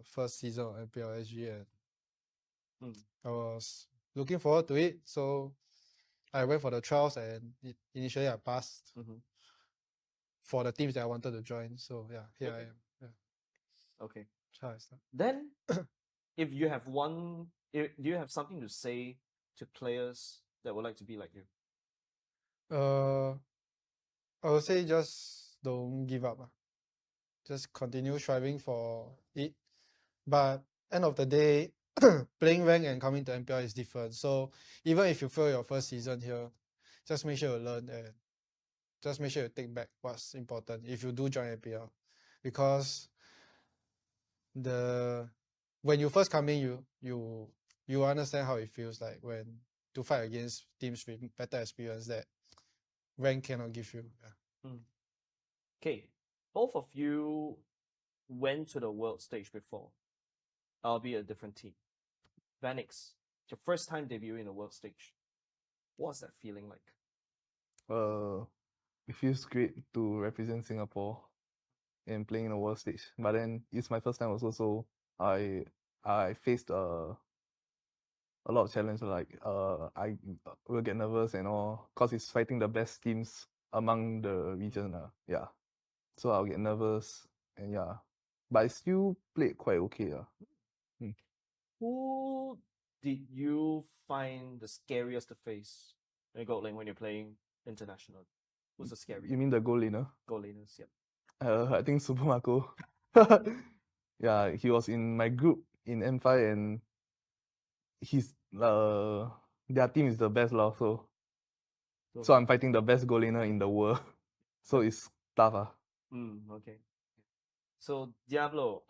first season of MPL SG, and Mm. I was looking forward to it. So I went for the trials, and initially I passed for the teams that I wanted to join. So yeah, here I am. Yeah. Okay. That's how I start. Then, if you have do you have something to say to players that would like to be like you? I would say just don't give up. Just continue striving for it. But end of the day, playing rank and coming to MPL is different. So even if you fail your first season here, just make sure you learn and just make sure you take back what's important if you do join MPL. Because when you first come in, you understand how it feels like when to fight against teams with better experience that rank cannot give you. Yeah. Okay, both of you went to the world stage before, albeit a different team. Vanix, your first time debuting in the world stage. What's that feeling like? It feels great to represent Singapore and playing in the world stage. But then it's my first time also, so I faced a lot of challenge. Like I will get nervous and all, cause it's fighting the best teams among the region. Yeah, so I'll get nervous and yeah, but I still played quite okay. Who did you find the scariest to face when you're playing international? Who's the scariest? You mean the goal laner? Goal laners, yep. I think Super Marco. Yeah, he was in my group in M5 and he's their team is the best lah. So I'm fighting the best goal laner in the world. So it's tough. Okay. So Diablo,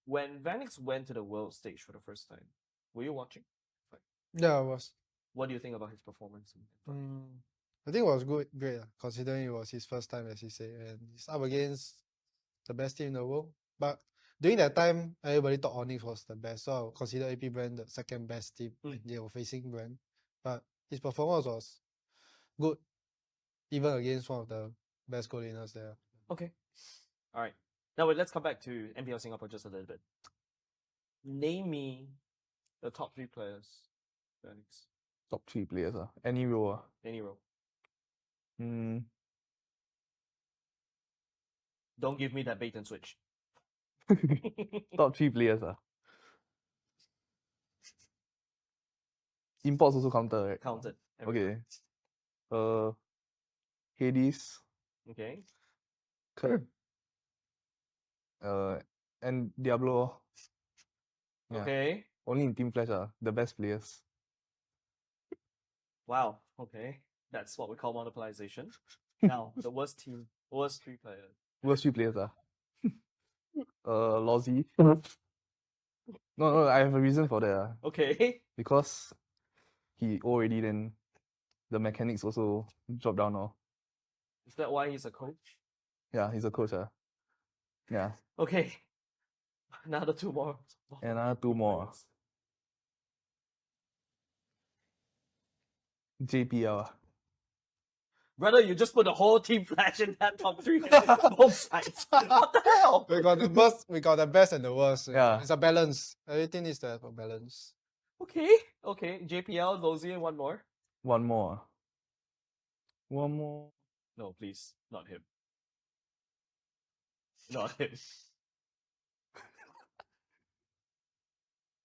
when Vanix went to the world stage for the first time, were you watching? Yeah, I was. What do you think about his performance? I think it was great, considering it was his first time, as he said, and he's up against the best team in the world. But during that time, everybody thought Onyx was the best, so I would consider AP Brand the second best team when they were facing Brand. But his performance was good, even against one of the best goal laners there. Okay. All right. Now let's come back to MPL Singapore just a little bit. Name me the top 3 players. Vanix. Top 3 players. Any role. Any role. Don't give me that bait and switch. Top 3 players. Imports also counted, right? Counted. Okay. Hades. Okay. And Diablo. Yeah. Okay. Only in Team Flash the best players. Wow. Okay. That's what we call monopolization. Now, the worst 3 players. Worst 3 players Lozzy. No, I have a reason for that. Okay. Because he already then the mechanics also drop down now. Is that why he's a coach? Yeah, he's a coach. Yeah. Okay. Another 2 more. Another 2 more. JPL. Brother, you just put the whole Team Flash in that top 3. Both sides. What the hell? We got the best and the worst. Yeah. It's a balance. Everything is there for balance. Okay. JPL, Lozzy, and one more. One more. No, please. Not him. Not him.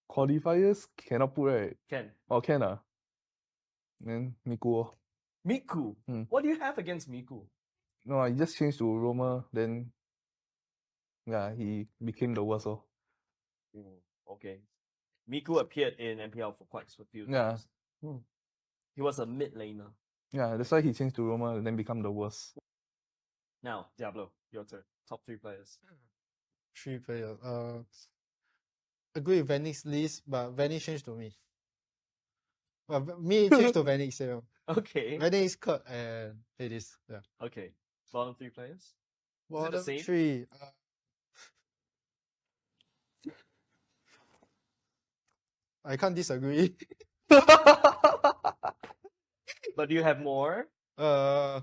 Qualifiers cannot put, right? Can. Oh, can. Then Miku. Miku? What do you have against Miku? No, he just changed to Roma, then yeah, he became the worst. Okay. Miku appeared in MPL for quite a few times. He was a mid laner. Yeah, that's why he changed to Roma and then become the worst. Now, Diablo, your turn. Top 3 players. 3 players. Agree with Vanix list, but Vanix changed to me. Me changed to Vanix. Yeah. Okay. Vanix, Kurt, and Hades. Yeah. Okay. Bottom 3 players? Bottom Is it the same? 3. I can't disagree. But do you have more? More.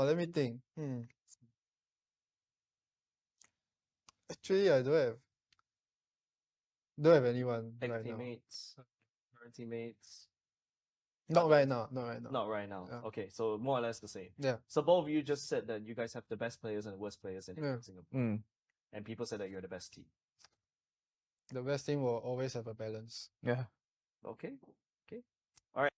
Let me think. Actually, I don't have anyone Ex right now. teammates, current teammates. Not right now. Not right now. Not right now. Yeah. Okay, so more or less the same. Yeah. So both of you just said that you guys have the best players and the worst players in Yeah. Singapore, Mm. and people said that you're the best team. The best team will always have a balance. Yeah. Okay. Okay. All right.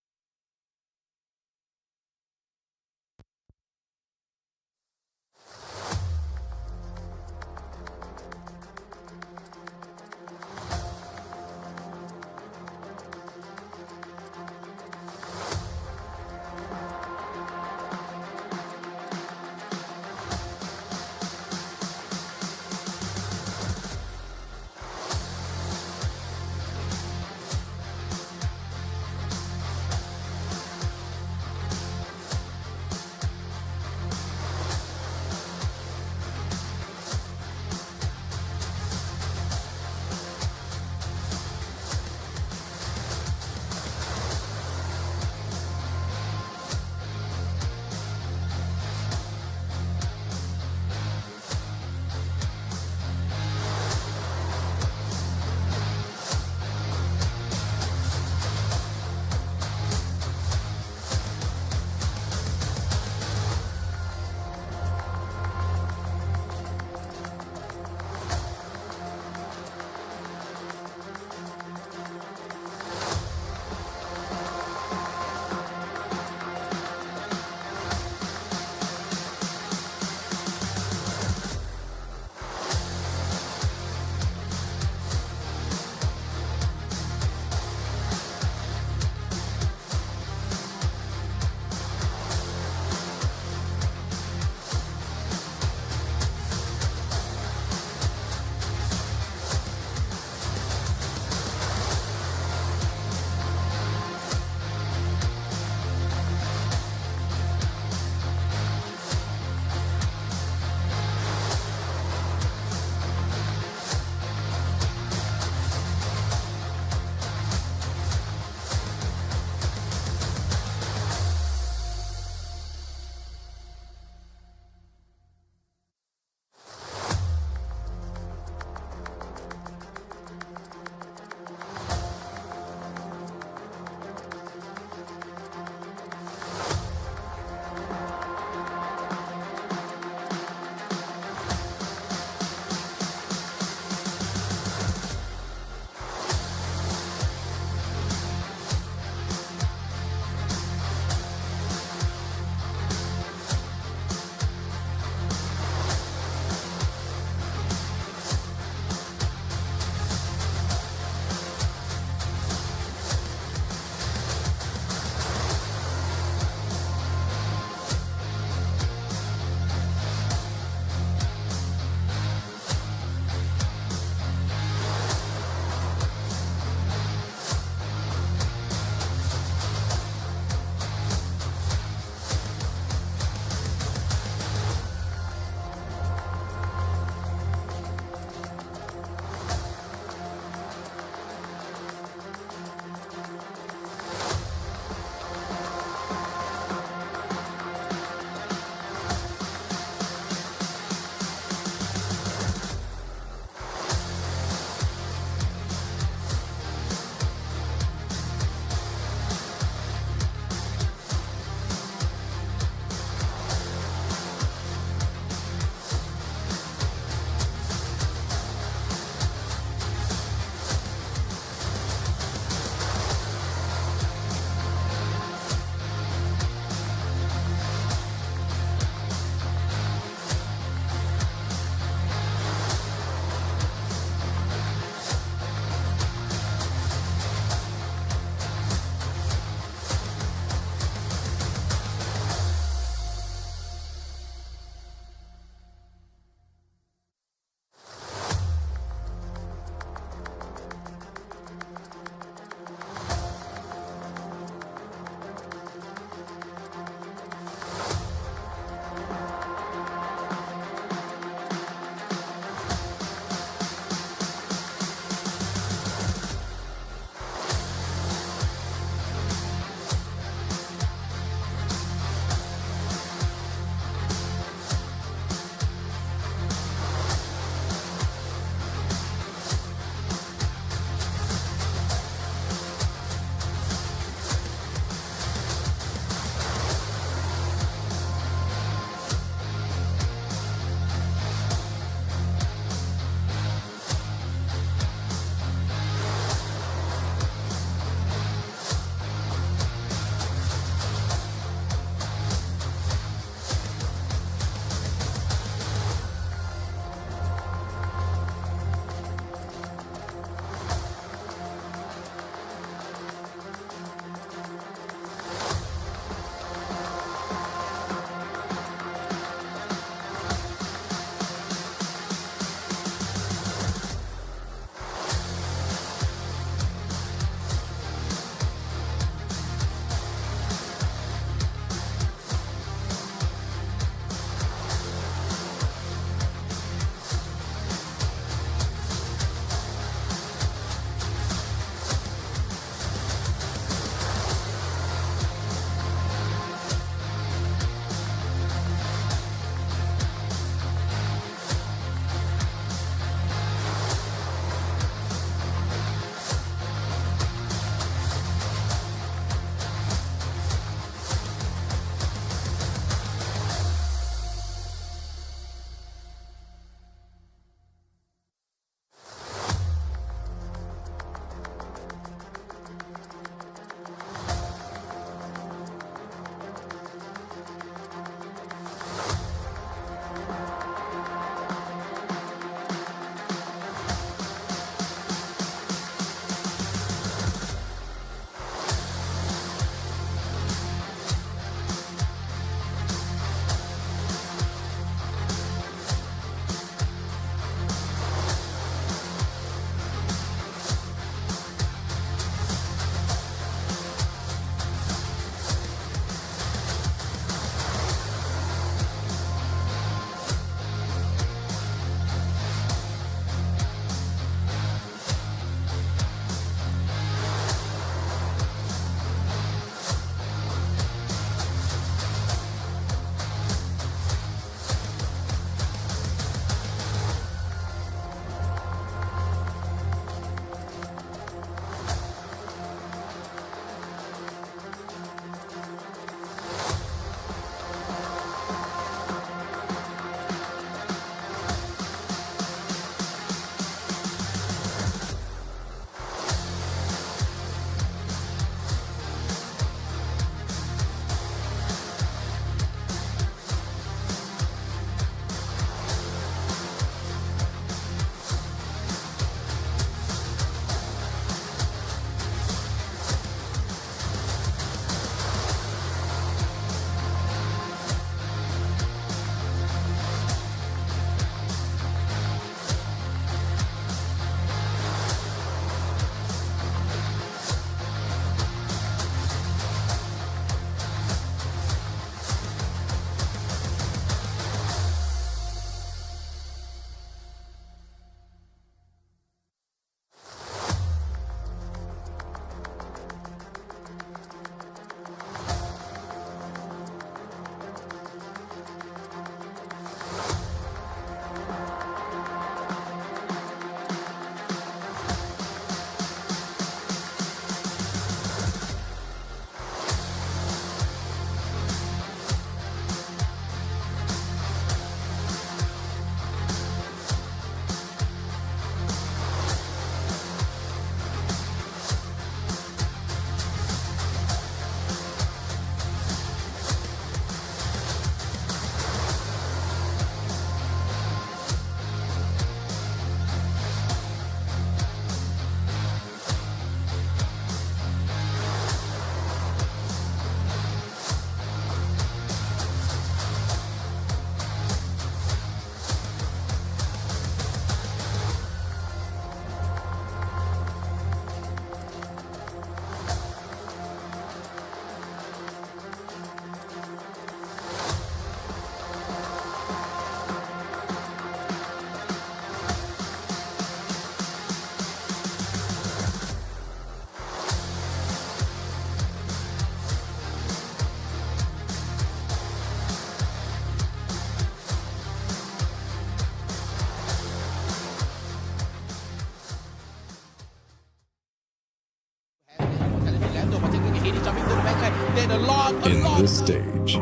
In this stage,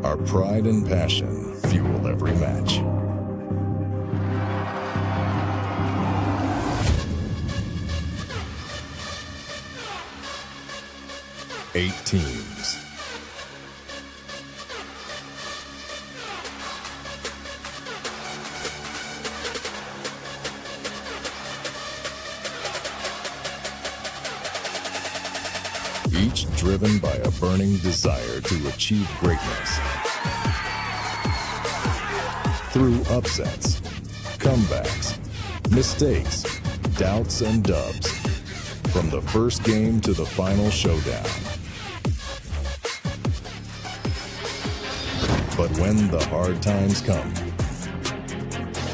our pride and passion fuel every match. Eight teams. Each driven by a burning desire to achieve greatness. Through upsets, comebacks, mistakes, doubts, and dubs. From the first game to the final showdown. But when the hard times come,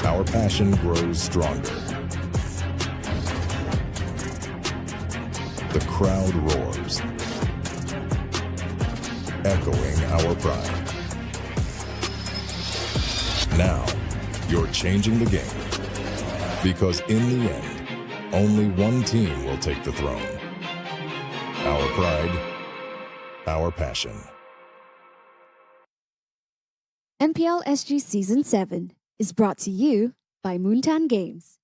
our passion grows stronger. The crowd roars, echoing our pride. Now, you're changing the game. Because in the end, only one team will take the throne. Our pride, our passion. MPL SG Season 7 is brought to you by Moontan Games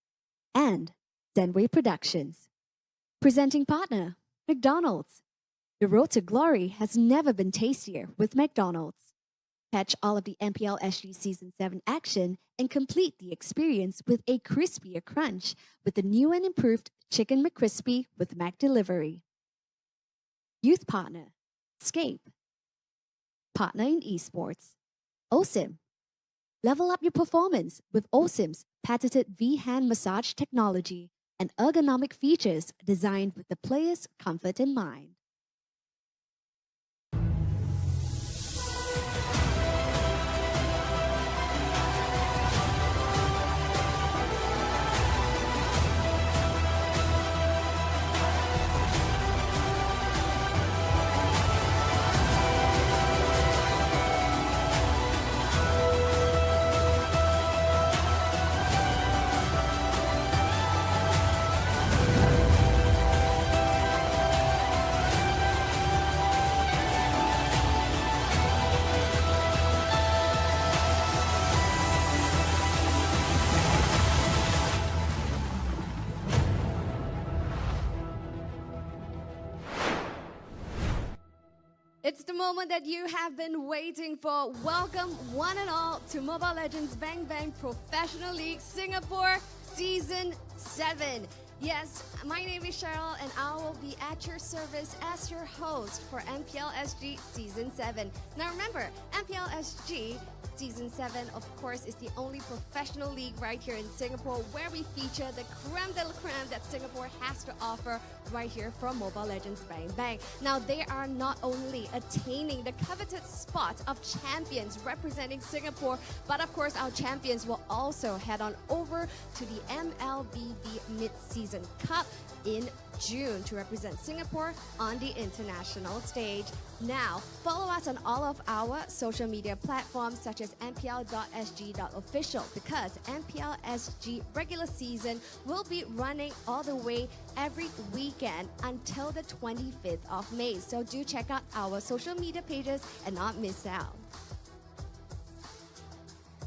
and Zenway Productions. Presenting partner, McDonald's. The road to glory has never been tastier with McDonald's. Catch all of the MPL SG Season 7 action and complete the experience with a crispier crunch with the new and improved Chicken McCrispy with McDelivery. Youth partner, Scape. Partner in esports, OSIM. Level up your performance with OSIM's patented V-hand massage technology and ergonomic features designed with the player's comfort in mind. It's the moment that you have been waiting for. Welcome one and all to Mobile Legends Bang Bang Professional League Singapore Season 7. Yes, my name is Cheryl and I will be at your service as your host for MPL SG Season 7. Now remember, MPL SG Season 7, of course, is the only professional league right here in Singapore where we feature the creme de la creme that Singapore has to offer right here from Mobile Legends Bang Bang. Now, they are not only attaining the coveted spot of champions representing Singapore, but of course, our champions will also head on over to the MLBB Mid-Season Cup in June to represent Singapore on the international stage. Now, follow us on all of our social media platforms such as mpl.sg.official because MPL SG regular season will be running all the way every weekend until the 25th of May. So do check out our social media pages and not miss out.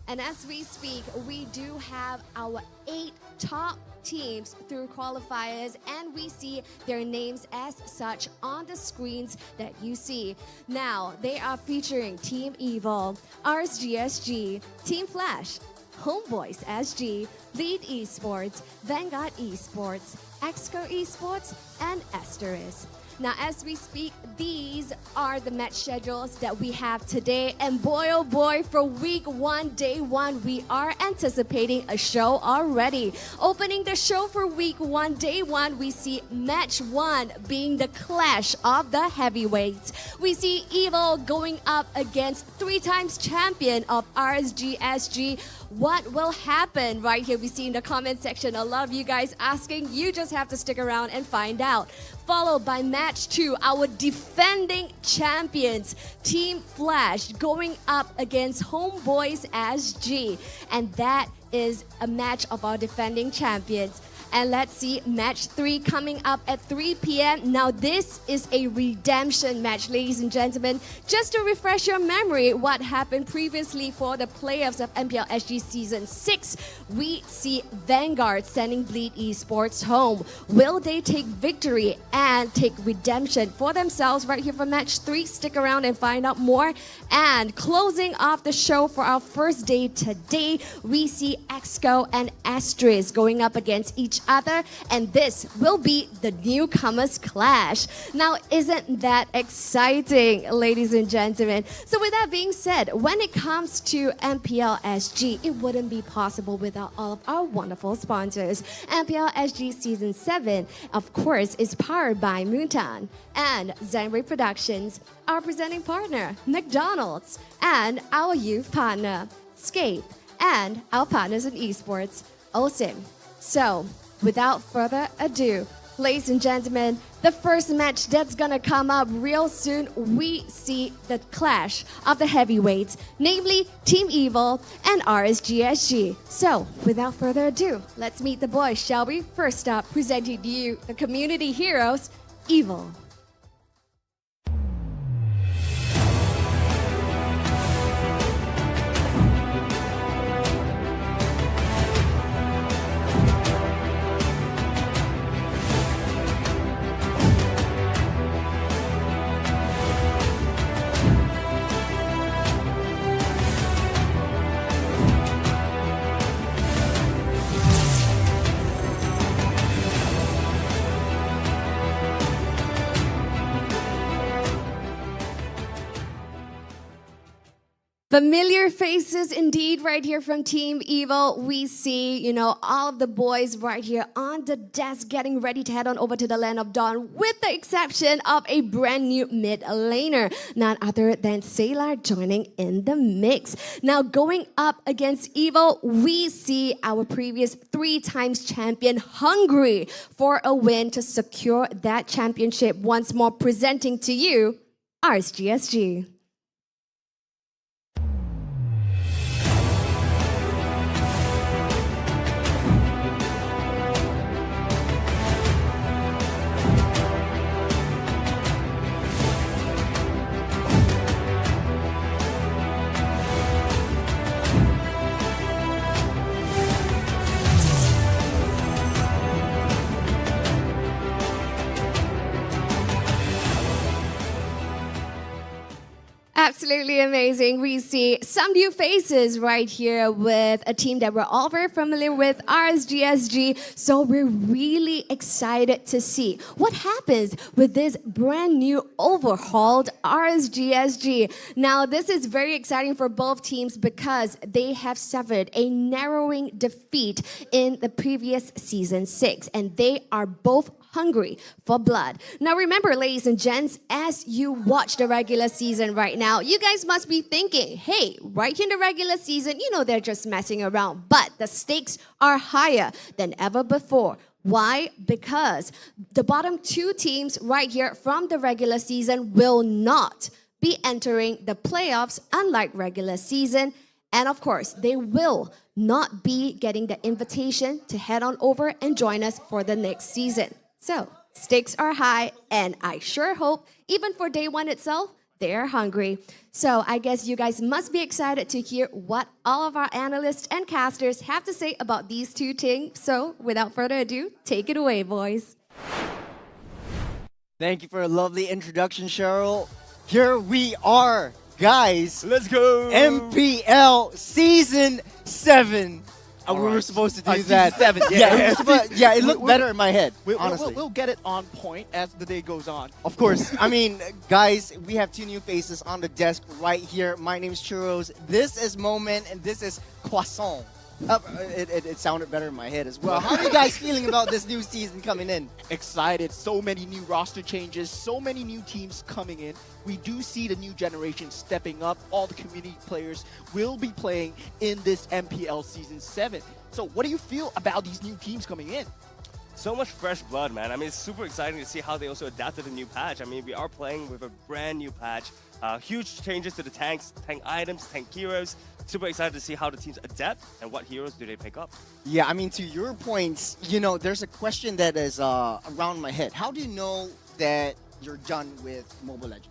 And as we speak, we do have our 8 top teams through qualifiers, and we see their names as such on the screens that you see. Now, they are featuring Team Evil, RSG SG, Team Flash, Homebois SG, Lead Esports, Vanguard Esports, EXCO Esports, and Asteris. Now, as we speak, these are the match schedules that we have today. And boy, oh boy, for week 1, day 1, we are anticipating a show already. Opening the show for week 1, day 1, we see match 1 being the clash of the heavyweights. We see Evil going up against 3-time champion of RSG SG. What will happen right here? We see in the comment section a lot of you guys asking. You just have to stick around and find out. Followed by match 2, our defending champions, Team Flash, going up against Homebois SG. And that is a match of our defending champions. And let's see match 3 coming up at 3 p.m. Now this is a redemption match, ladies and gentlemen. Just to refresh your memory, what happened previously for the playoffs of MPL SG Season 6, we see Vanguard sending Bleed Esports home. Will they take victory and take redemption for themselves right here for match 3? Stick around and find out more. And closing off the show for our first day today, we see EXCO and Asteris going up against each other, and this will be the newcomers clash. Now, isn't that exciting, ladies and gentlemen? So with that being said, when it comes to MPL SG, it wouldn't be possible without all of our wonderful sponsors. MPL SG Season 7, of course, is powered by Moontan and Zenray Productions, our presenting partner, McDonald's, and our youth partner, Scape, and our partners in esports, OSIM. So, without further ado, ladies and gentlemen, the first match that's gonna come up real soon, we see the clash of the heavyweights, namely Team Evil and RSG SG. So, without further ado, let's meet the boys, shall we? First up, presenting to you the community heroes, Evil. Familiar faces indeed right here from Team Evil. We see, all of the boys right here on the desk getting ready to head on over to the Land of Dawn, with the exception of a brand new mid laner, none other than Sailor joining in the mix. Now going up against Evil, we see our previous 3 times champion hungry for a win to secure that championship, once more presenting to you RSG SG. Absolutely amazing. We see some new faces right here with a team that we're all very familiar with, RSG SG. So we're really excited to see what happens with this brand new overhauled RSG SG. Now, this is very exciting for both teams because they have suffered a narrowing defeat in the previous Season 6, and they are both hungry for blood. Now remember, ladies and gents, as you watch the regular season right now, you guys must be thinking, hey, right in the regular season, they're just messing around. But the stakes are higher than ever before. Why? Because the bottom 2 teams right here from the regular season will not be entering the playoffs, unlike regular season. And of course, they will not be getting the invitation to head on over and join us for the next season. So, stakes are high, and I sure hope, even for day 1 itself, they're hungry. So, I guess you guys must be excited to hear what all of our analysts and casters have to say about these 2 teams. So, without further ado, take it away, boys. Thank you for a lovely introduction, Cheryl. Here we are, guys. Let's go! MPL Season 7. We were supposed to do that. Season 7, yeah, it looked better in my head, honestly. We'll get it on point as the day goes on. Of course. I mean, guys, we have 2 new faces on the desk right here. My name is Churros. This is Moment, and this is Croissant. It sounded better in my head as well. How are you guys feeling about this new season coming in? Excited. So many new roster changes, so many new teams coming in. We do see the new generation stepping up. All the community players will be playing in this MPL Season 7. So what do you feel about these new teams coming in? so much fresh blood, man. I mean, it's super exciting to see how they also adapted to the new patch. I mean, we are playing with a brand new patch. Huge changes to the tanks, tank items, tank heroes. Super excited to see how the teams adapt and what heroes do they pick up. Yeah, I mean, to your points, you know, there's a question that is around my head. How do you know that you're done with Mobile Legends?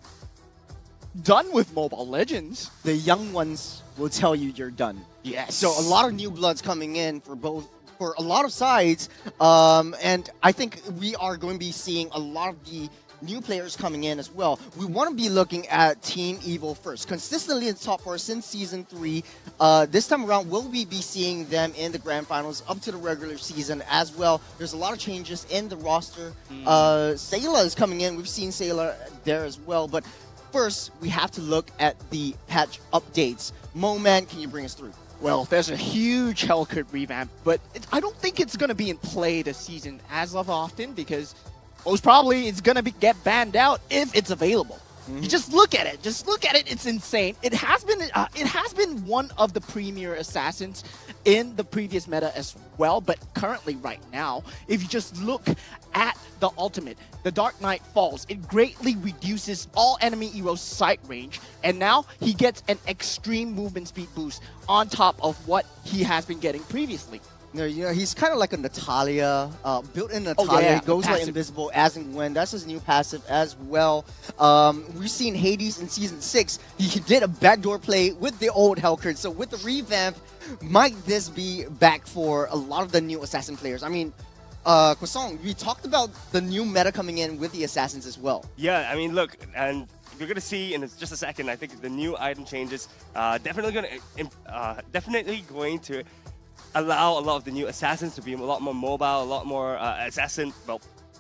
Done with Mobile Legends. The young ones will tell you you're done. Yes. So a lot of new bloods coming in for a lot of sides, and I think we are going to be seeing a lot of the new players coming in as well. We want to be looking at Team Evil first. Consistently in the top 4 since Season 3. This time around, will we be seeing them in the Grand Finals up to the regular season as well? There's a lot of changes in the roster. Sayla is coming in. We've seen Sayla there as well. But first, we have to look at the patch updates. Mo-Man, can you bring us through? Well, there's a huge Hellcurt revamp, but I don't think it's going to be in play this season as of often because most probably it's going to get banned out if it's available. You just look at it. Just look at it. It's insane. It has been one of the premier assassins in the previous meta as well, but currently right now, if you just look at the ultimate, the Dark Knight Falls, it greatly reduces all enemy heroes' sight range, and now he gets an extreme movement speed boost on top of what he has been getting previously. No, you know, he's kind of like a Natalia, built-in Natalia. yeah, He goes like passive. invisible as and when. That's his new passive as well. We've seen Hades in Season 6. He did a backdoor play with the old Hellcurt. So with the revamp, might this be back for a lot of the new Assassin players? I mean, Croissant, we talked about the new meta coming in with the Assassins as well. Yeah, I mean, look, and you're gonna see in just a second. I think the new item changes definitely going to allow a lot of the new assassins to be a lot more mobile, a lot more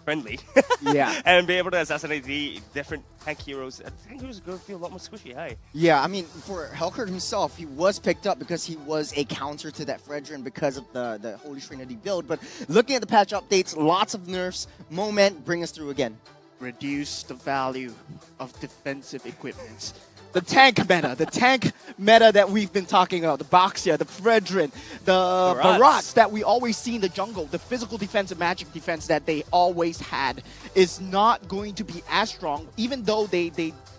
friendly. Yeah. And be able to assassinate the different tank heroes. Tank heroes are going to feel a lot more squishy, hey? Yeah, I mean, for Hellcurt himself, he was picked up because he was a counter to that Fredrin because of the Holy Trinity build. But looking at the patch updates, lots of nerfs. Moment, bring us through again. Reduce the value of defensive equipments. The tank meta that we've been talking about, the Baxia, the Fredrin, the Barats that we always see in the jungle, the physical defense and magic defense that they always had is not going to be as strong, even though they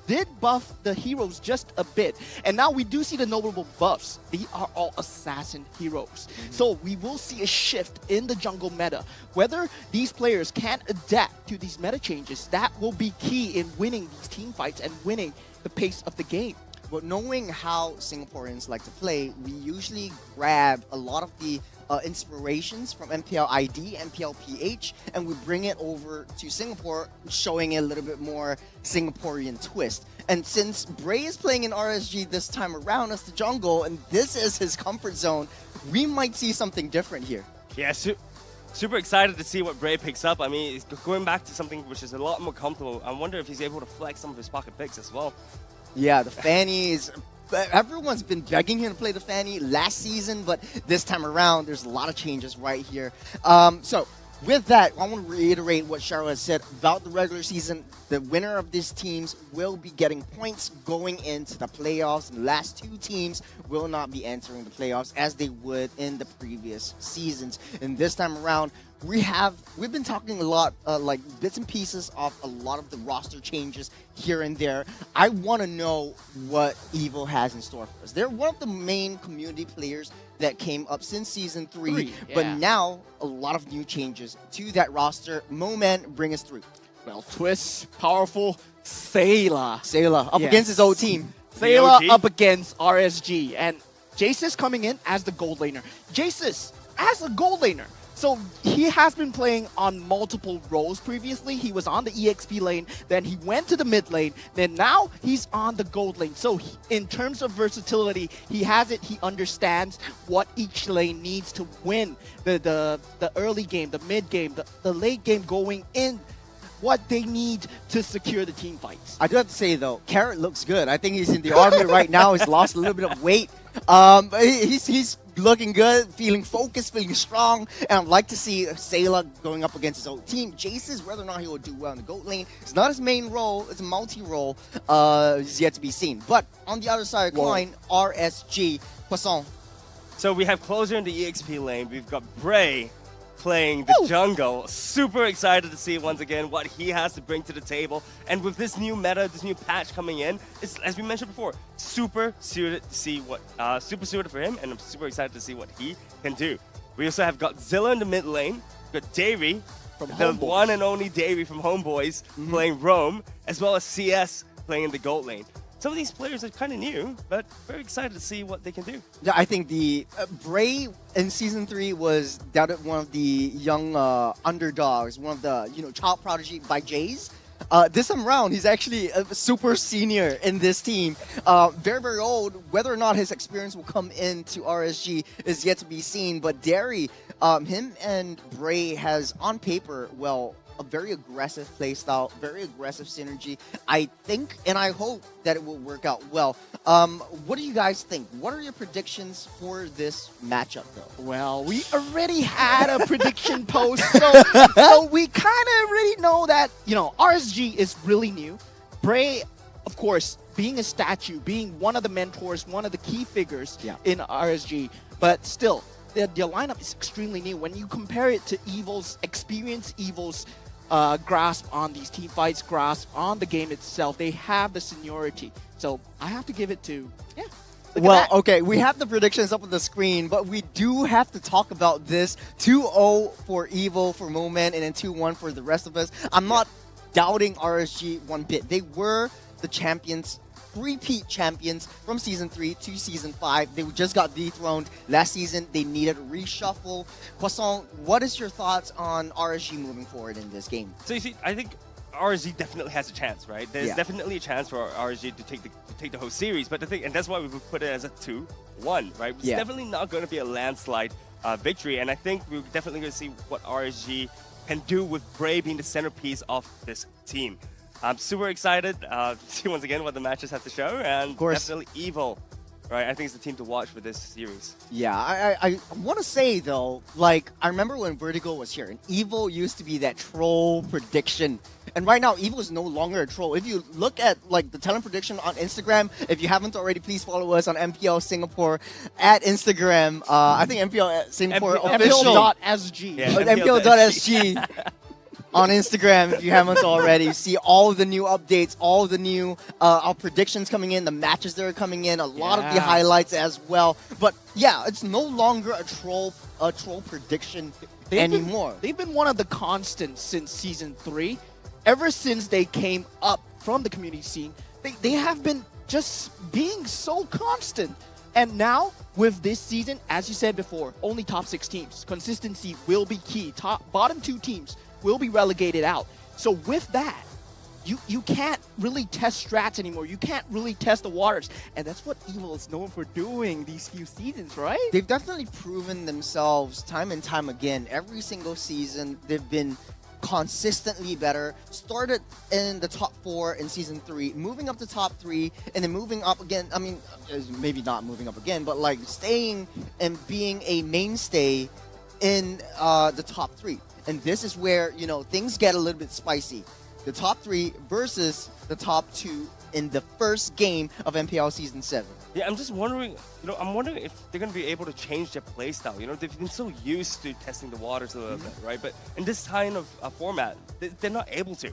did buff the heroes just a bit. And now we do see the notable buffs. They are all assassin heroes. So we will see a shift in the jungle meta. Whether these players can adapt to these meta changes, that will be key in winning these team fights and winning the pace of the game. But knowing how Singaporeans like to play, we usually grab a lot of the inspirations from MPL ID, MPL PH, and we bring it over to Singapore, showing it a little bit more Singaporean twist. And since Bray is playing in RSG this time around as the jungle, and this is his comfort zone, we might see something different here. Yeah, super excited to see what Bray picks up. I mean, it's going back to something which is a lot more comfortable. I wonder if he's able to flex some of his pocket picks as well. Yeah, the Fannies. Everyone's been begging him to play the Fanny last season, but this time around, there's a lot of changes right here. So, with that, I want to reiterate what Cheryl has said about the regular season. The winner of these teams will be getting points going into the playoffs. And the last 2 teams will not be entering the playoffs as they would in the previous seasons. And this time around, we've been talking a lot, like bits and pieces of a lot of the roster changes here and there. I want to know what Evil has in store for us. They're one of the main community players that came up since Season 3, but now a lot of new changes to that roster. Moment, bring us through. Well, Twist, powerful, Sayla up against his old team. Sayla up against RSG, and Jace's coming in as the gold laner. Jace's as a gold laner. So he has been playing on multiple roles previously. He was on the EXP lane, then he went to the mid lane, then now he's on the gold lane. So in terms of versatility, he has it. He understands what each lane needs to win the early game, the mid game, the late game going in, what they need to secure the team fights. I do have to say, though, Carrot looks good. I think he's in the army right now. He's lost a little bit of weight. He's looking good, feeling focused, feeling strong, and I'd like to see Sayla going up against his own team. Jace's, whether or not he will do well in the goat lane, it's not his main role, it's a multi-role, is yet to be seen. But on the other side of the coin, RSG, Poisson. So we have Closer in the EXP lane. We've got Bray playing the jungle. Super excited to see once again what he has to bring to the table. And with this new meta, this new patch coming in, it's, as we mentioned before, super suited to see what, super suited for him, and I'm super excited to see what he can do. We also have Godzilla in the mid lane, got Davey, From the Homebois. one and only Davey from Homeboys playing Roam, as well as CS playing in the gold lane. Some of these players are kind of new, but very excited to see what they can do. Yeah, I think the Bray in season 3 was doubted one of the young underdogs, one of the child prodigy by Jays. This time around, he's actually a super senior in this team. Very, very old. Whether or not his experience will come into RSG is yet to be seen. But Derry, him and Bray has on paper, well, a very aggressive playstyle, very aggressive synergy. I think and I hope that it will work out well. What do you guys think? What are your predictions for this matchup, though? Well, we already had a prediction post, so we kind of already know that, RSG is really new. Bray, of course, being a statue, being one of the mentors, one of the key figures in RSG, but still, the lineup is extremely new. When you compare it to Evil's experience, Evil's grasp on these team fights, grasp on the game itself, they have the seniority. So I have to give it to, look at Well, that. okay, we have the predictions up on the screen, but we do have to talk about this. 2-0 for Evil, for Moment, and then 2-1 for the rest of us. I'm not doubting RSG one bit. They were the champions, repeat champions from Season 3 to Season 5. They just got dethroned last season. They needed a reshuffle. Croissant, what is your thoughts on RSG moving forward in this game? So you see, I think RSG definitely has a chance, right? There's definitely a chance for RSG to take the whole series, but the thing, and that's why we would put it as a 2-1, right? It's definitely not going to be a landslide victory, and I think we're definitely going to see what RSG can do with Bray being the centerpiece of this team. I'm super excited to see once again what the matches have to show, and definitely Evil, right? I think it's the team to watch for this series. Yeah, I want to say though, like, I remember when Vertigo was here, and Evil used to be that troll prediction. And right now, Evil is no longer a troll. If you look at like the talent prediction on Instagram, if you haven't already, please follow us on MPL Singapore at Instagram. I think MPL Singapore official. MPL.SG. Yeah, MPL.SG. On Instagram, if you haven't already, see all of the new updates, all of the new our predictions coming in, the matches that are coming in, a lot of the highlights as well. But yeah, it's no longer a troll prediction anymore. They've been one of the constants since Season 3. Ever since they came up from the community scene, they have been just being so constant. And now, with this season, as you said before, only top 6 teams. Consistency will be key. Bottom 2 teams will be relegated out. So with that, you can't really test strats anymore. You can't really test the waters. And that's what Evil is known for doing these few seasons, right? They've definitely proven themselves time and time again. Every single season, they've been consistently better. Started in the top 4 in Season 3, moving up to top 3, and then moving up again. I mean, maybe not moving up again, but like staying and being a mainstay in the top 3. And this is where, things get a little bit spicy. The top 3 versus the top 2 in the first game of MPL Season 7. Yeah, I'm just wondering, if they're going to be able to change their playstyle. They've been so used to testing the waters a little bit, right? But in this kind of format, they're not able to,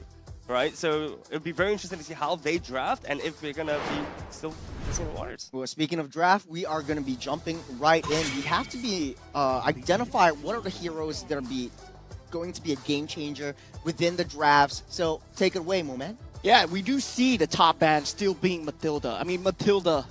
right? So it'll be very interesting to see how they draft and if they're going to be still testing the waters. Well, speaking of draft, we are going to be jumping right in. We have to be identify what are the heroes that are going to be a game changer within the drafts. So take it away, Moment. Yeah, we do see the top band still being Matilda. I mean, Matilda,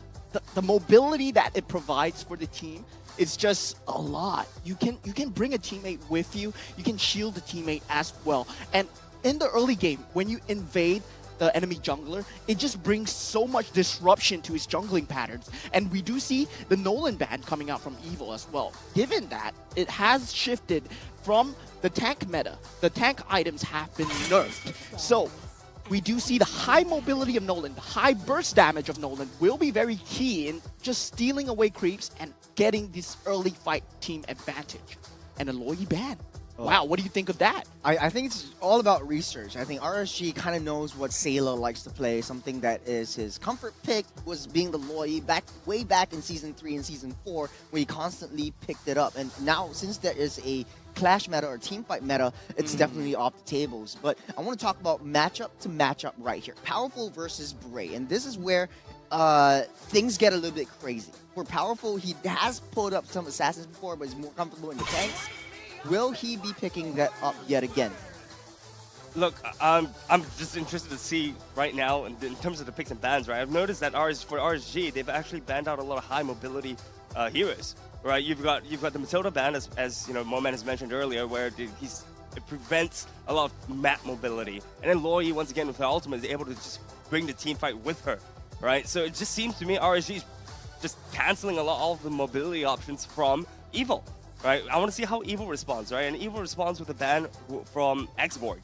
the mobility that it provides for the team is just a lot. You can bring a teammate with you. You can shield the teammate as well. And in the early game, when you invade the enemy jungler, it just brings so much disruption to his jungling patterns. And we do see the Nolan ban coming out from Evil as well. Given that, it has shifted from the tank meta. The tank items have been nerfed. So we do see the high mobility of Nolan, the high burst damage of Nolan will be very key in just stealing away creeps and getting this early fight team advantage. And a Loyi ban. Wow, what do you think of that? I think it's all about research. I think RSG kind of knows what Sailor likes to play. Something that is his comfort pick was being the Loi way back in Season 3 and Season 4, where he constantly picked it up. And now, since there is a clash meta or team fight meta, it's definitely off the tables. But I want to talk about matchup to matchup right here. Powerful versus Bray. And this is where things get a little bit crazy. For Powerful, he has pulled up some assassins before, but he's more comfortable in the tanks. Will he be picking that up yet again? Look, I'm just interested to see right now in terms of the picks and bans, right? I've noticed that for RSG, they've actually banned out a lot of high mobility heroes, right? You've got the Matilda ban, as you know, Moman has mentioned earlier, where it prevents a lot of map mobility, and then Loi, once again with her ultimate, is able to just bring the team fight with her, right? So it just seems to me RSG is just canceling a lot of the mobility options from Evil. Right, I want to see how Evil responds, right? And Evil responds with a ban from Xborg.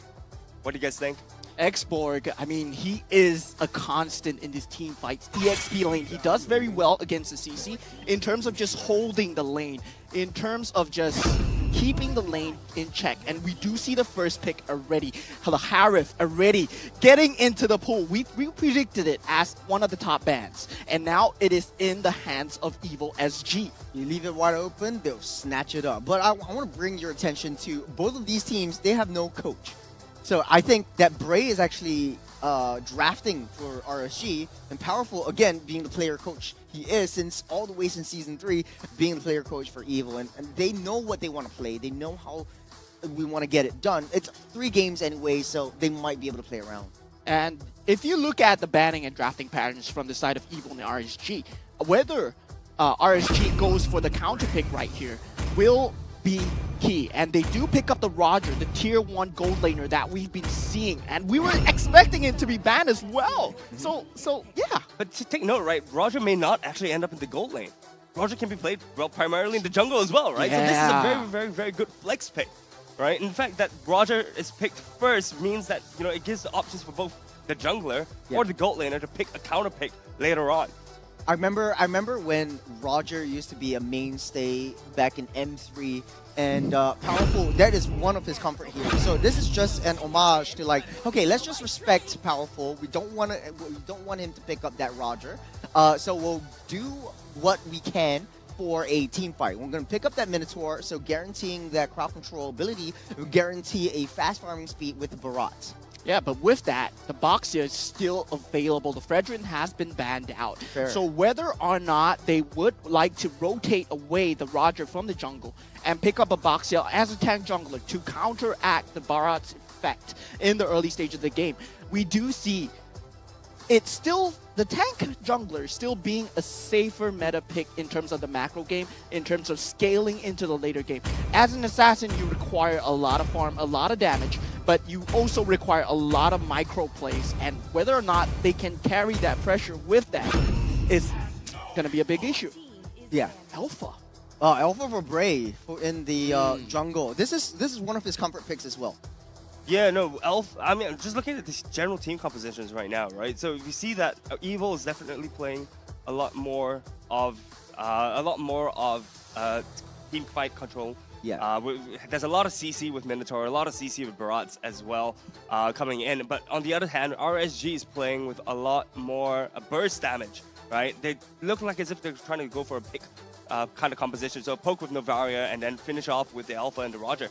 What do you guys think? Xborg, I mean, he is a constant in these team fights. EXP lane, he does very well against the CC in terms of just holding the lane, in terms of just keeping the lane in check. And we do see the first pick already, the Harith already getting into the pool. We predicted it as one of the top bans, and now it is in the hands of Evil SG. You leave it wide open, they'll snatch it up. But I want to bring your attention to both of these teams. They have no coach. So I think that Bray is actually drafting for RSG, and Powerful, again, being the player coach he is since all the way since Season 3, being the player coach for Evil. And they know what they want to play. They know how we want to get it done. It's 3 games anyway, so they might be able to play around. And if you look at the banning and drafting patterns from the side of Evil and RSG, whether RSG goes for the counter pick right here will be key. And they do pick up the Roger, the tier 1 gold laner that we've been seeing, and we were expecting him to be banned as well. So yeah. But to take note, right, Roger may not actually end up in the gold lane. Roger can be played, well, primarily in the jungle as well, right? Yeah. So this is a very, very, very good flex pick, right? In fact, that Roger is picked first means that, you know, it gives the options for both the jungler or the gold laner to pick a counter pick later on. I remember when Roger used to be a mainstay back in M3, and Powerful, that is one of his comfort heroes. So this is just an homage to, like, okay, let's just respect Powerful. We don't want him to pick up that Roger. So we'll do what we can for a team fight. We're going to pick up that Minotaur, so guaranteeing that crowd control ability, guarantee a fast farming speed with the Barats. Yeah, but with that, the Boxia is still available. The Fredrin has been banned out. Fair. So whether or not they would like to rotate away the Roger from the jungle and pick up a Boxia as a tank jungler to counteract the Barat's effect in the early stage of the game, we do see it's still the tank jungler still being a safer meta pick in terms of the macro game, in terms of scaling into the later game. As an assassin, you require a lot of farm, a lot of damage, but you also require a lot of micro plays, and whether or not they can carry that pressure with that is going to be a big issue. Yeah. Alpha. Alpha for Bray in the jungle. This is one of his comfort picks as well. Yeah, no, I mean, I'm just looking at these general team compositions right now, right? So you see that Evil is definitely playing a lot more of team fight control. Yeah. There's a lot of CC with Minotaur, a lot of CC with Barats as well coming in. But on the other hand, RSG is playing with a lot more burst damage, right? They look like as if they're trying to go for a pick kind of composition. So poke with Novaria and then finish off with the Alpha and the Roger.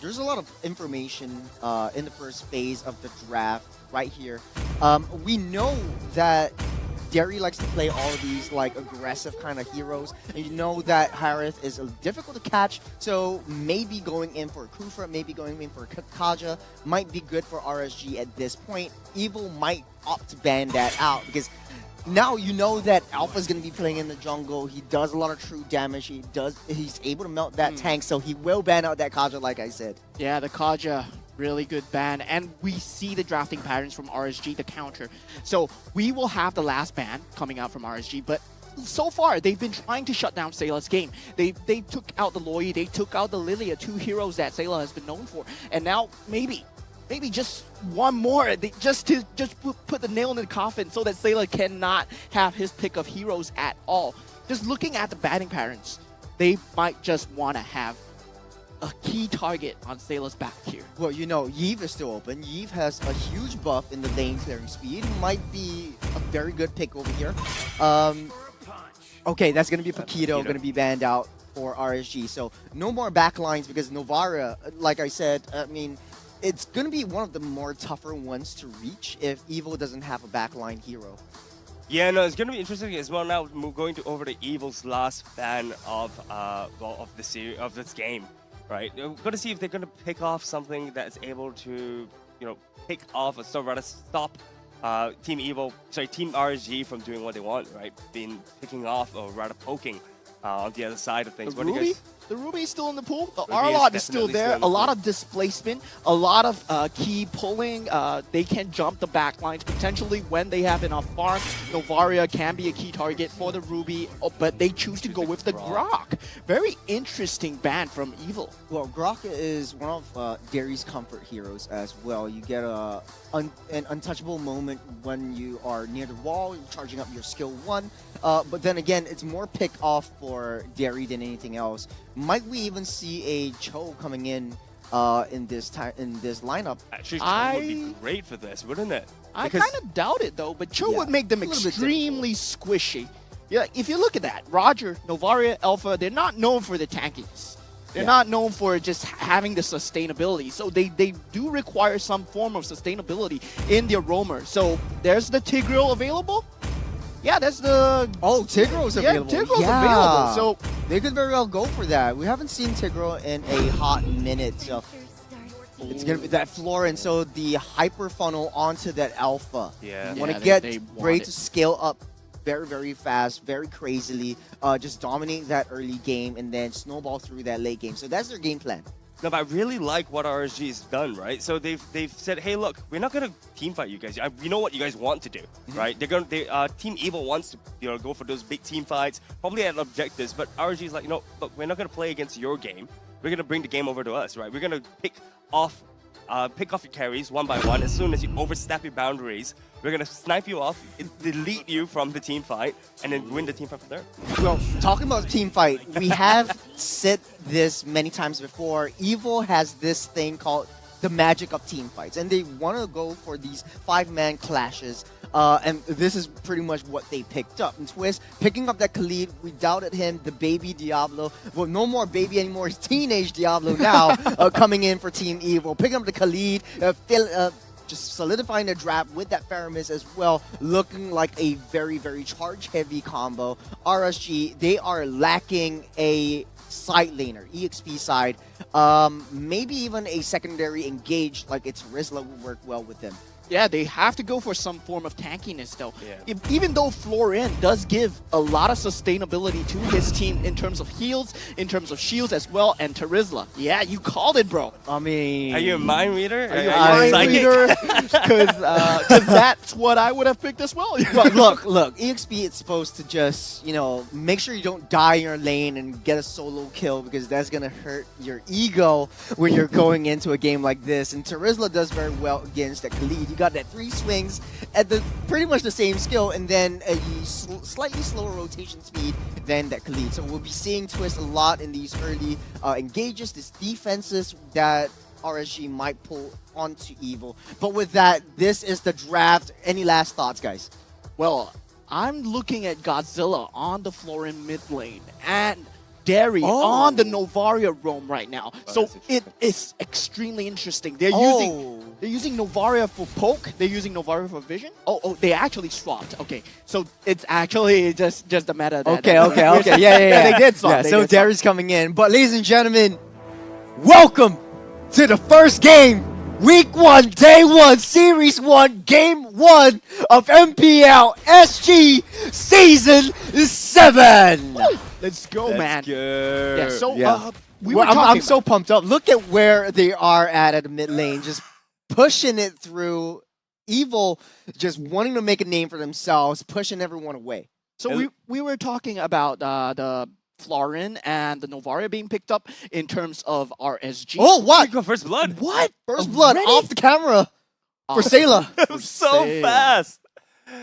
There's a lot of information in the first phase of the draft right here. We know that Derry likes to play all of these like aggressive kind of heroes, and you know that Harith is difficult to catch, so maybe going in for a Kufra, maybe going in for a Kaja might be good for RSG at this point. Evil might opt to ban that out because now you know that Alpha's going to be playing in the jungle. He does a lot of true damage. He's able to melt that tank, so he will ban out that Kaja, like I said. Yeah, the Kaja, really good ban. And we see the drafting patterns from RSG, the counter. So we will have the last ban coming out from RSG, but so far they've been trying to shut down Sayla's game. They took out the Loi, they took out the Lilia, 2 heroes that Sayla has been known for. And now maybe just one more, just to put the nail in the coffin so that Sayla cannot have his pick of heroes at all. Just looking at the batting patterns, they might just want to have a key target on Sayla's back here? Well, you know, Yves is still open. Yves has a huge buff in the lane clearing speed. Might be a very good pick over here. Okay, that's going to be Paquito, going to be banned out for RSG. So no more backlines because Novaria, like I said, I mean, it's going to be one of the more tougher ones to reach if Evil doesn't have a backline hero. Yeah, no, it's going to be interesting as well. Now we're going over to Evil's last ban of the series of this game, right? We're going to see if they're going to pick off something that's able to, pick off or rather stop Team RSG from doing what they want, right? Being picking off or rather poking on the other side of things. What do you guys? The Ruby is still in the pool. The Ruby is Arlot is still definitely there. still in the A lot pool. of displacement, a lot of key pulling. They can jump the back lines potentially when they have enough farm. Novaria can be a key target for the Ruby, but they choose to go with the Grok. Very interesting ban from Evil. Well, Grok is one of Gary's comfort heroes as well. You get an untouchable moment when you are near the wall, charging up your skill 1. But then again, it's more pick off for Gary than anything else. Might we even see a Cho coming in this lineup? Actually, Cho would be great for this, wouldn't it? I Because- kind of doubt it though, but Cho Yeah, would make them a little bit extremely squishy. Yeah, if you look at that, Roger, Novaria, Alpha, they're not known for the tankiness. They're Yeah. not known for just having the sustainability. So they do require some form of sustainability in their roamer. So there's the Tigreal available. Yeah, that's the... Oh, Tigro's available. Yeah, Tigro's available. So they could very well go for that. We haven't seen Tigro in a hot minute, so it's gonna be that Florin. So the hyper funnel onto that Alpha. Yeah. You want Yeah, to get they want Bray it. to scale up very, very fast, very crazily, just dominate that early game and then snowball through that late game. So that's their game plan. No, but I really like what RSG has done, right? So they've said, hey, look, we're not gonna team fight you guys. We know what you guys want to do, right? Team Evil wants to go for those big team fights, probably at objectives. But RSG is like, look, we're not gonna play against your game. We're gonna bring the game over to us, right? We're gonna pick off your carries one by one. As soon as you overstep your boundaries, we're gonna snipe you off, delete you from the team fight, and then win the team fight from there. Well, talking about team fight, we have said this many times before. Evil has this thing called the magic of team fights, and they want to go for these 5-man clashes. And this is pretty much what they picked up. And Twist picking up that Khalid, we doubted him, the baby Diablo. Well, no more baby anymore. He's teenage Diablo now, coming in for Team Evil. Picking up the Khalid, just solidifying the draft with that Faramis as well, looking like a very, very charge-heavy combo. RSG, they are lacking a side laner, EXP side. Maybe even a secondary engage like it's Rizla would work well with them. yeah, they have to go for some form of tankiness though. Yeah. Even though Florin does give a lot of sustainability to his team in terms of heals, in terms of shields as well, and Terizla. Yeah, you called it, bro. I mean... Are you a mind reader? Are you Are a you mind reader? Because that's what I would have picked as well. Well, look, EXP it's supposed to just, make sure you don't die in your lane and get a solo kill because that's going to hurt your ego when you're going into a game like this. And Terizla does very well against that Khalid. You got that 3 swings at pretty much the same skill and then a slightly slower rotation speed than that Khalid. So we'll be seeing Twist a lot in these early engages, these defenses that RSG might pull onto Evil. But with that, this is the draft. Any last thoughts, guys? Well, I'm looking at Godzilla on the Florin mid lane and Derry on the Novaria roam right now. So that's it is extremely interesting. They're using Novaria for poke. They're using Novaria for vision. Oh, they actually swapped. Okay, so it's actually just the meta. Okay. Yeah. They did swap. Yeah, They so did swap. Derry's coming in. But ladies and gentlemen, welcome to the first game. Week 1, Day 1, Series 1, Game 1 of MPL SG Season 7. Let's go, Let's man. go. Yeah. So Yeah. we were talking. I'm so pumped up. Look at where they are at the mid lane, just pushing it through. Evil just wanting to make a name for themselves, pushing everyone away. So we were talking about the Florin and the Novaria being picked up in terms of RSG. Oh, what? Go first blood. What? First blood Already? off the camera for Sayla. That was so Sale. fast.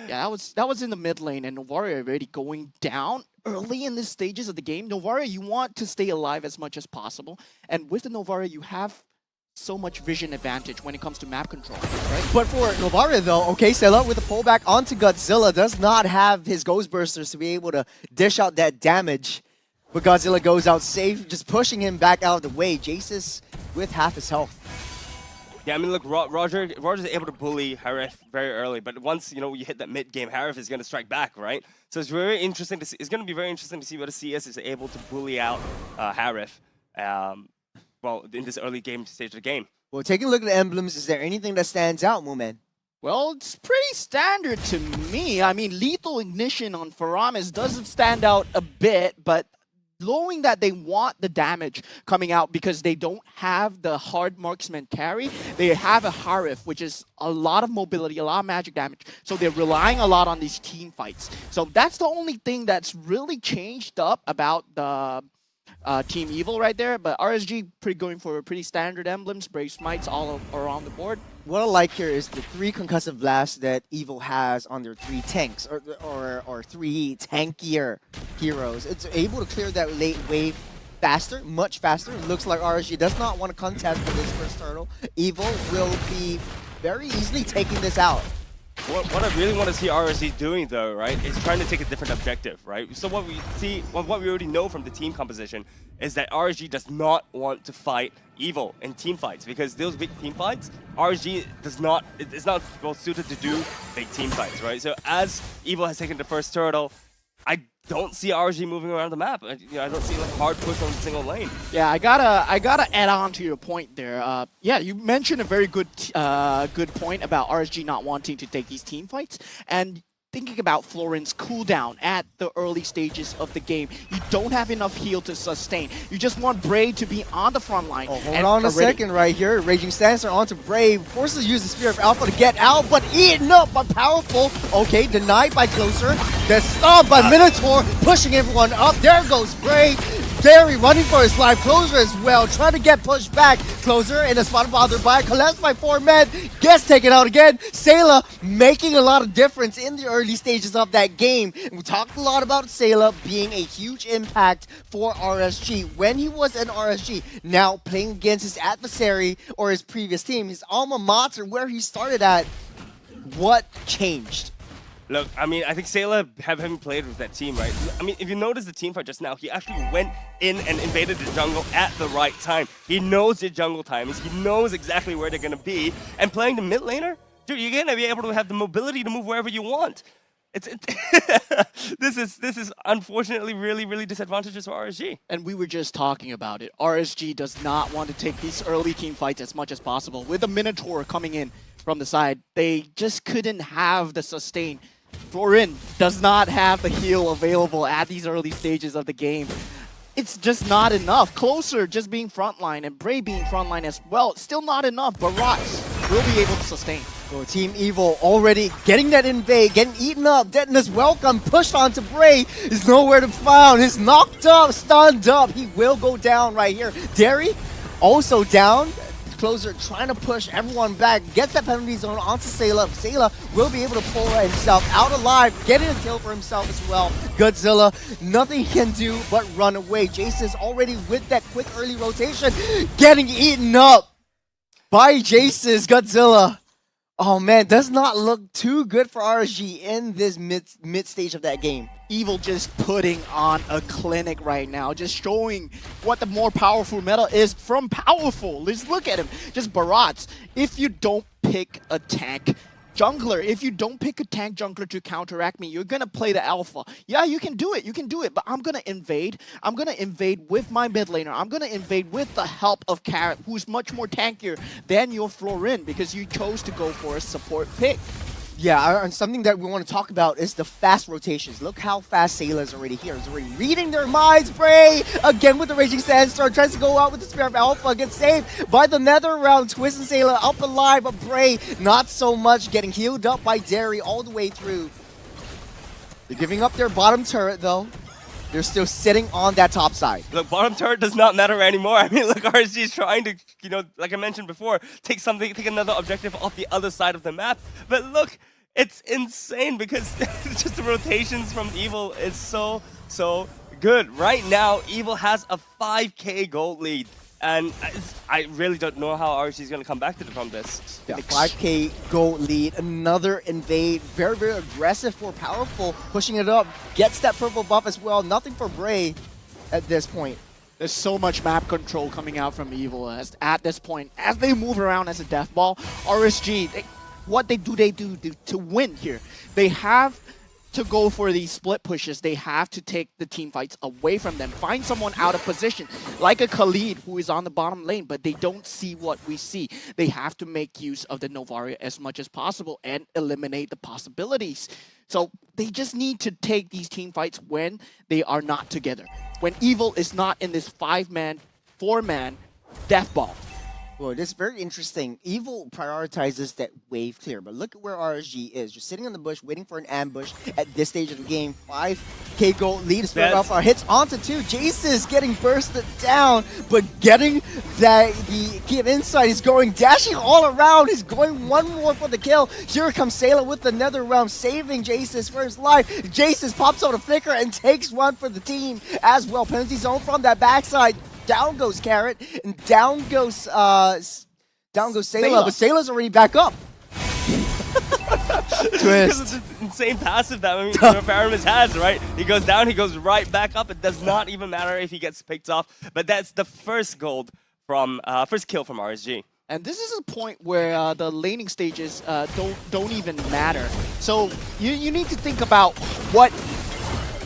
Yeah, that was in the mid lane, and Novaria already going down. early in the stages of the game, Novaria, you want to stay alive as much as possible. And with the Novaria, you have so much vision advantage when it comes to map control, right? But for Novaria though, okay, Sela with the pullback onto Godzilla does not have his Ghost Bursters to be able to dish out that damage. But Godzilla goes out safe, just pushing him back out of the way. Jace's with half his health. Yeah, I mean, look, Roger's able to bully Harif very early, but once you hit that mid game, Harif is going to strike back, right? So it's very interesting to see. It's going to be very interesting to see whether CS is able to bully out Harif. Well, in this early game stage of the game. Well, taking a look at the emblems, is there anything that stands out, Mooman? Well, it's pretty standard to me. I mean, Lethal Ignition on Faramis does stand out a bit, but knowing that they want the damage coming out because they don't have the hard marksman carry, they have a Harif, which is a lot of mobility, a lot of magic damage. So they're relying a lot on these team fights. So that's the only thing that's really changed up about the Team Evil right there. But RSG going for pretty standard emblems, Brave Smites all around the board. What I like here is the 3 concussive blasts that Evil has on their 3 tanks, or 3 tankier heroes. It's able to clear that late wave faster, much faster. It looks like RSG does not want to contest for this first turtle. Evil will be very easily taking this out. What I really want to see RSG doing, though, right, is trying to take a different objective, right? So what we see, what we already know from the team composition is that RSG does not want to fight Evil in team fights, because those big team fights, RSG is not well suited to do big team fights, right? So as Evil has taken the first turtle, I don't see RSG moving around the map. I don't see a hard push on a single lane. Yeah, I gotta add on to your point there. Yeah, you mentioned a very good point about RSG not wanting to take these team fights, and thinking about Florin's cooldown at the early stages of the game. You don't have enough heal to sustain. You just want Brave to be on the front line. Oh, hold on a second right here. Raging Stancer onto Brave. Forces use the Spear of Alpha to get out, but eaten up by Powerful. Okay, denied by Closer. Then stopped by Minotaur, pushing everyone up. There goes Brave. Derry running for his life. Closer as well, trying to get pushed back. Closer in a spot bothered by, collapsed by 4 men. Gets taken out again. Sayla making a lot of difference in the early stages of that game. And we talked a lot about Sayla being a huge impact for RSG when he was in RSG. Now playing against his adversary or his previous team, his alma mater, where he started at. What changed? Look, I mean, I think Sayla, having played with that team, right? I mean, if you notice the team fight just now, he actually went in and invaded the jungle at the right time. He knows the jungle timings. He knows exactly where they're going to be. And playing the mid laner, dude, you're going to be able to have the mobility to move wherever you want. This is unfortunately really, really disadvantageous for RSG. And we were just talking about it. RSG does not want to take these early team fights as much as possible. With the Minotaur coming in from the side, they just couldn't have the sustain. Florin does not have the heal available at these early stages of the game. It's just not enough. Closer just being frontline and Bray being frontline as well. Still not enough, but Rots will be able to sustain. So Team Evil already getting that invade, getting eaten up. Detonus welcome, pushed onto Bray, is nowhere to found. He's knocked up, stunned up. He will go down right here. Derry also down. Closer trying to push everyone back, gets that penalty zone onto Sayla. Sayla will be able to pull himself out alive, getting a kill for himself as well. Godzilla, nothing he can do but run away. Jace is already with that quick early rotation, getting eaten up by Jace's Godzilla. Oh man, does not look too good for RSG in this mid stage of that game. Evil just putting on a clinic right now, just showing what the more powerful meta is from Powerful. Let's look at him. Just Barats. If you don't pick a tank jungler, if you don't pick a tank jungler to counteract me, you're gonna play the alpha. Yeah, you can do it, but I'm gonna invade. I'm gonna invade with my mid laner. I'm gonna invade with the help of Carrot, who's much more tankier than your Florin, because you chose to go for a support pick. Yeah, and something that we want to talk about is the fast rotations. Look how fast Sayla is already here. He's already reading their minds. Bray, again with the Raging Sandstorm, tries to go out with the Spear of Alpha, gets saved by the Nether round. Twist and Sayla up alive, but Bray not so much, getting healed up by Derry all the way through. They're giving up their bottom turret though. They're still sitting on that top side. Look, bottom turret does not matter anymore. I mean, look, RSG is trying to, like I mentioned before, take another objective off the other side of the map. But look, It's insane because just the rotations from Evil is so good. Right now, Evil has a 5k gold lead. And I really don't know how RSG is going to come back from this. Yeah, 5k gold lead, another invade, very, very aggressive for Powerful, pushing it up, gets that purple buff as well, nothing for Bray at this point. There's so much map control coming out from Evil at this point. As they move around as a death ball, RSG, what they do to win here? They have to go for these split pushes. They have to take the team fights away from them, find someone out of position, like a Khalid who is on the bottom lane, but they don't see what we see. They have to make use of the Novaria as much as possible and eliminate the possibilities. So they just need to take these team fights when they are not together. When Evil is not in this 5-man, 4-man death ball. Well, this is very interesting. Evil prioritizes that wave clear, but look at where RSG is. Just sitting on the bush, waiting for an ambush at this stage of the game. 5k gold lead, spread off our hits onto 2. Jace is getting bursted down, but getting the key of insight. He's going, dashing all around. He's going one more for the kill. Here comes Sailor with another realm, saving Jace for his life. Jace pops out a flicker and takes one for the team as well. Penalty zone from that backside. Down goes Carrot, and down goes Sailor, but Sailor's already back up. Because it's an insane passive that Paramus has, right? He goes down, he goes right back up. It does not even matter if he gets picked off. But that's the first gold from first kill from RSG. And this is a point where the laning stages don't even matter. So you need to think about what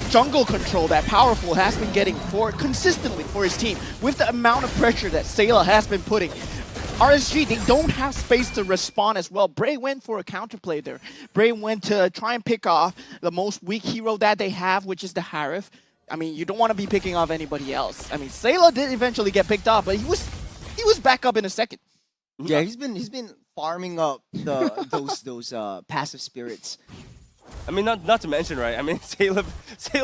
jungle control that Powerful has been getting consistently for his team. With the amount of pressure that Sailor has been putting, RSG, they don't have space to respond as well. Bray went for a counterplay there. Bray went to try and pick off the most weak hero that they have, which is the Harif. I mean, you don't want to be picking off anybody else. I mean, Sailor did eventually get picked off, but he was back up in a second. Yeah, he's been farming up those passive spirits. I mean, not to mention, right? I mean, Sailor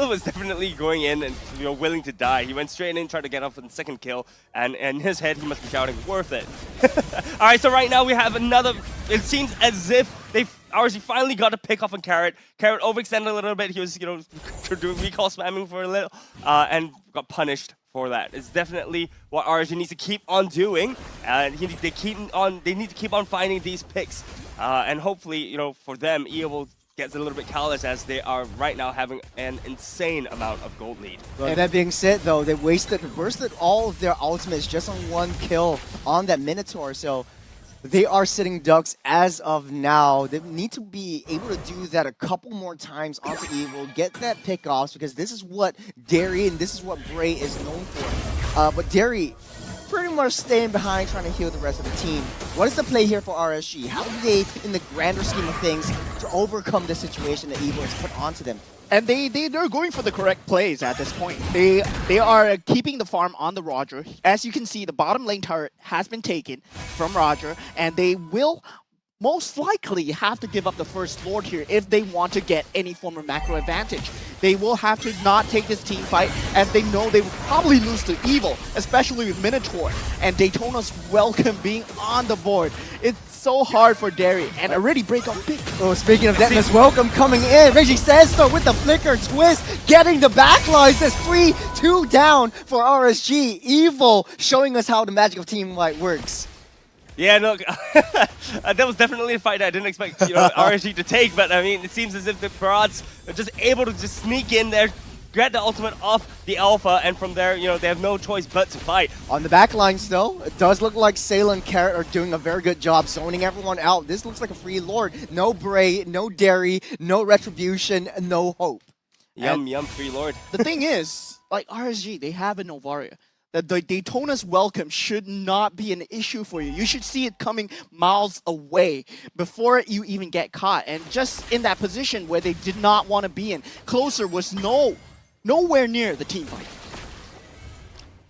was definitely going in and willing to die. He went straight in, tried to get off on the second kill, and in his head he must be shouting, "Worth it!" All right, so right now we have another. It seems as if RSG finally got a pick off on Carrot. Carrot overextended a little bit. He was doing recall spamming for a little, and got punished for that. It's definitely what RSG needs to keep on doing, and they need to keep on finding these picks, and hopefully, for them, Evil gets a little bit callous as they are right now having an insane amount of gold lead. Well, that being said, though, they bursted all of their ultimates just on one kill on that Minotaur, so they are sitting ducks as of now. They need to be able to do that a couple more times onto Evil, get that pick-offs, because this is what Derry and this is what Bray is known for. But Derry pretty much staying behind, trying to heal the rest of the team. What is the play here for RSG? How do they, in the grander scheme of things, to overcome the situation that Evil has put onto them? And they're going for the correct plays at this point. They are keeping the farm on the Roger. As you can see, the bottom lane turret has been taken from Roger, and they will most likely have to give up the first Lord here if they want to get any form of macro advantage. They will have to not take this team fight, as they know they will probably lose to Evil, especially with Minotaur and Daytona's Welcome being on the board. It's so hard for Derry, and already break on big. Oh, speaking of that, Miss Welcome coming in. Reggie Sandstorm with the flicker twist, getting the backlines. That's 3-2 down for RSG. Evil showing us how the magic of team fight works. Yeah, no, that was definitely a fight I didn't expect RSG to take, but I mean, it seems as if the Barats are just able to just sneak in there, get the ultimate off the Alpha, and from there, they have no choice but to fight. On the back lines, though, it does look like Sailor and Carrot are doing a very good job zoning everyone out. This looks like a free Lord. No Bray, no Derry, no Retribution, no Hope. Yum, free Lord. The thing is, like RSG, they have a Novaria. The Daytona's Welcome should not be an issue for you. You should see it coming miles away before you even get caught. And just in that position where they did not want to be in, closer was nowhere near the team fight.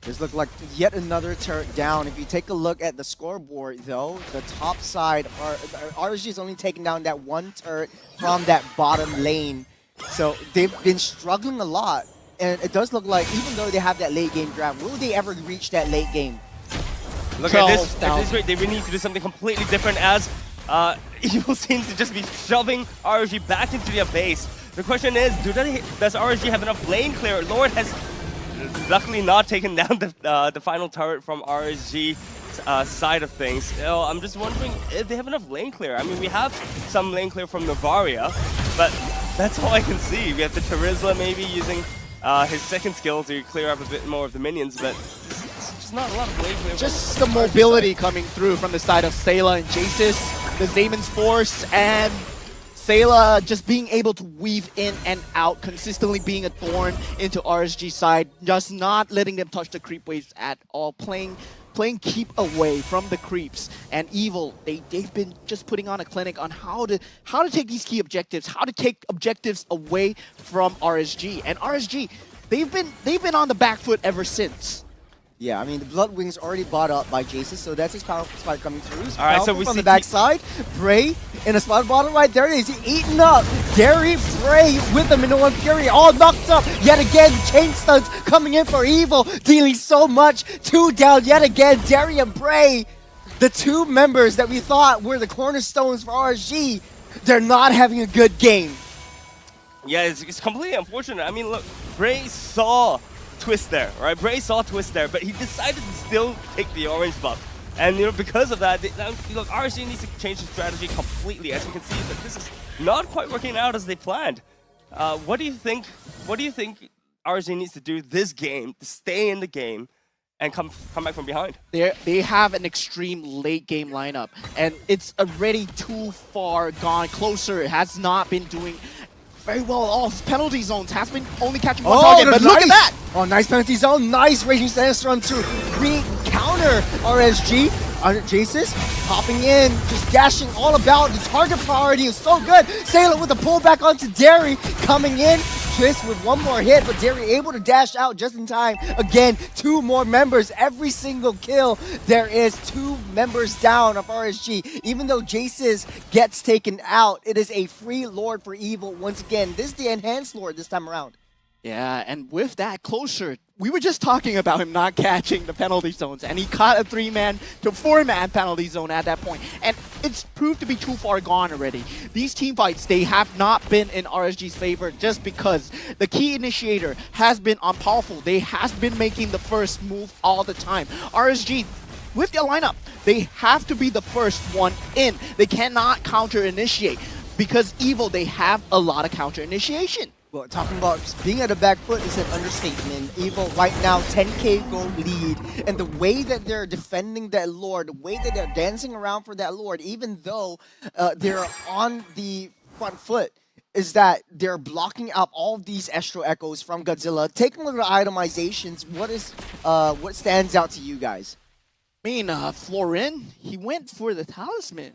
This looked like yet another turret down. If you take a look at the scoreboard, though, the top side, RSG is only taking down that one turret from that bottom lane. So they've been struggling a lot. And it does look like, even though they have that late game grab, will they ever reach that late game? Look at this rate, they really need to do something completely different as Evil seems to just be shoving RSG back into their base. The question is, does RSG have enough lane clear? Lord has luckily not taken down the final turret from RSG side of things. I'm just wondering if they have enough lane clear. I mean, we have some lane clear from Novaria, but that's all I can see. We have the Charizla maybe using his second skill to clear up a bit more of the minions, but it's just not a lot of lane clear. Just the mobility coming through from the side of Sayla and Jaces, the Zamon's Force, and Sayla just being able to weave in and out, consistently being a thorn into RSG side, just not letting them touch the creep waves at all, playing keep away from the creeps. And Evil, they've been just putting on a clinic on how to take these key objectives, how to take objectives away from RSG. And RSG, they've been on the back foot ever since. Yeah, I mean, the Bloodwing's already bought up by Jason, so that's his powerful spot coming through. All right, so we from see the backside. Bray in a spot bottom right. There it is. He's eaten up. Derry, Bray with the Minoan Fury all knocked up. Yet again, chain stuns coming in for Evil, dealing so much. 2 down yet again. Derry and Bray, the 2 members that we thought were the cornerstones for RSG, they're not having a good game. Yeah, it's completely unfortunate. I mean, look, Bray saw Twist there, right? Bray saw Twist there, but he decided to still take the orange buff. And because of that, look, RSG needs to change the strategy completely. As you can see, that this is not quite working out as they planned. What do you think? What do you think RSG needs to do this game to stay in the game and come back from behind? They have an extreme late game lineup, and it's already too far gone. Closer has not been doing very well at all. Penalty zones has been only catching one target, but look at that! Oh, nice penalty zone. Nice Raging Sandstorm to re-counter RSG. Jaces popping in, just dashing all about. The target priority is so good. Sailor with a pullback onto Derry, coming in. Twist with one more hit, but Derry able to dash out just in time. Again, 2 more members. Every single kill, there is 2 members down of RSG. Even though Jaces gets taken out, it is a free Lord for Evil once again. This is the enhanced Lord this time around. Yeah, and with that closer, we were just talking about him not catching the penalty zones, and he caught a 3-man to 4-man penalty zone at that point. And it's proved to be too far gone already. These team fights, they have not been in RSG's favor just because the key initiator has been unpowerful. They has been making the first move all the time. RSG, with their lineup, they have to be the first one in. They cannot counter-initiate because Evil, they have a lot of counter-initiation. Well, talking about being at the back foot is an understatement. Evil right now 10k gold lead, and the way that they're defending that Lord, the way that they're dancing around for that Lord, even though they're on the front foot, is that they're blocking out all of these Astro Echoes from Godzilla. Taking a look at the itemizations, what stands out to you guys? I mean, Florin, he went for the talisman.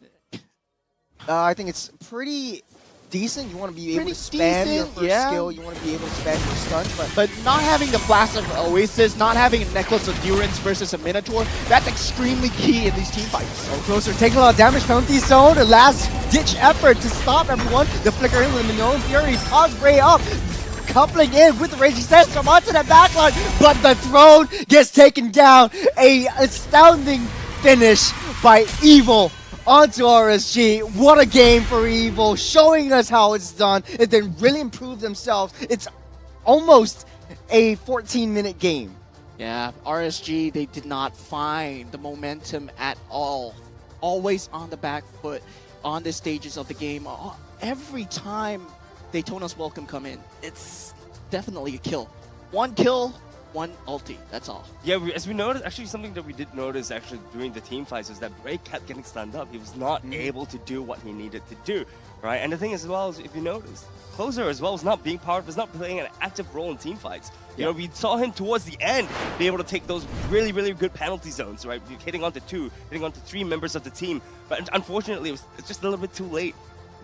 I think it's pretty decent. You want to be able to Pretty spam your decent, first yeah. skill. You want to be able to spam your stuns, But not having the Blast of Oasis, not having a Necklace of Durance versus a Minotaur, that's extremely key in these team fights. so closer, taking a lot of damage. Penalty zone, the last ditch effort to stop everyone. The flicker in with the Minoan Fury, toss Bray up, coupling in with the Raging Sandstorm onto the backline, but the throne gets taken down. A astounding finish by Evil onto RSG. What a game for Evil, showing us how it's done. If they really improve themselves, it's almost a 14-minute game. Yeah, RSG, they did not find the momentum at all. Always on the back foot on the stages of the game. Every time Daytona's Welcome come in, it's definitely a kill. 1 kill, 1 ulti, that's all. Yeah, as we noticed, actually something that we did notice actually during the team fights was that Bray kept getting stunned up. He was not able to do what he needed to do, right? And the thing as well is, if you notice, Closer as well was not being powerful, was not playing an active role in team fights. You know, we saw him towards the end be able to take those really, really good penalty zones, right? Hitting onto 2, hitting onto 3 members of the team. But unfortunately, it's just a little bit too late.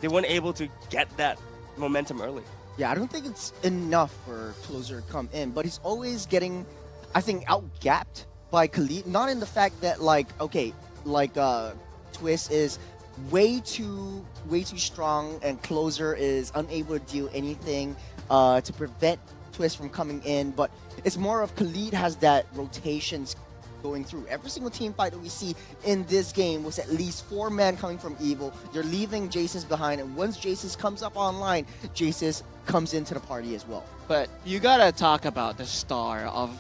They weren't able to get that momentum early. Yeah, I don't think it's enough for Closer to come in, but he's always getting, I think, out-gapped by Khalid. Not in the fact that, like, okay, like Twist is way too strong and Closer is unable to do anything to prevent Twist from coming in, but it's more of Khalid has that rotations going through. Every single team fight that we see in this game was at least 4 men coming from Evil. You're leaving Jace's behind, and once Jace's comes up online, Jace's comes into the party as well. But you gotta talk about the star of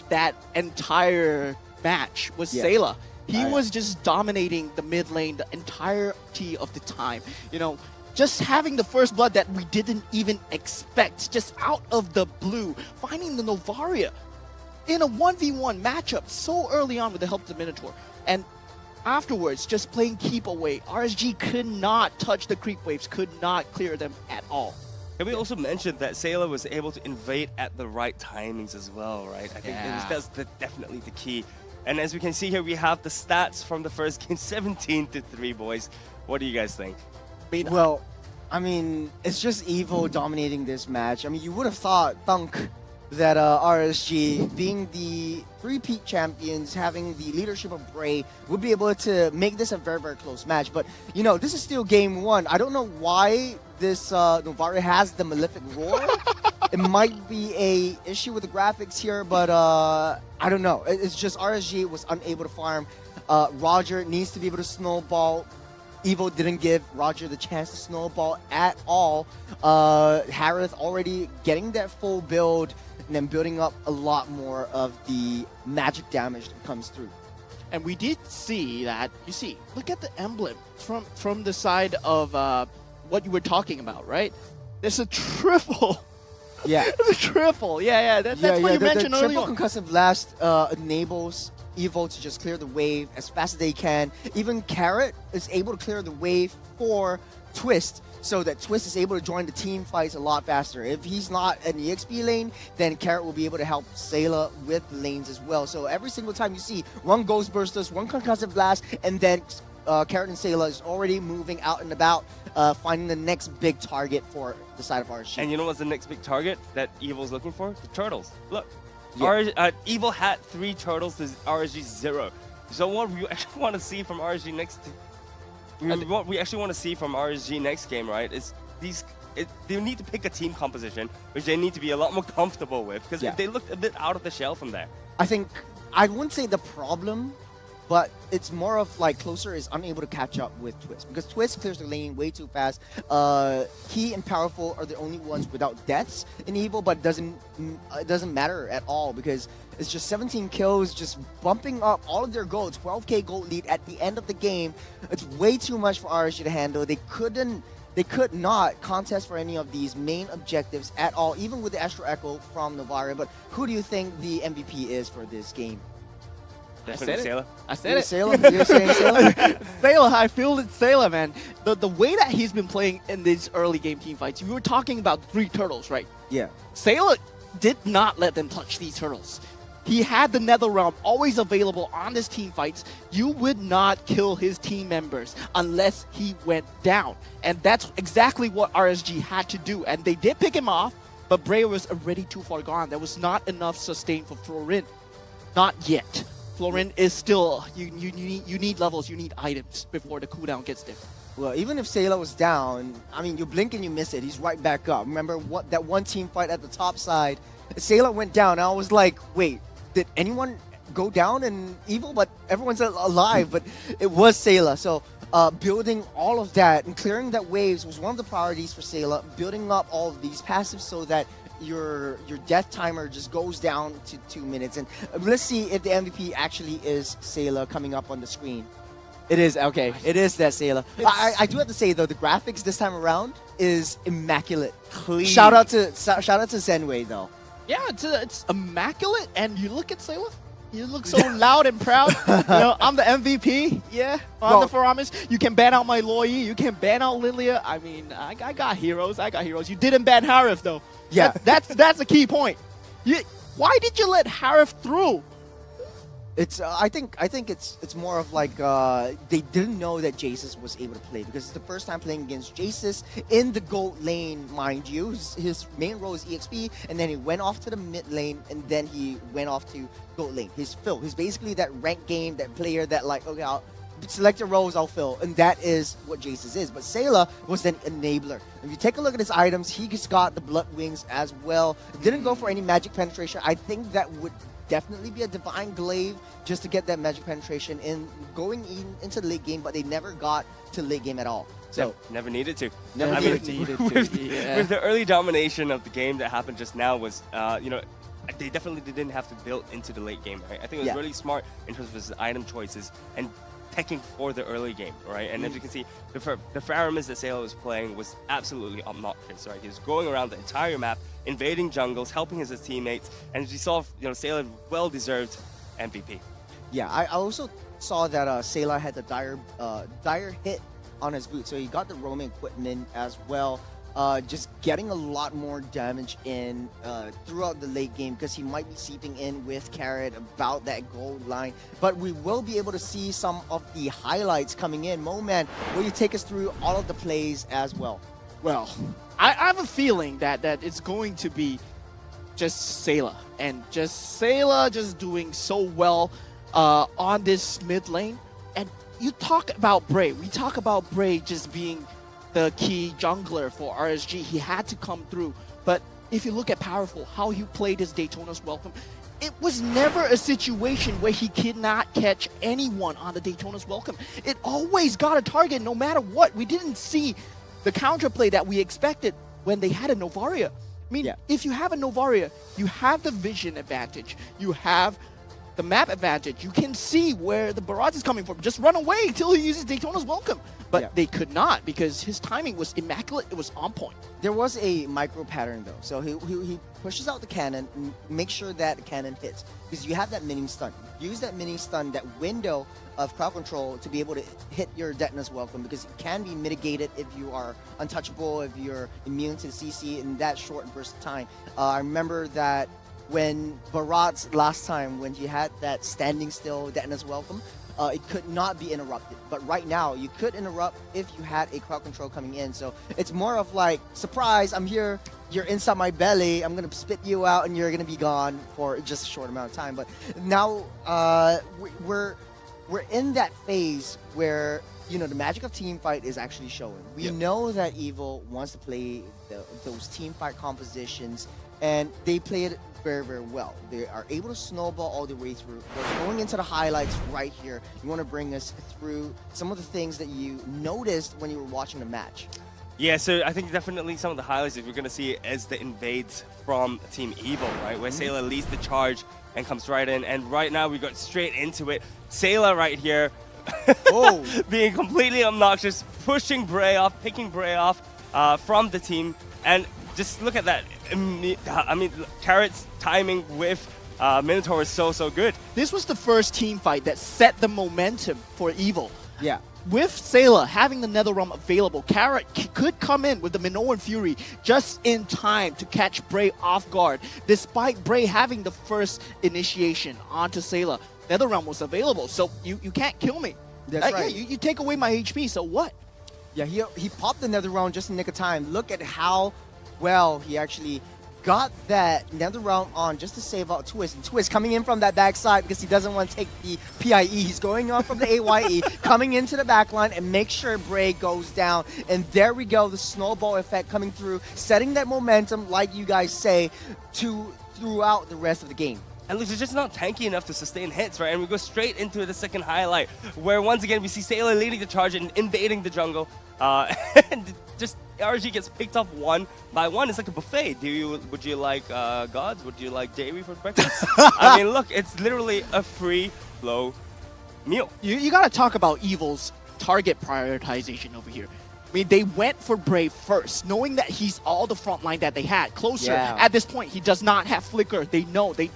that entire match was Yeah. Sayla. He Right. was just dominating the mid lane the entirety of the time. You know, just having the first blood that we didn't even expect, just out of the blue, finding the Novaria in a 1v1 matchup so early on with the help of the Minotaur. And afterwards, just playing keep away. RSG could not touch the creep waves, could not clear them at all. Can we also mention that Sailor was able to invade at the right timings as well, right? I think that's definitely the key. And as we can see here, we have the stats from the first game, 17-3, boys. What do you guys think? Well, I mean, it's just Evil dominating this match. I mean, you would have thunk that RSG, being the 3-peat champions, having the leadership of Bray, would be able to make this a very, very close match. But, you know, this is still game 1. I don't know why this Novaria has the Malefic Roar. It might be a issue with the graphics here, but I don't know. It's just RSG was unable to farm. Roger needs to be able to snowball. Evo didn't give Roger the chance to snowball at all. Harith already getting that full build and then building up a lot more of the magic damage that comes through. And we did see that, you see, look at the emblem from the side of what you were talking about, right? There's a triple. Yeah. There's a triple. Yeah. That's what you mentioned the earlier. triple concussive blast enables Evo to just clear the wave as fast as they can. Even Carrot is able to clear the wave for Twist, so that Twist is able to join the team fights a lot faster. If he's not an EXP lane, then Carrot will be able to help Sayla with lanes as well. So every single time you see one Ghost Bursters, one Concussive Blast, and then Carrot and Sayla is already moving out and about, finding the next big target for the side of RSG. And you know what's the next big target that Evil's looking for? The turtles. Look. Yeah. Evil had 3 turtles to RSG 0. So what we actually want to see from RSG what we actually want to see from RSG next game, right, is they need to pick a team composition which they need to be a lot more comfortable with, because Yeah. they looked a bit out of the shell from there. I think, I wouldn't say the problem, but it's more of like Closer is unable to catch up with Twist, because Twist clears the lane way too fast. He and Powerful are the only ones without deaths in Evil, but it doesn't matter at all, because it's just 17 kills, just bumping up all of their gold, 12k gold lead at the end of the game. It's way too much for RSG to handle. They could not contest for any of these main objectives at all, even with the Astral Echo from Novaria. But who do you think the MVP is for this game? Definitely Sailor. I said it. Sailor? You're saying Sailor? Sailor, I feel it's Sailor, man. The way that he's been playing in these early game team fights, we were talking about 3 turtles, right? Yeah. Sailor did not let them touch these turtles. He had the Netherrealm always available on his team fights. You would not kill his team members unless he went down. And that's exactly what RSG had to do. And they did pick him off, but Bray was already too far gone. There was not enough sustain for Florin. Not yet. Florin is still, you need levels, you need items before the cooldown gets there. Well, even if Sailor was down, I mean, you blink and you miss it. He's right back up. Remember what that one team fight at the top side? Sailor went down. I was like, wait, did anyone go down in Evil? But everyone's alive, but it was Sailor. So building all of that and clearing that waves was one of the priorities for Sailor. Building up all of these passives so that your death timer just goes down to 2 minutes. And let's see if the MVP actually is Sailor coming up on the screen. It is, okay. It is that Sailor. I do have to say, though, the graphics this time around is immaculate. Clean. Shout out to Zenway, though. Yeah, it's immaculate, and you look at Sailor, you look so loud and proud. You know, I'm the MVP, yeah, on the Faramis. You can ban out my Loi, you can ban out Lilia. I mean, I got heroes, You didn't ban Harith, though. Yeah. That's a key point. Why did you let Harith through? It's I think it's more of like they didn't know that Jace's was able to play, because it's the first time playing against Jace's in the gold lane, mind you. His main role is EXP, and then he went off to the mid lane, and then he went off to gold lane. He's Phil. He's basically that rank game, that player that like, okay, I'll select your roles, I'll fill, and that is what Jace's is. But Sailor was an enabler. If you take a look at his items, he just got the blood wings as well. Didn't go for any magic penetration. I think that would definitely be a divine glaive just to get that magic penetration in going into the late game, but they never got to late game at all. So never needed to. Never I needed mean, to. with the early domination of the game that happened just now was, they definitely didn't have to build into the late game, right? I think it was really smart in terms of his item choices and teching for the early game, right? And as you can see, the Pharaohs that Sailor was playing was absolutely obnoxious, right? He was going around the entire map, invading jungles, helping his teammates, and as you saw, Sailor well-deserved MVP. Yeah, I also saw that Sailor had the dire hit on his boot, so he got the roaming equipment as well. Just getting a lot more damage in throughout the late game because he might be seeping in with Carrot about that gold line. But we will be able to see some of the highlights coming in. Mo-Man, will you take us through all of the plays as well? Well, I have a feeling that it's going to be just Sailor. And just Sailor just doing so well on this mid lane. And you talk about Bray. We talk about Bray just being the key jungler for RSG. He had to come through. But if you look at Powerful, how he played his Daytona's Welcome, it was never a situation where he could not catch anyone on the Daytona's Welcome. It always got a target no matter what. We didn't see the counterplay that we expected when they had a Novaria. I mean, if you have a Novaria, you have the vision advantage. You have the map advantage. You can see where the barrage is coming from. Just run away until he uses Daytona's Welcome. But they could not because his timing was immaculate. It was on point. There was a micro pattern though. So he pushes out the cannon, make sure that the cannon hits. Because you have that mini stun. Use that mini stun, that window of crowd control to be able to hit your Detona's Welcome, because it can be mitigated if you are untouchable, if you're immune to the CC in that short burst of time. I remember that when Barat's last time, when you had that standing still Detona's Welcome, it could not be interrupted. But right now, you could interrupt if you had a crowd control coming in. So it's more of like, surprise, I'm here, you're inside my belly, I'm going to spit you out, and you're going to be gone for just a short amount of time. But now we're in that phase where, the magic of team fight is actually showing. We know that Evil wants to play those team fight compositions, and they play it very, very well. They are able to snowball all the way through. We're going into the highlights right here. You want to bring us through some of the things that you noticed when you were watching the match. Yeah, so I think definitely some of the highlights that we're going to see is the invades from Team Evil, right? Where Sailor leads the charge and comes right in. And right now we got straight into it. Sailor right here being completely obnoxious, pushing Bray off, picking Bray off from the team. And just look at that. I mean, Carrot's timing with Minotaur is so good. This was the first team fight that set the momentum for Evil. Yeah. With Sailor having the Netherrealm available, Carrot could come in with the Minoan Fury just in time to catch Bray off guard. Despite Bray having the first initiation onto Sailor, Netherrealm was available, so you can't kill me. That's right. Yeah, you take away my HP, so what? Yeah, he popped the Netherrealm just in the nick of time. Look at how well he actually got that Netherrealm on just to save out Twist. And Twist coming in from that backside because he doesn't want to take the PIE. He's going on from the AYE, coming into the backline and make sure Bray goes down. And there we go, the snowball effect coming through, setting that momentum, like you guys say, throughout the rest of the game. And look, they're just not tanky enough to sustain hits, right? And we go straight into the second highlight, where once again we see Sailor leading the charge and invading the jungle. And just RSG gets picked off one by one. It's like a buffet. Would you like gods? Would you like dairy for breakfast? I mean, look, it's literally a free flow meal. You gotta talk about Evil's target prioritization over here. I mean, they went for Bray first, knowing that he's all the front line that they had. Closer, at this point, he does not have Flicker. They know, they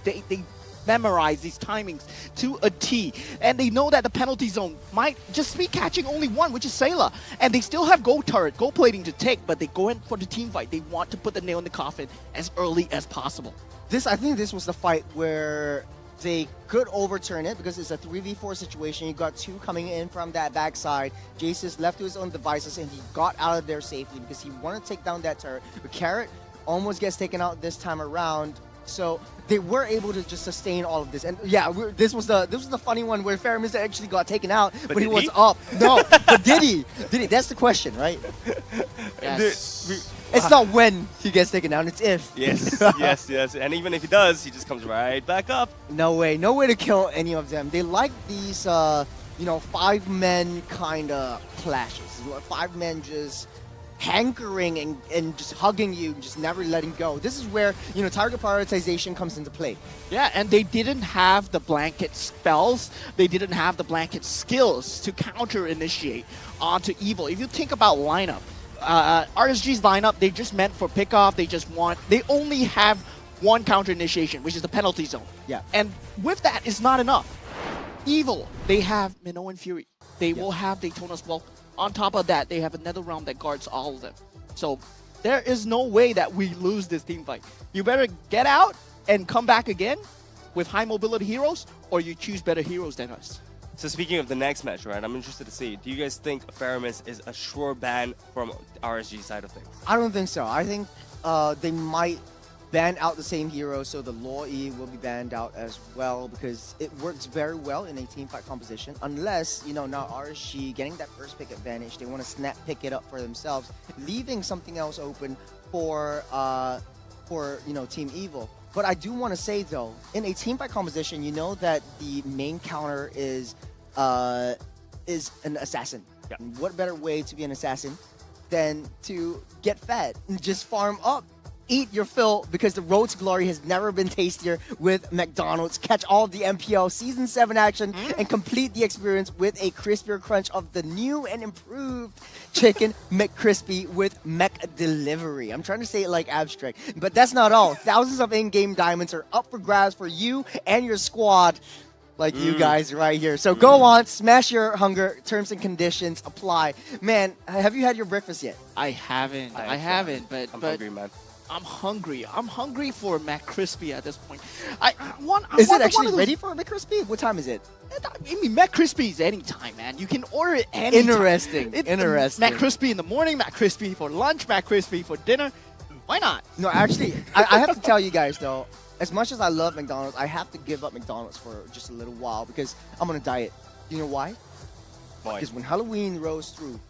memorize these timings to a T. And they know that the penalty zone might just be catching only one, which is Sailor. And they still have gold turret, gold plating to take, but they go in for the team fight. They want to put the nail in the coffin as early as possible. I think this was the fight where they could overturn it because it's a 3v4 situation. You got two coming in from that backside. Jace is left to his own devices and he got out of there safely because he wanted to take down that turret. But Carrot almost gets taken out this time around. So they were able to just sustain all of this. And yeah, this was the funny one where Faramir actually got taken out, but he was up. No, but did he? Did he? That's the question, right? Yes. It's not when he gets taken down, it's if. Yes, yes. And even if he does, he just comes right back up. No way to kill any of them. They like these, 5-men kind of clashes. 5 men just hankering and just hugging you, just never letting go. This is where, target prioritization comes into play. Yeah, and they didn't have the blanket spells. They didn't have the blanket skills to counter-initiate onto Evil. If you think about lineup, RSG's lineup, they just meant for pickoff. They only have one counter-initiation, which is the penalty zone. Yeah. And with that, it's not enough. Evil, they have Minoan Fury. They will have Daytona's Welcome. On top of that, they have another realm that guards all of them. So there is no way that we lose this team fight. You better get out and come back again with high mobility heroes, or you choose better heroes than us. So speaking of the next match, right, I'm interested to see, do you guys think Faramis is a sure ban from RSG side of things? I don't think so. I think they might ban out the same hero, so the Law E will be banned out as well, because it works very well in a team fight composition, unless, now RSG getting that first pick advantage, they want to snap pick it up for themselves, leaving something else open for Team Evil. But I do want to say, though, in a team fight composition, you know that the main counter is an assassin. Yeah. What better way to be an assassin than to get fed and just farm up? Eat your fill, because the road to glory has never been tastier with McDonald's. Catch all of the MPL Season 7 action and complete the experience with a crispier crunch of the new and improved Chicken McCrispy with McDelivery. I'm trying to say it like abstract, but that's not all. Thousands of in-game diamonds are up for grabs for you and your squad, like you guys right here. So go on, smash your hunger. Terms and conditions apply. Man, have you had your breakfast yet? I haven't, but I'm hungry, man. I'm hungry. I'm hungry for McCrispy at this point. Is it actually ready for a McCrispy? What time is it? I mean, McCrispy is anytime, man. You can order it anytime. Interesting. Interesting. McCrispy in the morning, McCrispy for lunch, McCrispy for dinner. Why not? No, actually, I have to tell you guys, though, as much as I love McDonald's, I have to give up McDonald's for just a little while, because I'm on a diet. You know why? Why? Because when Halloween rolls through,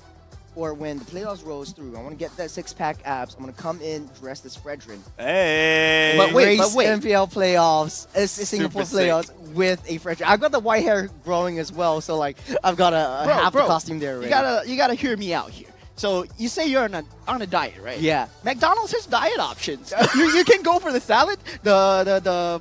or when the playoffs rolls through, I want to get that 6-pack abs. I'm going to come in dressed as Fredrin. Hey! But wait. MPL playoffs, Singapore Super sick. playoffs with a Fredrin. I've got the white hair growing as well, so like I've got half the costume there already. You gotta hear me out here. So you say you're on a diet, right? Yeah. McDonald's has diet options. you can go for the salad, the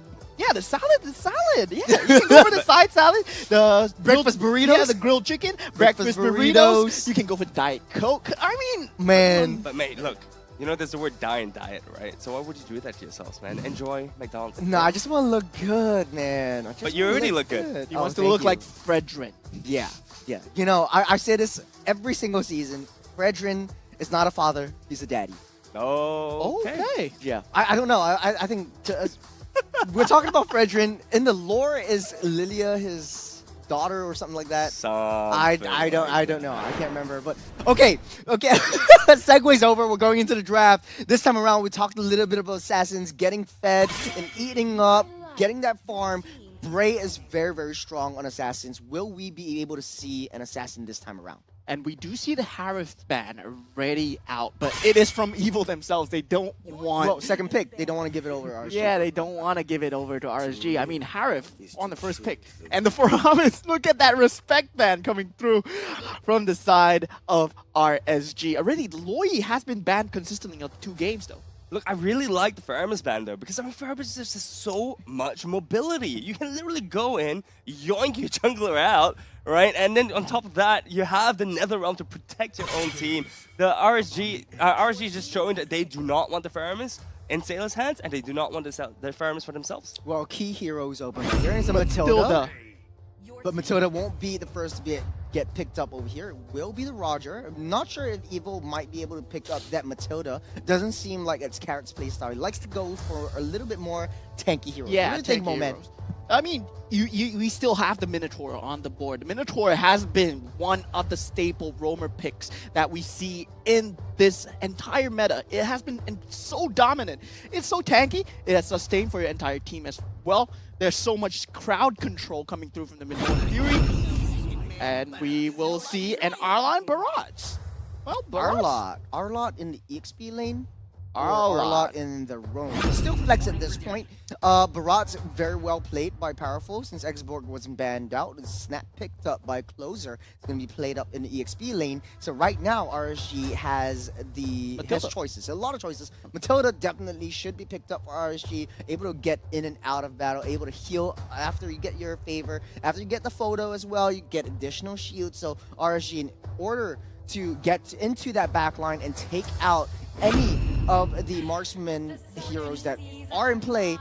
salad. Yeah, you can go for the side salad, the Breakfast burritos? Yeah, the grilled chicken, breakfast burritos. burritos. You can go for Diet Coke. I mean, Man. But mate, look, there's the word die and diet, right? So why would you do that to yourselves, man? Enjoy McDonald's. No, I just want to look good, man. But you already look good. he wants to look like Fredrin. Yeah. I say this every single season. Fredrin is not a father, he's a daddy. Okay. Yeah. I don't know. I think we're talking about Fredrin. In the lore, is Lilia his daughter or something like that? I don't know. I can't remember. But okay. Segue's over. We're going into the draft. This time around, we talked a little bit about assassins getting fed and eating up, getting that farm. Bray is very, very strong on assassins. Will we be able to see an assassin this time around? And we do see the Harith ban already out, but it is from Evil themselves. They don't want... Well, second pick. They don't want to give it over to RSG. Yeah, they don't want to give it over to RSG. I mean, Harith on the first pick. And the Faramis, look at that respect ban coming through from the side of RSG. Already, Loyi has been banned consistently on 2 games, though. Look, I really like the Faramis ban though, because Faramis is just so much mobility. You can literally go in, yoink your jungler out, right? And then on top of that, you have the Nether Realm to protect your own team. The RSG is just showing that they do not want the Faramis in Sailor's hands, and they do not want the Faramis for themselves. Well, key heroes open. There is a Matilda. But Matilda won't be the first to get picked up over here. It will be the Roger. I'm not sure if Evil might be able to pick up that Matilda. Doesn't seem like it's Carrot's playstyle. He likes to go for a little bit more tanky heroes. Yeah, what do you think, Moment? I mean, we still have the Minotaur on the board. The Minotaur has been one of the staple roamer picks that we see in this entire meta. It has been so dominant. It's so tanky. It has sustained for your entire team as well. There's so much crowd control coming through from the Minotaur Fury. And we will see an Arlon Barrage. Well, Barrage. Arlot in the EXP lane. Arlot in the roam. Still flex at this point. Barat's very well played by Powerful since Xborg wasn't banned out. The snap picked up by Closer. It's going to be played up in the EXP lane. So right now, RSG has choices, a lot of choices. Matilda definitely should be picked up for RSG, able to get in and out of battle, able to heal after you get your favor. After you get the photo as well, you get additional shields. So RSG, in order to get into that backline and take out any of the marksman heroes that are in play,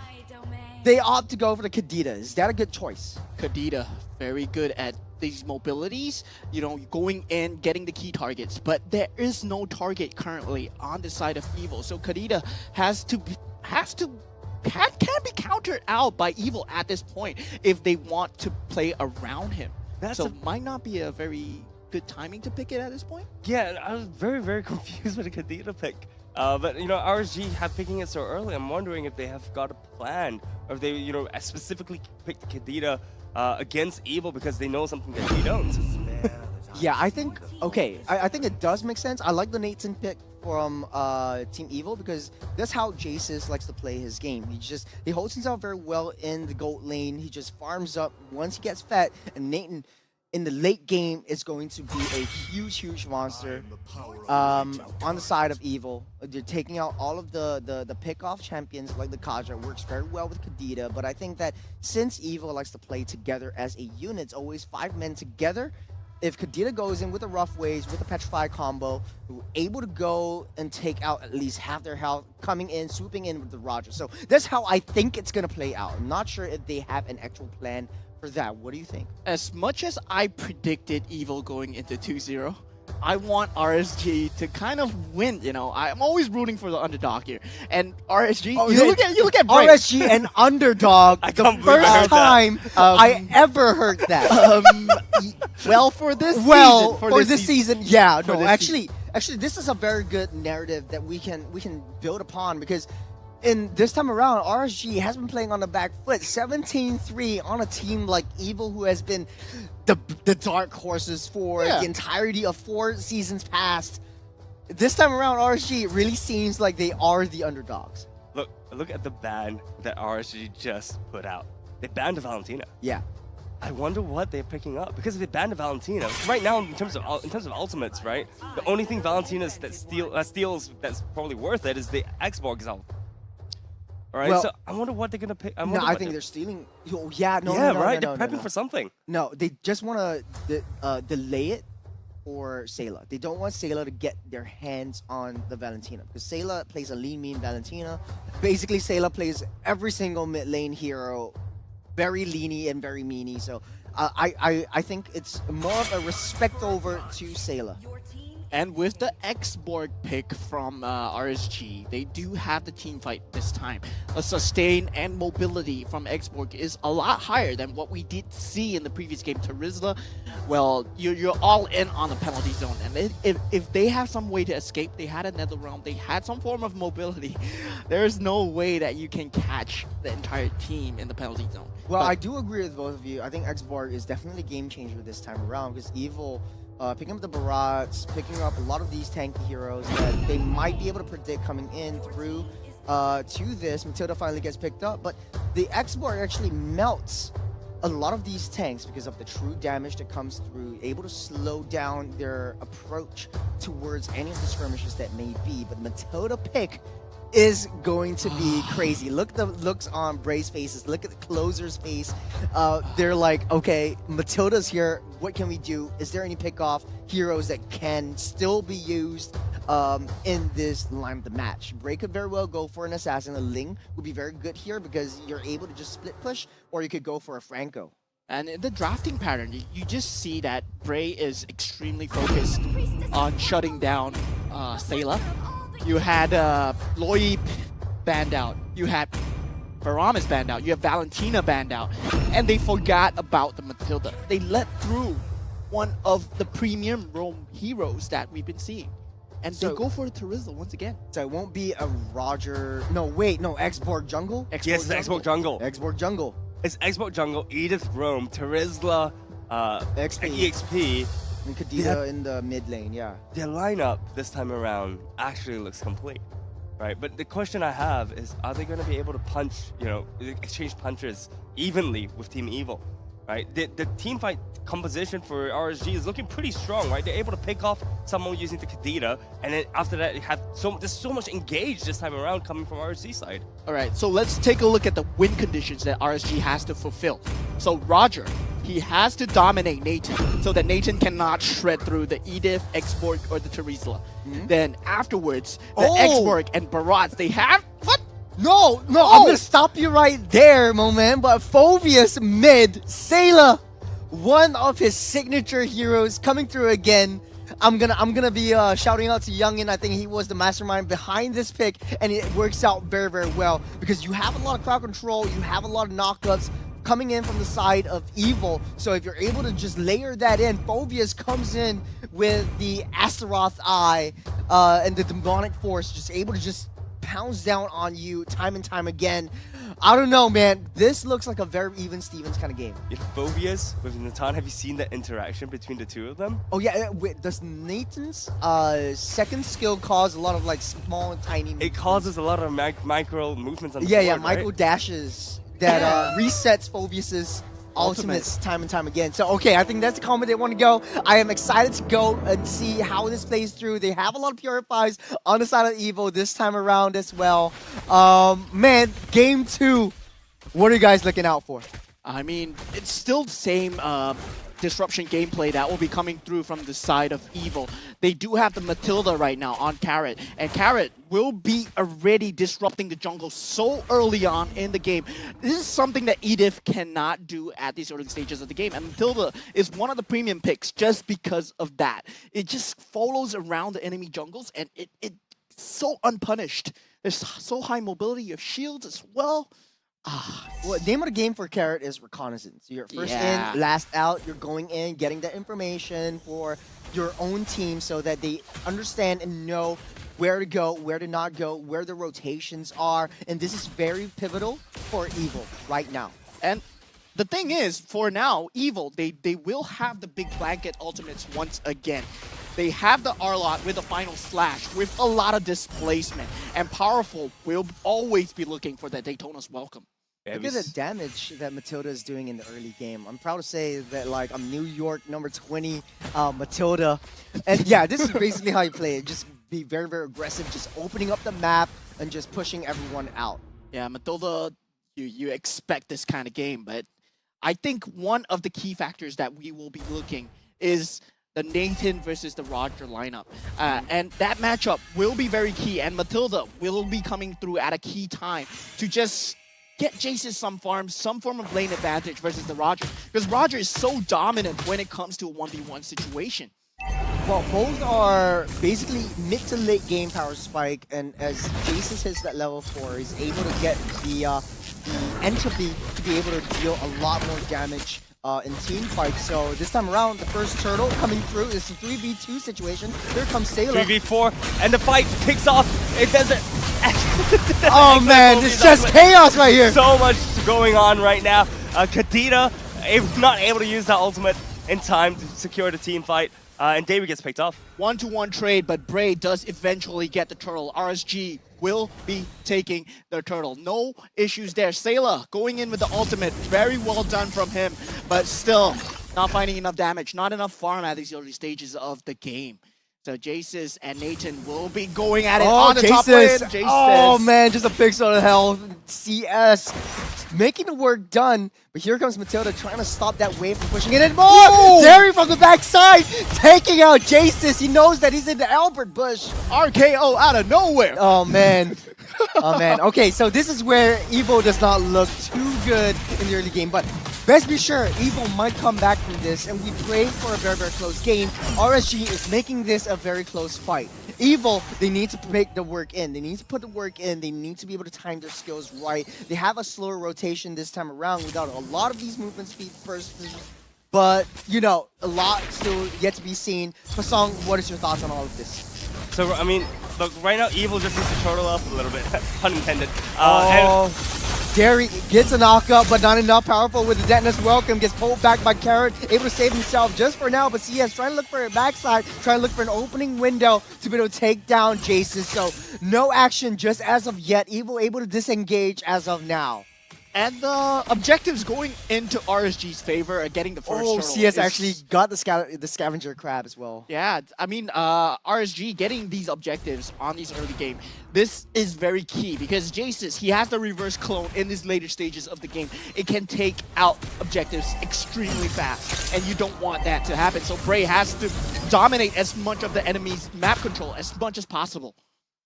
they opt to go for the Kadita. Is that a good choice? Kadita, very good at these mobilities, you know, going in, getting the key targets, but there is no target currently on the side of Evil. So Kadita can be countered out by Evil at this point if they want to play around him. Might not be a very good timing to pick it at this point. Yeah, I was very, very confused with the Kadita pick. But, you know, RSG have picking it so early. I'm wondering if they have got a plan, or if they, you know, specifically picked Kadita against Evil because they know something that we don't. Yeah, I think, okay, I think it does make sense. I like the Nathan pick from Team Evil because that's how Jace's likes to play his game. He holds himself very well in the gold lane. He just farms up once he gets fed, and Nathan in the late game is going to be a huge monster on the side of Evil. They're taking out all of the pick-off champions like the Kaja. Works very well with Kadita, but I think that since Evil likes to play together as a unit, it's always 5 men together. If Kadita goes in with the Rough Waves, with the Petrify combo, we're able to go and take out at least half their health, coming in, swooping in with the Roger. So that's how I think it's going to play out. I'm not sure if they have an actual plan for that. What do you think? As much as I predicted Evil going into 2-0, I want RSG to kind of win, you know. I'm always rooting for the underdog here. And RSG, you look at Brave. RSG and underdog, the first time I ever heard that. Well, for this season, yeah. No, actually, this is a very good narrative that we can build upon, because in this time around, RSG has been playing on the back foot. 17-3 on a team like Evil, who has been the dark horses for the entirety of 4 seasons past. This time around, RSG really seems like they are the underdogs. Look at the ban that RSG just put out. They banned Valentina. Yeah. I wonder what they're picking up, because if they banned Valentina right now, in terms of ultimates, right? The only thing Valentina's that steals that's probably worth it is the Xborg ult. All right, well, so I wonder what they're gonna pick. I think they're stealing. Oh, yeah, no, right. No, they're prepping for something. No, they just want to delay it for Sayla. They don't want Sayla to get their hands on the Valentina, because Sayla plays a lean, mean Valentina. Basically, Sayla plays every single mid lane hero, very leany and very meany. So I think it's more of a respect over to Sayla. And with the Xborg pick from RSG, they do have the team fight this time. A sustain and mobility from Xborg is a lot higher than what we did see in the previous game. Terizla, well, you're all in on the penalty zone. And if they have some way to escape, they had a nether realm, they had some form of mobility, there's no way that you can catch the entire team in the penalty zone. Well, I do agree with both of you. I think Xborg is definitely a game changer this time around, because Evil... picking up the Barats, picking up a lot of these tanky heroes that they might be able to predict coming in through to this. Matilda finally gets picked up, but the Xborg actually melts a lot of these tanks because of the true damage that comes through, able to slow down their approach towards any of the skirmishes that may be. But Matilda pick is going to be crazy. Look at the looks on Bray's faces. Look at the Closer's face. They're like, okay, Matilda's here. What can we do? Is there any pick-off heroes that can still be used in this line of the match? Bray could very well go for an assassin. A Ling would be very good here because you're able to just split push, or you could go for a Franco. And in the drafting pattern, you just see that Bray is extremely focused on shutting down Sayla. You had Loy banned out. You had Baramis banned out. You have Valentina banned out. And they forgot about the Matilda. They let through one of the premium roam heroes that we've been seeing. And they go for the Terizla once again. So it won't be a Roger... No, wait. No, Xborg Jungle? Yes, the Xborg Jungle. Xborg Jungle. It's Xborg Jungle, Edith Rome, Terizla, EXP. And Kadita in the mid lane, yeah. Their lineup this time around actually looks complete. right? But the question I have is, are they going to be able to punch, exchange punches evenly with Team Evil, right? The team fight composition for RSG is looking pretty strong, right? They're able to pick off someone using the Kadita, and then after that, there's so much engaged this time around coming from RSG side. All right, so let's take a look at the win conditions that RSG has to fulfill. So Roger, he has to dominate Nathan so that Nathan cannot shred through the Edith, Exborg, or the Terizla. Then afterwards, the Exborg and Barats, they have... What? No, I'm gonna stop you right there, Moment. But Phobius mid, Sailor, one of his signature heroes coming through again. I'm gonna be shouting out to Youngin. I think he was the mastermind behind this pick, and it works out very, very well because you have a lot of crowd control, you have a lot of knockups coming in from the side of Evil. So if you're able to just layer that in, Phobius comes in with the Asteroth Eye and the Demonic Force, just able to just pounds down on you time and time again. I don't know, man. This looks like a very even Stevens kind of game. Phobius with Natan, have you seen the interaction between the two of them? Oh yeah, wait, does Nathan's second skill cause a lot of like small and tiny movements? It causes a lot of micro movements on the yeah, board, micro right? dashes that resets Phobius's ultimates time and time again. So okay, I think that's the combo they want to go. I am excited to go and see how this plays through. They have a lot of purifies on the side of Evo this time around as well. Man, game 2. What are you guys looking out for? I mean, it's still the same disruption gameplay that will be coming through from the side of Evil. They do have the Matilda right now on Carrot, and Carrot will be already disrupting the jungle so early on in the game. This is something that Edith cannot do at these early stages of the game, and Matilda is one of the premium picks just because of that. It just follows around the enemy jungles, and it's so unpunished. There's so high mobility of shields as well. Well, name of the game for Carrot is reconnaissance. You're first in, last out. You're going in, getting the information for your own team so that they understand and know where to go, where to not go, where the rotations are. And this is very pivotal for Evil right now. And the thing is, for now, Evil, they will have the big blanket ultimates once again. They have the Arlot with the final slash with a lot of displacement. And Powerful will always be looking for that Daytona's welcome. Look at the damage that Matilda is doing in the early game. I'm proud to say that, like, I'm New York number 20 Matilda. And yeah, this is basically how you play it. Just be very, very aggressive, just opening up the map and just pushing everyone out. Yeah, Matilda, you expect this kind of game, but I think one of the key factors that we will be looking is the Nathan versus the Roger lineup. And that matchup will be very key, and Matilda will be coming through at a key time to just get Jace's some form of lane advantage versus the Roger. Because Roger is so dominant when it comes to a 1v1 situation. Well, both are basically mid to late game power spike, and as Jason hits that level 4, he's able to get the entropy to be able to deal a lot more damage in team fights. So this time around, the first turtle coming through is a 3v2 situation. Here comes Sailor. 3v4, and the fight kicks off. It doesn't. Oh man, it's just chaos right here. So much going on right now. Kadita not able to use that ultimate in time to secure the team fight. And David gets picked off. 1-to-1 trade, but Bray does eventually get the turtle. RSG will be taking the turtle. No issues there. Sailor going in with the ultimate. Very well done from him, but still not finding enough damage. Not enough farm at these early stages of the game. So Jace's and Nathan will be going at it on the top lane. Jace's. Oh man, just a big sort of hell. CS making the work done, but here comes Matilda trying to stop that wave from pushing it in more. Derry from the backside taking out Jace's. He knows that he's in the Albert Bush. RKO out of nowhere. Oh man. Oh man. Okay, so this is where Evo does not look too good in the early game, but best be sure Evo might come back from this, and we pray for a very, very close game. RSG is making this a very close fight. Evo, they need to make the work in. They need to put the work in. They need to be able to time their skills right. They have a slower rotation this time around without a lot of these movement speed first. But, you know, a lot still yet to be seen. Fasong, what is your thoughts on all of this? So, I mean, look, right now, Evil just needs to turtle up a little bit, pun intended. Derry gets a knockup, but not enough. Powerful with the detonus welcome. Gets pulled back by Carrot. Able to save himself just for now. But CS trying to look for a backside. Trying to look for an opening window to be able to take down Jason. So no action just as of yet. Evil able to disengage as of now. And the objectives going into RSG's favor are getting the first turtle. CS actually got the scavenger crab as well. Yeah, I mean, RSG getting these objectives on these early game, this is very key because Jace's, he has the reverse clone in these later stages of the game. It can take out objectives extremely fast, and you don't want that to happen. So Bray has to dominate as much of the enemy's map control as much as possible.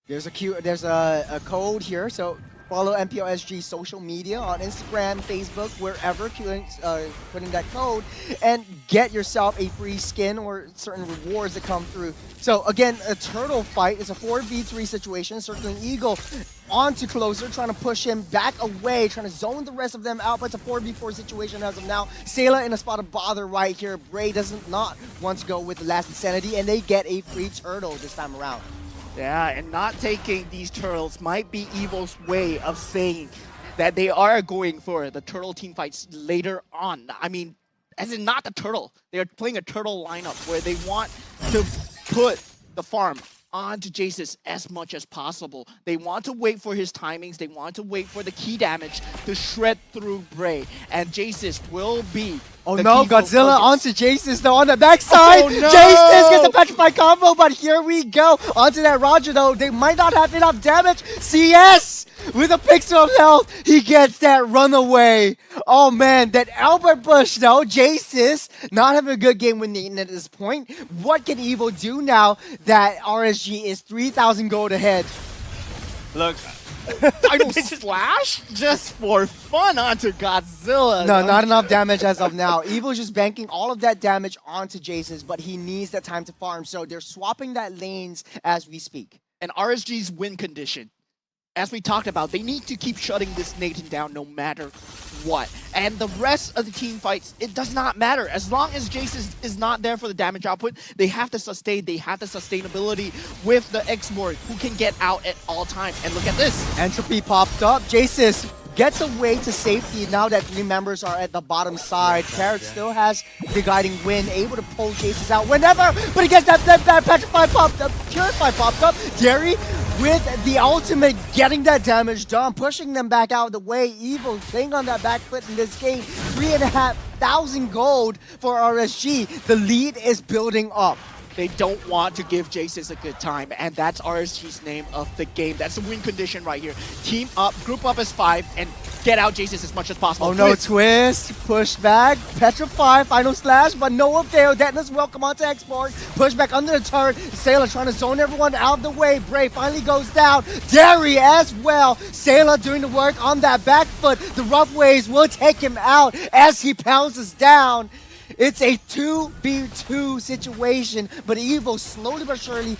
There's a code here, so follow MPL SG social media on Instagram, Facebook, wherever, putting that code, and get yourself a free skin or certain rewards that come through. So again, a turtle fight is a 4v3 situation, circling Eagle onto closer, trying to push him back away, trying to zone the rest of them out, but it's a 4v4 situation as of now. Sayla in a spot of bother right here. Bray doesn't not want to go with the last insanity, and they get a free turtle this time around. Yeah, and not taking these turtles might be Evil's way of saying that they are going for the turtle team fights later on. I mean, as in not the turtle. They're playing a turtle lineup where they want to put the farm onto Jace's as much as possible. They want to wait for his timings. They want to wait for the key damage to shred through Bray. And Jace's will be Oh the no, key Godzilla focus. onto Jace's though on the backside. Oh, no! Jace's gets a petrified combo, but here we go. Onto that Roger though. They might not have enough damage. CS with a pixel of health. He gets that runaway. Oh man, that Albert Bush though. Jace's not having a good game with Nathan at this point. What can Evil do now that RSG is 3,000 gold ahead? Look, Final slash just for fun onto Godzilla. No, not enough damage as of now. Evil's just banking all of that damage onto Jason's, but he needs that time to farm. So they're swapping that lanes as we speak. And RSG's win condition, as we talked about, they need to keep shutting this Nathan down no matter what. And the rest of the team fights, it does not matter. As long as Jace is not there for the damage output, they have to sustain, they have the sustainability with the X-Morg who can get out at all times. And look at this. Entropy popped up. Jace's gets away to safety now that 3 members are at the bottom side. Carrot still has the guiding win, able to pull Jace's out whenever, but he gets that petrified popped up, purified popped up. Derry with the ultimate getting that damage done, pushing them back out of the way. Evil staying on that back foot in this game. 3,500 gold for RSG. The lead is building up. They don't want to give Jace's a good time, and that's RSG's name of the game. That's the win condition right here. Team up, group up as 5, and get out Jace's as much as possible. Oh no, twist, push back, petrify, final slash, but no avail. Detonus welcome onto export, push back under the turret. Sailor trying to zone everyone out of the way. Bray finally goes down. Derry as well. Sailor doing the work on that back foot. The rough waves will take him out as he pounces down. It's a 2v2 situation, but Evil slowly but surely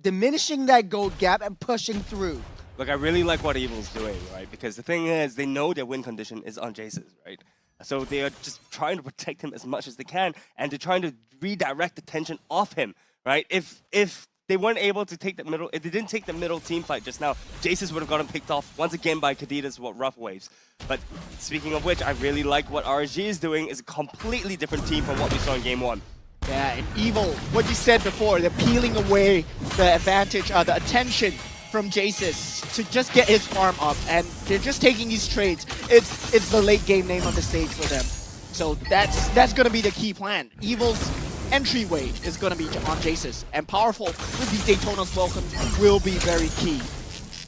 diminishing that gold gap and pushing through. Look, I really like what Evil's doing, right? Because the thing is, they know their win condition is on Jace's, right? So they are just trying to protect him as much as they can, and they're trying to redirect the tension off him, right? If they weren't able to take the middle, if they didn't take the middle team fight just now, Jace's would have gotten picked off once again by Kadita's rough waves. But speaking of which, I really like what RSG is doing. Is a completely different team from what we saw in game 1. Yeah, and Evil, what you said before, they're peeling away the advantage, the attention from Jace's to just get his farm up, and they're just taking these trades. It's the late game name on the stage for them. So that's gonna be the key plan. Evil's entryway is gonna be on Jace's, and Powerful with these Daytona's welcome will be very key.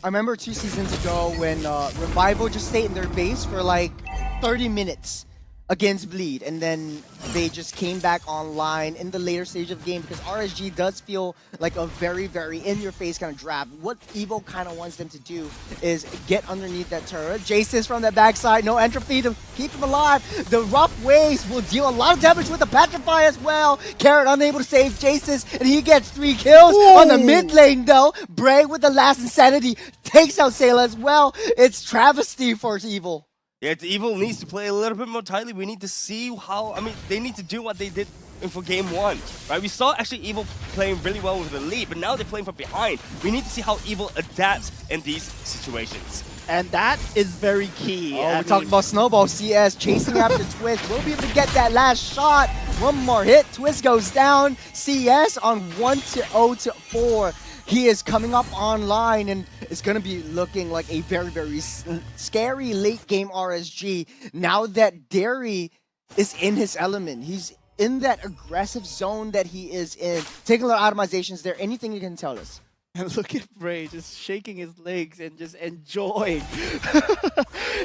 I remember 2 seasons ago when Revival just stayed in their base for like 30 minutes against Bleed, and then they just came back online in the later stage of the game because RSG does feel like a very, very in-your-face kind of draft. What Evil kind of wants them to do is get underneath that turret. Jace's from the backside, no entropy to keep him alive. The rough waves will deal a lot of damage with the Petrify as well. Carrot unable to save Jace's, and he gets 3 kills. Ooh. On the mid lane though. Bray with the last insanity takes out Sayla as well. It's travesty for Evil. Yeah, Evil needs to play a little bit more tightly. We need to see how, I mean, they need to do what they did for game 1, right? We saw actually Evil playing really well with the lead, but now they're playing from behind. We need to see how Evil adapts in these situations. And that is very key. Oh, I we're talking mean, about Snowball. CS chasing after Twist. Will be able to get that last shot. One more hit. Twist goes down. CS on 1-0 to 4. He is coming up online, and it's going to be looking like a very, very scary late game RSG. Now that Derry is in his element. He's in that aggressive zone that he is in. Taking a little itemization. Is there anything you can tell us? and look at Bray just shaking his legs and just enjoying,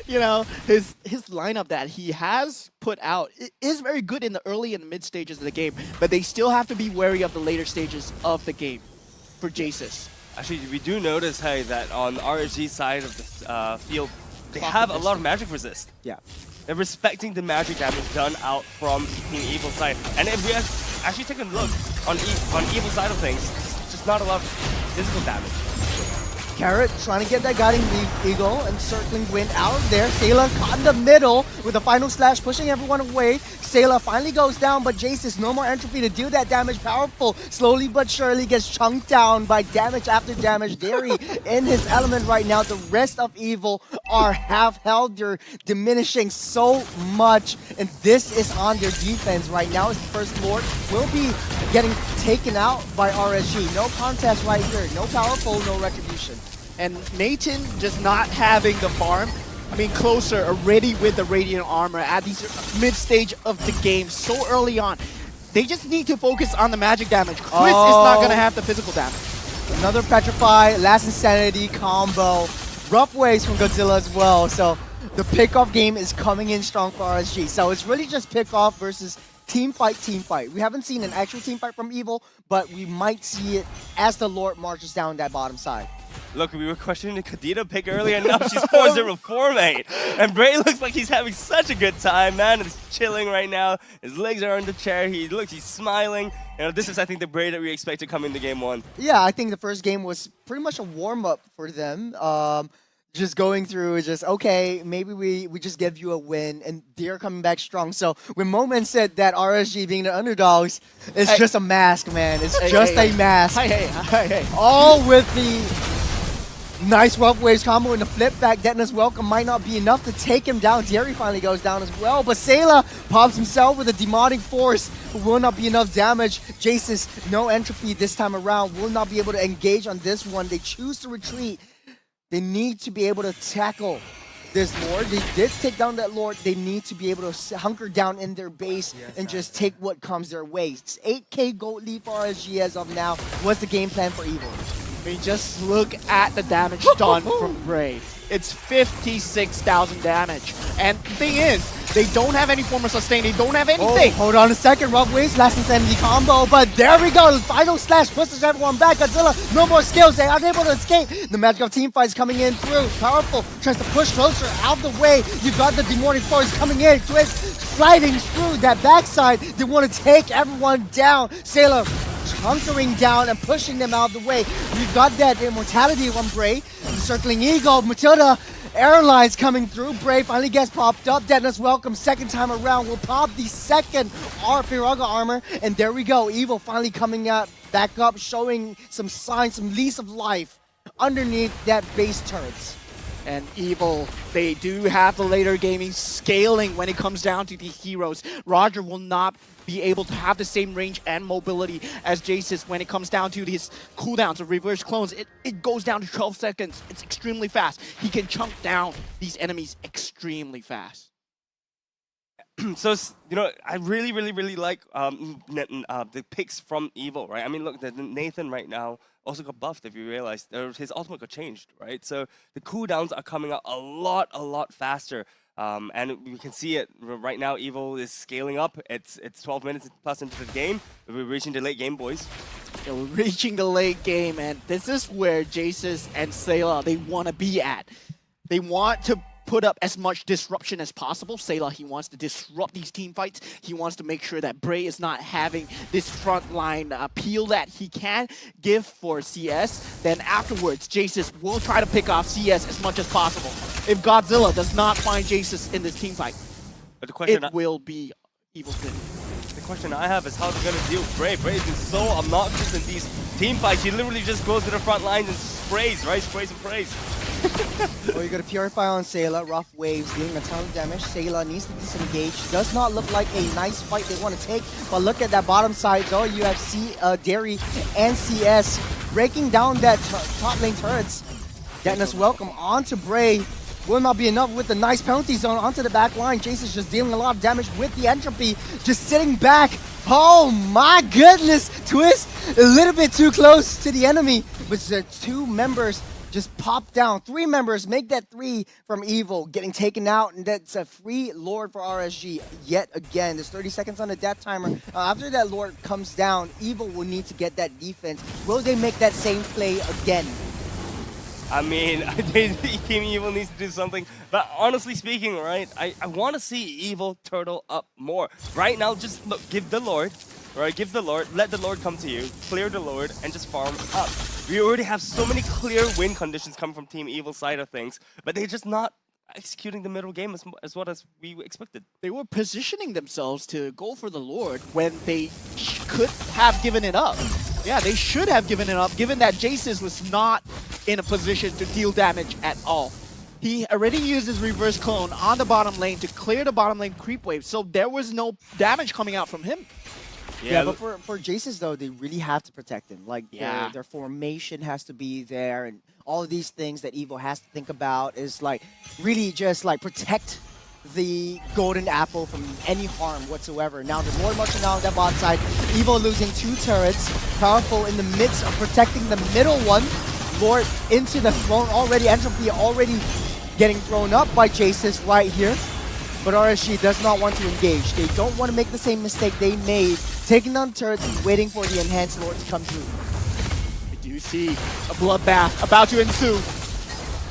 you know, his lineup that he has put out. It is very good in the early and mid stages of the game, but they still have to be wary of the later stages of the game for Jasus. Actually, we do notice, hey, that on RSG side of the field, they have a lot of magic resist. Yeah. They're respecting the magic damage done out from Team Evil side. And if we actually take a look on Evil side of things, it's just not a lot of physical damage. Carrot trying to get that guiding eagle and circling wind out of there. Sayla caught in the middle with a final slash, pushing everyone away. Sayla finally goes down, but Jasus, no more entropy to do that damage. Powerful, slowly but surely gets chunked down by damage after damage. Derry in his element right now. The rest of Evil are half held. They're diminishing so much, and this is on their defense right now. As the first Lord will be getting taken out by RSG. No contest right here. No powerful, no retribution. And Nathan just not having the farm, I mean, closer already with the Radiant Armor at these mid-stage of the game so early on. They just need to focus on the magic damage. Quiz is not going to have the physical damage. Another Petrify, Last Insanity combo. Rough ways from Godzilla as well. So the pickoff game is coming in strong for RSG. So it's really just pickoff versus team fight. We haven't seen an actual team fight from Evil, but we might see it as the Lord marches down that bottom side. Look, we were questioning the Kadita pick earlier, and now she's 4-0-4, mate. And Bray looks like he's having such a good time, man. He's chilling right now. His legs are on the chair. He's smiling. You know, this is, I think, the Bray that we expect to come into game one. Yeah, I think the first game was pretty much a warm-up for them. Just going through, just, okay, maybe we just give you a win, and they're coming back strong. So when Moment said that RSG being the underdogs, it's just a mask, man. It's just a mask. Hey. All with the nice rough waves combo and the flip back. Detonus Welcome might not be enough to take him down. Derry finally goes down as well, but Sayla pops himself with a demonic force, who will not be enough damage. Jasus, no entropy this time around, will not be able to engage on this one. They choose to retreat. They need to be able to tackle this Lord. They did take down that Lord. They need to be able to hunker down in their base and just take what comes their way. It's 8k gold lead for RSG as of now. What's the game plan for Evil? I mean, just look at the damage done from Bray. It's 56,000 damage. And the thing is, they don't have any form of sustain. They don't have anything. Oh, hold on a second. Rough Waves, Last Insanity combo. But there we go. Final slash pushes everyone back. Godzilla, no more skills. They are able to escape. The magic of team fights coming in through. Powerful. Tries to push closer out the way. You've got the demonic force coming in. Twist sliding through that backside. They want to take everyone down. Sailor hunkering down and pushing them out of the way. We've got that immortality on Bray. The circling eagle, Matilda Airlines coming through. Bray finally gets popped up. Detonus Welcome, second time around, will pop the second Firaga armor. And there we go. Evil finally coming out back up, showing some signs, some lease of life underneath that base turrets. And Evil, they do have the later gaming scaling when it comes down to the heroes. Roger will not be able to have the same range and mobility as Jasus when it comes down to his cooldowns of reverse clones. It goes down to 12 seconds. It's extremely fast. He can chunk down these enemies extremely fast. So, you know, I really like the picks from Evil, right? I mean, look, Nathan right now also got buffed, if you realize. His ultimate got changed, right? So the cooldowns are coming out a lot faster. And we can see it right now. Evil is scaling up. It's 12 minutes plus into the game. We're reaching the late game, boys. Yeah, we're reaching the late game, and this is where Jasus and Sayla, they want to be at. They want to put up as much disruption as possible. Sayla, he wants to disrupt these team fights. He wants to make sure that Bray is not having this frontline appeal that he can give for CS. Then afterwards, Jasus will try to pick off CS as much as possible. If Godzilla does not find Jasus in this team fight, but the question it will be Evil's win. The question I have is how they're going to deal with Bray. Bray is so obnoxious in these team fights. He literally just goes to the front lines and sprays, right? Sprays and prays. Oh, you got a Purify on Sayla, Rough Waves, dealing a ton of damage. Sayla needs to disengage. Does not look like a nice fight they want to take, but look at that bottom side though. You have Dairy and CS breaking down that top lane turrets. Getting us welcome onto Bray. Will not be enough with the nice penalty zone onto the back line. Jace is just dealing a lot of damage with the entropy, just sitting back. Oh my goodness, Twist a little bit too close to the enemy, but the 2 members just pop down. 3 members make that 3 from Evil, getting taken out, and that's a free Lord for RSG yet again. There's 30 seconds on the death timer. After that Lord comes down, Evil will need to get that defense. Will they make that same play again? I mean, I think Team Evil needs to do something. But honestly speaking, right, I want to see Evil turtle up more. Right now, just look, give the Lord, right? Give the Lord, let the Lord come to you, clear the Lord, and just farm up. We already have so many clear win conditions coming from Team Evil side of things, but they're just not executing the middle game as what as we expected. They were positioning themselves to go for the Lord when they could have given it up. Yeah, they should have given it up, given that Jace's was not in a position to deal damage at all. He already used his reverse clone on the bottom lane to clear the bottom lane creep wave, so there was no damage coming out from him. Yeah, but for Jace's though, they really have to protect him. Like Yeah. their formation has to be there, and all of these things that Evo has to think about is like really just like protect the golden apple from any harm whatsoever. Now the Lord marching down that bot side, Evo losing 2 turrets, powerful in the midst of protecting the middle one. Lord into the throne already, Entropy already getting thrown up by Jace's right here. But RSG does not want to engage. They don't want to make the same mistake they made, taking down turrets and waiting for the enhanced Lord to come through. We do see a bloodbath about to ensue.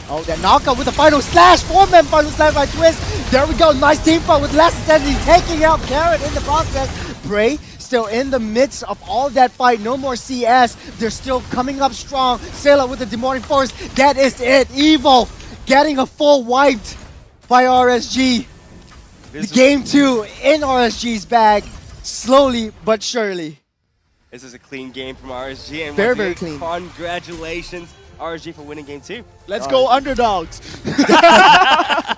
Oh, that knockout with the final slash, 4-man final slash by Twist. There we go, nice team fight with Last Ascending taking out Carrot in the process. Bray still in the midst of all that fight, no more CS. They're still coming up strong. Sayla with the Demonic Force, that is it. Evil getting a full wiped by RSG. Game 2 in RSG's bag, slowly but surely. This is a clean game from RSG, and Very, very clean. Congratulations, RSG, for winning game 2. Let's go underdogs.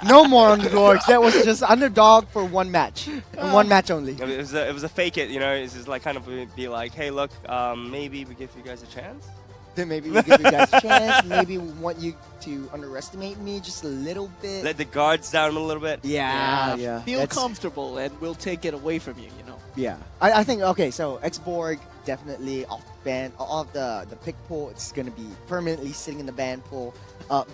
No more underdogs. That was just underdog for 1 match, and 1 match only. It was a fake it, you know. It's just like kind of be like, hey, look, maybe we give you guys a chance. Then maybe we give you guys a chance. Maybe we want you to underestimate me just a little bit. Let the guards down a little bit. Yeah. Feel That's- comfortable and we'll take it away from you, you know. Yeah, I think, okay, so Xborg definitely off ban, off the pick pool. It's going to be permanently sitting in the ban pool.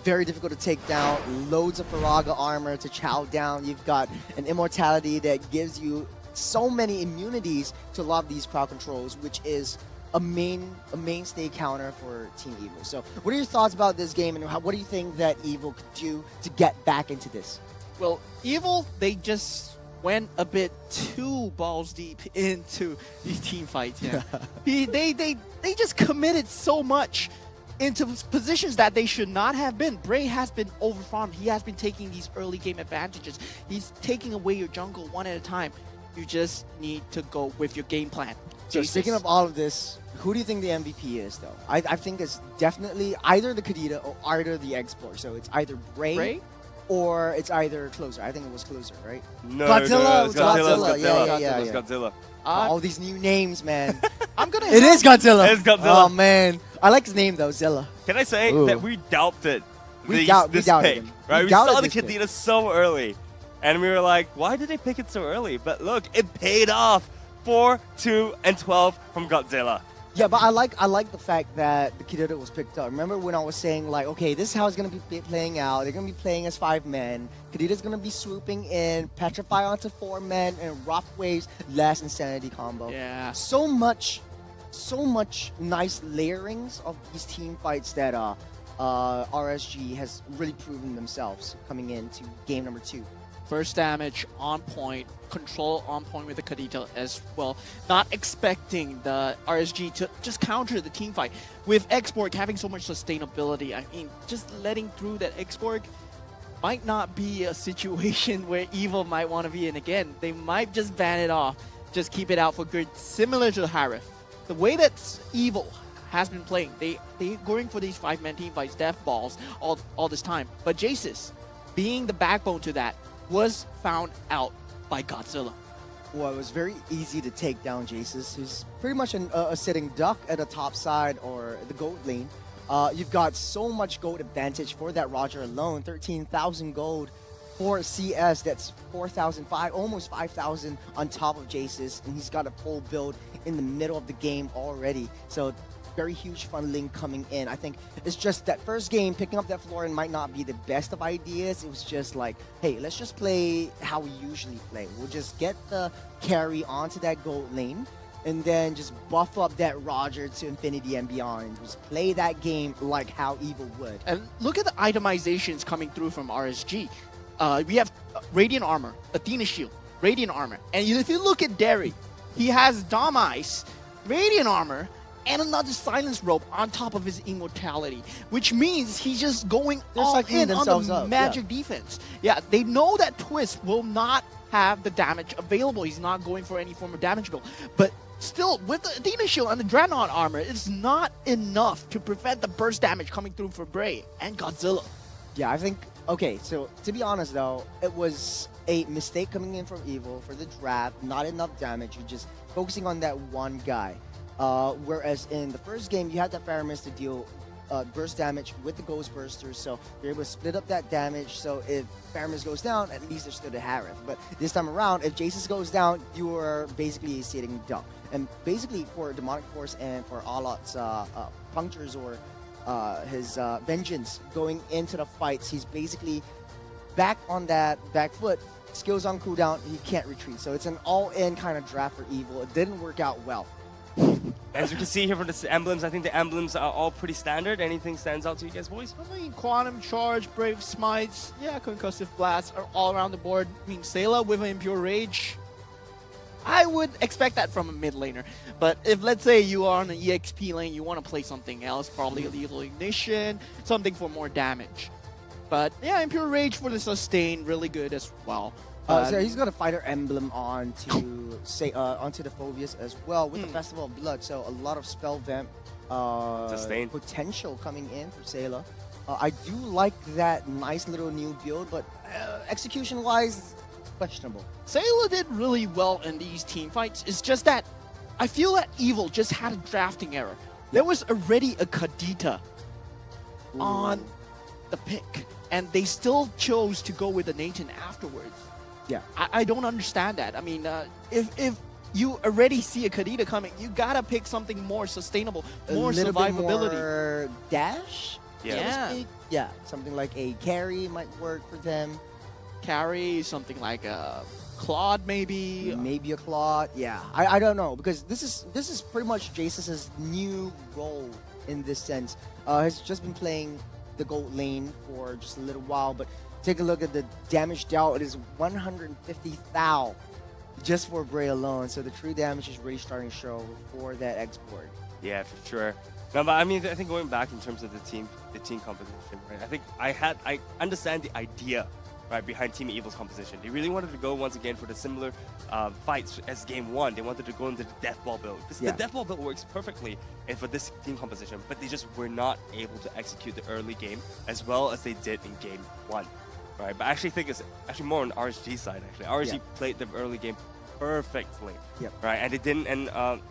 Very difficult to take down. Loads of Faraga armor to chow down. You've got an immortality that gives you so many immunities to a lot of these crowd controls, which is a mainstay counter for Team Evil. So what are your thoughts about this game, and what do you think that Evil could do to get back into this? Well, Evil, they just went a bit too balls deep into these team fights. Yeah, they just committed so much into positions that they should not have been. Bray has been overfarmed. He has been taking these early game advantages. He's taking away your jungle one at a time. You just need to go with your game plan. So speaking of all of this, who do you think the MVP is, though? I think it's definitely either the Kadita or either the Explorer. So it's either Bray? Or it's either Closer. I think it was Closer, right? No, Godzilla. no, it's Godzilla. Yeah. It's Godzilla. All these new names, man. I'm gonna. It is Godzilla. It's Godzilla. Oh man, I like his name though, Zilla. Can I say Ooh. that we doubted We this doubted pick, him. right? We We saw doubted the this pick. Kadita so early, and we were like, why did they pick it so early? But look, it paid off. 4, 2, and 12 from Godzilla. Yeah, but I like the fact that the Kadita was picked up. Remember when I was saying like, okay, this is how it's gonna be playing out. They're gonna be playing as 5 men. Kadita's gonna be swooping in, petrify onto 4 men, and Rough Waves last Insanity combo. Yeah. So much nice layerings of these team fights that RSG has really proven themselves coming into game number 2. First damage on point, control on point with the Kadita as well. Not expecting the RSG to just counter the team fight. With Xborg having so much sustainability, I mean, just letting through that Xborg might not be a situation where Evil might want to be in again. They might just ban it off, just keep it out for good, similar to the Harith. The way that Evil has been playing. They going for these 5-man team fights, death balls all this time. But Jace's, being the backbone to that, was found out by Godzilla. Well, it was very easy to take down Jace's, who's pretty much a sitting duck at the top side or the gold lane. You've got so much gold advantage for that Roger alone. 13,000 gold for CS. That's 4,005, almost 5,000 on top of Jace's, and he's got a full build in the middle of the game already. So very huge funneling coming in. I think it's just that first game, picking up that Florin might not be the best of ideas. It was just like, hey, let's just play how we usually play. We'll just get the carry onto that gold lane and then just buff up that Roger to infinity and beyond. Just play that game like how Evil would. And look at the itemizations coming through from RSG. We have Radiant Armor, Athena Shield, Radiant Armor. And if you look at Derry, he has Dom Ice, Radiant Armor, and another Silence Rope on top of his Immortality, which means he's just going all in on the magic defense. Yeah, they know that Twist will not have the damage available. He's not going for any form of damage build. But still, with the Athena Shield and the Dreadnought Armor, it's not enough to prevent the burst damage coming through for Bray and Godzilla. Yeah, I think, okay, so to be honest though, it was a mistake coming in from Evil for the draft, not enough damage, you're just focusing on that one guy. Whereas in the first game, you had that Faramis to deal burst damage with the Ghost Bursters, so you're able to split up that damage, so if Faramis goes down, at least there's still the Harith. But this time around, if Jace's goes down, you are basically a sitting duck. And basically for Demonic Force and for Alot's punctures or his vengeance going into the fights, he's basically back on that back foot, skills on cooldown, he can't retreat. So it's an all-in kind of draft for Evil. It didn't work out well. As you can see here from the emblems, I think the emblems are all pretty standard. Anything stands out to you guys, boys? I mean, Quantum Charge, Brave Smites, yeah, Concussive Blast are all around the board. I mean, Sayla with an Impure Rage, I would expect that from a mid laner. But if, let's say, you are on an EXP lane, you want to play something else, probably a Lethal Ignition, something for more damage. But yeah, Impure Rage for the sustain, really good as well. So he's got a fighter emblem onto the Phobius as well with the Festival of Blood. So a lot of spell vamp potential coming in for Sayla. I do like that nice little new build, but execution-wise, questionable. Sayla did really well in these team fights. It's just that I feel that Evil just had a drafting error. There was already a Kadita on the pick, and they still chose to go with the Nathan afterwards. Yeah, I don't understand that. I mean, if you already see a Kadita coming, you gotta pick something more sustainable, more survivability. Bit more dash. Yeah. Yeah, something like a carry might work for them. Carry, something like a Claude maybe. Maybe a Claude. Yeah, I don't know, because this is pretty much Jace's new role in this sense. He's just been playing the gold lane for just a little while, but take a look at the damage dealt. It is 150,000 just for Bray alone. So the true damage is really starting to show for that export. Yeah, for sure. No, but I mean, I think going back in terms of the team composition, right? I think I understand the idea, right, behind Team Evil's composition. They really wanted to go once again for the similar fights as Game 1. They wanted to go into the Death Ball build. Because the Death Ball build works perfectly and for this team composition, but they just were not able to execute the early game as well as they did in Game 1. Right, but I actually think it's actually more on RSG side. Actually, RSG played the early game perfectly. Right, and they didn't. And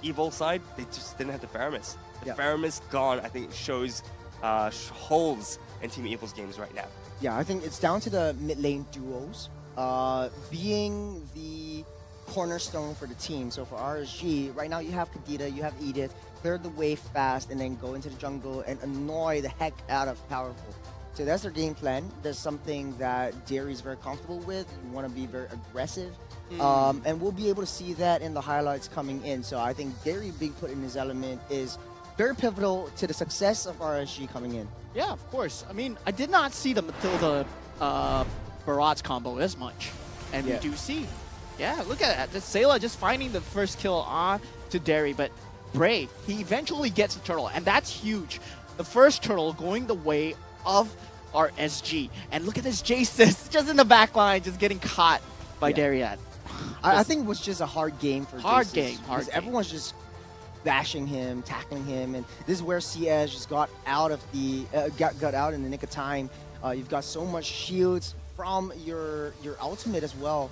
Evil side, they just didn't have the Faramis. The Faramis gone, I think, shows holes in Team Evil's games right now. Yeah, I think it's down to the mid lane duos being the cornerstone for the team. So for RSG, right now you have Kadita, you have Edith, clear the wave fast, and then go into the jungle and annoy the heck out of Powerful. So that's their game plan. That's something that Derry's very comfortable with. You want to be very aggressive. And we'll be able to see that in the highlights coming in. So I think Derry being put in his element is very pivotal to the success of RSG coming in. Yeah, of course. I mean, I did not see the Matilda Barat's combo as much. And we do see. Yeah, look at that. Just Sayla just finding the first kill on to Derry. But Bray, he eventually gets a turtle. And that's huge. The first turtle going the way of our SG. And look at this Jace just in the back line, just getting caught by Dariat. I think it was just a hard game for Hard Jace's, game. everyone's just bashing him, tackling him, and this is where CS just got out of the got out in the nick of time. You've got so much shields from your ultimate as well.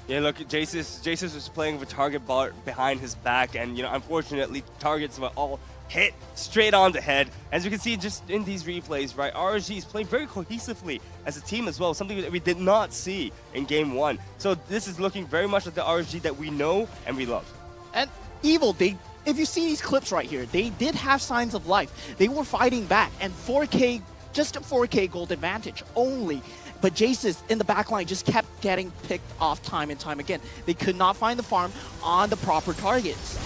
Yeah, look, Jesus was playing with target bar behind his back, and unfortunately, targets were all hit straight on the head. As you can see just in these replays, right, RSG is playing very cohesively as a team as well, something that we did not see in Game 1. So this is looking very much like the RSG that we know and we love. And Evil, if you see these clips right here, they did have signs of life. They were fighting back, and 4K, just a 4K gold advantage only. But Jace's in the back line just kept getting picked off time and time again. They could not find the farm on the proper targets.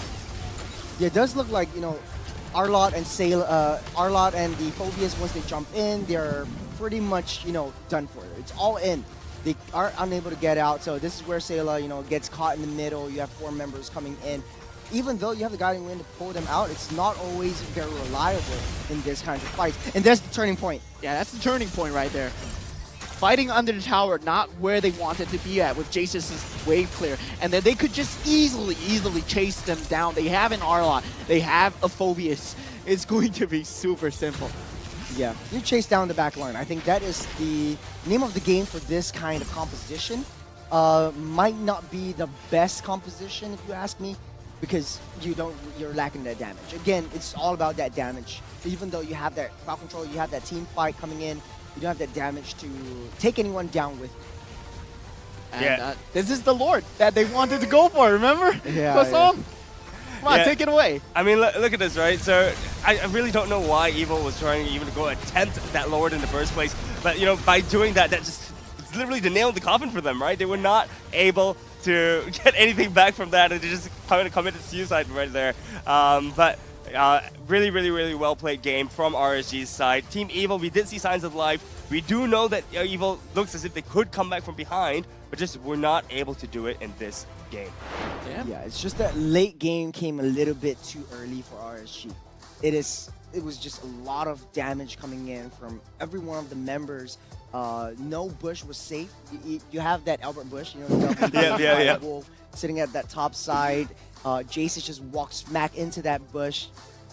Yeah, it does look like, Arlott and Arlott and the Phobias, once they jump in, they're pretty much, done for. It's all in. They are unable to get out, so this is where Sayla, gets caught in the middle. You have 4 members coming in. Even though you have the guiding wind to pull them out, it's not always very reliable in this kind of fights. And there's the turning point. Yeah, that's the turning point right there. Fighting under the tower, not where they wanted to be at with Jace's wave clear. And then they could just easily chase them down. They have an Arlott. They have a Phobius. It's going to be super simple. Yeah, you chase down the back line. I think that is the name of the game for this kind of composition. Might not be the best composition if you ask me, because you're lacking that damage. Again, it's all about that damage. Even though you have that crowd control, you have that team fight coming in, you don't have that damage to take anyone down with. And this is the Lord that they wanted to go for, remember? Yeah. Come on, take it away. I mean, look at this, right? So I really don't know why Evil was trying to even go attempt that Lord in the first place. But, by doing that, it's literally the nail in the coffin for them, right? They were not able to get anything back from that, and they just kind of committed suicide right there. Really, really, really well played game from RSG's side. Team Evil, we did see signs of life. We do know that Evil looks as if they could come back from behind, but just were not able to do it in this game. Yeah, it's just that late game came a little bit too early for RSG. It was just a lot of damage coming in from every one of the members. No bush was safe. You have that Albert Bush, the wolf sitting at that top side. Jace just walks smack into that bush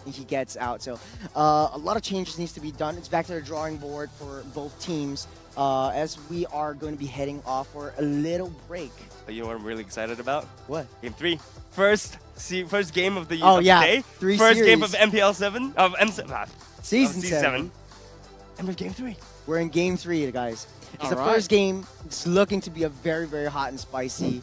and he gets out. So a lot of changes needs to be done. It's back to the drawing board for both teams as we are going to be heading off for a little break. You know what I'm really excited about? What? Game 3. First game of the day. First game of MPL 7 of Season 7. 7. And with Game 3. We're in Game 3, guys. It's the All right. first game. It's looking to be a very, very hot and spicy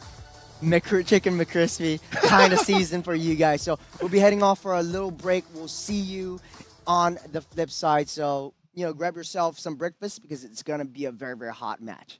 Chicken McCrispy kind of season for you guys. So we'll be heading off for a little break. We'll see you on the flip side. So, grab yourself some breakfast because it's going to be a very, very hot match.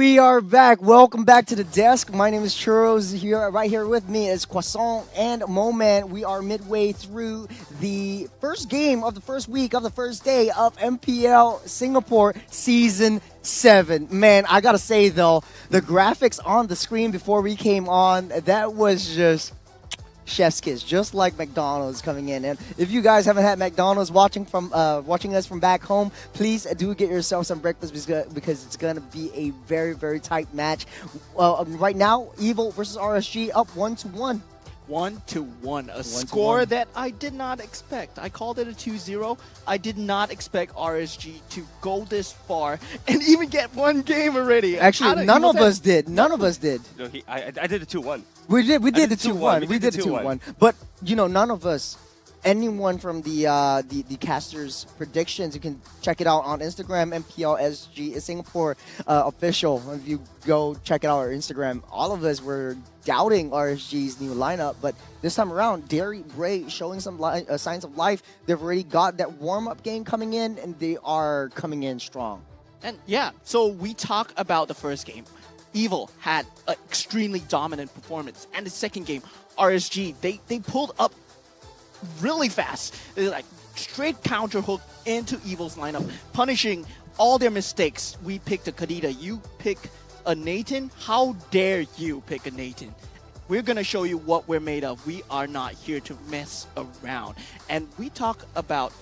We are back. Welcome back to the desk. My name is Churros. Here, right here with me is Croissant and Moment. We are midway through the first game of the first week of the first day of MPL Singapore Season 7. Man, I gotta say though, the graphics on the screen before we came on, that was just chef's kiss, just like McDonald's coming in. And if you guys haven't had McDonald's watching us from back home, please do get yourself some breakfast because it's gonna be a very, very tight match. Right now, Evil versus RSG up 1-1. 1-1, a score that I did not expect. I called it a 2-0. I did not expect RSG to go this far and even get one game already. Actually, none of us did. None of us did. No, I did a 2-1. We did the did 2-1. We did the 2-1. But you know, none of us, anyone from the casters' predictions, you can check it out on Instagram. MPL SG Singapore official. If you go check it out on Instagram, all of us were doubting RSG's new lineup, but this time around, Derry Bray showing some signs of life. They've already got that warm-up game coming in, and they are coming in strong. And yeah, so we talk about the first game. Evil had an extremely dominant performance, and the second game, RSG, they pulled up really fast. They're like straight counter hook into Evil's lineup, punishing all their mistakes. We picked a Kadita, you pick a Nathan. How dare you pick a Nathan? We're gonna show you what we're made of. We are not here to mess around. And we talk about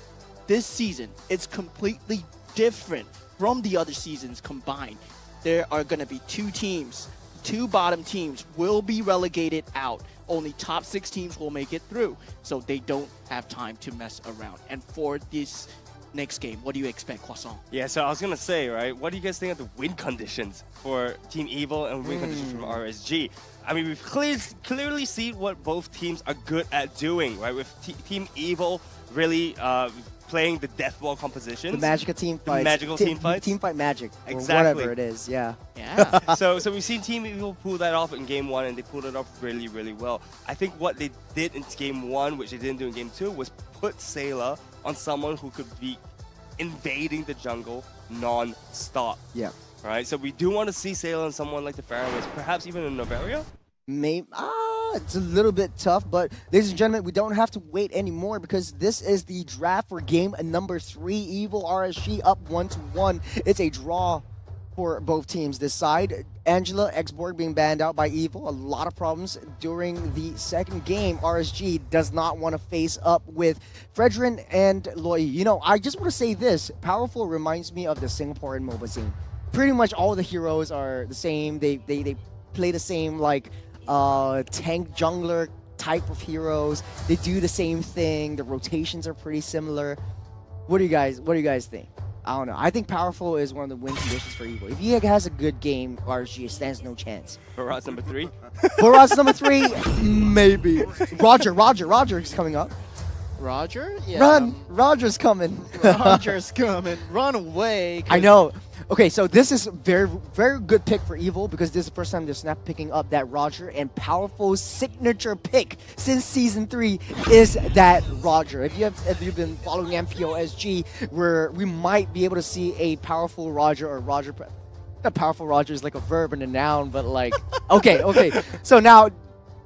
this season. It's completely different from the other seasons combined. There are gonna be two teams. Two bottom teams will be relegated out. Only top 6 teams will make it through. So they don't have time to mess around. And for this next game, what do you expect, Croissant? Yeah, so I was gonna say, right, what do you guys think of the win conditions for Team Evil and win conditions from RSG? I mean, we've clearly seen what both teams are good at doing, right? With Team Evil really playing the death ball compositions. The Magica team fights. The magical team fights. Team fight magic. Or Exactly. whatever it is, yeah. Yeah. So we've seen Team Evil pull that off in Game 1, and they pulled it off really, really well. I think what they did in Game 1, which they didn't do in Game 2, was put Sailor on someone who could be invading the jungle non-stop. Yeah. Right? So we do want to see Sailor on someone like the Pharaohs, perhaps even in Novaria. Maybe it's a little bit tough, but ladies and gentlemen, we don't have to wait anymore because this is the draft for game number 3. Evil RSG up 1-1. It's a draw for both teams this side. Angela Exborg being banned out by Evil. A lot of problems during the second game. RSG does not want to face up with Fredrin and Loi. You know, I just want to say this. Powerful reminds me of the Singaporean MOBA scene. Pretty much all the heroes are the same. They play the same, like, tank jungler type of heroes. They do the same thing. The rotations are pretty similar. What do you guys think? I don't know. I think Powerful is one of the win conditions for Evil. If he has a good game, RSG stands no chance. Barat's number 3. Barat's number 3, maybe. Roger is coming up. Roger? Yeah. Run! Roger's coming. Roger's coming. Run away. I know. Okay, so this is very, very good pick for Evil because this is the first time they're snap picking up that Roger, and Powerful's signature pick since Season 3 is that Roger. If you've been following MPL SG, where we might be able to see a Powerful Roger or Roger. A Powerful Roger is like a verb and a noun, but like okay. So now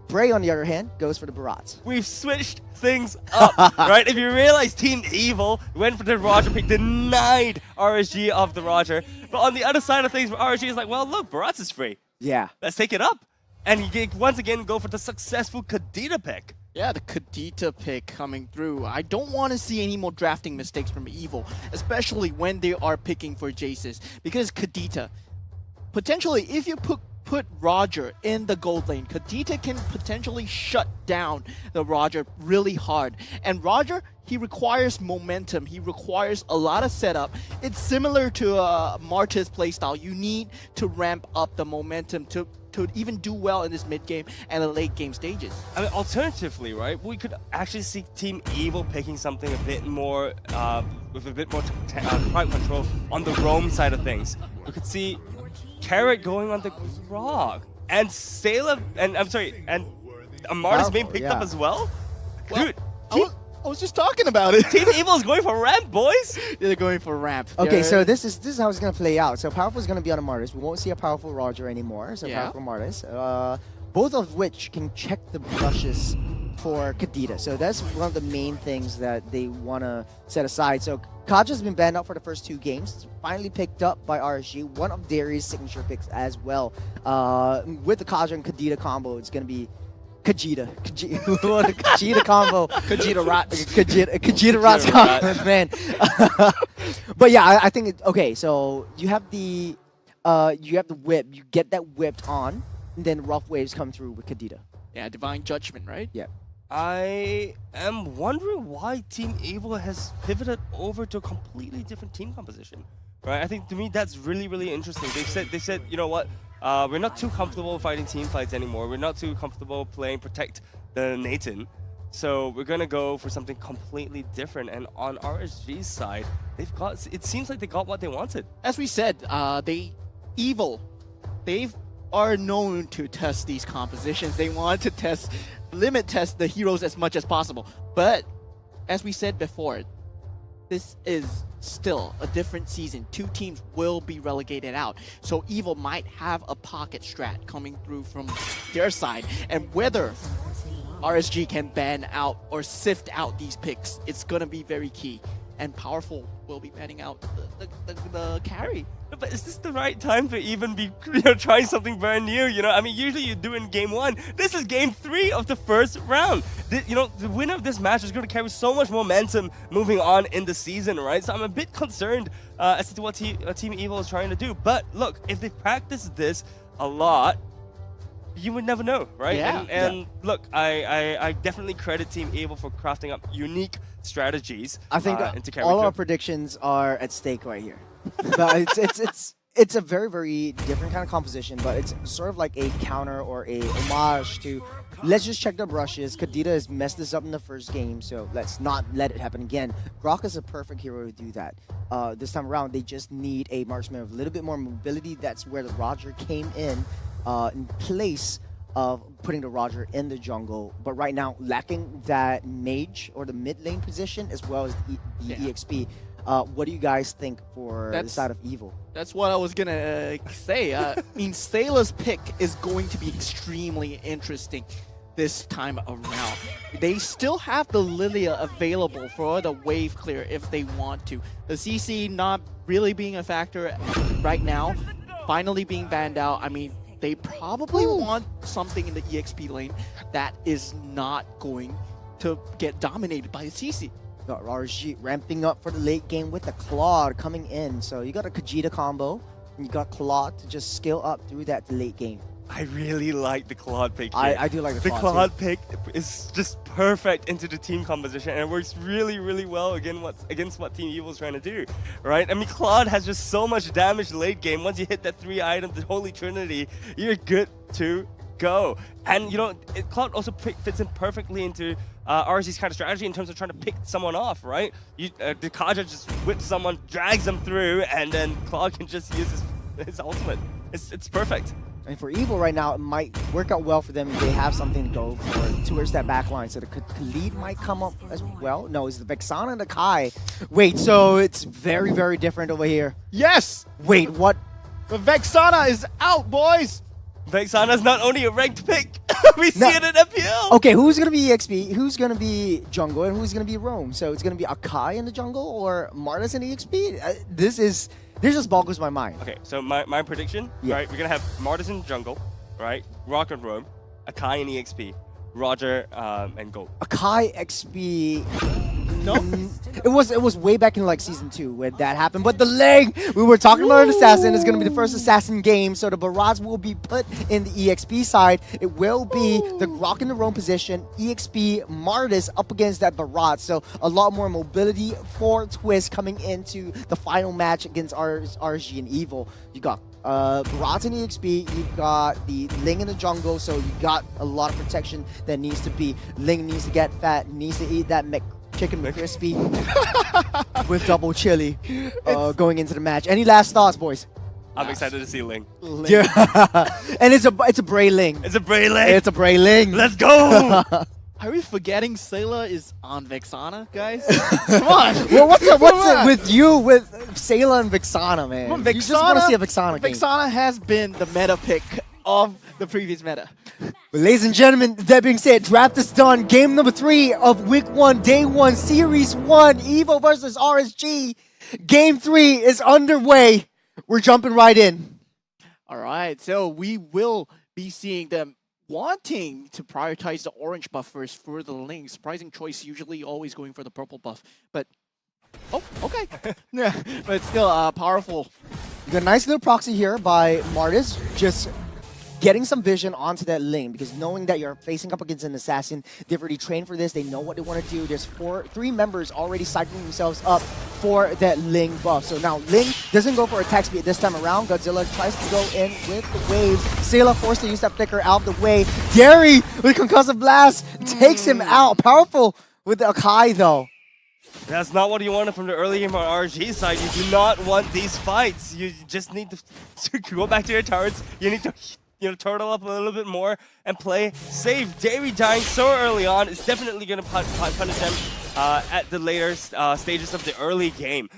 Bray, on the other hand, goes for the Barats. We've switched things up, right? If you realize Team Evil went for the Roger pick, denied RSG of the Roger. But on the other side of things, RSG is like, well, look, Barats is free. Yeah. Let's take it up. And you once again go for the successful Kadita pick. Yeah, the Kadita pick coming through. I don't want to see any more drafting mistakes from Evil, especially when they are picking for Jaces. Because Kadita, potentially, if you put Roger in the gold lane, Kadita can potentially shut down the Roger really hard. And Roger, he requires momentum. He requires a lot of setup. It's similar to Marta's playstyle. You need to ramp up the momentum to even do well in this mid-game and the late-game stages. I mean, alternatively, right, we could actually see Team Evil picking something a bit more, with a bit more crowd control on the roam side of things. We could see Carrot going on the Grog, and Sailor, and I'm sorry, and Amartis being picked up as well. Well, Dude, I was just talking about it. Team Evil is going for ramp, boys. They're going for ramp. Okay, so They're- this is how it's gonna play out. So powerful is gonna be on a Martis. We won't see a powerful Roger anymore. So Yeah. powerful Martis. Both of which can check the brushes for Kadita. So that's one of the main things that they wanna set aside. So Kaja's been banned out for the first 2 games. It's finally picked up by RSG, one of Darius' signature picks as well. With the Kaja and Kadita combo, it's gonna be Kajita. What a Kajita combo. Kajita Rat. Kajita Rat's combo, man. But yeah, I think okay. So you have the whip. You get that whipped on, and then rough waves come through with Kadita. Yeah, Divine Judgment, right? Yeah. I am wondering why Team Evil has pivoted over to a completely different team composition. Right? I think to me that's really, really interesting. They said, you know what? We're not too comfortable fighting team fights anymore. We're not too comfortable playing Protect the Nathan. So we're gonna go for something completely different. And on RSG's side, it seems like they got what they wanted. As we said, they are known to test these compositions. They want to limit test the heroes as much as possible. But as we said before, this is still a different season. 2 teams will be relegated out. So Evil might have a pocket strat coming through from their side. And whether RSG can ban out or sift out these picks, it's going to be very key. And Powerful will be banning out the carry. But is this the right time to even be trying something brand new? I mean, usually you do in game 1. This is game 3 of the first round. The winner of this match is going to carry so much momentum moving on in the season, right? So I'm a bit concerned as to what Team Evil is trying to do. But look, if they practice this a lot, you would never know, right? Yeah. And look, I definitely credit Team Evil for crafting up unique strategies. I think into all our character. predictions are at stake right here. But it's a very, very different kind of composition, but it's sort of like a counter or a homage to let's just check the brushes. Kadita has messed this up in the first game, so let's not let it happen again. Grok is a perfect hero to do that. This time around, they just need a marksman with a little bit more mobility. That's where the Roger came in place of putting the Roger in the jungle, but right now lacking that mage or the mid lane position as well as the EXP. What do you guys think for the side of Evil? That's what I was gonna say. I mean, Sayla's pick is going to be extremely interesting this time around. They still have the Lilia available for the wave clear if they want to. The CC not really being a factor right now, finally being banned out. I mean, they probably want something in the EXP lane that is not going to get dominated by the CC. Got RSG ramping up for the late game with the Claude coming in. So you got a Kajita combo, and you got Claude to just scale up through that late game. I really like the Claude pick here. I do like the Claude Claude pick is just perfect into the team composition, and it works really, really well against what Team Evil is trying to do, right? I mean, Claude has just so much damage late game. Once you hit that 3 items, the Holy Trinity, you're good to go. And Claude also fits in perfectly into RSG's kind of strategy in terms of trying to pick someone off, right? The Kaja just whips someone, drags them through, and then Claude can just use his ultimate. It's perfect. And for Evil right now, it might work out well for them if they have something to go for towards that back line. So the Khalid might come up as well. No, it's the Vexana and the Kai. Wait, so it's very, very different over here. Yes! Wait, what? The Vexana is out, boys! Vexana's not only a ranked pick, we see it in MPL. Okay, who's going to be EXP, who's going to be jungle, and who's going to be roam? So it's going to be Akai in the jungle or Martis in EXP? This just boggles my mind. Okay, so my prediction, right? We're gonna have Martis in jungle, right? Rock and Rome, Akai in EXP, Roger and Gold. Akai XP. No, it was way back in like season 2 when that happened. But the Ling, we were talking about an assassin. It's gonna be the first assassin game, so the barrage will be put in the EXP side. It will be the Rock in the Rome position, EXP Martis up against that barrage. So a lot more mobility for Twist coming into the final match against RSG and Evil. You got Barats in EXP, you've got the Ling in the jungle, so you got a lot of protection that needs to be. Ling needs to get fat, needs to eat that chicken McCrispy with double chili going into the match. Any last thoughts, boys? I'm excited to see Ling. Yeah. And it's a Bray Ling. It's a Bray Ling. It's a Bray Ling. Let's go! Are we forgetting Sayla is on Vexana, guys? Come on. Well, what's Come it on. with you with Sayla and Vexana, man? Come on, You just want to see a Vexana game. Vexana has been the meta pick of the previous meta. But ladies and gentlemen, that being said, draft is done. Game number 3 of week 1, day 1, series 1, Evo versus RSG. Game 3 is underway. We're jumping right in. All right, so we will be seeing them wanting to prioritize the orange buff first for the Ling. Surprising choice, usually always going for the purple buff. But, oh, okay. Yeah, but still powerful. You got a nice little proxy here by Martis, just getting some vision onto that lane, because knowing that you're facing up against an assassin, they've already trained for this, they know what they want to do. There's 3 members already cycling themselves up for that Ling buff. So now Ling doesn't go for attack speed this time around. Godzilla tries to go in with the waves. Sayla forced to use that flicker out of the way. Derry with concussive blast takes him out. Powerful with the Akai though. That's not what you wanted from the early game on RSG side. You do not want these fights. You just need to go back to your turrets. You need to turtle up a little bit more and play safe. Davey dying so early on is definitely going to punish them at the later stages of the early game.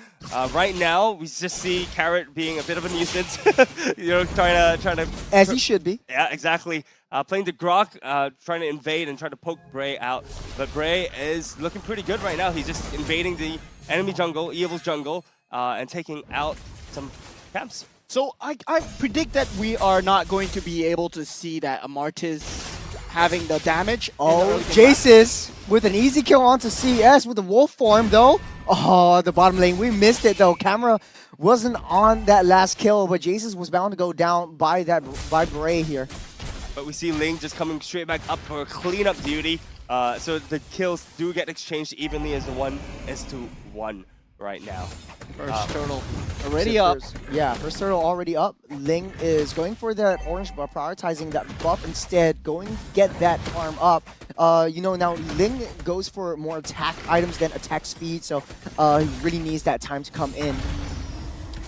Right now, we just see Carrot being a bit of a nuisance. Trying to. As he should be. Yeah, exactly. Playing the Grok, trying to invade and trying to poke Bray out. But Bray is looking pretty good right now. He's just invading the enemy jungle, Evil's jungle, and taking out some camps. So I predict that we are not going to be able to see that Amartis having the damage. Oh, Jace's with an easy kill onto CS with the wolf form though. Oh, the bottom lane, we missed it though. Camera wasn't on that last kill, but Jace's was bound to go down by Bray here. But we see Ling just coming straight back up for cleanup duty. So the kills do get exchanged evenly as the 1-1 right now. First turtle already up. First turtle already up. Ling is going for that orange buff, prioritizing that buff instead, going to get that farm up. Now Ling goes for more attack items than attack speed, so he really needs that time to come in.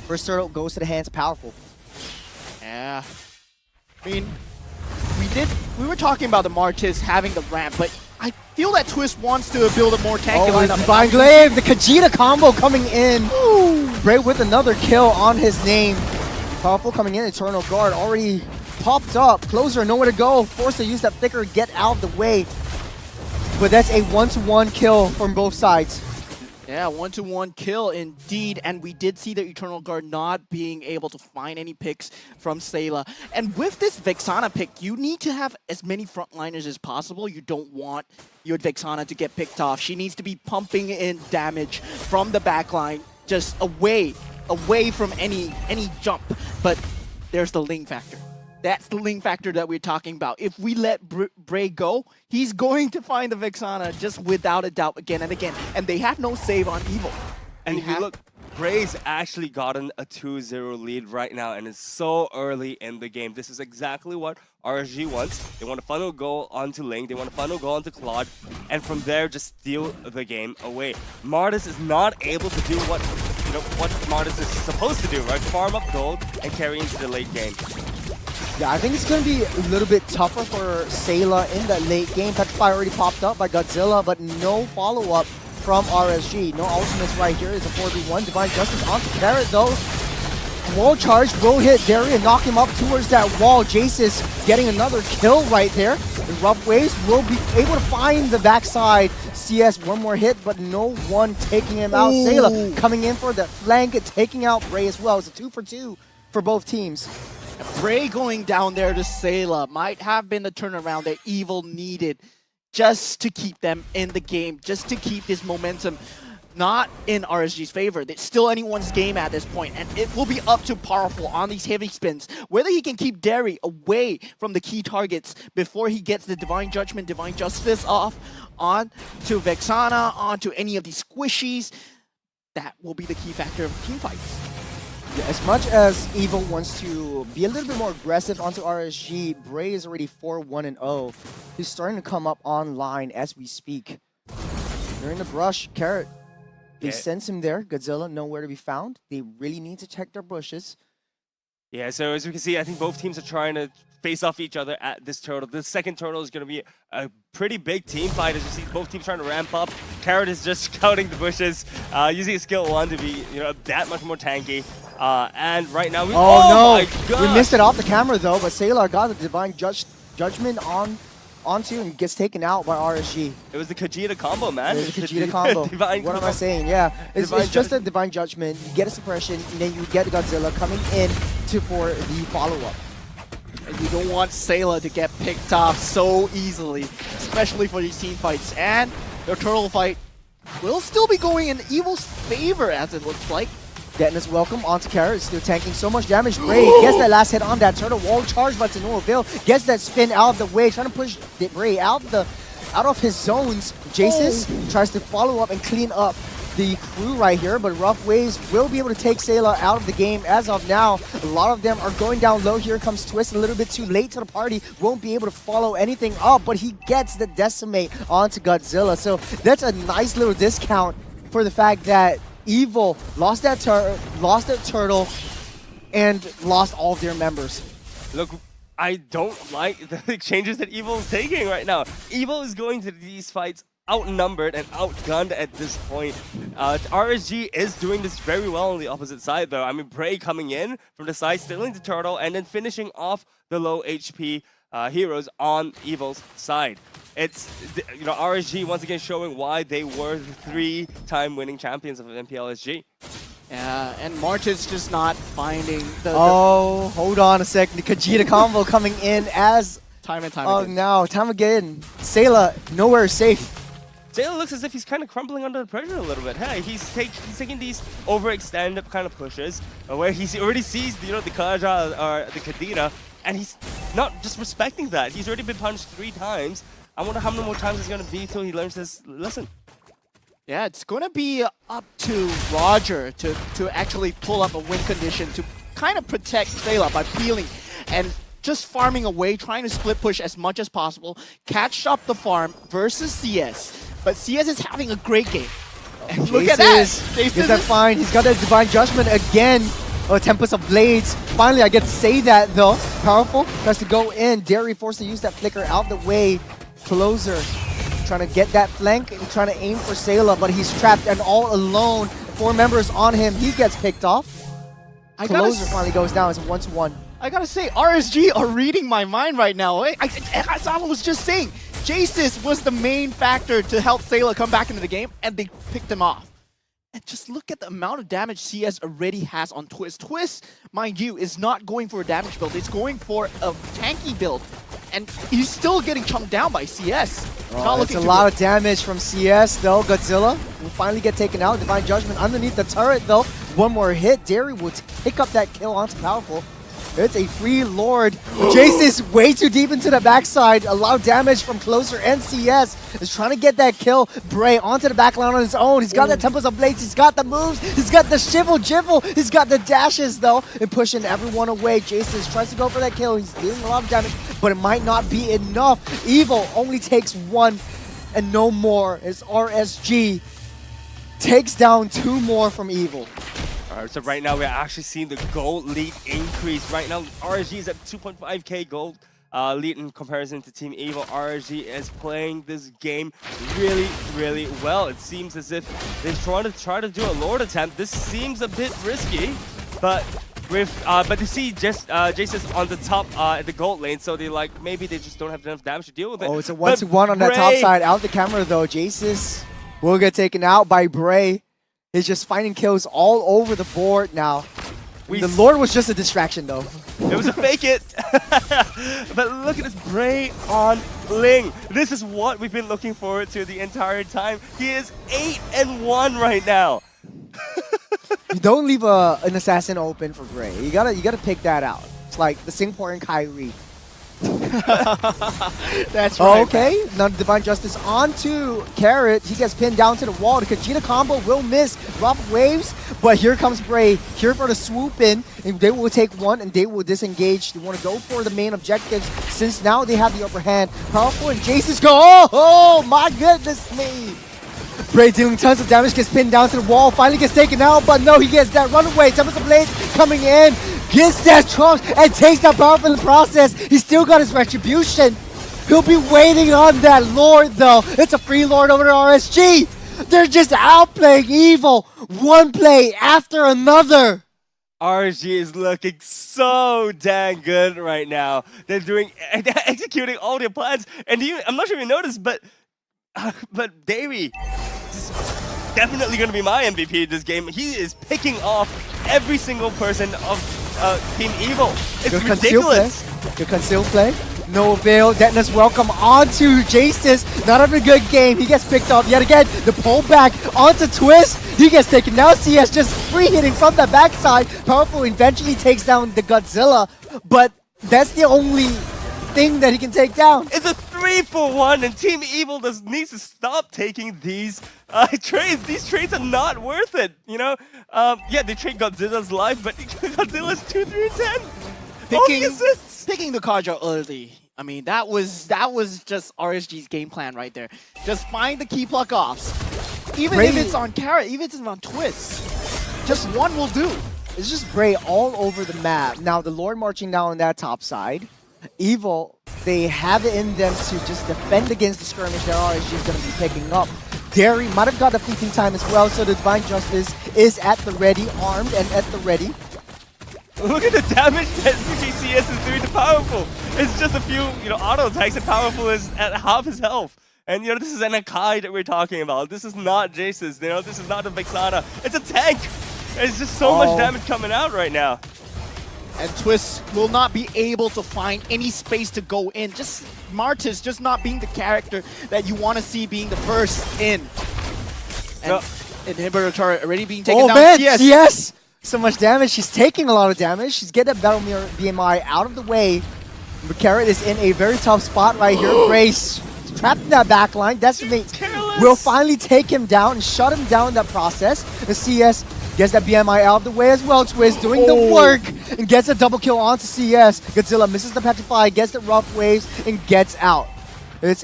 First turtle goes to the hands of Powerful. Yeah. I mean, we were talking about the Martis having the ramp, but I feel that Twist wants to build a more tanky lineup. Divine Glaive, the Khajiit combo coming in. Ooh. Bray with another kill on his name. Powerful coming in, Eternal Guard already popped up. Closer, nowhere to go. Forced to use that flicker, get out of the way. But that's a 1-to-1 kill from both sides. Yeah, 1-to-1 kill indeed, and we did see the Eternal Guard not being able to find any picks from Sayla. And with this Vexana pick, you need to have as many frontliners as possible. You don't want your Vexana to get picked off. She needs to be pumping in damage from the backline, just away from any jump. But there's the Ling factor. That's the Ling factor that we're talking about. If we let Bray go, he's going to find the Vexana just without a doubt again and again. And they have no save on Evil. And if you look, Bray's actually gotten a 2-0 lead right now, and it's so early in the game. This is exactly what RSG wants. They want to funnel goal onto Ling, they want to funnel goal onto Claude, and from there just steal the game away. Martis is not able to do what Martis is supposed to do, right? Farm up gold and carry into the late game. Yeah, I think it's going to be a little bit tougher for Sayla in that late game. Petrify already popped up by Godzilla, but no follow-up from RSG. No ultimates right here. It's a 4v1. Divine Justice onto Carrot, though. Wall charge will hit Derry and knock him up towards that wall. Jace is getting another kill right there. The Rough Waves will be able to find the backside. CS one more hit, but no one taking him out. Ooh. Sayla coming in for the flank, taking out Bray as well. It's a 2-for-2 for both teams. Bray going down there to Sayla might have been the turnaround that Evil needed just to keep them in the game, just to keep this momentum not in RSG's favor. It's still anyone's game at this point, and it will be up to Powerful on these heavy spins, whether he can keep Derry away from the key targets before he gets the Divine Judgment, Divine Justice off on to Vexana, onto any of these squishies. That will be the key factor of team fights. Yeah, as much as Evil wants to be a little bit more aggressive onto RSG, Bray is already 4-1-0. He's starting to come up online as we speak. They're in the brush. Carrot, they sense him there. Godzilla, nowhere to be found. They really need to check their bushes. Yeah, so as we can see, I think both teams are trying to face off each other at this turtle. This second turtle is going to be a pretty big team fight as you see both teams trying to ramp up. Carrot is just scouting the bushes, using his skill 1 to be that much more tanky. And right now, my my we gosh. missed it off the camera though, but Sailor got the divine judgment onto and gets taken out by RSG. It was the Kajita combo, man. It was a Kajita combo. Divine What am I combo. saying? Yeah, it's Divine just a divine judgment. You get a suppression, and then you get Godzilla coming in for the follow-up. And you don't want Sailor to get picked off so easily, especially for these team fights. And their turtle fight will still be going in Evil's favor, as it looks like. Getting his welcome onto Carrot, still tanking so much damage. Bray gets that last hit on that turtle wall charge, but to no avail. Gets that spin out of the way, trying to push Bray out of his zones. Jaces tries to follow up and clean up the crew right here, but Rough Waves will be able to take Sailor out of the game as of now. A lot of them are going down low. Here comes Twist, a little bit too late to the party. Won't be able to follow anything up, but he gets the decimate onto Godzilla. So that's a nice little discount for the fact that Evil lost that turtle and lost all of their members. Look, I don't like the changes that Evil is taking right now. Evil is going to these fights outnumbered and outgunned at this point. RSG is doing this very well on the opposite side, though. I mean, Bray coming in from the side, stealing the turtle, and then finishing off the low HP heroes on Evil's side. It's, RSG once again showing why they were the 3-time winning champions of MPL SG. Yeah, and Martin's just not finding the Oh, hold on a second. The Kajita combo coming in as time and time oh again. no, time again. Sailor nowhere safe. Taylor looks as if he's kind of crumbling under the pressure a little bit. Hey, he's taking these overextended kind of pushes where he already sees the Kaja or the Kadena, and he's not just respecting that. He's already been punched 3 times. I wonder how many more times it's going to be till he learns this lesson. Yeah, it's going to be up to Roger to actually pull up a win condition to kind of protect Sailor by peeling and just farming away, trying to split push as much as possible, catch up the farm versus CS. But CS is having a great game. And look at that! Is that fine? He's got a divine judgment again. Oh, Tempest of Blades. Finally, I get to say that though. Powerful. Tries to go in. Dairy forced to use that flicker out the way. Closer. Trying to get that flank and trying to aim for Sailor, but he's trapped and all alone. 4 members on him. He gets picked off. Closer finally goes down. It's a 1-1. I gotta say, RSG are reading my mind right now. As I was just saying, Jaces was the main factor to help Sailor come back into the game, and they picked him off. And just look at the amount of damage CS already has on Twist. Twist, mind you, is not going for a damage build. It's going for a tanky build. And he's still getting chunked down by CS. It's a lot of damage from CS though. Godzilla will finally get taken out. Divine Judgment underneath the turret though. One more hit. Dairy will pick up that kill onto Powerful. It's a free Lord. Jace is way too deep into the backside. A lot of damage from Closer and CS. Is trying to get that kill. Bray onto the backline on his own. He's got the Tempest of Blades. He's got the moves. He's got the Shivel Jivel. He's got the dashes though. And pushing everyone away. Jace tries to go for that kill. He's dealing a lot of damage, but it might not be enough. Evil only takes 1 and no more. As RSG takes down 2 more from Evil. Alright, so right now we're actually seeing the gold lead increase. Right now, RSG is at 2.5k gold lead in comparison to Team Evil. RSG is playing this game really, really well. It seems as if they're trying to do a Lord attempt. This seems a bit risky, but they see Jace's on the top at the gold lane, so they maybe they just don't have enough damage to deal with it. Oh, it's a 1-1 on that top side. Out the camera though, Jace's will get taken out by Bray. He's just finding kills all over the board now. The Lord was just a distraction though. It was a fake it. But look at this Bray on Ling. This is what we've been looking forward to the entire time. He is 8-1 right now. You don't leave an assassin open for Bray. You gotta pick that out. It's like the Singapore and Kyrie. That's right. Okay, now Divine Justice onto Carrot. He gets pinned down to the wall. The Kajita combo will miss. Rough Waves, but here comes Bray. Here for the swoop in, and they will take 1 and they will disengage. They want to go for the main objectives since now they have the upper hand. Powerful and Jace's go. Oh my goodness me. Bray dealing tons of damage, gets pinned down to the wall, finally gets taken out, but no, he gets that runaway. Tempest of Blades coming in. gets that trump and takes that power from the process. He's still got his retribution. He'll be waiting on that Lord though. It's a free Lord over to RSG. They're just outplaying Evil, one play after another. RSG is looking so dang good right now. They're executing all their plans, and I'm not sure if you noticed, but Davey is definitely going to be my MVP in this game. He is picking off every single person of Team Evil. It's ridiculous. Good conceal play. No avail. Detonus welcome onto Jaces. Not having a good game. He gets picked off yet again. The pullback onto Twist. He gets taken. Now CS just free hitting from the backside. Powerful eventually takes down the Godzilla, but that's the only thing that he can take down. It's a 3-for-1, and Team Evil needs to stop taking these trades. These trades are not worth it, you know? Yeah, they trade Godzilla's life, but Godzilla's 2, 3, and 10. Only assists. Picking the card out early. I mean, that was just RSG's game plan right there. Just find the key pluck offs. Even if it's on Carrot, even if it's on Twist, just one will do. It's just Bray all over the map. Now the Lord marching down on that top side. Evil, they have it in them to just defend against the skirmish that RSG is going to be picking up. Derry might have got a fleeting time as well, so the Divine Justice is at the ready, armed and at the ready. Look at the damage that CS is doing to Powerful. It's just a few, auto attacks, and Powerful is at half his health. And this is an Akai that we're talking about. This is not Jace's, this is not a Vexana. It's a tank. There's just so much damage coming out right now. And Twist will not be able to find any space to go in. Just Martis just not being the character that you want to see being the first in. And Inhibitor turret already being taken down. Man, yes! So much damage. She's taking a lot of damage. She's getting that Battle Mirror BMI out of the way. But Carrot is in a very tough spot right here. Grace trapped in that back line. Decimate will finally take him down and shut him down in that process. The CS gets that BMI out of the way as well. Twist doing the work and gets a double kill onto CS. Godzilla misses the Petrify, gets the rough waves, and gets out. It's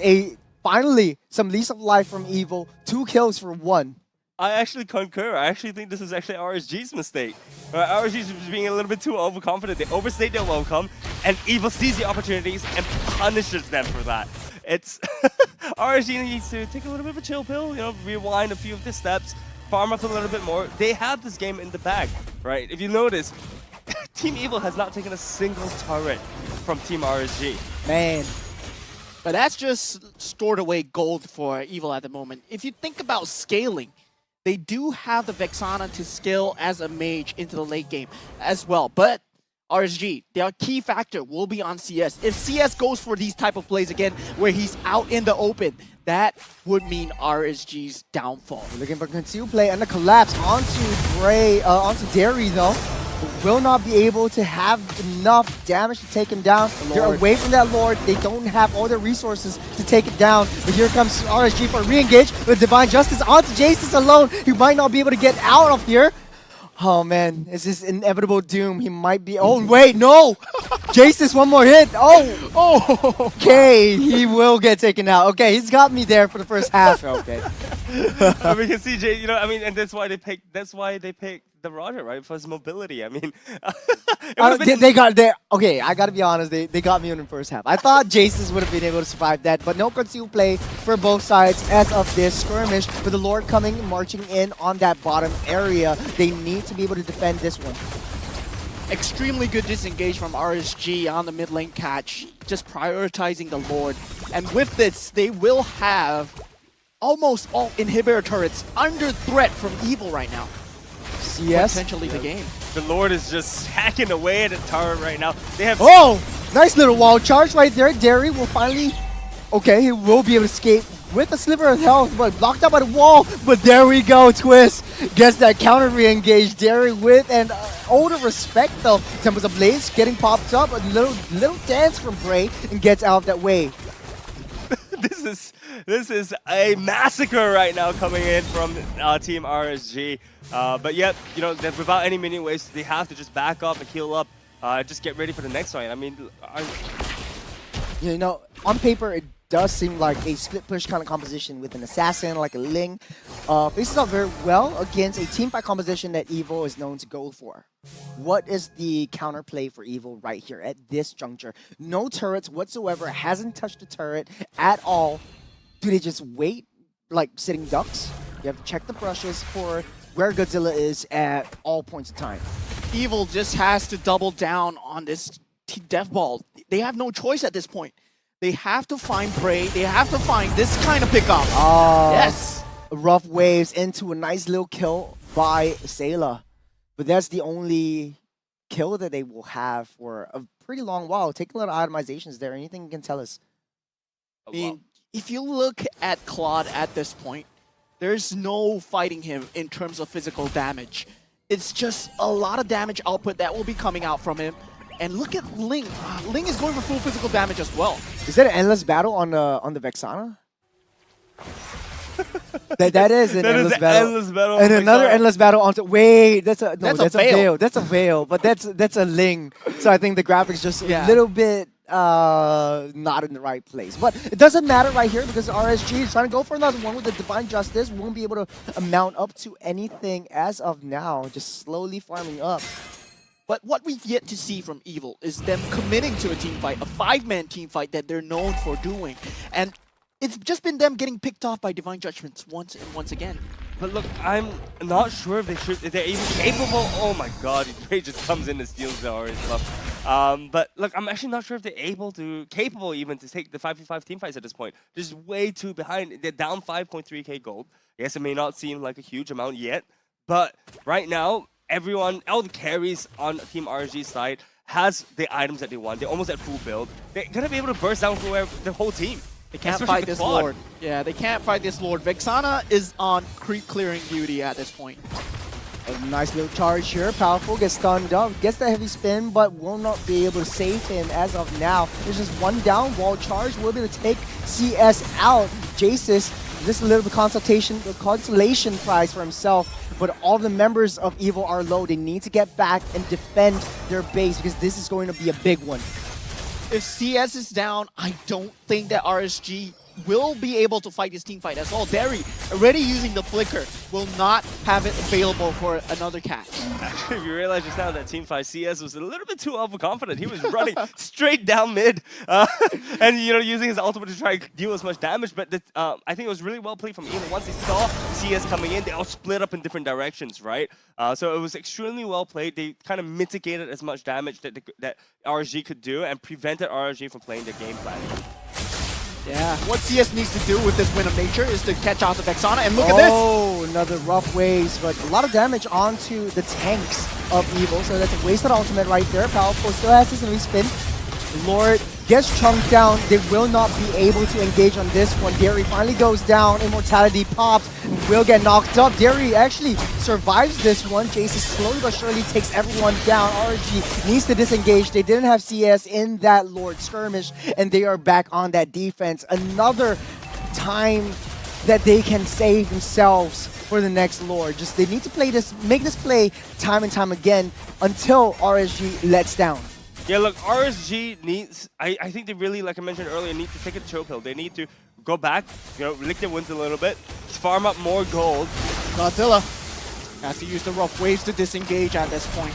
finally some lease of life from Evil. 2 kills for 1. I actually concur. I actually think this is actually RSG's mistake. RSG's being a little bit too overconfident. They overstayed their welcome, and Evil sees the opportunities and punishes them for that. It's RSG needs to take a little bit of a chill pill, rewind a few of the steps, farm up a little bit more. They have this game in the bag, right? If you notice, Team Evil has not taken a single turret from Team RSG. Man. But that's just stored away gold for Evil at the moment. If you think about scaling, they do have the Vexana to scale as a mage into the late game as well. But RSG, their key factor will be on CS. If CS goes for these type of plays again, where he's out in the open, that would mean RSG's downfall. We're looking for conceal play and the collapse onto Derry though. Will not be able to have enough damage to take him down. They're away from that Lord. They don't have all their resources to take it down. But here comes RSG for a re-engage with Divine Justice onto Jaces alone. He might not be able to get out of here. Oh man, it's this inevitable doom. He might be. Oh wait, no! Jaces, one more hit. Okay, he will get taken out. Okay, he's got me there for the first half. Okay. We can see Jay. And that's why they picked. The Roger, right, for his mobility. I mean, okay, I gotta be honest, they got me in the first half. I thought Jaces would have been able to survive that, but no conceal play for both sides as of this skirmish. With the Lord marching in on that bottom area, they need to be able to defend this one. Extremely good disengage from RSG on the mid lane catch, just prioritizing the Lord. And with this, they will have almost all inhibitor turrets under threat from Evil right now. Yes. Potentially the game. The Lord is just hacking away at the turret right now. They have nice little wall charge right there. Derry will finally he will be able to escape with a sliver of health, but blocked up by the wall. But there we go, Twist gets that counter re-engage. Derry with an ode of respect though. Temples Ablaze getting popped up, a little dance from Bray and gets out of that way. This is a massacre right now coming in from Team RSG. But yet, without any mini waves, they have to just back up and heal up, just get ready for the next fight. I mean, on paper it does seem like a split push kind of composition with an assassin like a Ling. Faces up very well against a team fight composition that Evil is known to go for. What is the counterplay for Evil right here at this juncture? No turrets whatsoever, hasn't touched the turret at all. Do they just wait, like sitting ducks? You have to check the brushes for where Godzilla is at all points of time. Evil just has to double down on this death ball. They have no choice at this point. They have to find prey. They have to find this kind of pickup. Yes. Rough waves into a nice little kill by Sayla. But that's the only kill that they will have for a pretty long while. Take a lot of itemizations there. Anything you can tell us? I mean, if you look at Claude at this point, there's no fighting him in terms of physical damage. It's just a lot of damage output that will be coming out from him. And look at Ling. Ling is going for full physical damage as well. Is that an endless battle on the Vexana? that is an endless battle. And another endless battle onto. Wait, that's a veil. That's a veil, but that's a Ling. So I think the graphics just a little bit not in the right place. But it doesn't matter right here because RSG is trying to go for another one with the Divine Justice. Won't be able to mount up to anything as of now. Just slowly farming up. But what we've yet to see from Evil is them committing to a team fight, a 5-man team fight that they're known for doing. And it's just been them getting picked off by Divine Judgments once and once again. But look, I'm not sure if they're even capable. Oh my god, Ray just comes in and steals the orange buff. But look, I'm actually not sure if they're capable even to take the 5v5 team fights at this point. They're just way too behind. They're down 5.3k gold. Yes, it may not seem like a huge amount yet, but right now, all the carries on Team RSG's side has the items that they want. They're almost at full build. They're gonna be able to burst down through the whole team. They can't fight this Lord. Yeah, they can't fight this Lord. Vexana is on creep clearing duty at this point. A nice little charge here. Powerful gets stunned up, gets the heavy spin, but will not be able to save him as of now. There's just one down wall charge. Will be able to take CS out. Jace's just a little bit consolation prize for himself. But all the members of Evil are low. They need to get back and defend their base because this is going to be a big one. If CS is down, I don't think that RSG will be able to fight this team fight as well. Derry, already using the flicker, will not have it available for another catch. Actually, if you realize just now that team fight, CS was a little bit too overconfident. He was running straight down mid, and using his ultimate to try to deal as much damage. But I think it was really well played from Evil. Once they saw CS coming in, they all split up in different directions, right? So it was extremely well played. They kind of mitigated as much damage that RSG could do and prevented RSG from playing their game plan. Yeah, what CS needs to do with this Wind of Nature is to catch out the Vexana, and look at this! Oh, another rough waves, but a lot of damage onto the tanks of Evil, so that's a wasted ultimate right there. Powerful still has his respin. Lord gets chunked down. They will not be able to engage on this one. Derry finally goes down. Immortality pops. Will get knocked up. Derry actually survives this one. Jace slowly but surely takes everyone down. RSG needs to disengage. They didn't have CS in that Lord skirmish, and they are back on that defense. Another time that they can save themselves for the next Lord. Just they need to play this, make this play time and time again until RSG lets down. Yeah, look, RSG needs, I think they really, like I mentioned earlier, need to take a chill pill. They need to go back, lick their wounds a little bit, farm up more gold. Godzilla has to use the rough waves to disengage at this point.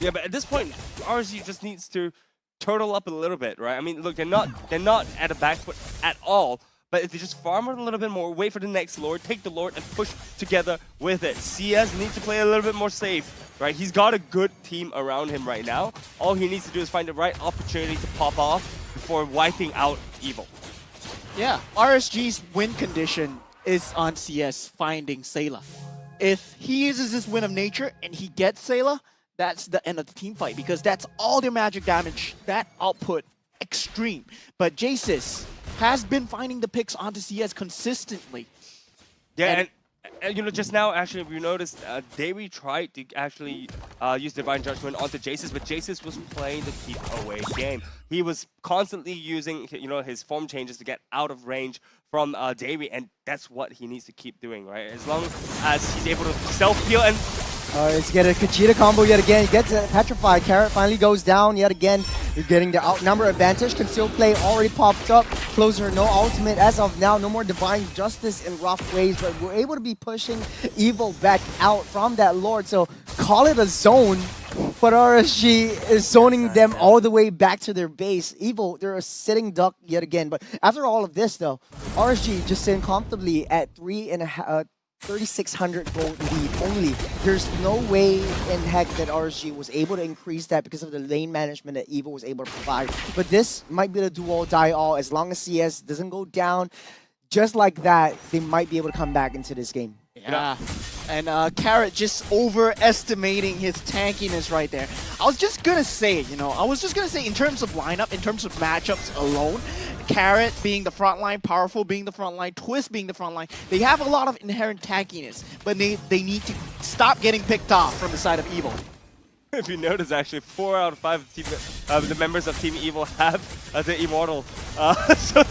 Yeah, but at this point, RSG just needs to turtle up a little bit, right? I mean, look, they're not at a back foot at all, but if they just farm it a little bit more, wait for the next Lord, take the Lord, and push together with it. CS needs to play a little bit more safe. Right, he's got a good team around him right now. All he needs to do is find the right opportunity to pop off before wiping out Evil. Yeah, RSG's win condition is on CS finding Sayla. If he uses this Wind of Nature and he gets Sayla, that's the end of the team fight because that's all their magic damage, that output, extreme. But Jace's has been finding the picks onto CS consistently. Yeah, and just now, actually, we noticed Davey tried to actually use Divine Judgment onto Jace's, but Jace's was playing the keep away game. He was constantly using, his form changes to get out of range from Davey, and that's what he needs to keep doing, right? As long as he's able to self-heal and... Let's get a Kachita combo yet again. He gets petrified. Carrot finally goes down yet again. You're getting the outnumber advantage. Conceal play already popped up. Closer, no ultimate as of now. No more divine justice in rough ways, but we're able to be pushing Evil back out from that Lord. So call it a zone, but RSG is zoning them all the way back to their base. Evil, they're a sitting duck yet again. But after all of this, though, RSG just sitting comfortably at 3,600 gold lead only. There's no way in heck that RSG was able to increase that because of the lane management that Evil was able to provide. But this might be the do all die all. As long as CS doesn't go down, just like that, they might be able to come back into this game. Yeah, and Carrot just overestimating his tankiness right there. I was just gonna say, in terms of lineup, in terms of matchups alone, Carrot being the front line, Powerful being the front line, Twist being the front line, they have a lot of inherent tankiness, but they need to stop getting picked off from the side of Evil. If you notice, actually, 4 out of 5 the members of Team Evil have the Immortal. So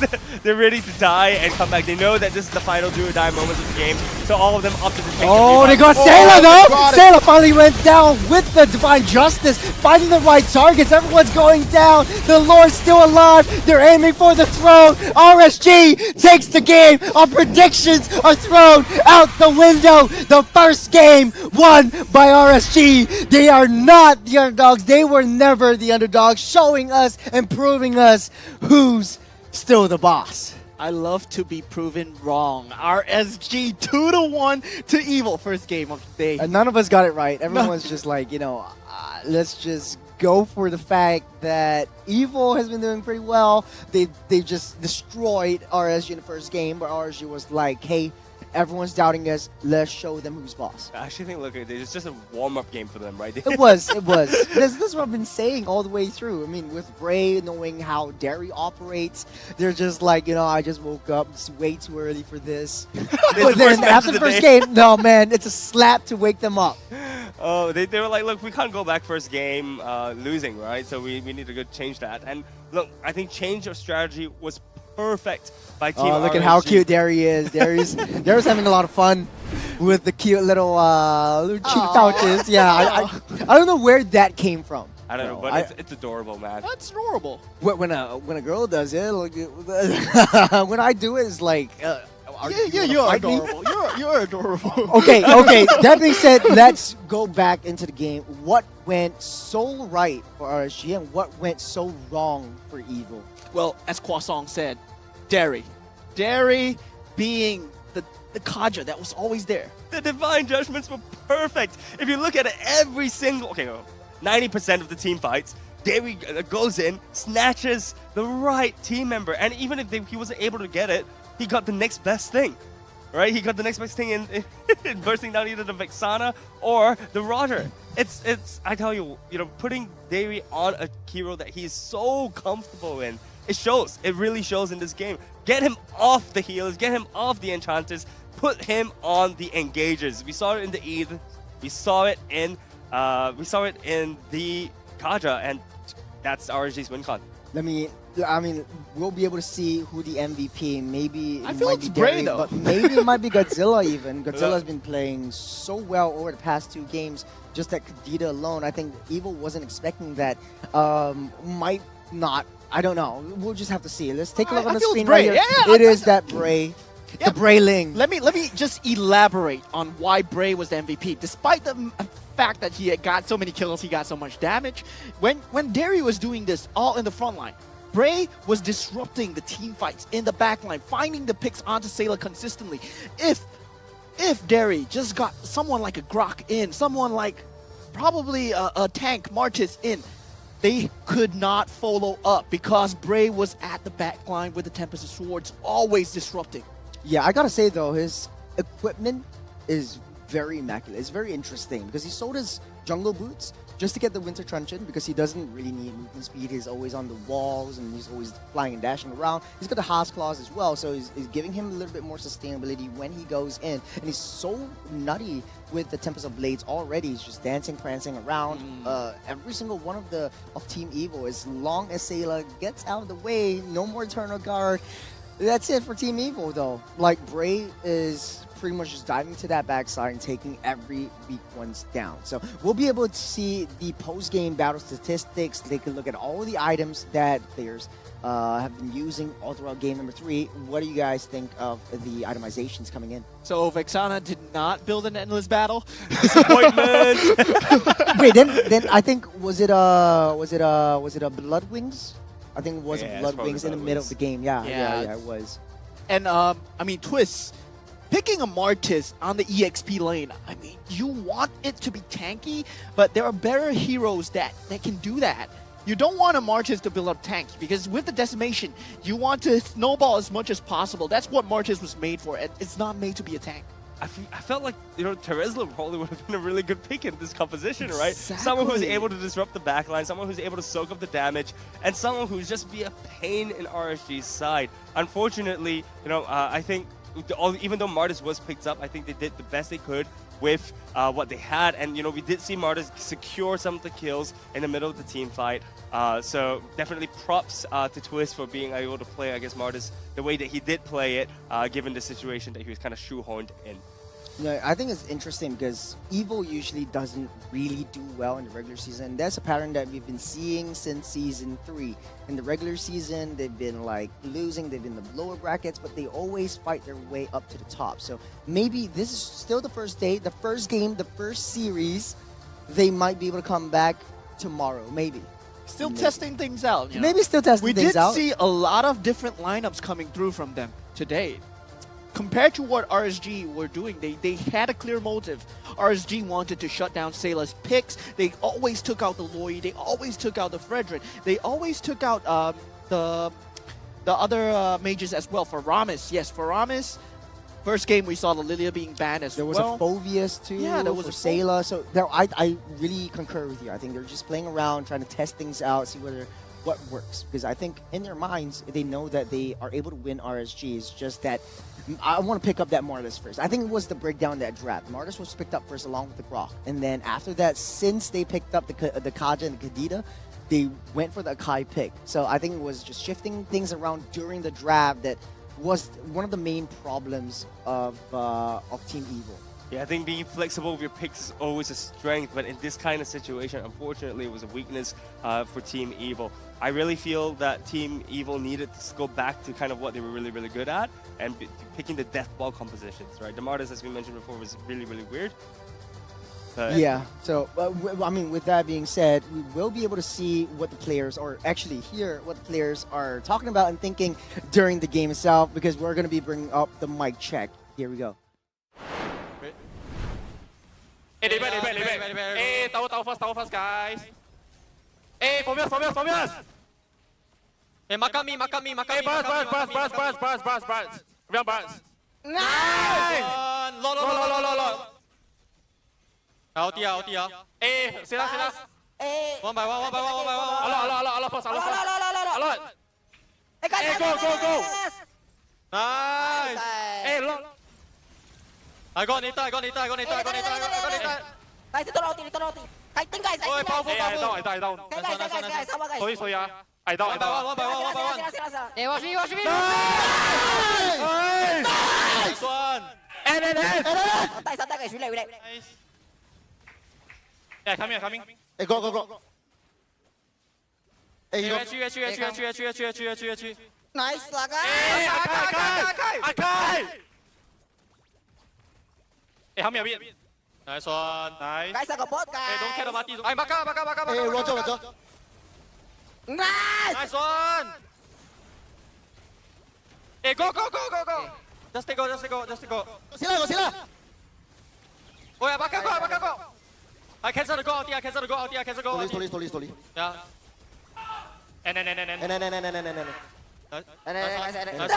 they're ready to die and come back. They know that this is the final do or die moments of the game. So all of them opted to take Oh, the they got Sailor though! Sailor finally went down with the Divine Justice, finding the right targets. Everyone's going down. The Lord's still alive. They're aiming for the throne. RSG takes the game. Our predictions are thrown out the window. The first game won by RSG. They are not the underdogs. They were never the underdogs, showing us and proving us who's still the boss. I love to be proven wrong. RSG 2-1 to Evil first game of the day. And none of us got it right. Everyone's just like, let's just go for the fact that Evil has been doing pretty well. They just destroyed RSG in the first game, but RSG was like, hey, everyone's doubting us. Let's show them who's boss. I actually think, look, it's just a warm-up game for them, right? It was. This is what I've been saying all the way through. I mean, with Bray knowing how Derry operates, they're just like, I just woke up. It's way too early for this. But then after the first game, no, man, it's a slap to wake them up. Oh, they were like, look, we can't go back first game losing, right? So we need to go change that. And look, I think change of strategy was perfect by Team Oh, look RSG. at how cute Derry is. Derry's having a lot of fun with the cute little cheek pouches. Yeah, I don't know where that came from. I don't know, but it's adorable, man. That's adorable. When a girl does it, like, when I do it, it's like, You're adorable. You're adorable. Okay. That being said, let's go back into the game. What went so right for RSG and what went so wrong for Evil? Well, as Croissant said, Derry. Derry being the Kaja that was always there. The divine judgments were perfect. If you look at it, every single 90% of the team fights, Derry goes in, snatches the right team member, and even if he wasn't able to get it, he got the next best thing, right? He got the next best thing in bursting down either the Vexana or the Roger. It's I tell you, putting Derry on a hero that he's so comfortable in, it shows. It really shows in this game. Get him off the healers, get him off the enchanters, put him on the engagers. We saw it in the Eve, we saw it in the Kaja, and that's RSG's win con. We'll be able to see who the MVP. Maybe I it feel might it's be Bray, Derry, though. but maybe it might be Godzilla even. Godzilla's been playing so well over the past 2 games. Just that Kadita alone, I think Evil wasn't expecting that. Might not. I don't know. We'll just have to see. Let's take a look on the feel it's screen Bray. right here. Yeah, It is that Bray. Yeah. The Brayling. Let me just elaborate on why Bray was the MVP. Despite the fact that he had got so many kills, he got so much damage. When Derry was doing this all in the front line, Bray was disrupting the team fights in the back line, finding the picks onto Sailor consistently. If Derry just got someone like a Grok in, someone like probably a tank Martis in, they could not follow up because Bray was at the back line with the Tempest of Swords, always disrupting. Yeah, I gotta say though, his equipment is very immaculate. It's very interesting because he sold his jungle boots just to get the winter truncheon because he doesn't really need movement speed. He's always on the walls and he's always flying and dashing around. He's got the Haas claws as well, so he's giving him a little bit more sustainability when he goes in. And he's so nutty with the Tempest of Blades already. He's just dancing, prancing around. Every single one of Team Evil, as long as Sailor gets out of the way, no more Eternal Guard, That's it for Team Evil, though. Like, Bray is pretty much just diving to that backside and taking every weak ones down. So we'll be able to see the post-game battle statistics. They can look at all of the items that players have been using all throughout game number 3. What do you guys think of the itemizations coming in? So Vexana did not build an endless battle. Disappointment. Wait, then I think was it a Blood Wings? I think it was Yeah, it's Blood probably Wings in the Blood middle of Wings. the game. Yeah, Yeah. it was. And I mean, Twist, picking a Martis on the EXP lane, I mean, you want it to be tanky, but there are better heroes that can do that. You don't want a Martis to build up tank, because with the decimation, you want to snowball as much as possible. That's what Martis was made for. It's not made to be a tank. I felt like, Terizla probably would have been a really good pick in this composition, right? Someone who's Exactly. able to disrupt the backline, someone who's able to soak up the damage, and someone who's just be a pain in RSG's side. Unfortunately, I think even though Martis was picked up, I think they did the best they could with what they had, and we did see Martis secure some of the kills in the middle of the team fight. So definitely props to Twist for being able to play, I guess, Martis the way that he did play it, given the situation that he was kind of shoehorned in. No, I think it's interesting because Evil usually doesn't really do well in the regular season. That's a pattern that we've been seeing since Season 3. In the regular season, they've been like losing, they've been in the lower brackets, but they always fight their way up to the top. So maybe this is still the first day, the first game, the first series. They might be able to come back tomorrow, maybe. Still Maybe. testing things out. you know? Maybe still testing We things did out. see a lot of different lineups coming through from them today. Compared to what RSG were doing, they had a clear motive. RSG wanted to shut down Sayla's picks. They always took out the Loi. They always took out the Fredrin. They always took out the other mages as well. For Ramis, yes, for Ramis, first game we saw the Lilia being banned as There was well. a Phoveus too. Yeah, there was for a Sayla. So I really concur with you. I think they're just playing around, trying to test things out, see what works. Because I think in their minds they know that they are able to win RSG. It's just that I want to pick up that Martis first. I think it was the breakdown that draft. Martis was picked up first along with the Grok, and then after that, since they picked up the Kaja and the Kadita, they went for the Akai pick. So I think it was just shifting things around during the draft that was one of the main problems of Team Evil. Yeah, I think being flexible with your picks is always a strength, but in this kind of situation, unfortunately, it was a weakness for Team Evil. I really feel that Team Evil needed to go back to kind of what they were really, really good at, and picking the death ball compositions, right? The Martis, as we mentioned before, was really, really weird. But Yeah. So, I mean, with that being said, we will be able to see what the players, or actually hear what the players are talking about and thinking during the game itself, because we're going to be bringing up the mic check. Here we go. Hey, they back. Hey, tower first, guys. Hey, for me. Hey, mark me. Hey, burns. Real burns. Nice! Low. Out. Hey, sit down. One by one. A lot first. A lot. Hey, go. Nice. Hey, low. I got Nita. Guys, ito roti. Fighting guys, Oh, powerful. I down. Guys, sama guys. Sorry, I down. One by one. Hey, watch me. Nice one. Santai guys, relax. Nice. Yeah, coming. Hey, go. Hey, you H. Nice lah guys. Hey, Akai. Hey, help me a bit. Nice one. Nice. Guys, I got bot guys. Hey, don't care the Mati. Hey, Maka. Hey, Roger. Nice. Nice one. Hey, go. Just take go. Sila. Oh, yeah, Maka go. I cancel the go out. Slowly. Yeah. And. Nice.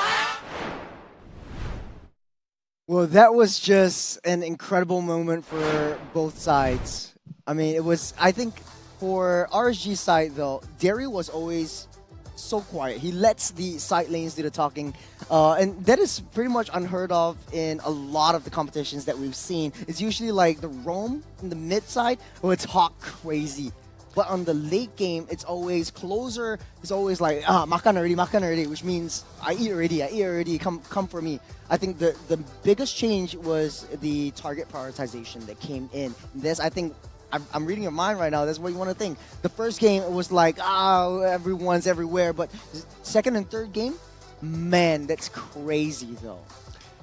Well, that was just an incredible moment for both sides. I mean, it was, I think, for RSG's side, though, Derry was always so quiet. He lets the side lanes do the talking. And that is pretty much unheard of in a lot of the competitions that we've seen. It's usually like the roam in the mid side, or it's hawk crazy. But on the late game, it's always closer. It's always like, makan already, which means I eat already, come for me. I think the biggest change was the target prioritization that came in. This, I think, I'm reading your mind right now. That's what you want to think. The first game, it was like, everyone's everywhere. But second and third game, man, that's crazy, though.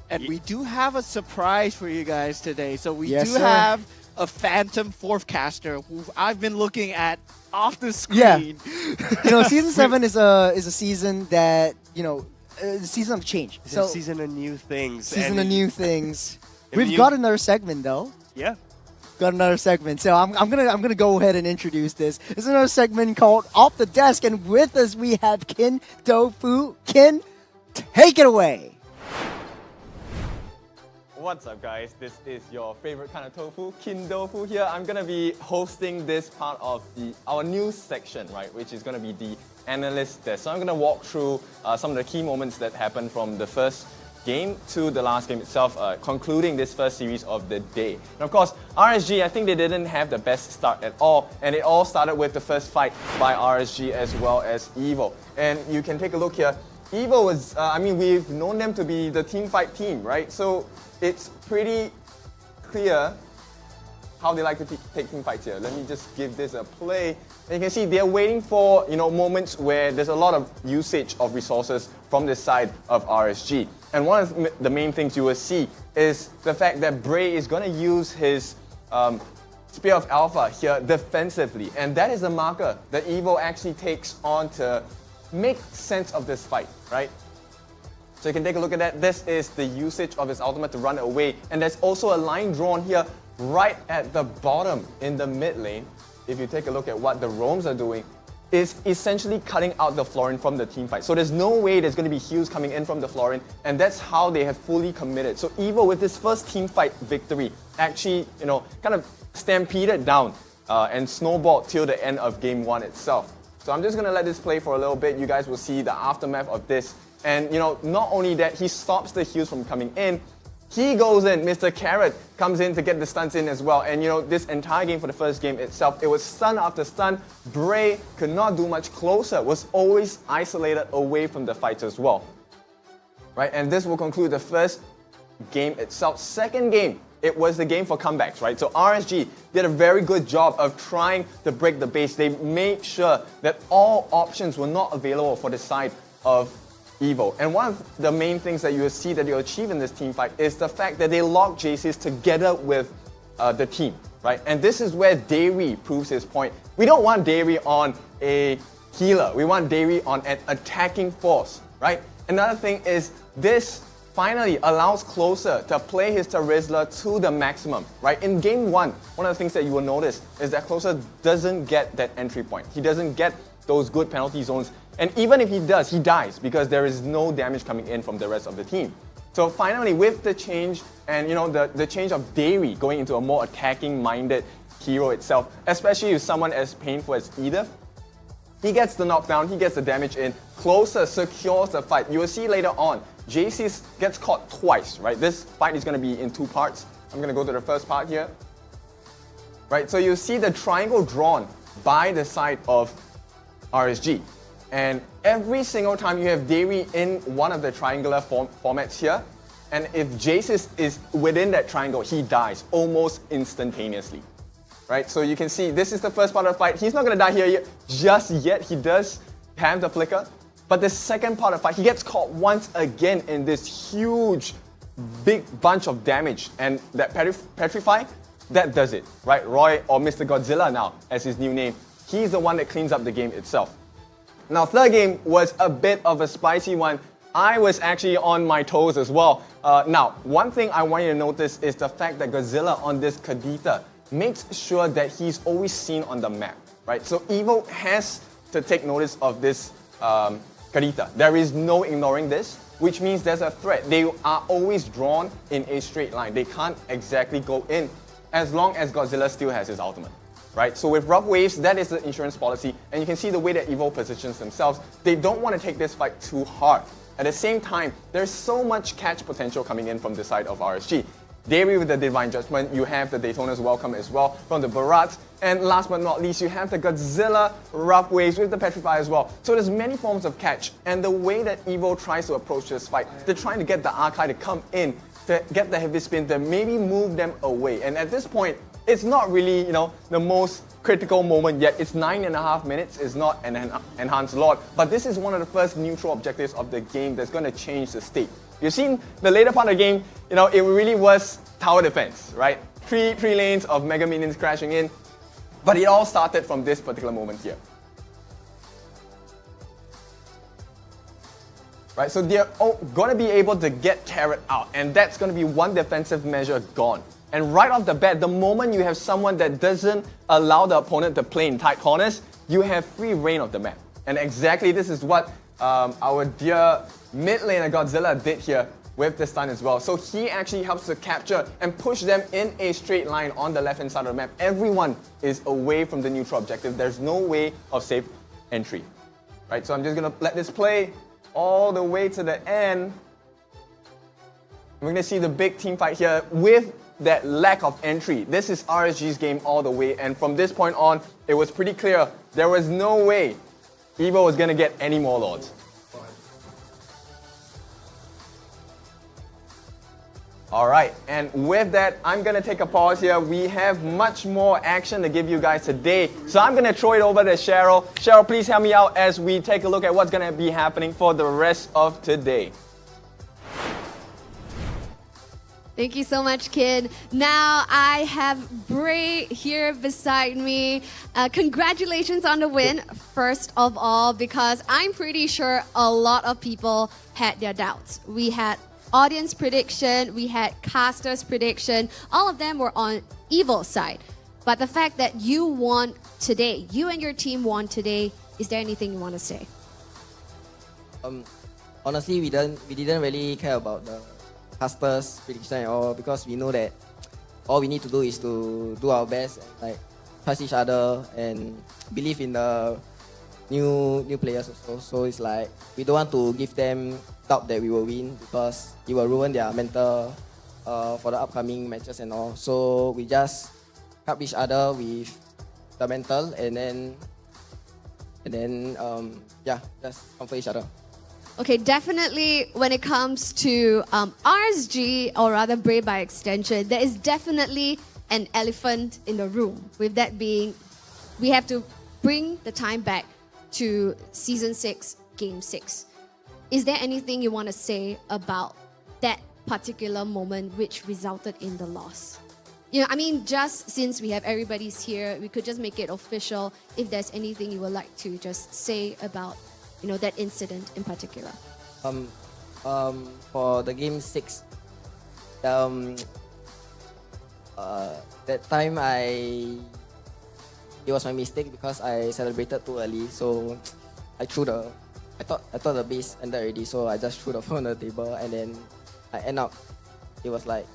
And we do have a surprise for you guys today. So we Yes, do sir. have a phantom fourth caster who I've been looking at off the Yeah. screen. Season 7 is a season that, a season of change. It's So a season of new things. season and of new things. if We've you- got another segment, though. Yeah. Got another segment. So I'm gonna go ahead and introduce this. This is another segment called Off the Desk, and with us we have Kin Tofu. Kin, take it away. What's up, guys? This is your favorite kind of tofu, Kin Tofu here. I'm gonna be hosting this part of our news section, right, which is gonna be the analyst desk. So I'm gonna walk through some of the key moments that happened from the first game to the last game itself, concluding this first series of the day. And of course, RSG, I think they didn't have the best start at all, and it all started with the first fight by RSG as well as Evo. And you can take a look here. Evo was, we've known them to be the team fight team, right? So it's pretty clear how they like to take team fights here. Let me just give this a play. And you can see they're waiting for moments where there's a lot of usage of resources from the side of RSG. And one of the main things you will see is the fact that Bray is going to use his Spear of Alpha here defensively. And that is a marker that Evo actually takes on to make sense of this fight, right? So you can take a look at that. This is the usage of his ultimate to run away. And there's also a line drawn here right at the bottom in the mid lane. If you take a look at what the roams are doing, is essentially cutting out the Florin from the team fight. So there's no way there's going to be heals coming in from the Florin, and that's how they have fully committed. So Evo, with this first team fight victory, actually, kind of stampeded down and snowballed till the end of game 1 itself. So I'm just going to let this play for a little bit. You guys will see the aftermath of this. And, not only that, he stops the heals from coming in, he goes in, Mr. Carrot comes in to get the stunts in as well. And, this entire game for the first game itself, it was stun after stun. Bray could not do much closer, was always isolated away from the fights as well. Right, and this will conclude the first game itself. Second game, it was the game for comebacks, right? So RSG did a very good job of trying to break the base. They made sure that all options were not available for the side of Evo. And one of the main things that you will see that they achieve in this team fight is the fact that they lock Jace's together with the team, right? And this is where Dairy proves his point. We don't want Dairy on a healer. We want Dairy on an attacking force, right? Another thing is this finally allows Closer to play his Terizla to the maximum, right? In game 1, one of the things that you will notice is that Closer doesn't get that entry point. He doesn't get those good penalty zones. And even if he does, he dies because there is no damage coming in from the rest of the team. So finally, with the change and the change of Dairy going into a more attacking-minded hero itself, especially with someone as painful as Edith, he gets the knockdown, he gets the damage in, Closer secures the fight. You will see later on, JC gets caught twice, right? This fight is going to be in 2 parts. I'm going to go to the first part here. Right, so you see the triangle drawn by the side of RSG. And every single time you have Dairy in one of the triangular formats here, and if Jace is within that triangle, he dies almost instantaneously. Right, so you can see this is the first part of the fight. He's not going to die here just yet. He does have the flicker. But the second part of the fight, he gets caught once again in this huge, big bunch of damage. And that Petrify, that does it. Right, Roy, or Mr. Godzilla now, as his new name, he's the one that cleans up the game itself. Now, third game was a bit of a spicy one. I was actually on my toes as well. Now, one thing I want you to notice is the fact that Godzilla on this Kadita makes sure that he's always seen on the map, right? So Evo has to take notice of this Kadita. There is no ignoring this, which means there's a threat. They are always drawn in a straight line. They can't exactly go in as long as Godzilla still has his ultimate. Right? So with rough waves, that is the insurance policy, and you can see the way that Evo positions themselves. They don't want to take this fight too hard. At the same time, there's so much catch potential coming in from the side of RSG. Dairy with the Divine Judgment. You have the Daytona's Welcome as well from the Barats. And last but not least, you have the Godzilla Rough Waves with the Petrify as well. So there's many forms of catch. And the way that Evo tries to approach this fight, they're trying to get the Archive to come in, to get the heavy spin, to maybe move them away. And at this point, it's not really, the most critical moment yet. It's 9.5 minutes. It's not an enhanced lot. But this is one of the first neutral objectives of the game that's going to change the state. You've seen the later part of the game, it really was tower defense, right? Three lanes of Mega Minions crashing in. But it all started from this particular moment here. Right, so they're going to be able to get Carrot out, and that's going to be one defensive measure gone. And right off the bat, the moment you have someone that doesn't allow the opponent to play in tight corners, you have free reign of the map. And exactly this is what our dear mid laner Godzilla did here with the stun as well. So he actually helps to capture and push them in a straight line on the left hand side of the map. Everyone is away from the neutral objective. There's no way of safe entry. Right, so I'm just going to let this play all the way to the end. We're going to see the big team fight here with that lack of entry. This is RSG's game all the way, and from this point on, it was pretty clear there was no way Evo was going to get any more Lords. Alright, and with that, I'm going to take a pause here. We have much more action to give you guys today, so I'm going to throw it over to Cheryl. Cheryl, please help me out as we take a look at what's going to be happening for the rest of today. Thank you so much, Kid. Now I have Bray here beside me. Congratulations on the win, first of all, because I'm pretty sure a lot of people had their doubts. We had audience prediction, we had casters prediction, all of them were on Evo's side. But the fact that you won today, you and your team won today, is there anything you want to say? Honestly, we didn't really care about the casters prediction at all, because we know that all we need to do is to do our best and trust each other and believe in the new players also. So it's like we don't want to give them doubt that we will win, because it will ruin their mental for the upcoming matches and all. So we just help each other with the mental, and then just comfort each other. Okay, definitely when it comes to RSG, or rather Bray by extension, there is definitely an elephant in the room. With that being, we have to bring the time back to Season 6, Game 6. Is there anything you want to say about that particular moment which resulted in the loss? Just since we have everybody's here, we could just make it official. If there's anything you would like to just say about that incident in particular. For the game 6, that time it was my mistake because I celebrated too early. So I thought the base ended already, so I just threw the phone on the table, and then I end up, it was like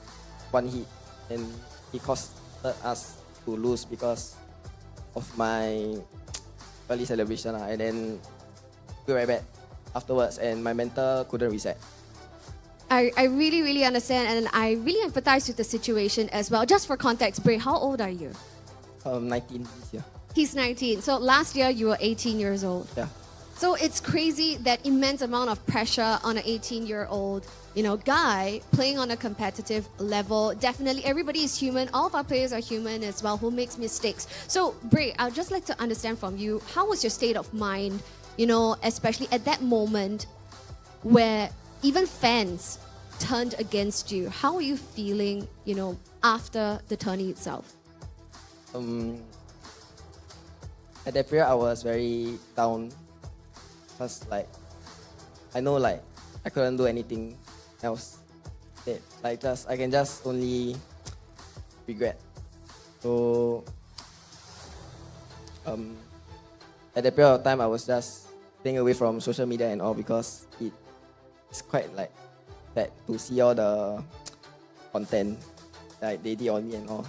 one hit, and it caused us to lose because of my early celebration, and then feel very bad afterwards, and my mental couldn't reset. I really, really understand, and I really empathize with the situation as well. Just for context, Bray, how old are you? 19 this year. He's 19. So last year you were 18 years old. Yeah. So it's crazy that immense amount of pressure on an 18-year-old, guy playing on a competitive level. Definitely, everybody is human. All of our players are human as well, who makes mistakes. So Bray, I'd just like to understand from you, how was your state of mind? Especially at that moment where even fans turned against you. How are you feeling, after the tourney itself? At that period, I was very down, because I know I couldn't do anything else. I can just only regret. So at that period of time, I was just staying away from social media and all, because it's quite bad to see all the content they did on me and all.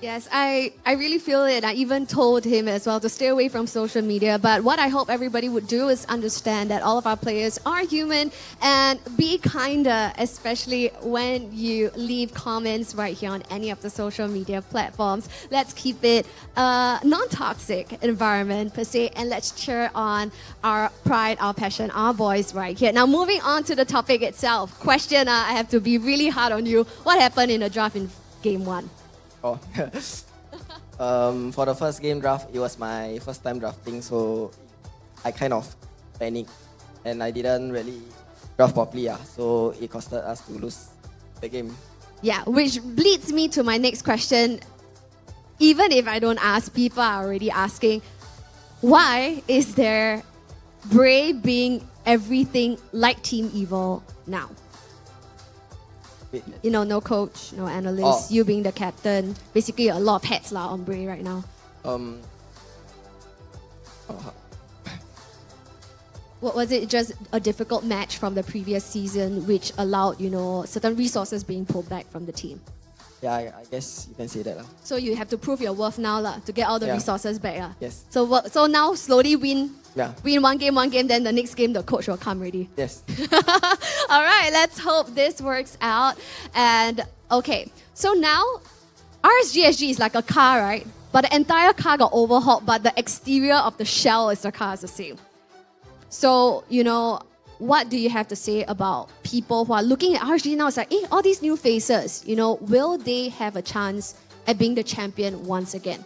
Yes, I really feel it. I even told him as well to stay away from social media. But what I hope everybody would do is understand that all of our players are human and be kinder, especially when you leave comments right here on any of the social media platforms. Let's keep it a non-toxic environment per se, and let's cheer on our pride, our passion, our boys right here. Now, moving on to the topic itself. Question, I have to be really hard on you. What happened in the draft in game 1? Oh. For the first game draft, it was my first time drafting, so I kind of panicked and I didn't really draft properly. So it costed us to lose the game. Yeah, which leads me to my next question. Even if I don't ask, people are already asking, why is there Bray being everything like Team Evil now? You know, no coach, no analyst, you being the captain. Basically, a lot of hats on Bray right now. What was it? Just a difficult match from the previous season, which allowed, certain resources being pulled back from the team. Yeah, I guess you can say that. So you have to prove your worth now to get all the resources back. Yes. So now slowly win. Yeah. Win one game, then the next game the coach will come ready. Yes. All right, let's hope this works out. And okay, so now RSG SG is like a car, right? But the entire car got overhauled, but the exterior of the shell is the car is the same. So, what do you have to say about people who are looking at RSG now? It's like, all these new faces, will they have a chance at being the champion once again?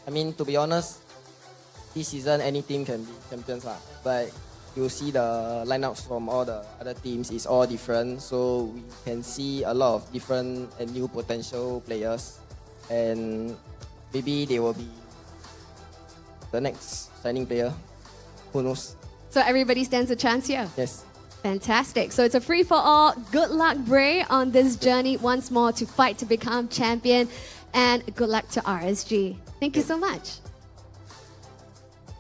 I mean, to be honest, this season any team can be champions, but you see the lineups from all the other teams is all different, so we can see a lot of different and new potential players, and maybe they will be the next shining player. Who knows? So everybody stands a chance here? Yes. Fantastic. So it's a free-for-all. Good luck, Bray, on this journey once more to fight to become champion, and good luck to RSG. Thank you so much.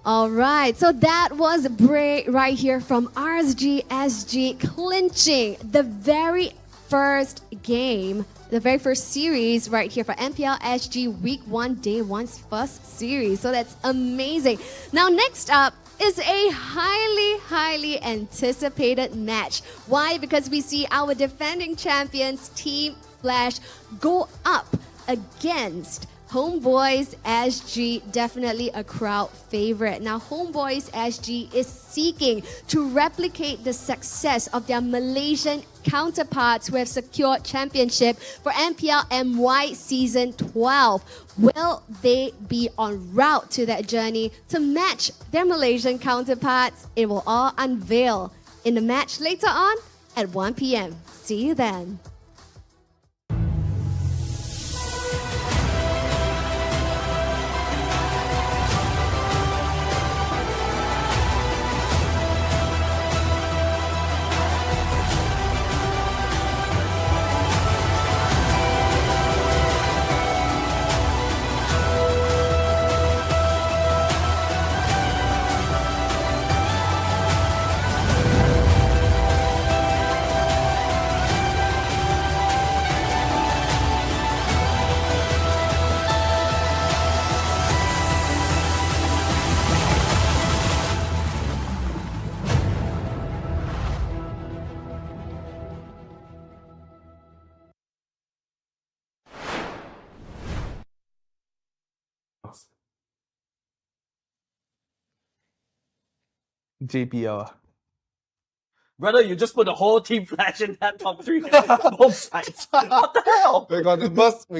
All right, so that was Bray right here from RSG SG clinching the very first game, the very first series right here for MPL SG Week 1, Day 1's first series. So that's amazing. Now, next up is a highly anticipated match. Why? Because we see our defending champions, Team Flash, go up against Homebois SG, definitely a crowd favorite. Now, Homebois SG is seeking to replicate the success of their Malaysian counterparts who have secured championship for MPL MY Season 12. Will they be en route to that journey to match their Malaysian counterparts? It will all unveil in the match later on at 1 p.m. See you then. JPL. Brother, you just put the whole Team Flash in that top 3. Both sides. What the hell? We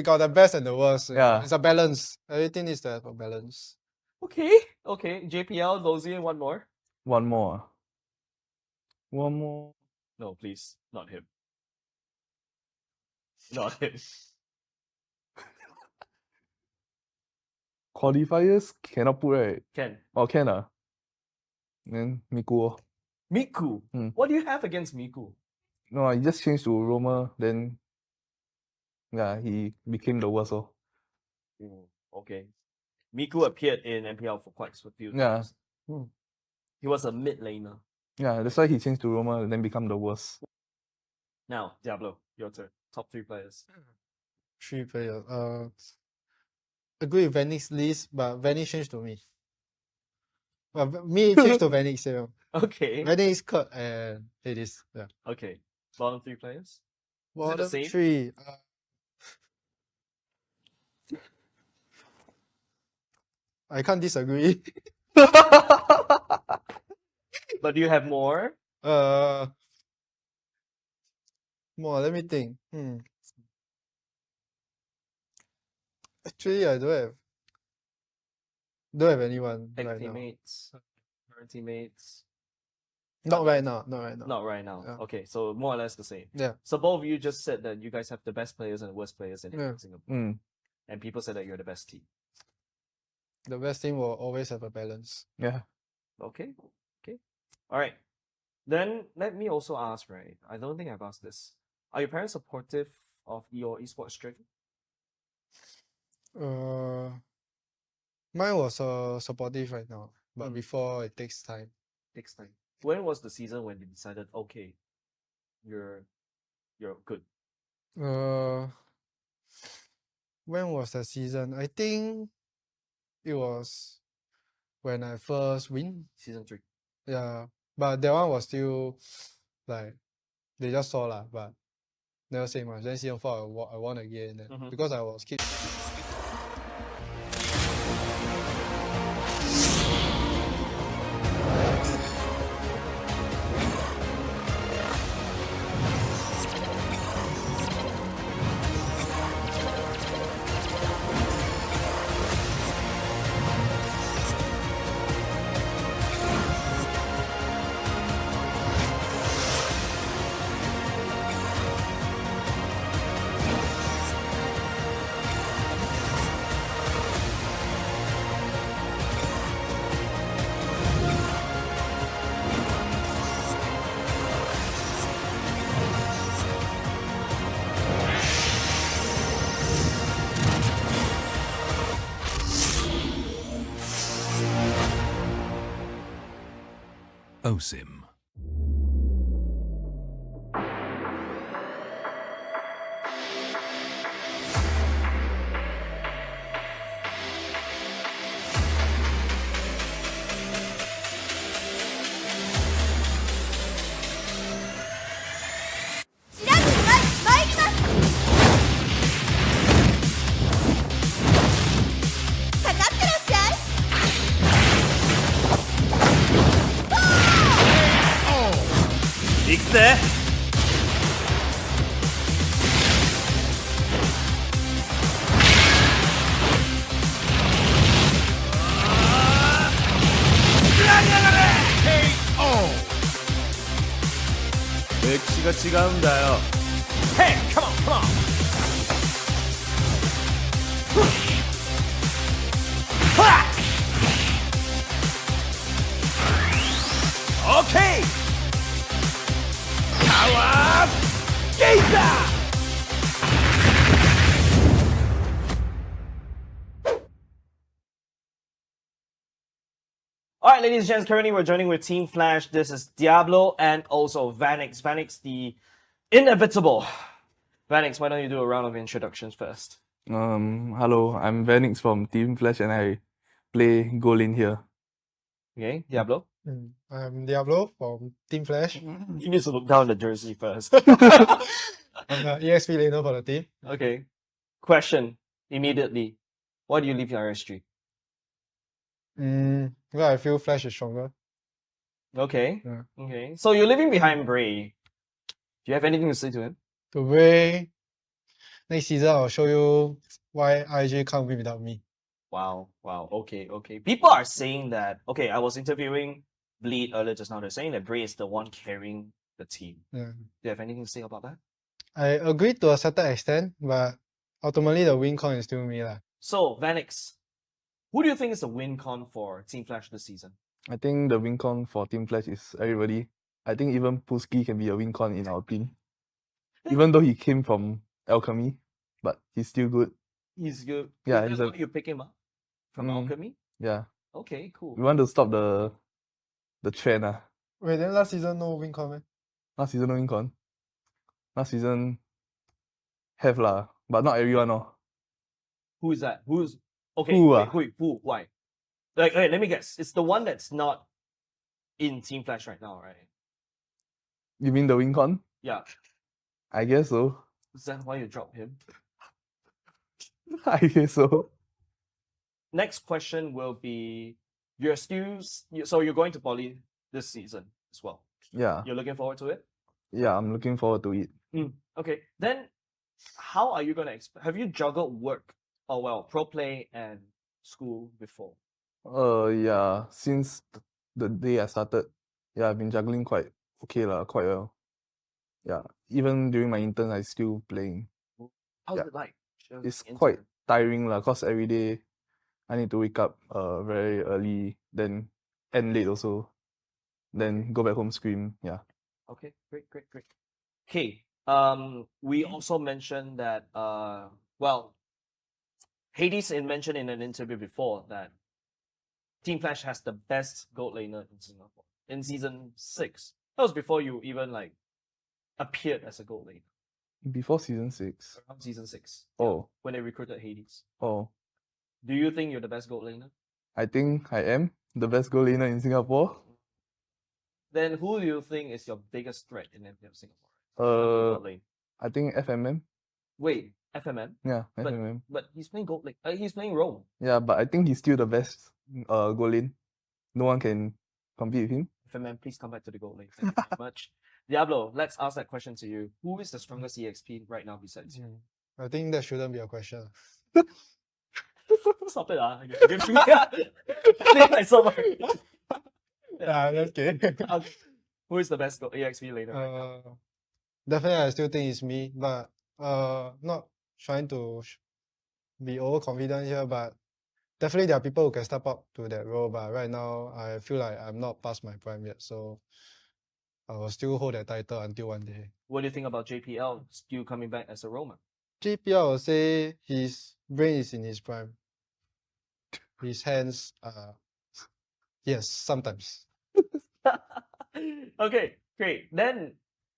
got the best and the worst. Yeah. It's a balance. Everything is there for balance. Okay. JPL, Lozy, and one more. One more. No, please. Not him. Not him. Qualifiers cannot put, right? Ken. Oh, can. Then Miku. Miku. What do you have against Miku? No, he just changed to Roma, then he became the worst. Okay. Miku appeared in MPL for quite a few times. He was a mid laner. Yeah, that's why he changed to Roma and then become the worst. Now, Diablo, your turn. Top 3 players. 3 players. agree with Vanix's list, but Vanix changed to me. But me changed to Vanix. Yeah. Okay. Vanix, Kurt, and Hades. Yeah. Okay. Bottom 3 players? Is it the Bottom same? 3. I can't disagree. But do you have more? More. Let me think. Actually, I don't have anyone Ex right now. teammates, current teammates? Not right now. Not right now. Not right now. Yeah. Okay, so more or less the same. Yeah. So both of you just said that you guys have the best players and the worst players in Yeah. Singapore. And people said that you're the best team. The best team will always have a balance. Yeah. Okay. Okay. All right. Then let me also ask, right? I don't think I've asked this. Are your parents supportive of your esports journey? Mine was supportive right now, but before it takes time. Takes time. When was the season when you decided, okay, you're good? When was the season? I think it was when I first win. Season 3. Yeah, but that one was still like they just saw lah, but never say much. Then season 4 I won again because I was keep. OSIM. 맥시가 지가운다요. Hey, come on, come on. Okay. Power Gazer. All right, ladies and gents, currently we're joining with Team Flash. This is Diablo and also Vanix. Vanix, the inevitable. Vanix, why don't you do a round of introductions first? Hello, I'm Vanix from Team Flash and I play Golin here. Okay, Diablo? I'm Diablo from Team Flash. You need to look down the jersey first. I'm the EXP laner for the team. Okay. Question immediately. Why do you leave your RSG? Well, I feel Flash is stronger. Okay. Yeah. Okay. So you're leaving behind Bray. Do you have anything to say to him? To Bray, next season I'll show you why RSG can't win without me. Wow. Wow. Okay. Okay. People are saying that. Okay, I was interviewing Bleed earlier just now. They're saying that Bray is the one carrying the team. Yeah. Do you have anything to say about that? I agree to a certain extent, but ultimately the win con is still me lah. So, Vanix, who do you think is the win con for Team Flash this season? I think the win con for Team Flash is everybody. I think even Puski can be a win con in our team. Even though he came from Alchemy, but he's still good. He's good. Yeah, That's he's a- why you pick him up from Alchemy? Yeah. Okay, cool. We want to stop the trend. Wait, then last season no win con man? Last season no win con. Last season have lah, but not everyone. Who is that? Okay, Who wait, ah? who? Why? Like, okay, let me guess. It's the one that's not in Team Flash right now, right? You mean the WinCon? Yeah. I guess so. Is that why you dropped him? I guess so. Next question will be: you're still so you're going to Poly this season as well. Yeah. You're looking forward to it. Yeah, I'm looking forward to it. Okay, then how are you gonna have you juggled work? Oh well, pro play and school before. Yeah, since the day I started, yeah, I've been juggling quite quite well. Yeah, even during my intern, I still playing. How's Yeah. it like? It's quite tiring cause every day I need to wake up very early, then end late also, then go back home scream. Yeah. Okay, great. Okay, we also mentioned that well, Hades mentioned in an interview before that Team Flash has the best gold laner in Singapore in season 6. That was before you even like appeared as a gold laner. Before season 6. Around season 6. Oh. When they recruited Hades. Oh. Do you think you're the best gold laner? I think I am the best gold laner in Singapore. Then who do you think is your biggest threat in MPL Singapore? Gold lane. I think FMM. Wait, FMM? Yeah, FMM. But he's playing gold lane. He's playing Rome. Yeah, but I think he's still the best gold lane. No one can compete with him. FMM, please come back to the gold lane. Thank you very much. Diablo, let's ask that question to you. Who is the strongest EXP right now besides you? I think that shouldn't be a question. Stop it, give me Yeah, that's okay. Who is the best EXP laner right now? Definitely, I still think it's me, but not trying to be overconfident here, but definitely there are people who can step up to that role. But right now, I feel like I'm not past my prime yet, so I will still hold that title until one day. What do you think about JPL still coming back as a Roman? JPL, I would say his brain is in his prime. His hands, yes, sometimes. Okay, great. Then,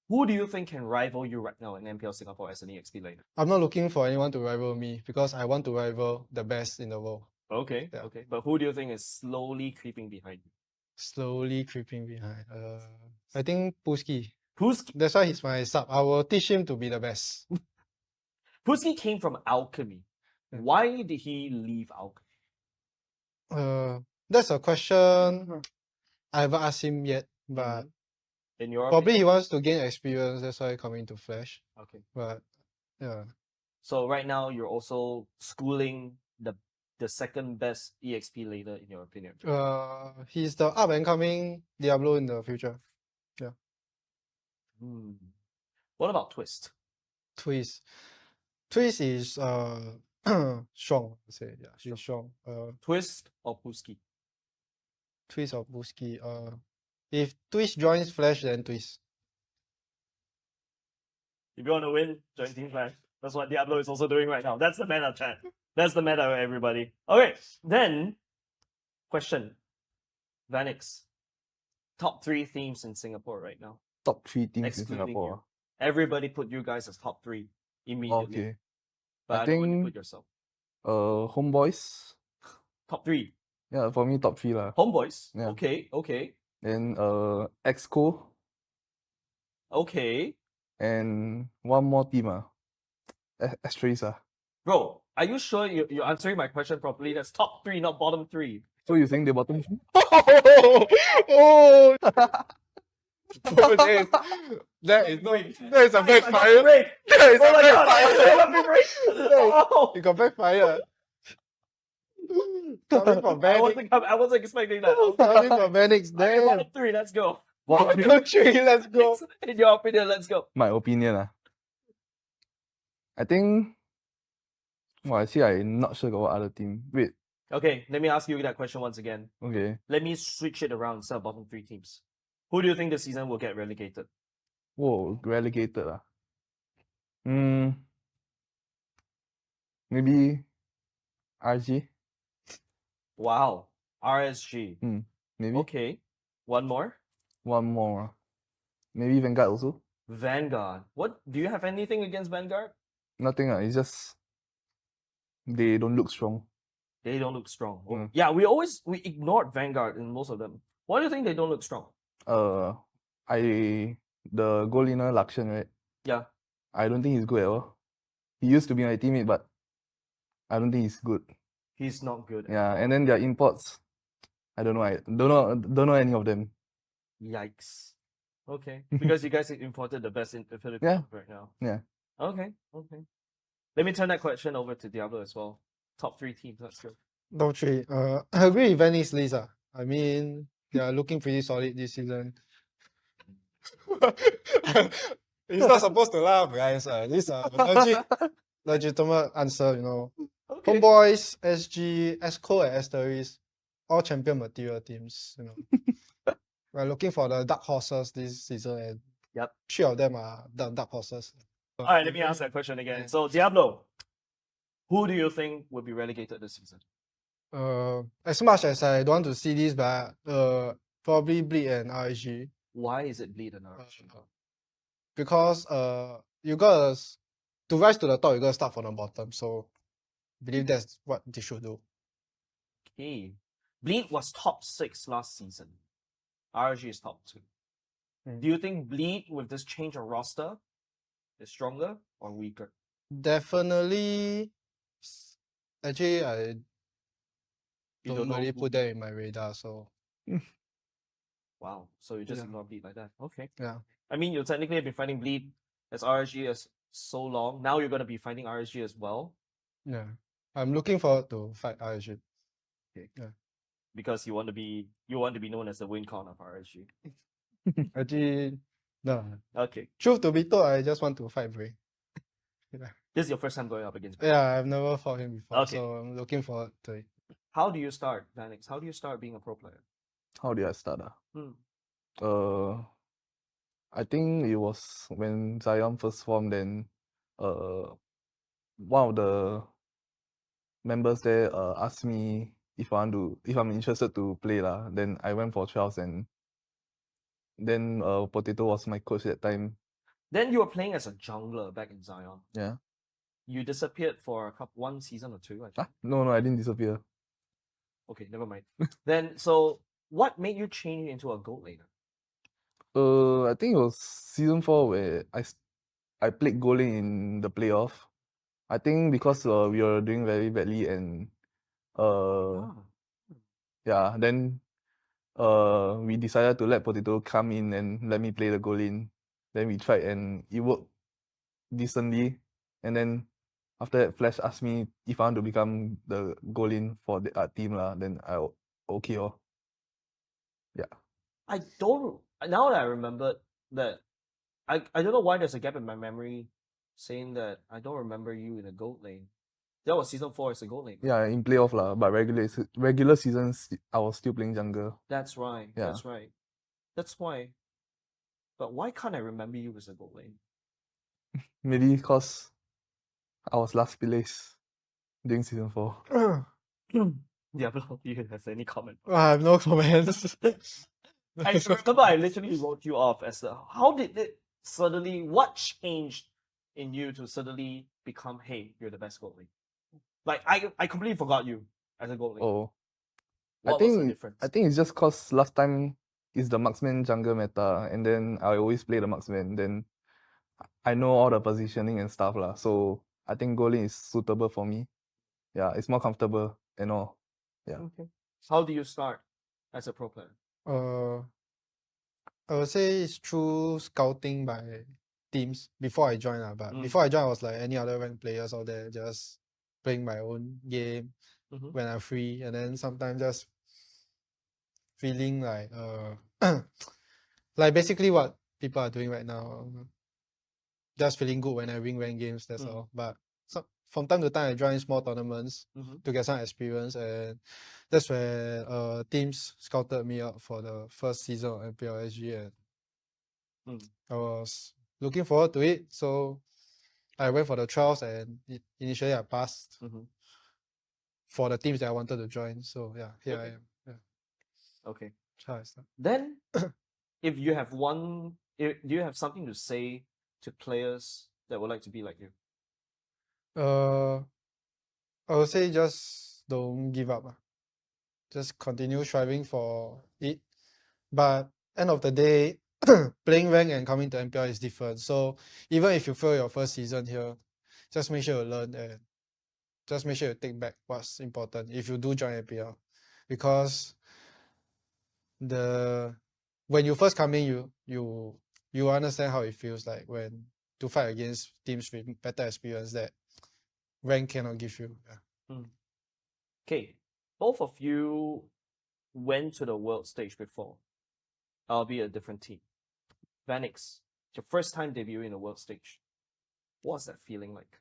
who do you think can rival you right now in MPL Singapore as an EXP laner? I'm not looking for anyone to rival me because I want to rival the best in the world. Okay, Yeah. okay. But who do you think is slowly creeping behind you? Slowly creeping behind. I think Puski. Puski? That's why he's my sub. I will teach him to be the best. Puski came from Alchemy. Why did he leave Alchemy? That's a question I haven't asked him yet, but In your probably he opinion? wants to gain experience. That's why coming to Flash. Okay. But yeah, So right now you're also schooling the second best EXP laner in your opinion. he's the up and coming Diablo in the future. Yeah. What about Twist? Twist is strong. I say yeah, she's strong. Twist or Puski? Twist or Puski. If Twist joins Flash, then Twist. If you want to win, join Team Flash. That's what Diablo is also doing right now. That's the meta, chat. That's the meta, everybody. Okay, then, question. Vanix, top 3 themes in Singapore right now. Top 3 teams in Excluding Singapore. you. Everybody put you guys as top 3 immediately. Okay. But I don't want you to put yourself. Homeboys. Top 3. Yeah, for me top 3 lah. Homeboys. Yeah. Okay. Then EXCO. Okay. And one more team Asteris Bro, are you sure you're answering my question properly? That's top 3, not bottom 3. So you're saying the bottom 3? Oh! That is a backfire. That is a backfire. You got backfire. Coming from Vanix. I wasn't expecting that. Coming from Vanix. Okay, Damn. bottom 3, let's go. Bottom 3, let's go. In your opinion, let's go. My opinion I think actually I'm not sure about what other team. Wait. Okay, let me ask you that question once again. Okay. Let me switch it around instead of bottom 3 teams. Who do you think this season will get relegated? Whoa, relegated maybe RG. Wow. RSG. Maybe. Okay. One more? One more. Maybe Vanguard also. Vanguard. What? Do you have anything against Vanguard? Nothing it's just they don't look strong. They don't look strong. Oh, Mm. yeah, we ignored Vanguard in most of them. Why do you think they don't look strong? The goal inner Lakshan, right? Yeah. I don't think he's good at all. He used to be my teammate, but I don't think he's good. He's not good. Yeah, and then their imports, I don't know. I don't know any of them. Yikes. Okay. Because you guys imported the best in the Philippines Yeah. right now. Yeah. Okay. Let me turn that question over to Diablo as well. Top 3 teams, let's go. Top 3. I agree with Vanny's list. I mean, they are looking pretty solid this season. You're not supposed to laugh, guys. These are legitimate answer, you know. Okay. Homebois SG, EXCO, and Asteris, all champion material teams. You know, we're looking for the dark horses this season, and Yep. 3 of them are the dark horses. All right, let me ask that question again. So, Diablo, who do you think will be relegated this season? As much as I don't want to see this, but probably Bleed and RSG. Why is it Bleed and RSG? Because you gotta to rise to the top, you gotta start from the bottom. So I believe that's what they should do. Okay. Bleed was top 6 last season. RSG is top 2. Do you think Bleed, with this change of roster, is stronger or weaker? Definitely. Actually, I You don't know really who- put that in my radar. So Wow. So you just Yeah. ignore Bleed like that. Okay. yeah, I mean, you technically have been fighting Bleed as RSG as so long. Now you're gonna be fighting RSG as well yeah. I'm looking forward to fight RSG. because you want to be known as the win con of RSG. Actually, no. Okay. Truth to be told, I just want to fight Bray. This is your first time going up against Bleed. Yeah, I've never fought him before, Okay. so I'm looking forward to it. How do you start, Vanix? How do you start being a pro player? How did I start? Hmm. I think it was when Zion first formed. Then, one of the members there asked me if I'm interested to play lah. Then I went for trials, and then Potato was my coach at that time. Then you were playing as a jungler back in Zion. Yeah. You disappeared for one season or 2, I think. No, I didn't disappear. Okay, never mind. Then, so what made you change into a gold laner? I think it was season 4 where I played goalie in the playoff. I think because we were doing very badly, and yeah, then we decided to let Potato come in and let me play the goal in. Then we tried, and it worked decently. And then after that, Flash asked me if I want to become the goal in for the team lah. Then okay. Yeah. I don't. Now that I remembered that, I don't know why there's a gap in my memory saying that I don't remember you in a gold lane. That was season 4 as a gold lane. Yeah, in playoff lah, but regular seasons I was still playing jungle. That's right. Yeah. That's right. That's why. But why can't I remember you as a gold lane? Maybe because I was last place during season 4. Diablo, do you have any comment? I have no comments. I remember I literally wrote you off as the. How did it suddenly? What changed in you to suddenly become? Hey, you're the best goalie. Like I completely forgot you as a goalie. Oh, What was the difference? I think it's just cause last time is the marksman jungle meta, and then I always play the marksman. Then I know all the positioning and stuff lah. So I think goalie is suitable for me. Yeah, it's more comfortable and all. Yeah. Okay. How do you start as a pro player? I would say it's through scouting by teams before I joined. But before I joined, I was like any other ranked players out there, just playing my own game when I'm free, and then sometimes just feeling like like basically what people are doing right now. Just feeling good when I win ranked games, that's all. But from time to time I join small tournaments to get some experience, and that's where teams scouted me out for the first season of MPL SG, and I was looking forward to it. So I went for the trials, and initially I passed for the teams that I wanted to join. So yeah, here I am. Yeah. Okay. That's how I start. Then, if you have do you have something to say to players that would like to be like you? I would say just don't give up. Just continue striving for it. But end of the day, playing rank and coming to MPL is different. So even if you fail your first season here, just make sure you learn and just make sure you take back what's important if you do join MPL. Because when you first come in, you understand how it feels like when to fight against teams with better experience that rank cannot give you. Yeah. Okay, both of you went to the world stage before, albeit a different team. Vanix, your first time debuting in the world stage. What's that feeling like?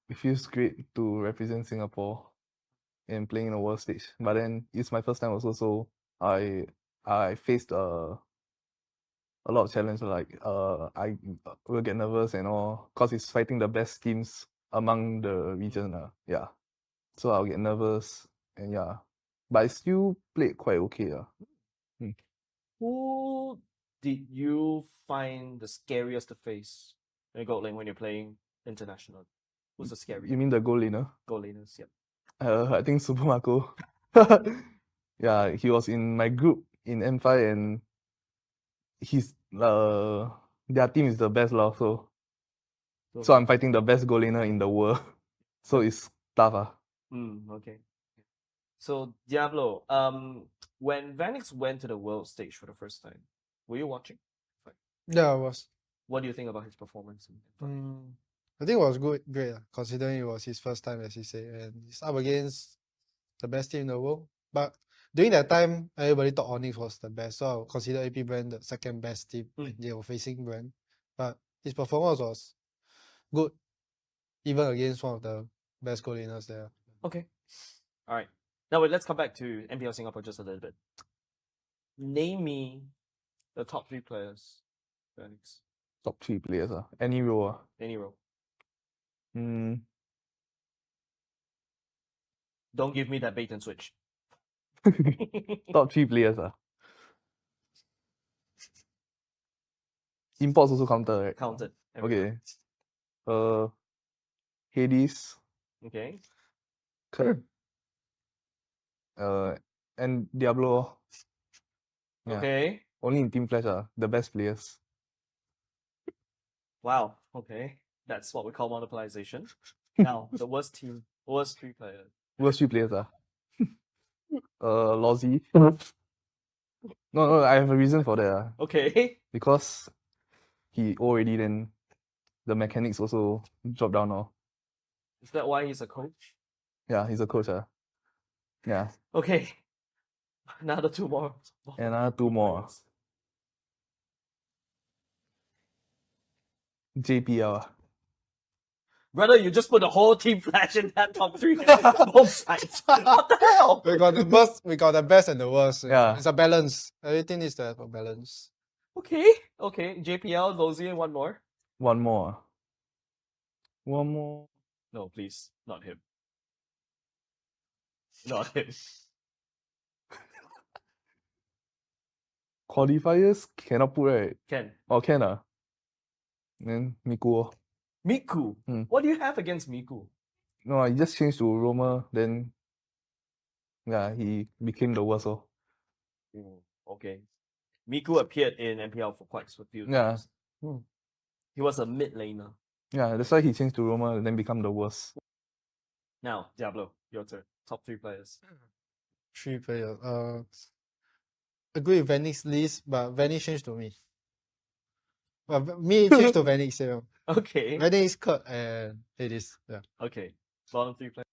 It feels great to represent Singapore and playing in a world stage. But then it's my first time also, so I faced a lot of challenge. Like I will get nervous and all, cause it's fighting the best teams among the region. Yeah, so I'll get nervous and yeah, but I still played quite okay. Who did you find the scariest to face in gold lane when you're playing international? Who's the scariest? You mean the goal laner? Gold laners, yep. I think Super Marco. Yeah, he was in my group in M5 and he's their team is the best lah. So I'm fighting the best goal laner in the world. So it's tough. Okay. So Diablo, when Vanix went to the world stage for the first time, were you watching? Yeah, I was. What do you think about his performance? I think it was great, considering it was his first time, as he said, and he's up against the best team in the world. But during that time, everybody thought Onyx was the best, so I would consider AP Brand the second best team. They were facing Brand, but his performance was good, even against one of the best goal laners there. Okay. All right. Now let's come back to MPL Singapore just a little bit. Name me the top 3 players. Vanix. Top 3 players. Any role. Any role. Don't give me that bait and switch. Top 3 players. Imports also counted, right? Counted. Okay. Hades. Okay. Kurt. And Diablo. Yeah. Okay. Only in Team Flash the best players. Wow. Okay. That's what we call multiplication. Now, the worst 3 players. Worst 3 players Lozzy. No, I have a reason for that. Okay. Because he already then the mechanics also drop down now. Is that why he's a coach? Yeah, he's a coach. Yeah. Okay. Another 2 more. Another 2 more. JPL. Brother, you just put the whole Team Flash in that top 3. Both sides. What the hell? We got the best and the worst. Yeah. It's a balance. Everything is there for balance. Okay. JPL, Lozzy, and one more. One more. No, please. Not him. Not him. Qualifiers cannot put, right? Can. Oh, can. Then Miku. Miku? What do you have against Miku? No, he just changed to Roma, then yeah, he became the worst. Okay. Miku appeared in MPL for quite a few times. He was a mid laner. Yeah, that's why he changed to Roma and then become the worst. Now, Diablo, your turn. Top 3 players. 3 players. Agree with Vanix list, but Vanix changed to me. But me changed to Vanix. Okay. Vanix, Kurt, and Hades. Yeah. Okay. Bottom 3 players.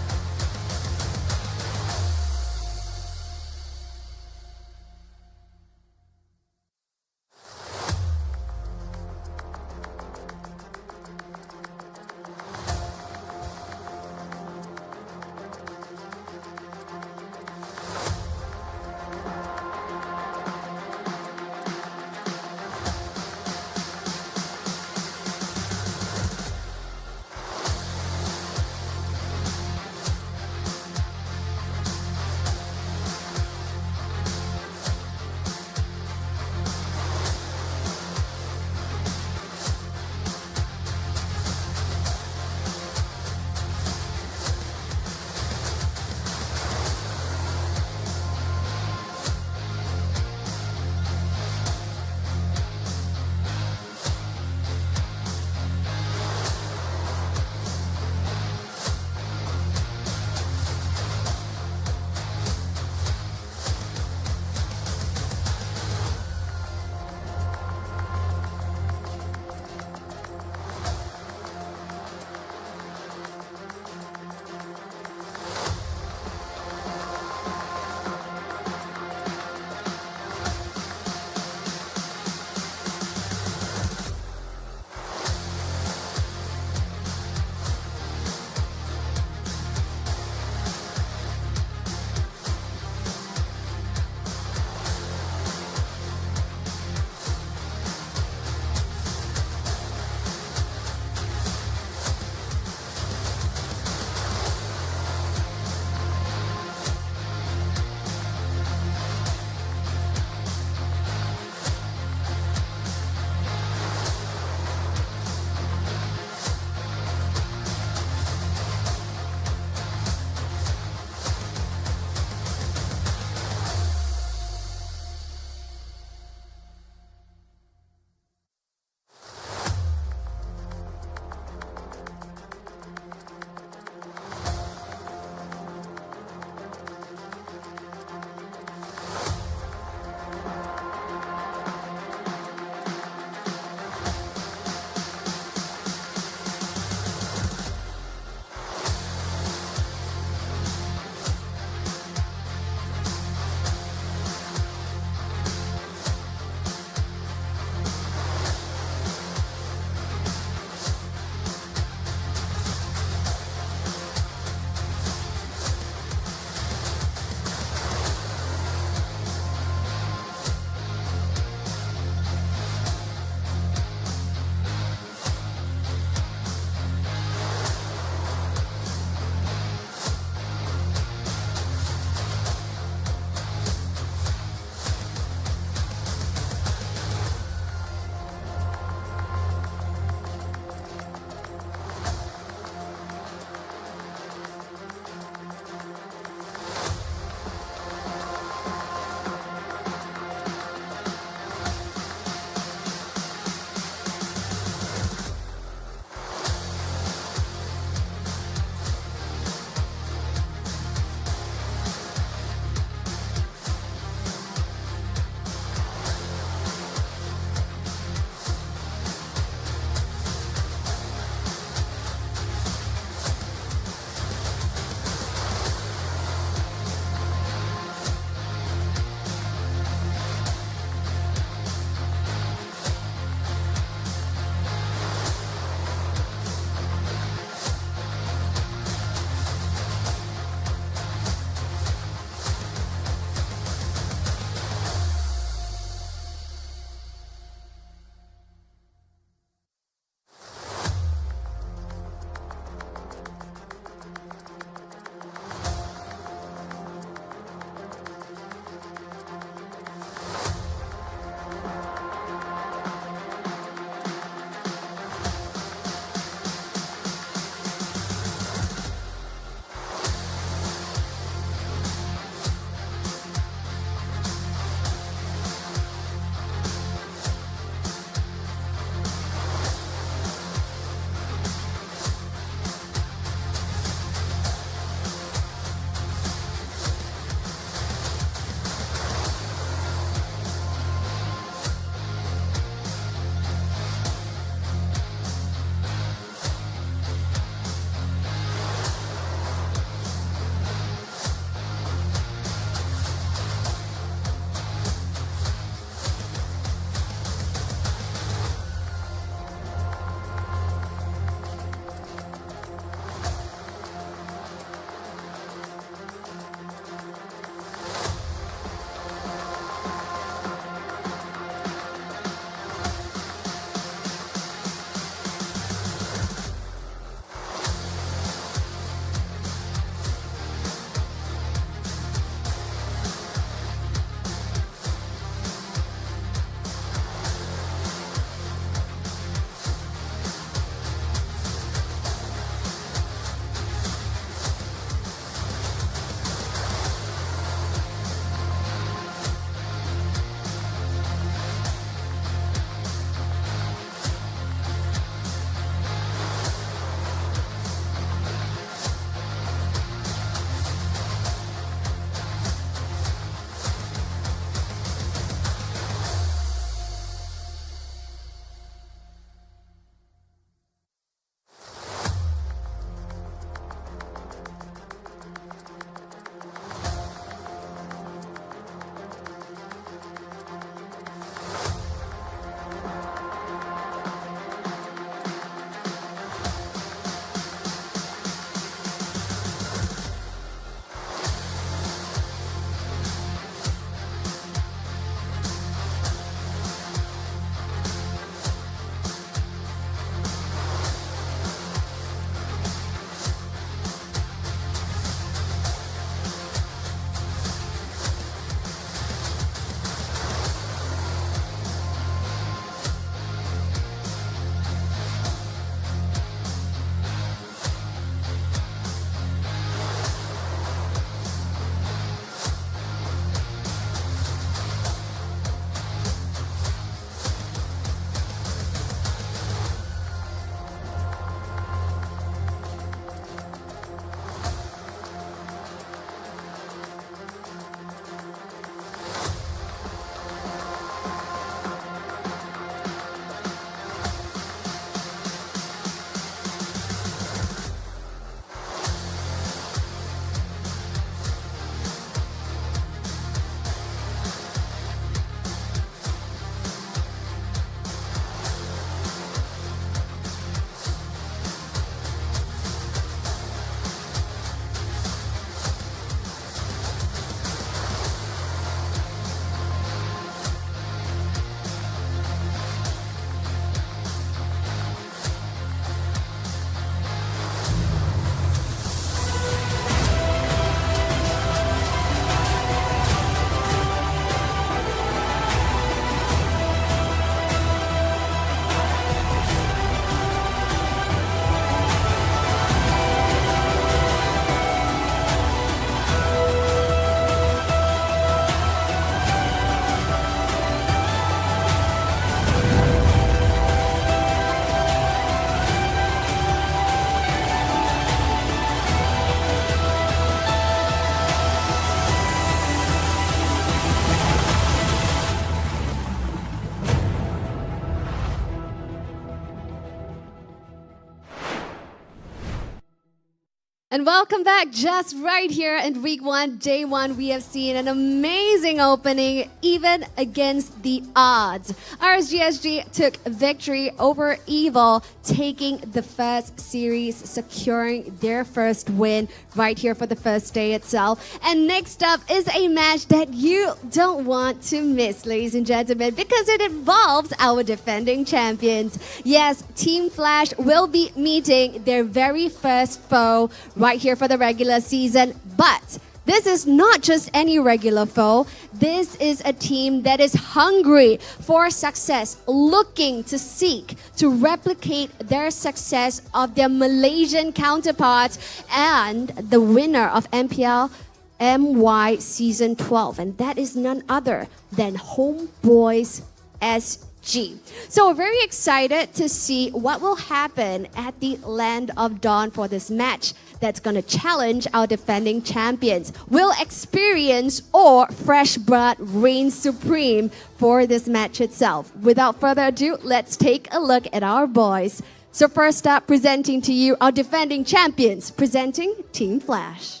And welcome back. Just right here in week 1, day 1, we have seen an amazing opening, even against the odds. RSG SG took victory over Evil, taking the first series, securing their first win right here for the first day itself. And next up is a match that you don't want to miss, ladies and gentlemen, because it involves our defending champions. Yes, Team Flash will be meeting their very first foe right here for the regular season, but this is not just any regular foe. This is a team that is hungry for success, looking to seek to replicate their success of their Malaysian counterparts and the winner of MPL MY Season 12, and that is none other than Homebois SG. So we're very excited to see what will happen at the Land of Dawn for this match that's going to challenge our defending champions. Will experience or fresh blood reign supreme for this match itself? Without further ado, let's take a look at our boys. So first up, presenting to you our defending champions, presenting Team Flash.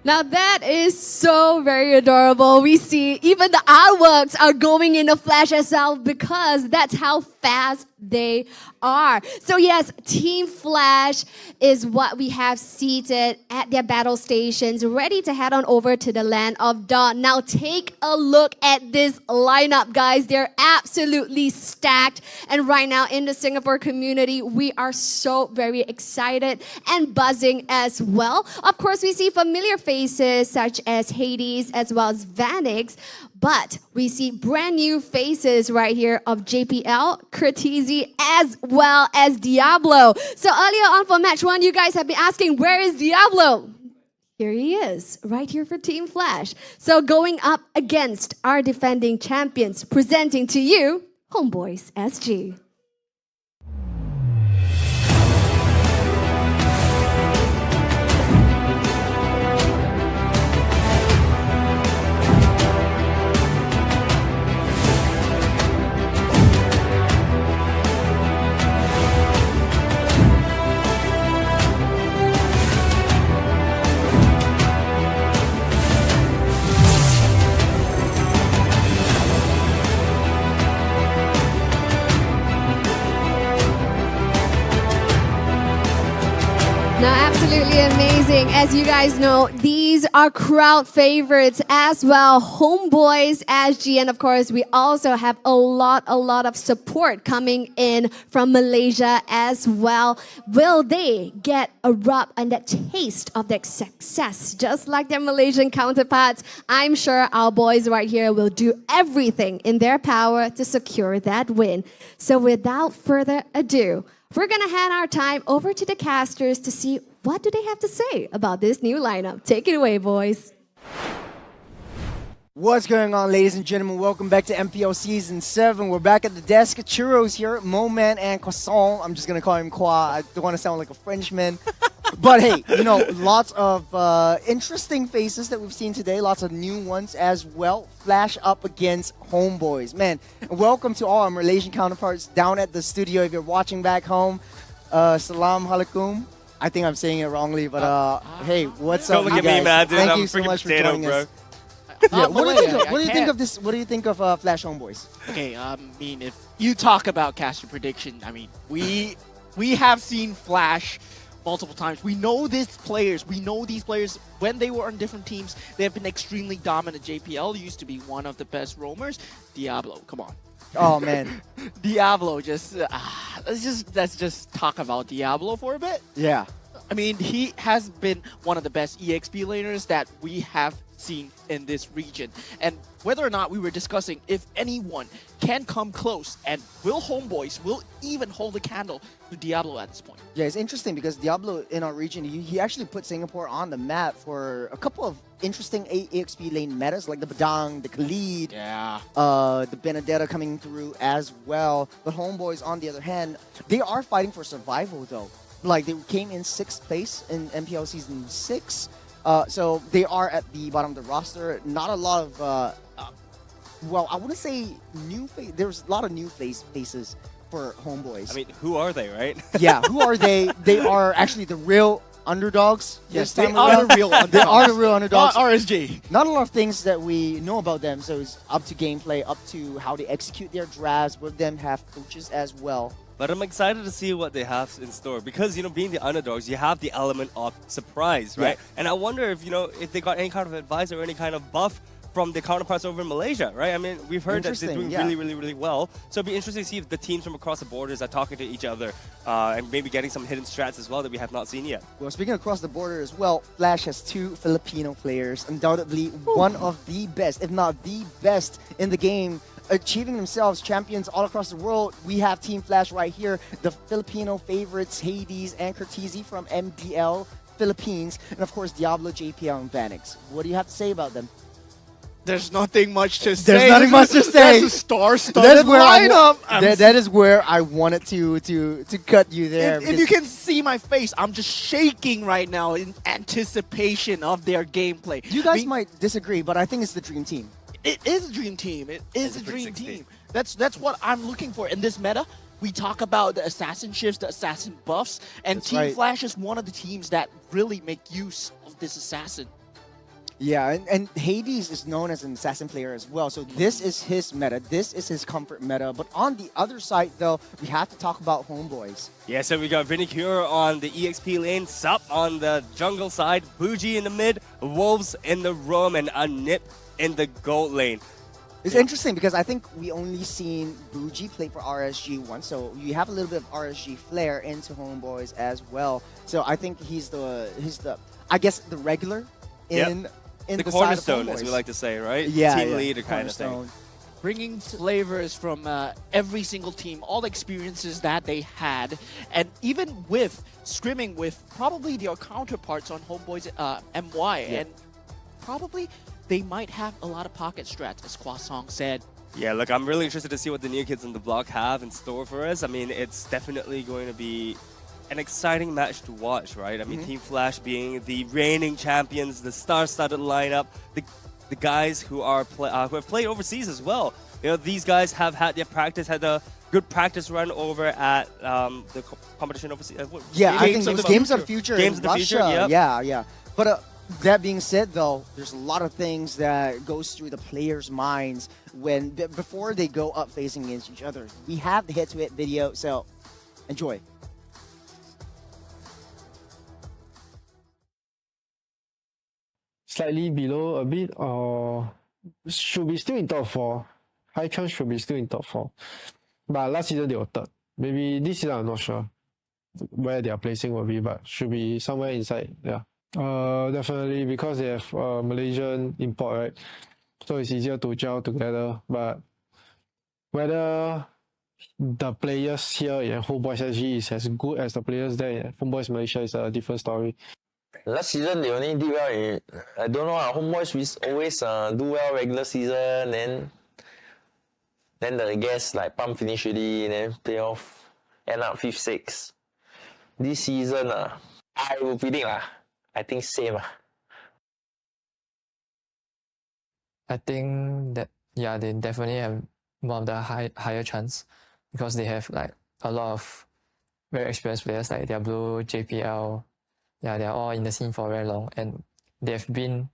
Now that is so very adorable. We see even the artworks are going in the Flash itself because that's how fast they are. So yes, Team Flash is what we have seated at their battle stations, ready to head on over to the Land of Dawn. Now take a look at this lineup, guys. They're absolutely stacked. And right now in the Singapore community, we are so very excited and buzzing as well. Of course, we see familiar faces such as Hades as well as Vanix, but we see brand new faces right here of JPL, Curtisi, as well as Diablo. So earlier on for match 1, you guys have been asking, where is Diablo? Here he is, right here for Team Flash. So going up against our defending champions, presenting to you, Homebois SG. Now, absolutely amazing. As you guys know, these are crowd favorites as well. Homebois SG, and of course, we also have a lot of support coming in from Malaysia as well. Will they get a rub and a taste of their success, just like their Malaysian counterparts? I'm sure our boys right here will do everything in their power to secure that win. So without further ado, we're going to hand our time over to the casters to see what do they have to say about this new lineup. Take it away, boys. What's going on, ladies and gentlemen? Welcome back to MPL Season 7. We're back at the desk. Churros here, Moman and Croissant. I'm just going to call him Qua. I don't want to sound like a Frenchman. But hey, you know, lots of interesting faces that we've seen today. Lots of new ones as well. Flash up against Homebois. Man, welcome to all our Malaysian counterparts down at the studio. If you're watching back home, salam alaikum. I think I'm saying it wrongly, but hey, what's up, Don't look you at me, guys? man, dude. Thank I'm you so freaking much for potato, joining bro. us. Yeah, what do you think I of this? What do you think of Flash Homebois? Okay, I mean, if you talk about caster prediction, I mean, we have seen Flash multiple times. We know these players. We know these players when they were on different teams. They have been extremely dominant. JPL used to be one of the best roamers. Diablo, come on. Oh man, Diablo, let's just talk about Diablo for a bit. yeah. I mean, he has been one of the best EXP laners that we have seen in this region. And whether or not we were discussing if anyone can come close, and will Homeboys will even hold a candle to Diablo at this point. Yeah, it's interesting because Diablo in our region, he actually put Singapore on the map for a couple of interesting EXP lane metas like the Badang, the Khalid, the Benedetta coming through as well. But Homeboys, on the other hand, they are fighting for survival though. Like they came in 6th place in MPL Season 6. So they are at the bottom of the roster. Not a lot of, well, I wouldn't say new face. There's a lot of new faces for Homeboys. I mean, who are they, right? Yeah, who are they? They are actually the real underdogs. Yes, this they time are around. the real They underdogs. are the real underdogs. Not RSG. Not a lot of things that we know about them. So it's up to gameplay, up to how they execute their drafts. With them have coaches as well. But I'm excited to see what they have in store because, being the underdogs, you have the element of surprise, right? Yeah. And I wonder if they got any kind of advice or any kind of buff from the counterparts over in Malaysia, right? I mean, we've heard that they're doing Interesting, yeah. really, really well. So it'd be interesting to see if the teams from across the borders are talking to each other and maybe getting some hidden strats as well that we have not seen yet. Well, speaking across the border as well, Flash has 2 Filipino players, undoubtedly one of the best, if not the best in the game, achieving themselves champions all across the world. We have Team Flash right here, the Filipino favorites, Hades and Cortese from MPL Philippines, and of course Diablo, JPL, and Vanix. What do you have to say about them? There's nothing much to say. There's nothing much to say. That's a star-studded lineup. That is where I wanted to cut you there. If you can see my face, I'm just shaking right now in anticipation of their gameplay. You guys might disagree, but I think it's the dream team. It is a dream team. It is a dream team. That's what I'm looking for in this meta. We talk about the assassin shifts, the assassin buffs, and That's Team right. Flash is one of the teams that really make use of this assassin. Yeah, and Hades is known as an assassin player as well. So this is his meta. This is his comfort meta. But on the other side, though, we have to talk about Homeboys. Yeah, so we got Vinicure on the EXP lane, Sup on the jungle side, Bougie in the mid, Wolves in the roam, and Unip in the gold lane. It's interesting because I think we only seen Bougie play for RSG once, so you have a little bit of RSG flair into Homeboys as well. So I think he's the I guess the regular in the the cornerstone, side of as we Homeboys. like to say, right? Yeah, Team yeah, leader kind of cornerstone. thing. Bringing flavors from every single team, all the experiences that they had, and even with scrimming with probably their counterparts on Homeboys MY, and probably they might have a lot of pocket strats, as Kwasong said. Yeah, look, I'm really interested to see what the new kids on the block have in store for us. I mean, it's definitely going to be an exciting match to watch, right? I mean, Team Flash being the reigning champions, the star-studded lineup, the guys who are who have played overseas as well. These guys have had their practice, had a good practice run over at the competition overseas. Yeah, I think it was Games of the Future Games in of the Future, Russia. yep. Yeah. But that being said, though, there's a lot of things that goes through the players' minds before they go up facing against each other. We have the hit-to-hit video, so enjoy. Slightly below a bit, or should be still in top 4. High chance should be still in top 4. But last season they were 3rd. Maybe this season I'm not sure where their placing will be, but should be somewhere inside. Yeah. Definitely because they have Malaysian import, right? So it's easier to gel together. But whether the players here in Homebois SG is as good as the players there in Homebois Malaysia is a different story. Last season they only did well in, I don't know, Homeboys we always do well regular season, then the guests like pump finish already, then play off, end up 5th, 6th. This season I will predict I think same I think that they definitely have one of the higher chance because they have like a lot of very experienced players like Diablo, JPL. Yeah, they're all in the scene for very long and they've been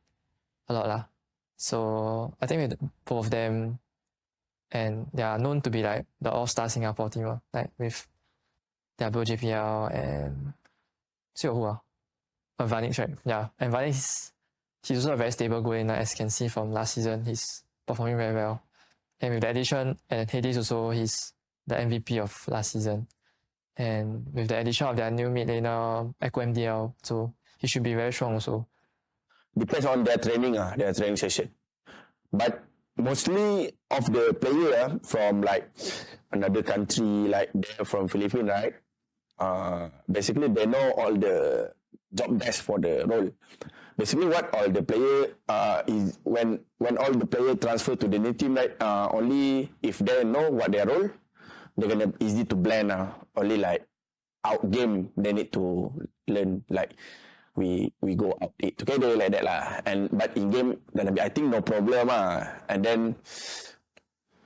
a lot lah. So I think with both of them, and they are known to be like the all-star Singapore team, like with Diablo, JPL, and still who Vanix, right? Yeah, and Vanix, he's also a very stable goal laner, as you can see from last season. He's performing very well. And with the addition, and Hades also, he's the MVP of last season. And with the addition of their new mid laner, EXCO MDL, so he should be very strong also. Depends on their training session. But mostly of the player from like another country, like they're from Philippines, right? Basically they know all the job desk for the role. Basically what all the player is when all the player transfer to the new team, right? Only if they know what their role, they're gonna easy to blend. Only like out game they need to learn like we go out it together like that lah. And but in game I think no problem And then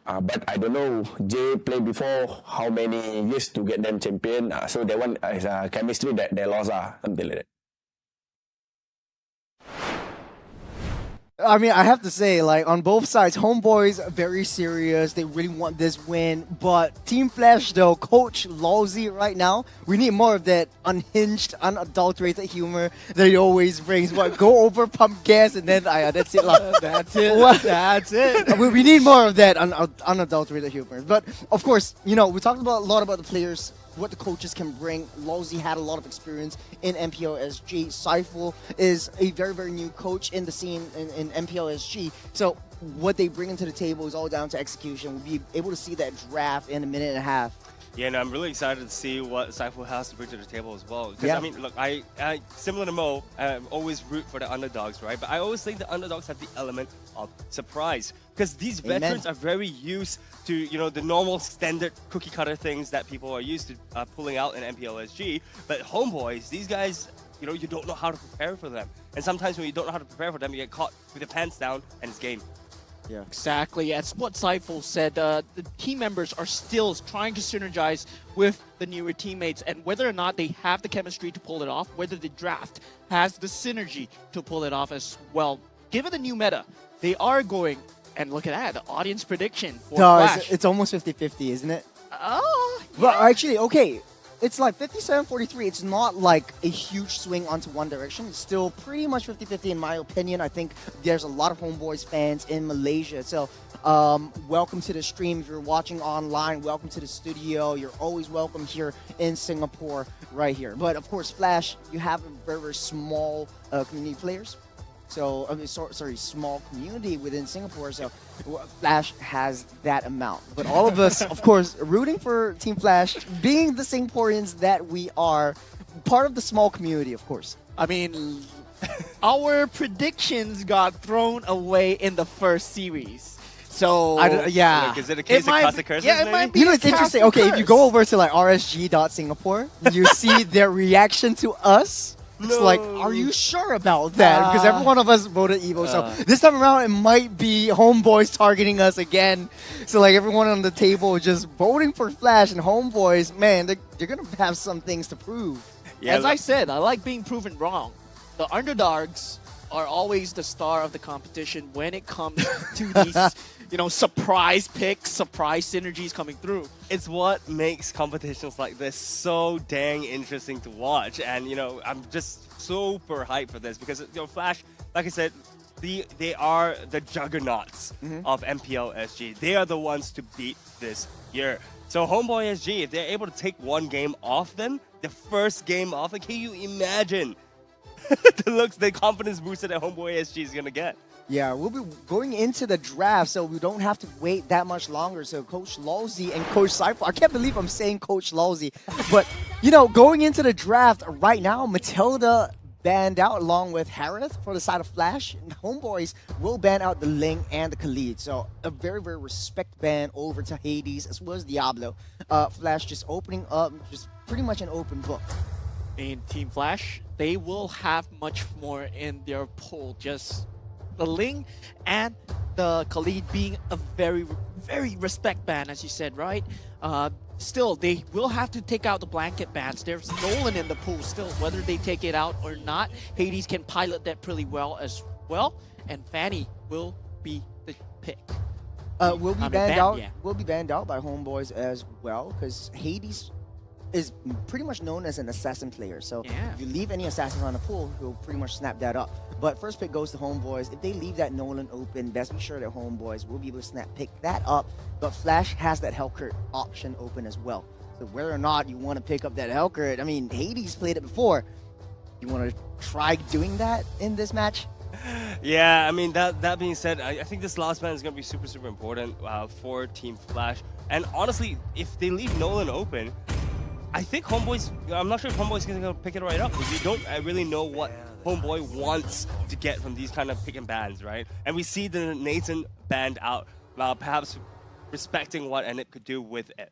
but I don't know, Jay played before how many years to get them champion. So that one is chemistry that they lost something like that. I mean, I have to say, like, on both sides, Homeboys very serious. They really want this win. But Team Flash, though, Coach Lousy right now, we need more of that unhinged, unadulterated humor that he always brings. What, go over, pump gas, and then that's it. That's it. That's it. We need more of that unadulterated humor. But, of course, you know, we talked a lot about the players, what the coaches can bring. Lousy had a lot of experience in MPL SG. Saiful is a very, very new coach in the scene in MPL SG. So what they bring into the table is all down to execution. We'll be able to see that draft in a minute and a half. Yeah, and I'm really excited to see what Saiful has to bring to the table as well. Because, Yeah. I mean, look, I similar to Mo, I always root for the underdogs, right? But I always think the underdogs have the element of surprise. Because these Amen. veterans are very used to, you know, the normal standard cookie cutter things that people are used to pulling out in MPL SG. But Homeboys, these guys, you know, you don't know how to prepare for them. And sometimes when you don't know how to prepare for them, you get caught with your pants down and it's game. Yeah, exactly. As what Saiful said, the team members are still trying to synergize with the newer teammates, and whether or not they have the chemistry to pull it off, whether the draft has the synergy to pull it off as well. Given the new meta, they are going, and look at that, the audience prediction for Flash. It's almost 50-50, isn't it? Oh, Well, actually, okay. It's like 57-43. It's not like a huge swing onto one direction. It's still pretty much 50-50 in my opinion. I think there's a lot of Homeboys fans in Malaysia. So welcome to the stream. If you're watching online, welcome to the studio. You're always welcome here in Singapore right here. But of course, Flash, you have a very, very small community players. So, I mean, sorry, small community within Singapore. So, Flash has that amount. But all of us, of course, rooting for Team Flash, being the Singaporeans that we are, part of the small community, of course. I mean, our predictions got thrown away in the first series. So, yeah. Look, is it a case of classic curses? Yeah, it maybe? might be. You know, a it's interesting. classic Okay, if you curse. go over to like RSG.Singapore, you see their reaction to us. It's like, are you sure about that? Because every one of us voted Evo. So this time around, it might be Homeboys targeting us again. So like everyone on the table just voting for Flash, and Homeboys, man, they're going to have some things to prove. Yeah, As I said, I like being proven wrong. The underdogs are always the star of the competition when it comes to these, you know, surprise picks, surprise synergies coming through. It's what makes competitions like this so dang interesting to watch. And, you know, I'm just super hyped for this because, you know, Flash, like I said, they are the juggernauts of MPL SG. They are the ones to beat this year. So Homeboy SG, if they're able to take one game off them, the first game off, like, can you imagine the confidence booster that Homeboy SG is going to get? Yeah, we'll be going into the draft, so we don't have to wait that much longer. So Coach Lousy and Coach Saiful, I can't believe I'm saying Coach Lousy, but you know, going into the draft right now, Matilda banned out along with Harith for the side of Flash. And Homeboys will ban out the Ling and the Khalid. So a very, very respect ban over to Hades as well as Diablo. Flash just opening up, just pretty much an open book. In Team Flash, they will have much more in their pool. Just the Ling and the Khalid being a very, very respect ban, as you said, right? Still, they will have to take out the blanket bans. There's Nolan in the pool still, whether they take it out or not. Hades can pilot that pretty well as well, and Fanny will be the pick. Will be banned out. Yeah. Will be banned out by Homeboys as well, because Hades is pretty much known as an assassin player. So if you leave any assassin on the pool, he'll pretty much snap that up. But first pick goes to Homeboys. If they leave that Nolan open, best be sure that Homeboys will be able to pick that up. But Flash has that Hellcurt option open as well. So whether or not you want to pick up that Helcurt, I mean, Hades played it before. You want to try doing that in this match? Yeah, I mean, that being said, I think this last man is going to be super, super important for Team Flash. And honestly, if they leave Nolan open, I think Homeboy's, I'm not sure if Homeboy's going to pick it right up, because we don't really know what Homeboy wants to get from these kind of pick and bans, right? And we see the Nathan banned out, perhaps respecting what Enip could do with it.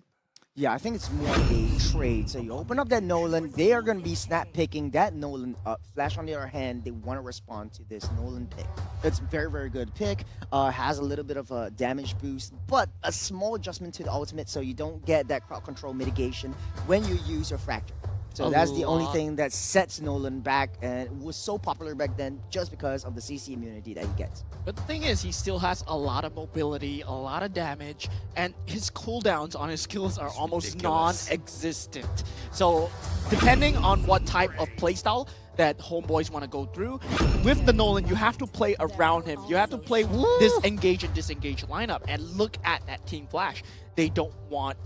Yeah, I think it's more a trade. So you open up that Nolan, they are going to be snap picking that Nolan up. Flash, on the other hand, they want to respond to this Nolan pick. It's a very, very good pick. Has a little bit of a damage boost, but a small adjustment to the ultimate so you don't get that crowd control mitigation when you use your Fracture. So that's the only thing that sets Nolan back, and it was so popular back then just because of the CC immunity that he gets. But the thing is, he still has a lot of mobility, a lot of damage, and his cooldowns on his skills are almost non-existent. So depending on what type of playstyle that Homeboys want to go through, with the Nolan, you have to play around him. You have to play disengage and disengage lineup, and look at that Team Flash. They don't want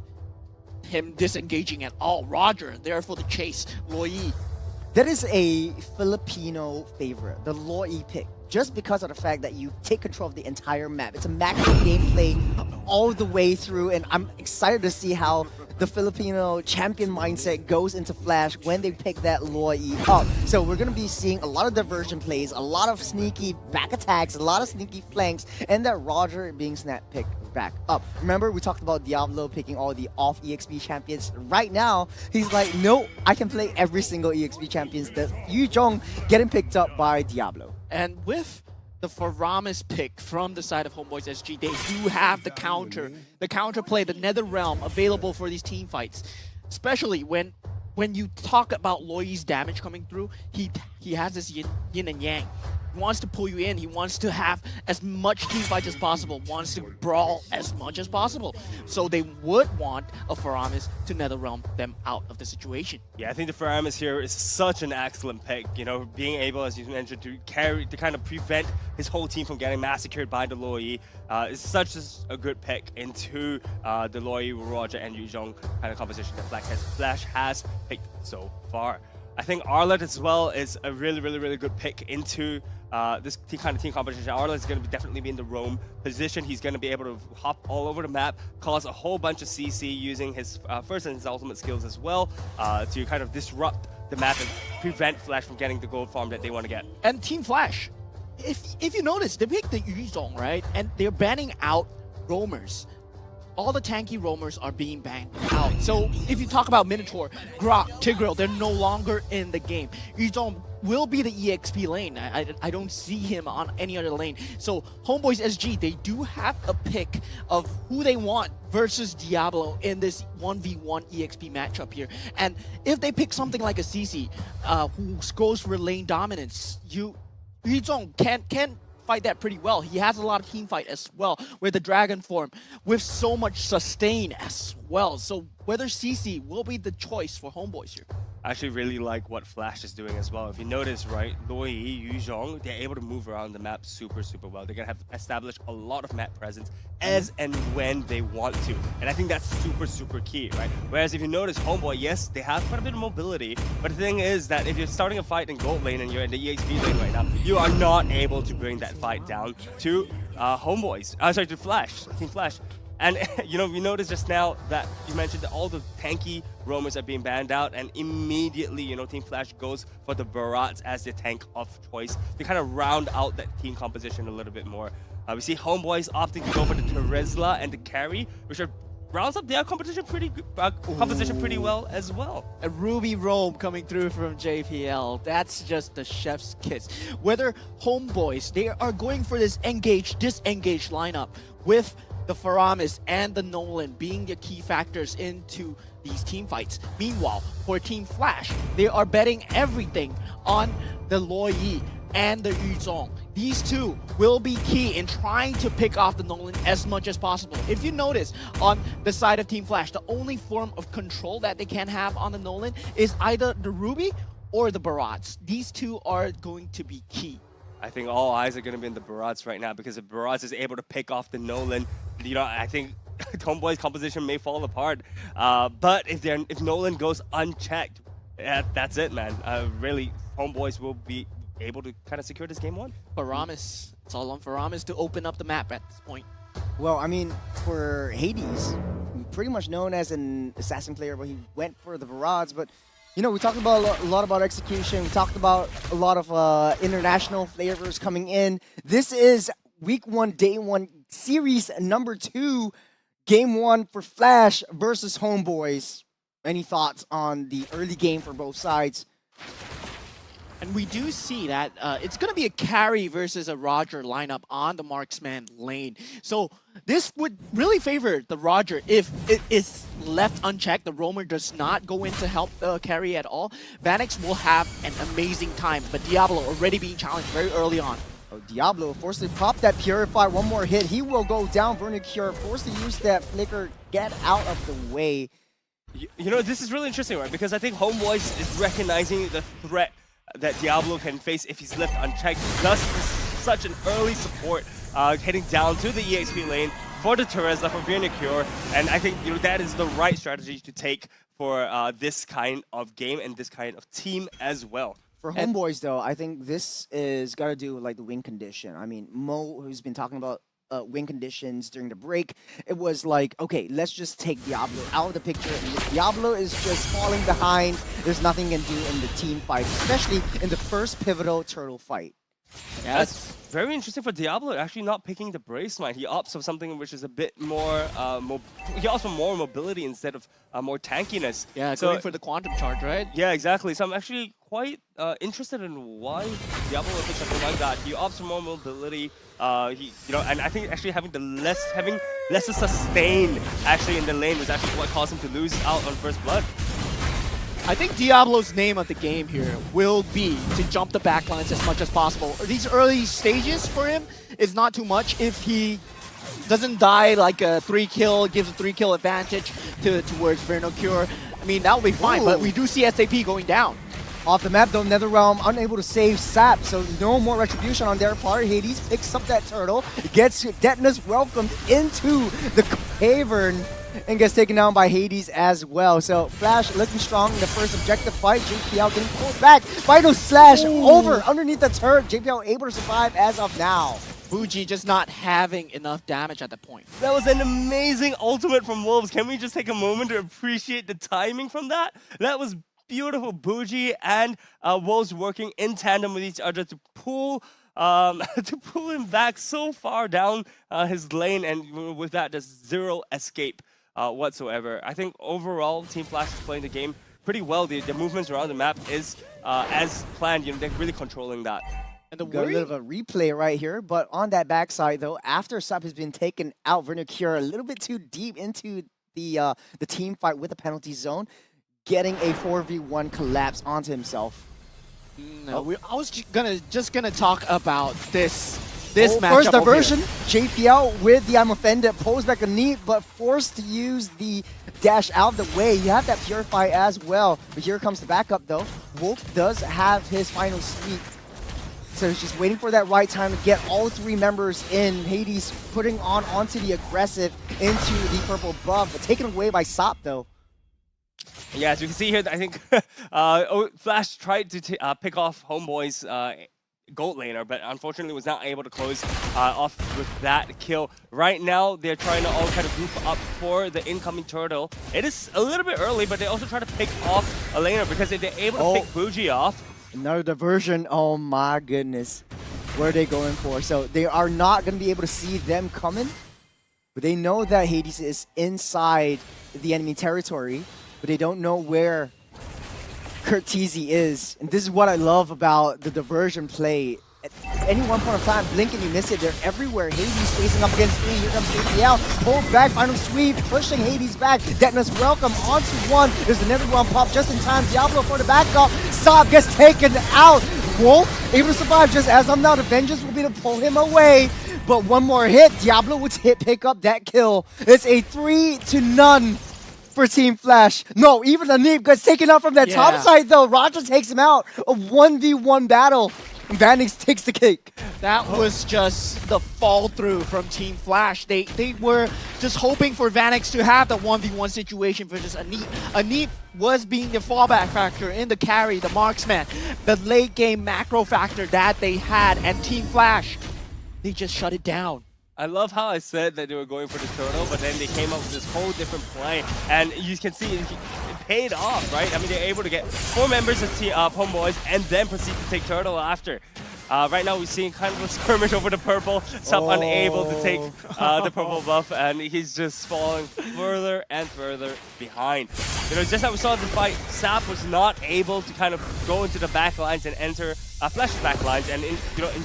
him disengaging at all. Roger, there for the chase. Loi. That is a Filipino favorite, the Loi pick, just because of the fact that you take control of the entire map. It's a macro gameplay all the way through, and I'm excited to see how the Filipino champion mindset goes into Flash when they pick that Loi up. So we're going to be seeing a lot of diversion plays, a lot of sneaky back attacks, a lot of sneaky flanks, and that Roger being snap picked back up. Remember, we talked about Diablo picking all the off EXP champions. Right now, he's like, no, I can play every single EXP champions. That Yu Zhong getting picked up by Diablo. And with the Faramis pick from the side of Homeboys SG, they do have the counter play, the Nether Realm available for these team fights. Especially when you talk about Loi's damage coming through, he has this yin and yang. He wants to pull you in, he wants to have as much team fights as possible, wants to brawl as much as possible. So they would want a Faramis to Nether Realm them out of the situation. Yeah, I think the Faramis here is such an excellent pick, you know, being able, as you mentioned, to kind of prevent his whole team from getting massacred by the Loi. Is such a good pick into the Loi, Roger, and Yu Zhong kind of composition that Flash has picked so far. I think Arlet as well is a really, really, really good pick into this kind of team competition. Arlet is going to definitely be in the roam position. He's going to be able to hop all over the map, cause a whole bunch of CC using his first and his ultimate skills as well to kind of disrupt the map and prevent Flash from getting the gold farm that they want to get. And Team Flash, if you notice, they picked the Yu Zhong, right? And they're banning out roamers. All the tanky roamers are being banned out. So if you talk about Minotaur, Grok, Tigreal, they're no longer in the game. Yu Zhong will be the EXP lane. I don't see him on any other lane. So Homeboys SG, they do have a pick of who they want versus Diablo in this 1v1 EXP matchup here. And if they pick something like a CC who goes for lane dominance, Yu Zhong can fight that pretty well. He has a lot of team fight as well with the dragon form, with so much sustain as well. So whether CC will be the choice for Homeboys here. I actually really like what Flash is doing as well. If you notice, right, Loi, Yu Zhong, they're able to move around the map super, super well. They're going to have established a lot of map presence as and when they want to. And I think that's super, super key, right? Whereas if you notice, Homeboy, yes, they have quite a bit of mobility, but the thing is that if you're starting a fight in gold lane and you're in the EXP lane right now, you are not able to bring that fight down to Homeboys. Sorry, to Flash, Team Flash. And, you know, we noticed just now that you mentioned that all the tanky roamers are being banned out, and immediately, you know, Team Flash goes for the Barats as the tank of choice to kind of round out that team composition a little bit more. We see Homeboys opting to go for the Terizla and the carry, which are rounds up their competition pretty well as well. A Ruby Roam coming through from JPL. That's just the chef's kiss. Whether Homeboys, they are going for this engage-disengage lineup with the Faramis and the Nolan being the key factors into these team fights. Meanwhile, for Team Flash, they are betting everything on the Loi and the Yu Zhong. These two will be key in trying to pick off the Nolan as much as possible. If you notice, on the side of Team Flash, the only form of control that they can have on the Nolan is either the Ruby or the Barats. These two are going to be key. I think all eyes are going to be in the Barats right now, because if Barats is able to pick off the Nolan, you know, I think Homeboy's composition may fall apart. But if Nolan goes unchecked, that's it, man. Really, Homeboys will be able to kind of secure this game one. Faramis. It's all on Faramis to open up the map at this point. Well, I mean, for Hades, pretty much known as an assassin player, but he went for the barrage. But, you know, we talked about a lot about execution. We talked about a lot of international flavors coming in. This is week 1, day 1, series number 2, game 1 for Flash versus Homeboys. Any thoughts on the early game for both sides? And we do see that it's going to be a carry versus a Roger lineup on the marksman lane. So this would really favor the Roger if it is left unchecked. The roamer does not go in to help the carry at all. Vanix will have an amazing time, but Diablo already being challenged very early on. Oh, Diablo forced to pop that Purify. One more hit. He will go down. Vernicure forced to use that Flicker. Get out of the way. You know, this is really interesting, right? Because I think Homeboys is recognizing the threat that Diablo can face if he's left unchecked. Thus, such an early support heading down to the EXP lane for the Terizla, for Vernicure, and I think that is the right strategy to take for this kind of game and this kind of team as well. For Homeboys, though, I think this is got to do with like the win condition. I mean, Mo, who's been talking about win conditions during the break, it was like, okay, let's just take Diablo out of the picture. And if Diablo is just falling behind, there's nothing you can do in the team fight, especially in the first pivotal turtle fight. Yeah, that's very interesting for Diablo, actually not picking the Brace Line. He opts for something which is a bit more, he opts for more mobility instead of more tankiness. Yeah, so, going for the quantum charge, right? Yeah, exactly. So I'm actually quite interested in why Diablo would pick something like that. He opts for more mobility. And I think actually having lesser sustain actually in the lane was actually what caused him to lose out on First Blood. I think Diablo's name of the game here will be to jump the backlines as much as possible. These early stages for him is not too much. If he doesn't die like a 3-kill, gives a 3-kill advantage towards Vernicure, I mean, that will be fine. Ooh. But we do see SAP going down. Off the map, though, Netherrealm unable to save Sap, so no more retribution on their part. Hades picks up that turtle, gets Detonus welcomed into the cavern, and gets taken down by Hades as well. So Flash looking strong in the first objective fight. JPL getting pulled back. Vital Slash over underneath the turret. JPL able to survive as of now. Bougie just not having enough damage at the point. That was an amazing ultimate from Wolves. Can we just take a moment to appreciate the timing from that? That was beautiful. Bougie and Wolves working in tandem with each other to pull him back so far down his lane, and with that, there's zero escape whatsoever. I think overall, Team Flash is playing the game pretty well. The movements around the map is as planned. They're really controlling that. And the got a little bit of a replay right here, but on that backside though, after Sap has been taken out, Vernicure a little bit too deep into the team fight with the penalty zone, getting a 4v1 collapse onto himself. No, I was just gonna talk about this matchup. First diversion, JPL with the I'm offended, pulls back a knee, but forced to use the dash out of the way. You have that Purify as well, but here comes the backup though. Wolf does have his final sweep, so he's just waiting for that right time to get all 3 members in. Hades putting onto the aggressive into the purple buff, but taken away by Sop though. Yeah, as you can see here, I think Flash tried to pick off Homeboy's gold laner, but unfortunately was not able to close off with that kill. Right now, they're trying to all kind of group up for the incoming turtle. It is a little bit early, but they also try to pick off a laner, because if they're able to pick Bougie off. Another diversion, oh my goodness. Where are they going for? So they are not going to be able to see them coming, but they know that Hades is inside the enemy territory, but they don't know where Curtizi is. And this is what I love about the diversion play. At any one point of time, blink and you miss it. They're everywhere. Hades facing up against 3. Here comes JPL. Pulled back, final sweep, pushing Hades back. Detonus welcome onto 1. There's another one pop just in time. Diablo for the backup. Saab gets taken out. Wolf able to survive just as of now. The vengeance will be to pull him away. But one more hit. Diablo would pick up that kill. It's a 3-0 for Team Flash. No, even the Neep gets taken out from that top side though. Roger takes him out. A 1v1 battle. Vanix takes the cake. That was just the fall through from Team Flash. They were just hoping for Vanix to have the 1v1 situation for just Aneep. Aneep was being the fallback factor in the carry, the marksman, the late game macro factor that they had, and Team Flash, they just shut it down. I love how I said that they were going for the turtle, but then they came up with this whole different play, and you can see it paid off, right? I mean, they're able to get 4 members of Homeboys and then proceed to take turtle after. Right now, we're seeing kind of a skirmish over the purple. Sub unable to take the purple buff, and he's just falling further and further behind. You know, just like we saw in the fight, Sap was not able to kind of go into the back lines and enter Flash's back lines, and in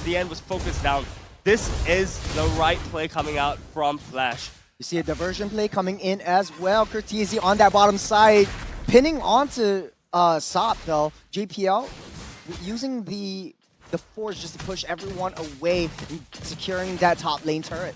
the end was focused down. This is the right play coming out from Flash. You see a diversion play coming in as well. Curtisi on that bottom side, pinning onto Sop though. JPL using the force just to push everyone away and securing that top lane turret.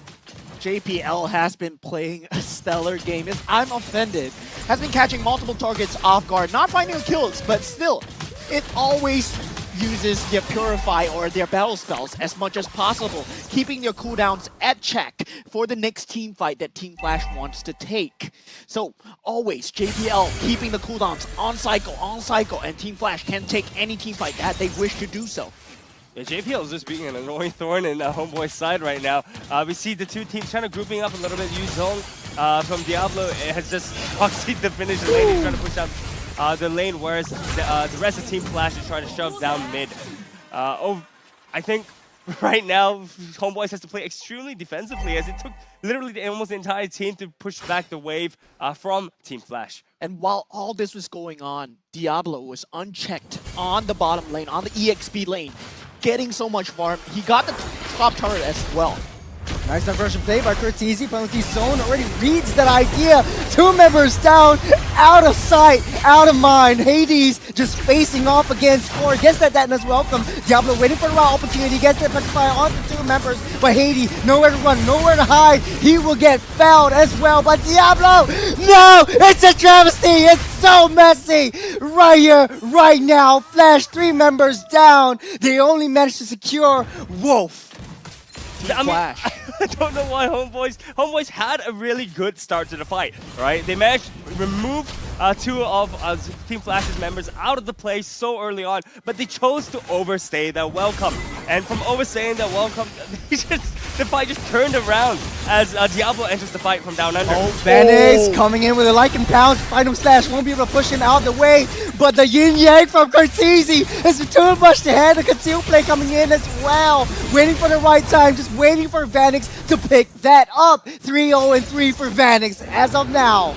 JPL has been playing a stellar game. I'm offended. Has been catching multiple targets off guard, not finding kills, but still, it always uses their Purify or their battle spells as much as possible, keeping their cooldowns at check for the next team fight that Team Flash wants to take. So always JPL keeping the cooldowns on cycle, and Team Flash can take any team fight that they wish to do so. Yeah, JPL is just being an annoying thorn in Homeboy's side right now. We see the two teams trying to grouping up a little bit. Eason from Diablo has just proxied the finish lane. He's trying to push out the lane, whereas the rest of Team Flash is trying to shove down mid. I think right now Homeboys has to play extremely defensively, as it took literally almost the entire team to push back the wave from Team Flash. And while all this was going on, Diablo was unchecked on the bottom lane, on the EXP lane, getting so much farm. He got the top turret as well. Nice diversion play by Curtisi. Penalty zone already reads that idea. 2 members down, out of sight, out of mind. Hades just facing off against 4. Gets that Datna's welcome. Diablo waiting for the right opportunity. Gets that petrify on the 2 members. But Hades, nowhere to run, nowhere to hide. He will get fouled as well by Diablo. No, it's a travesty. It's so messy. Right here, right now. Flash 3 members down. They only managed to secure Wolf. I mean, I don't know why Homeboys had a really good start to the fight, right? They managed to remove 2 of Team Flash's members out of the play so early on, but they chose to overstay their welcome. And from overstaying their welcome, the fight just turned around as Diablo enters the fight from down under. Vanix coming in with a Lycan Pounce. Final Slash won't be able to push him out of the way, but the Yin Yang from Curtisi is too much to handle. The conceal play coming in as well. Waiting for the right time, just waiting for Vanix to pick that up. 3-0-3 for Vanix as of now.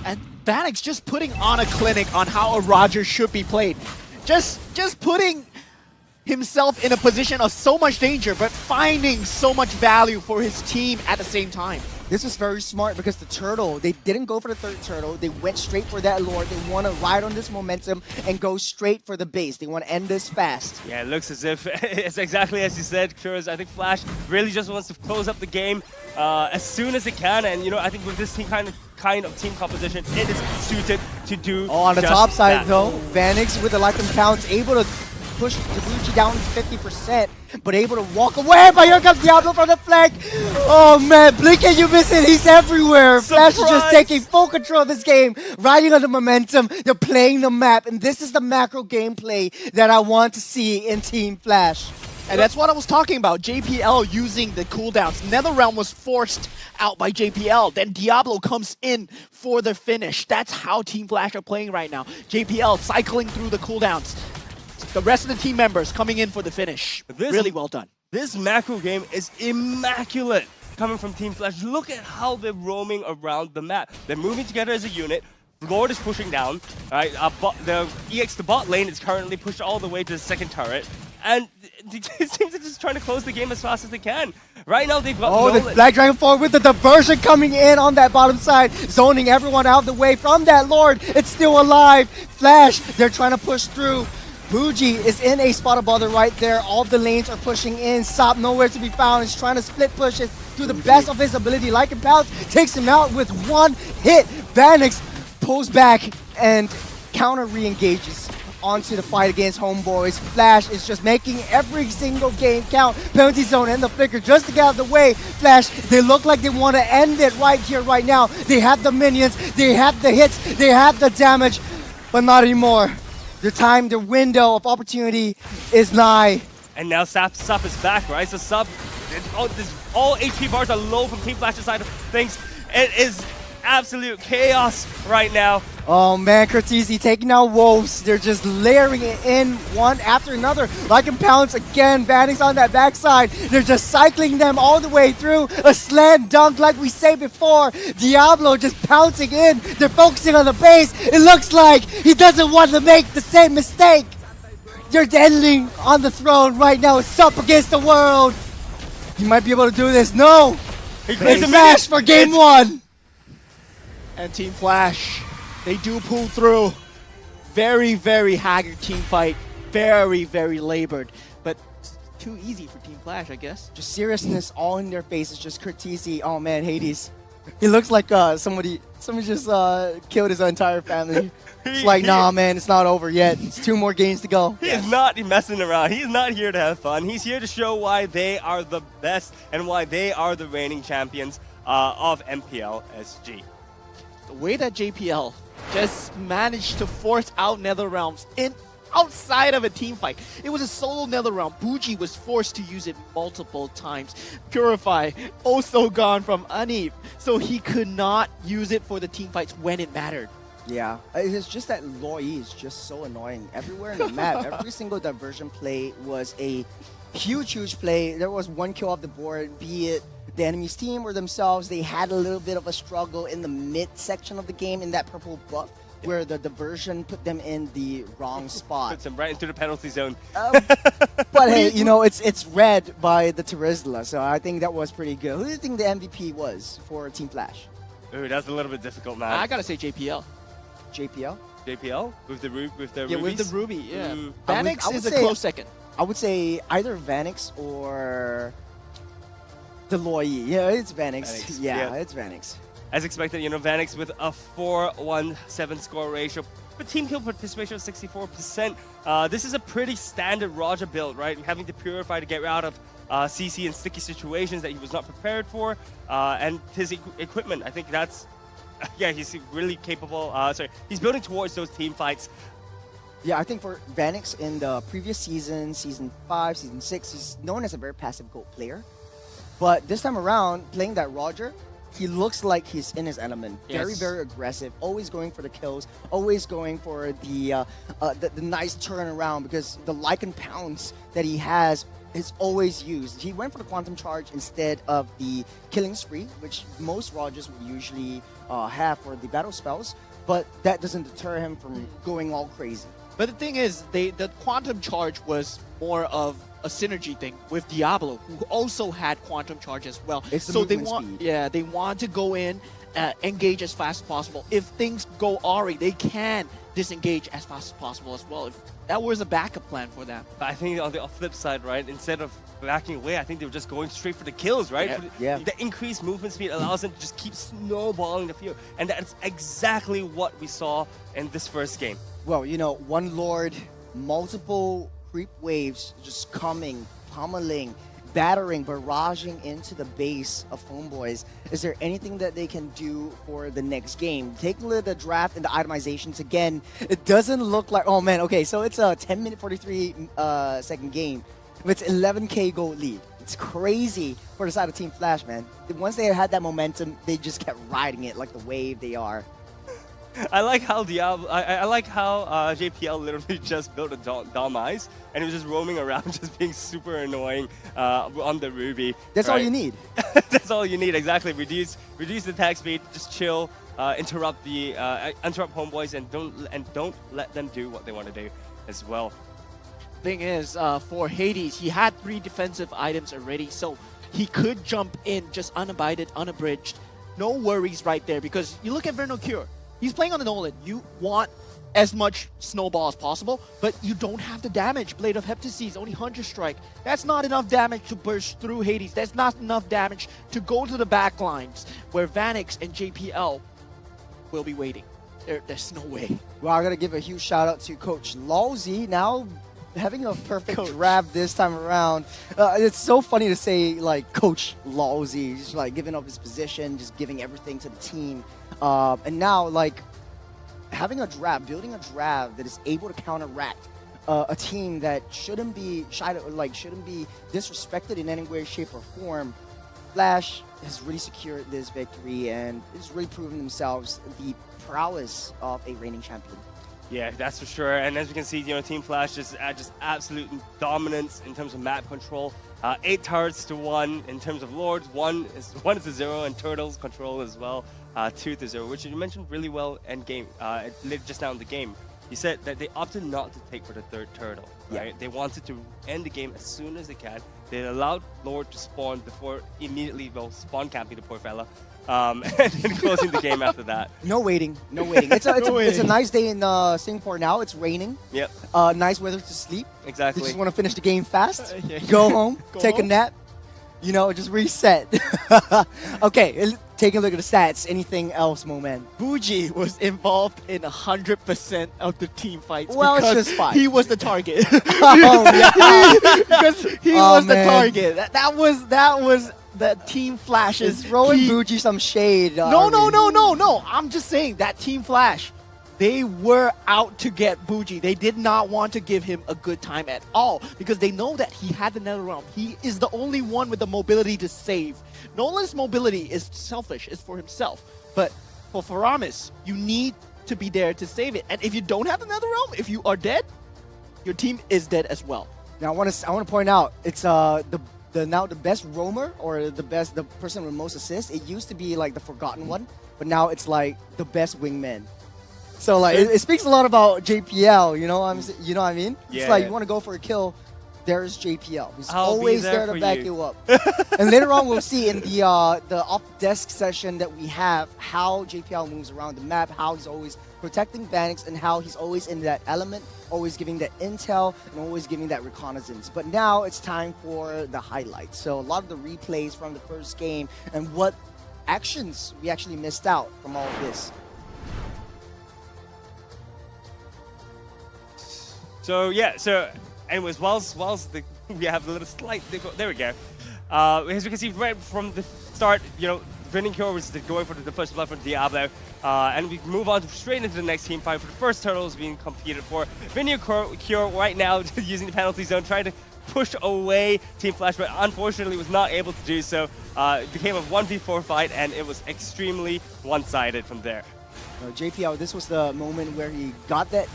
And Vanix just putting on a clinic on how a Roger should be played. Just putting himself in a position of so much danger, but finding so much value for his team at the same time. This was very smart because the turtle, they didn't go for the third turtle. They went straight for that lord. They want to ride on this momentum and go straight for the base. They want to end this fast. Yeah, it looks as if it's exactly as you said, Kuros. I think Flash really just wants to close up the game as soon as it can. And, you know, I think with this team kind of team composition, it is suited to do on the just top side, that. though, Vanix with the Lycan Pounce able to push Tabuchi down to 50%, but able to walk away. But here comes Diablo from the flank. Oh man, Blink and you miss it. He's everywhere. Flash is just taking full control of this game, riding on the momentum. They're playing the map, and this is the macro gameplay that I want to see in Team Flash. And that's what I was talking about. JPL using the cooldowns. NetherRealm was forced out by JPL. Then Diablo comes in for the finish. That's how Team Flash are playing right now. JPL cycling through the cooldowns. The rest of the team members coming in for the finish. Really well done. This macro game is immaculate coming from Team Flash. Look at how they're roaming around the map. They're moving together as a unit. Lord is pushing down. Right, the bot lane is currently pushed all the way to the second turret. And it seems they're just trying to close the game as fast as they can. Right now they've got the Black Dragon forward with the diversion coming in on that bottom side, zoning everyone out of the way from that Lord. It's still alive. Flash, they're trying to push through. Bougie is in a spot of bother right there. All the lanes are pushing in. Sop nowhere to be found. He's trying to split pushes to the best of his ability. Lycan Pounce takes him out with 1 hit. Vanix pulls back and counter re-engages. onto the fight against Homeboys. Flash is just making every single game count. Penalty zone and the flicker just to get out of the way. Flash, they look like they want to end it right here, right now. They have the minions, they have the hits, they have the damage, but not anymore. Their time, their window of opportunity is nigh. And now Sup is back, right? So Sup, all HP bars are low from Team Flash's side of things. It is absolute chaos right now. Oh man, Curtisi taking out Wolves. They're just layering it in one after another. Like and Pounce again, Vanix on that backside. They're just cycling them all the way through. A slam dunk like we say before. Diablo just pouncing in. They're focusing on the base. It looks like he doesn't want to make the same mistake. They're ending on the throne right now. It's up against the world. He might be able to do this. No! It's a match for game one. And Team Flash, they do pull through. Very, very haggard team fight. Very, very labored. But too easy for Team Flash, I guess. Just seriousness all in their faces. Just Curtisi. Oh man, Hades. He looks like somebody just killed his entire family. It's like, nah, man, it's not over yet. It's 2 more games to go. He is not messing around. He's not here to have fun. He's here to show why they are the best and why they are the reigning champions of MPL SG. The way that JPL just managed to force out NetherRealms outside of a team fight. It was a solo NetherRealm. Bougie was forced to use it multiple times. Purify also gone from Anip, so he could not use it for the team fights when it mattered. Yeah, it's just that Loi is just so annoying. Everywhere in the map, every single diversion play was a huge play. There was 1 kill off the board, be it the enemy's team or themselves. They had a little bit of a struggle in the mid section of the game in that purple buff where the diversion put them in the wrong spot. Puts them right into the penalty zone. But hey, you know, it's read by the Terizla, so I think that was pretty good. Who do you think the MVP was for Team Flash? Ooh, that's a little bit difficult, man. I gotta say JPL. JPL? JPL? With the rubies? Yeah, with the ruby, yeah. Ooh. Vanix is a close second. I would say either Vanix or the Loi. Yeah, it's Vanix. Yeah, it's Vanix. As expected, you know, Vanix with a 4-1-7 score ratio, but team kill participation of 64%. This is a pretty standard Roger build, right? Having to purify to get out of CC and sticky situations that he was not prepared for, and his equipment. I think that's, yeah, he's really capable. He's building towards those team fights. Yeah, I think for Vanix in the previous season, Season 5, Season 6, he's known as a very passive GOAT player. But this time around, playing that Roger, he looks like he's in his element. Yes. Very aggressive, always going for the kills, always going for the nice turnaround, because the Lycan pounce that he has is always used. He went for the Quantum Charge instead of the Killing Spree, which most Rogers would usually have for the battle spells, but that doesn't deter him from going all crazy. But the thing is, the Quantum Charge was more of a synergy thing with Diablo, who also had Quantum Charge as well. So they want to go in, engage as fast as possible. If things go awry, they can disengage as fast as possible as well. If that was a backup plan for them. But I think on the flip side, right, instead of backing away, I think they were just going straight for the kills, right? Yeah. The increased movement speed allows them to just keep snowballing the field. And that's exactly what we saw in this first game. Well, you know, one Lord, multiple creep waves just coming, pummeling, battering, barraging into the base of Homeboys. Is there anything that they can do for the next game? Taking a look at the draft and the itemizations again, it doesn't look like, oh man, okay, so it's a 10-minute 43-second game. It's 11k gold lead. It's crazy for the side of Team Flash, man. Once they had that momentum, they just kept riding it like the wave they are. I like how Diablo. I like how JPL literally just built a Dom Eyes, and he was just roaming around, just being super annoying on the Ruby. That's all you need. That's all you need, exactly. Reduce the attack speed, just chill, interrupt Homeboys, and don't let them do what they want to do as well. Thing is, for Hades, he had 3 defensive items already, so he could jump in just unabated, unabridged. No worries right there, because you look at Vernal Cure. He's playing on the Nolan. You want as much snowball as possible, but you don't have the damage. Blade of Heptases, only 100 strike. That's not enough damage to burst through Hades. That's not enough damage to go to the back lines, where Vanix and JPL will be waiting. There's no way. Well, I gotta give a huge shout out to Coach Lawsy. Now having a perfect draft this time around. It's so funny to say like Coach Lawsy, just like giving up his position, just giving everything to the team. And now like having a draft, building a draft that is able to counteract a team that shouldn't be shouldn't be disrespected in any way, shape, or form. Flash has really secured this victory and it's really proven themselves the prowess of a reigning champion. Yeah, that's for sure. And as we can see, you know, Team Flash just absolute dominance in terms of map control. 8 turrets to 1 in terms of Lords. 1 is to 0, and Turtles control as well. 2 to 0, which you mentioned really well end game. Just now in the game, you said that they opted not to take for the 3rd turtle. Right? Yeah. They wanted to end the game as soon as they can. They allowed Lord to spawn before immediately, spawn camping the poor fella. And then closing the game after that. No waiting, no waiting. It's a nice day in Singapore now. It's raining. Yep. Nice weather to sleep. Exactly. You just want to finish the game fast. Go home, take a nap. You know, just reset. Okay, take a look at the stats. Anything else, Moman? Bougie was involved in 100% of the team fights. Well, it's because just fine. He was the target. Oh, yeah. Because he was the target. That was the Team Flash's throwing Bougie some shade. No. I'm just saying that Team Flash, they were out to get Bougie. They did not want to give him a good time at all because they know that he had the nether realm. He is the only one with the mobility to save. Nolan's mobility is selfish. It's for himself. But for Faramis, you need to be there to save it. And if you don't have the nether realm, if you are dead, your team is dead as well. Now I want to point out it's now the best roamer or the person with most assists. It used to be like the forgotten one, but now it's like the best wingman. So like it speaks a lot about JPL, you know what I mean? Yeah, it's like you want to go for a kill, there's JPL. He's I'll always be there there to for back you up. And later on we'll see in the off desk session that we have how JPL moves around the map, how he's always protecting Vanix and how he's always in that element, always giving that intel and always giving that reconnaissance. But now it's time for the highlights. So a lot of the replays from the first game and what actions we actually missed out from all of this. So anyways, whilst we have a little slight, there we go. As we can see right from the start, you know, Vinny Cure was going for the first blood for Diablo, and we move on straight into the next team fight for the first turtles being competed for. Vinny Cure right now using the penalty zone, trying to push away Team Flash, but unfortunately was not able to do so. It became a 1v4 fight, and it was extremely one-sided from there. JPL, this was the moment where he got that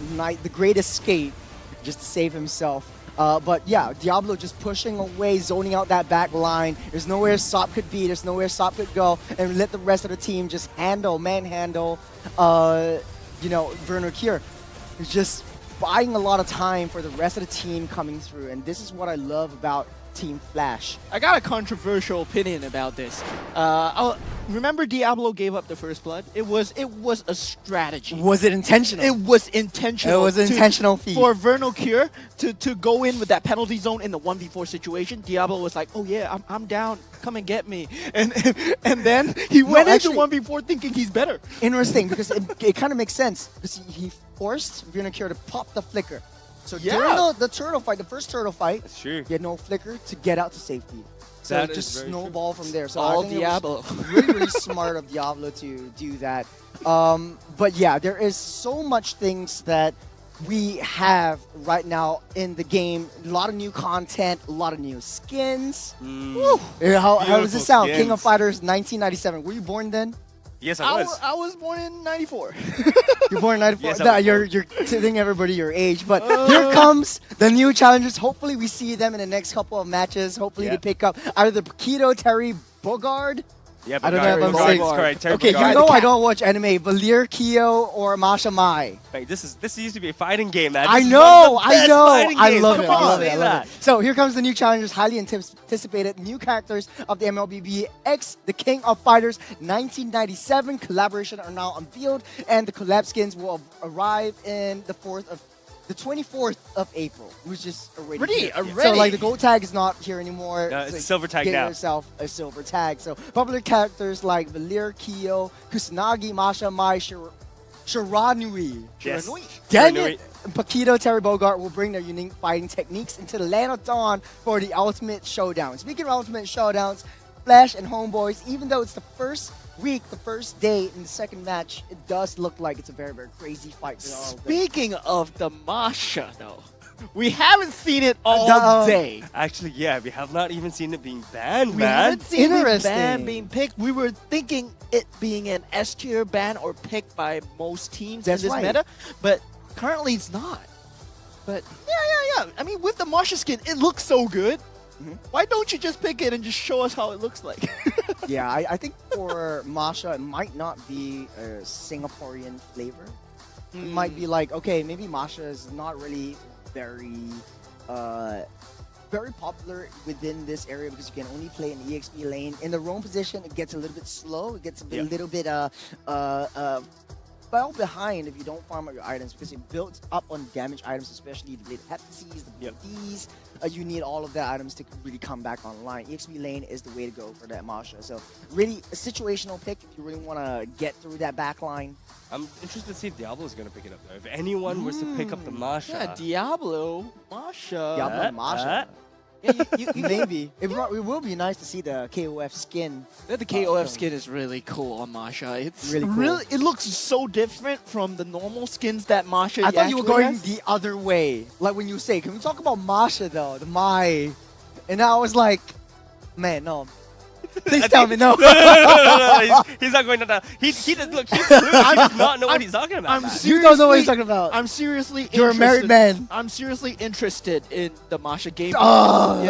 the great escape just to save himself. But yeah, Diablo just pushing away, zoning out that back line. There's nowhere Sop could be, there's nowhere Sop could go, and let the rest of the team just manhandle, you know, Werner Kier. He's just buying a lot of time for the rest of the team coming through, and this is what I love about Team Flash. I got a controversial opinion about this. Remember Diablo gave up the first blood? It was a strategy. Was it intentional? It was intentional. It was an intentional feat. For Vernal Cure to go in with that penalty zone in the 1v4 situation, Diablo was like, oh yeah, I'm down. Come and get me. And then he went into 1v4 thinking he's better. Interesting, because it kind of makes sense. Because he forced Vernal Cure to pop the flicker. So during the turtle fight, the first turtle fight, he had no flicker to get out to safety. So it just snowball from there. So all I think Diablo. It was really smart of Diablo to do that. But yeah, there is so much things that we have right now in the game. A lot of new content, a lot of new skins. How does it sound? Skins. King of Fighters 1997. Were you born then? Yes, I was. I was born in 94. You're born in 94. Yes, Nah, you're telling everybody your age. But here comes the new challengers. Hopefully we see them in the next couple of matches. Hopefully they pick up either Paquito, Terry, Bogard. Yeah, I don't know if I'm saying correct. Okay, you know I don't watch anime. Valir, Kyo, or Masha Mai. Wait, this used to be a fighting game, man. I know. I love it. So here comes the new challengers, highly anticipated new characters of the MLBB X, the King of Fighters 1997 collaboration are now unveiled, and the collab skins will arrive in the 24th of April, which is already here. So like the gold tag is not here anymore. No, it's like, silver tag get now. yourself a silver tag. So popular characters like Valir, Kyo, Kusanagi, Masha, Mai, Shiranui. Yes. Dang Shiranui. it! Paquito, Terry Bogard will bring their unique fighting techniques into the land of Dawn for the Ultimate Showdown. Speaking of Ultimate Showdowns, Flash and Homeboys, even though it's the first week, the first day in the second match, it does look like it's a very, very crazy fight. Speaking of the Masha, though, we haven't seen it all day. Actually, yeah, we have not even seen it being banned, We man. haven't seen it ban being picked. We were thinking it being an S tier ban or picked by most teams That's in this right. meta, but currently it's not. But yeah. I mean, with the Masha skin, it looks so good. Why don't you just pick it and just show us how it looks like? Yeah, I think for Masha, it might not be a Singaporean flavor. It might be like, okay, maybe Masha is not really very popular within this area because you can only play in the EXP lane. In the roam position, it gets a little bit slow. It gets a little bit fell behind if you don't farm out your items because it builds up on damage items, especially the Blade Heptacies, the BDs. You need all of the items to really come back online. EXP lane is the way to go for that Masha. So really a situational pick if you really want to get through that back line. I'm interested to see if Diablo is going to pick it up, though. If anyone was to pick up the Masha. Yeah, Diablo, Masha. Diablo Masha. Maybe. It will be nice to see the KOF skin. The KOF skin is really cool on Masha. It's Really cool. It looks so different from the normal skins that Masha I thought you were actually going has. the other way. Like when you say, can we talk about Masha though? The Mai. And I was like, man, no. Please tell me no. No. He's not going to that. He does, look, he's blue. He does not know what he's talking about. You don't know what he's talking about. I'm seriously You're a married man. I'm seriously interested in the Masha game. Oh.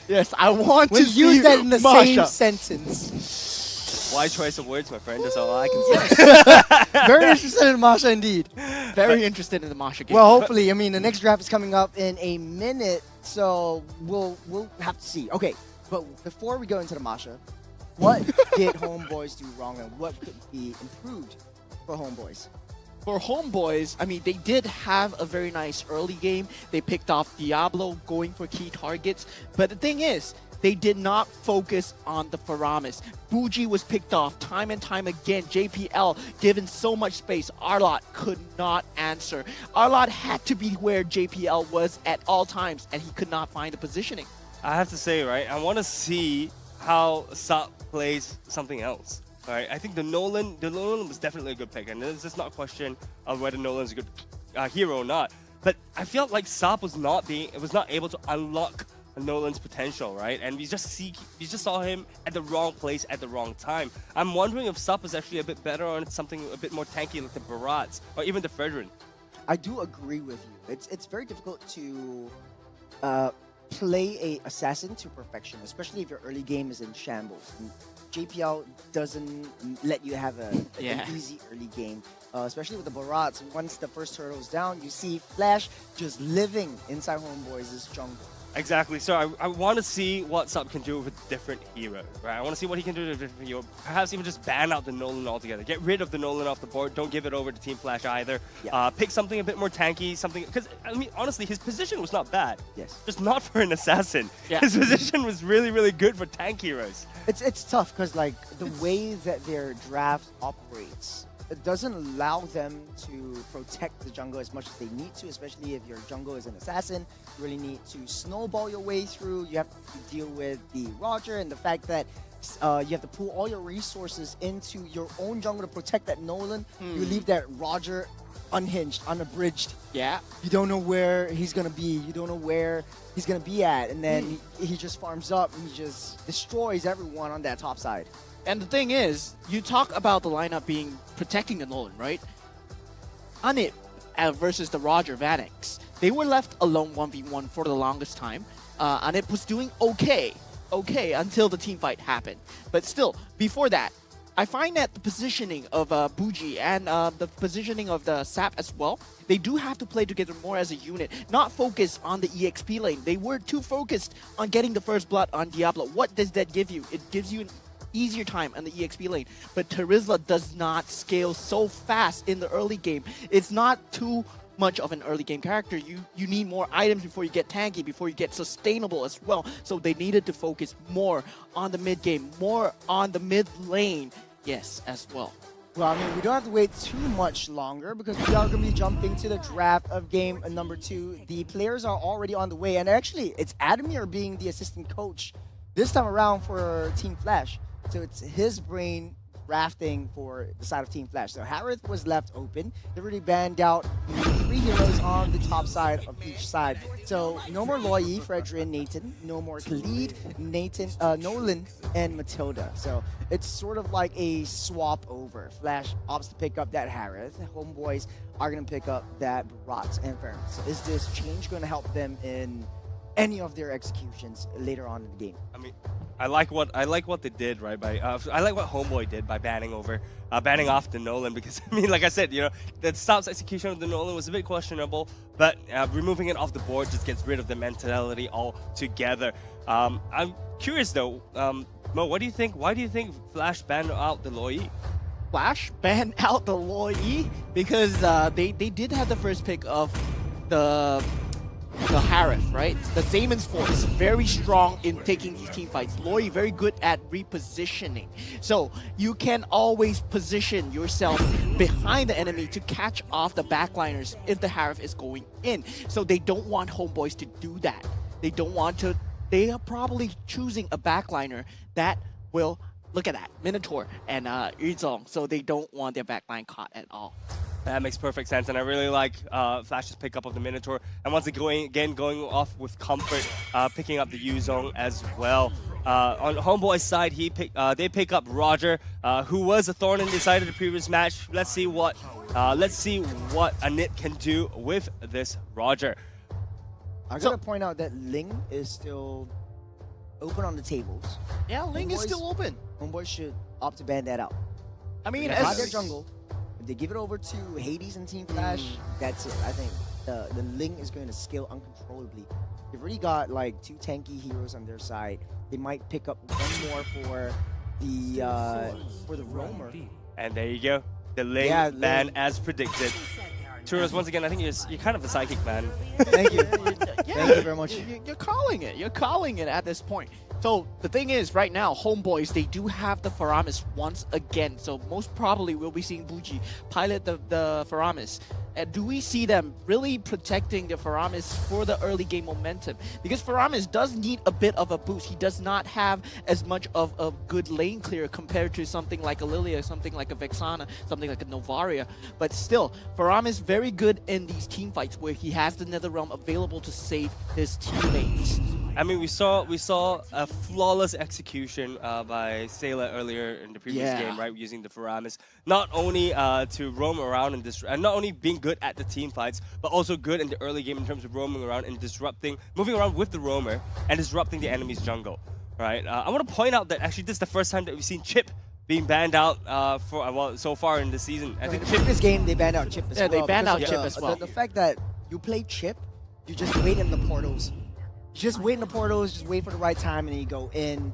Yes, I want We to use see that in the Masha. same sentence. Wise choice of words, my friend. That's all I can say. Very interested in Masha indeed. Very interested in the Masha game. Well, hopefully, I mean, the next draft is coming up in a minute, so we'll have to see. Okay, but before we go into the Masha, what did Homeboys do wrong and what could be improved for Homeboys? For Homeboys, I mean, they did have a very nice early game. They picked off Diablo, going for key targets. But the thing is, they did not focus on the Faramis. Bougie was picked off time and time again. JPL given so much space. Arlot could not answer. Arlot had to be where JPL was at all times, and he could not find the positioning. I have to say, right, I want to see how Sup plays something else. All right, I think the Nolan was definitely a good pick, and this is not a question of whether Nolan's a good hero or not. But I felt like Sup was not able to unlock Nolan's potential, right? And we just saw him at the wrong place at the wrong time. I'm wondering if Sup is actually a bit better on something a bit more tanky like the Barats or even the Fredrin. I do agree with you. It's very difficult to play a assassin to perfection, especially if your early game is in shambles. And JPL doesn't let you have an easy early game, especially with the Barats. Once the first turtle is down, you see Flash just living inside Homeboys' jungle. Exactly. So I want to see what Sup can do with different heroes, right? I want to see what he can do with a different hero. Perhaps even just ban out the Nolan altogether. Get rid of the Nolan off the board. Don't give it over to Team Flash either. Yeah. Pick something a bit more tanky, something... Because, I mean, honestly, his position was not bad. Yes. Just not for an assassin. Yeah. His position was really, really good for tank heroes. It's tough because like the way that their draft operates, it doesn't allow them to protect the jungle as much as they need to, especially if your jungle is an assassin. You really need to snowball your way through. You have to deal with the Roger and the fact that you have to pull all your resources into your own jungle to protect that Nolan. You leave that Roger unhinged, unabridged. Yeah. You don't know where he's going to be. You don't know where he's going to be at. And then he just farms up and he just destroys everyone on that top side. And the thing is, you talk about the lineup being protecting the Nolan, right? Anip versus the Roger Vanix. They were left alone 1v1 for the longest time. Anip was doing okay until the team fight happened. But still, before that, I find that the positioning of Bougie and the positioning of the Sap as well, they do have to play together more as a unit, not focus on the EXP lane. They were too focused on getting the first blood on Diablo. What does that give you? It gives you an easier time on the EXP lane, but Terizla does not scale so fast in the early game. It's not too much of an early game character. You need more items before you get tanky, before you get sustainable as well. So they needed to focus more on the mid game, more on the mid lane. Yes, as well. Well, I mean, we don't have to wait too much longer because we are going to be jumping to the draft of game number 2. The players are already on the way, and actually, it's Adamir being the assistant coach this time around for Team Flash. So it's his brain drafting for the side of Team Flash. So Harith was left open. They already banned out the 3 heroes on the top side of each side. So no more Loyi, Fredrin, Nathan. No more Khalid, Nathan, Nolan, and Matilda. So it's sort of like a swap over. Flash opts to pick up that Harith. Homeboys are going to pick up that Barat and Fairness. So is this change going to help them in any of their executions later on in the game? I mean, I like what they did, right? By I like what Homeboy did by banning off the Nolan, because I mean, like I said, you know, the Stout's execution of the Nolan was a bit questionable, but removing it off the board just gets rid of the mentality altogether. I'm curious though, Mo, what do you think? Why do you think Flash banned out the Loyi? Flash banned out the Loyi because they did have the first pick of the Harith, right? The Zaman's Force, very strong in taking these team fights. Loyi, very good at repositioning. So you can always position yourself behind the enemy to catch off the backliners if the Harith is going in. So they don't want Homeboys to do that. They don't want to. They are probably choosing a backliner that will, look at that, Minotaur and eason. So they don't want their backline caught at all. That makes perfect sense, and I really like Flash's pickup of the Minotaur, and once again going off with comfort, picking up the eason as well. On Homeboy's side, they pick up Roger, who was a thorn in the side of the previous match. Let's see what Anit can do with this Roger. I gotta point out that Ling is still open on the tables. Yeah, Ling is still open. Homeboys should opt to ban that out. I mean, as their jungle, if they give it over to Hades and Team Flash, that's it. I think the Ling is going to scale uncontrollably. They've already got like 2 tanky heroes on their side. They might pick up one more for the roamer. And there you go, the Ling ban as predicted. Churros, once again, I think you're kind of a psychic, man. Thank you. Thank you very much. You're calling it. You're calling it at this point. So the thing is, right now, Homeboys, they do have the Faramis once again. So most probably we'll be seeing Buji pilot the Faramis. And do we see them really protecting the Faramis for the early game momentum? Because Faramis does need a bit of a boost. He does not have as much of a good lane clear compared to something like a Lilia, something like a Vexana, something like a Novaria. But still, Faramis very good in these team fights where he has the Netherrealm available to save his teammates. I mean, we saw a flawless execution by Sailor earlier in the previous game, right? Using the Faramis, not only to roam around and not only being good at the team fights, but also good in the early game in terms of roaming around and moving around with the roamer and disrupting the enemy's jungle, right? I want to point out that actually this is the first time that we've seen Chip being banned out so far in the season. I think Chip, this game they banned out Chip as well. Yeah, they banned out Chip as well. The fact that you play Chip, you just wait in the portals. Just wait in the portals, just wait for the right time, and then you go in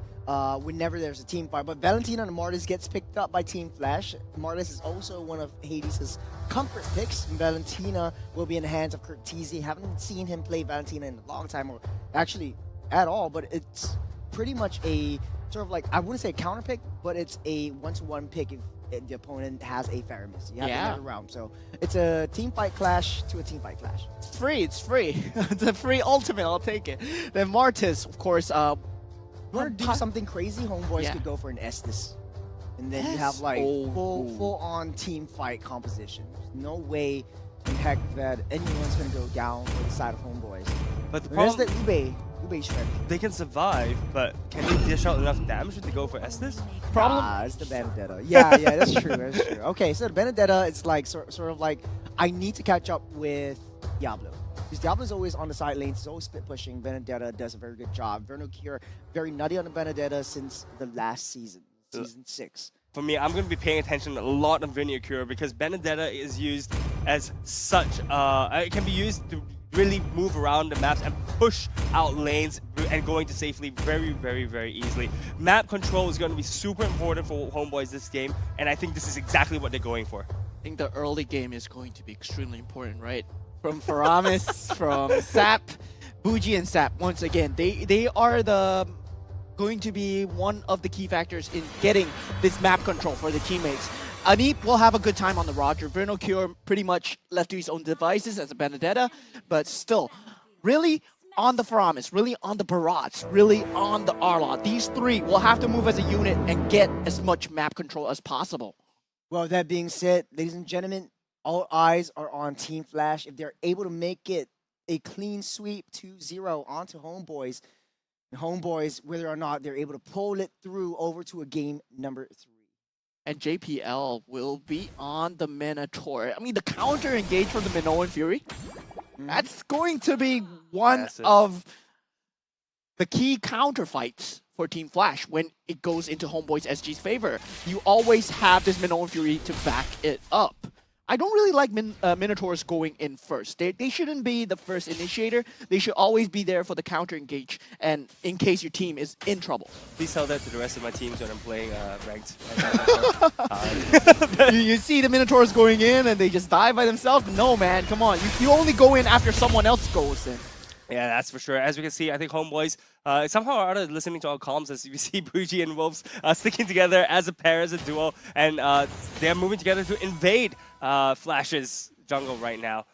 whenever there's a team fight. But Valentina and Mortis gets picked up by Team Flash. Mortis is also one of Hades' comfort picks. Valentina will be in the hands of Curtizi. Haven't seen him play Valentina in a long time, or actually at all, but it's pretty much a sort of like, I wouldn't say a counter pick, but it's a one-to-one pick if the opponent has a Faramis. You have another round. So it's a team fight clash to a team fight clash. It's free. It's free. It's a free ultimate. I'll take it. Then Mortis, of course. You want to do something crazy? Homeboys could go for an Estes. And then you have like full-on team fight composition. There's no way in heck that anyone's going to go down for the side of Homeboys. But the problem is that Ube strategy. They can survive, but can they dish out enough damage to go for Estes? It's the Benedetta. Yeah, that's true. That's true. Okay, so the Benedetta, it's like sort of like I need to catch up with Diablo. Because Diablo's always on the side lanes, he's always split pushing. Benedetta does a very good job. Vernocure, very nutty on the Benedetta since the last season, season 6. For me, I'm going to be paying attention a lot on Vernocure because Benedetta is used as such. It can be used to really move around the maps and push out lanes and going to safely very, very, very easily. Map control is going to be super important for Homeboys this game, and I think this is exactly what they're going for. I think the early game is going to be extremely important, right? From Faramis, from Sap, Buji and Sap, once again, they are going to be one of the key factors in getting this map control for the teammates. Anip will have a good time on the Roger. Vernocure pretty much left to his own devices as a Benedetta, but still, really on the Faramis, really on the Barats, really on the Arlot. These three will have to move as a unit and get as much map control as possible. Well, that being said, ladies and gentlemen, all eyes are on Team Flash. If they're able to make it a clean sweep 2-0 onto Homeboys, Homeboys, whether or not they're able to pull it through over to a game number 3. And JPL will be on the Minotaur. I mean, the counter engage from the Minoan Fury, that's going to be one of the key counter fights for Team Flash when it goes into Homeboys SG's favor. You always have this Minoan Fury to back it up. I don't really like Minotaurs going in first. They shouldn't be the first initiator. They should always be there for the counter engage and in case your team is in trouble. Please tell that to the rest of my teams when I'm playing ranked. You see the Minotaurs going in and they just die by themselves? No, man, come on. You only go in after someone else goes in. Yeah, that's for sure. As we can see, I think Homeboys somehow or other listening to our comms as you see Bougie and Wolves sticking together as a pair, as a duo, and they're moving together to invade Flash's jungle right now.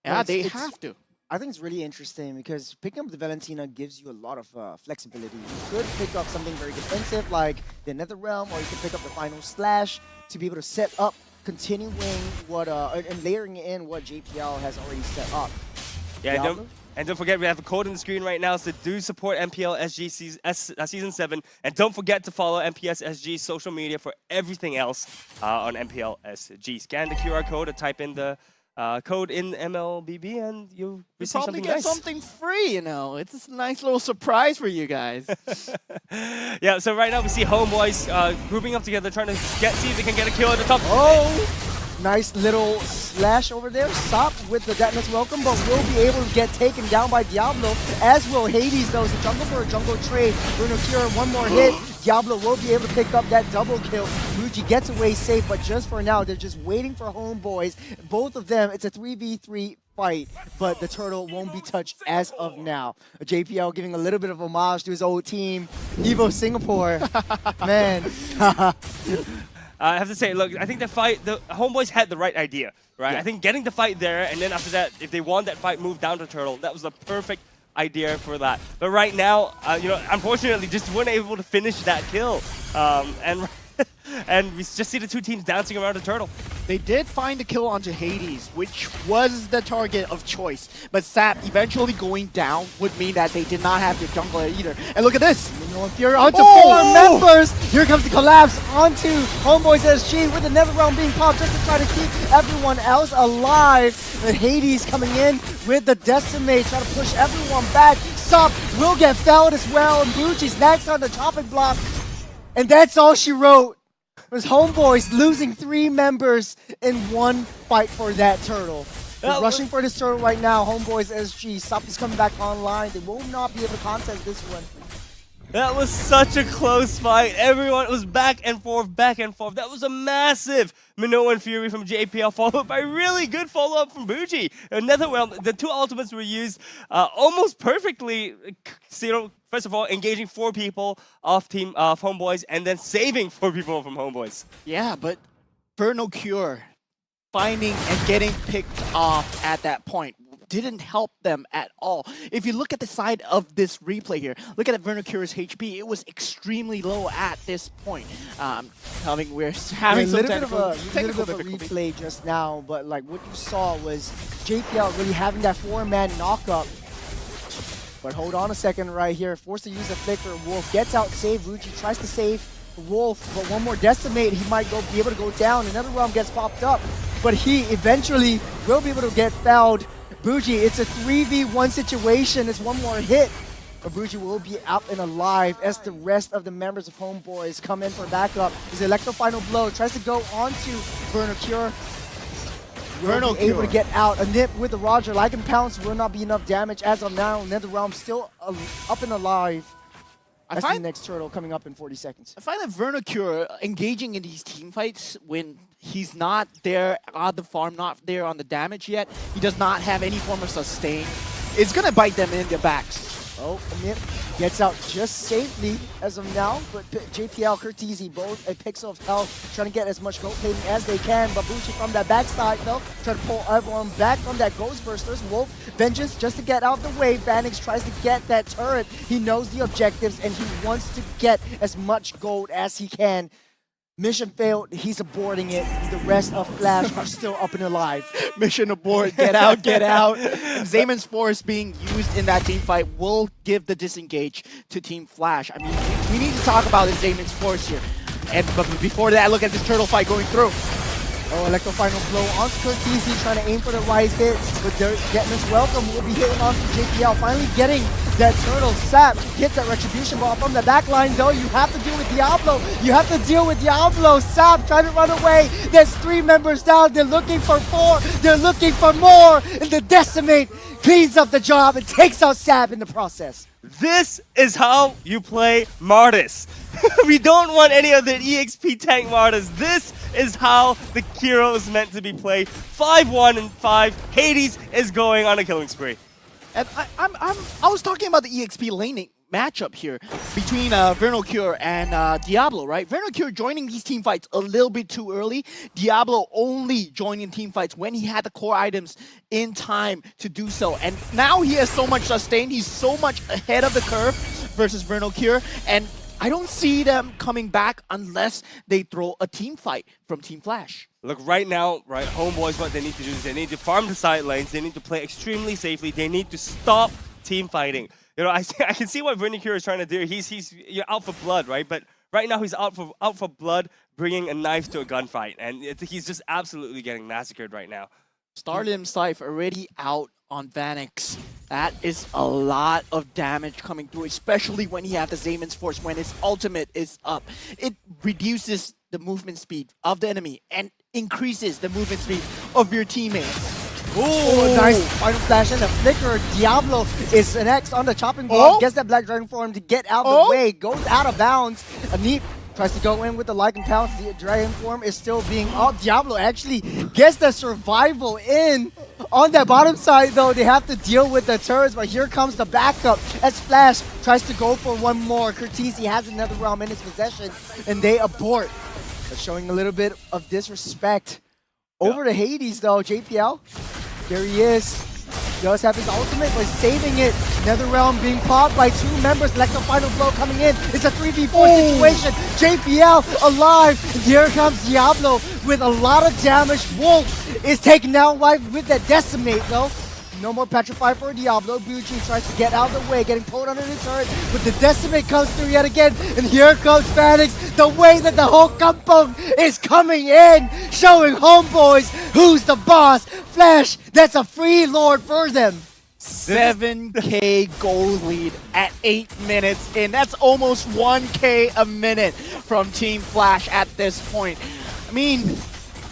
Yeah, they have to. I think it's really interesting because picking up the Valentina gives you a lot of flexibility. You could pick up something very defensive like the Nether Realm, or you could pick up the Final Slash to be able to set up, continuing what and layering in what JPL has already set up. Yeah, and don't forget, we have a code on the screen right now, so do support MPL SG Season 7. And don't forget to follow MPS SG's social media for everything else on MPL SG. Scan the QR code or type in the code in MLBB and you'll receive something nice. Something free, you know. It's a nice little surprise for you guys. Yeah, so right now we see Homeboys grouping up together, trying to see if they can get a kill at the top. Oh! Nice little slash over there. Sop with the Detonus Welcome, but will be able to get taken down by Diablo, as will Hades, though. It's a jungle for a jungle trade. Bruno Cure, one more hit. Diablo will be able to pick up that double kill. Muji gets away safe, but just for now, they're just waiting for Homeboys. Both of them, it's a 3v3 fight, but the turtle won't be touched as of now. JPL giving a little bit of homage to his old team, Evo Singapore. Man. I have to say, look, I think the Homeboys had the right idea, right? Yeah. I think getting the fight there, and then after that, if they want that fight, move down to Turtle. That was the perfect idea for that. But right now, you know, unfortunately, just weren't able to finish that kill. And we just see the two teams dancing around the Turtle. They did find a kill onto Hades, which was the target of choice. But Sap eventually going down would mean that they did not have the jungler either. And look at this! You're onto 4 members! Here comes the collapse onto Homeboys SG with the Nether Realm being popped just to try to keep everyone else alive. And Hades coming in with the Decimate, trying to push everyone back. Sop will get felled as well, and Bucci's next on the chopping block. And that's all she wrote. It was Homeboys losing 3 members in one fight for that turtle. They're rushing for this turtle right now. Homeboys SG. Sop is coming back online. They will not be able to contest this one. That was such a close fight. Everyone was back and forth, back and forth. That was a massive Minoan Fury from JPL, followed by really good follow-up from Bougie. Netherrealm, the 2 ultimates were used almost perfectly. So, you know, first of all, engaging 4 people off team of Homeboys, and then saving 4 people from Homeboys. Yeah, but Vernocure finding and getting picked off at that point didn't help them at all. If you look at the side of this replay here, look at Vernocure's HP. It was extremely low at this point. We're having a little bit of a replay just now, but like what you saw was JPL really having that 4-man knockup. But hold on a second right here. Forced to use a flicker. Wolf gets out, save Ruchi, tries to save Wolf, but one more Decimate, he might be able to go down. Another realm gets popped up, but he eventually will be able to get fouled. Bougie, it's a 3v1 situation. It's one more hit. But Bougie will be out and alive as the rest of the members of Homeboys come in for backup. His Electro Final Blow tries to go onto Vernocure. Vernocure able to get out. A nip with the Roger. Like and Pounce will not be enough damage as of now. Netherrealm still up and alive. That's the next turtle coming up in 40 seconds. I find that Vernocure engaging in these team fights when he's not there on the farm, not there on the damage yet, he does not have any form of sustain. It's going to bite them in the backs. Oh, Amit gets out just safely as of now, but JPL, Curtizi, both a pixel of health, trying to get as much gold plating as they can. Babushi from that backside, though, trying to pull everyone back from that Ghost Bursters. Wolf, Vengeance, just to get out of the way. Vanix tries to get that turret. He knows the objectives, and he wants to get as much gold as he can. Mission failed, he's aborting it. The rest of Flash are still up and alive. Mission abort, get out, get out. And Zayman's Force being used in that team fight will give the disengage to Team Flash. I mean, we need to talk about this Zayman's Force here. But before that, look at this turtle fight going through. Oh, Electro Final Blow onto Curtizi, trying to aim for the rise hit, but Getman's Welcome will be hitting onto JPL, finally getting that turtle sap, hits that retribution ball from the back line, though. You have to deal with Diablo. You have to deal with Diablo. Sap trying to run away. There's 3 members down. They're looking for 4. They're looking for more. And the Decimate cleans up the job and takes out Sap in the process. This is how you play Martis. We don't want any of the EXP tank Martis. This is how the hero is meant to be played. 5-1 and 5. Hades is going on a killing spree. And I was talking about the EXP laning matchup here between Vernal Cure and Diablo, right? Vernal Cure joining these team fights a little bit too early. Diablo only joining team fights when he had the core items in time to do so. And now he has so much sustain. He's so much ahead of the curve versus Vernal Cure. And I don't see them coming back unless they throw a team fight from Team Flash. Look, right now, right, Homeboys, what they need to do is they need to farm the side lanes. They need to play extremely safely. They need to stop team fighting. You know, I can see what Vernicure is trying to do. He's you're out for blood, right? But right now he's out for blood, bringing a knife to a gunfight, and he's just absolutely getting massacred right now. Stardom Scythe already out on Vanix. That is a lot of damage coming through, especially when he has the Zayman's Force, when his ultimate is up. It reduces the movement speed of the enemy and increases the movement speed of your teammates. Oh, nice final flash and a flicker. Diablo is next on the chopping block. Gets that Black Dragon form to get out of the way. Goes out of bounds. Aneep tries to go in with the Lycan Pounce. The Dragon form is still being out. Diablo actually gets the survival in. On that bottom side, though, they have to deal with the turrets, but here comes the backup as Flash tries to go for one more. Curtizi has another realm in his possession, and they abort. They're showing a little bit of disrespect. Over to Hades, though, JPL. There he is. Does have his ultimate, but saving it. Netherrealm being popped by 2 members. Electro Final Blow coming in. It's a 3v4 situation. JPL alive. And here comes Diablo with a lot of damage. Wolf is taken out with that Decimate, though. No more Petrify for Diablo. Bucci tries to get out of the way, getting pulled under the turret, but the Decimate comes through yet again, and here comes Vanix. The way that the whole kampong is coming in, showing Homeboys who's the boss. Flash, that's a free lord for them. 7k gold lead at 8 minutes in. That's almost 1k a minute from Team Flash at this point. I mean,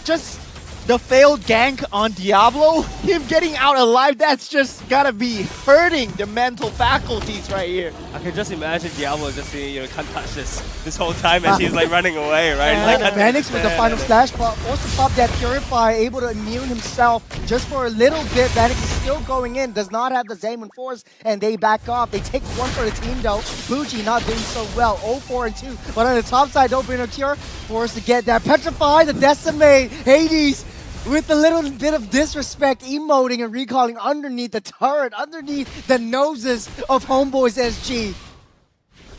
just the failed gank on Diablo, him getting out alive, that's just gotta be hurting the mental faculties right here. I can just imagine Diablo just saying, you know, can't touch this whole time as he's like running away, right? Like Vanix with the final slash, but forced to pop that Purify, able to immune himself just for a little bit. Vanix is still going in, does not have the Zayman Force, and they back off. They take one for the team though. Bucci not doing so well, 0-4-2. But on the top side, don't bring a cure, forced to get that Petrify, the Decimate, Hades, with a little bit of disrespect, emoting and recalling underneath the turret, underneath the noses of Homebois SG.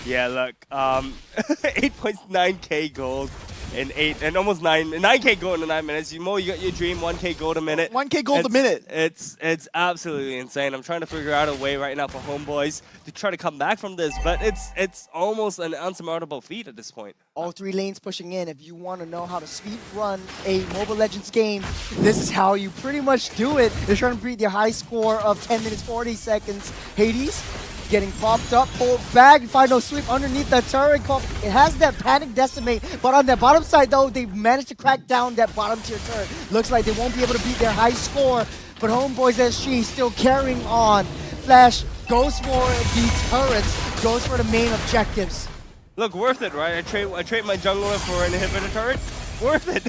Yeah, look, 8.9k gold in 9k gold in 9 minutes. You got your dream, 1k gold a minute. 1k gold a minute. It's absolutely insane. I'm trying to figure out a way right now for Homeboys to try to come back from this, but it's almost an unsurmountable feat at this point. All 3 lanes pushing in. If you want to know how to speed run a Mobile Legends game, this is how you pretty much do it. They're trying to beat their high score of 10 minutes 40 seconds. Hades getting popped up, pulled back, final sweep underneath the turret. It has that Panic Decimate, but on the bottom side though, they've managed to crack down that bottom tier turret. Looks like they won't be able to beat their high score, but Homebois SG still carrying on. Flash goes for the turrets, goes for the main objectives. Look, worth it, right? I trade my jungler for an inhibitor turret. Worth it.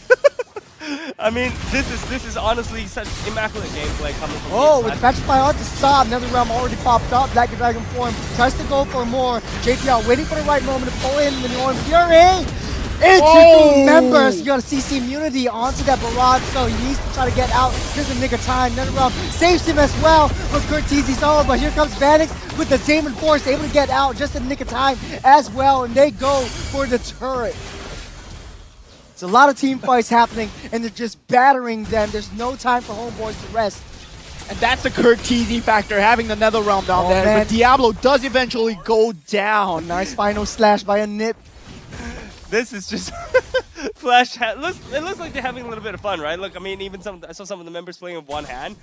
I mean, this is honestly such immaculate gameplay coming from Oh, Team with Flash. Petrify on the stop, another realm already popped up. Black Dragon form tries to go for more. JPL waiting for the right moment to pull in the Norm Fury. Into the members. You got a CC immunity onto that barrage, so he needs to try to get out. Here's a nick of time. Another realm saves him as well with Curtizi's own, but here comes Vanix with the Zaman Force, able to get out just in the nick of time as well, and they go for the turret. It's a lot of team fights happening, and they're just battering them. There's no time for Homeboys to rest. And that's the Curtizi factor, having the Nether Realm down there. Man. But Diablo does eventually go down. Nice final slash by a nip. This is just Flash. It looks like they're having a little bit of fun, right? Look, I mean, even I saw some of the members playing with one hand.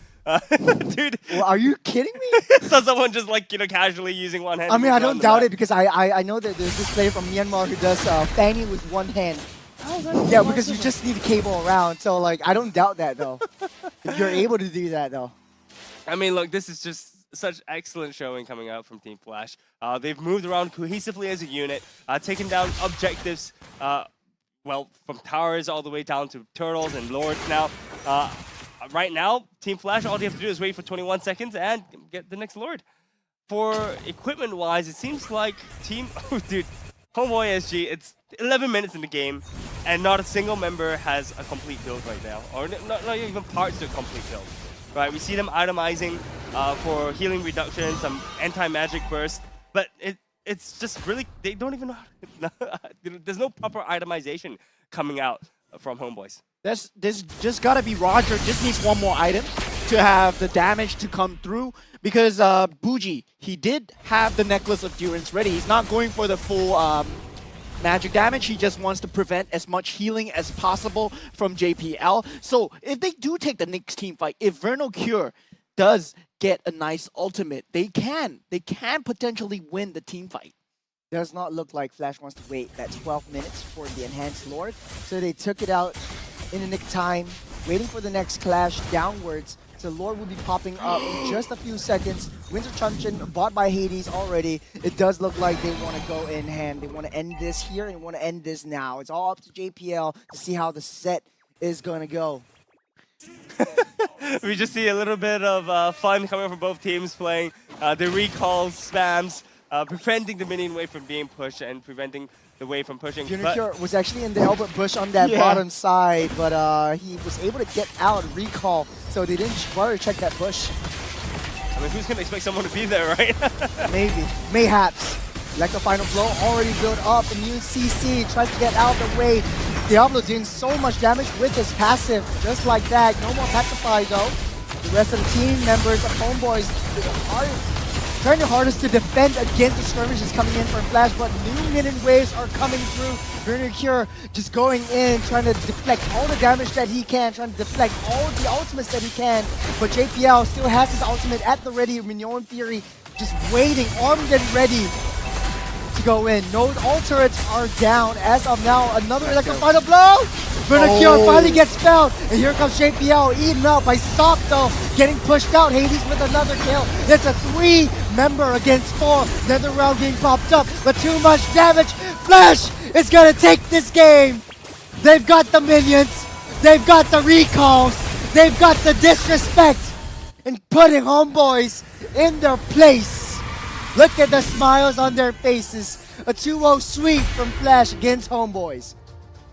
Dude, well, are you kidding me? saw someone just like casually using one hand. I mean, I don't doubt it because I know that there's this player from Myanmar who does fanny with one hand. Yeah, because you just need a cable around. So like, I don't doubt that though. If you're able to do that though. I mean, look, this is just such excellent showing coming out from Team Flash. They've moved around cohesively as a unit, taken down objectives, well, from towers all the way down to turtles and lords now. Right now, Team Flash, all they have to do is wait for 21 seconds and get the next lord. For equipment-wise, it seems like Homebois SG, it's 11 minutes in the game, and not a single member has a complete build right now, or not even parts to a complete build. Right, we see them itemizing for healing reduction, some anti-magic burst, but it's just really, they don't even know. There's no proper itemization coming out from Homeboys. This just gotta be Roger. Just needs one more item to have the damage to come through, because Bougie, he did have the Necklace of Durance ready. He's not going for the full magic damage. He just wants to prevent as much healing as possible from JPL. So if they do take the next team fight, if Vernal Cure does get a nice ultimate, they can potentially win the team fight. Does not look like Flash wants to wait that 12 minutes for the enhanced lord. So they took it out in the nick of time, waiting for the next clash downwards. So Lord will be popping up in just a few seconds. Winter Truncheon bought by Hades already. It does look like they want to go in hand. They want to end this here and want to end this now. It's all up to JPL to see how the set is going to go. We just see a little bit of fun coming from both teams playing the recall spams, preventing the minion wave from being pushed and preventing the wave from pushing. Unicure was actually in the Albert Bush on that bottom side, but he was able to get out and recall, so they didn't bother to check that bush. I mean, who's going to expect someone to be there, right? Maybe. Mayhaps. Electro Final Blow already built up. Immune CC tries to get out of the way. Diablo doing so much damage with his passive, just like that. No more Petrify though. The rest of the team members of Homeboys trying their hardest to defend against the skirmishes coming in from Flash, but new minion waves are coming through. Vernal Cure just going in, trying to deflect all the damage that he can, trying to deflect all the ultimates that he can. But JPL still has his ultimate at the ready. Mignon Fury just waiting, armed and ready to go in. No, all turrets are down as of now. Another Electro Final Blow. Vernal Cure finally gets found, and here comes JPL eaten up by Stop though, getting pushed out. Hades with another kill. It's a 3-member against 4. Another round being popped up, but too much damage. Flash is gonna take this game. They've got the minions, they've got the recalls, they've got the disrespect, and putting Homeboys in their place. Look at the smiles on their faces. A 2-0 sweep from Flash against Homeboys.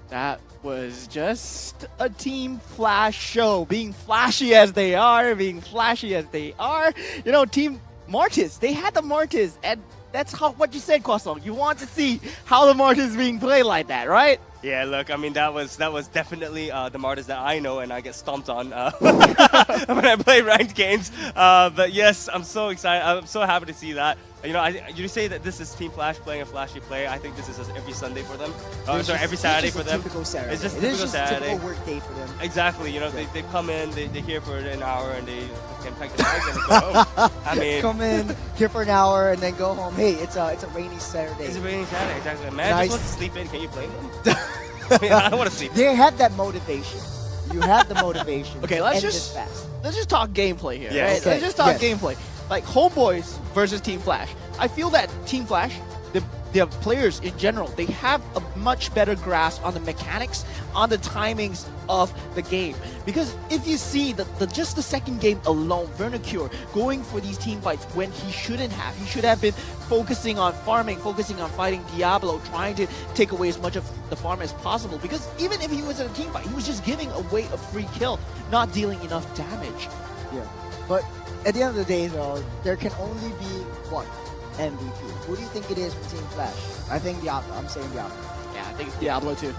That was just a Team Flash show, being flashy as they are, You know, Team Mortis, they had the Mortis, and that's what you said, Croissant. You want to see how the Mortis is being played like that, right? Yeah, look, I mean, that was definitely the Martyrs that I know and I get stomped on when I play ranked games. But yes, I'm so excited. I'm so happy to see that. You know, you say that this is Team Flash playing a flashy play. I think this is every Sunday for them. Sorry, every Saturday for them. It's just a typical Saturday. typical work day for them. Exactly. You know, they come in, they're here for an hour, and they can pack the bags and go home. I mean, come in here for an hour and then go home. Hey, it's a rainy Saturday. It's a rainy Saturday, exactly. Man, I just want to sleep in. Can you blame them? I mean, I don't want to sleep. They have that motivation. You have the motivation. Okay, let's just talk gameplay here. Yes. Right? Okay. Let's just talk Yes. gameplay. Like Homeboys versus Team Flash. I feel that Team Flash, the players in general, they have a much better grasp on the mechanics, on the timings of the game. Because if you see just the second game alone, Vernacure going for these team fights when he shouldn't have. He should have been focusing on farming, focusing on fighting Diablo, trying to take away as much of the farm as possible. Because even if he was in a team fight, he was just giving away a free kill, not dealing enough damage. Yeah, but at the end of the day, though, there can only be one MVP. Who do you think it is for Team Flash? I think Diablo. I'm saying Diablo. Yeah, I think it's Diablo too.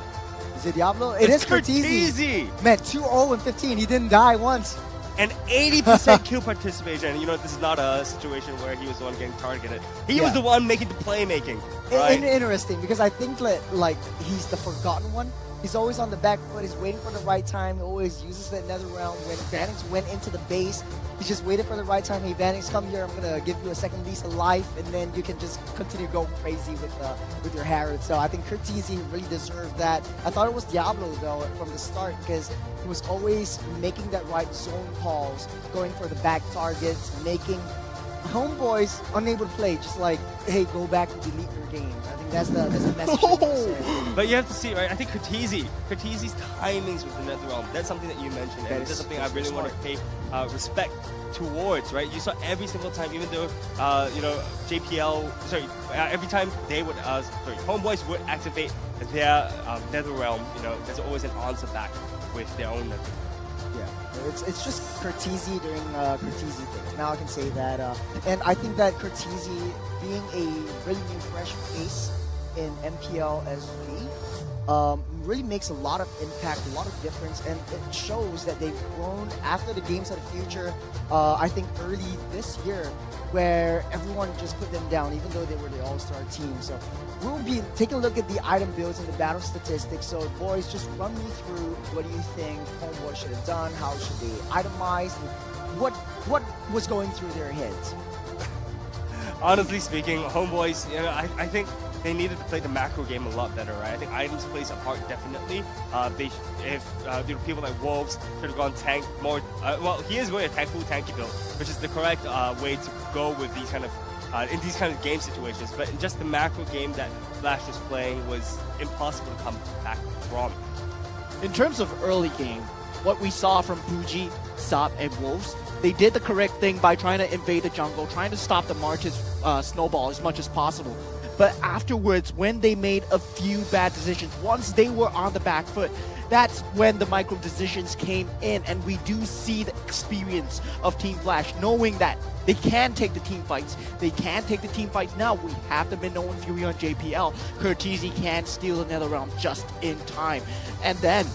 Is it Diablo? It is Cortese. Man, 2-0 and 15. He didn't die once. And 80% kill participation. You know, this is not a situation where he was the one getting targeted. He was the one making the playmaking. Right? Interesting, because I think like he's the forgotten one. He's always on the back foot. He's waiting for the right time. He always uses the nether realm. When Vanix went into the base, he just waited for the right time. Hey, Vanix, come here. I'm gonna give you a second lease of life, and then you can just continue going crazy with your Harrod. So I think Cortese really deserved that. I thought it was Diablo though from the start, because he was always making that right zone calls, going for the back targets, making Homeboys unable to play. Just like, hey, go back and delete your game. I think that's the message. But you have to see, right? I think Cortese's timings with the Netherrealm, that's something that you mentioned, and that's something I really want to pay respect towards, right? You saw every single time, even though, you know, every time they would, Homeboys would activate their Netherrealm, you know, there's always an answer back with their own Netherrealm. Yeah, it's just Cortese doing Cortese things. Now I can say that, and I think that Cortese being a really new fresh face in MPL SG really makes a lot of impact, a lot of difference, and it shows that they've grown after the Games of the Future. I think early this year, where everyone just put them down, even though they were the all-star team. So we'll be taking a look at the item builds and the battle statistics. So boys, just run me through what do you think Homeboy should have done, how should they itemize, and what was going through their heads? Honestly speaking, Homeboys, you know, I think they needed to play the macro game a lot better, right? I think items plays a part definitely. If people like Wolves should have gone tank more. Well, he is going to full tanky build, which is the correct way to go with these kind of in these kind of game situations. But in just the macro game that Flash was playing was impossible to come back from. In terms of early game, what we saw from Buji, Sop, and Wolves, they did the correct thing by trying to invade the jungle, trying to stop the March's snowball as much as possible. But afterwards, when they made a few bad decisions, once they were on the back foot, that's when the micro decisions came in, and we do see the experience of Team Flash, knowing that they can take the team fights. They can take the team fights now. We have the Minoan Fury on JPL. Cortese can steal another round just in time. And then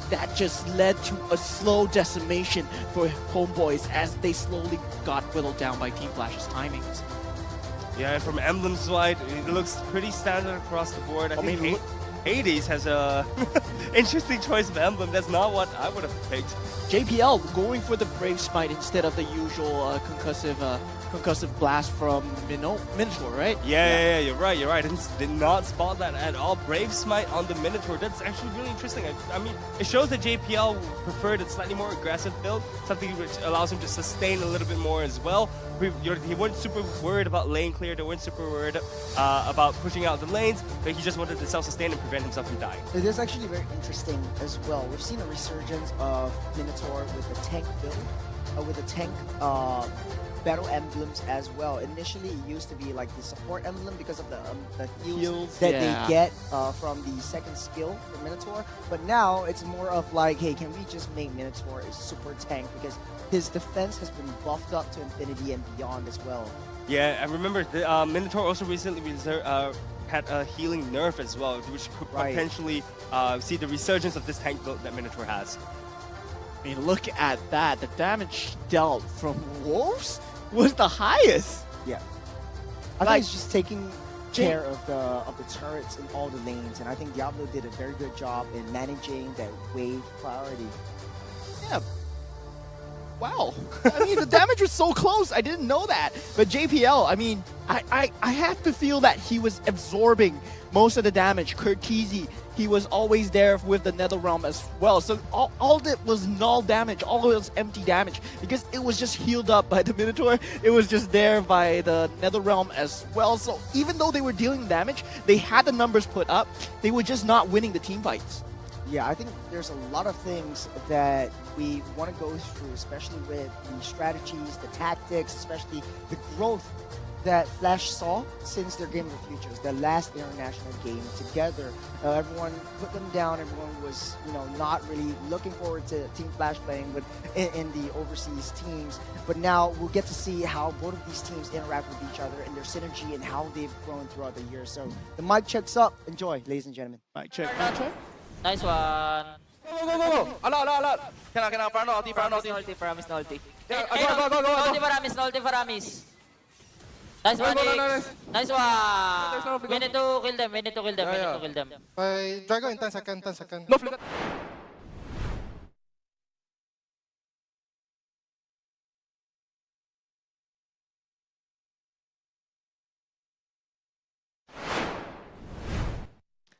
that just led to a slow decimation for Homeboys as they slowly got whittled down by Team Flash's timings. Yeah, from Emblem's side, it looks pretty standard across the board. I think Hades has a interesting choice of emblem. That's not what I would have picked. JPL going for the Brave Smite instead of the usual concussive blast from Minotaur, right? Yeah, you're right. I did not spot that at all. Brave Smite on the Minotaur. That's actually really interesting. I mean, it shows that JPL preferred a slightly more aggressive build, something which allows him to sustain a little bit more as well. He wasn't super worried about lane clear. They weren't super worried about pushing out the lanes, but he just wanted to self-sustain and prevent himself from dying. It is actually very interesting as well. We've seen a resurgence of Minotaur with a tank build, with a tank battle emblems as well. Initially, it used to be like the support emblem because of the heals that they get from the second skill for Minotaur. But now it's more of like, hey, can we just make Minotaur a super tank, because his defense has been buffed up to infinity and beyond as well. Yeah, I remember the Minotaur also recently had a healing nerf as well, which could potentially see the resurgence of this tank build that Minotaur has. I mean, look at that. The damage dealt from Wolves was the highest. Yeah. I think he's just taking care of the turrets in all the lanes, and I think Diablo did a very good job in managing that wave priority. Yeah. Wow. I mean, the damage was so close. I didn't know that. But JPL, I mean, I have to feel that he was absorbing most of the damage. Curtizi, he was always there with the Netherrealm as well. So all that was null damage, all it was empty damage, because it was just healed up by the Minotaur. It was just there by the Netherrealm as well. So even though they were dealing damage, they had the numbers put up, they were just not winning the team fights. Yeah, I think there's a lot of things that we want to go through, especially with the strategies, the tactics, especially the growth that Flash saw since their Game of the Futures, their last international game together. Everyone put them down. Everyone was, not really looking forward to Team Flash playing with in the overseas teams. But now we'll get to see how both of these teams interact with each other and their synergy and how they've grown throughout the year. So the mic check's up. Enjoy, ladies and gentlemen. Mic check, mic check. Nice one. Go. Ala. Cannot. Front ulti. Paramis na ulti. Go. Paramis. Nice one, Nice one. We need to kill them. By Dragon in 10 seconds. No flip.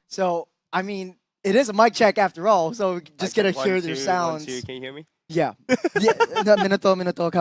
So, I mean, it is a mic check after all, so we just get to hear their sounds. 1, 2. Can you hear me? Yeah, the Minato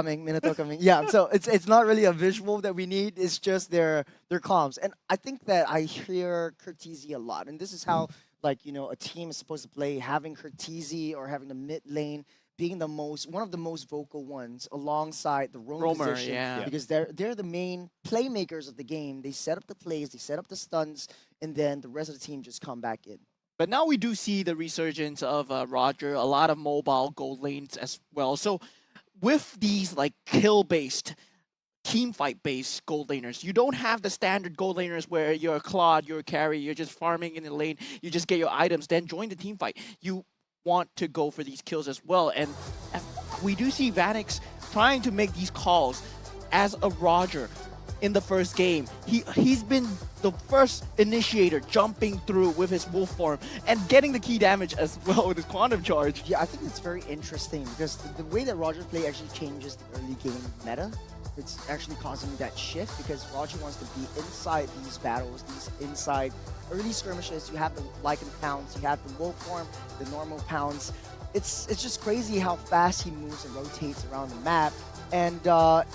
coming. Yeah, so it's not really a visual that we need. It's just their comms, and I think that I hear Curtizi a lot, and this is how a team is supposed to play. Having Curtizi or having the mid lane being one of the most vocal ones alongside the roamer position, yeah. because they're the main playmakers of the game. They set up the plays, they set up the stunts, and then the rest of the team just come back in. But now we do see the resurgence of Roger, a lot of mobile gold lanes as well. So with these kill-based, team fight-based gold laners, you don't have the standard gold laners where you're a Claude, you're a carry, you're just farming in the lane, you just get your items, then join the team fight. You want to go for these kills as well. And we do see Vanix trying to make these calls as a Roger. In the first game, he's been the first initiator jumping through with his wolf form and getting the key damage as well with his quantum charge. Yeah, I think it's very interesting because the way that Roger play actually changes the early game meta. It's actually causing that shift because Roger wants to be inside these battles, these inside early skirmishes. You have the Lycan pounds, you have the wolf form, the normal pounds. It's just crazy how fast he moves and rotates around the map. And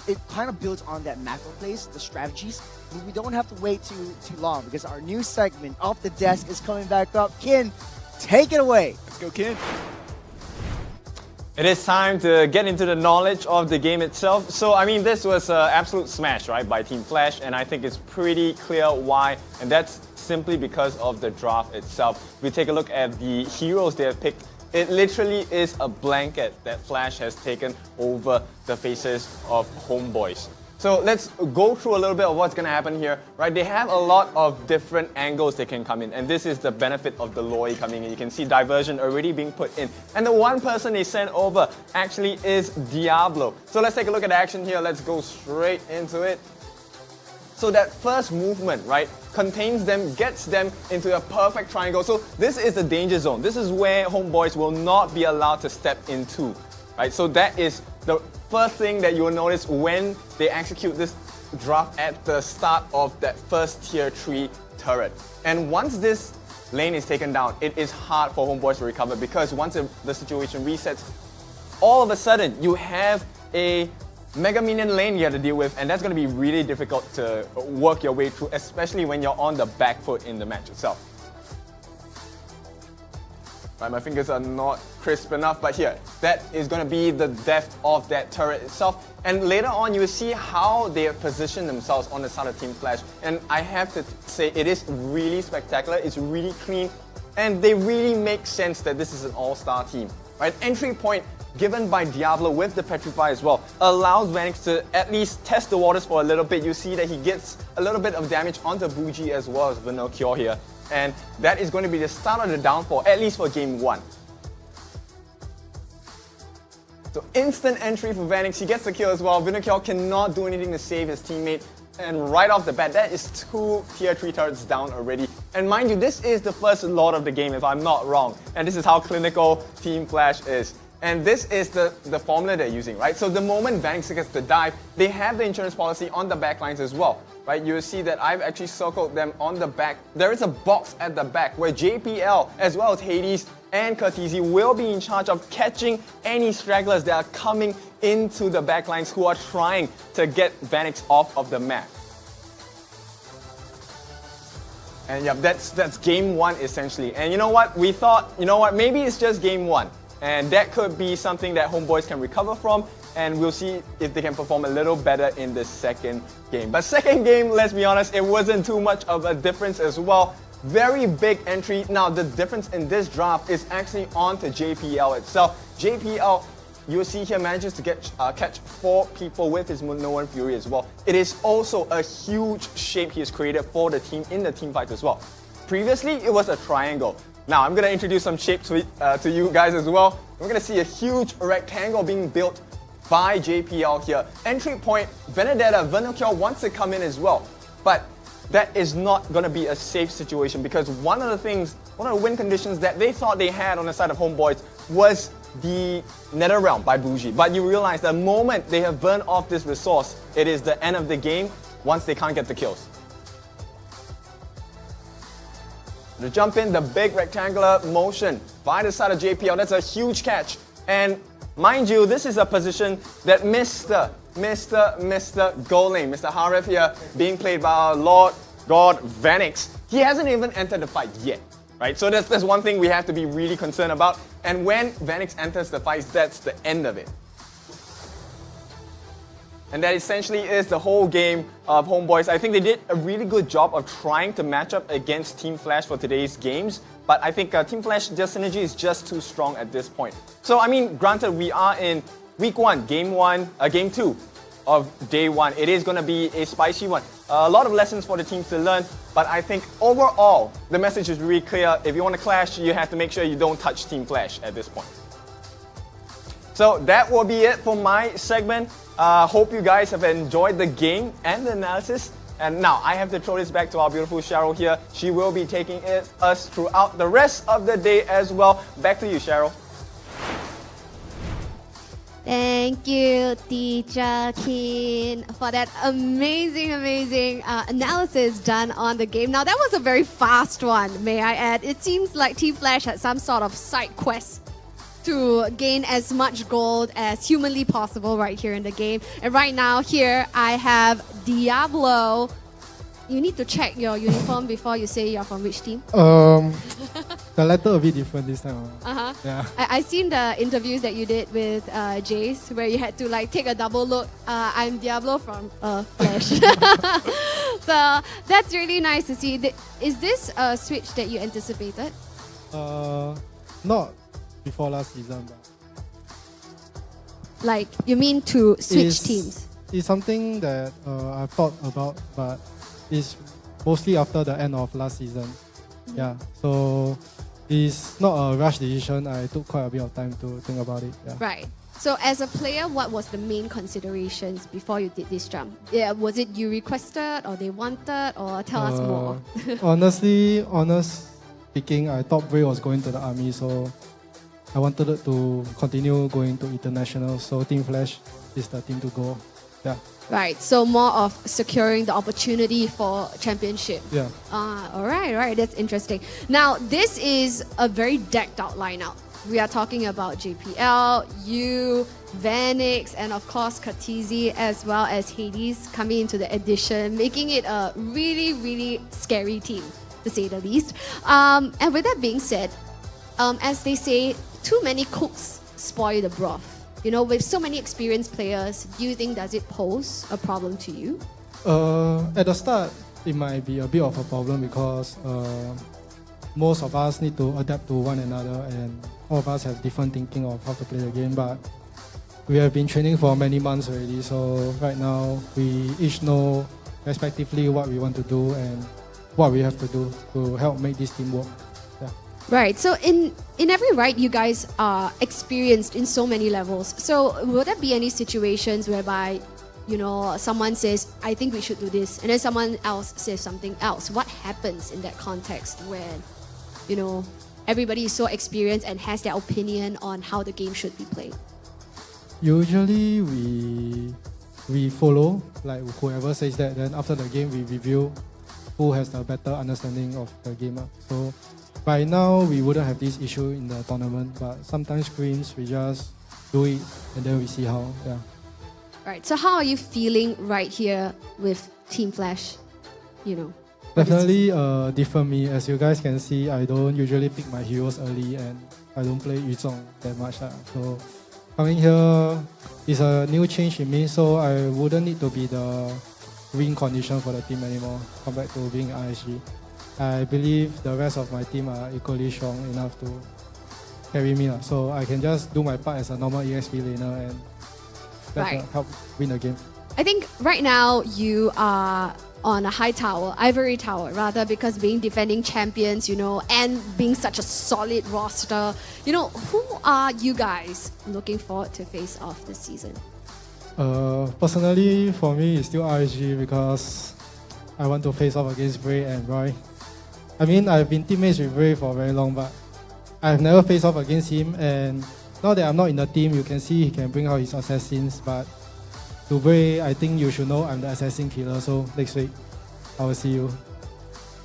it kind of builds on that macro plays, the strategies. But we don't have to wait too long because our new segment, Off the Desk, is coming back up. Kin, take it away. Let's go, Kin. It is time to get into the knowledge of the game itself. So, I mean, this was an absolute smash, right, by Team Flash, and I think it's pretty clear why, and that's simply because of the draft itself. We take a look at the heroes they have picked. It literally is a blanket that Flash has taken over the faces of Homeboys. So let's go through a little bit of what's going to happen here, right? They have a lot of different angles they can come in, and this is the benefit of the Loi coming in. You can see diversion already being put in. And the one person they sent over actually is Diablo. So let's take a look at the action here. Let's go straight into it. So that first movement, right, contains them, gets them into a perfect triangle. So this is the danger zone. This is where Homeboys will not be allowed to step into, right? So that is the first thing that you will notice when they execute this draft at the start of that first tier 3 turret. And once this lane is taken down, it is hard for Homeboys to recover because once the situation resets, all of a sudden you have a Mega Minion lane you have to deal with, and that's going to be really difficult to work your way through, especially when you're on the back foot in the match itself. Right, my fingers are not crisp enough, but here, that is going to be the depth of that turret itself. And later on, you will see how they have positioned themselves on the side of Team Flash. And I have to say, it is really spectacular, it's really clean, and they really make sense that this is an all-star team. Right, entry point given by Diablo with the Petrify as well allows Vanix to at least test the waters for a little bit. You see that he gets a little bit of damage onto Bougie as well as Vanocure here. And that is going to be the start of the downfall, at least for game 1. So instant entry for Vanix, he gets the kill as well. Vanocure cannot do anything to save his teammate. And right off the bat, that is 2 tier 3 turrets down already. And mind you, this is the first Lord of the game if I'm not wrong. And this is how clinical Team Flash is. And this is the formula they're using, right? So the moment Vanix gets the dive, they have the insurance policy on the back lines as well, right? You'll see that I've actually circled them on the back. There is a box at the back where JPL, as well as Hades and Curtizi, will be in charge of catching any stragglers that are coming into the back lines who are trying to get Vanix off of the map. And yeah, that's game one essentially. And you know what? We thought, you know what? Maybe it's just game one. And that could be something that Homeboys can recover from. And we'll see if they can perform a little better in the second game. But second game, let's be honest, it wasn't too much of a difference as well. Very big entry. Now, the difference in this draft is actually onto JPL itself. JPL, you'll see here, manages to catch 4 people with his Minoan Fury as well. It is also a huge shape he has created for the team in the team fights as well. Previously, it was a triangle. Now, I'm going to introduce some shapes to you guys as well. We're going to see a huge rectangle being built by JPL here. Entry point, Benedetta, Vernocure wants to come in as well. But that is not going to be a safe situation because one of the win conditions that they thought they had on the side of Homeboys was the Nether Realm by Bougie. But you realize the moment they have burned off this resource, it is the end of the game once they can't get the kills. To jump in, the big rectangular motion by the side of JPL, that's a huge catch. And mind you, this is a position that Mr. Golem, Mr. Harif here, being played by our Lord God Vanix, he hasn't even entered the fight yet, right? So that's one thing we have to be really concerned about. And when Vanix enters the fight, that's the end of it. And that essentially is the whole game of Homeboys. I think they did a really good job of trying to match up against Team Flash for today's games. But I think Team Flash, their synergy is just too strong at this point. So, I mean, granted, we are in week 1, game 2 of day 1. It is going to be a spicy one. A lot of lessons for the teams to learn. But I think overall, the message is really clear. If you want to clash, you have to make sure you don't touch Team Flash at this point. So that will be it for my segment. Hope you guys have enjoyed the game and the analysis. And now I have to throw this back to our beautiful Cheryl here. She will be taking us throughout the rest of the day as well. Back to you, Cheryl. Thank you, Teacher Kin, for that amazing analysis done on the game. Now, that was a very fast one, may I add. It seems like Team Flash had some sort of side quest to gain as much gold as humanly possible right here in the game. And right now, here, I have Diablo. You need to check your uniform before you say you're from which team. The letter a bit different this time. Yeah. I seen the interviews that you did with Jace, where you had to like take a double look. I'm Diablo from Flash. So that's really nice to see. Is this a switch that you anticipated? Not before last season, but like you mean to switch teams? It's something that I've thought about, but it's mostly after the end of last season. Yeah, so it's not a rush decision. I took quite a bit of time to think about it. Yeah. Right. So as a player, what was the main considerations before you did this jump? Yeah, was it you requested or they wanted, or tell us more? Honest speaking, I thought Bray was going to the army, so I wanted it to continue going to international. So Team Flash is the team to go. Yeah. Right, so more of securing the opportunity for championship. Yeah. All right, that's interesting. Now, this is a very decked out lineup. We are talking about JPL, you, Vanix, and of course Curtizi, as well as Hades coming into the edition, making it a really, really scary team, to say the least. And with that being said, as they say, too many cooks spoil the broth. You know, with so many experienced players, do you think does it pose a problem to you? At the start, it might be a bit of a problem because most of us need to adapt to one another, and all of us have different thinking of how to play the game. But we have been training for many months already, so right now we each know respectively what we want to do and what we have to do to help make this team work. Yeah. Right. So in every ride, you guys are experienced in so many levels. So will there be any situations whereby, you know, someone says, I think we should do this, and then someone else says something else? What happens in that context when, you know, everybody is so experienced and has their opinion on how the game should be played? Usually we follow, like whoever says that, then after the game we review who has the better understanding of the game. So by now we wouldn't have this issue in the tournament, but sometimes screens we just do it and then we see how. Yeah. Right. So how are you feeling right here with Team Flash? You know. Definitely different me. As you guys can see, I don't usually pick my heroes early and I don't play eason that much. So coming here is a new change in me, so I wouldn't need to be the win condition for the team anymore compared to being RSG. I believe the rest of my team are equally strong enough to carry me. So I can just do my part as a normal EXP laner and that Right. can help win the game. I think right now you are on a high tower, ivory tower rather, because being defending champions, you know, and being such a solid roster, you know, who are you guys looking forward to face off this season? Personally, for me, it's still RSG because I want to face off against Bray and Roy. I mean, I've been teammates with Bray for very long, but I've never faced off against him. And now that I'm not in the team, you can see he can bring out his assassins. But to Bray, I think you should know I'm the assassin killer. So next week, I will see you.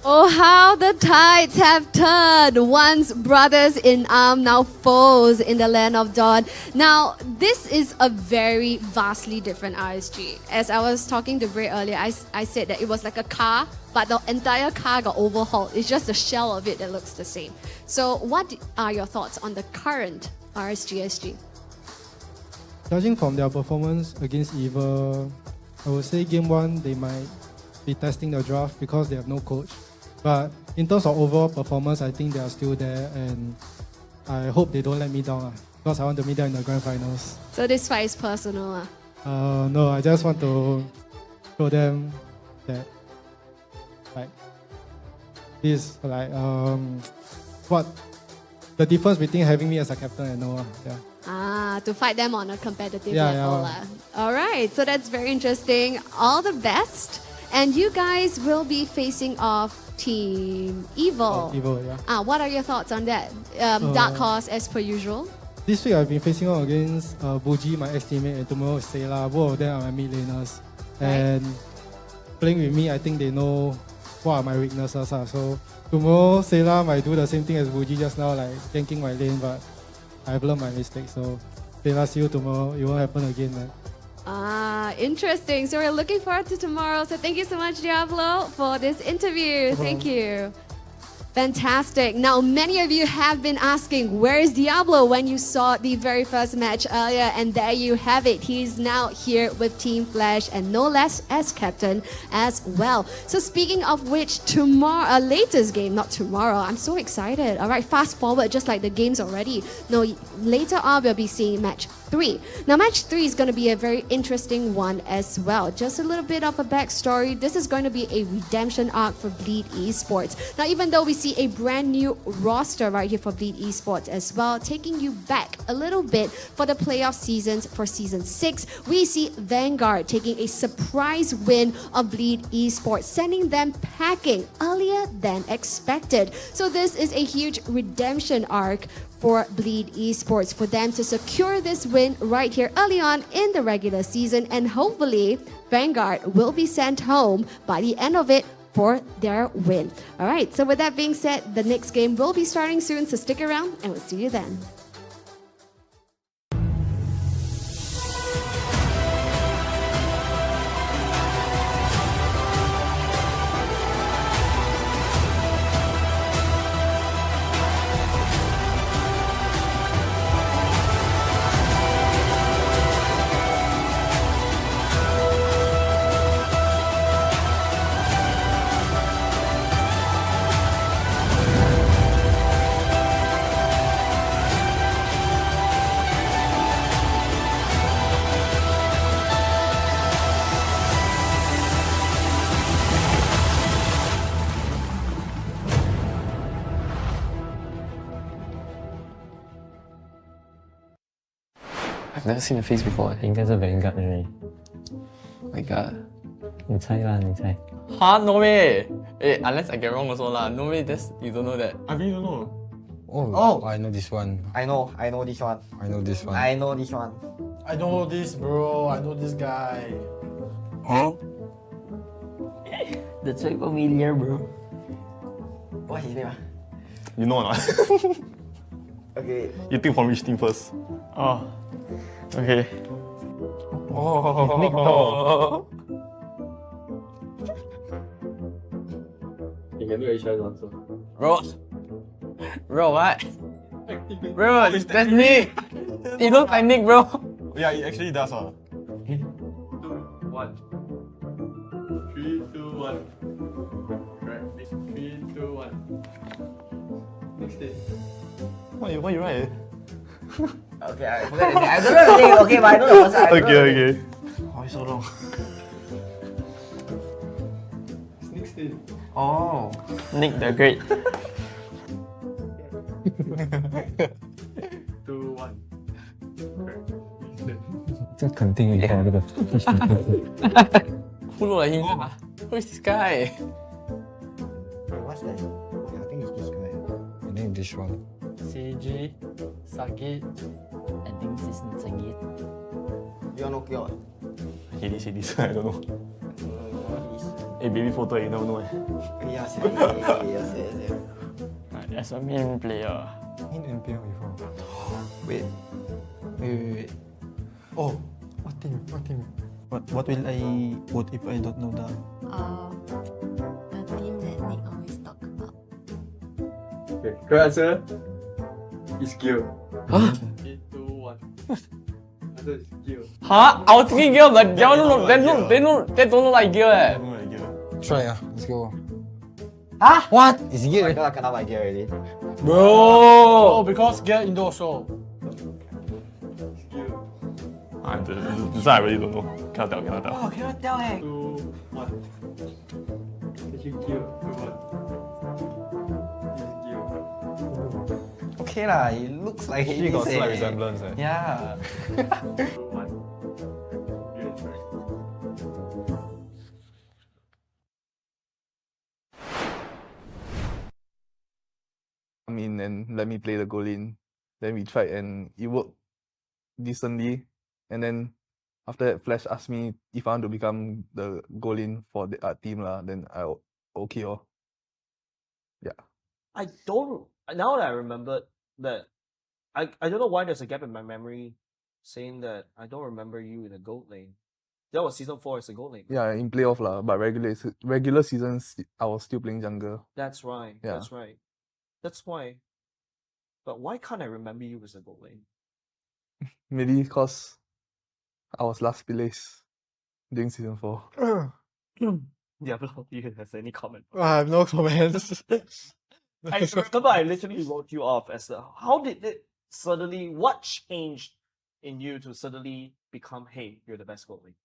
Oh, how the tides have turned. Once brothers in arm, now foes in the land of Dawn. Now, this is a very vastly different RSG. As I was talking to Bray earlier, I said that it was like a car, but the entire car got overhauled. It's just the shell of it that looks the same. So what are your thoughts on the current RSG SG? Judging from their performance against Eva, I would say game 1, they might be testing the draft because they have no coach. But in terms of overall performance, I think they are still there, and I hope they don't let me down because I want to meet them in the grand finals. So this fight is personal. No, I just want to show them that, like, this, like, what the difference between having me as a captain and Noah. Yeah. To fight them on a competitive Yeah, level. All right, so that's very interesting. All the best. And you guys will be facing off Team Evil. Evil, yeah. What are your thoughts on that? Dark Horse as per usual. This week I've been facing on against Buji, my ex-teammate, and tomorrow is Sela. Both of them are my mid laners. And playing with me, I think they know what are my weaknesses. So tomorrow, Sela might do the same thing as Buji just now, like ganking my lane, but I've learned my mistakes. So Sela, see you tomorrow. It won't happen again, man. Interesting. So we're looking forward to tomorrow. So thank you so much, Diablo, for this interview. Thank you. Fantastic. Now, many of you have been asking, where is Diablo, when you saw the very first match earlier, and there you have it. He's now here with Team Flash and no less as captain as well. So speaking of which, tomorrow, latest game, not tomorrow, I'm so excited. All right, fast forward, just like the games already. No, later on, we'll be seeing match 3. Now, match 3 is going to be a very interesting one as well. Just a little bit of a backstory. This is going to be a redemption arc for Bleed Esports. Now, even though we see a brand new roster right here for Bleed Esports as well, taking you back a little bit for the playoff seasons for Season 6, we see Vanguard taking a surprise win of Bleed Esports, sending them packing earlier than expected. So this is a huge redemption arc for Bleed Esports, for them to secure this win right here early on in the regular season, and hopefully Vanguard will be sent home by the end of it for their win. All right, so with that being said, the next game will be starting soon, so stick around and we'll see you then. I've never seen the face before. 应该是 Vanguard 的人。My God， 你猜啦，你猜。Huh? No way. Unless I get wrong also lah. No way. You don't know that. I really don't know. Oh, I know this one. I know this one. I know this one. I know this one. I know this, bro. I know this guy. Huh? That's so familiar, bro. What's his name? You know or not? Okay. You think from which team first? Oh. Okay. Oh. You can do a shot also. Bro. Bro, what? Bro, that's Nick. He looks like Nick, bro. Yeah, it actually does. 2, 1. 3, 2, 1. Right. 3, 2, 1. Next day. Why you write? Okay, I forgot the name. I don't know the name, okay, but I know the person. Okay. Why so long? Next day. Oh, Nick the Great. 2, 1.这肯定有这个。 Who look like him? Who is this guy? What's that? Yeah, I think it's this guy. I think this one. CG, Sagi. I think this is Sagi. You know Kyo? He this, I don't know. Hey, baby photo, you never know. Yes. As a main player. In MPL before. Wait. Oh, what team? What will I put if I don't know the? A team that Nick always talk about. Okay, correct answer is Gil. Huh? 3, 2, 1. Answer is Gil. Huh? I was thinking Gil, but they don't look like Gil. Try let's go. Huh? What? It's I gear. got an idea already. Bro! Oh, because gear indoor also. This one I really don't know. Cannot tell. Oh, cannot tell, eh? 2, 1. Actually, Gil. 2, 1. This is Gil. Okay lah, it looks like He got slight resemblance. Yeah. 2, 1. Gil is right. I mean, and let me play the goal in. Then we tried and it worked decently. And then after that, Flash asked me if I want to become the goal in for the team lah. Then I okay oh. Yeah. I don't. Now that I remembered that, I don't know why there's a gap in my memory, saying that I don't remember you in the gold lane. That was season 4 as a gold lane. Yeah, in playoff lah. But regular seasons, I was still playing jungle. That's right. Yeah. That's right. That's why. But why can't I remember you as a gold lane? Maybe because I was last place during season 4. Diablo, do you have any comment? I have no comments. I remember I literally wrote you off as the. How did it suddenly? What changed in you to suddenly become? Hey, you're the best gold lane.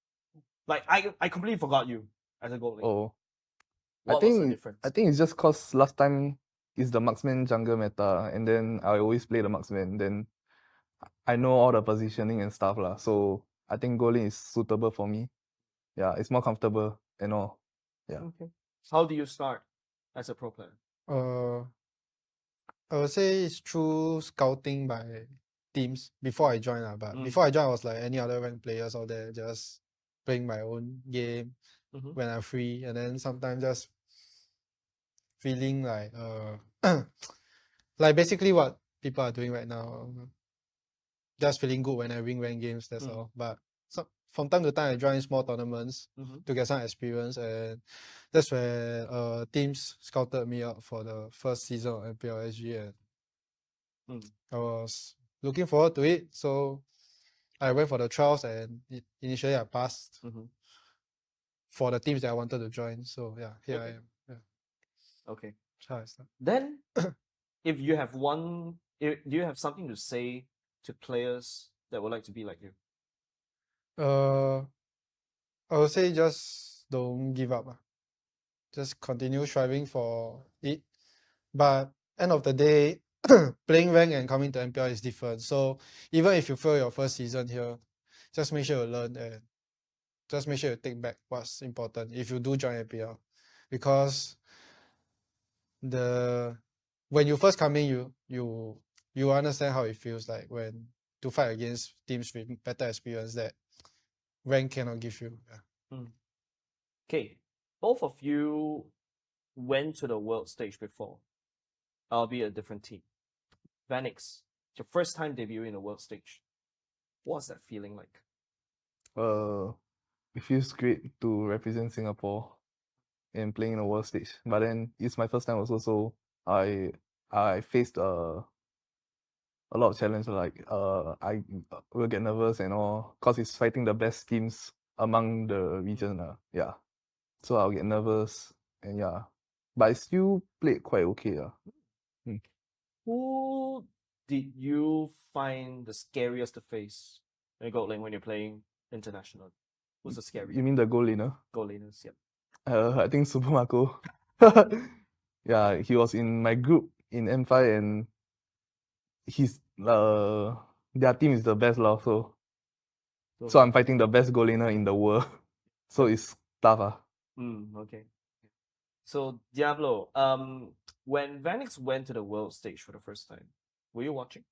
Like I completely forgot you as a gold lane. Oh. What was the difference? I think it's just cause last time is the marksman jungle meta, and then I always play the marksman. Then I know all the positioning and stuff lah. So I think goaling is suitable for me. Yeah, it's more comfortable and all. Yeah. Okay. How do you start as a pro player? I would say it's through scouting by teams before I joined but before I joined I was like any other ranked players out there, just playing my own game when I'm free, and then sometimes just feeling like like basically what people are doing right now. Just feeling good when I win ranked games, that's all. But from time to time I join small tournaments to get some experience, and that's where teams scouted me out for the first season of MPL SG, and I was looking forward to it. So I went for the trials, and initially I passed for the teams that I wanted to join. So yeah, here I am. Yeah. Okay. That's how I start. Then, if you have do you have something to say to players that would like to be like you? I would say just don't give up. Just continue striving for it. But end of the day, playing rank and coming to MPL is different. So even if you fail your first season here, just make sure you learn and just make sure you take back what's important if you do join MPL. Because the when you first come in, you understand how it feels like when to fight against teams with better experience that rank cannot give you. Yeah. Okay, both of you went to the world stage before, albeit a different team. Vanix, it's your first time debuting in a world stage. What's that feeling like? It feels great to represent Singapore and playing in a world stage. But then it's my first time also, so I faced a lot of challenge. Like I will get nervous and all, cause it's fighting the best teams among the region. Yeah, so I'll get nervous and yeah, but I still played quite okay. Who did you find the scariest to face when you go lane when you're playing international? Who's the scariest? You mean the goal laner? Goal laners, yep. I think Super Marco. Yeah, he was in my group in M5 and he's their team is the best lah. So I'm fighting the best goal laner in the world. So it's tough. Okay. So Diablo, when Vanix went to the world stage for the first time, were you watching?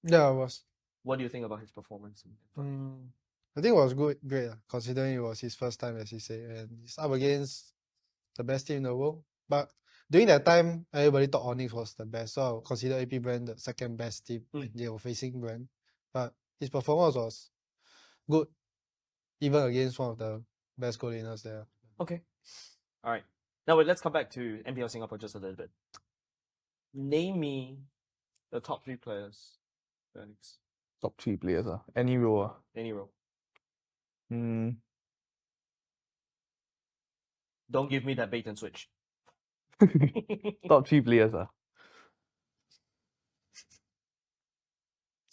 Yeah, I was. What do you think about his performance? I think it was great, considering it was his first time, as he said, and he's up against the best team in the world. But during that time, everybody thought Onyx was the best, so I would consider AP Brand the second best team they were facing Brand. But his performance was good, even against one of the best goal laners there. Okay. All right. Now let's come back to MPL Singapore just a little bit. Name me the top 3 players. Vanix. Top 3 players. Any role. Any role. Don't give me that bait and switch. Top 3 players.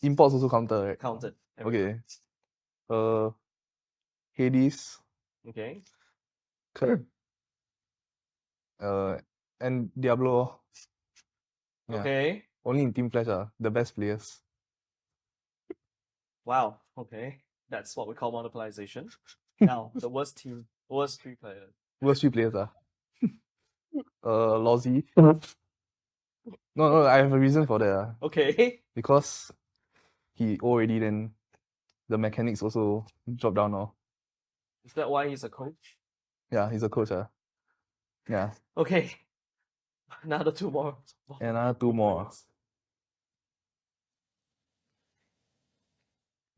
Imports also counted, right? Counted. Okay. Hades. Okay. Kurt. And Diablo. Yeah. Okay. Only in Team Flash the best players. Wow. Okay. That's what we call multiplicization. Now, the worst 3 players. Worst 3 players Lozzy. No, I have a reason for that. Okay. Because he already then the mechanics also drop down now. Is that why he's a coach? Yeah, he's a coach. Yeah. Okay. Another 2 more. Another 2 more.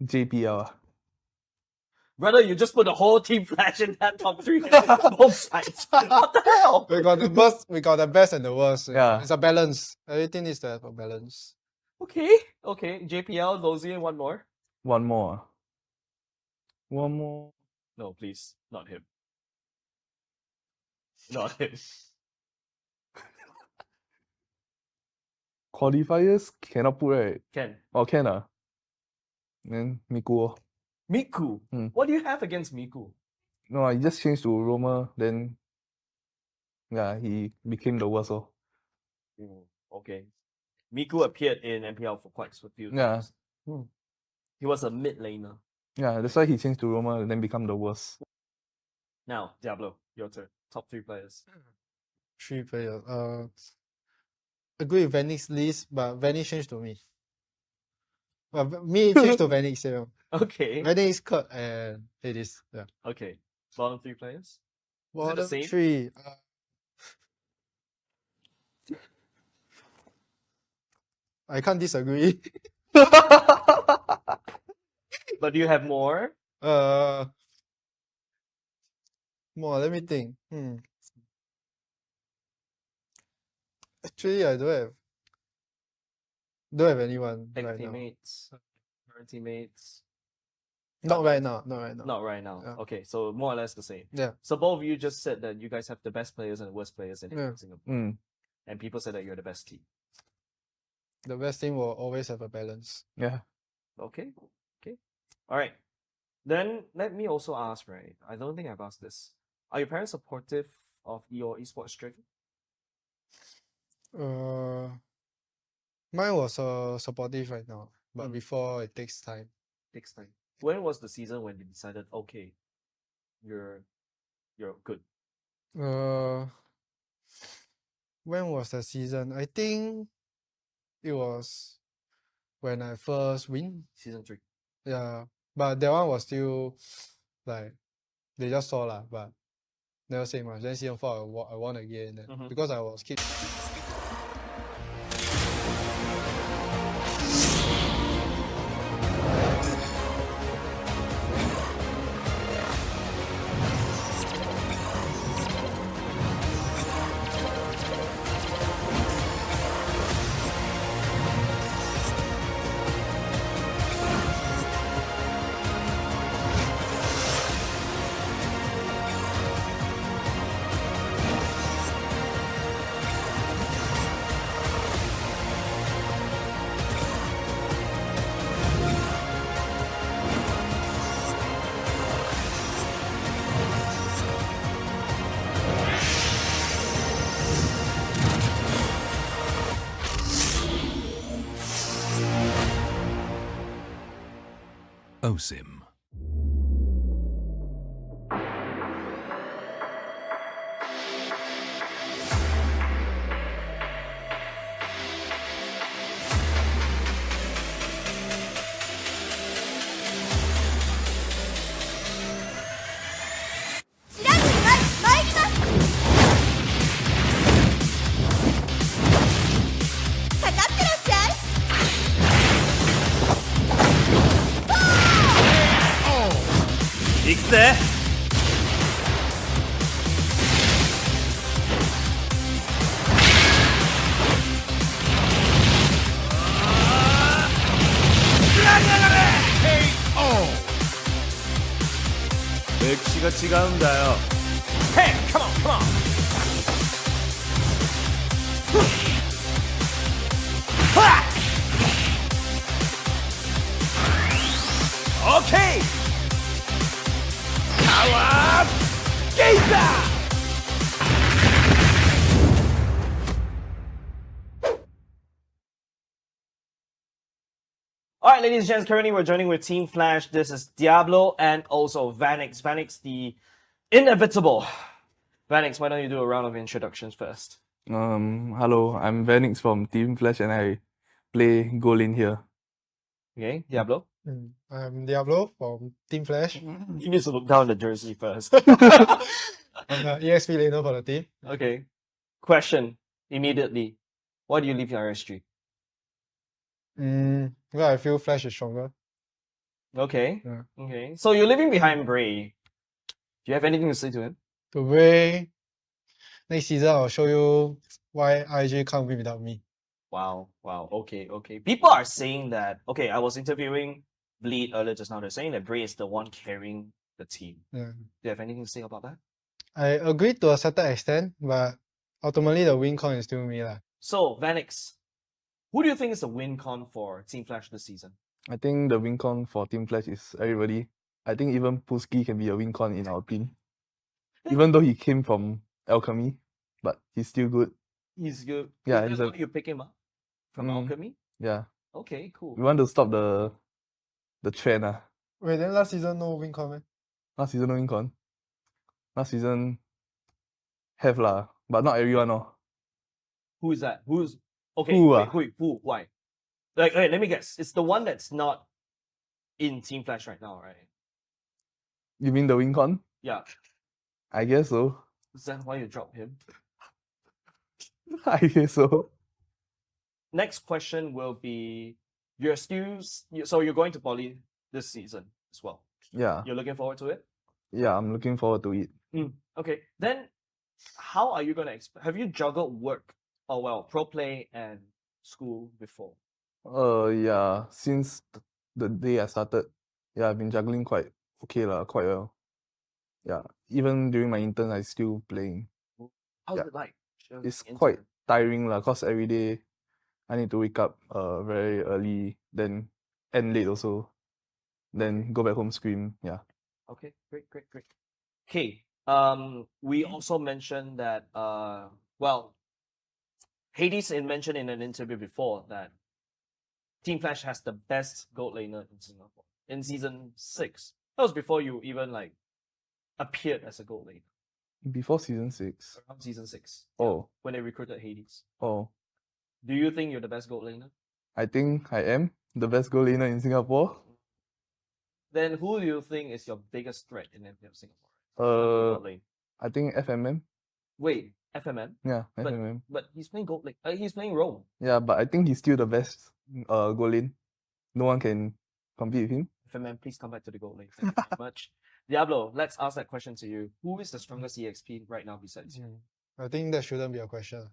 JPL. Brother, you just put the whole Team Flash in that top 3. Both sides. What the hell? We got the best and the worst. Yeah. It's a balance. Everything is there for balance. Okay. JPL, Lozzy, and one more. One more. No, please. Not him. Not him. Qualifiers cannot put, right? Can. Oh, can. Then Miku. Miku? What do you have against Miku? No, I just changed to Roma, then yeah, he became the worst. Okay. Miku appeared in MPL for quite a few times. He was a mid laner. Yeah, that's why he changed to Roma and then become the worst. Now, Diablo, your turn. Top 3 players. 3 players. Agree with Vanix list, but Vanix changed to me. But me changed to Vanix. Okay. Vanix, Kurt, and Hades. Yeah. Okay. Bottom 3 players? Is it the Bottom same? 3. I can't disagree. But do you have more? More. Let me think. Actually, I don't have anyone right now. Teammates. Current teammates. Not right now. Not right now. Yeah. Okay, so more or less the same. Yeah. So both of you just said that you guys have the best players and the worst players in Yeah. Singapore. And people said that you're the best team. The best team will always have a balance. Yeah. Okay. All right. Then let me also ask, right? I don't think I've asked this. Are your parents supportive of your esports journey? Mine was supportive right now, but before it takes time. Takes time. When was the season when they decided, okay, you're good? When was the season? I think it was when I first win. Season 3. Yeah, but that one was still like they just saw lah, but never say much. Then season 4 I won again then, because I was keep. OSIM. MLBB 간다요. Hey, come on, come on. Okay. Power Gazer. Alright, ladies and gents, currently we're joining with Team Flash. This is Diablo and also Vanix. Vanix, the inevitable. Vanix, why don't you do a round of introductions first? Hello, I'm Vanix from Team Flash and I play Go Lane here. Okay, Diablo? I'm Diablo from Team Flash. You need to look down the jersey first. I'm the EXP laner for the team. Okay. Question immediately. Why do you leave your RSG? Well, I feel Flash is stronger. Okay. Yeah. Okay. So you're leaving behind Bray. Do you have anything to say to him? To Bray, next season I'll show you why IG can't win without me. Wow. Wow. Okay. Okay. People are saying that. Okay, I was interviewing Bleed earlier just now. They're saying that Bray is the one carrying the team. Yeah. Do you have anything to say about that? I agree to a certain extent, but ultimately the win con is still me lah. So, Vanix, who do you think is the win con for Team Flash this season? I think the win con for Team Flash is everybody. I think even Puski can be a win con in our team. Even though he came from Alchemy, but he's still good. He's good. Yeah, Is that why you pick him up from Alchemy? Yeah. Okay, cool. We want to stop the trend. Wait, then last season no win con, man? Last season no win con. Last season have lah, but not everyone. Who is that? Who's okay? Who, wait, who? Why? Like, okay, let me guess. It's the one that's not in Team Flash right now, right? You mean the win con? Yeah. I guess so. Is that why you dropped him? I guess so. Next question will be: you're still so you're going to Poly this season as well. Yeah. You're looking forward to it. Yeah, I'm looking forward to it. Okay, then how are you gonna have you juggled work? Oh well, pro play and school before. Yeah. Since the day I started, yeah, I've been juggling quite okay lah, quite well. Yeah. Even during my intern, I still playing. How's Yeah. it like? It's quite tiring lah, cause every day I need to wake up very early, then end late also, then go back home scream. Yeah. Okay, great. Okay, we also mentioned that well, Hades mentioned in an interview before that Team Flash has the best gold laner in Singapore in season 6. That was before you even like appeared as a gold laner. Before season 6. Around season 6. Oh. When they recruited Hades. Oh. Do you think you're the best gold laner? I think I am the best goal laner in Singapore. Then who do you think is your biggest threat in MPL Singapore? Gold lane. I think FMM. Wait, FMM? Yeah, FMM. But he's playing gold lane. He's playing Rome. Yeah, but I think he's still the best goal lane. No one can compete with him. FMM, please come back to the gold lane. Thank you very much. Diablo, let's ask that question to you. Who is the strongest EXP right now besides you? I think that shouldn't be a question.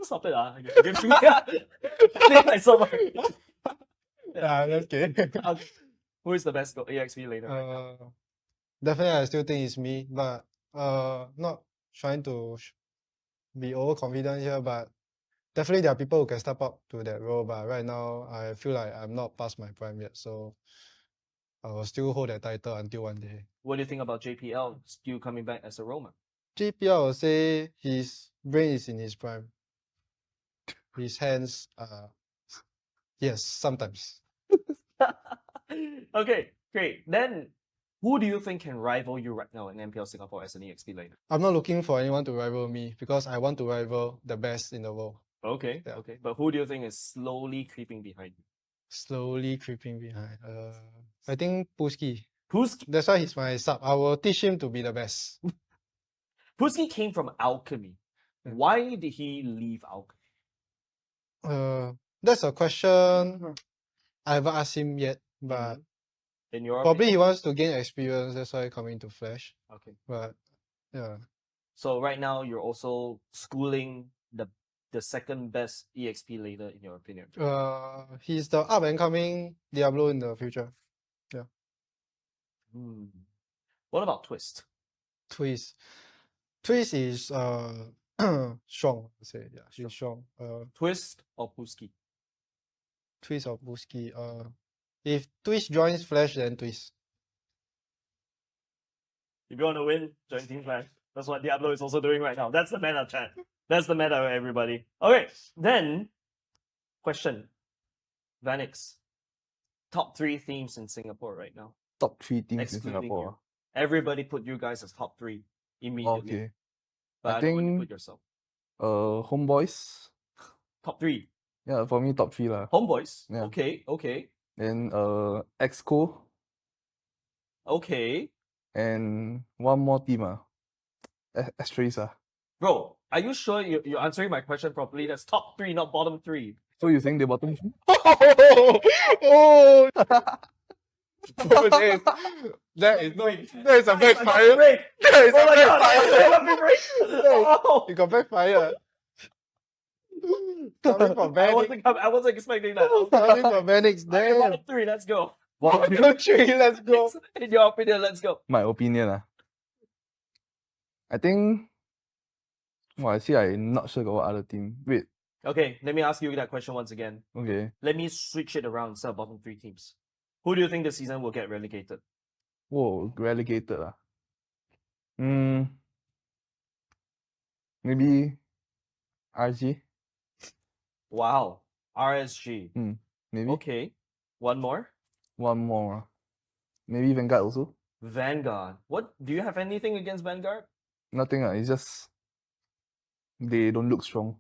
Stop it, give me like so much. Yeah, that's good. Who is the best EXP laner right now? Definitely, I still think it's me, but not trying to be overconfident here, but definitely there are people who can step up to that role, but right now I feel like I'm not past my prime yet, so I will still hold that title until one day. What do you think about JPL still coming back as a Roman? JPL, I would say his brain is in his prime. His hands yes, sometimes. Okay, great. Then who do you think can rival you right now in MPL Singapore as an EXP laner? I'm not looking for anyone to rival me because I want to rival the best in the world. Okay, Yeah. okay. But who do you think is slowly creeping behind you? Slowly creeping behind. I think Puski. Puski? That's why he's my sub. I will teach him to be the best. Puski came from Alchemy. Why did he leave Alchemy? That's a question I haven't asked him yet, but In your probably he opinion? wants to gain experience. That's why coming to Flash. Okay. But yeah, So right now you're also schooling the second best EXP laner in your opinion. he's the up and coming Diablo in the future. Yeah. What about Twist? Twist is strong. I say yeah, she's strong. Twist or Puski? Twist or Puski. If Twist joins Flash, then Twist. If you want to win, join Team Flash. That's what Diablo is also doing right now. That's the meta, chat. That's the meta, everybody. Okay, then, question. Vanix, top 3 teams in Singapore right now. Top 3 teams in Excluding Singapore. you. Everybody put you guys as top 3 immediately. Okay. But I don't want you to put yourself. Homebois. Top 3. Yeah, for me top 3 lah. Homebois? Yeah. Okay, okay. Then EXCO. Okay. And one more team Asteris Bro, are you sure you're answering my question properly? That's top 3, not bottom 3. So you think they bottom 3? Oh! That is a backfire. That is a backfire. You got backfire. Coming from Vanix. I wasn't expecting that. Coming from Vanix. Okay, Damn. bottom 3, let's go. 1, 2, 3, let's go. In your opinion, let's go. My opinion I think actually I'm not sure about what other team. Wait. Okay, let me ask you that question once again. Okay. Let me switch it around instead of bottom 3 teams. Who do you think this season will get relegated? Whoa, relegated maybe RG. Wow. RSG. Maybe. Okay. One more? One more. Maybe Vanguard also. Vanguard. What? Do you have anything against Vanguard? Nothing. It's just they don't look strong.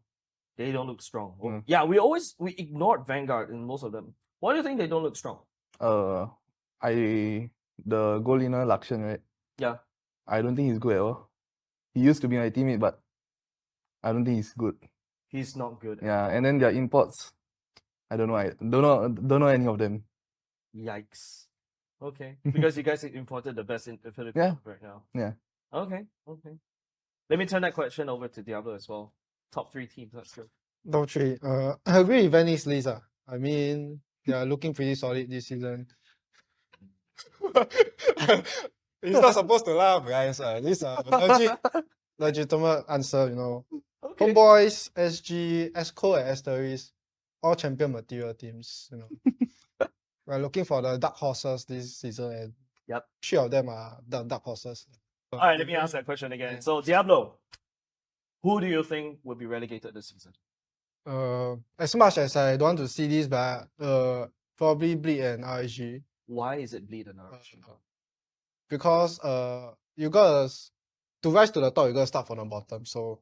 They don't look strong. Yeah, we ignored Vanguard in most of them. Why do you think they don't look strong? The goal laner Lakshan, right? Yeah. I don't think he's good at all. He used to be my teammate, but I don't think he's good. He's not good. Yeah, and then their imports, I don't know. I don't know any of them. Yikes. Okay. Because you guys imported the best in the Philippines right now. Yeah. Okay. Okay. Let me turn that question over to Diablo as well. Top 3 teams. Let's go. Top 3. I agree with Vanix list. I mean, they are looking pretty solid this season. He's not supposed to laugh, guys. This is a legitimate answer, you know. Okay. Homebois SG, EXCO, and Asteris, all champion material teams. You know, we're looking for the dark horses this season, and 3 of them are the dark horses. All right, let me ask that question again. So, Diablo, who do you think will be relegated this season? As much as I don't want to see this, but probably Bleed and RSG. Why is it Bleed and RSG? Because you gotta to rise to the top, you gotta start from the bottom. So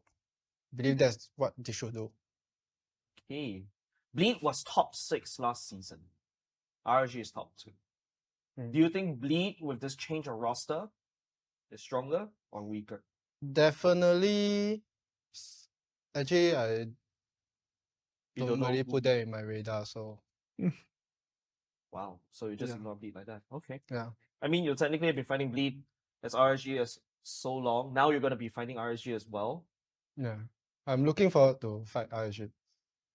I believe that's what they should do. Okay. Bleed was top 6 last season. RSG is top 2. Do you think Bleed with this change of roster is stronger or weaker? Definitely. Actually, I You don't really who- put that in my radar. So Wow. So you just Yeah. ignore Bleed like that. Okay. yeah, I mean, you technically have been fighting Bleed as RSG as so long. Now you're going to be fighting RSG as well yeah. I'm looking forward to fight RSG.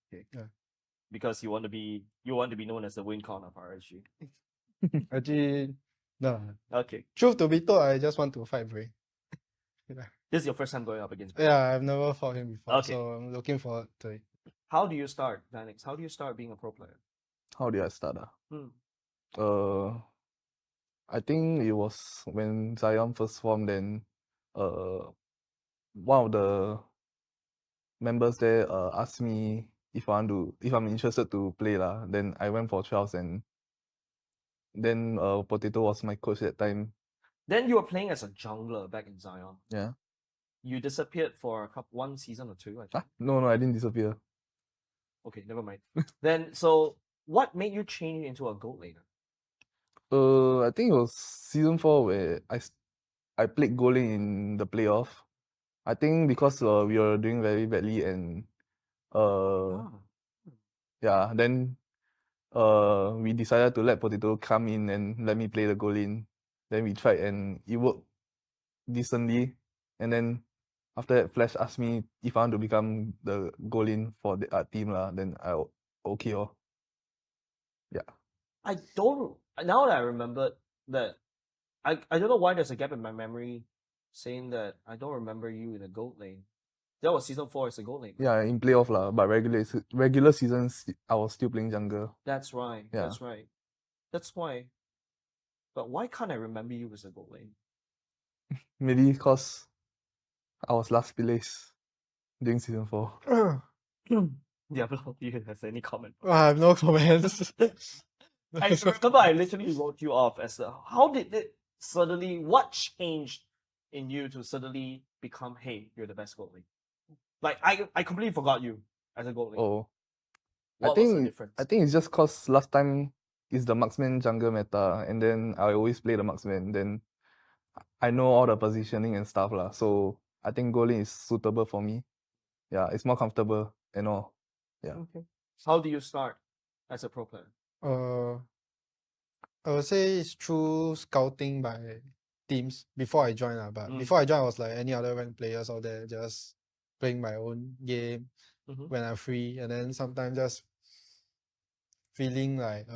Okay. Yeah. because you want to be known as the WinCon of RSG. Actually, no. Okay. Truth to be told, I just want to fight Bray. Yeah. This is your first time going up against Bleed. Yeah, I've never fought him before, Okay. so I'm looking forward to it. How do you start, Vanix? How do you start being a pro player? How did I start? Hmm. I think it was when Zion first formed. Then, one of the members there asked me if I'm interested to play lah. Then I went for trials, and then Potato was my coach that time. Then you were playing as a jungler back in Zion. Yeah. You disappeared for one season or two, I think. No, I didn't disappear. Okay, never mind. Then, so what made you change into a gold laner? I think it was season 4 where I played goalie in the playoff. I think because we were doing very badly, and yeah, then we decided to let Potato come in and let me play the goal in. Then we tried and it worked decently. And then after that, Flash asked me if I want to become the goal in for the team lah. Then I okay oh. Yeah. I don't. Now that I remembered that, I don't know why there's a gap in my memory saying that I don't remember you in a gold lane. That was season 4 as a gold lane. Yeah, in playoff lah, but regular seasons I was still playing jungle. That's right. Yeah. That's right. That's why. But why can't I remember you as a gold lane? Maybe because I was last place during season 4. Diablo, do you have any comment? I have no comments. I remember I literally wrote you off as how did it suddenly, what changed in you to suddenly become, hey, you're the best gold lane? Like, I completely forgot you as a gold lane. Oh. What was the difference? I think it's just cause last time is the marksman jungle meta, and then I always play the marksman. Then I know all the positioning and stuff lah. So I think goalie is suitable for me. Yeah, it's more comfortable and all. Yeah. Okay. How do you start as a pro player? I would say it's through scouting by teams before I joined. But before I joined, I was like any other ranked players out there, just playing my own game when I'm free, and then sometimes just feeling like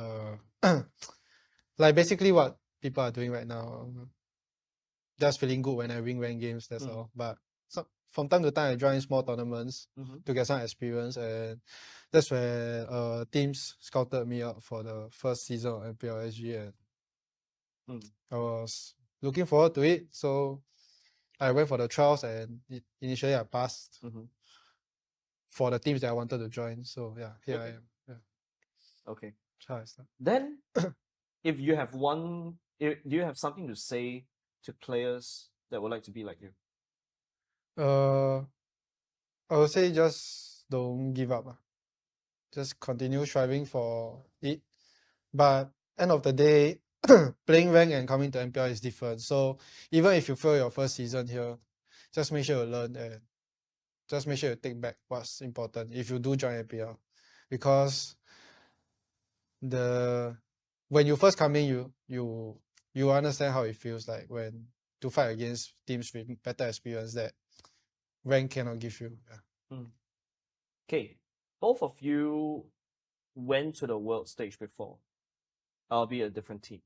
like basically what people are doing right now. Just feeling good when I win ranked games, that's all. But from time to time I join small tournaments to get some experience, and that's where teams scouted me out for the first season of MPL SG, and I was looking forward to it. So I went for the trials, and initially I passed for the teams that I wanted to join. So yeah, here I am. Yeah. Okay. Try start. Then, if you have do you have something to say to players that would like to be like you? I would say just don't give up. Just continue striving for it. But end of the day, playing rank and coming to MPL is different. So even if you fail your first season here, just make sure you learn and just make sure you take back what's important if you do join MPL. Because when you first come in, you understand how it feels like when to fight against teams with better experience that rank cannot give you. Yeah. Okay, both of you went to the world stage before, albeit a different team.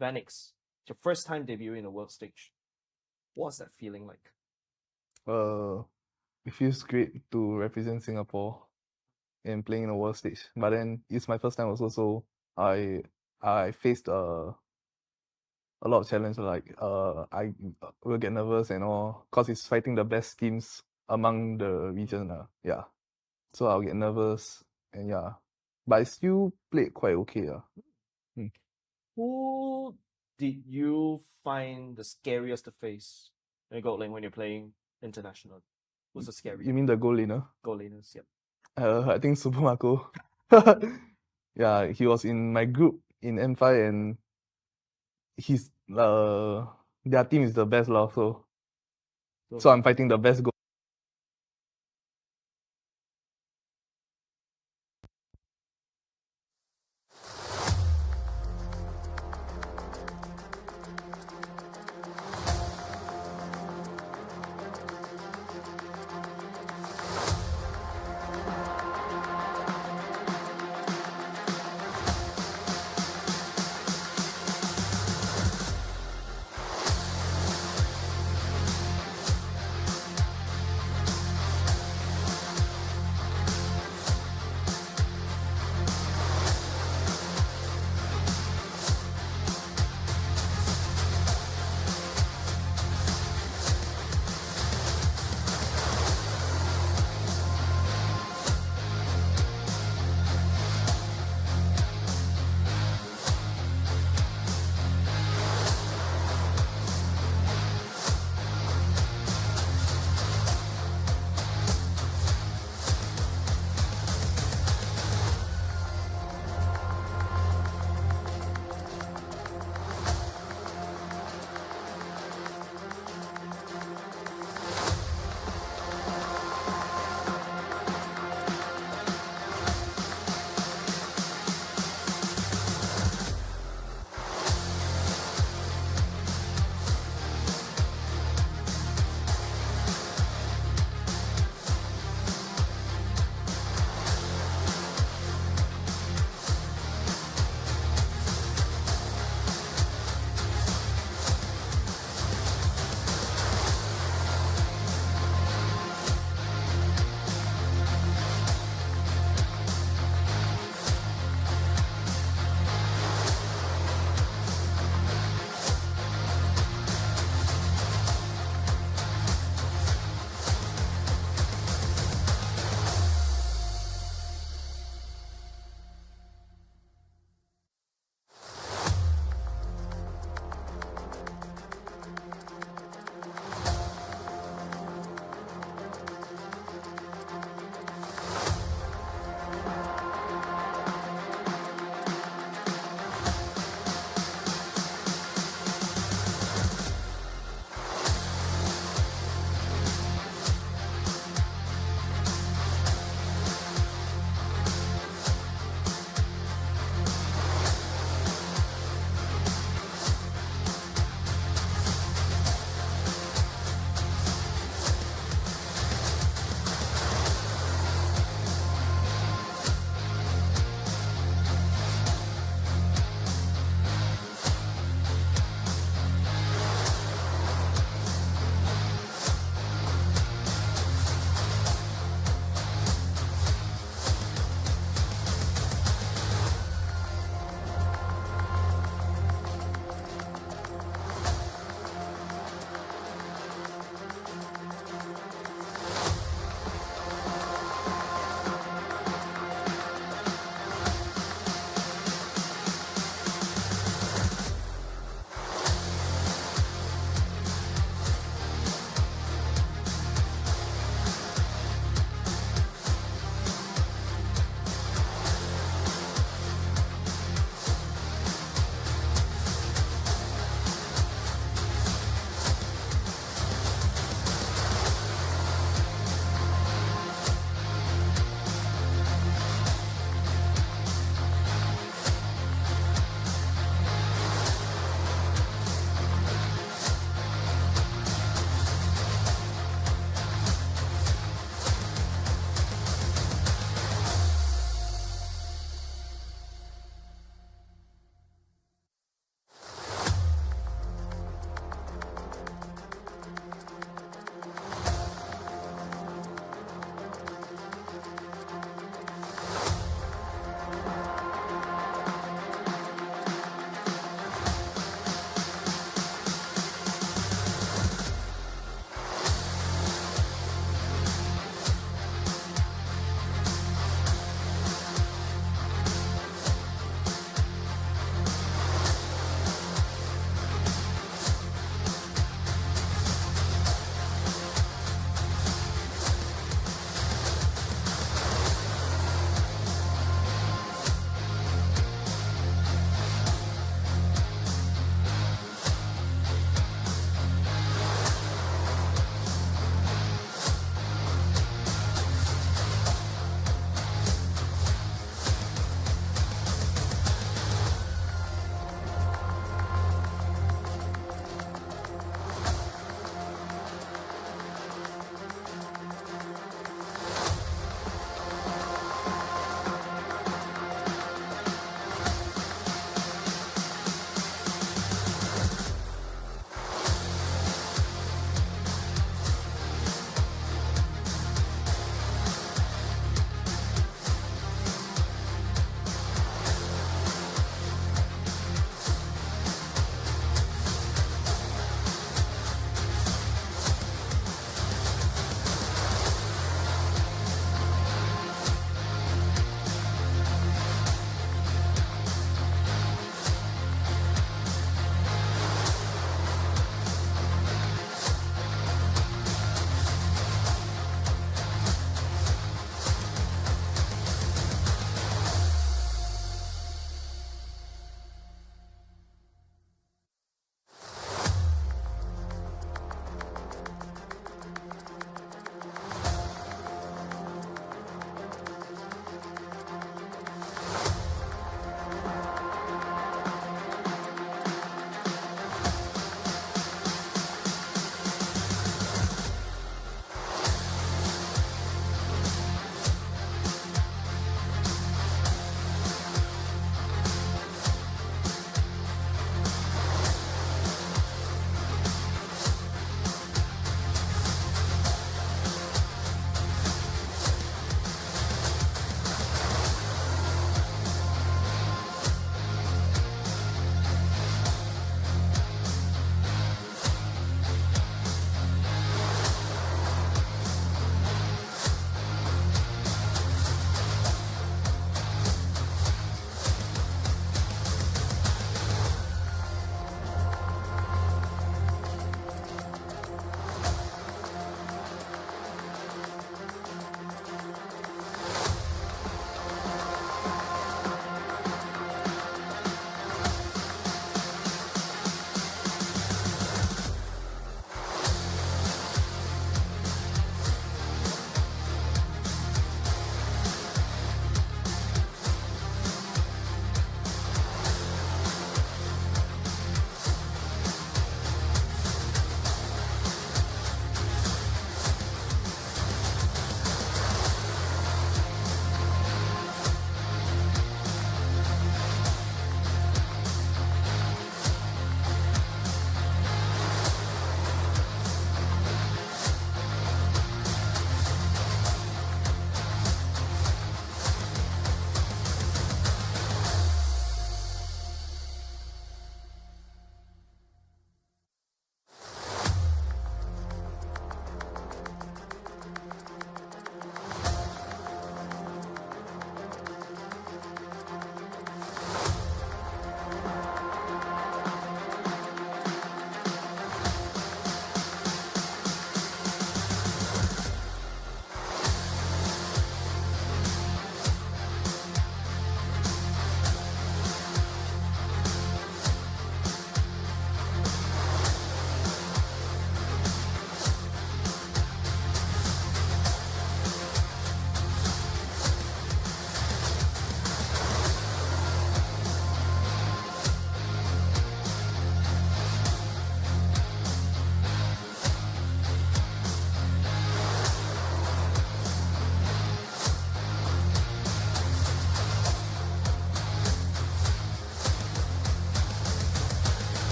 Vanix, your first time debuting in the world stage. What's that feeling like? It feels great to represent Singapore and playing in a world stage. But then it's my first time also, so I faced a lot of challenges. Like I will get nervous and all, cause it's fighting the best teams among the region. Yeah, so I'll get nervous and yeah, but I still played quite okay. Who did you find the scariest to face in gold lane when you're playing international? Who's the scariest? You mean the goal laner? Gold laners, yep. I think Super Marco. Yeah, he was in my group in M5 and he's their team is the best lah, so I'm fighting the best goal.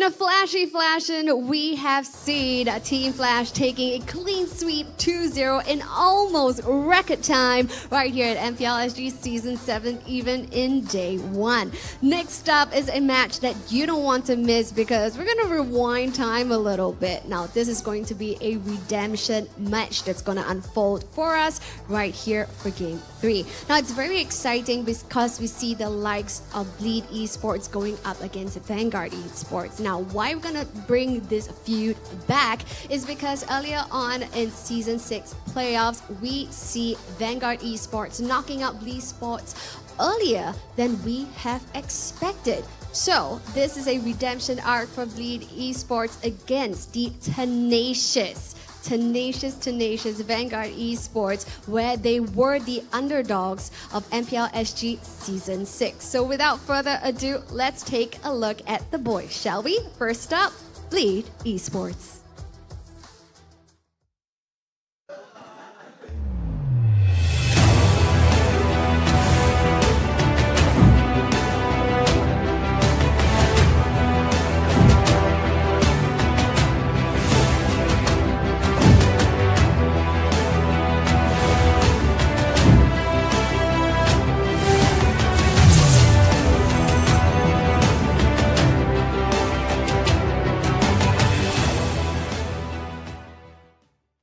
In a flashy fashion, we have seen Team Flash taking a clean sweep 2-0 in almost record time right here at MPL SG Season 7, even in day 1. Next up is a match that you don't want to miss because we're going to rewind time a little bit. Now, this is going to be a redemption match that's going to unfold for us right here for Game 3. Now, it's very exciting because we see the likes of Bleed Esports going up against Vanguard Esports. Now, why we're gonna bring this feud back is because earlier on in Season 6 playoffs, we see Vanguard Esports knocking out Bleed Esports earlier than we have expected. So, this is a redemption arc for Bleed Esports against the tenacious Vanguard Esports, where they were the underdogs of MPL SG Season 6. So without further ado, let's take a look at the boys, shall we? First up, Bleed Esports.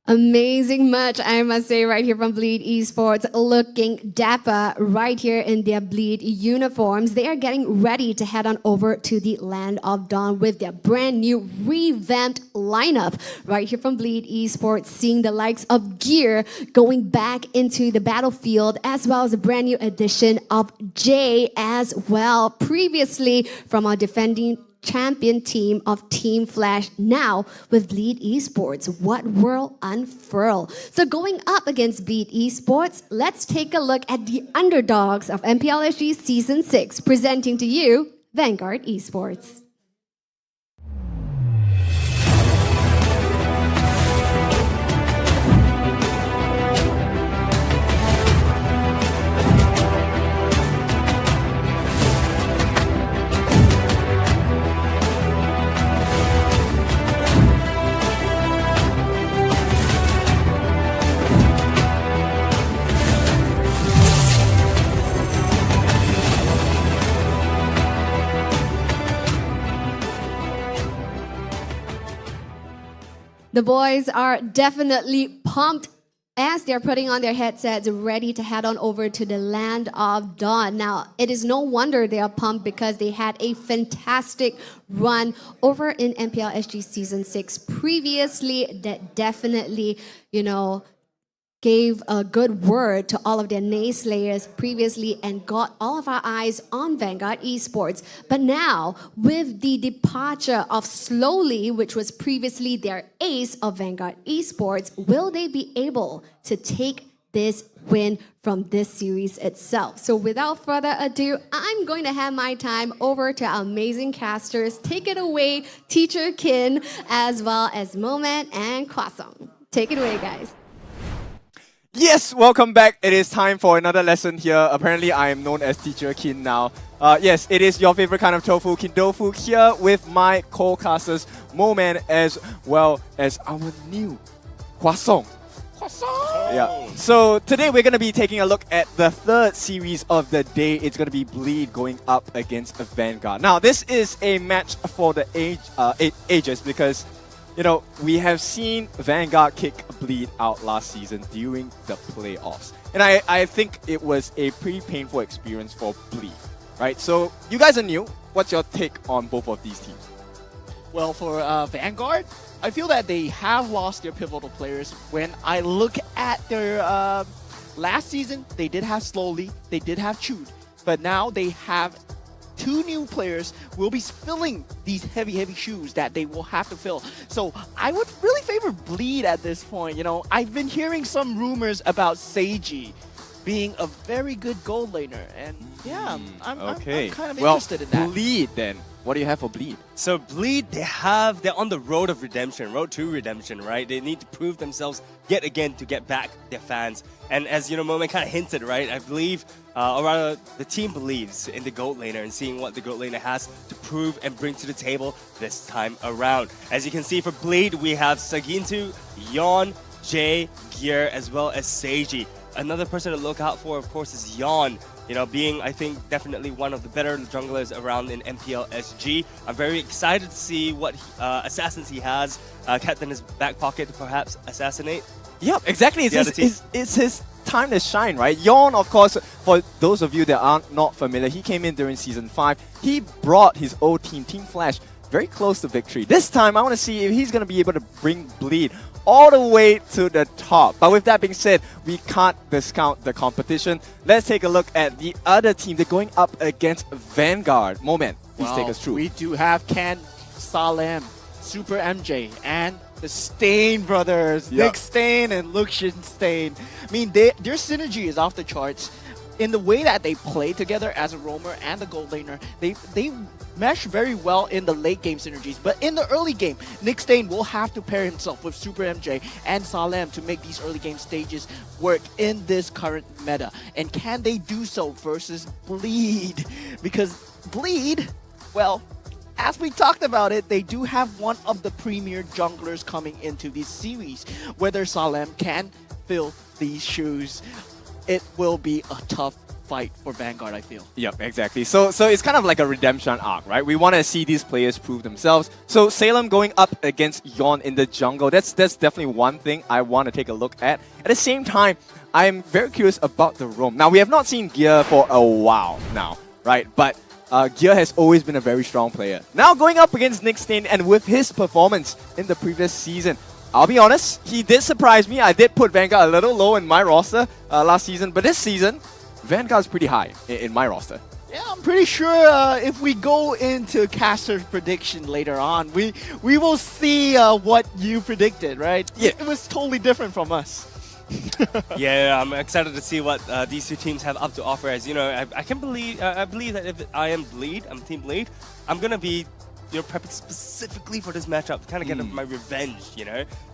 Amazing match, I must say, right here from Bleed Esports, looking dapper right here in their Bleed uniforms. They are getting ready to head on over to the Land of Dawn with their brand new revamped lineup. Right here from Bleed Esports, seeing the likes of Gear going back into the battlefield, as well as a brand new addition of Jay as well. Previously from our defending champion team of Team Flash, now with Bleed Esports. What will unfurl? So going up against Bleed Esports, let's take a look at the underdogs of MPL SG Season 6, presenting to you Vanguard Esports. The boys are definitely pumped as they're putting on their headsets, ready to head on over to the Land of Dawn. Now, it is no wonder they are pumped because they had a fantastic run over in MPL SG Season 6 previously that definitely, gave a good word to all of their naysayers previously and got all of our eyes on Vanguard Esports. But now, with the departure of Slowly, which was previously their ace of Vanguard Esports, will they be able to take this win from this series itself? So without further ado, I'm going to hand my time over to our amazing casters. Take it away, Teacher Kin, as well as Moment and Kwasong. Take it away, guys. Yes, welcome back. It is time for another lesson here. Apparently, I am known as Teacher Kin now. Yes, it is your favorite kind of tofu, Kindofu, here with my co-casters, Moman, as well as our new Kwasong. Yeah. So today we're going to be taking a look at the third series of the day. It's going to be Bleed going up against Vanguard. Now, this is a match for the ages because we have seen Vanguard kick Bleed out last season during the playoffs. And I think it was a pretty painful experience for Bleed, right? So you guys are new. What's your take on both of these teams? Well, for Vanguard, I feel that they have lost their pivotal players. When I look at their last season, they did have Slowly, they did have Chewed, but now they have two new players will be filling these heavy shoes that they will have to fill. So I would really favor Bleed at this point. I've been hearing some rumors about Seiji being a very good gold laner. And yeah, I'm Okay. kind of well, interested in that. Bleed then. What do you have for Bleed? So Bleed, they're on the road of redemption, road to redemption, right? They need to prove themselves yet again to get back their fans. And as Moment kind of hinted, right? I believe, or rather, the team believes in the gold laner and seeing what the gold laner has to prove and bring to the table this time around. As you can see for Bleed, we have Sagintu, Yon, Jay, Gear, as well as Seiji. Another person to look out for, of course, is Yon. Being, I think, definitely one of the better junglers around in MPL SG. I'm very excited to see what assassins he has kept in his back pocket to perhaps assassinate. Yep, exactly. It's his time to shine, right? Yon, of course, for those of you that are not familiar, he came in during Season 5. He brought his old team, Team Flash, very close to victory. This time, I want to see if he's going to be able to bring Bleed all the way to the top. But with that being said, we can't discount the competition. Let's take a look at the other team. They're going up against Vanguard. Moment, please take us through. We do have Ken, Salem, Super MJ, and the Stain brothers, Yep. Nick Stain and Lucian Stain. I mean, their synergy is off the charts. In the way that they play together as a roamer and the gold laner, they mesh very well in the late game synergies. But in the early game, Nick Stain will have to pair himself with Super MJ and Salem to make these early game stages work in this current meta. And can they do so versus Bleed? Because Bleed, well, as we talked about it, they do have one of the premier junglers coming into this series. Whether Salem can fill these shoes, it will be a tough fight for Vanguard, I feel. Yep, exactly. So it's kind of like a redemption arc, right? We want to see these players prove themselves. So Salem going up against Yon in the jungle, that's definitely one thing I want to take a look at. At the same time, I'm very curious about the roam. Now, we have not seen Gear for a while now, right? But Gear has always been a very strong player. Now going up against Nick Stain, and with his performance in the previous season, I'll be honest, he did surprise me. I did put Vanguard a little low in my roster last season, but this season, Vanguard's pretty high in my roster. Yeah, I'm pretty sure if we go into Caster's prediction later on, we will see what you predicted, right? Yeah. It was totally different from us. Yeah, I'm excited to see what these two teams have up to offer. As I can believe, I believe that if I am Bleed, I'm Team Bleed, I'm gonna be prepping specifically for this matchup, kind of get my revenge.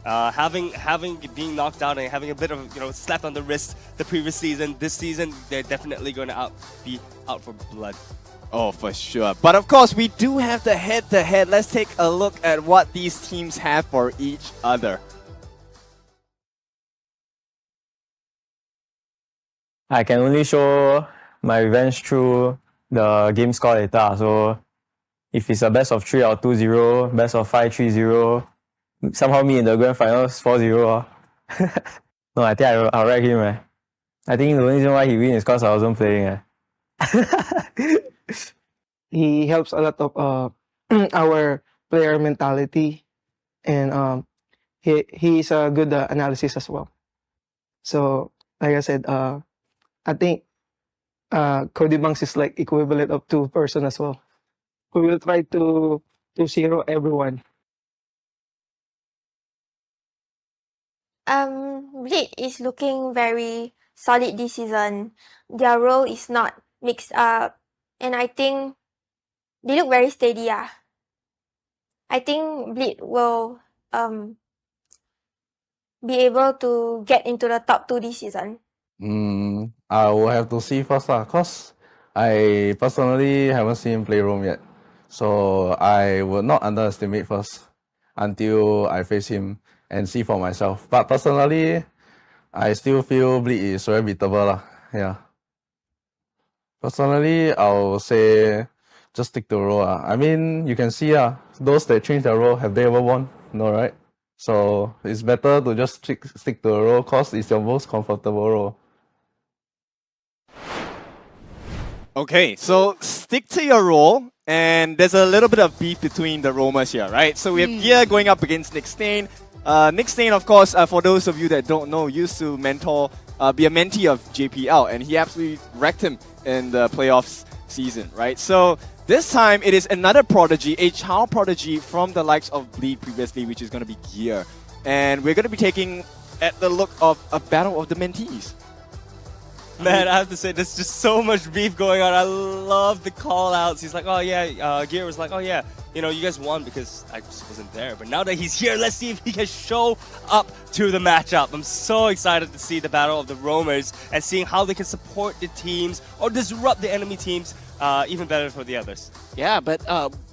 Having being knocked out and having a bit of slap on the wrist the previous season. This season, they're definitely going to be out for blood. Oh, for sure. But of course, we do have the head-to-head. Let's take a look at what these teams have for each other. I can only show my revenge through the game score later. So if it's a best of 3 or 2-0, best of 5, 3-0, somehow me in the grand finals 4-0. No, I think I'll wreck him. I think the only reason why he wins is because I wasn't playing. He helps a lot of our player mentality, and he's a good analysis as well. So, like I said, I think Cody Banks is like equivalent of 2 person as well. We will try to zero everyone. Bleed is looking very solid this season. Their role is not mixed up, and I think they look very steady. I think Bleed will be able to get into the top 2 this season. I will have to see first, cause I personally haven't seen him play roam yet. So I will not underestimate first until I face him and see for myself. But personally, I still feel Bleed is very beatable. Yeah. Personally, I'll say just stick to role. I mean, you can see those that change their role, have they ever won? No, right? So it's better to just stick to a role cause it's your most comfortable role. Okay, so stick to your role, and there's a little bit of beef between the roamers here, right? So we have Gear going up against Nick Stain. Nick Stain, of course, for those of you that don't know, used to be a mentee of JPL, and he absolutely wrecked him in the playoffs season, right? So this time it is another prodigy, a child prodigy from the likes of Bleed previously, which is going to be Gear. And we're going to be taking at the look of a battle of the mentees. Man, I have to say, there's just so much beef going on. I love the call-outs. He's like, oh yeah, Gear was like, oh yeah, you know, you guys won because I just wasn't there. But now that he's here, let's see if he can show up to the matchup. I'm so excited to see the battle of the roamers and seeing how they can support the teams or disrupt the enemy teams even better for the others. Yeah, but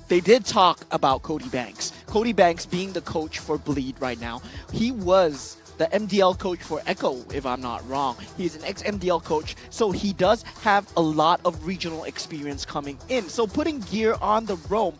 they did talk about Cody Banks. Cody Banks being the coach for Bleed right now. He was the MDL coach for EXCO, if I'm not wrong. He's an ex-MDL coach, so he does have a lot of regional experience coming in. So putting Gear on the roam,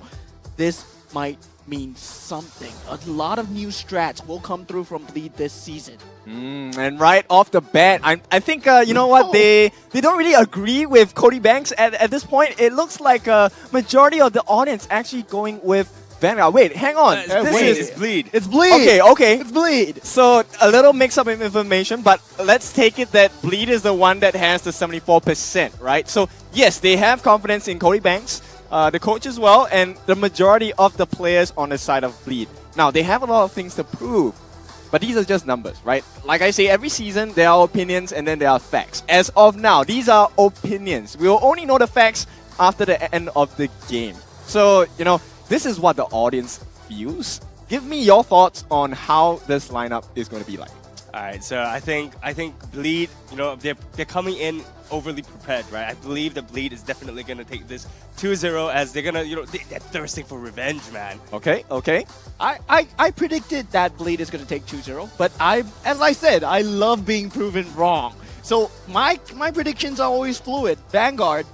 this might mean something. A lot of new strats will come through from Bleed this season. And right off the bat, I think, you know what, they don't really agree with Cody Banks at this point. It looks like a majority of the audience actually going with Vanguard. Wait, hang on. It's Bleed. It's Bleed. Okay. It's Bleed. So a little mix-up of information, but let's take it that Bleed is the one that has the 74%, right? So yes, they have confidence in Cody Banks, the coach as well, and the majority of the players on the side of Bleed. Now, they have a lot of things to prove, but these are just numbers, right? Like I say, every season there are opinions and then there are facts. As of now, these are opinions. We will only know the facts after the end of the game. So, you know, this is what the audience feels. Give me your thoughts on how this lineup is going to be like. All right, so I think Bleed, you know, they're coming in overly prepared, right? I believe that Bleed is definitely going to take this 2-0 as they're going to, you know, they're thirsting for revenge, man. Okay. I predicted that Bleed is going to take 2-0, but as I said, I love being proven wrong. So my predictions are always fluid. Vanguard,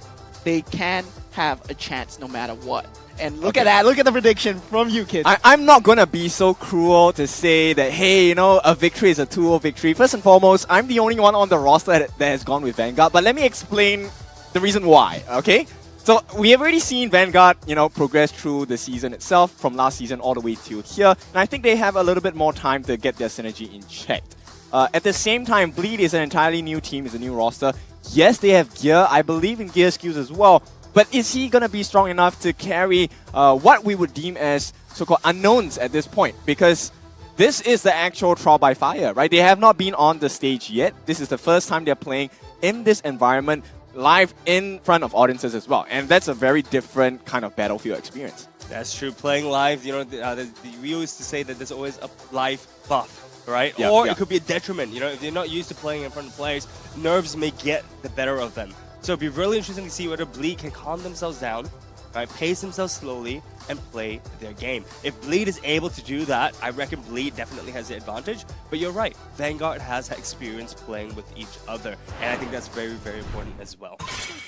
they can have a chance no matter what. And look at that. Look at the prediction from you, kids. I'm not going to be so cruel to say that, hey, you know, a victory is a 2-0 victory. First and foremost, I'm the only one on the roster that has gone with Vanguard. But let me explain the reason why, okay? So we have already seen Vanguard, you know, progress through the season itself from last season all the way to here. And I think they have a little bit more time to get their synergy in check. At the same time, Bleed is an entirely new team, is a new roster. Yes, they have Gear. I believe in Gear skills as well. But is he going to be strong enough to carry what we would deem as so-called unknowns at this point? Because this is the actual trial by fire, right? They have not been on the stage yet. This is the first time they're playing in this environment, live in front of audiences as well. And that's a very different kind of battlefield experience. That's true. Playing live, you know, we used to say that there's always a live buff, right? Yeah, or yeah. it could be a detriment. You know, if they're not used to playing in front of players, nerves may get the better of them. So it'd be really interesting to see whether Bleed can calm themselves down, right, pace themselves slowly, and play their game. If Bleed is able to do that, I reckon Bleed definitely has the advantage. But you're right, Vanguard has experience playing with each other, and I think that's very, very important as well.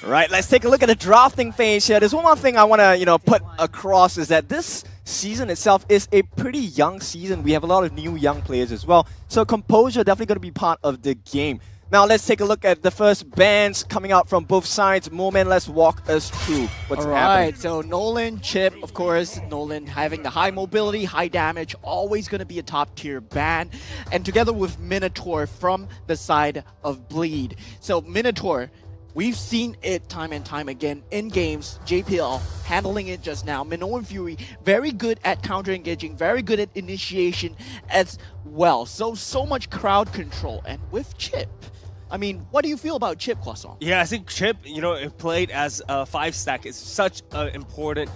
Right, let's take a look at the drafting phase here. There's one more thing I want to, you know, put across is that this season itself is a pretty young season. We have a lot of new young players as well. So composure definitely going to be part of the game. Now let's take a look at the first bans coming out from both sides. Moment, let's walk us through what's happening. Alright, so Nolan, Chip, of course, Nolan having the high mobility, high damage, always going to be a top tier ban. And together with Minotaur from the side of Bleed. So Minotaur, we've seen it time and time again in games. JPL handling it just now. Minoan Fury, very good at counter-engaging, very good at initiation as well. So much crowd control. And with Chip, I mean, what do you feel about Chip, Croissant? Yeah, I think Chip, you know, if played as a 5-stack, is such an important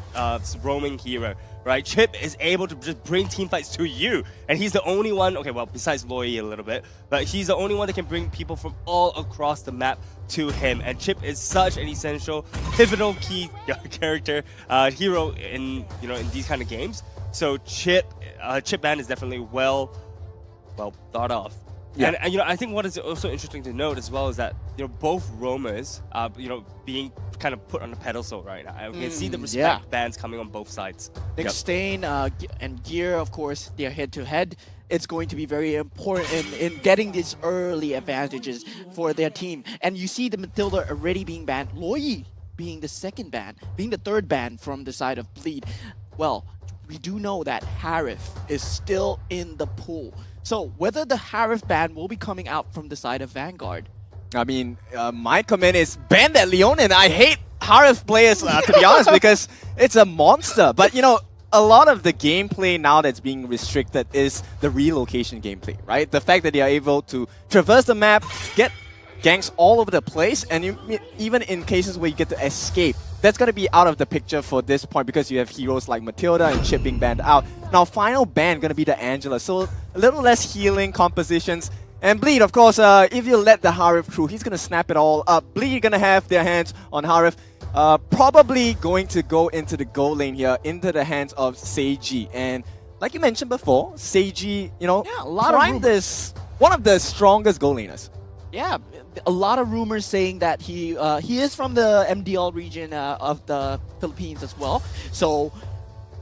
roaming hero, right? Chip is able to just bring team fights to you, and he's the only one, okay, well, besides Loyi a little bit, but he's the only one that can bring people from all across the map to him, and Chip is such an essential, pivotal key character, hero in, you know, in these kind of games. So Chip ban is definitely well thought of. Yeah. And you know, I think what is also interesting to note as well is that, you know, both roamers are, you know, being kind of put on a pedestal right now. We can see the respect bans coming on both sides. Nick Stain and Gear, of course, they're head-to-head. It's going to be very important in getting these early advantages for their team. And you see the Matilda already being banned. Loyi being the second ban, being the third ban from the side of Bleed. Well, we do know that Harif is still in the pool. So whether the Harif ban will be coming out from the side of Vanguard. I mean, my comment is ban that Leonin. I hate Harif players, to be honest, because it's a monster. But, you know, a lot of the gameplay now that's being restricted is the relocation gameplay, right? The fact that they are able to traverse the map, get ganks all over the place, and even in cases where you get to escape, that's going to be out of the picture for this point because you have heroes like Matilda and Chip being banned out. Now, final ban going to be the Angela, so a little less healing compositions. And Bleed, of course, if you let the Harif through, he's going to snap it all up. Bleed going to have their hands on Harif. Probably going to go into the goal lane here, into the hands of Seiji. And like you mentioned before, Seiji, you know, primed this one of the strongest goal laners. Yeah, a lot of rumors saying that he is from the MDL region of the Philippines as well. So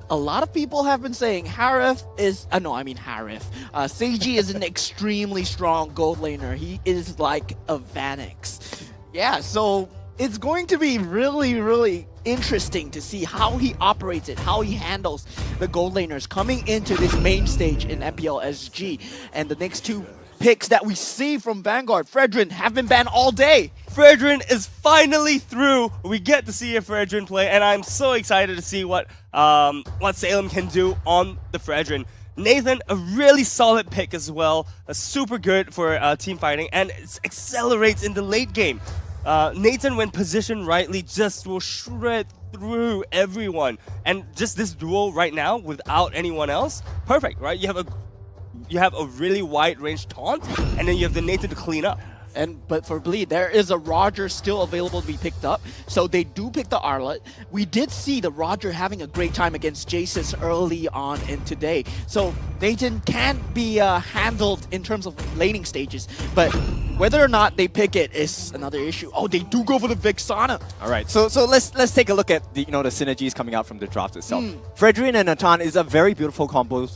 a lot of people have been saying Harif is, Seiji is an extremely strong gold laner. He is like a Vanix. Yeah, so it's going to be really, really interesting to see how he operates it, how he handles the gold laners coming into this main stage in MPL SG. And the next two picks that we see from Vanguard, Fredrin, have been banned all day. Fredrin is finally through. We get to see a Fredrin play, and I'm so excited to see what Salem can do on the Fredrin. Nathan, a really solid pick as well, super good for team fighting, and it accelerates in the late game. Nathan, when positioned rightly, just will shred through everyone, and just this duo right now without anyone else, perfect, right? You have a really wide range taunt, and then you have the Nathan to clean up. But for Bleed, there is a Roger still available to be picked up, so they do pick the Arlet. We did see the Roger having a great time against Jace's early on in today, so Nathan can be handled in terms of laning stages, but whether or not they pick it is another issue. Oh, they do go for the Vexana. All right, so let's take a look at the the synergies coming out from the draft itself. Fredrin and Natan is a very beautiful combo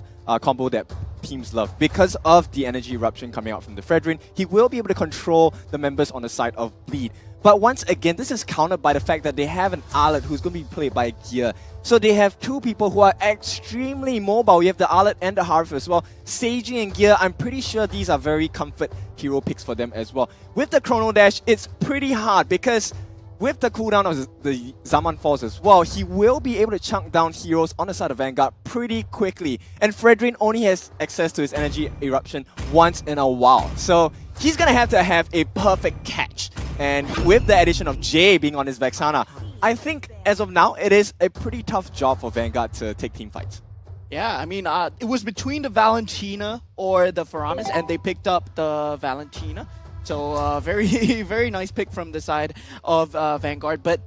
that teams love. Because of the energy eruption coming out from the Fredrin, he will be able to control the members on the side of Bleed. But once again, this is countered by the fact that they have an Arlet who's going to be played by Gear. So they have two people who are extremely mobile. You have the Arlet and the Harif as well. Seiji and Gear, I'm pretty sure these are very comfort hero picks for them as well. With the Chrono Dash, it's pretty hard because with the cooldown of the Zaman Falls as well, he will be able to chunk down heroes on the side of Vanguard pretty quickly. And Fredrin only has access to his energy eruption once in a while. So he's going to have a perfect catch. And with the addition of Jay being on his Vexana, I think as of now, it is a pretty tough job for Vanguard to take team fights. Yeah, I mean, it was between the Valentina or the Faramis, and they picked up the Valentina. So very, very nice pick from the side of Vanguard. But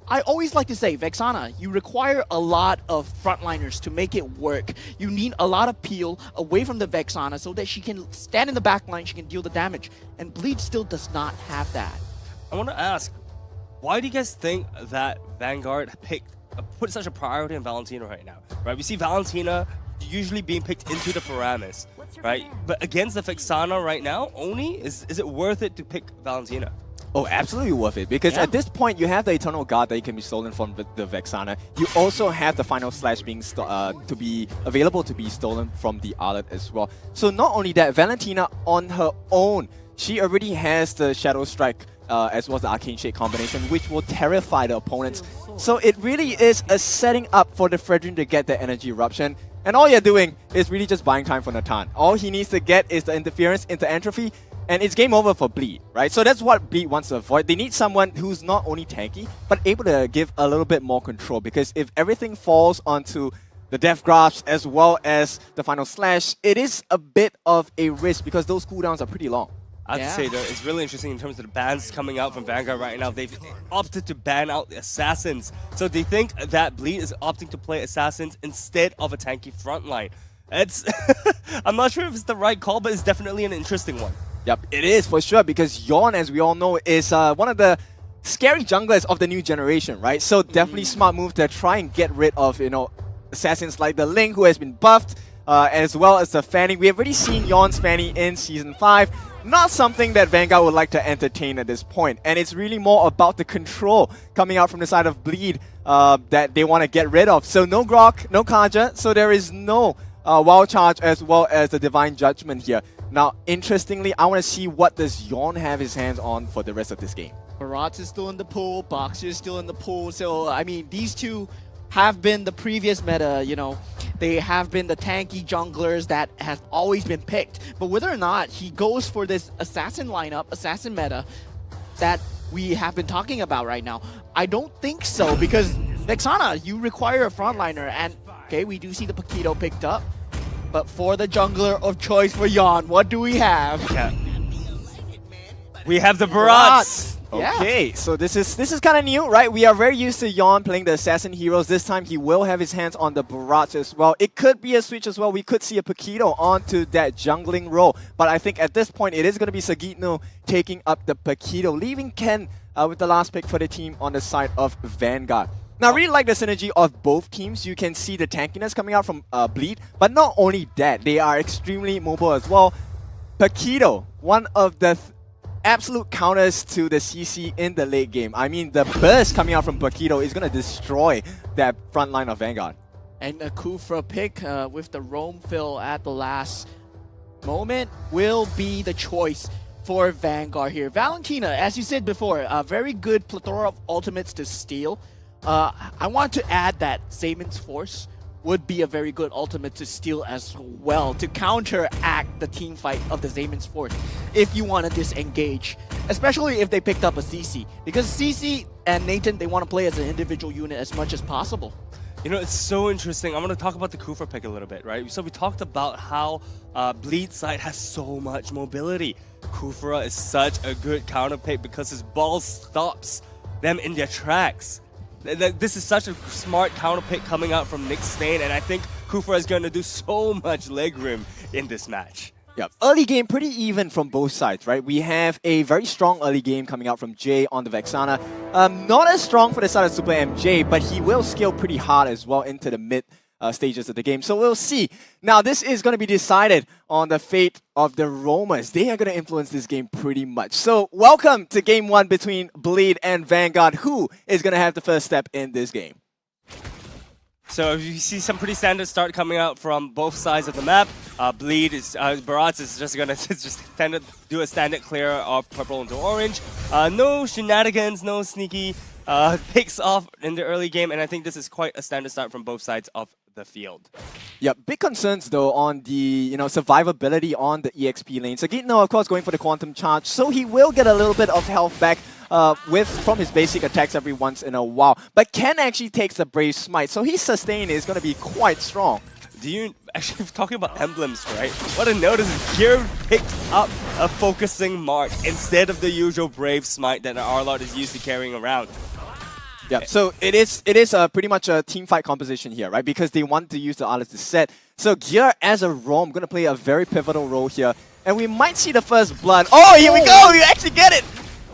I always like to say, Vexana, you require a lot of frontliners to make it work. You need a lot of peel away from the Vexana so that she can stand in the back line, she can deal the damage. And Bleed still does not have that. I want to ask, why do you guys think that Vanguard put such a priority on Valentina right now? Right, we see Valentina usually being picked into the Faramis, right? But against the Vexana right now, Oni, is it worth it to pick Valentina? Oh, absolutely worth it, because at this point you have the Eternal Guard that can be stolen from the Vexana. You also have the Final Slash being to be available to be stolen from the Arlet as well. So not only that, Valentina on her own, she already has the Shadow Strike as well as the Arcane Shade combination, which will terrify the opponents. So it really is a setting up for the Fredrin to get the energy eruption. And all you're doing is really just buying time for Natan. All he needs to get is the interference into Entropy, and it's game over for Bleed, right? So that's what Bleed wants to avoid. They need someone who's not only tanky, but able to give a little bit more control, because if everything falls onto the Death Grasp as well as the Final Slash, it is a bit of a risk because those cooldowns are pretty long. I have to say, though, it's really interesting in terms of the bans coming out from Vanguard right now. They've opted to ban out the Assassins. So they think that Bleed is opting to play Assassins instead of a tanky frontline. It's I'm not sure if it's the right call, but it's definitely an interesting one. Yep, it is for sure, because Yawn, as we all know, is one of the scary junglers of the new generation, right? So definitely smart move to try and get rid of, Assassins like the Ling, who has been buffed, as well as the Fanny. We have already seen Yawn's Fanny in Season 5. Not something that Vanguard would like to entertain at this point. And it's really more about the control coming out from the side of Bleed that they want to get rid of. So no Grok, no Kaja, so there is no Wild Charge as well as the Divine Judgment here. Now, interestingly, I want to see what does Yawn have his hands on for the rest of this game. Barat is still in the pool, Boxer is still in the pool. So, I mean, these two have been the previous meta, They have been the tanky junglers that have always been picked. But whether or not he goes for this assassin lineup, assassin meta, that we have been talking about right now, I don't think so, because Vexana, you require a frontliner, and okay, we do see the Paquito picked up, but for the jungler of choice for Yon, what do we have? Yeah. We have the Barats. Yeah. Okay, so this is kind of new, right? We are very used to Yon playing the assassin heroes. This time he will have his hands on the Barats as well. It could be a switch as well. We could see a Paquito onto that jungling role. But I think at this point it is going to be Sagitno taking up the Paquito, leaving Ken with the last pick for the team on the side of Vanguard. Now, I really like the synergy of both teams. You can see the tankiness coming out from Bleed. But not only that, they are extremely mobile as well. Paquito, one of the absolute counters to the CC in the late game. I mean, the burst coming out from Paquito is going to destroy that front line of Vanguard. And a Kufra pick with the roam fill at the last moment will be the choice for Vanguard here. Valentina, as you said before, a very good plethora of ultimates to steal. I want to add that Zaman's Force would be a very good ultimate to steal as well, to counteract the team fight of the Zaman's Force if you want to disengage, especially if they picked up a CC, because CC and Nathan, they want to play as an individual unit as much as possible. You know, it's so interesting. I want to talk about the Kufra pick a little bit, right? So we talked about how Bleed side has so much mobility. Kufra is such a good counter pick because his ball stops them in their tracks. This is such a smart counter pick coming out from Nick Stain, and I think Kufra is going to do so much legroom in this match. Yep. Early game pretty even from both sides, right? We have a very strong early game coming out from Jay on the Vexana. Not as strong for the side of Super MJ, but he will scale pretty hard as well into the mid stages of the game. So we'll see. Now, this is going to be decided on the fate of the Roamers. They are going to influence this game pretty much. So welcome to game one between Bleed and Vanguard. Who is going to have the first step in this game? So you see some pretty standard start coming out from both sides of the map. Bleed is Barats is just gonna do a standard clear of purple into orange. No shenanigans, no sneaky picks off in the early game, and I think this is quite a standard start from both sides of the field. Yeah, big concerns though on the survivability on the EXP lane. Sagitno, of course, going for the Quantum Charge, so he will get a little bit of health back from his basic attacks every once in a while. But Ken actually takes the Brave Smite, so his sustain is going to be quite strong. Do you actually talking about emblems, right? What I noticed is Gear picked up a focusing mark instead of the usual Brave Smite that Arlott is used to carrying around. Yeah, so it is pretty much a team fight composition here, right? Because they want to use the Arlott to set. So Gear as a roam going to play a very pivotal role here, and we might see the first blood. Oh, here we go! You actually get it!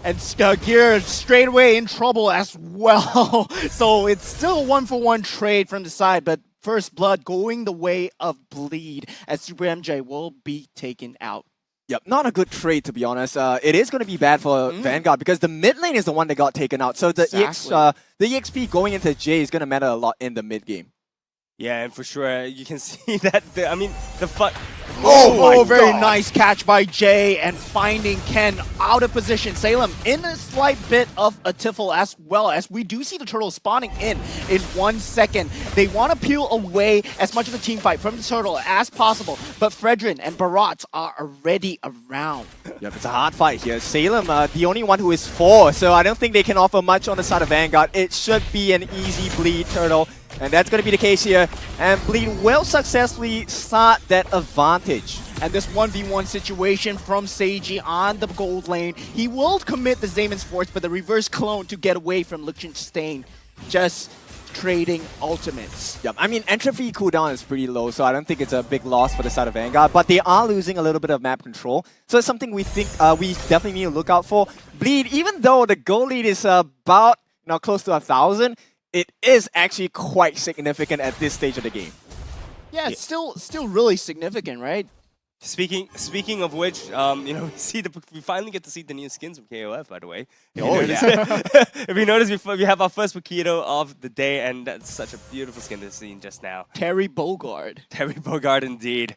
And Gear straight away in trouble as well. So it's still a 1-for-1 trade from the side, but first blood going the way of Bleed as Super MJ will be taken out. Yep, not a good trade to be honest. It is going to be bad for Vanguard because the mid lane is the one that got taken out. So the the EXP going into J is going to matter a lot in the mid game. Yeah, and for sure you can see that. The FUT. Oh, very nice catch by Jay and finding Ken out of position. Salem in a slight bit of a tiffle as well, as we do see the turtle spawning in 1 second. They want to peel away as much of the team fight from the turtle as possible, but Fredrin and Barats are already around. Yep, it's a hard fight here. Salem, the only one who is 4, so I don't think they can offer much on the side of Vanguard. It should be an easy Bleed turtle. And that's going to be the case here. And Bleed will successfully start that advantage. And this 1v1 situation from Seiji on the gold lane. He will commit the Zaman's Force, but the reverse clone to get away from Liechtenstein. Just trading ultimates. Yep, I mean, entropy cooldown is pretty low, so I don't think it's a big loss for the side of Vanguard. But they are losing a little bit of map control. So it's something we think we definitely need to look out for. Bleed, even though the gold lead is about close to 1,000, it is actually quite significant at this stage of the game. Yeah, it's still really significant, right? Speaking of which, we finally get to see the new skins from KOF, by the way. If you notice, we have our first Paquito of the day, and that's such a beautiful skin to see just now. Terry Bogard. Terry Bogard, indeed.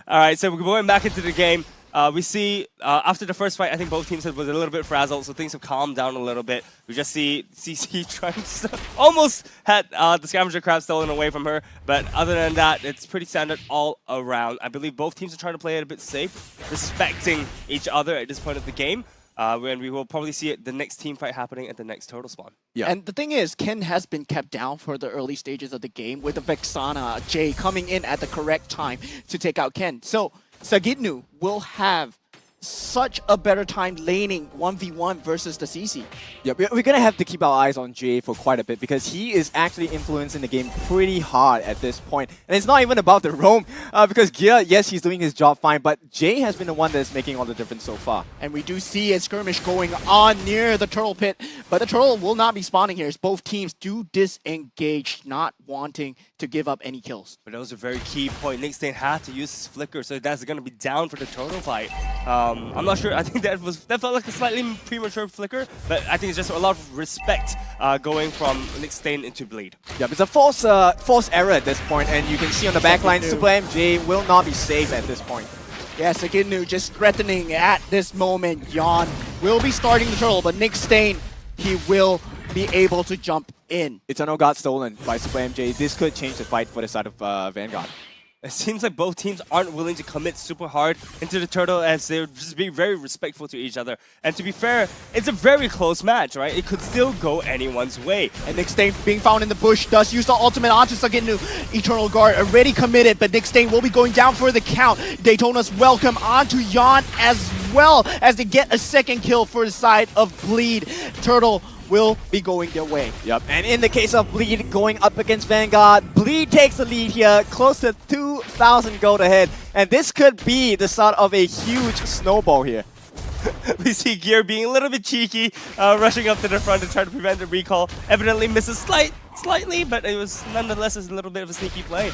All right, so we're going back into the game. we see after the first fight, I think both teams was a little bit frazzled, so things have calmed down a little bit. We just see CC trying to almost had the scavenger crab stolen away from her, but other than that, it's pretty standard all around. I believe both teams are trying to play it a bit safe, respecting each other at this point of the game. When we will probably see the next team fight happening at the next turtle spawn. Yeah. And the thing is, Ken has been kept down for the early stages of the game with the Vexana Jay coming in at the correct time to take out Ken. So Sagidnu will have such a better time laning 1v1 versus the CC. Yeah, we're going to have to keep our eyes on Jay for quite a bit because he is actually influencing the game pretty hard at this point. And it's not even about the roam because Gear, yes, he's doing his job fine, but Jay has been the one that's making all the difference so far. And we do see a skirmish going on near the turtle pit, but the turtle will not be spawning here as both teams do disengage, not wanting to give up any kills. But that was a very key point. Nixdane had to use his flicker, so that's going to be down for the turtle fight. I'm not sure. I think that felt like a slightly premature flicker, but I think it's just a lot of respect going from Nixdane into Bleed. Yeah, it's a false error at this point, and you can see on the backline, Super MJ will not be safe at this point. Yeah, Sagidnu just threatening at this moment. Yon will be starting the turtle, but Nixdane, he will be able to jump in. Eternal Guard stolen by Super MJ. This could change the fight for the side of Vanguard. It seems like both teams aren't willing to commit super hard into the turtle as they're just being very respectful to each other. And to be fair, it's a very close match, right? It could still go anyone's way. And Nixdane being found in the bush does use the ultimate onto Sagidnu. Eternal Guard already committed, but Nixdane will be going down for the count. Daytona's welcome onto Yon as well as they get a second kill for the side of Bleed. Turtle will be going their way. Yep, and in the case of Bleed going up against Vanguard, Bleed takes the lead here, close to 2,000 gold ahead, and this could be the start of a huge snowball here. We see Gear being a little bit cheeky, rushing up to the front to try to prevent the recall. Evidently misses slightly, but it was nonetheless a little bit of a sneaky play.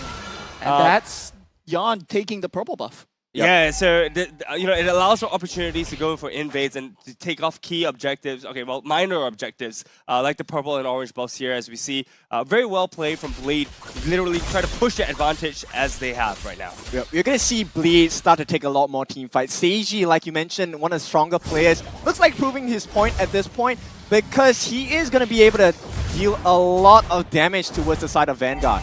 And that's Yon taking the purple buff. Yep. Yeah, so it allows for opportunities to go for invades and to take off key objectives. Okay, well, minor objectives like the purple and orange buffs here, as we see. Very well played from Bleed. Literally try to push the advantage as they have right now. Yep. You're going to see Bleed start to take a lot more team fights. Seiji, like you mentioned, one of the stronger players, looks like proving his point at this point because he is going to be able to deal a lot of damage towards the side of Vanguard.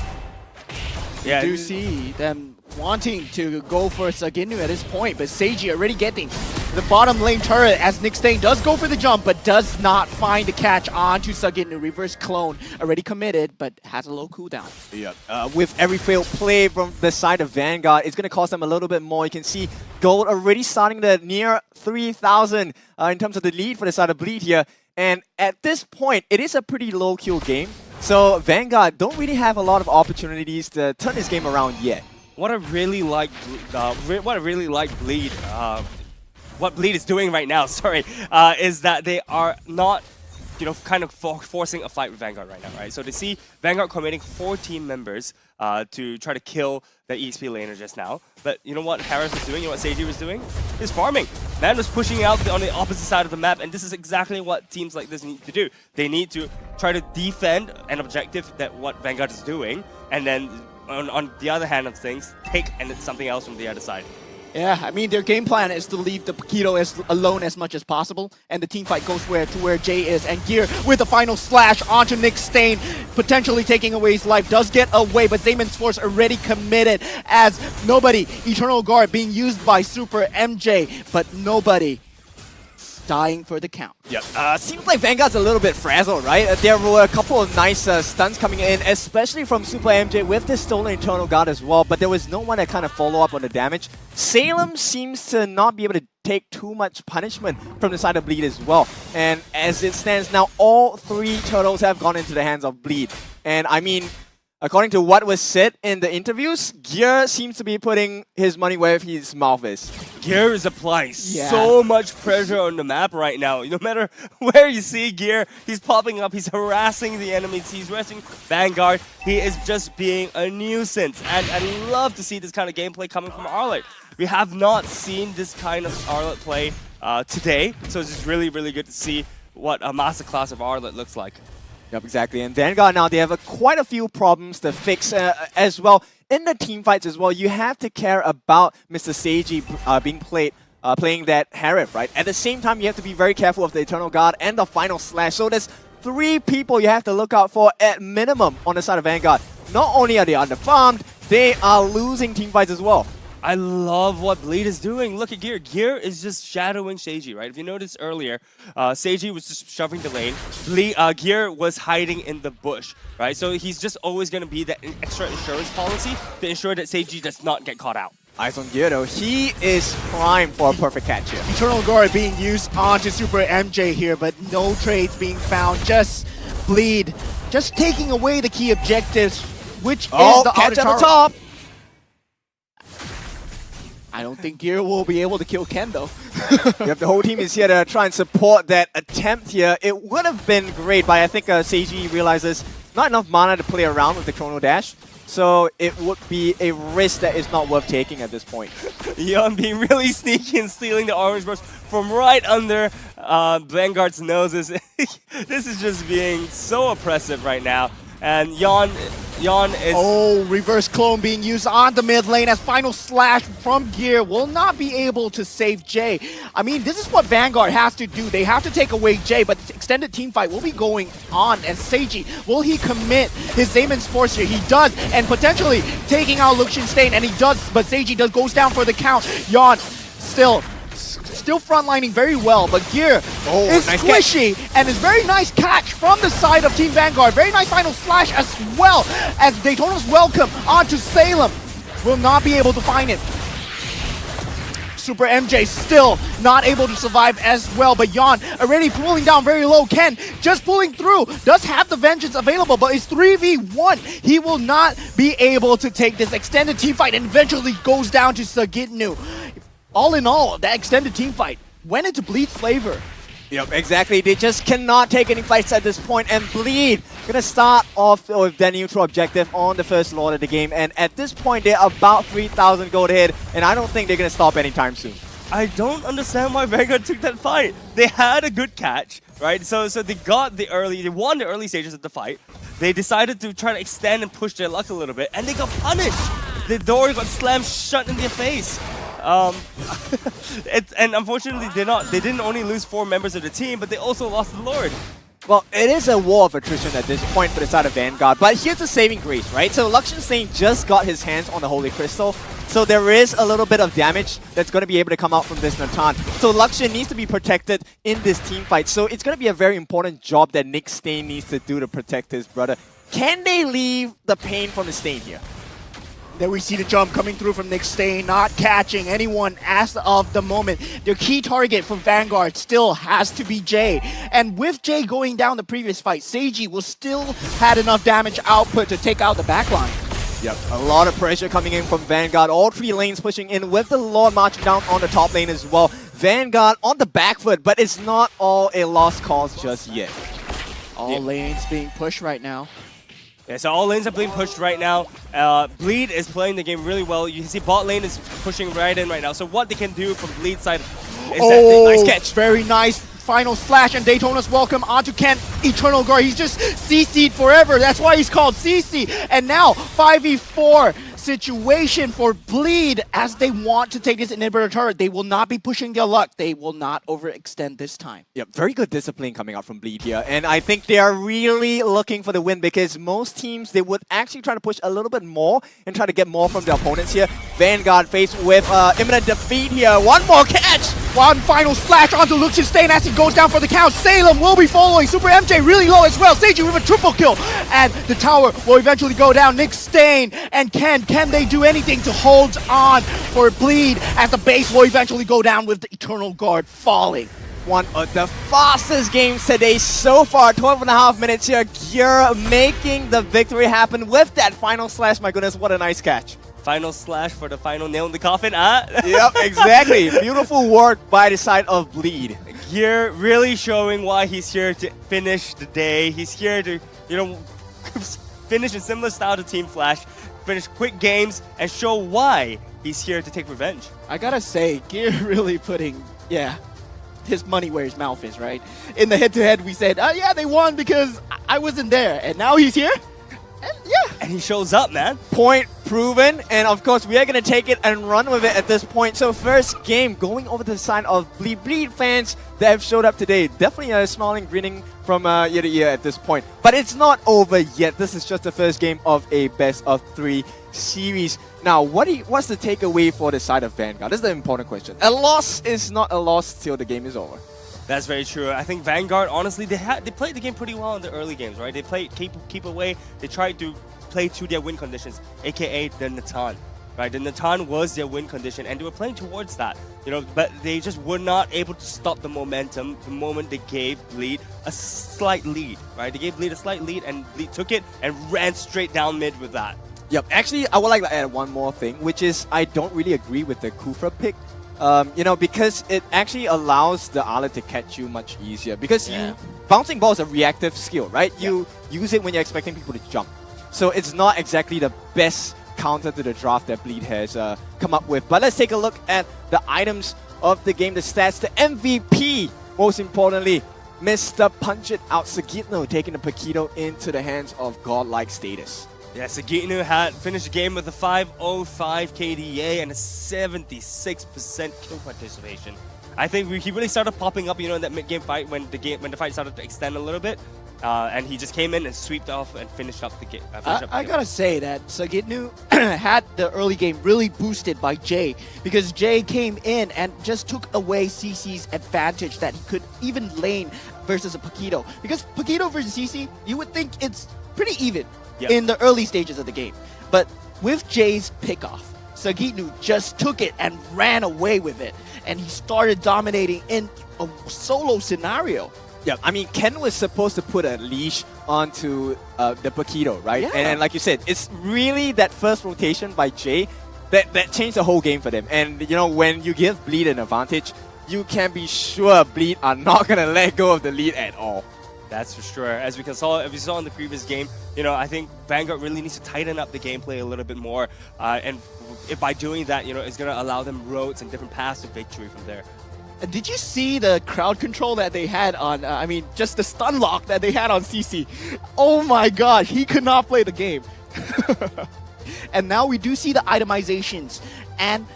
Yeah, you do see them wanting to go for Sagidnu at this point, but Seiji already getting the bottom lane turret as Nixdane does go for the jump, but does not find the catch onto Sagidnu. Reverse clone already committed, but has a low cooldown. Yeah. With every failed play from the side of Vanguard, it's going to cost them a little bit more. You can see gold already starting to near 3,000 in terms of the lead for the side of Bleed here. And at this point, it is a pretty low kill game. So Vanguard don't really have a lot of opportunities to turn this game around yet. What I really like, Bleed, what Bleed is doing right now, sorry, is that they are not, kind of forcing a fight with Vanguard right now, right? So they see Vanguard committing 4 team members to try to kill the EXP laner just now. But you know what Harris was doing? You know what Seiji was doing? He's farming. Man was pushing out on the opposite side of the map, and this is exactly what teams like this need to do. They need to try to defend an objective that what Vanguard is doing, and then on the other hand of things, take something else from the other side. Yeah, I mean, their game plan is to leave the Paquito alone as much as possible, and the team fight goes to where Jay is, and Gear with the final slash onto Nixdane, potentially taking away his life, does get away, but Zayman's Force already committed as nobody, Eternal Guard being used by Super MJ, but nobody dying for the count. Yep. Seems like Vanguard's a little bit frazzled, right? There were a couple of nice stuns coming in, especially from Super MJ with this stolen Eternal Guard as well, but there was no one that kind of follow up on the damage. Salem seems to not be able to take too much punishment from the side of Bleed as well. And as it stands now, all 3 turtles have gone into the hands of Bleed. And I mean, according to what was said in the interviews, Gear seems to be putting his money where his mouth is. Gear is applying so much pressure on the map right now. No matter where you see Gear, he's popping up, he's harassing the enemies, he's harassing Vanguard. He is just being a nuisance. And I love to see this kind of gameplay coming from Arlet. We have not seen this kind of Arlet play today, so it's just really, really good to see what a masterclass of Arlet looks like. Yep, exactly. And Vanguard now, they have quite a few problems to fix as well. In the team fights as well, you have to care about Mr. Seiji being played playing that Harif, right? At the same time, you have to be very careful of the Eternal Guard and the final slash. So there's 3 people you have to look out for at minimum on the side of Vanguard. Not only are they underfarmed, they are losing team fights as well. I love what Bleed is doing. Look at Gear. Gear is just shadowing Seiji, right? If you noticed earlier, Seiji was just shoving the lane. Gear was hiding in the bush, right? So he's just always going to be that extra insurance policy to ensure that Seiji does not get caught out. Eyes on Gear though. He is primed for a perfect catch here. Eternal Guard being used onto Super MJ here, but no trades being found. Just Bleed. Just taking away the key objectives, which is the catch at the tower. top. I don't think Gear will be able to kill Ken though. Yep, the whole team is here to try and support that attempt here. It would have been great, but I think Seiji realizes not enough mana to play around with the Chrono Dash. So it would be a risk that is not worth taking at this point. Yon being really sneaky and stealing the orange burst from right under Vanguard's noses. This is just being so oppressive right now. And Yon is... Oh, reverse clone being used on the mid lane as final slash from Gear will not be able to save Jay. I mean, this is what Vanguard has to do. They have to take away Jay, but the extended team fight will be going on. And Seiji, will he commit his Zaemon's Force here? He does, and potentially taking out Lucian Stain, and he does, but Seiji goes down for the count. Yon still frontlining very well, but Gear is nice squishy and is very nice catch from the side of Team Vanguard. Very nice final slash as well as Daytona's welcome onto Salem. Will not be able to find it. Super MJ still not able to survive as well, but Yon already pulling down very low. Ken just pulling through, does have the Vengeance available, but it's 3v1. He will not be able to take this extended team fight and eventually goes down to Sagitnu. All in all, that extended team fight went into Bleed's flavor. Yep, exactly. They just cannot take any fights at this point, and Bleed gonna start off with their neutral objective on the first lord of the game, and at this point they're about 3,000 gold ahead, and I don't think they're gonna stop anytime soon. I don't understand why Vanguard took that fight. They had a good catch, right? So they won the early stages of the fight. They decided to try to extend and push their luck a little bit, and they got punished. The door got slammed shut in their face. And unfortunately, they didn't only lose 4 members of the team, but they also lost the Lord. Well, it is a war of attrition at this point for the side of Vanguard, but here's the saving grace, right? So Lucian Stain just got his hands on the Holy Crystal, so there is a little bit of damage that's going to be able to come out from this Natan. So Lucian needs to be protected in this team fight, so it's going to be a very important job that Nick Stain needs to do to protect his brother. Can they leave the pain from the Stain here? There we see the jump coming through from Nick Stain, not catching anyone as of the moment. Their key target for Vanguard still has to be Jay. And with Jay going down the previous fight, Seiji will still had enough damage output to take out the backline. Yep, a lot of pressure coming in from Vanguard. All 3 lanes pushing in with the Lord marching down on the top lane as well. Vanguard on the back foot, but it's not all a lost cause just yet. All lanes being pushed right now. Yeah, so all lanes are being pushed right now. Bleed is playing the game really well. You can see bot lane is pushing right in right now. So what they can do from Bleed's side is that nice catch. Very nice final slash, and Daytona's welcome onto Ken. Eternal Guard, he's just CC'd forever. That's why he's called CC. And now 5v4 situation for Bleed as they want to take this inhibitor turret. They will not be pushing their luck. They will not overextend this time. Yep, very good discipline coming out from Bleed here. And I think they are really looking for the win because most teams, they would actually try to push a little bit more and try to get more from their opponents here. Vanguard faced with imminent defeat here. One more catch! One final slash onto Lucian Stain as he goes down for the count. Salem will be following. Super MJ really low as well. Seiji with a triple kill. And the tower will eventually go down. Nick Stain and Ken, can they do anything to hold on for Bleed as the base will eventually go down with the Eternal Guard falling? One of the fastest games today so far. 12.5 minutes here. Gear making the victory happen with that final slash. My goodness, what a nice catch. Final slash for the final nail in the coffin, huh? Yep, exactly. Beautiful work by the side of Bleed. Gear really showing why he's here to finish the day. He's here to, finish in similar style to Team Flash, finish quick games, and show why he's here to take revenge. I gotta say, Gear really putting, his money where his mouth is, right? In the head-to-head, we said, yeah, they won because I wasn't there. And now he's here? And he shows up, man. Point proven, and of course we are going to take it and run with it at this point. So first game, going over to the side of Bleed fans that have showed up today. Definitely smiling, grinning from ear to ear at this point. But it's not over yet. This is just the first game of a best of 3 series. Now, what's the takeaway for the side of Vanguard? This is the important question. A loss is not a loss till the game is over. That's very true. I think Vanguard, honestly, they played the game pretty well in the early games, right? They played keep away. They tried to play to their win conditions, aka the Natan, right? The Natan was their win condition, and they were playing towards that, but they just were not able to stop the momentum the moment they gave Bleed a slight lead, right? They gave Bleed a slight lead, and Bleed took it and ran straight down mid with that. Yep, actually, I would like to add one more thing, which is I don't really agree with the Kufra pick. Because it actually allows the Ala to catch you much easier. Because bouncing ball is a reactive skill, right? You use it when you're expecting people to jump. So it's not exactly the best counter to the draft that Bleed has come up with. But let's take a look at the items of the game, the stats, the MVP, most importantly, Mr. Punch It Out Sagitno taking the Paquito into the hands of godlike status. Yeah, Sagitno had finished the game with a 505 KDA and a 76% kill participation. I think he really started popping up, in that mid-game fight when the fight started to extend a little bit, and he just came in and sweeped off and finished up the game. I gotta say that Sagitno had the early game really boosted by Jay, because Jay came in and just took away CC's advantage that he could even lane versus a Paquito. Because Paquito versus CC, you would think it's pretty even in the early stages of the game. But with Jay's pickoff, Sagitno just took it and ran away with it, and he started dominating in a solo scenario. Yeah, I mean, Ken was supposed to put a leash onto the Paquito, right? Yeah. And like you said, it's really that first rotation by Jay that changed the whole game for them. And, when you give Bleed an advantage, you can be sure Bleed are not going to let go of the lead at all. That's for sure. As we saw in the previous game, I think Vanguard really needs to tighten up the gameplay a little bit more. And if by doing that, it's going to allow them roads and different paths to victory from there. Did you see the crowd control that they had on, just the stun lock that they had on CC? Oh my god, he could not play the game. And now we do see the itemizations and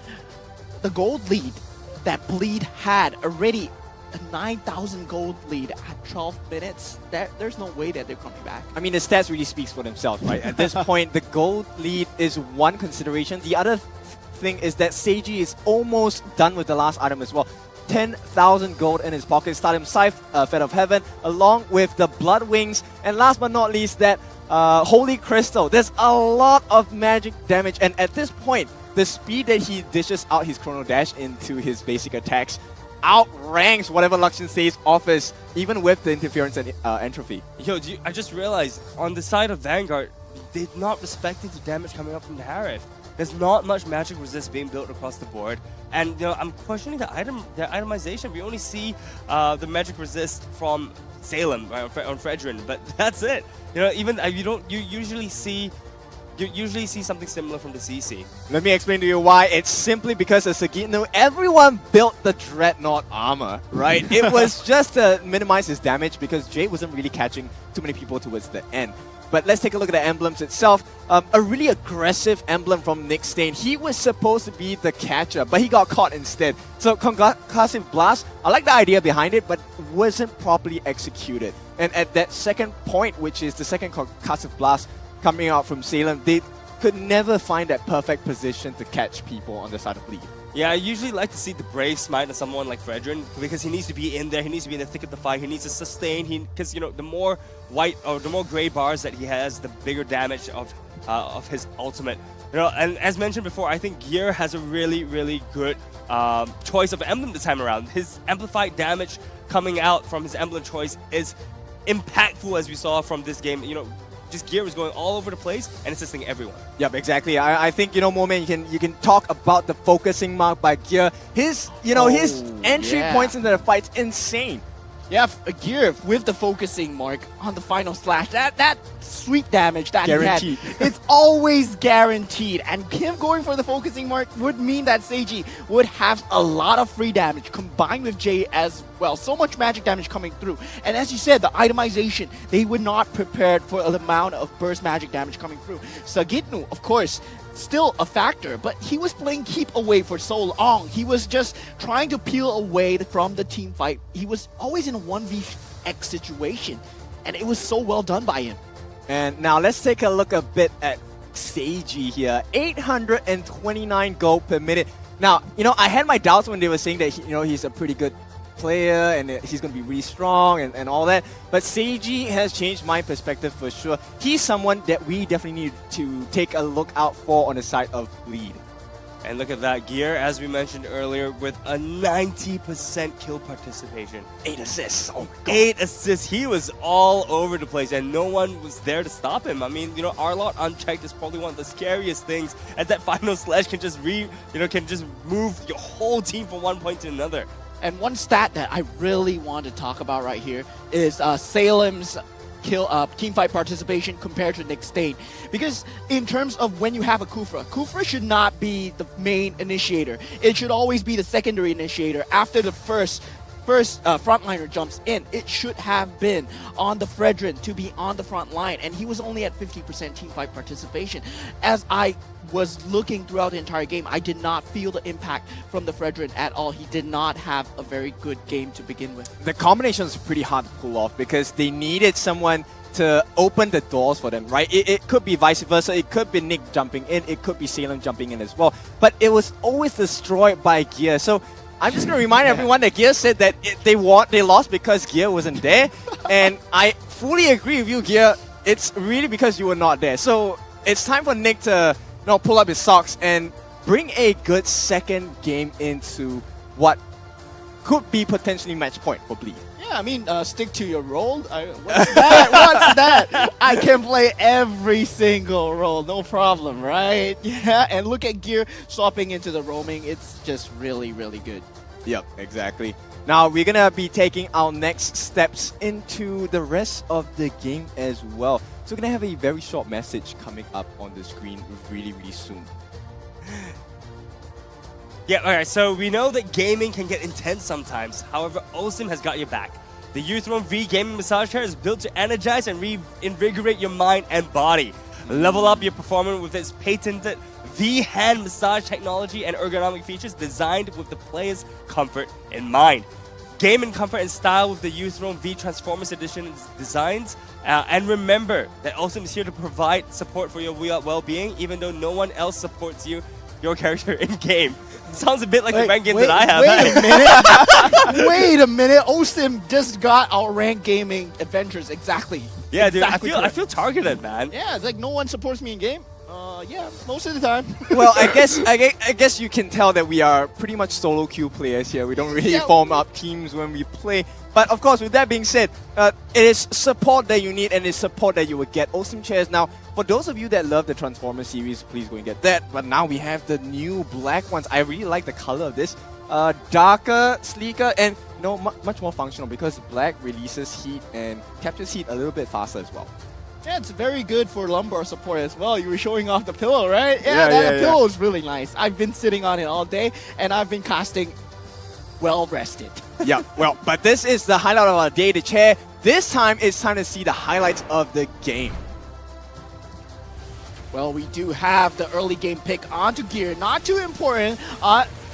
the gold lead that Bleed had already. A 9,000 gold lead at 12 minutes. There's no way that they're coming back. I mean, the stats really speaks for themselves, right? At this point, the gold lead is one consideration. The other thing is that Seiji is almost done with the last item as well. 10,000 gold in his pocket. Stardom Scythe, Fed of Heaven, along with the Blood Wings. And last but not least, that Holy Crystal. There's a lot of magic damage. And at this point, the speed that he dishes out his Chrono Dash into his basic attacks outranks whatever Luxian Stays offers, even with the interference and entropy. I just realized, on the side of Vanguard, they're not respecting the damage coming up from the Harith. There's not much magic resist being built across the board. And I'm questioning their itemization. We only see the magic resist from Salem, right, on Fredrin, but that's it. You usually see something similar from the CC. Let me explain to you why. It's simply because of Sagitno, everyone built the Dreadnought armor, right? It was just to minimize his damage because Jay wasn't really catching too many people towards the end. But let's take a look at the emblems itself. A really aggressive emblem from Nick Stain. He was supposed to be the catcher, but he got caught instead. So Concussive Blast, I like the idea behind it, but wasn't properly executed. And at that second point, which is the second Concussive Blast, coming out from Salem, they could never find that perfect position to catch people on the side of Bleed. Yeah, I usually like to see the Brave Smite on someone like Fredrin because he needs to be in there, he needs to be in the thick of the fight, he needs to sustain, because the more white or the more gray bars that he has, the bigger damage of his ultimate. And as mentioned before, I think Gear has a really, really good choice of emblem this time around. His amplified damage coming out from his emblem choice is impactful, as we saw from this game. Just Gear was going all over the place and assisting everyone. Yep, exactly. I think, Moment, you can talk about the focusing mark by Gear. His entry points into the fight's insane. Yeah, Gear with the focusing mark on the final slash. That sweet damage that guaranteed. he had, it's always guaranteed. And him going for the focusing mark would mean that Seiji would have a lot of free damage combined with Jay as well. So much magic damage coming through. And as you said, the itemization, they were not prepared for the amount of burst magic damage coming through. Sagitno, of course, still a factor, but he was playing keep away for so long. He was just trying to peel away from the team fight. He was always in a 1vx situation, and it was so well done by him. And now let's take a look a bit at Seiji here. 829 gold per minute. Now, I had my doubts when they were saying that he's a pretty good player and he's going to be really strong and all that. But Seiji has changed my perspective for sure. He's someone that we definitely need to take a look out for on the side of lead. And look at that gear, as we mentioned earlier, with a 90% kill participation. 8 assists. Oh, God. 8 assists. He was all over the place, and no one was there to stop him. I mean, Arlott unchecked is probably one of the scariest things, as that final slash can just move your whole team from one point to another. And one stat that I really want to talk about right here is Salem's teamfight participation compared to Nick Stain. Because in terms of when you have a Kufra should not be the main initiator. It should always be the secondary initiator. After the first frontliner jumps in, it should have been on the Fredrin to be on the front line, and he was only at 50% teamfight participation. As I was looking throughout the entire game, I did not feel the impact from the Fredrin at all. He did not have a very good game to begin with. The combination is pretty hard to pull off because they needed someone to open the doors for them, right? It could be vice versa. It could be Nick jumping in. It could be Salem jumping in as well. But it was always destroyed by Gear. So I'm just going to remind everyone that Gear said that they lost because Gear wasn't there. And I fully agree with you, Gear. It's really because you were not there. So it's time for Nick to pull up his socks and bring a good second game into what could be potentially match point for Bleed. Yeah, I mean, stick to your role. What's that? What's that? I can play every single role, no problem, right? Yeah, and look at Gear swapping into the roaming. It's just really, really good. Yep, exactly. Now, we're going to be taking our next steps into the rest of the game as well. So we're going to have a very short message coming up on the screen really, really soon. Yeah, alright, so we know that gaming can get intense sometimes. However, Osim has got your back. The Uthrone V gaming massage chair is built to energize and reinvigorate your mind and body. Level up your performance with its patented V-hand massage technology and ergonomic features designed with the player's comfort in mind. Game in comfort and style with the Uthrone V Transformers Edition designs. And remember that Osim is here to provide support for your well-being, even though no one else supports your character in-game. Sounds a bit like the rank game that I have. Wait a minute. Wait a minute. Osim just got our rank gaming adventures. Exactly. Yeah, exactly dude. I feel targeted, man. Yeah, it's like no one supports me in game. Yeah, most of the time. Well, I guess you can tell that we are pretty much solo queue players here. We don't really form up teams when we play. But of course, with that being said, it is support that you need and it's support that you will get. Awesome chairs. Now, for those of you that love the Transformers series, please go and get that. But now we have the new black ones. I really like the color of this. Darker, sleeker, and much more functional because black releases heat and captures heat a little bit faster as well. Yeah, it's very good for lumbar support as well. You were showing off the pillow, right? Yeah, that pillow is really nice. I've been sitting on it all day, and I've been casting well rested. Yeah, well, but this is the highlight of our day, the chair. This time, it's time to see the highlights of the game. Well, we do have the early game pick onto Gear. Not too important,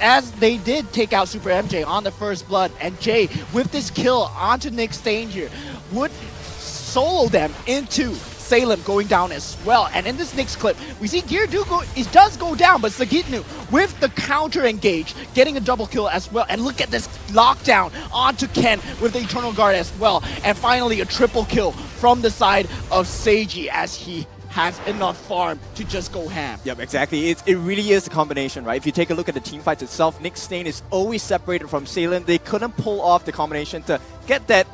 as they did take out Super MJ on the first blood. And Jay, with this kill onto Nick Stain here, would solo them into Salem going down as well. And in this next clip, we see Gear does go down, but Sagitnu with the counter engage, getting a double kill as well. And look at this lockdown onto Ken with the Eternal Guard as well. And finally, a triple kill from the side of Seiji as he has enough farm to just go ham. Yep, exactly. It really is a combination, right? If you take a look at the team fights itself, Nick Stain is always separated from Salem. They couldn't pull off the combination to get that,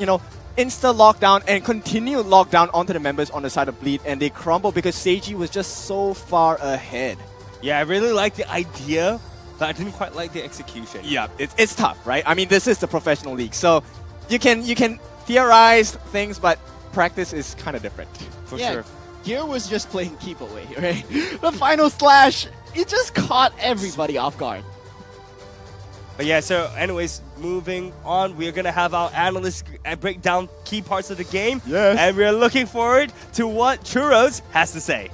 insta lockdown and continue lockdown onto the members on the side of Bleed, and they crumble because Seiji was just so far ahead. Yeah, I really like the idea, but I didn't quite like the execution. Yeah, it's tough, right? I mean, this is the professional league, so you can theorize things, but practice is kind of different. For sure. Gear was just playing keep away, right? The final slash, it just caught everybody off guard. But yeah, so anyways, moving on, we're going to have our analysts break down key parts of the game. Yes. And we're looking forward to what Churros has to say.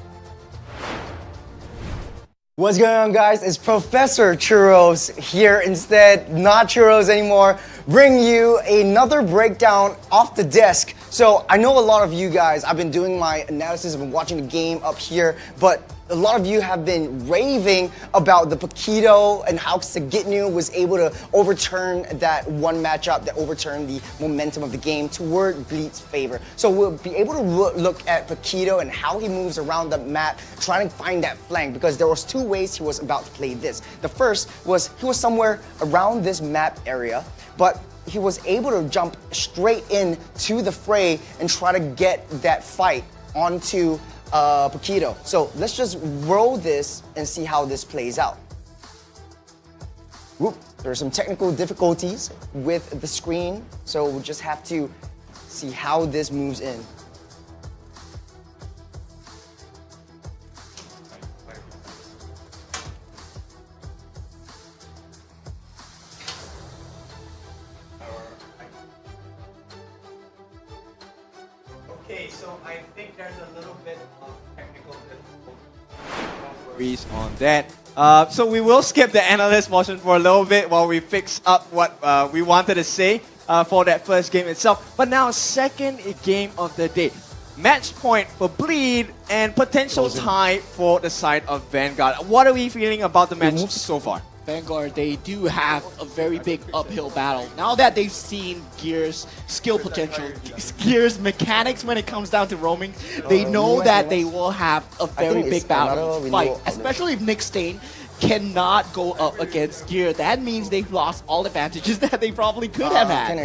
What's going on, guys? It's Professor Churros here instead, not Churros anymore, bring you another breakdown off the desk. So I know a lot of you guys, I've been doing my analysis, I've been watching the game up here, but a lot of you have been raving about the Paquito and how Sagitnu was able to overturn that one matchup, that overturned the momentum of the game toward Bleed's favor. So we'll be able to look at Paquito and how he moves around the map, trying to find that flank, because there was two ways he was about to play this. The first was he was somewhere around this map area, but he was able to jump straight in to the fray and try to get that fight onto Paquito. So let's just roll this and see how this plays out. Whoop, there are some technical difficulties with the screen, so we'll just have to see how this moves in. Okay, so I think there's a little bit of technical difficulties on that. So we will skip the analyst portion for a little bit while we fix up what we wanted to say for that first game itself. But now, second game of the day. Match point for Bleed and potential tie for the side of Vanguard. What are we feeling about the match so far? Vanguard, they do have a very big uphill battle. Now that they've seen Gear's skill potential, Gear's mechanics when it comes down to roaming, they know that they will have a very big battle to fight, especially if Nick Stain cannot go up against Gear. That means they've lost all advantages that they probably could have had.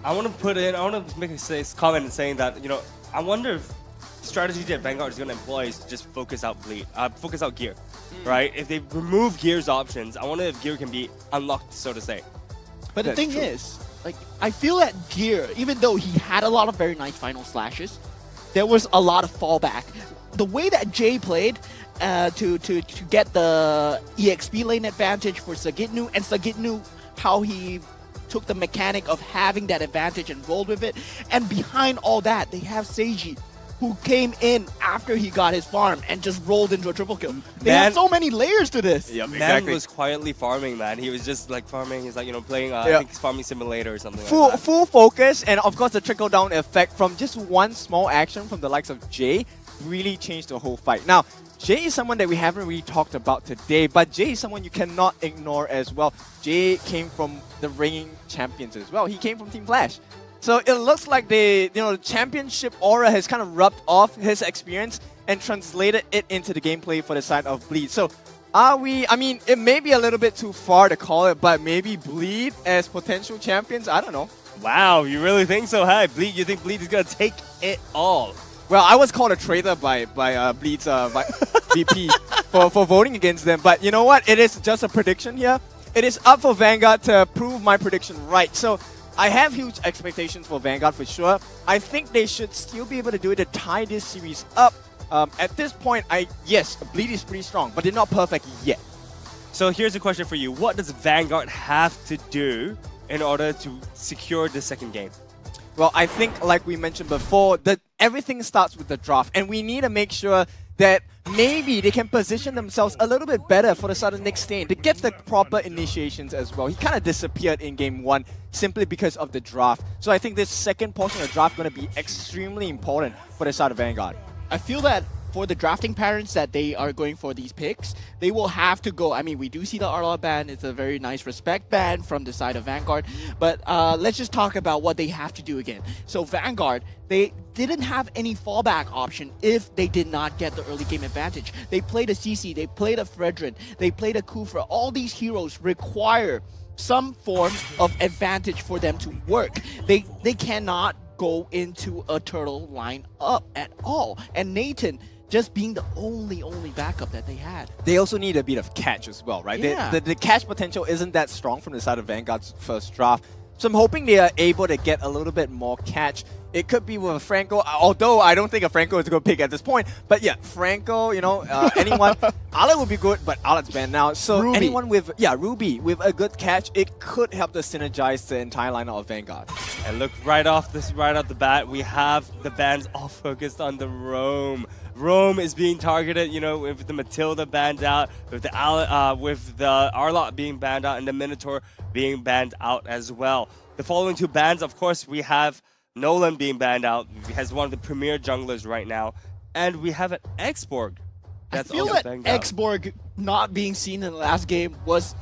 I want to make a comment in saying that, you know, I wonder if strategy that Vanguard is going to employ is to just focus out Gear, right? If they remove Gear's options, I wonder if Gear can be unlocked, so to say. But the thing is, like, I feel that Gear, even though he had a lot of very nice final slashes, there was a lot of fallback. The way that Jay played to get the EXP lane advantage for Sagitnu, and Sagitnu, how he took the mechanic of having that advantage and rolled with it. And behind all that, they have Seiji, who came in after he got his farm and just rolled into a triple kill. They have so many layers to this. Yeah, Man was quietly farming, man. He was just like farming. He's like, you know, playing, I think it's Farming Simulator or something like that. Full focus, and of course the trickle-down effect from just one small action from the likes of Jay really changed the whole fight. Now, Jay is someone that we haven't really talked about today, but Jay is someone you cannot ignore as well. Jay came from the reigning champions as well. He came from Team Flash. So it looks like the championship aura has kind of rubbed off his experience and translated it into the gameplay for the side of Bleed. So I mean, it may be a little bit too far to call it, but maybe Bleed as potential champions? I don't know. Wow, you really think so? Hey, Bleed, you think Bleed is going to take it all? Well, I was called a traitor by Bleed's VP for voting against them. But you know what? It is just a prediction here. It is up for Vanguard to prove my prediction right. So I have huge expectations for Vanguard for sure. I think they should still be able to do it to tie this series up. At this point, yes, Bleed is pretty strong, but they're not perfect yet. So here's a question for you. What does Vanguard have to do in order to secure the second game? Well, I think, like we mentioned before, that everything starts with the draft, and we need to make sure that maybe they can position themselves a little bit better for the side of Nick Stain to get the proper initiations as well. He kind of disappeared in Game 1 simply because of the draft. So I think this second portion of the draft is going to be extremely important for the side of Vanguard. I feel that for the drafting patterns that they are going for these picks, they will have to go. I mean, we do see the Arla ban. It's a very nice respect ban from the side of Vanguard. But let's just talk about what they have to do again. So Vanguard, they didn't have any fallback option if they did not get the early game advantage. They played a CC, they played a Fredrin, they played a Kufra. All these heroes require some form of advantage for them to work. They cannot go into a turtle line up at all. And Nathan just being the only backup that they had. They also need a bit of catch as well, right? Yeah. The catch potential isn't that strong from the side of Vanguard's first draft. So I'm hoping they are able to get a little bit more catch. It could be with a Franco, although I don't think a Franco is a good pick at this point. But yeah, Franco, you know, anyone. Alet would be good, but Alet's banned now. So anyone with, Ruby, with a good catch, it could help to synergize the entire lineup of Vanguard. And look, right off the bat, we have the bans all focused on the Roam. Roam is being targeted, you know, with the Matilda banned out, with the Arlot being banned out, and the Minotaur being banned out as well. The following two bans, of course, we have Nolan being banned out as one of the premier junglers right now, and we have an Xborg. That's I feel that Xborg not being seen in the last game was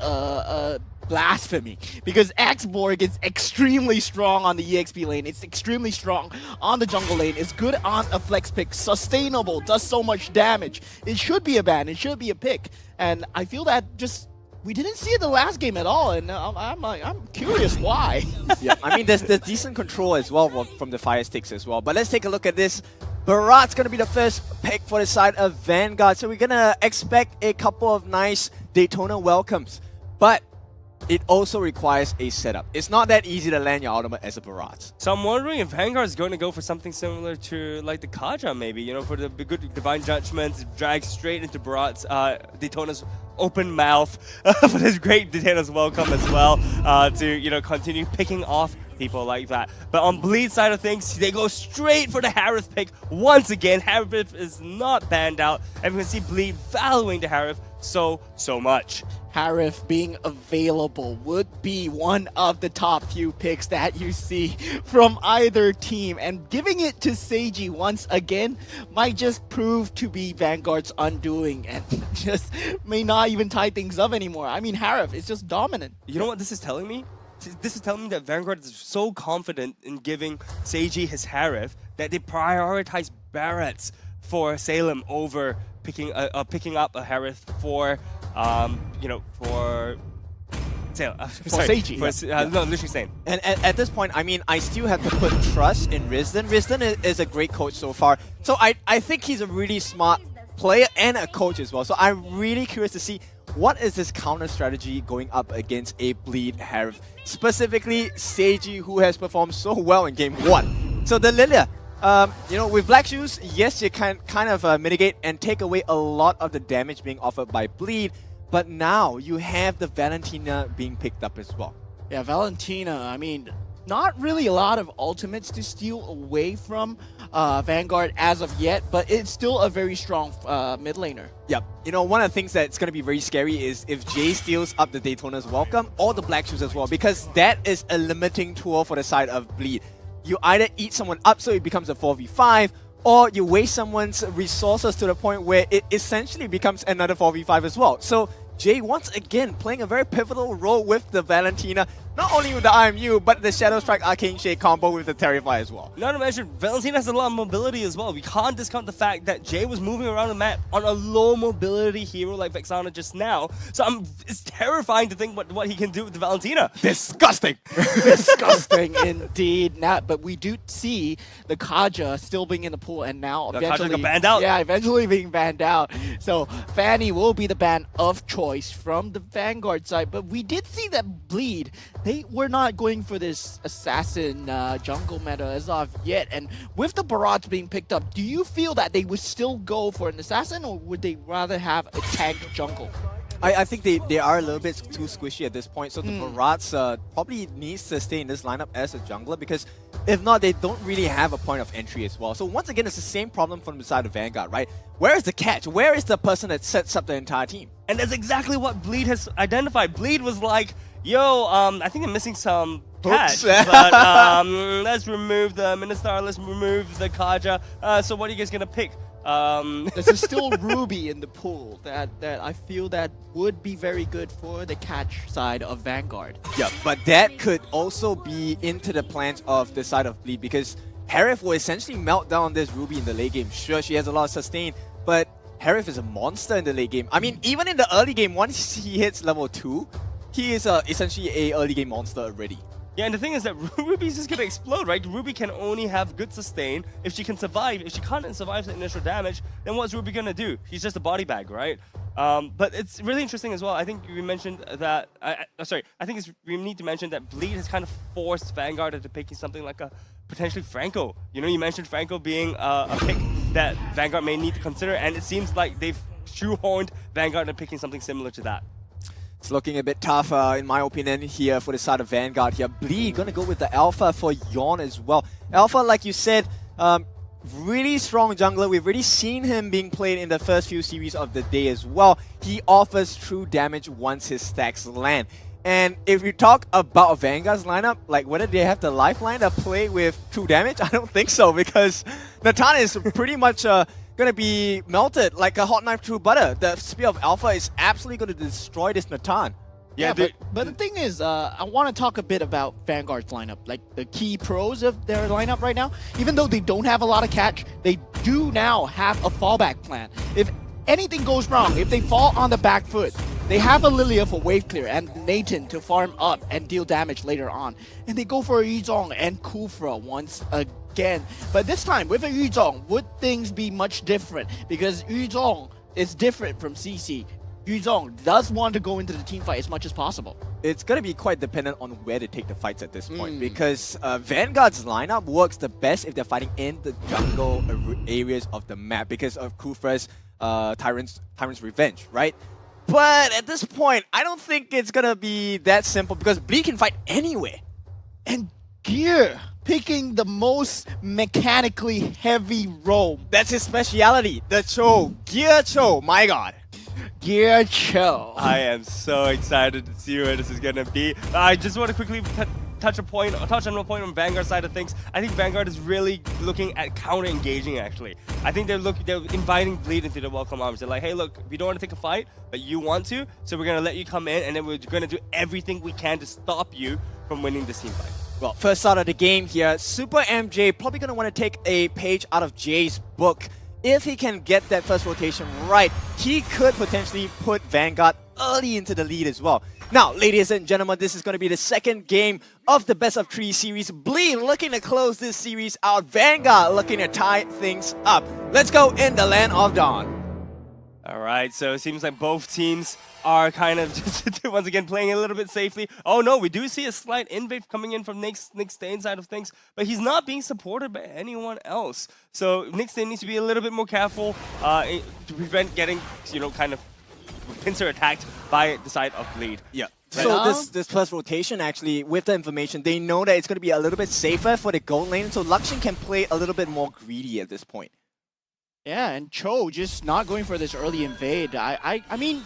blasphemy, because Xborg is extremely strong on the EXP lane. It's extremely strong on the jungle lane. It's good on a flex pick, sustainable, does so much damage. It should be a ban. It should be a pick. And I feel that just we didn't see it the last game at all, and I'm curious why. Yeah, I mean there's decent control as well from the fire sticks as well. But let's take a look at this. Barat's gonna be the first pick for the side of Vanguard, so we're gonna expect a couple of nice Daytona welcomes. But it also requires a setup. It's not that easy to land your ultimate as a Barat. So I'm wondering if Vanguard is going to go for something similar to like the Kaja maybe, you know, for the good Divine Judgment, drag straight into Barat's, Daytona's open mouth for this great Daytona's welcome as well, to, you know, continue picking off people like that. But on Bleed's side of things, they go straight for the Harith pick once again. Harith is not banned out, and we can see Bleed valuing the Harith so much. Harith being available would be one of the top few picks that you see from either team, and giving it to Seiji once again might just prove to be Vanguard's undoing and just may not even tie things up anymore. I mean, Harith is just dominant. You know what this is telling me? This is telling me that Vanguard is so confident in giving Seiji his Harith that they prioritize Barretts for Salem over picking up a Harith for you know, for Seiji. No, literally saying. And at this point, I mean, I still have to put trust in Rizden. Rizden is a great coach so far. So I think he's a really smart player and a coach as well. So I'm really curious to see what is his counter strategy going up against a Bleed Harith. Specifically, Seiji, who has performed so well in game 1. So the Lilia, you know, with Black Shoes, yes, you can kind of mitigate and take away a lot of the damage being offered by Bleed, but now you have the Valentina being picked up as well. Yeah, Valentina, I mean, not really a lot of ultimates to steal away from Vanguard as of yet, but it's still a very strong mid laner. Yep. You know, one of the things that's going to be very scary is if Jay steals up the Daytona's welcome or the Black Shoes as well, because that is a limiting tool for the side of Bleed. You either eat someone up so it becomes a 4v5, or you waste someone's resources to the point where it essentially becomes another 4v5 as well. So Jay once again playing a very pivotal role with the Valentina, not only with the IMU, but the Shadow Strike Arcane Shade combo with the Terrify as well. Not to mention, Valentina has a lot of mobility as well. We can't discount the fact that Jay was moving around the map on a low mobility hero like Vexana just now. So it's terrifying to think what he can do with the Valentina. Disgusting! Disgusting indeed. But we do see the Kaja still being in the pool, and now the eventually Kaja got banned out. Yeah, eventually being banned out. So Fanny will be the ban of choice from the Vanguard side. But we did see that Bleed, they were not going for this assassin jungle meta as of yet. And with the Barats being picked up, do you feel that they would still go for an assassin, or would they rather have a tank jungle? I think they are a little bit too squishy at this point, so the Barats probably needs to stay in this lineup as a jungler, because if not, they don't really have a point of entry as well. So once again, it's the same problem from the side of Vanguard, right? Where is the catch? Where is the person that sets up the entire team? And that's exactly what Bleed has identified. Bleed was like, yo, I think I'm missing some catch, but let's remove the Ministar, let's remove the Kaja. So what are you guys gonna pick? There's still Ruby in the pool that I feel that would be very good for the catch side of Vanguard. Yeah, but that could also be into the plans of the side of Bleed, because Harith will essentially melt down this Ruby in the late game. Sure, she has a lot of sustain, but Harith is a monster in the late game. I mean, even in the early game, once he hits level 2, he is essentially a early game monster already. Yeah, and the thing is that Ruby's just gonna explode, right? Ruby can only have good sustain if she can survive. If she can't survive the initial damage, then what's Ruby gonna do? She's just a body bag, right? But it's really interesting as well. I think we mentioned that, we need to mention that Bleed has kind of forced Vanguard into picking something like a potentially Franco. You know, you mentioned Franco being a pick that Vanguard may need to consider, and it seems like they've shoehorned Vanguard into picking something similar to that. It's looking a bit tough, in my opinion, here for the side of Vanguard here. Bleed gonna go with the Alpha for Yawn as well. Alpha, like you said, really strong jungler. We've already seen him being played in the first few series of the day as well. He offers true damage once his stacks land. And if you talk about Vanguard's lineup, like whether they have the lifeline to play with true damage, I don't think so, because Natan is pretty much gonna be melted like a hot knife through butter. The Spear of Alpha is absolutely gonna destroy this Natan. Yeah, but the thing is, I want to talk a bit about Vanguard's lineup, like the key pros of their lineup right now. Even though they don't have a lot of catch, they do now have a fallback plan. If anything goes wrong, if they fall on the back foot, they have a Lilia for wave clear and Nathan to farm up and deal damage later on. And they go for a Yuzong and Kufra once again. But this time, with a Yuzong, would things be much different? Because Yuzong is different from CC. Yuzong does want to go into the team fight as much as possible. It's going to be quite dependent on where they take the fights at this point, because Vanguard's lineup works the best if they're fighting in the jungle areas of the map because of Kufra's Tyrant's Revenge, right? But at this point, I don't think it's going to be that simple because Bleed can fight anywhere. And Gear picking the most mechanically heavy roam. That's his speciality, the Cho. Gear Cho, my god. Gear Cho. I am so excited to see where this is gonna be. I just want to quickly touch on a point on Vanguard's side of things. I think Vanguard is really looking at counter-engaging, actually. I think they're inviting Bleed into the welcome arms. They're like, hey, look, we don't want to take a fight, but you want to, so we're gonna let you come in, and then we're gonna do everything we can to stop you from winning this team fight. Well, first out of the game here, Super MJ probably gonna want to take a page out of Jay's book. If he can get that first rotation right, he could potentially put Vanguard early into the lead as well. Now, ladies and gentlemen, this is going to be the second game of the best of 3 series. Bleed looking to close this series out. Vanguard looking to tie things up. Let's go in the Land of Dawn. All right, so it seems like both teams are kind of just once again playing a little bit safely. Oh no, we do see a slight invade coming in from Nick Stain side of things, but he's not being supported by anyone else. So Nick Stain needs to be a little bit more careful to prevent getting, kind of pincer attacked by the side of Bleed. Yeah. So this first rotation, actually, with the information, they know that it's going to be a little bit safer for the gold lane, so Luxian can play a little bit more greedy at this point. Yeah, and Cho just not going for this early invade. I mean,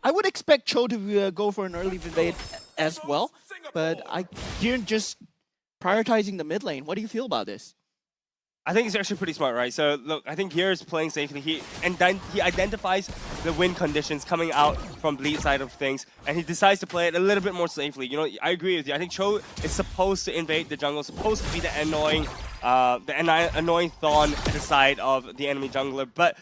I would expect Cho to go for an early invade as well, but you're just prioritizing the mid lane. What do you feel about this? I think it's actually pretty smart, right? So look, I think here is playing safely. He identifies the win conditions coming out from Bleed side of things, and he decides to play it a little bit more safely. I agree with you. I think Cho is supposed to invade the jungle, supposed to be the annoying Thorn at the side of the enemy jungler, but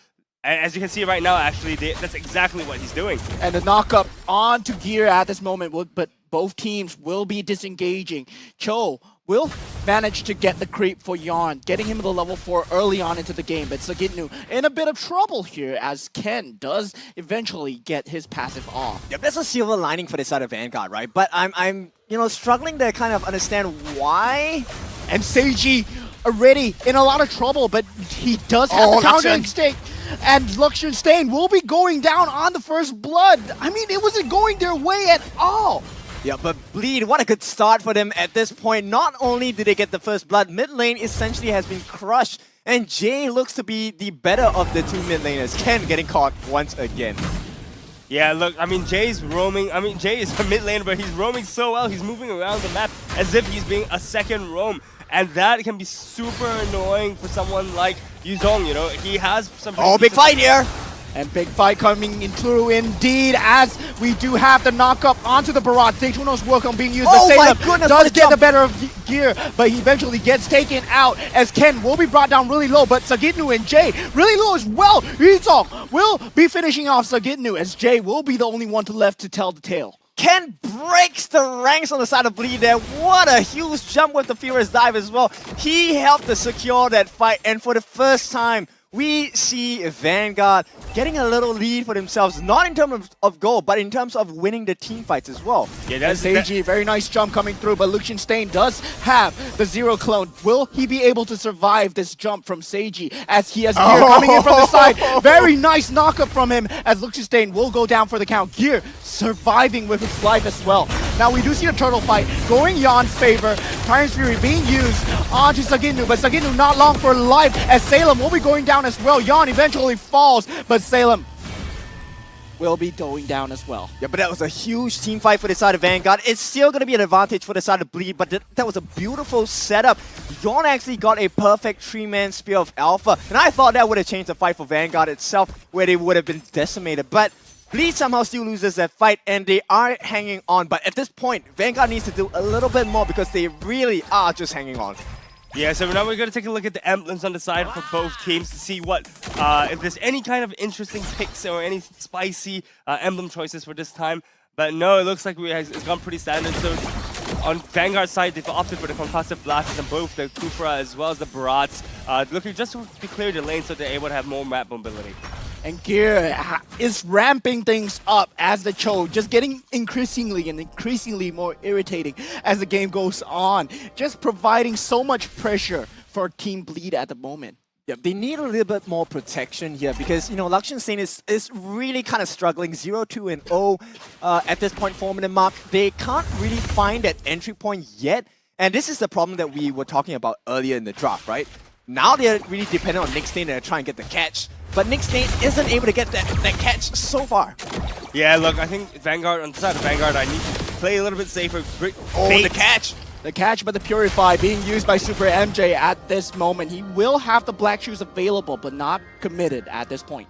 as you can see right now, actually, that's exactly what he's doing. And the knock-up onto Gear at this moment, but both teams will be disengaging. Cho will manage to get the creep for Yawn, getting him to the level 4 early on into the game, but Sagitnu in a bit of trouble here as Ken does eventually get his passive off. Yeah, that's a silver lining for this side of Vanguard, right? But I'm struggling to kind of understand why. And Seiji already in a lot of trouble, but he does have the counter instinct. And Luxian Stain will be going down on the first blood. I mean, it wasn't going their way at all. Yeah, but Bleed, what a good start for them at this point. Not only did they get the first blood, mid lane essentially has been crushed. And Jay looks to be the better of the two mid laners. Ken getting caught once again. Yeah, look, I mean, Jay's roaming. I mean, Jay is a mid laner, but he's roaming so well. He's moving around the map as if he's being a second roam. And that can be super annoying for someone like Yuzong, He has some... Oh, big fight here! And big fight coming in through indeed, as we do have the knock-up onto the Barat. Daytona's work on being used. Oh the my goodness, does get the better of Gear, but he eventually gets taken out as Ken will be brought down really low, but Sagitnu and Jay really low as well. Yuzong will be finishing off Sagitnu as Jay will be the only one left to tell the tale. Ken breaks the ranks on the side of Bleed there. What a huge jump with the Furious Dive as well. He helped to secure that fight, and for the first time, we see Vanguard getting a little lead for themselves, not in terms of goal, but in terms of winning the team fights as well. Yeah, that's Seiji, very nice jump coming through, but Liechtenstein does have the zero clone. Will he be able to survive this jump from Seiji as he has Gear coming in from the side? Very nice knockup from him as Liechtenstein will go down for the count. Gear surviving with his life as well. Now we do see a turtle fight going Jan's favor. Tyrant's Fury being used onto Saginu, but Saginu not long for life as Salem will be going down as well. Jan eventually falls, but Salem will be going down as well. Yeah, but that was a huge team fight for the side of Vanguard. It's still going to be an advantage for the side of Bleed, but that was a beautiful setup. Jan actually got a perfect 3-man Spear of Alpha, and I thought that would have changed the fight for Vanguard itself, where they would have been decimated. But Bleed somehow still loses that fight, and they are hanging on. But at this point, Vanguard needs to do a little bit more because they really are just hanging on. Yeah, so now we're going to take a look at the emblems on the side for both teams to see what, if there's any kind of interesting picks or any spicy emblem choices for this time. But no, it looks like it's gone pretty standard. So on Vanguard's side, they've opted for the concussive blasts on both the Kufra as well as the Barats, looking just to clear the lane so they're able to have more map mobility. And Gear is ramping things up as the Cho, just getting increasingly more irritating as the game goes on. Just providing so much pressure for Team Bleed at the moment. Yeah, they need a little bit more protection here because, you know, Liechtenstein is really kind of struggling. 0-2-0 at this point, 4-minute mark. They can't really find that entry point yet. And this is the problem that we were talking about earlier in the draft, right? Now they're really dependent on Nickstain to try and get the catch. But Nickstain isn't able to get that catch so far. Yeah, look, I think Vanguard, on the side of Vanguard, I need to play a little bit safer. The catch! The catch, but the Purify being used by Super MJ at this moment. He will have the black shoes available, but not committed at this point.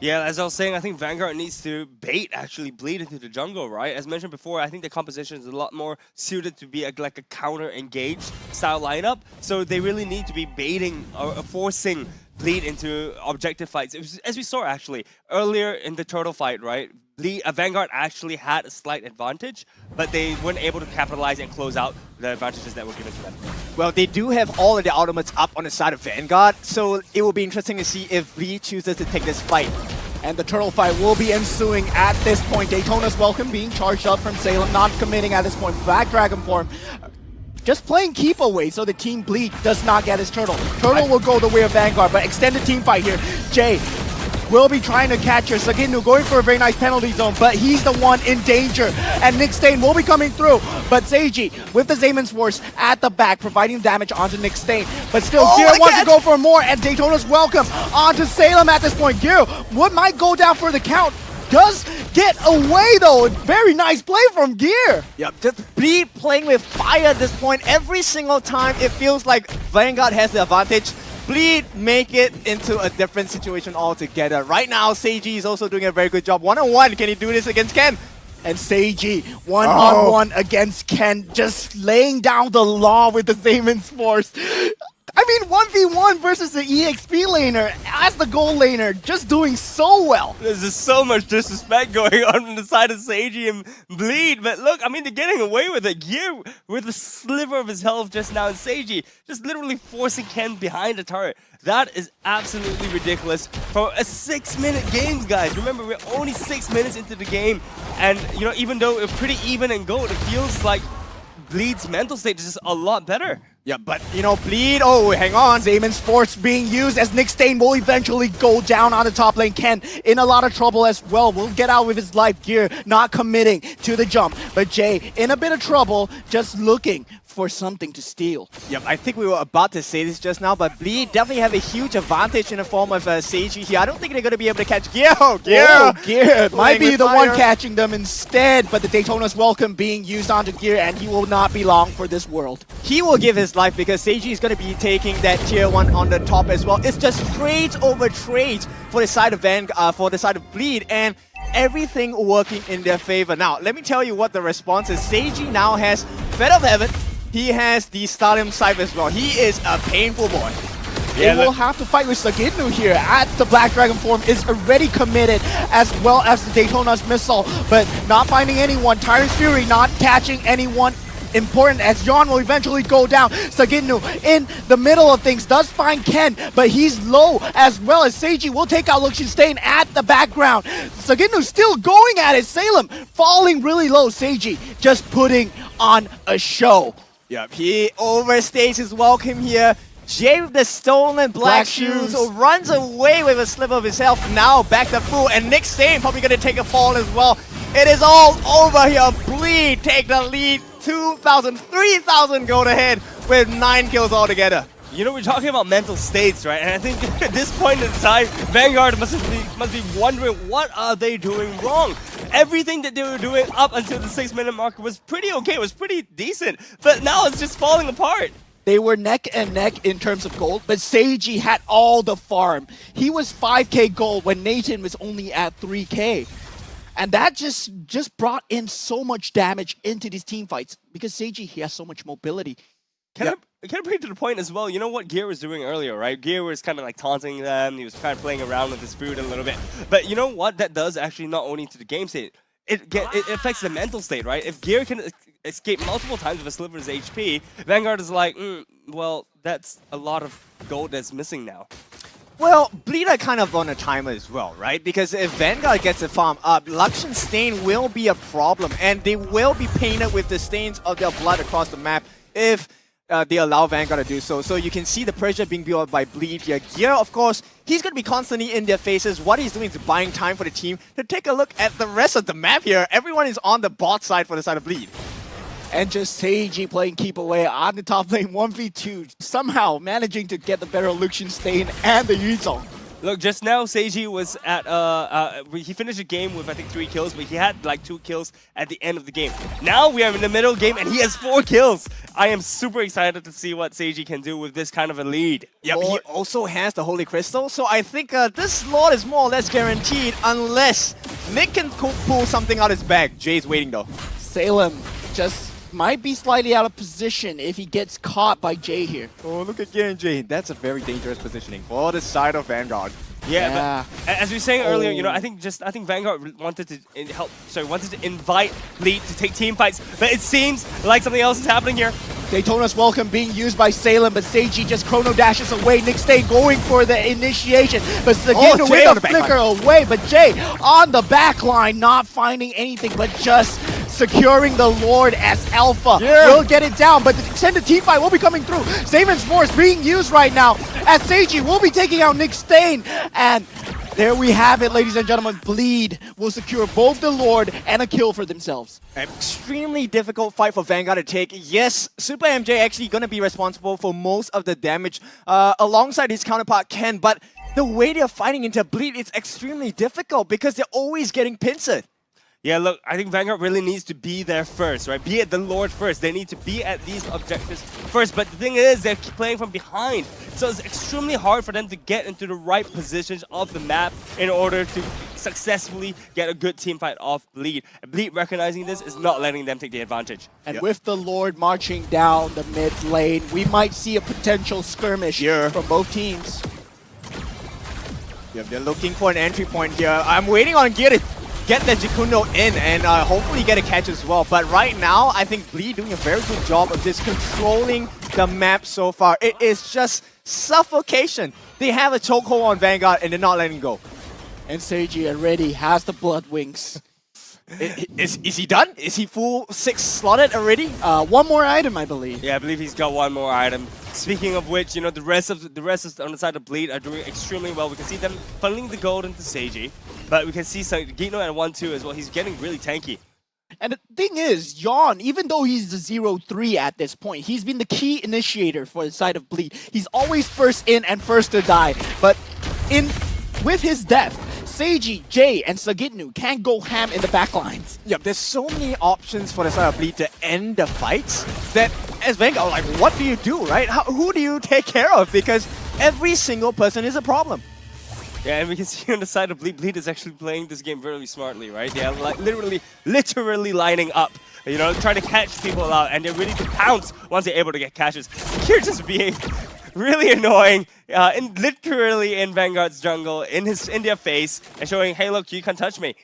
Yeah, as I was saying, I think Vanguard needs to actually bleed into the jungle, right? As mentioned before, I think the composition is a lot more suited to be like a counter-engaged style lineup. So they really need to be baiting or forcing Bleed into objective fights. As we saw actually earlier in the turtle fight, right? Vanguard actually had a slight advantage, but they weren't able to capitalize and close out the advantages that were given to them. Well, they do have all of the ultimates up on the side of Vanguard, so it will be interesting to see if Bleed chooses to take this fight. And the turtle fight will be ensuing at this point. Daytona's Welcome being charged up from Salem, not committing at this point. Black Dragon form. Just playing keep away so the Team Bleed does not get his turtle. Turtle will go the way of Vanguard, but extended team fight here. Jay will be trying to catch her. Saginu going for a very nice penalty zone, but he's the one in danger. And Nickstain will be coming through, but Seiji with the Zayman's Force at the back, providing damage onto Nickstain. But still, Gear wants to go for more, and Daytona's Welcome onto Salem at this point. Gear, what might go down for the count? Does get away though. Very nice play from Gear. Yep, just Bleed playing with fire at this point. Every single time it feels like Vanguard has the advantage. Bleed make it into a different situation altogether. Right now, Seiji is also doing a very good job. 1-on-1, can he do this against Ken? And Seiji, one-on-one against Ken, just laying down the law with the Zayman's Force. I mean, 1v1 versus the EXP laner as the goal laner, just doing so well. There's just so much disrespect going on the side of Seiji and Bleed, but look, I mean, they're getting away with it. Gear with a sliver of his health just now, and Seiji just literally forcing Ken behind the turret. That is absolutely ridiculous for a 6-minute game, guys. Remember, we're only 6 minutes into the game, and you know, even though it's pretty even in gold, it feels like Bleed's mental state is just a lot better. Yeah, but, you know, Bleed, hang on. Zayman's Force being used as Nickstain will eventually go down on the top lane. Ken in a lot of trouble as well. Will get out with his life. Gear not committing to the jump. But Jay in a bit of trouble, just looking for something to steal. Yep, I think we were about to say this just now, but Bleed definitely have a huge advantage in the form of Seiji here. I don't think they're going to be able to catch Gear. Gear might be the one catching them instead, but the Daytona's Welcome being used onto Gear, and he will not be long for this world. He will give his life because Seiji is going to be taking that tier 1 on the top as well. It's just trades over trades for the side of for the side of Bleed, and everything working in their favor. Now, let me tell you what the response is. Seiji now has Fed of Heaven. He has the Stadium Scythe as well. He is a painful boy. They will have to fight with Saginu here as the Black Dragon form is already committed, as well as the Daytona's Missile, but not finding anyone. Tyrant's Fury not catching anyone important as Yon will eventually go down. Saginu in the middle of things does find Ken, but he's low as well as Seiji will take out Luxian Stain at the background. Saginu still going at it. Salem falling really low. Seiji just putting on a show. Yep, he overstays his welcome here. Jay with the stolen black shoes runs away with a slip of his health. Now back to full, and Nick Stain probably going to take a fall as well. It is all over here. Bleed take the lead. 2,000, 3,000 gold ahead with 9 kills altogether. You know, we're talking about mental states, right? And I think at this point in time, Vanguard must be wondering what are they doing wrong. Everything that they were doing up until the 6-minute mark was pretty okay, was pretty decent, but now it's just falling apart. They were neck and neck in terms of gold, but Seiji had all the farm. He was 5k gold when Nathan was only at 3k. And that just brought in so much damage into these team fights because Seiji, he has so much mobility. Can I bring to the point as well, you know what Gear was doing earlier, right? Gear was kind of like taunting them, he was kind of playing around with his food a little bit. But you know what that does actually not only to the game state, it affects the mental state, right? If Gear can escape multiple times with a sliver's HP, Vanguard is like, well, that's a lot of gold that's missing now. Well, Bleed are kind of on a timer as well, right? Because if Vanguard gets a farm up, Luxian Stain will be a problem, and they will be painted with the stains of their blood across the map if they allow Vanguard to do so. So you can see the pressure being built up by Bleed here. Gear, of course, he's going to be constantly in their faces. What he's doing is buying time for the team to take a look at the rest of the map here. Everyone is on the bot side for the side of Bleed. And just Seiji playing keep away on the top lane 1v2, somehow managing to get the better Luxian Stain and the eason. Look, just now Seiji was at, he finished the game with I think 3 kills, but he had like 2 kills at the end of the game. Now we are in the middle game and he has 4 kills. I am super excited to see what Seiji can do with this kind of a lead. Yep, he also has the Holy Crystal, so I think this Lord is more or less guaranteed unless Nick can pull something out his bag. Jay's waiting though. Salem just might be slightly out of position if he gets caught by Jay here. Oh, look at Gear and Jay. That's a very dangerous positioning for the side of Vanguard. Yeah, but as we were saying earlier, you know, I think Vanguard wanted to invite Bleed to take team fights, but it seems like something else is happening here. Daytona's Welcome being used by Salem, but Seiji just chrono dashes away. Nick Stain going for the initiation, but Sagino with a flicker away. But Jay on the back line, not finding anything, but just securing the Lord as Alpha. Will get it down, but the extended team fight will be coming through. Saban's Force being used right now as Seiji will be taking out Nick Stain. And there we have it, ladies and gentlemen. Bleed will secure both the Lord and a kill for themselves. An extremely difficult fight for Vanguard to take. Yes, Super MJ actually going to be responsible for most of the damage alongside his counterpart Ken, but the way they're fighting into Bleed is extremely difficult because they're always getting pincered. Yeah, look, I think Vanguard really needs to be there first, right? Be at the Lord first. They need to be at these objectives first. But the thing is, they're playing from behind. So it's extremely hard for them to get into the right positions of the map in order to successfully get a good team fight off Bleed. And Bleed recognizing this is not letting them take the advantage. And with the Lord marching down the mid lane, we might see a potential skirmish from both teams. Yep, they're looking for an entry point here. I'm waiting on Gear to get the Jikundo in and hopefully get a catch as well. But right now, I think Bleed doing a very good job of just controlling the map so far. It is just suffocation. They have a chokehold on Vanguard and they're not letting go. And Seiji already has the blood wings. Is he done? Is he full 6 slotted already? One more item, I believe. Yeah, I believe he's got one more item. Speaking of which, you know, the rest on the side of Bleed are doing extremely well. We can see them funneling the gold into Seiji, but we can see Gino at 1-2 as well. He's getting really tanky. And the thing is, Yon, even though he's the 0-3 at this point, he's been the key initiator for the side of Bleed. He's always first in and first to die. But with his death, Seiji, Jay, and Sagitnu can't go ham in the backlines. Yep, there's so many options for the side of Bleed to end the fights that as Vanguard, like, what do you do, right? Who do you take care of? Because every single person is a problem. Yeah, and we can see on the side of Bleed, Bleed is actually playing this game very smartly, right? They are like literally lining up, you know, trying to catch people out, and they're ready to pounce once they're able to get catches. You're just being really annoying, literally in Vanguard's jungle, in their face, and showing, hey, look, you can't touch me.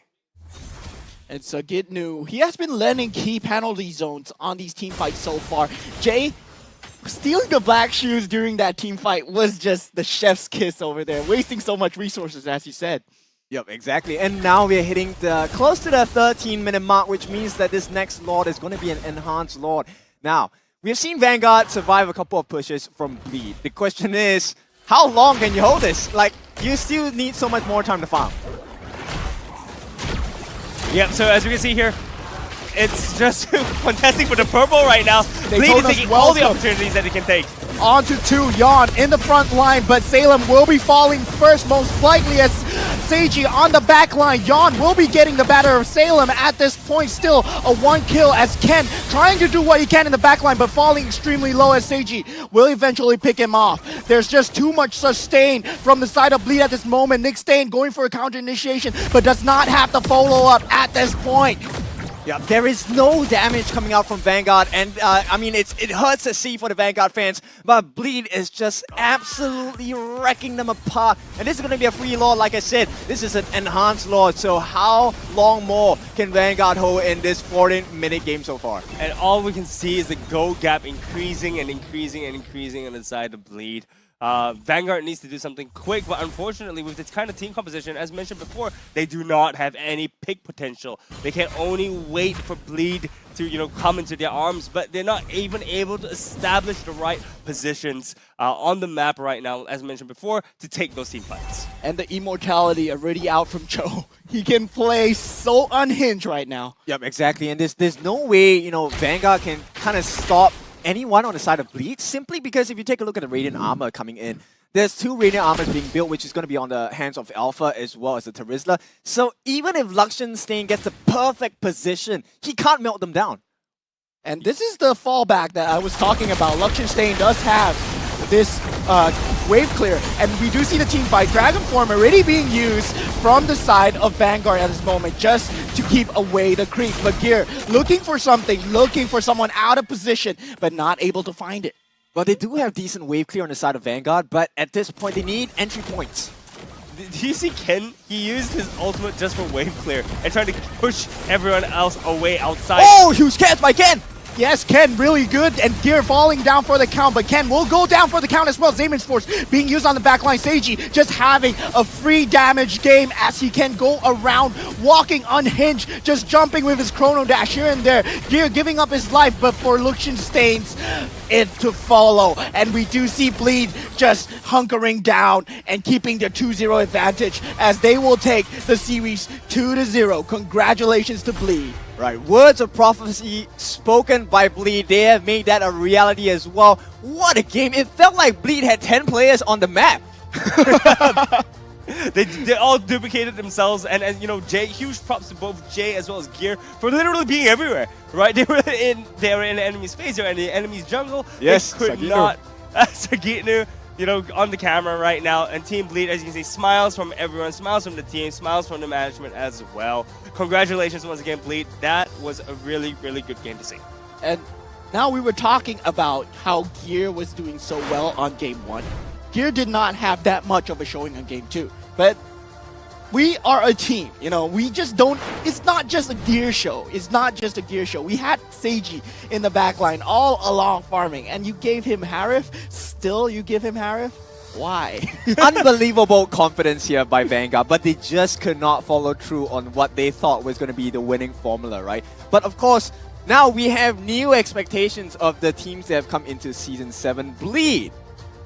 And Sagitnu, he has been landing key penalty zones on these team fights so far. Jay, stealing the black shoes during that team fight was just the chef's kiss over there, wasting so much resources, as you said. Yep, exactly. And now we're hitting close to the 13-minute mark, which means that this next Lord is going to be an enhanced Lord. Now, we've seen Vanguard survive a couple of pushes from Bleed. The question is, how long can you hold this? Like, you still need so much more time to farm. Yep, so as we can see here, it's just contesting for the purple right now. They Bleed told is us taking all the welcome. opportunities that he can take. On to 2, Yon in the front line, but Salem will be falling first, most likely, as Seiji on the back line. Yon will be getting the better of Salem at this point. Still a 1 kill as Ken trying to do what he can in the back line, but falling extremely low as Seiji will eventually pick him off. There's just too much sustain from the side of Bleed at this moment. Nick Stain going for a counter initiation, but does not have the follow-up at this point. Yeah, there is no damage coming out from Vanguard, and I mean, it hurts to see for the Vanguard fans, but Bleed is just absolutely wrecking them apart. And this is going to be a free Lord, like I said. This is an enhanced Lord, so how long more can Vanguard hold in this 14-minute game so far? And all we can see is the goal gap increasing and increasing and increasing on the side of Bleed. Vanguard needs to do something quick, but unfortunately with this kind of team composition, as mentioned before, they do not have any pick potential. They can only wait for Bleed to, you know, come into their arms, but they're not even able to establish the right positions on the map right now, as mentioned before, to take those team fights. And the immortality already out from Cho. He can play so unhinged right now. Yep, exactly. And there's no way, you know, Vanguard can kind of stop anyone on the side of Bleed, simply because if you take a look at the Radiant Armor coming in, there's 2 Radiant Armors being built, which is going to be on the hands of Alpha as well as the Terizla. So even if Luxian Stain gets the perfect position, he can't melt them down. And this is the fallback that I was talking about. Luxian Stain does have this wave clear, and we do see the team fight. Dragon Form already being used from the side of Vanguard at this moment, just to keep away the creep. But Gear looking for something, looking for someone out of position, but not able to find it. Well, they do have decent wave clear on the side of Vanguard, but at this point they need entry points. Do you see Ken? He used his ultimate just for wave clear and trying to push everyone else away outside. Oh, huge catch by Ken! Yes, Ken really good, and Gear falling down for the count, but Ken will go down for the count as well. Zayman's Force being used on the backline. Seiji just having a free damage game as he can go around, walking unhinged, just jumping with his Chrono Dash here and there. Gear giving up his life, but for Luxian Stains, it to follow. And we do see Bleed just hunkering down and keeping their 2-0 advantage as they will take the series 2-0. Congratulations to Bleed. Right, words of prophecy spoken by Bleed. They have made that a reality as well. What a game. It felt like Bleed had 10 players on the map. They all duplicated themselves, and you know, Jay, huge props to both Jay as well as Gear for literally being everywhere, right? They were in the enemy's face, they were in the enemy's jungle. Yes, they could Sagitnu. not. Sagitnu, you know, on the camera right now, and Team Bleed, as you can see, smiles from everyone, smiles from the team, smiles from the management as well. Congratulations once again, Bleed. That was a really, really good game to see. And now we were talking about how Gear was doing so well on Game 1. Gear did not have that much of a showing on Game 2. But we are a team, you know, we just don't, it's not just a Gear show. It's not just a Gear show. We had Seiji in the backline all along farming, and you gave him Harif? Still you give him Harif? Why? Unbelievable confidence here by Vanguard, but they just could not follow through on what they thought was going to be the winning formula, right? But of course, now we have new expectations of the teams that have come into Season 7. Bleed.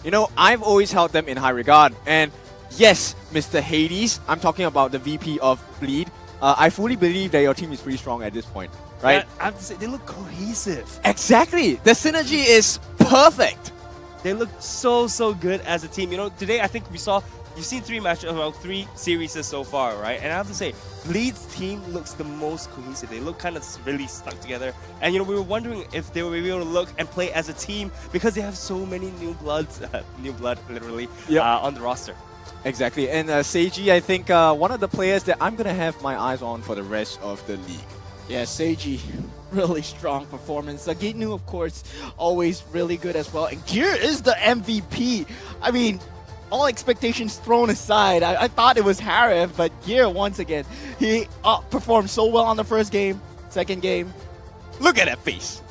You know, I've always held them in high regard, and yes, Mr. Hades, I'm talking about the VP of Bleed. I fully believe that your team is pretty strong at this point, right? Yeah, I have to say, they look cohesive. Exactly. The synergy is perfect. They look so, so good as a team. You know, today I think you've seen 3 matches, well, 3 series so far, right? And I have to say, Bleed's team looks the most cohesive. They look kind of really stuck together. And, you know, we were wondering if they were able to look and play as a team because they have so many new blood, literally, on the roster. Exactly. And Seiji, I think one of the players that I'm going to have my eyes on for the rest of the league. Yeah, Seiji, really strong performance. Sagitnu, of course, always really good as well. And Gear is the MVP. I mean, all expectations thrown aside, I thought it was Harif, but Gear once again, he performed so well on the first game, second game. Look at that face.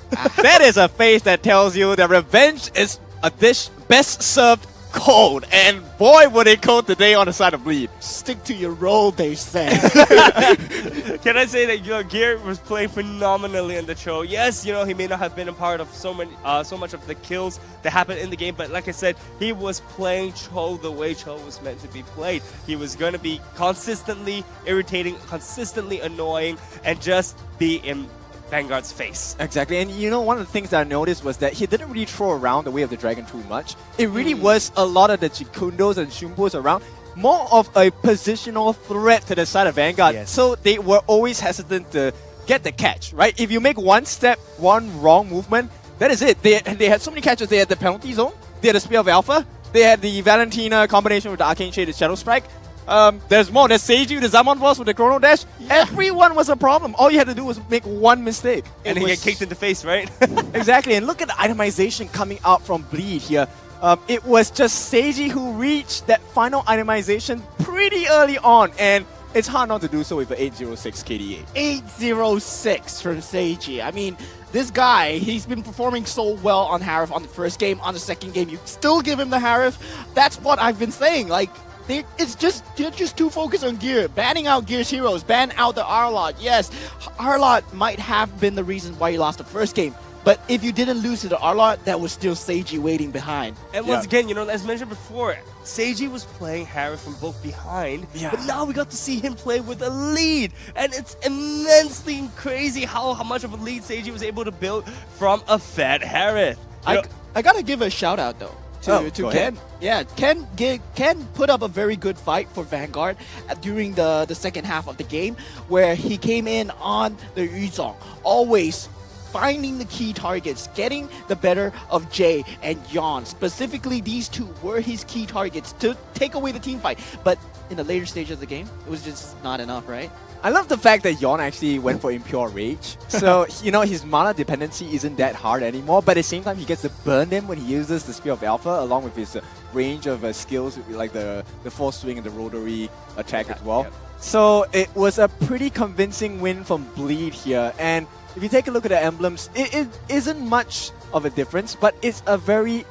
That is a face that tells you that revenge is a dish best served cold. And boy, would it cold today on the side of Bleed. Stick to your role, they say. Can I say that Gear was playing phenomenally in the show? Yes, he may not have been a part of so much of the kills that happened in the game, but like I said, he was playing Cho the way Cho was meant to be played. He was going to be consistently irritating, consistently annoying, and just be in Vanguard's face. Exactly, and one of the things that I noticed was that he didn't really throw around the Way of the Dragon too much. It really was a lot of the Chikundos and Shumbos around, more of a positional threat to the side of Vanguard. Yes. So they were always hesitant to get the catch, right? If you make one step, one wrong movement, that is it. They had so many catches. They had the penalty zone, they had the Spear of Alpha, they had the Valentina combination with the Arcane Shade and Shadow Strike. There's more. There's Seiji with the Zaman Force with the Chrono Dash. Everyone was a problem. All you had to do was make one mistake. And he get kicked in the face, right? Exactly. And look at the itemization coming out from Bleed here. It was just Seiji who reached that final itemization pretty early on. And it's hard not to do so with an 806 KDA. 806 from Seiji. I mean, this guy, he's been performing so well on Harif on the first game, on the second game. You still give him the Harif. That's what I've been saying. Like, they're just too focused on Gear. Banning out Gear's heroes. Ban out the Arlot. Yes, Arlot might have been the reason why you lost the first game. But if you didn't lose to the Arlot, that was still Seiji waiting behind. And once again, as mentioned before, Seiji was playing Harif from both behind, but now we got to see him play with a lead. And it's immensely crazy how much of a lead Seiji was able to build from a fat Harif. I gotta give a shout out though to Ken. Ahead. Yeah, Ken put up a very good fight for Vanguard during the second half of the game, where he came in on the eason, always finding the key targets, getting the better of Jay and Yon. Specifically, these two were his key targets to take away the team fight. But in the later stage of the game, it was just not enough, right? I love the fact that Yon actually went for Impure Rage. So, his mana dependency isn't that hard anymore, but at the same time, he gets to burn them when he uses the Spear of Alpha, along with his range of skills, like the Force Swing and the Rotary attack as well. So, it was a pretty convincing win from Bleed here. And if you take a look at the emblems, it isn't much of a difference, but it's a very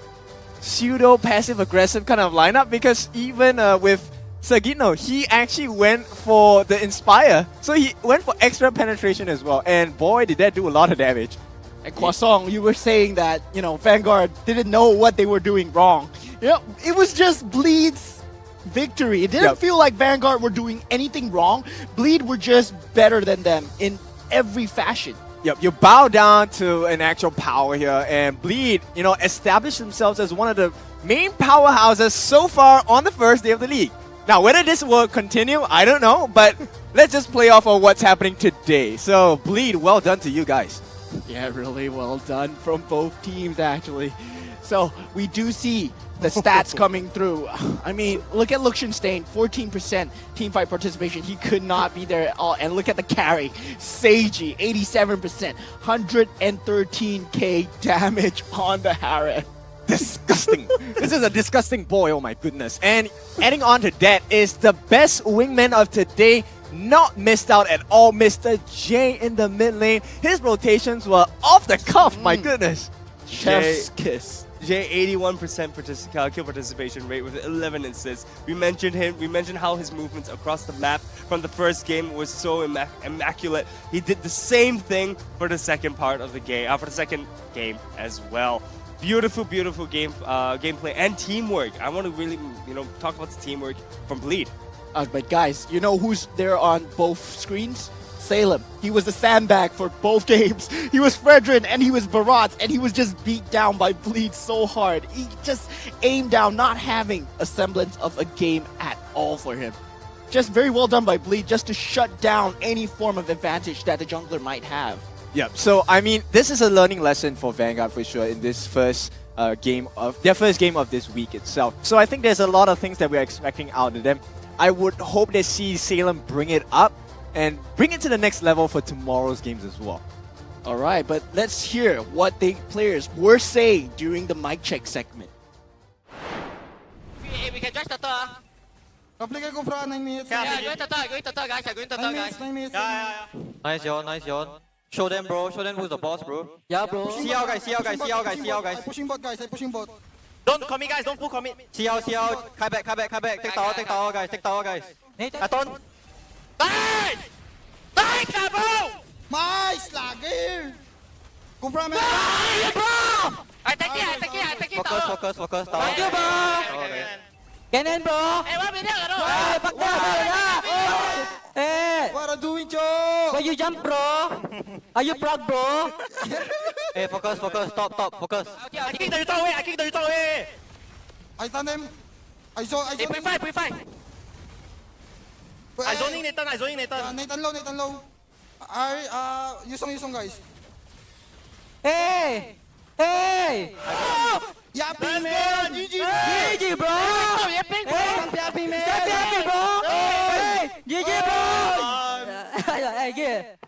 pseudo passive-aggressive kind of lineup, because even with Sagino, he actually went for the Inspire. So he went for extra penetration as well. And boy, did that do a lot of damage. And Croissant, you were saying that, Vanguard didn't know what they were doing wrong. It was just Bleed's victory. It didn't feel like Vanguard were doing anything wrong. Bleed were just better than them in every fashion. Yep, you bow down to an actual power here, and Bleed, established themselves as one of the main powerhouses so far on the first day of the league. Now, whether this will continue, I don't know, but let's just play off of what's happening today. So, Bleed, well done to you guys. Yeah, really well done from both teams, actually. So, we do see the stats coming through. I mean, look at Luxenstein, 14% teamfight participation. He could not be there at all. And look at the carry, Seiji, 87%, 113k damage on the Harif. Disgusting. This is a disgusting boy, oh my goodness. And adding on to that is the best wingman of today, not missed out at all, Mr. J in the mid lane. His rotations were off the cuff, my goodness. Chef's kiss. Jay, 81% kill participation rate with 11 assists. We mentioned him. We mentioned how his movements across the map from the first game was so immaculate. He did the same thing for the second part of the game, for the second game as well. Beautiful, beautiful gameplay and teamwork. I want to really, talk about the teamwork from Bleed. But guys, you know who's there on both screens? Salem. He was the sandbag for both games. He was Fredrin and he was Barat, and he was just beat down by Bleed so hard. He just aimed down, not having a semblance of a game at all for him. Just very well done by Bleed, just to shut down any form of advantage that the jungler might have. Yep. So, I mean, this is a learning lesson for Vanguard for sure in this first game of this week itself. So I think there's a lot of things that we're expecting out of them. I would hope they see Salem bring it up and bring it to the next level for tomorrow's games as well. All right, but let's hear what the players were saying during the mic check segment. We can drive turtle. Apply go front 9 minutes. Yeah, going turtle, guys. Going turtle, guys. 9 minutes. Yeah. Nice, Yon. Show them, bro. Show them who's the boss, bro. Yeah, bro. See out, guys. I pushing bot, guys. I pushing bot. Don't commit, guys. Don't full commit. See out. Kai back. Take tower, guys. Aton. Nice! Nice, bro! Nice, lagi! Go front, man. Bro! I take it. Focus. Tower. Thank you, bro. Cannon, bro. Hey, 1 minute, bro. Hey, back there. Hey. What are you doing, Joe? Why you jump, bro? Are you proud, bro? Hey, focus. Top. Focus. I kick the return away. I stun them. I saw. Hey, pre-fight. I zoning Nathan. Nathan low. Yusong, guys. Hey. Yapping, man. GG, bro. Yapping, bro. Yapping, man. Stop yapping, bro. Hey. GG, bro. Hey, get.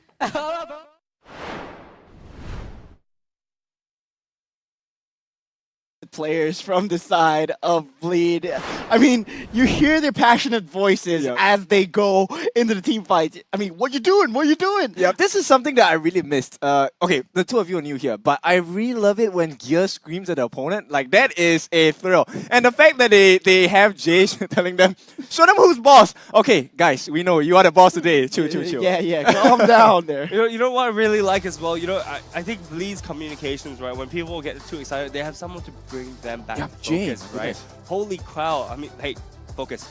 Players from the side of Bleed. I mean, you hear their passionate voices as they go into the team fight. I mean, what you doing? Yeah, this is something that I really missed. Okay, the two of you are new here, but I really love it when Gear screams at the opponent. Like, that is a thrill. And the fact that they have Jay telling them, show them who's boss. Okay, guys, we know you are the boss today. Chill. Yeah, Calm down there. You know what I really like as well? I think Bleed's communications, right? When people get too excited, they have someone to bring them back to focus, right? Holy cow. I mean, hey, focus.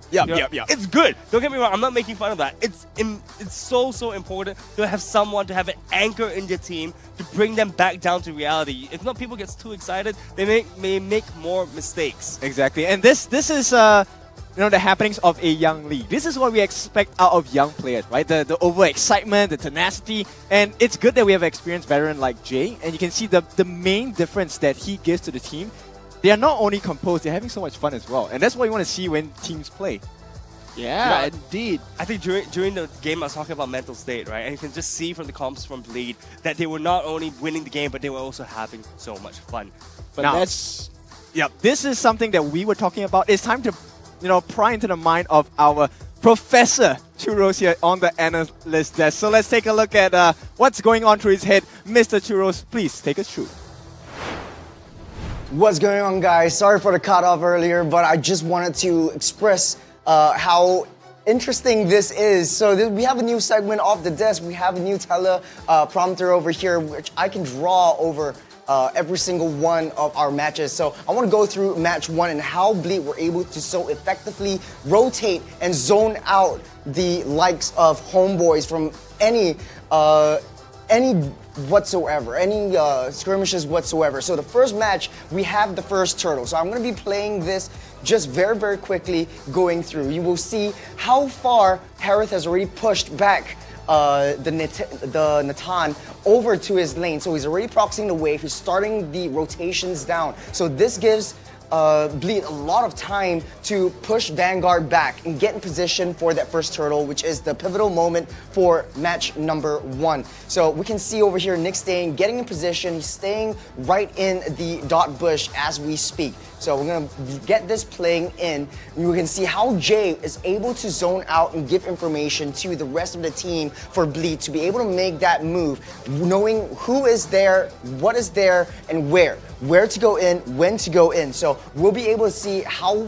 Yeah. It's good. Don't get me wrong. I'm not making fun of that. It's so important to have someone, to have an anchor in your team to bring them back down to reality. If not, people get too excited. They may make more mistakes. Exactly. And this is the happenings of a young league. This is what we expect out of young players, right? The over-excitement, the tenacity, and it's good that we have an experienced veteran like Jay, and you can see the main difference that he gives to the team. They are not only composed, they're having so much fun as well, and that's what you want to see when teams play. Yeah, indeed. I think during the game I was talking about mental state, right? And you can just see from the comps from Bleed that they were not only winning the game, but they were also having so much fun. But now, this is something that we were talking about. It's time to pry into the mind of our Professor Churros here on the analyst desk. So let's take a look at what's going on through his head. Mr. Churros, please take us through. What's going on, guys? Sorry for the cutoff earlier, but I just wanted to express how interesting this is. So we have a new segment off the desk. We have a new teleprompter over here, which I can draw over every single one of our matches. So I want to go through match 1 and how Bleed were able to so effectively rotate and zone out the likes of Homeboys from any whatsoever, any skirmishes whatsoever. So the first match, we have the first turtle. So I'm going to be playing this just very quickly going through. You will see how far Harith has already pushed back the Natan over to his lane. So he's already proxying the wave. He's starting the rotations down. So this gives Bleed a lot of time to push Vanguard back and get in position for that first turtle, which is the pivotal moment for match number 1. So we can see over here Nick staying, getting in position. He's staying right in the dot bush as we speak. So we're going to get this playing in. You can see how Jay is able to zone out and give information to the rest of the team for Bleed to be able to make that move, knowing who is there, what is there, and where to go in, when to go in. So we'll be able to see how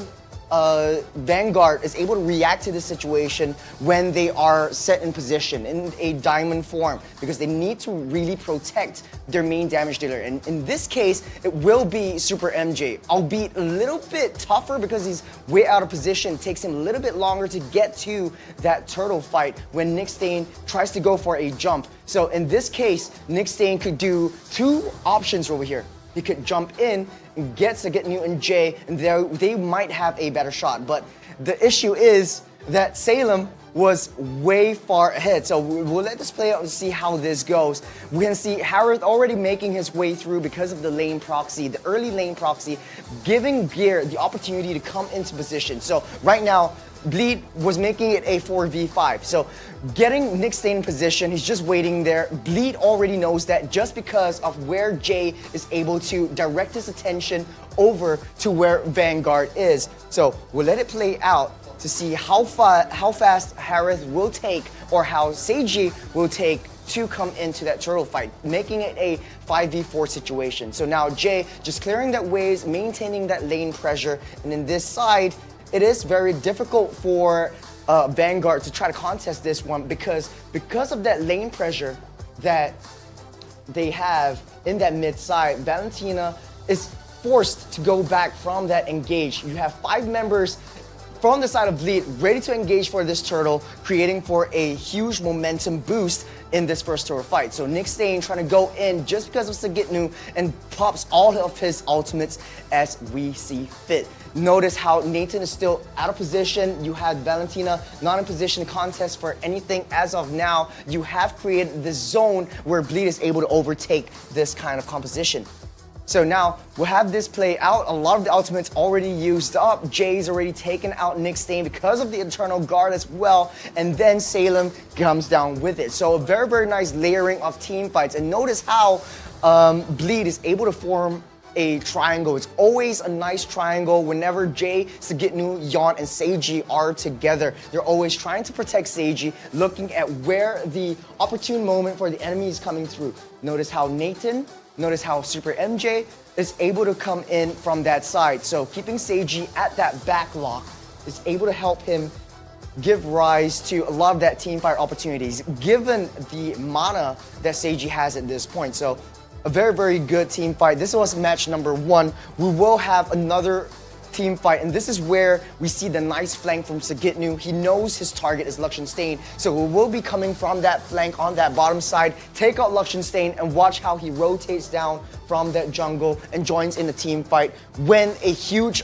Vanguard is able to react to this situation when they are set in position in a diamond form, because they need to really protect their main damage dealer. And in this case, it will be Super MJ, albeit a little bit tougher because he's way out of position. It takes him a little bit longer to get to that turtle fight when Nick Stain tries to go for a jump. So in this case, Nick Stain could do 2 options over here. He could jump in and get Newton J, and they might have a better shot. But the issue is that Salem was way far ahead. So we'll let this play out and see how this goes. We can see Harith already making his way through because of the lane proxy, the early lane proxy, giving Gear the opportunity to come into position. So right now, Bleed was making it a 4v5. So getting Nick Stain in position, he's just waiting there. Bleed already knows that just because of where Jay is able to direct his attention over to where Vanguard is. So we'll let it play out to see how fast Harith will take or how Seiji will take to come into that turtle fight, making it a 5v4 situation. So now Jay just clearing that waves, maintaining that lane pressure, and in this side, it is very difficult for Vanguard to try to contest this one because of that lane pressure that they have in that mid side, Valentina is forced to go back from that engage. You have 5 members from the side of Bleed ready to engage for this turtle, creating for a huge momentum boost in this first turtle fight. So Nick Stain trying to go in just because of Sagitnu and pops all of his ultimates as we see fit. Notice how Nathan is still out of position. You had Valentina not in position to contest for anything as of now. You have created this zone where Bleed is able to overtake this kind of composition. So now we'll have this play out. A lot of the ultimates already used up. Jay's already taken out Nick Stain because of the Eternal Guard as well. And then Salem comes down with it. So a very, very nice layering of team fights. And notice how Bleed is able to form a triangle. It's always a nice triangle whenever Jay, Sagitnu, Yon, and Seiji are together. They're always trying to protect Seiji, looking at where the opportune moment for the enemy is coming through. Notice how Nathan, notice how Super MJ is able to come in from that side. So keeping Seiji at that back lock is able to help him give rise to a lot of that team fight opportunities, given the mana that Seiji has at this point. So a very, very good team fight. This was match number 1. We will have another team fight, and this is where we see the nice flank from Sagitnu. He knows his target is Luxian Stain, so we will be coming from that flank on that bottom side, take out Luxian Stain, and watch how he rotates down from that jungle and joins in the team fight when a huge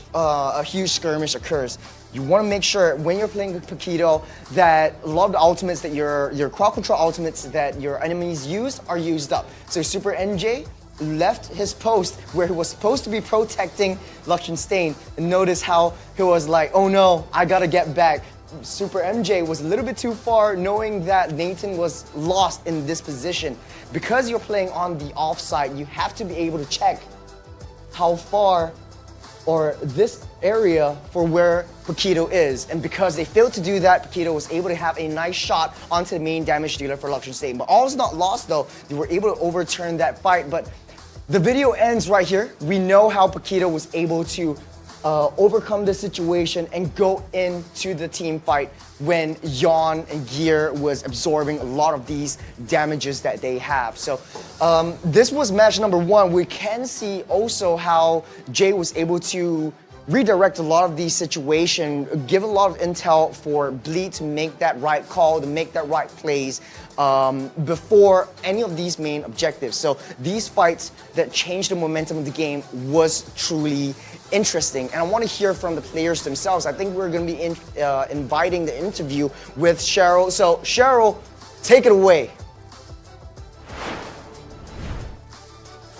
skirmish occurs. You want to make sure when you're playing with Paquito that a lot of the ultimates that your crowd control ultimates that your enemies use are used up. So Super NJ left his post where he was supposed to be protecting Luxian Stain, and notice how he was like, oh no, I gotta get back. Super MJ was a little bit too far, knowing that Nathan was lost in this position. Because you're playing on the offside, you have to be able to check how far or this area for where Paquito is. And because they failed to do that, Paquito was able to have a nice shot onto the main damage dealer for Luxian Stain. But all is not lost though. They were able to overturn that fight. But the video ends right here. We know how Paquito was able to overcome the situation and go into the team fight when Yon and Gear was absorbing a lot of these damages that they have. So this was match number 1. We can see also how Jay was able to redirect a lot of these situations, give a lot of intel for Bleed to make that right call, to make that right plays before any of these main objectives. So these fights that changed the momentum of the game was truly interesting. And I want to hear from the players themselves. I think we're going to be inviting the interview with Cheryl. So Cheryl, take it away.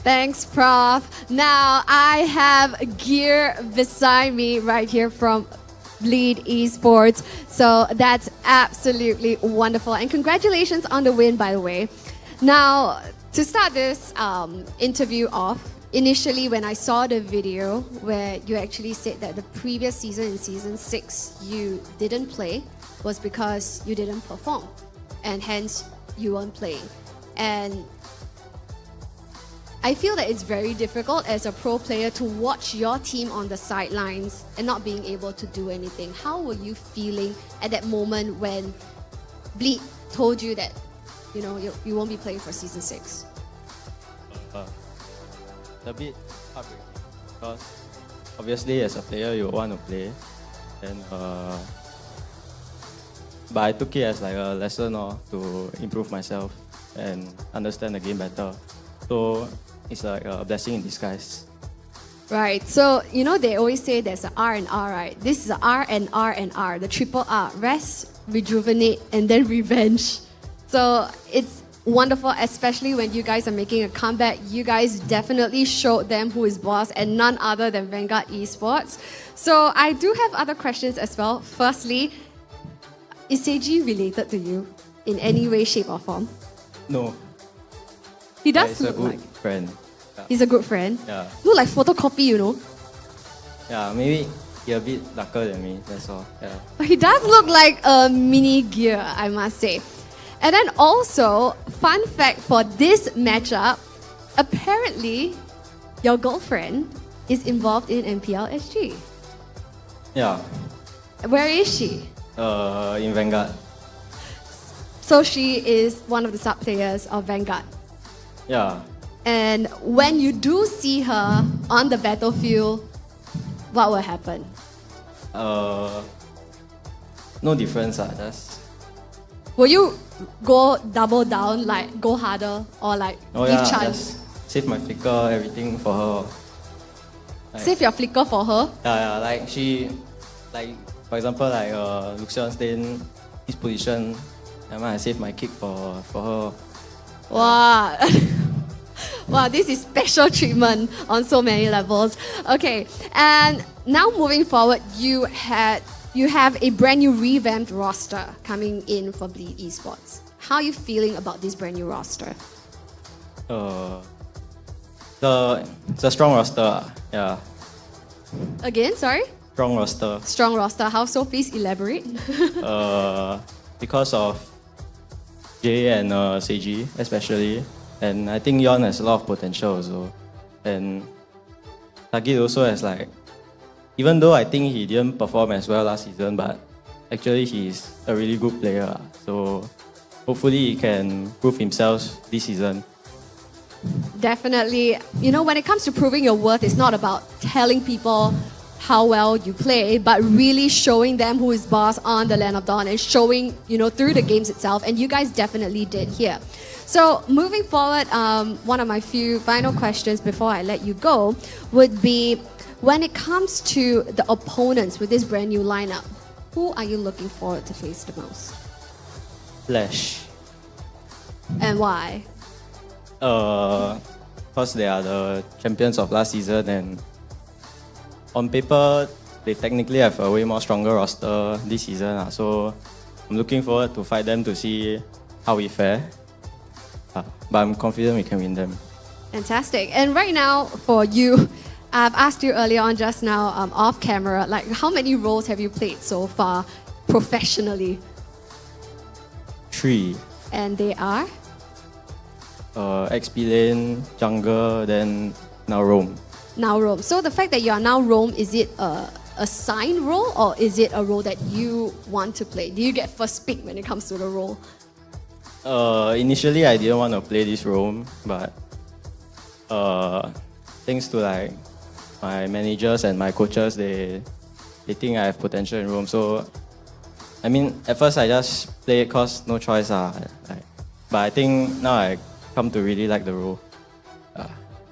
Thanks, Prof. Now I have Gear beside me right here from Bleed Esports. So that's absolutely wonderful. And congratulations on the win, by the way. Now, to start this interview off, initially when I saw the video where you actually said that the previous season, in season 6, you didn't play was because you didn't perform. And hence, you weren't playing. And I feel that it's very difficult as a pro player to watch your team on the sidelines and not being able to do anything. How were you feeling at that moment when Bleed told you that, you know, you won't be playing for season 6? A bit heartbreaking because obviously as a player you want to play, and but I took it as like a lesson to improve myself and understand the game better. So it's like a blessing in disguise. Right. So, you know, they always say there's an R and R, right? This is an R and R and R, the triple R. Rest, rejuvenate, and then revenge. So it's wonderful, especially when you guys are making a comeback. You guys definitely showed them who is boss and none other than Vanguard Esports. So I do have other questions as well. Firstly, is Seiji related to you in any way, shape or form? No. He does He's a look good like... friend. He's a good friend? Yeah. Look like photocopy, you know? Yeah, maybe he a bit darker than me, that's all. Yeah. But he does look like a mini gear, I must say. And then also, fun fact for this matchup, apparently your girlfriend is involved in MPL SG. Yeah. Where is she? In Vanguard. So she is one of the sub players of Vanguard. Yeah. And when you do see her on the battlefield, what will happen? No difference, just... Will you go double down, like go harder, or like Oh give yeah, chance? just save my flicker, everything for her. Like, Save your flicker for her? Yeah, like she... Like, for example, like Luxion stay in his position, and I save my kick for her. Wow. Wow, this is special treatment on so many levels. Okay, and now moving forward, you have a brand new revamped roster coming in for Bleed Esports. How are you feeling about this brand new roster? It's a strong roster, yeah. Again, sorry? Strong roster. Strong roster. How so? Please elaborate. Because of Jay and Seiji, especially. And I think Yon has a lot of potential also. And Tagit also has like, even though I think he didn't perform as well last season, but actually he's a really good player. So hopefully he can prove himself this season. Definitely. You know, when it comes to proving your worth, it's not about telling people how well you play, but really showing them who is boss on the Land of Dawn and showing, you know, through the games itself. And you guys definitely did here. So moving forward, one of my few final questions before I let you go would be, when it comes to the opponents with this brand new lineup, who are you looking forward to face the most? Flash. And why? Because they are the champions of last season, and on paper, they technically have a way more stronger roster this season. So I'm looking forward to fight them to see how we fare. But I'm confident we can win them. Fantastic. And right now, for you, I've asked you earlier on just now, off camera, like how many roles have you played so far professionally? 3. And they are? XP lane, jungle, then now roam. Now roam. So the fact that you are now roam, is it a assigned role or is it a role that you want to play? Do you get first pick when it comes to the role? Initially I didn't want to play this roam, but thanks to like my managers and my coaches, they think I have potential in roam. So I mean, at first I just play it cause no choice. But I think now I come to really like the role.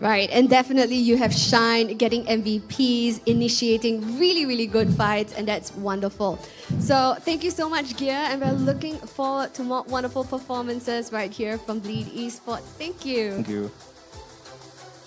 Right, and definitely you have shined, getting MVPs, initiating really, really good fights, and that's wonderful. So thank you so much, Gear, and we're looking forward to more wonderful performances right here from Bleed Esports. Thank you. Thank you.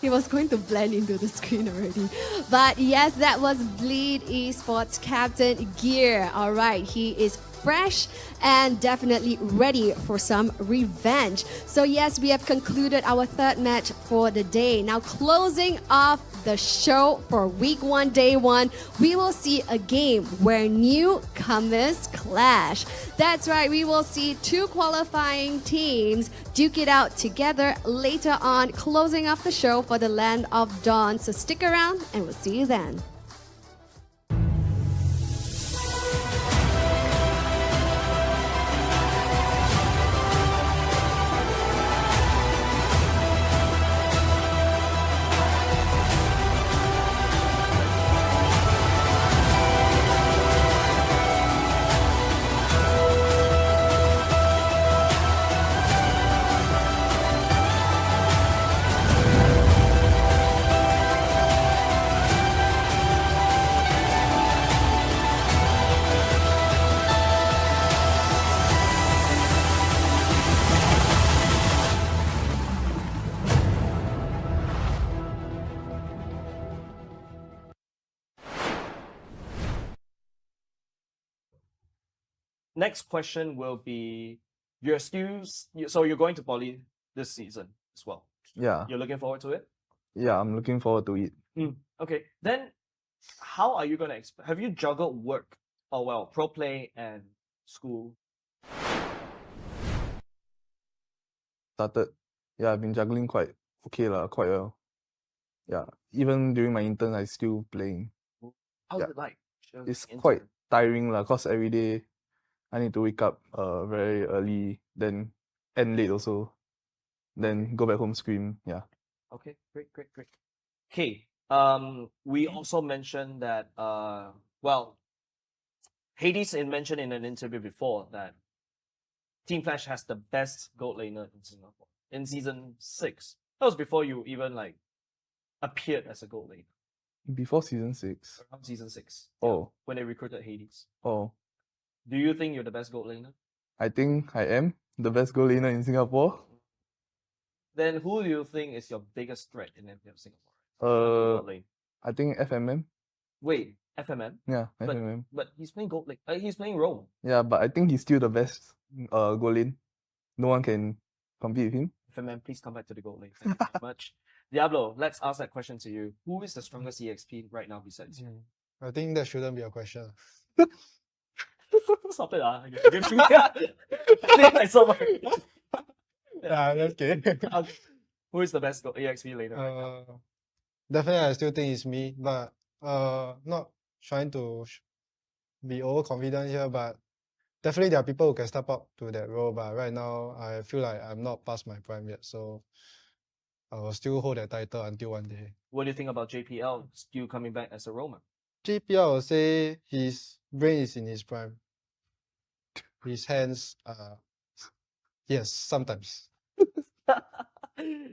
He was going to blend into the screen already. But yes, that was Bleed Esports Captain Gear. All right, he is fresh and definitely ready for some revenge. So yes, we have concluded our third match for the day. Now closing off the show for week 1, day 1, we will see a game where newcomers clash. That's right, we will see 2 qualifying teams duke it out together later on, closing off the show for the Land of Dawn. So stick around and we'll see you then. next question will be: you're still so you're going to poly this season as well. Yeah. You're looking forward to it. Yeah, I'm looking forward to it. Okay, then how are you gonna have you juggled work, pro play and school? Yeah, I've been juggling quite well. Yeah, even during my intern, I still playing. How's it like? Share It's the quite intern. tiring cause every day I need to wake up very early, then end late also, then go back home scream. Yeah. Okay, great. Okay, we also mentioned that Hades mentioned in an interview before that Team Flash has the best gold laner in Singapore in season 6. That was before you even appeared as a gold laner. Before season 6. Around season 6. Oh. When they recruited Hades. Oh. Do you think you're the best gold laner? I think I am the best goal laner in Singapore. Then who do you think is your biggest threat in MPL Singapore? Gold lane. I think FMM. Wait, FMM? Yeah, FMM. But he's playing gold lane. He's playing Rome. Yeah, but I think he's still the best goal lane. No one can compete with him. FMM, please come back to the gold lane. Thank you very much. Diablo, let's ask that question to you. Who is the strongest EXP right now besides you? I think that shouldn't be a question. Stop it, give me name myself. Yeah, that's okay. Who is the best EXP laner? Definitely, I still think it's me, but not trying to be overconfident here, but definitely there are people who can step up to that role. But right now, I feel like I'm not past my prime yet, so I will still hold that title until one day. What do you think about JPL still coming back as a Roma? JPL will say his brain is in his prime. His hands yes, sometimes.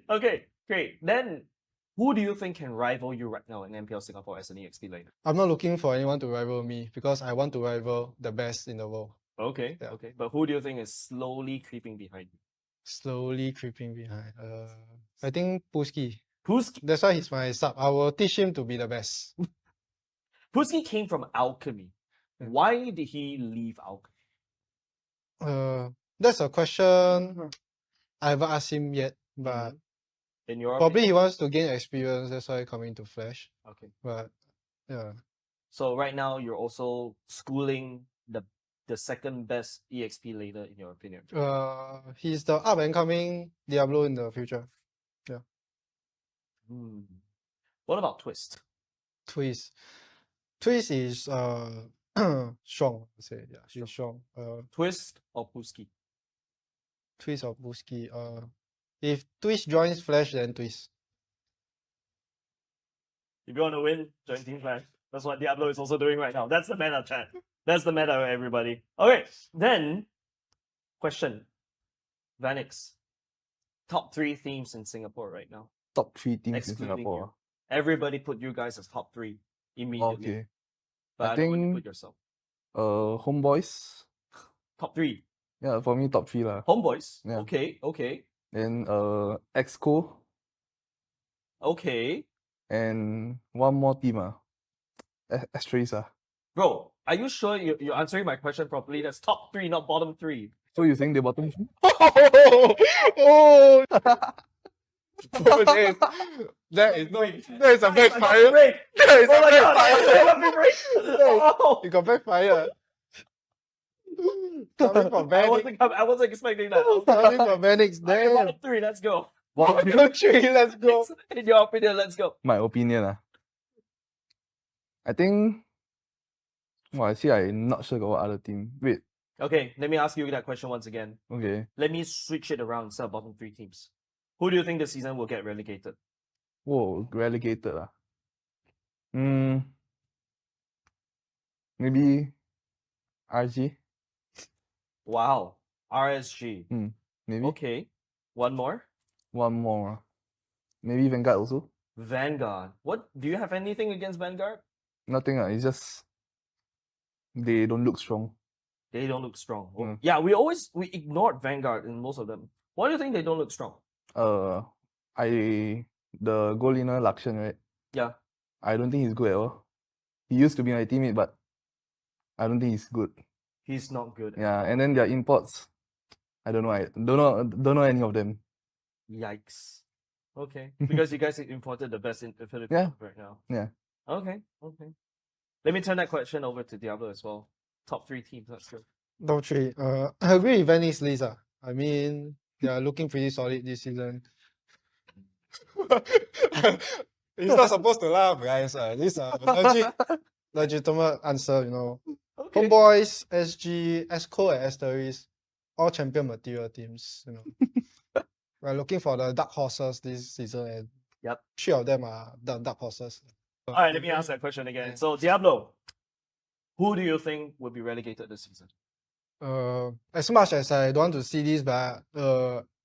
Okay, great. Then who do you think can rival you right now in MPL Singapore as an EXP laner? I'm not looking for anyone to rival me because I want to rival the best in the world. Okay, okay. But who do you think is slowly creeping behind you? Slowly creeping behind. I think Puski. Puski? That's why he's my sub. I will teach him to be the best. Puski came from Alchemy. Why did he leave Alchemy? That's a question I haven't asked him yet, but in your probably he opinion? wants to gain experience. That's why coming to Flash. Okay. But yeah. So right now you're also schooling the second best EXP laner in your opinion. He's the up and coming Diablo in the future. Yeah. What about Twist? Twist is strong. I say yeah, she's strong. Twist or Puski? Twist or Puski. If Twist joins Flash, then Twist. If you want to win, join Team Flash. That's what Diablo is also doing right now. That's the meta, chat. That's the meta, everybody. Okay, then question. Vanix, top 3 teams in Singapore right now. Top 3 teams in Excluding Singapore. you. Everybody put you guys as top 3 immediately. Okay. But I don't want you to put yourself. Homebois. Top 3. Yeah, for me top 3 lah. Homebois. Yeah. Okay. Then EXCO. Okay. And one more team Asteris Bro, are you sure you're answering my question properly? That's top 3, not bottom 3. So you think they bottom 3? Oh! That is a backfire. That is a backfire. You got backfire. Coming from Vanix. I wasn't expecting that. Coming from Vanix. Okay, Damn. bottom 3, let's go. Bottom 3, let's go. In your opinion, let's go. My opinion I think actually I'm not sure about what other team. Wait. Okay, let me ask you that question once again. Okay. Let me switch it around instead of bottom 3 teams. Who do you think this season will get relegated? Whoa, relegated maybe RG. Wow. RSG. Maybe. Okay. One more? One more. Maybe Vanguard also. Vanguard. What? Do you have anything against Vanguard? Nothing. It's just they don't look strong. They don't look strong. Yeah, we ignored Vanguard in most of them. Why do you think they don't look strong? The goal laner Lakshan, right? Yeah. I don't think he's good at all. He used to be my teammate, but I don't think he's good. He's not good. At Yeah, all. and then their imports, I don't know. I don't know any of them. Yikes. Okay, because you guys imported the best in the Philippines Yeah. right now. Yeah. Okay. Let me turn that question over to Diablo as well. Top 3 teams. Let's go. Top 3. I agree with Vanny's list. I mean, they are looking pretty solid this season. He's not supposed to laugh, guys. These are legitimate answer, you know. Okay. Homebois SG, EXCO, and Asteris, all champion material teams. You know, we're looking for the dark horses this season, and Yep. 3 of them are the dark horses. All right, let me ask that question again. So Diablo, who do you think will be relegated this season? As much as I don't want to see this, but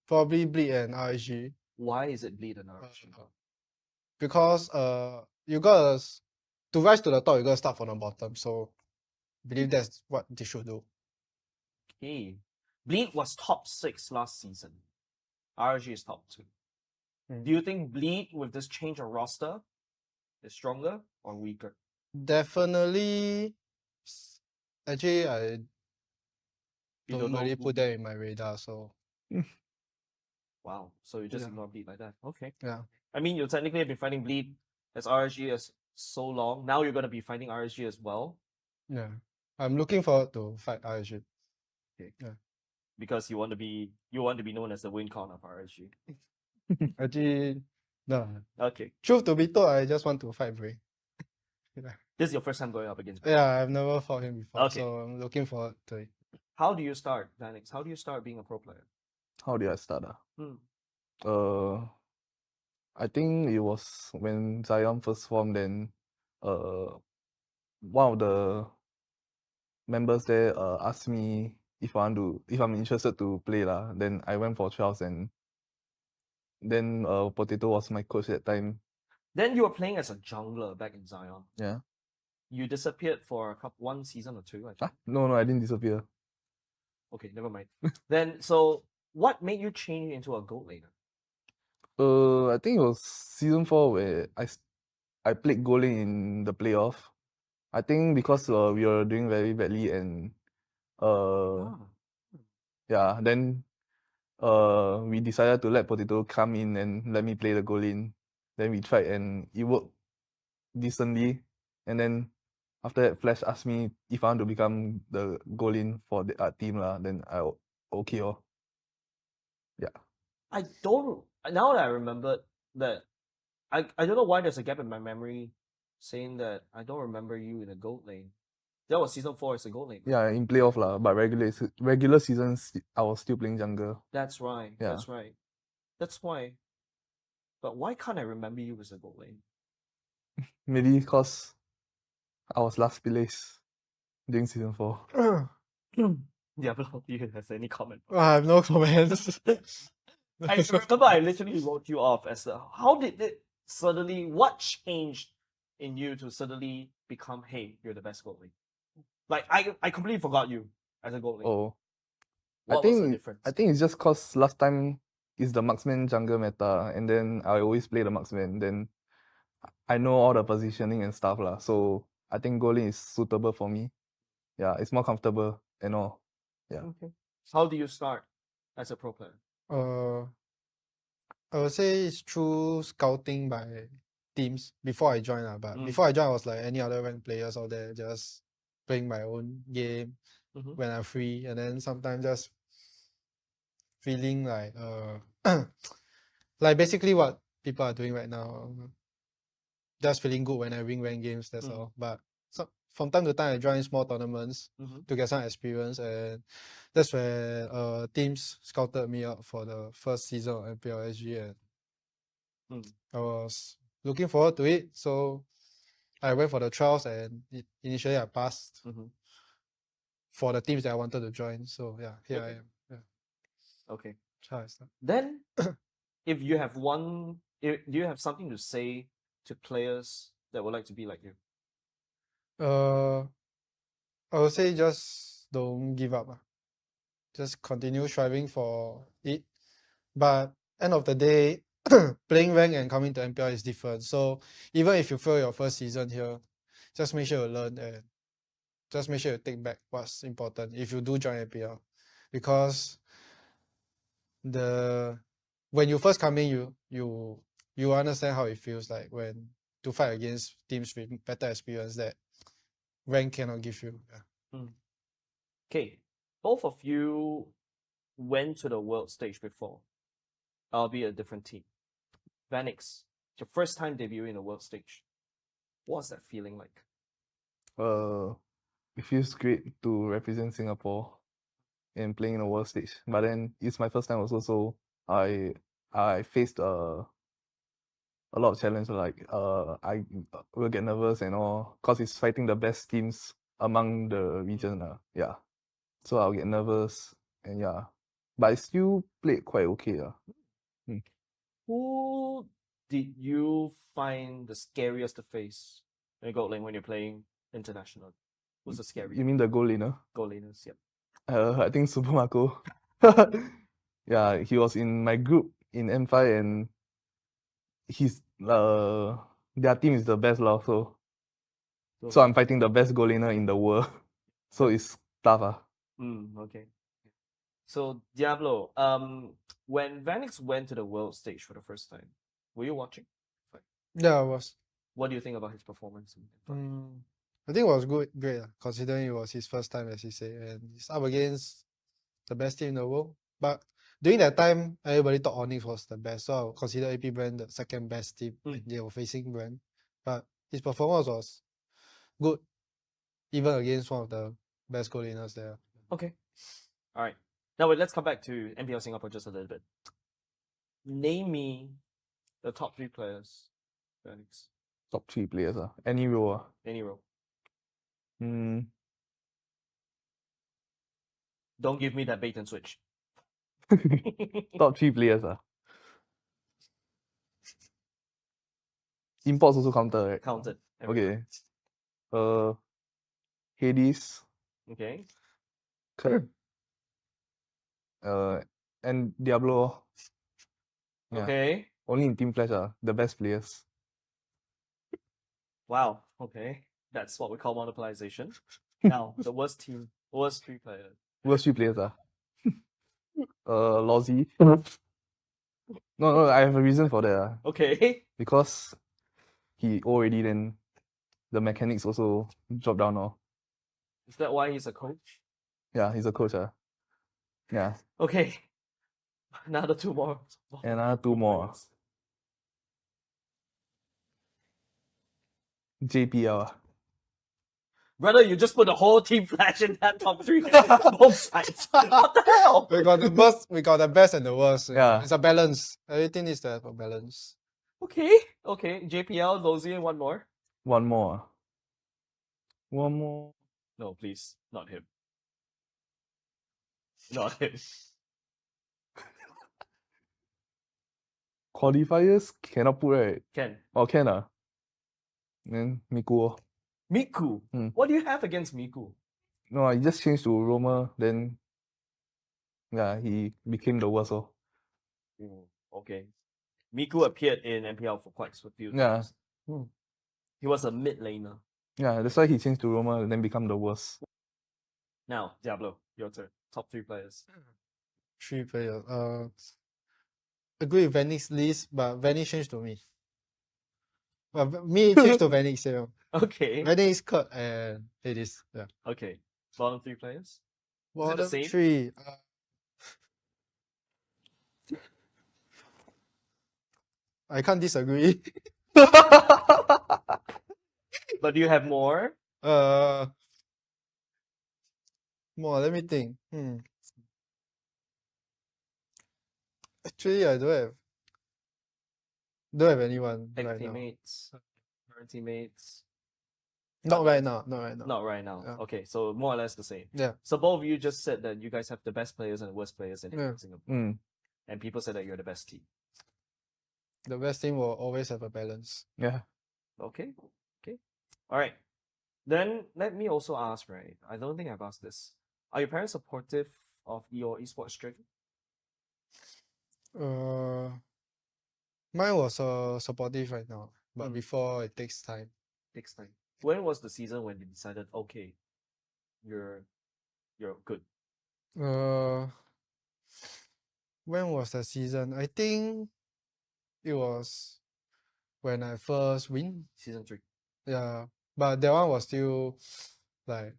probably Bleed and RSG. Why is it Bleed and RSG? Because you gotta to rise to the top, you gotta start from the bottom. So I believe that's what they should do. Okay. Bleed was top 6 last season. RSG is top 2. Do you think Bleed with this change of roster is stronger or weaker? Definitely. Actually, I You don't don't know really who- put that in my radar. So Wow. So you just Yeah. ignore Bleed like that. Okay. yeah, I mean, you technically have been fighting Bleed as RSG as so long. Now you're gonna be fighting RSG as well. yeah. I'm looking forward to fight RSG. Okay. Yeah. Because you want to be known as the win con of RSG. Actually, no. Okay. Truth to be told, I just want to fight Bray. Yeah. This is your first time going up against Bray. Yeah, I've never fought him before, Okay. so I'm looking forward to it. How do you start, Vanix? How do you start being a pro player? How did I start? Hmm. I think it was when Zion first formed. Then, one of the members there asked me if I'm interested to play lah. Then I went for trials, and then Potato was my coach that time. Then you were playing as a jungler back in Zion. Yeah. You disappeared for one season or 2, actually. No, I didn't disappear. Okay, never mind. Then, so what made you change into a gold laner? I think it was season 4 where I played goalie in the playoff. I think because we were doing very badly, and yeah, then we decided to let Potato come in and let me play the goal in. Then we tried, and it worked decently. And then after that, Flash asked me if I want to become the goal in for the team lah. Then I okay oh. Yeah. I don't. Now that I remembered that, I don't know why there's a gap in my memory saying that I don't remember you in a gold lane. That was season 4 as a gold lane. Yeah, in playoff lah, but regular seasons I was still playing jungle. That's right. Yeah. That's right. That's why. But why can't I remember you as a gold lane? Maybe because I was last place during season 4. Diablo, do you have any comment? I have no comments. I remember I literally wrote you off as how did it suddenly, what changed in you to suddenly become, hey, you're the best gold lane? Like, I completely forgot you as a gold lane. Oh. What was the difference? I think it's just cause last time is the marksman jungle meta, and then I always play the marksman. Then I know all the positioning and stuff lah. So I think goalie is suitable for me. Yeah, it's more comfortable and all. Yeah. Okay. How do you start as a pro player? I would say it's through scouting by teams before I joined. But before I joined, I was like any other ranked players out there, just playing my own game when I'm free, and then sometimes just feeling like like basically what people are doing right now. Just feeling good when I win ranked games, that's all. But from time to time I join small tournaments to get some experience, and that's where teams scouted me out for the first season of MPL SG, and I was looking forward to it. So I went for the trials, and initially I passed for the teams that I wanted to join. So yeah, here I am. Yeah. Okay. That's how I start. Then, if you have do you have something to say to players that would like to be like you? I would say just don't give up. Just continue striving for it. But end of the day, playing rank and coming to MPL is different. So even if you fail your first season here, just make sure you learn and just make sure you take back what's important if you do join MPL, because when you first come in, you understand how it feels like when to fight against teams with better experience that rank cannot give you. Yeah. Okay, both of you went to the world stage before, albeit a different team. Vanix, your first time debuting in the world stage. What's that feeling like? It feels great to represent Singapore and playing in a world stage. But then it's my first time also, so I faced a lot of challenge. Like I will get nervous and all, cause it's fighting the best teams among the region. Yeah, so I'll get nervous and yeah, but I still played quite okay. Who did you find the scariest to face when you go lane when you're playing international? Who's the scariest? You mean the goal laner? Goal laners, yep. I think Super Marco. Yeah, he was in my group in M5 and he's their team is the best lah. So I'm fighting the best goal laner in the world. So it's tough. Okay. So Diablo, when Vanix went to the world stage for the first time, were you watching? Yeah, I was. What do you think about his performance? I think it was great, considering it was his first time, as he said, and he's up against the best team in the world. But during that time, everybody thought Onyx was the best, so I would consider AP Brand the second best team when they were facing Brand. But his performance was good, even against one of the best goal laners there. Okay. All right. Now let's come back to MPL Singapore just a little bit. Name me the top 3 players. Vanix. Top 3 players. Any role. Any role. Mm. Don't give me that bait and switch. Top 3 players. Imports also counted, right? Counted. Okay. Hades. Okay. Kurt. And Diablo. Yeah. Okay. Only in Team Flash the best players. Wow. Okay. That's what we call monopolization. Now, the worst 3 players. Worst 3 players Lozzy. No, I have a reason for that. Okay. Because he already then the mechanics also drop down now. Is that why he's a coach? Yeah, he's a coach. Yeah. Okay. Another 2 more. Another 2 more. JPL. Brother, you just put the whole Team Flash in that top 3. Both sides. What the hell? We got the best and the worst. Yeah. It's a balance. Everything needs to have a balance. Okay. JPL, Lozzy, and one more. One more. No, please. Not him. Not him. Qualifiers cannot put, right? Can. Oh, can. Then Miku. Miku? What do you have against Miku? No, he just changed to Roma, then yeah, he became the worst. Okay. Miku appeared in MPL for quite a few times. He was a mid laner. Yeah, that's why he changed to Roma and then become the worst. Now, Diablo, your turn. Top 3 players. 3 players. Agree with Vanix list, but Vanix changed to me. But me changed to Vanix. Okay. Vanix, Kurt, and Hades. Yeah. Okay. Bottom 3 players? Bottom Is it the same? 3. I can't disagree. But do you have more? More. Let me think. Actually, I don't have anyone right now. Teammates, current teammates. Not right now. Not right now. Yeah. Okay, so more or less the same. Yeah. So both of you just said that you guys have the best players and the worst players in Yeah. Singapore. And people said that you're the best team. The best team will always have a balance. Yeah. Okay. All right. Then let me also ask, right? I don't think I've asked this. Are your parents supportive of your esports journey? Mine was supportive right now, but before it takes time. When was the season when you decided, okay, you're good? When was the season? I think it was when I first win. Season 3. Yeah, but that one was still like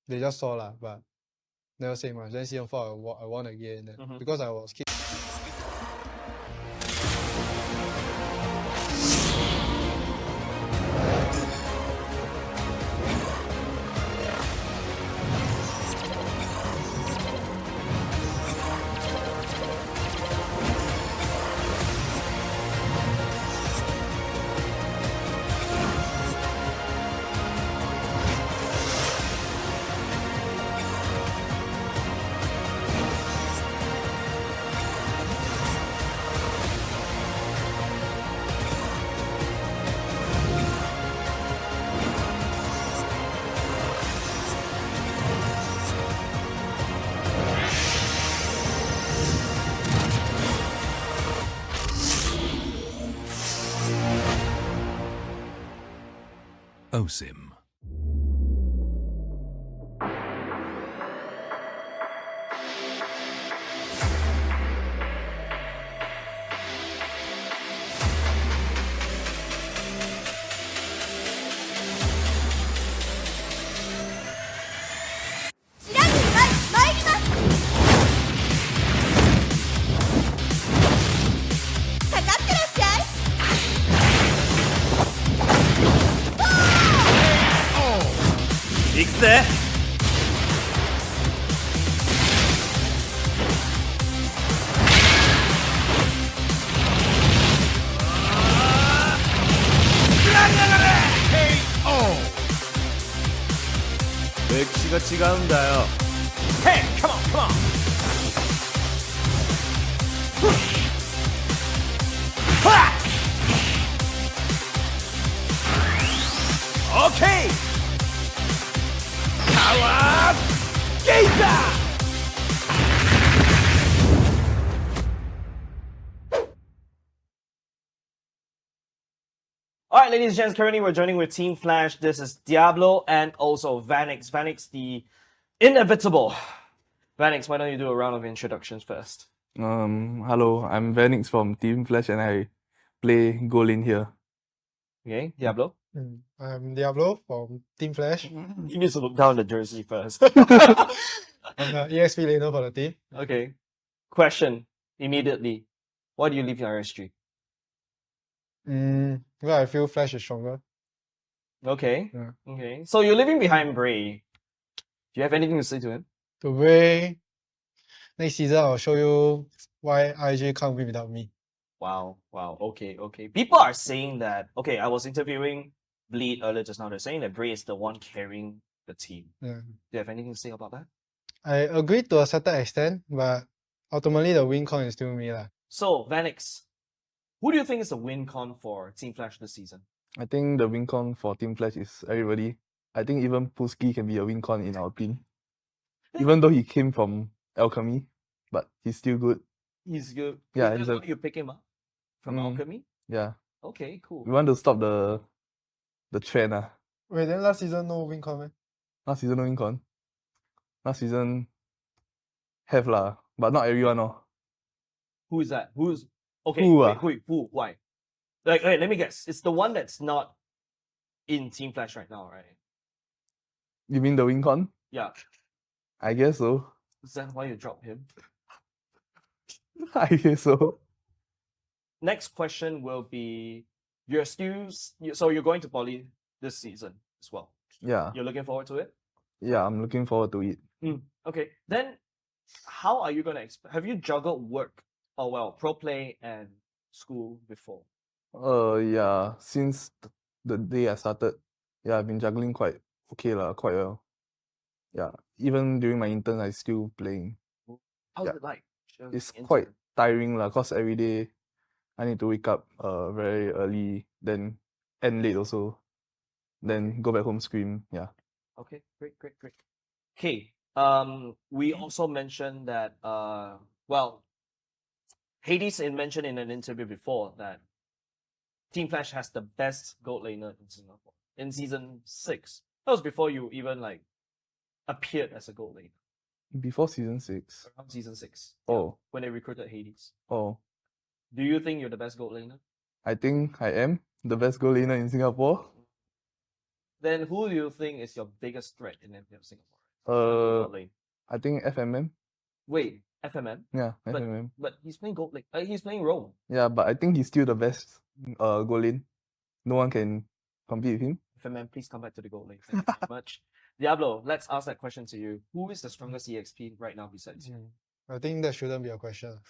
they just saw lah, but never say much. Then season 4 I won again because I was kicked. OSIM. 맥시가 치가운다요. Hey, come on, come on. Okay. Power Gazer. Alright, ladies and gents, currently we're joining with Team Flash. This is Diablo and also Vanix. Vanix, the inevitable. Vanix, why don't you do a round of introductions first? Hello, I'm Vanix from Team Flash and I play Go Lane here. Okay, Diablo? I'm Diablo from Team Flash. You need to look down the jersey first. I'm the EXP laner for the team. Okay. Question immediately. Why do you leave your RSG? Well, I feel Flash is stronger. Okay. Yeah. Okay. So you're leaving behind Bray. Do you have anything to say to him? The way next season I'll show you why IG can't win without me. Wow. Wow. Okay. Okay. People are saying that. Okay, I was interviewing Bleed earlier just now. They're saying that Bray is the one carrying the team. Yeah. Do you have anything to say about that? I agree to a certain extent, but ultimately the win con is still me lah. So, Vanix, who do you think is the win con for Team Flash this season? I think the win con for Team Flash is everybody. I think even Puski can be a win con in our team. Even though he came from Alchemy, but he's still good. He's good. Yeah, Is that why you pick him up from Alchemy? Yeah. Okay, cool. We want to stop the trend. Wait, then last season no win con, man? Last season no win con. Last season have lah, but not everyone. Who is that? Who's okay? Who, wait, who? Why? Like, okay, let me guess. It's the one that's not in Team Flash right now, right? You mean the win con? Yeah. I guess so. Is that why you dropped him? I guess so. Next question will be: you're still so you're going to Poly this season as well. Yeah. You're looking forward to it. Yeah, I'm looking forward to it. Okay, then how are you gonna have you juggled work? Oh well, pro play and school before. Yeah, since the day I started, yeah, I've been juggling quite okay lah, quite well. Yeah, even during my intern, I still playing. How's Yeah. it like? It's quite tiring lah, cause every day I need to wake up very early, then end late also, then go back home scream. Yeah. Okay, great. Okay, we also mentioned that well, Hades mentioned in an interview before that Team Flash has the best gold laner in Singapore in season 6. That was before you even like appeared as a gold laner? Before season 6. Around season 6. Oh. When they recruited Hades. Oh. Do you think you're the best gold laner? I think I am the best goal laner in Singapore. Then who do you think is your biggest threat in MPL Singapore? Gold lane. I think FMM. Wait, FMM? Yeah, But, FMM. but he's playing gold lane. He's playing Rome. Yeah, but I think he's still the best goal lane. No one can compete with him. FMM, please come back to the gold lane. Thank you very much. Diablo, let's ask that question to you. Who is the strongest EXP right now besides you? I think that shouldn't be a question.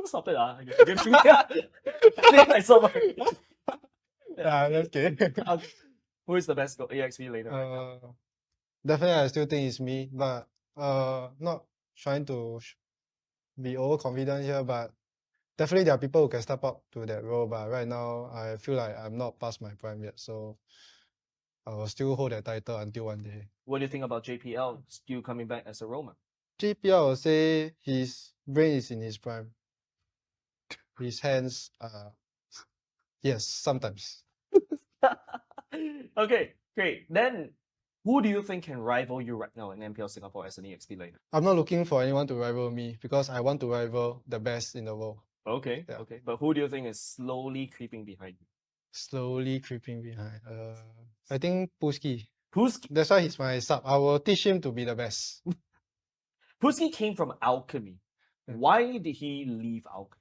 Stop it, Give me myself. Yeah, that's okay. Who is the best EXP laner? Right now? Definitely, I still think it's me, but not trying to be overconfident here, but definitely there are people who can step up to that role. But right now, I feel like I'm not past my prime yet, so I will still hold that title until one day. What do you think about JPL still coming back as a Roman? JPL, I would say his brain is in his prime. His hands are, yes, sometimes. Okay, great. Then, who do you think can rival you right now in MPL Singapore as an EXP laner? I'm not looking for anyone to rival me because I want to rival the best in the world. Okay, okay. But who do you think is slowly creeping behind you? Slowly creeping behind. I think Puski. Puski? That's why he's my sub. I will teach him to be the best. Puski came from Alchemy. Why did he leave Alchemy?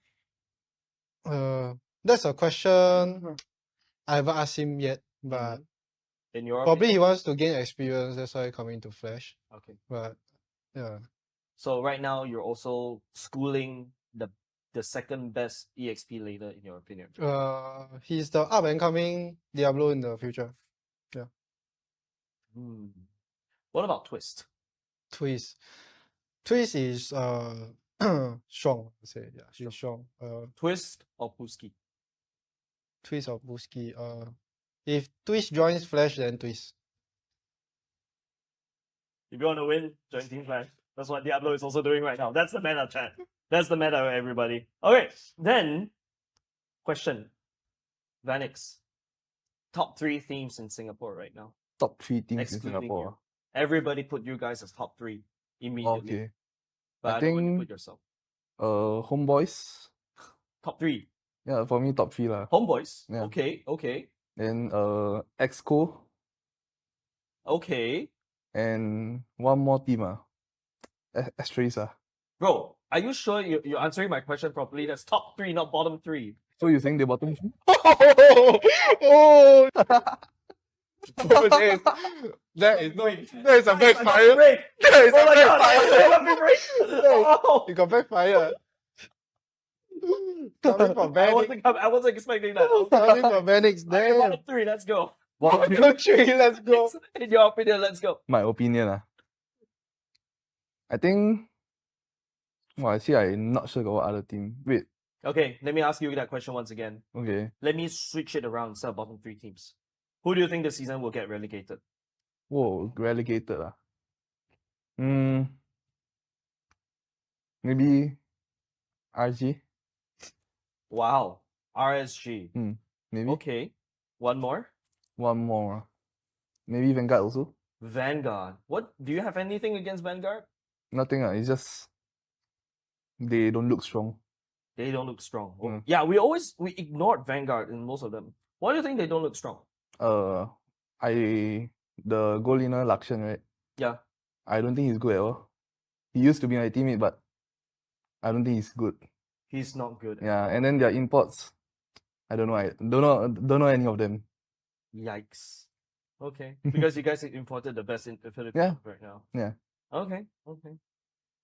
That's a question I haven't asked him yet, but In your probably he opinion? wants to gain experience. That's why coming to Flash. Okay. But yeah, So right now you're also schooling the second best EXP laner in your opinion. he's the up and coming Diablo in the future. Yeah. What about Twist? Twist. Twist is strong. I say yeah, she's strong. Twist or Puski? Twist or Puski. If Twist joins Flash, then Twist. If you want to win, join Team Flash. That's what Diablo is also doing right now. That's the meta, chat. That's the meta, everybody. Okay, then, question. Vanix, top 3 teams in Singapore right now. Top 3 teams in Excluding Singapore. you. Everybody put you guys as top 3 immediately. Okay. But I don't want you to put yourself. Homeboys. Top 3. Yeah, for me top 3 lah. Homeboys. Yeah. Okay, okay. Then EXCO. Okay. And one more team Asteris Bro, are you sure you're answering my question properly? That's top 3, not bottom 3. So you think they bottom 3? Oh! That is a backfire. That is a backfire. You got backfire. Coming from Vanix. I wasn't expecting that. Coming from Vanix. Okay, Damn. bottom 3, let's go. Bottom 3, let's go. In your opinion, let's go. My opinion I think actually I'm not sure about what other team. Wait. Okay, let me ask you that question once again. Okay. Let me switch it around instead of bottom 3 teams. Who do you think this season will get relegated? Whoa, relegated maybe RG. Wow. RSG. Maybe. Okay. One more? One more. Maybe Vanguard also. Vanguard. What? Do you have anything against Vanguard? Nothing. It's just they don't look strong. They don't look strong. Oh, yeah, we ignored Vanguard in most of them. Why do you think they don't look strong? The goal laner Lakshan, right? Yeah. I don't think he's good at all. He used to be my teammate, but I don't think he's good. He's not good. Yeah, and then their imports, I don't know. I don't know any of them. Yikes. Okay. Because you guys imported the best in the Philippines Yeah. right now. Yeah. Okay. Okay.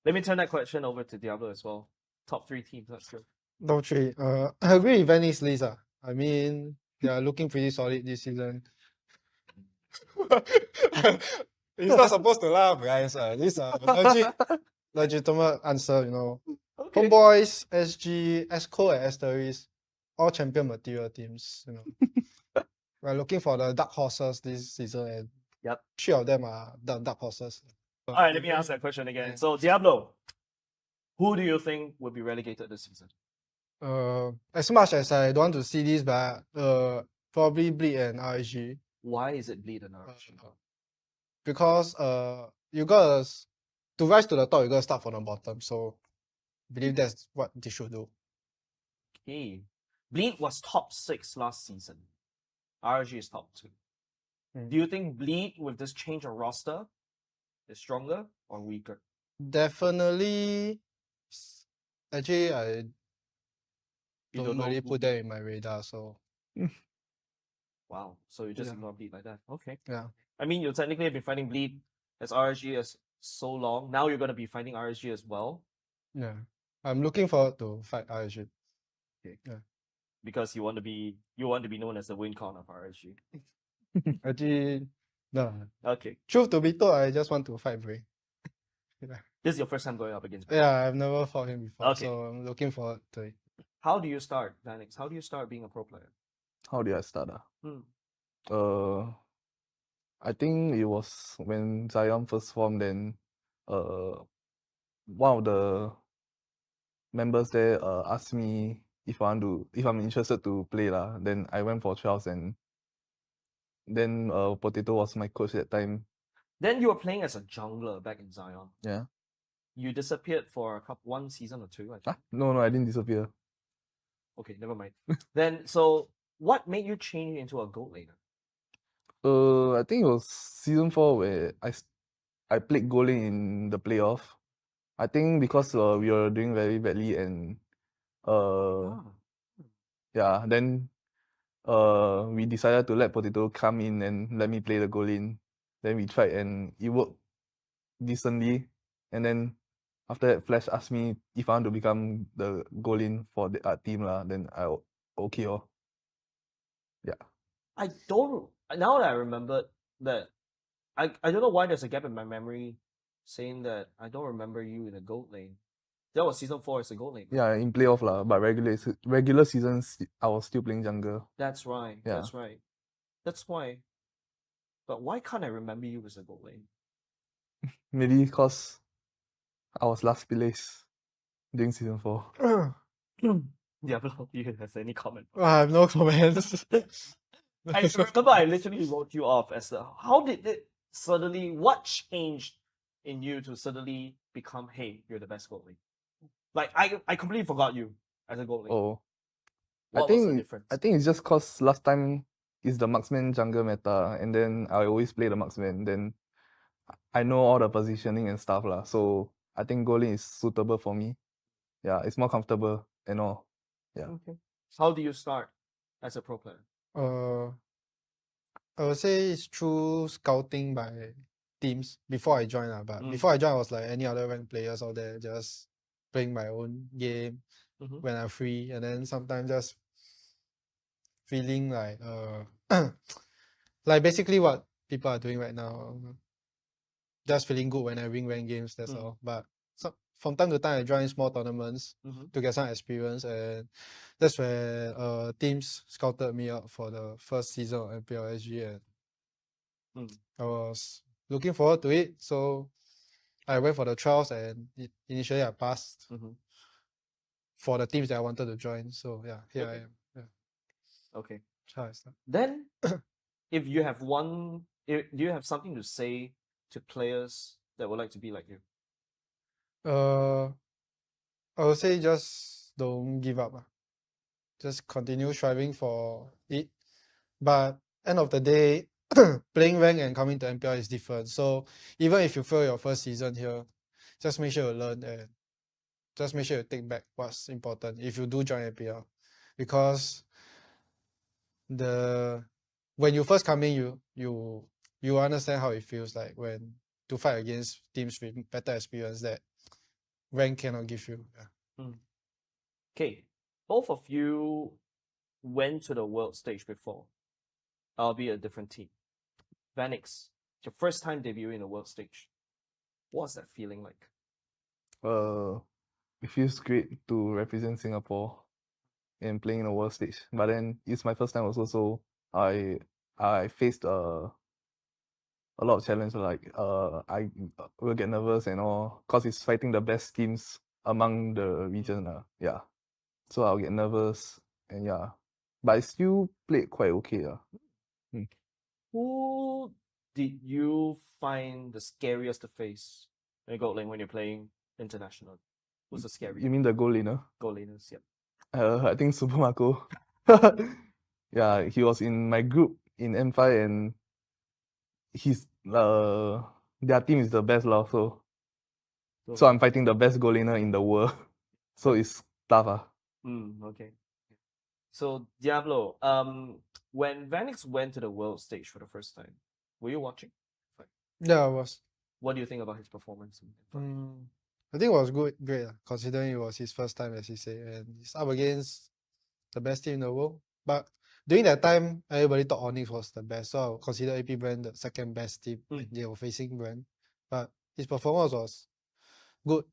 Let me turn that question over to Diablo as well. Top 3 teams. Let's go. Top 3. I agree with Vanix list. I mean, they are looking pretty solid this season. He's not supposed to laugh, guys. This is a legitimate answer, you know. Okay. Homebois SG, EXCO, and Asteris, all champion material teams. You know, we're looking for the dark horses this season, and 3 of them are the dark horses. All right, let me ask that question again. So, Diablo, who do you think will be relegated this season? As much as I don't want to see this, but probably Bleed and RSG. Why is it Bleed and RSG? because you gotta to rise to the top, you gotta start from the bottom. So I believe that's what they should do. Okay. Bleed was top 6 last season. RSG is top 2. Do you think Bleed with this change of roster is stronger or weaker? Definitely. Actually, I You don't know really who put that in my radar. So Wow. So you just Yeah. ignore Bleed like that. Okay. yeah, I mean, you technically have been fighting Bleed as RSG as so long. Now you're going to be fighting RSG as well yeah. I'm looking forward to fight RSG. Okay. Yeah. because you want to be known as the win con of RSG. Actually, no. Okay. Truth to be told, I just want to fight Bray. Yeah. This is your first time going up against Bray. Yeah, I've never fought him before, Okay. so I'm looking forward to it. How do you start, Vanix? How do you start being a pro player? How did I start? Hmm. I think it was when Zion first formed. Then, one of the members there asked me if I'm interested to play lah. Then I went for trials, and then Potato was my coach that time. Then you were playing as a jungler back in Zion. Yeah. You disappeared for one season or two, I think. No, I didn't disappear. Okay, never mind. Then, so what made you change into a gold laner? I think it was season 4 where I played goalie in the playoff. I think because we were doing very badly, and yeah, then we decided to let Potato come in and let me play the goal in. Then we tried and it worked decently. And then after that, Flash asked me if I want to become the goal in for the team lah. Then okay oh. Yeah. I don't. Now that I remembered that, I don't know why there's a gap in my memory saying that I don't remember you in a gold lane. That was season 4 as a gold lane. Yeah, in playoff lah, but regular seasons I was still playing jungle. That's right. Yeah. That's right. That's why. But why can't I remember you as a gold lane? Maybe because I was last place during season 4. Diablo, do you have any comment? I have no comments. I remember I literally wrote you off as how did it suddenly, what changed in you to suddenly become, hey, you're the best goalie? Like, I completely forgot you as a goalie. Oh. What was the difference? I think it's just cause last time is the marksman jungle meta, and then I always play the marksman. Then I know all the positioning and stuff lah. So I think goalie is suitable for me. Yeah, it's more comfortable and all. Yeah. Okay. How do you start as a pro player? I would say it's through scouting by teams before I joined. But before I joined, I was like any other ranked players out there, just playing my own game when I'm free, and then sometimes just feeling like like basically what people are doing right now. Just feeling good when I win ranked games, that's all. But from time to time, I join small tournaments to get some experience, and that's where teams scouted me out for the first season of MPL SG, and I was looking forward to it. So I went for the trials, and initially I passed for the teams that I wanted to join. So yeah, here I am. Yeah. Okay. That's how I start. Then, if you have do you have something to say to players that would like to be like you? I would say just don't give up. Just continue striving for it. But end of the day, playing rank and coming to MPL is different. So even if you fail your first season here, just make sure you learn and just make sure you take back what's important if you do join MPL. Because when you first come in, you understand how it feels like when to fight against teams with better experience that rank cannot give you. Yeah. Okay, both of you went to the world stage before, albeit a different team. Vanix, your first time debuting in a world stage. What's that feeling like? It feels great to represent Singapore and playing in a world stage. But then it's my first time also, so I faced a lot of challenges. Like I will get nervous and all, cause it's fighting the best teams among the region. Yeah, so I'll get nervous and yeah, but I still played quite okay. Who did you find the scariest to face in gold lane when you're playing international? Who's the scariest? You mean the goal laner? Gold laners, yep. I think Super Marco. Yeah, he was in my group in M5 and he's their team is the best lah. So I'm fighting the best goal laner in the world. So it's tough. Okay. So Diablo, when Vanix went to the world stage for the first time, were you watching? Yeah, I was. What do you think about his performance? I think it was great, considering it was his first time, as he said, and he's up against the best team in the world. But during that time, everybody thought Onyx was the best, so I would consider AP Brand the second best team when they were facing Brand. But his performance was good,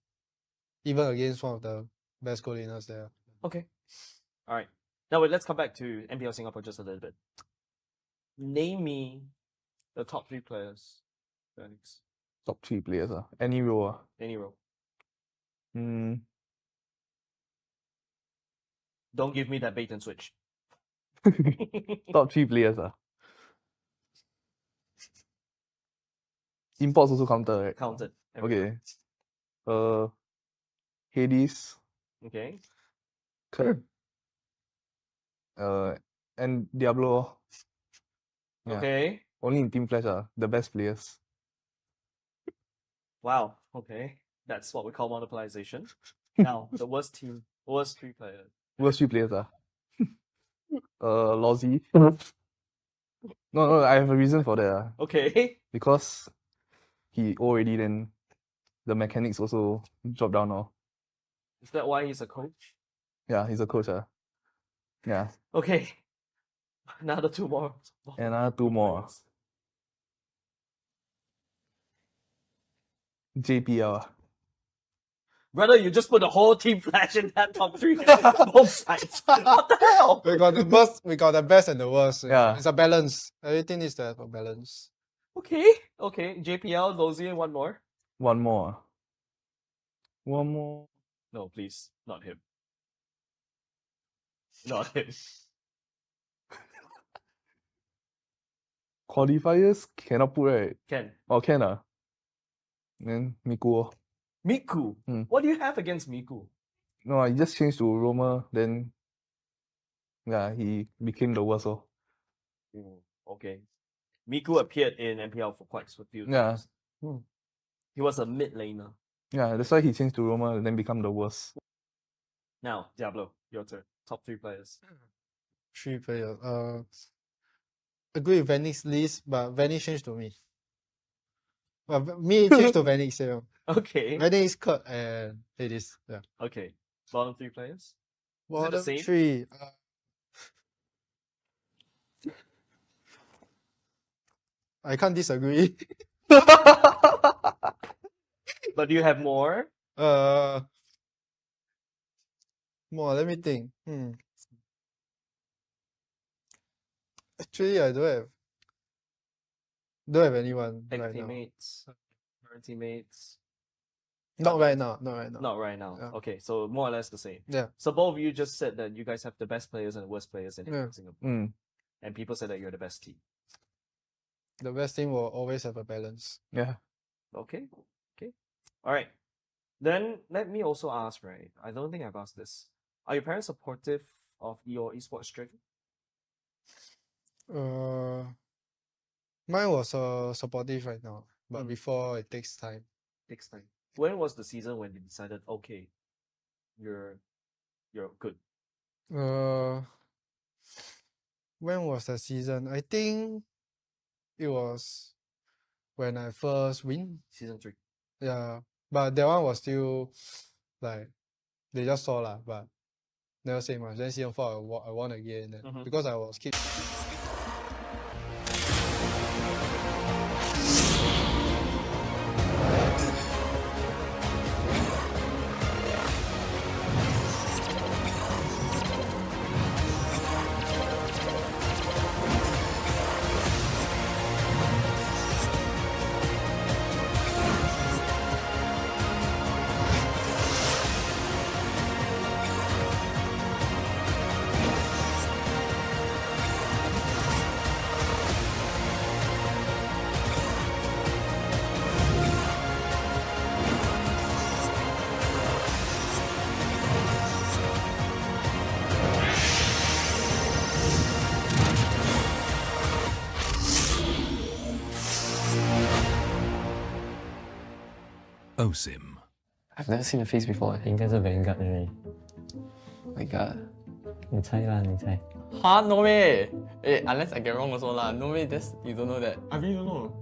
even against one of the best goal laners there. Okay. All right. Now let's come back to MPL Singapore just a little bit. Name me the top 3 players, Vanix. Top 3 players. Any role. Any role. Don't give me that bait and switch. Top 3 players. Imports also counted, right? Counted. Okay. Hades. Okay. Kurt. And Diablo. Yeah. Okay. Only in Team Flash the best players. Wow. Okay. That's what we call monopolization. Now, the worst 3 players. Worst 3 players Lozzy. No, I have a reason for that. Okay. Because he already then the mechanics also drop down now. Is that why he's a coach? Yeah, he's a coach. Yeah. Okay. Another 2 more. Another 2 more. JPL. Brother, you just put the whole Team Flash in that top 3. Both sides. What the hell? We got the best and the worst. Yeah. It's a balance. Everything needs to have a balance. Okay. JPL, Lozzy, and one more. One more. No, please. Not him. Not him. Qualifiers cannot put, right? Can. Oh, can. Then Miku. Miku? What do you have against Miku? No, I just changed to Roma, then yeah, he became the worst. Okay. Miku appeared in MPL for quite a few times. Yeah. He was a mid laner. Yeah, that's why he changed to Roma and then become the worst. Now, Diablo, your turn. Top 3 players. 3 players. Agree with Vanix list, but Vanix changed to me. Well, me changed to Vanix. Yeah. Okay. Vanix, Kurt, and Hades. Yeah. Okay. Bottom 3 players? Is it the Bottom same? 3. I can't disagree. But do you have more? More. Let me think. Actually, I don't have anyone Like right now. teammates, current teammates. Not right now. Not right now. Yeah. Okay, so more or less the same. Yeah. So both of you just said that you guys have the best players and the worst players in Yeah. Singapore. And people said that you're the best team. The best team will always have a balance. Yeah. Okay. All right. Then let me also ask, right? I don't think I've asked this. Are your parents supportive of your esports journey? Mine was supportive right now, but before it takes time. Takes time. When was the season when they decided, okay, you're good? When was the season? I think it was when I first win. Season 3. Yeah, but that one was still like they just saw lah, but never say much. Then season 4 I won again because I was keep. knows him. I've never seen the face before. 应该是 Vanguard 的人。My God， 你猜啦，你猜。Huh? No way. Eh, unless I get wrong also lah. No way. This you don't know that. I really don't know.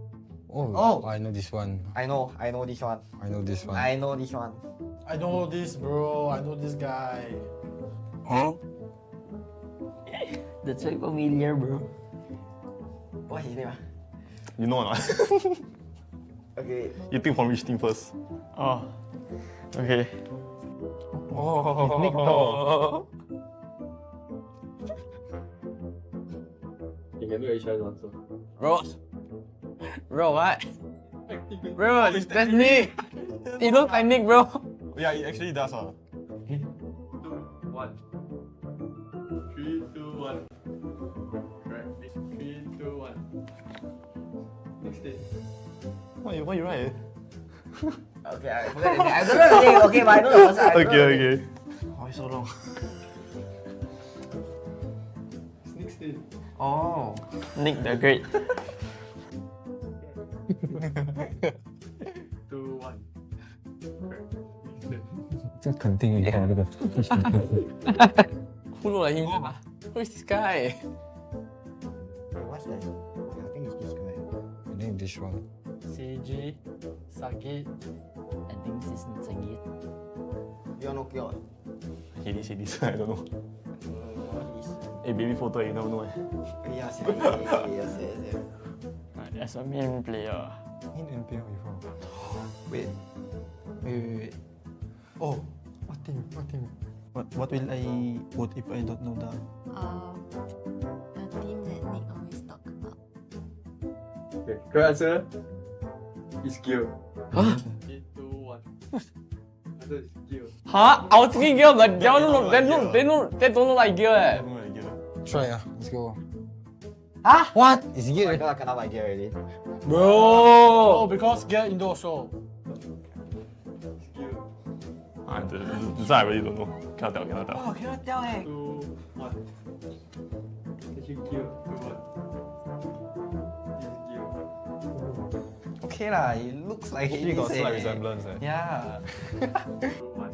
Oh, I know this one. I know this one. I know this one. I know this one. I know this, bro. I know this guy. Huh? That's so familiar, bro. What's his name? You know or not? Okay. You think from which team first? Oh. Okay. Oh. You can do each other also. Bro, what? Bro, that's Nick. He looks like Nick, bro. Yeah, it actually does. 1. 3, 2, 1. Right. 3, 2, 1. Next day. What you write? Okay, I forgot the name. I don't know the name. Okay, but I know the person. I don't know the name. Okay. Why so long? Oh, Nick the Great. 2, 1. 这肯定有这个。Who look like him? Who is this guy? What's that? I think it's this guy. I think this one. CG, Saki. I think this is Sagit. You know Kyo? Say this. I don't know. Hey, baby photo, you never know. Yes. As a main player. In MPL before. Wait. Oh, what team? What will I put if I don't know the? The team that Nick always talk about. Okay, correct answer is Gil. Huh? 3, 2, 1. Answer is Gil. Huh? I was thinking Gil, but they don't look like Gil. Try let's go. Huh? What? Is it I cannot like Gil already. Bro! Oh, because get Indo also. This one I really don't know. Cannot tell. Oh, cannot tell. 2, 1. Actually, Gil. 2, 1. Okay lah, it looks like He got slight resemblance. Yeah. 2, 1.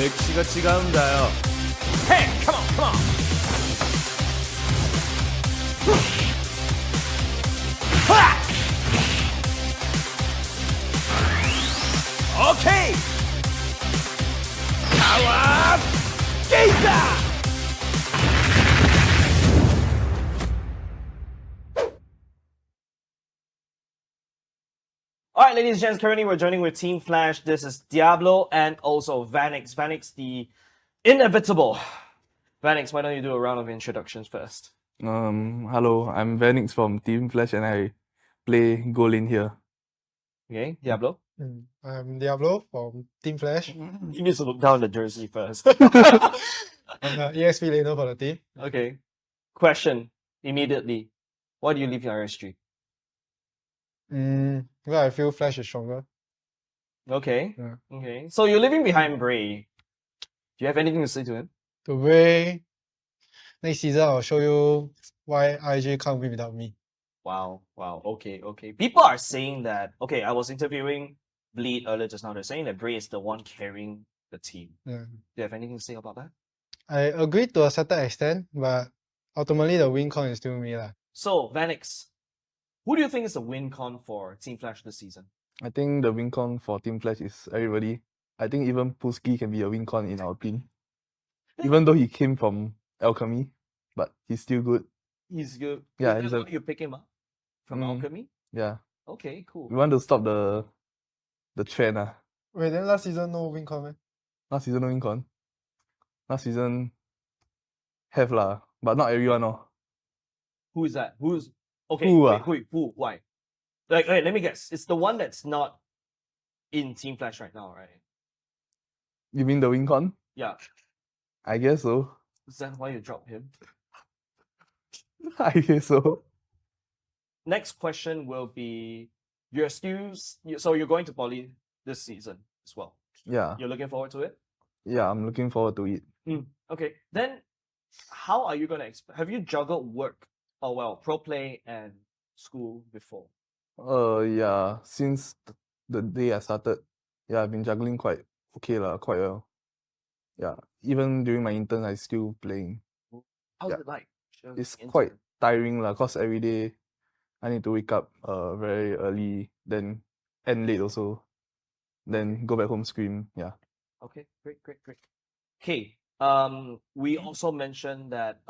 맥시가 지가운다요. Hey, come on. Okay. Power Gator. Alright, ladies and gents, currently we're joining with Team Flash. This is Diablo and also Vanix. Vanix, the inevitable. Vanix, why don't you do a round of introductions first? Hello, I'm Vanix from Team Flash and I play goal in here. Okay, Diablo? I'm Diablo from Team Flash. You need to look down the jersey first. I'm the EXP laner for the team. Okay. Question immediately. Why do you leave your RSG? Well, I feel Flash is stronger. Okay. Yeah. Okay. So you're leaving behind Bray. Do you have anything to say to him? To Bray, next season I'll show you why IG can't win without me. Wow. Okay. People are saying that. Okay, I was interviewing Bleed earlier just now. They're saying that Bray is the one carrying the team. Yeah. Do you have anything to say about that? I agree to a certain extent, but ultimately the win con is still me. So, Vanix, who do you think is the win con for Team Flash this season? I think the win con for Team Flash is everybody. I think even Puski can be a win con in our team. Even though he came from Alchemy, but he's still good. He's good. Yeah, Is he's that a- why you pick him up from Mm, Alchemy? Yeah. Okay, cool. We want to stop the trend. Wait, then last season no win con, eh? Last season no win con. Last season have lah, but not everyone. Who is that? Who's okay? Who, wait, who? Why? Like, okay, let me guess. It's the one that's not in Team Flash right now, right? You mean the win con? Yeah. I guess so. Is that why you dropped him? I guess so. Next question will be: so you're going to Poly this season as well. Yeah. You're looking forward to it. Yeah, I'm looking forward to it. Okay, then how are you gonna have you juggled work pro play and school before? Yeah, since the day I started, yeah, I've been juggling quite okay lah, quite well. Yeah, even during my intern, I still playing. How's Yeah. it like? Share It's the quite tiring lah, cause every day I need to wake up very early, then end late also, then go back home scream. Yeah. Okay, great. Okay, we also mentioned that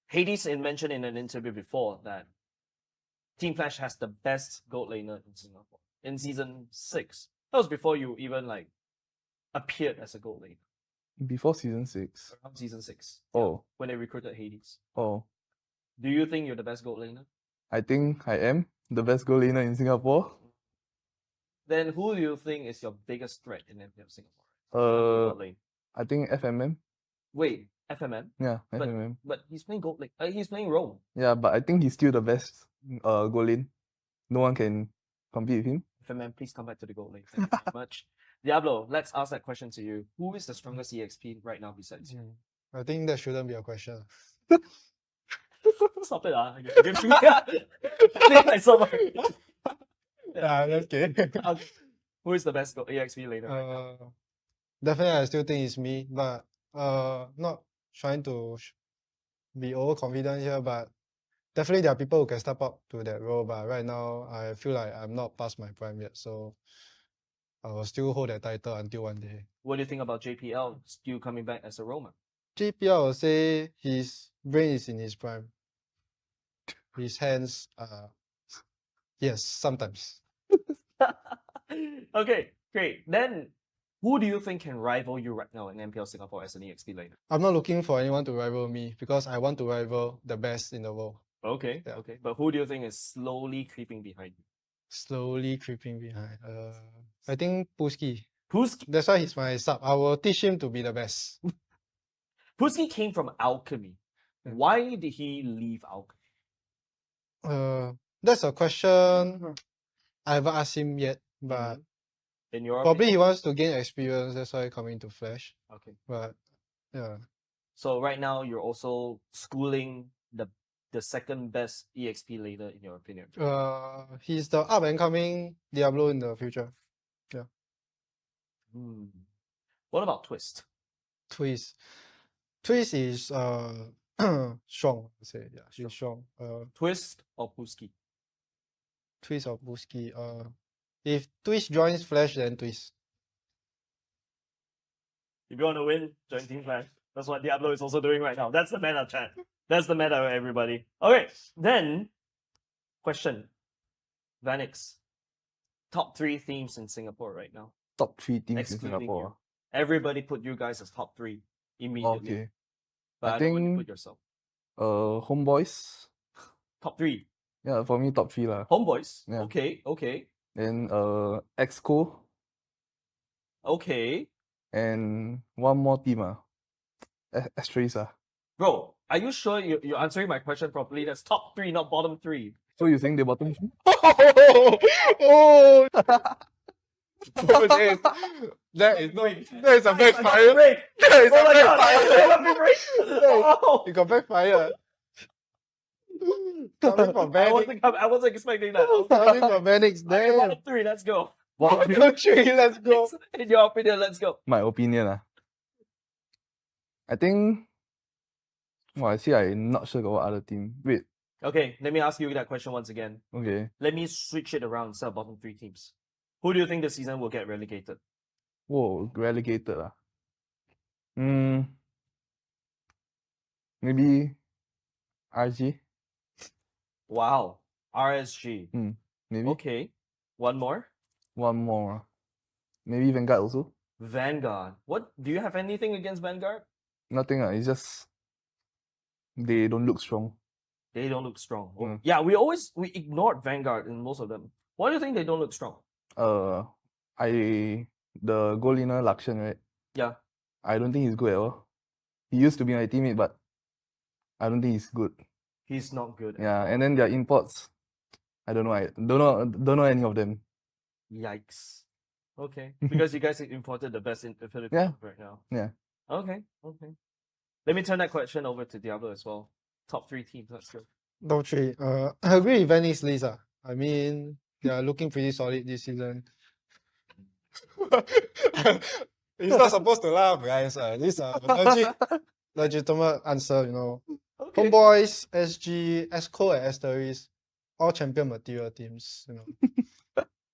Hades mentioned in an interview before that Team Flash has the best gold laner in Singapore in season 6. That was before you even like appeared as a gold laner. Before season 6. Around season 6. Oh. When they recruited Hades. Oh. Do you think you're the best gold laner? I think I am the best goal laner in Singapore. Then who do you think is your biggest threat in MPL Singapore? Gold lane. I think FMM. Wait, FMM? Yeah, But, FMM. but he's playing gold lane. He's playing Rome. Yeah, but I think he's still the best goal lane. No one can compete with him. FMM, please come back to the gold lane. Thank you very much. Diablo, let's ask that question to you. Who is the strongest EXP right now besides you? I think that shouldn't be a question. Stop it, give me Yeah, that's good. Who is the best EXP laner right now? Definitely, I still think it's me, but not trying to be overconfident here, but definitely there are people who can step up to that role. But right now, I feel like I'm not past my prime yet, so I will still hold that title until one day. What do you think about JPL still coming back as a Roma? JPL will say his brain is in his prime. His hands yes, sometimes. Okay, great. Then who do you think can rival you right now in MPL Singapore as an EXP laner? I'm not looking for anyone to rival me because I want to rival the best in the world. Okay, Yeah. okay. But who do you think is slowly creeping behind you? Slowly creeping behind. I think Puski. Puski? That's why he's my sub. I will teach him to be the best. Puski came from Alchemy. Why did he leave Alchemy? That's a question I haven't asked him yet, but In your probably he opinion? wants to gain experience. That's why coming to Flash. Okay. But yeah, So right now you're also schooling the second best EXP laner in your opinion. he's the up and coming Diablo in the future. Yeah. What about Twist? Twist is strong. I say yeah, she's strong. Twist or Puski? Twist or Puski. If Twist joins Flash, then Twist. If you want to win, join Team Flash. That's what Diablo is also doing right now. That's the meta, chat. That's the meta, everybody. Okay, then, question. Vanix, top 3 teams in Singapore right now. Top 3 teams in Excluding Singapore. you. Everybody put you guys as top 3 immediately. Okay. But I, I don't want you think put yourself. Homeboys. Top 3. Yeah, for me top 3 lah. Homeboys. Yeah. Okay. Then EXCO. Okay. And one more team Asteris Bro, are you sure you're answering my question properly? That's top 3, not bottom 3. So you're saying they bottom 3? Oh! That is a backfire. That is a backfire. You got backfire. Coming from Vanix. I wasn't expecting that. Coming from Vanix. Okay, Damn. bottom 3, let's go. Bottom 3, let's go. In your opinion, let's go. My opinion I think actually I'm not sure about what other team. Wait. Okay, let me ask you that question once again. Okay. Let me switch it around instead of bottom 3 teams. Who do you think this season will get relegated? Whoa, relegated Maybe RG. Wow. RSG. Maybe. Okay. One more? One more. Maybe Vanguard also. Vanguard. What? Do you have anything against Vanguard? Nothing. It's just they don't look strong. They don't look strong. Oh, yeah, we ignored Vanguard in most of them. Why do you think they don't look strong? The goal inner Lakshan, right? Yeah. I don't think he's good at all. He used to be my teammate, but I don't think he's good. He's not good. Yeah, and then their imports, I don't know. I don't know any of them. Yikes. Okay. Because you guys imported the best in the Philippines Yeah. right now. Yeah. Okay. Let me turn that question over to Diablo as well. Top 3 teams, let's go. Top 3. I agree with Vanny's list. I mean, they are looking pretty solid this season. You're not supposed to laugh, guys. These are legitimate answer, you know. Okay. Homebois SG, EXCO, and Asteris, all champion material teams. You know,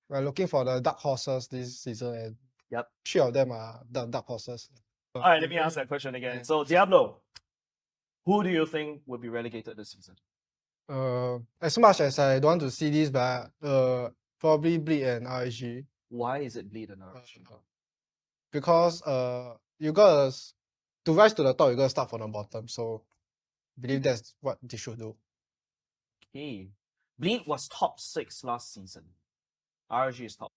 we're looking for the dark horses this season, and Yep. 3 of them are the dark horses. All right, let me ask that question again. So, Diablo, who do you think will be relegated this season? As much as I don't want to see this, but probably Bleed and RSG. Why is it Bleed and RSG? Because you gotta to rise to the top, you gotta start from the bottom. So I believe that's what they should do. Okay. Bleed was top 6 last season. RSG is top.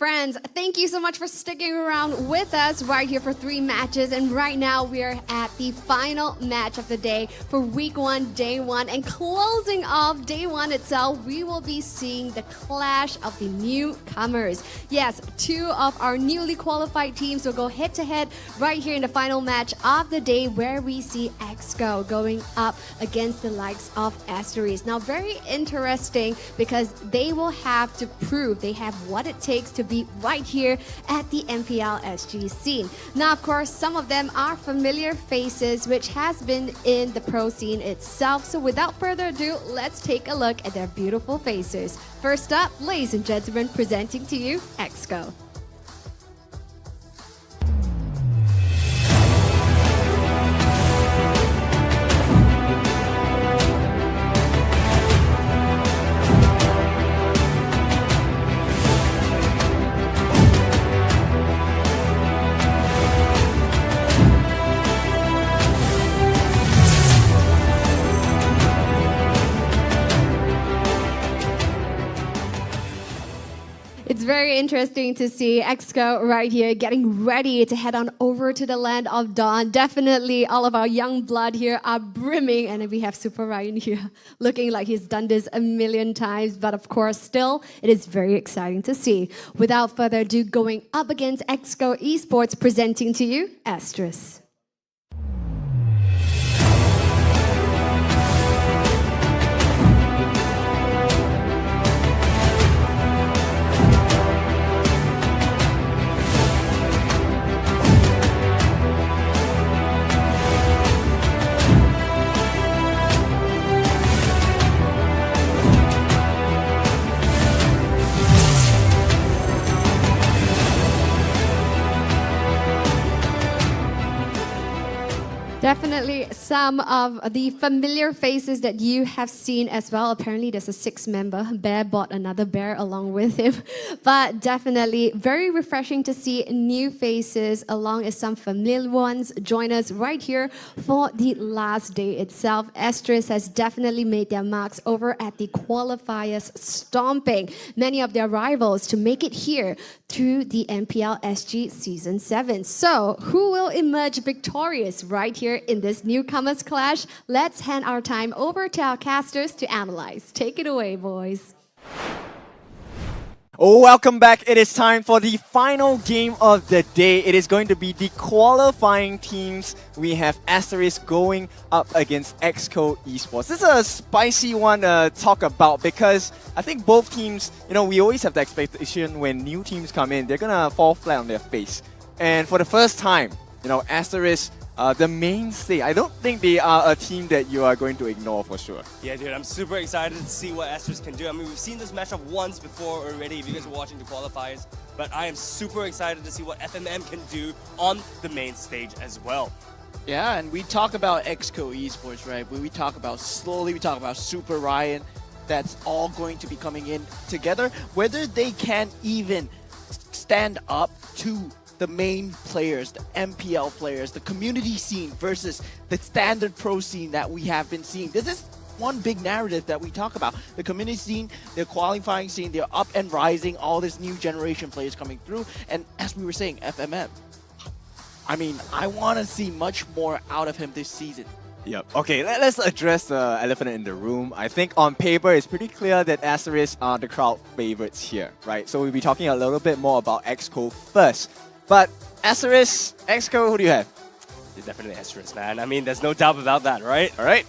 friends, thank you so much for sticking around with us right here for 3 matches. And right now we are at the final match of the day for week 1, day 1. And closing off day 1 itself, we will be seeing the clash of the newcomers. Yes, 2 of our newly qualified teams will go head to head right here in the final match of the day, where we see EXCO going up against the likes of Asteris. Now, very interesting because they will have to prove they have what it takes to be right here at the MPL SG scene. Now, of course, some of them are familiar faces which has been in the pro scene itself. So without further ado, let's take a look at their beautiful faces. First up, ladies and gentlemen, presenting to you EXCO. It's very interesting to see EXCO right here getting ready to head on over to the land of dawn. Definitely all of our young blood here are brimming, and we have Super Ryan here looking like he's done this a million times, but of course still it is very exciting to see. Without further ado, going up against EXCO Esports, presenting to you Asteris. Definitely some of the familiar faces that you have seen as well. Apparently there's a 6-member. Bear bought another bear along with him. But definitely very refreshing to see new faces along with some familiar ones join us right here for the last day itself. Asteris has definitely made their marks over at the qualifiers, stomping many of their rivals to make it here to the MPL SG Season 7. So who will emerge victorious right here in this newcomers clash? Let's hand our time over to our casters to analyze. Take it away, boys. Welcome back. It is time for the final game of the day. It is going to be the qualifying teams. We have Asteris going up against EXCO Esports. This is a spicy one to talk about because I think both teams, we always have the expectation when new teams come in, they're going to fall flat on their face. And for the first time, Asteris, the mainstay, I don't think they are a team that you are going to ignore for sure. Yeah, dude, I'm super excited to see what Asteris can do. I mean, we've seen this matchup once before already, if you guys are watching the qualifiers, but I am super excited to see what FMM can do on the main stage as well. Yeah, and we talk about EXCO Esports, right? We talk about slowly, we talk about Super Ryan. That's all going to be coming in together. Whether they can even stand up to the main players, the MPL players, the community scene versus the standard pro scene that we have been seeing. This is one big narrative that we talk about. The community scene, the qualifying scene, they're up and rising, all this new generation players coming through. And as we were saying, FMM. I mean, I want to see much more out of him this season. Yep. Okay, let's address the elephant in the room. I think on paper, it's pretty clear that Asteris are the crowd favorites here, right? So we'll be talking a little bit more about EXCO first. But Asteris, EXCO, who do you have? It's definitely Asteris, man. I mean, there's no doubt about that, right? All right.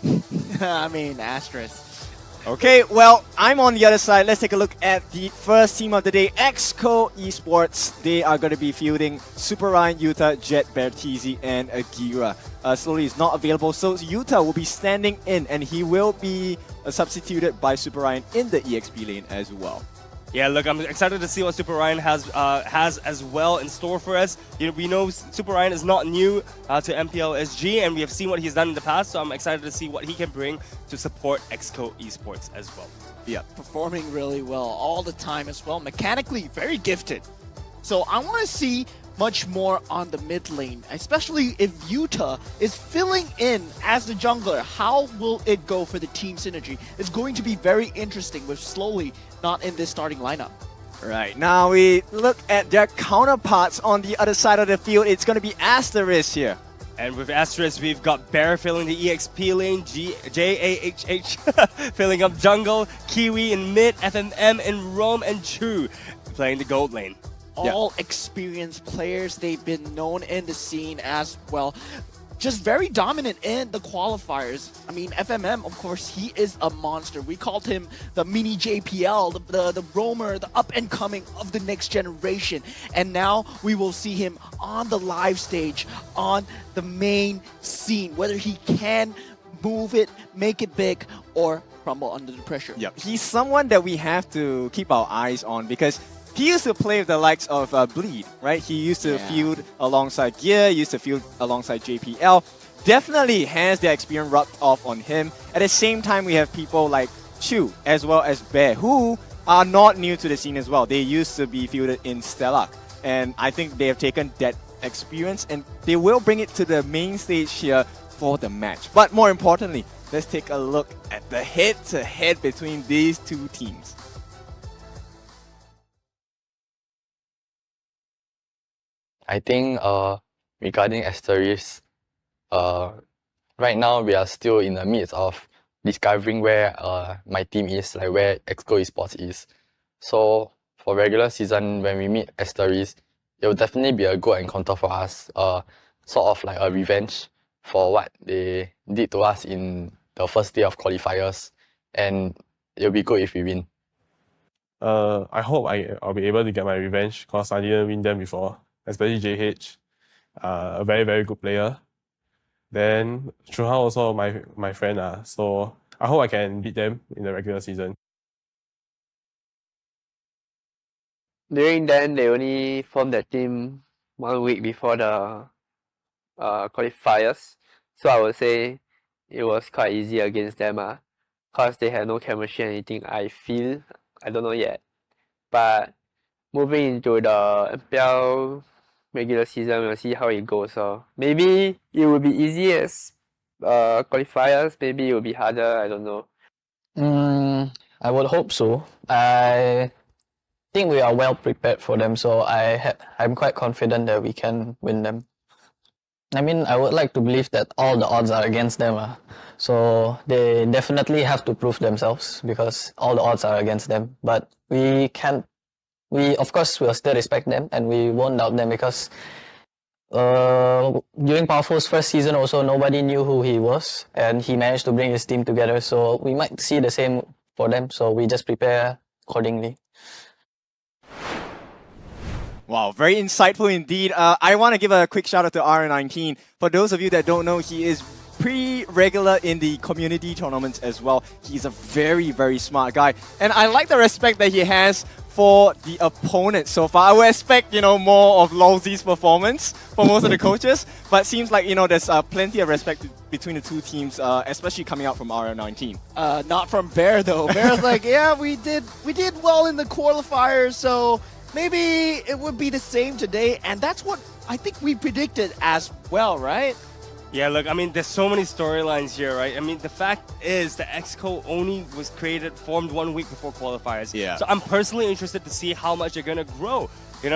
I mean, Asteris. Okay, well, I'm on the other side. Let's take a look at the first team of the day, EXCO Esports. They are going to be fielding Super Ryan, Yuta, Jet, Bertizi, and Agira. Slowly is not available, so Yuta will be standing in, and he will be substituted by Super Ryan in the EXP lane as well. Yeah, look, I'm excited to see what Super Ryan has as well in store for us. We know Super Ryan is not new to MPL SG, and we have seen what he's done in the past, so I'm excited to see what he can bring to support EXCO Esports as well. Yeah, performing really well all the time as well. Mechanically, very gifted. So I want to see much more on the mid lane, especially if Yuta is filling in as the jungler. How will it go for the team synergy? It's going to be very interesting with Slowly not in this starting lineup. Right, now we look at their counterparts on the other side of the field. It's going to be Asteris here. And with Asteris, we've got Bear filling the EXP lane, JAHH filling up jungle, Kiwi in mid, FMM in Rome, and Chu playing the gold lane. All experienced players. They've been known in the scene as well. Just very dominant in the qualifiers. I mean, FMM, of course, he is a monster. We called him the mini JPL, the roamer, the up-and-coming of the next generation. And now we will see him on the live stage, on the main scene, whether he can move it, make it big, or crumble under the pressure. Yep. He's someone that we have to keep our eyes on because he used to play with the likes of Bleed, right? He used to feud alongside Gear, used to feud alongside JPL. Definitely has their experience rubbed off on him. At the same time, we have people like Chu as well as Bear, who are not new to the scene as well. They used to be fielded in Stellac. And I think they have taken that experience and they will bring it to the main stage here for the match. But more importantly, let's take a look at the head-to-head between these two teams. I think regarding Asteris, right now we are still in the midst of discovering where my team is, like where EXCO Esports is. So for regular season, when we meet Asteris, it will definitely be a good encounter for us, sort of like a revenge for what they did to us in the first day of qualifiers, and it'll be good if we win. I hope I'll be able to get my revenge because I didn't win them before, especially JH, a very, very good player. Then Chuhan also my friend, so I hope I can beat them in the regular season. During then, they only formed their team 1 week before the qualifiers, so I would say it was quite easy against them, because they had no chemistry or anything, I feel. I don't know yet. But moving into the MPL regular season, we'll see how it goes. So maybe it will be easy as qualifiers, maybe it will be harder, I don't know. I would hope so. I think we are well prepared for them, so I'm quite confident that we can win them. I mean, I would like to believe that all the odds are against them. So they definitely have to prove themselves because all the odds are against them. But we of course will still respect them and we won't doubt them because during Powerful's first season also nobody knew who he was and he managed to bring his team together. So we might see the same for them. So we just prepare accordingly. Wow, very insightful indeed. I want to give a quick shout out to R19. For those of you that don't know, he is pretty regular in the community tournaments as well. He's a very, very smart guy. And I like the respect that he has for the opponent so far. I would expect, more of Lolzy's performance for most of the coaches. But seems like, there's plenty of respect between the two teams, especially coming out from R19. Not from Bear though. Bear's like, yeah, we did well in the qualifiers, so maybe it would be the same today, and that's what I think we predicted as well, right? Yeah, look, I mean, there's so many storylines here, right? I mean, the fact is the EXCO only was formed 1 week before qualifiers. Yeah. So I'm personally interested to see how much they're going to grow.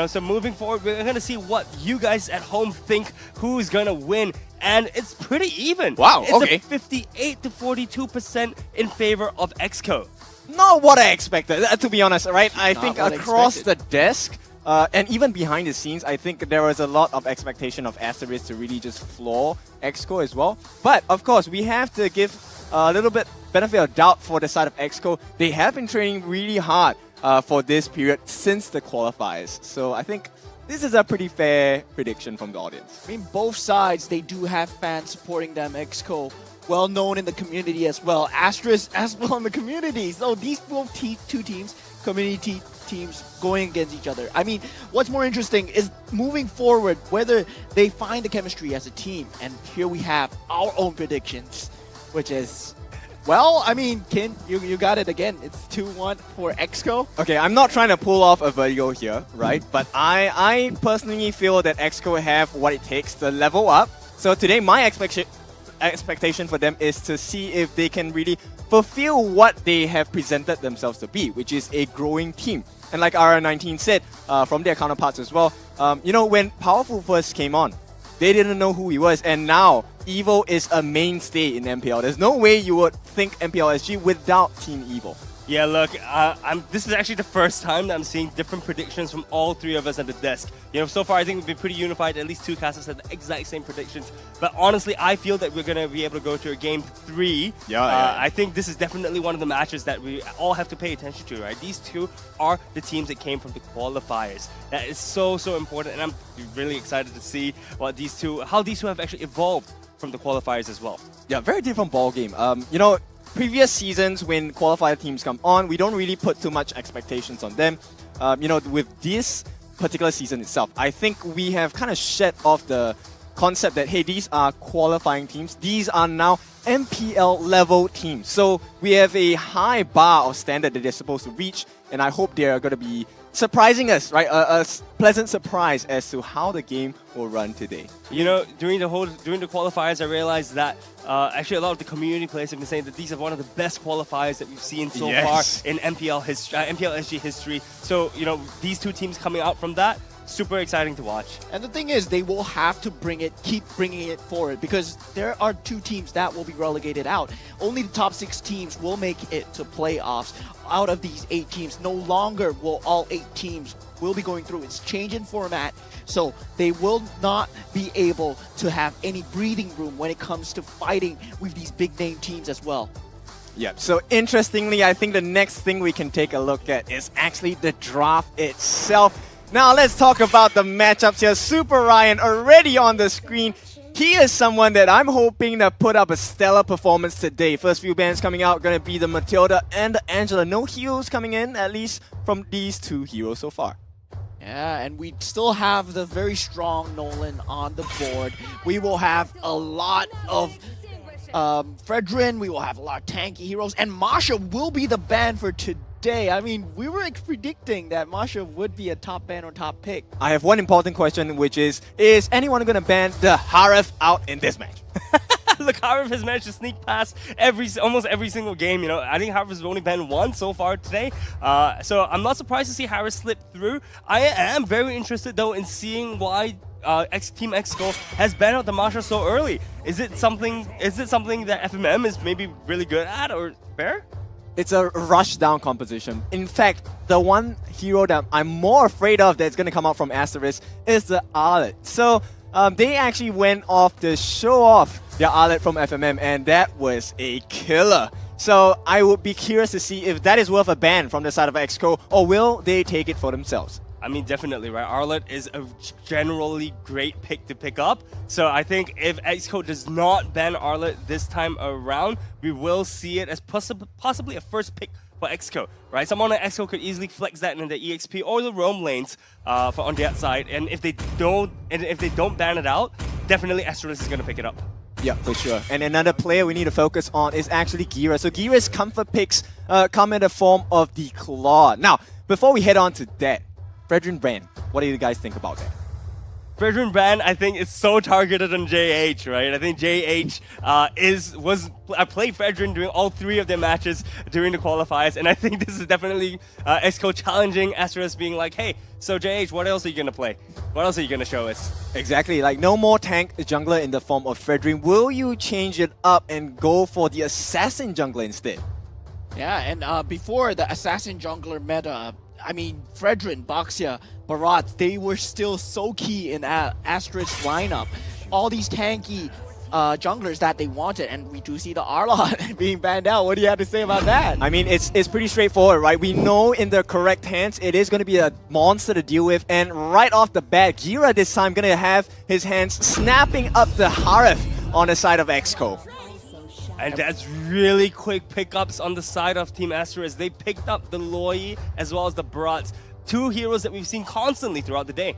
So moving forward, we're going to see what you guys at home think who's going to win. And it's pretty even. Wow, it's okay. It's 58 to 42% in favor of EXCO. Not what I expected, to be honest, right? I Not think what I across expected. the desk, and even behind the scenes, I think there was a lot of expectation of Asteris to really just floor EXCO as well. But, of course, we have to give a little bit benefit of doubt for the side of EXCO. They have been training really hard for this period since the qualifiers. So I think this is a pretty fair prediction from the audience. I mean, both sides, they do have fans supporting them. EXCO, well known in the community as well. Asteris as well in the community. So these both two teams, community teams, going against each other. I mean, what's more interesting is moving forward, whether they find the chemistry as a team. And here we have our own predictions, which is, well, I mean, Kin, you got it again. It's 2-1 for EXCO. Okay, I'm not trying to pull off a Vertigo here, right? But I personally feel that EXCO have what it takes to level up. So today, my expectation for them is to see if they can really fulfill what they have presented themselves to be, which is a growing team. And like RR19 said from their counterparts as well, you know, when Powerful first came on, they didn't know who he was, and now Evo is a mainstay in MPL. There's no way you would think MPL SG without Team Evo. Yeah, look, this is actually the first time that I'm seeing different predictions from all three of us at the desk. You know, so far I think we've been pretty unified. At least two casters had the exact same predictions. But honestly, I feel that we're going to be able to go to a game 3. I think this is definitely one of the matches that we all have to pay attention to, right? These two are the teams that came from the qualifiers. That is so, so important. And I'm really excited to see how these two have actually evolved from the qualifiers as well. Yeah, very different ball game. You know, previous seasons when qualifier teams come on, we don't really put too much expectations on them. You know, with this particular season itself, I think we have kind of shed off the concept that, hey, these are qualifying teams. These are now MPL level teams. So we have a high bar of standard that they're supposed to reach, and I hope they're going to be surprising us, right? A pleasant surprise as to how the game will run today. You know, during the qualifiers, I realized that actually a lot of the community players have been saying that these are one of the best qualifiers that we've seen so far in MPL SG history. So, you know, these two teams coming out from that, super exciting to watch. And the thing is, they will have to keep bringing it forward, because there are 2 teams that will be relegated out. Only the top 6 teams will make it to playoffs. Out of these 8 teams, no longer will all 8 teams will be going through. It's changing format, so they will not be able to have any breathing room when it comes to fighting with these big name teams as well. Yeah, so interestingly, I think the next thing we can take a look at is actually the draft itself. Now let's talk about the matchups here. Super Ryan already on the screen. He is someone that I'm hoping to put up a stellar performance today. First few bans coming out going to be the Matilda and the Angela. No heroes coming in, at least from these 2 heroes so far. Yeah, and we still have the very strong Nolan on the board. We will have a lot of Fredrin, we will have a lot of tanky heroes, and Masha will be the ban for today. I mean, we were predicting that Masha would be a top ban or top pick. I have one important question, which is anyone going to ban the Harif out in this match? Look, Harif has managed to sneak past almost every single game. You know, I think Harif has only banned once so far today. So I'm not surprised to see Harif slip through. I am very interested though in seeing why Team EXCO has banned out the Masha so early. Is it something that FMM is maybe really good at, or Bear? It's a rush down composition. In fact, the one hero that I'm more afraid of that's going to come out from Asteris is the Arlet. So they actually went off to show off their Arlet from FMM, and that was a killer. So I would be curious to see if that is worth a ban from the side of EXCO, or will they take it for themselves? I mean, definitely, right? Arlet is a generally great pick to pick up. So I think if EXCO does not ban Arlet this time around, we will see it as possibly a first pick for EXCO, right? Someone like EXCO could easily flex that in the EXP or the roam lanes on that side. And if they don't ban it out, definitely Asteris is going to pick it up. Yeah, for sure. And another player we need to focus on is actually Gira. So Gira's comfort picks come in the form of the Claw. Now, before we head on to that, Fredrin Brand, what do you guys think about that? Fredrin Brand, I think, is so targeted on JH, right? I think JH I played Fredrin during all 3 of their matches during the qualifiers, and I think this is definitely EXCO challenging Asteris, being like, hey, so JH, what else are you going to play? What else are you going to show us? Exactly, like no more tank jungler in the form of Fredrin. Will you change it up and go for the assassin jungler instead? Yeah, and before the assassin jungler meta, I mean, Fredrin, Baxia, Barat, they were still so key in Asteris lineup. All these tanky junglers that they wanted, and we do see the Arlot being banned out. What do you have to say about that? I mean, it's pretty straightforward, right? We know in the correct hands, it is going to be a monster to deal with, and right off the bat, Gira this time going to have his hands snapping up the Harif on the side of EXCO. And that's really quick pickups on the side of Team Asteris. They picked up the Loi as well as the Brats, 2 heroes that we've seen constantly throughout the day.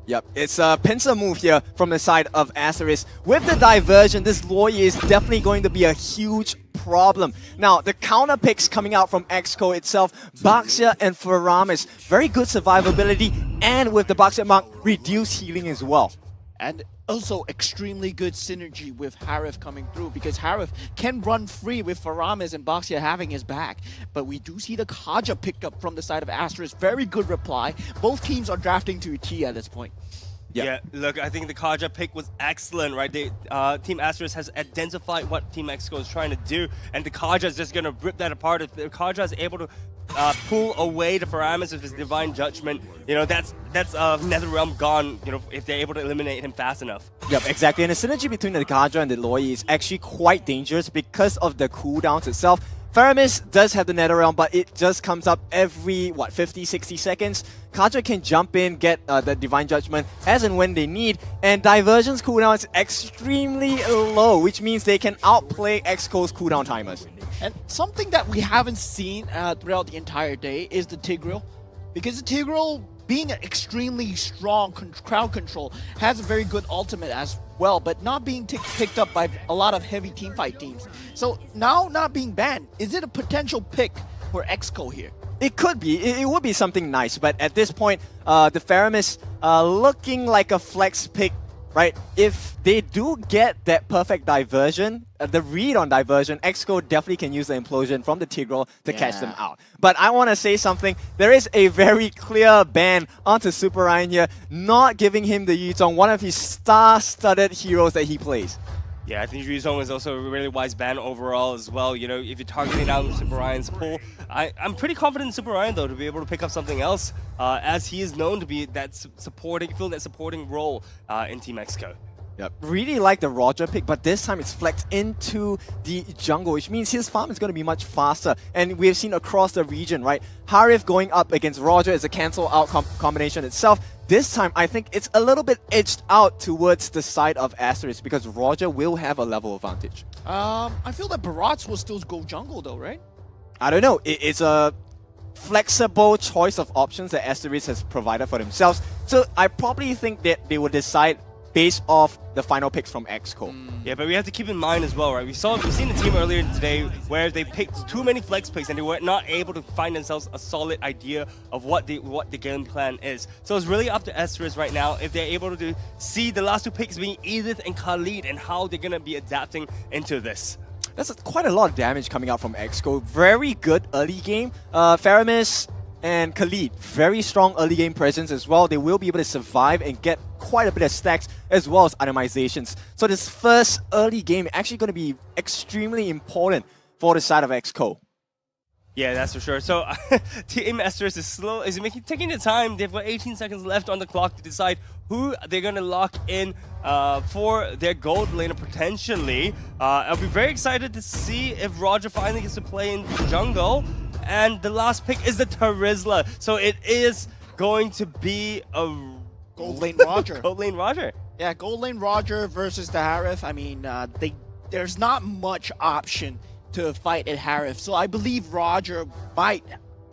Yep, it's a pincer move here from the side of Asteris. With the diversion, this Loi is definitely going to be a huge problem. Now, the counter picks coming out from EXCO itself, Baxia and Faramis, very good survivability, and with the Baxia mark, reduced healing as well. And also extremely good synergy with Harif coming through, because Harif can run free with Faramis and Baxia having his back. But we do see the Kaja picked up from the side of Asteris. Very good reply. Both teams are drafting to a T at this point. Yeah, look, I think the Kaja pick was excellent, right? Team Asteris has identified what Team EXCO is trying to do, and the Kaja is just going to rip that apart. If the Kaja is able to pull away the Faramis with his Divine Judgment, you know, that's NetherRealm gone, you know, if they're able to eliminate him fast enough. Yep, exactly. And the synergy between the Kaja and the Loi is actually quite dangerous because of the cooldowns itself. Faramis does have the NetherRealm, but it just comes up every, 50, 60 seconds. Kaja can jump in, get the Divine Judgment as and when they need, and Diversion's cooldown is extremely low, which means they can outplay EXCO's cooldown timers. And something that we haven't seen throughout the entire day is the Tigreal, because the Tigreal, being an extremely strong crowd control, has a very good ultimate as well, but not being picked up by a lot of heavy teamfight teams. So now not being banned, is it a potential pick for EXCO here? It could be. It would be something nice, but at this point, the Faramis looking like a flex pick, right? If they do get that perfect diversion, the read on diversion, EXCO definitely can use the implosion from the Tigreal to catch them out. But I want to say something. There is a very clear ban onto Super Ryan here, not giving him the Yuzong, one of his star-studded heroes that he plays. Yeah, I think Yuzong is also a really wise ban overall as well. You know, if you're targeting down Super Ryan's pull, I'm pretty confident in Super Ryan though to be able to pick up something else, as he is known to be that supporting role in Team EXCO. Yep. Really like the Roger pick, but this time it's flexed into the jungle, which means his farm is going to be much faster. And we've seen across the region, right? Harif going up against Roger is a cancel out combination itself. This time, I think it's a little bit edged out towards the side of Asteris because Roger will have a level advantage. I feel that Barats will still go jungle though, right? I don't know. It's a flexible choice of options that Asteris has provided for themselves. So I probably think that they will decide based off the final picks from EXCO. Yeah, but we have to keep in mind as well, right? We've seen the team earlier today where they picked too many flex picks and they were not able to find themselves a solid idea of what the game plan is. So it's really up to Asteris right now if they're able to see the last two picks being Edith and Khalid and how they're gonna be adapting into this. That's quite a lot of damage coming out from EXCO. Very good early game. Faramis and Khalid, very strong early game presence as well. They will be able to survive and get quite a bit of stacks as well as itemizations. So this first early game actually going to be extremely important for the side of EXCO. Yeah, that's for sure. So Team Asteris is taking the time. They've got 18 seconds left on the clock to decide who they're going to lock in for their gold laner potentially. I'll be very excited to see if Roger finally gets to play in jungle. And the last pick is the Terizla. So it is going to be a Gold Lane Roger. Gold Lane Roger. Yeah, Gold Lane Roger versus the Harif. I mean, there's not much option to fight at Harif. So I believe Roger might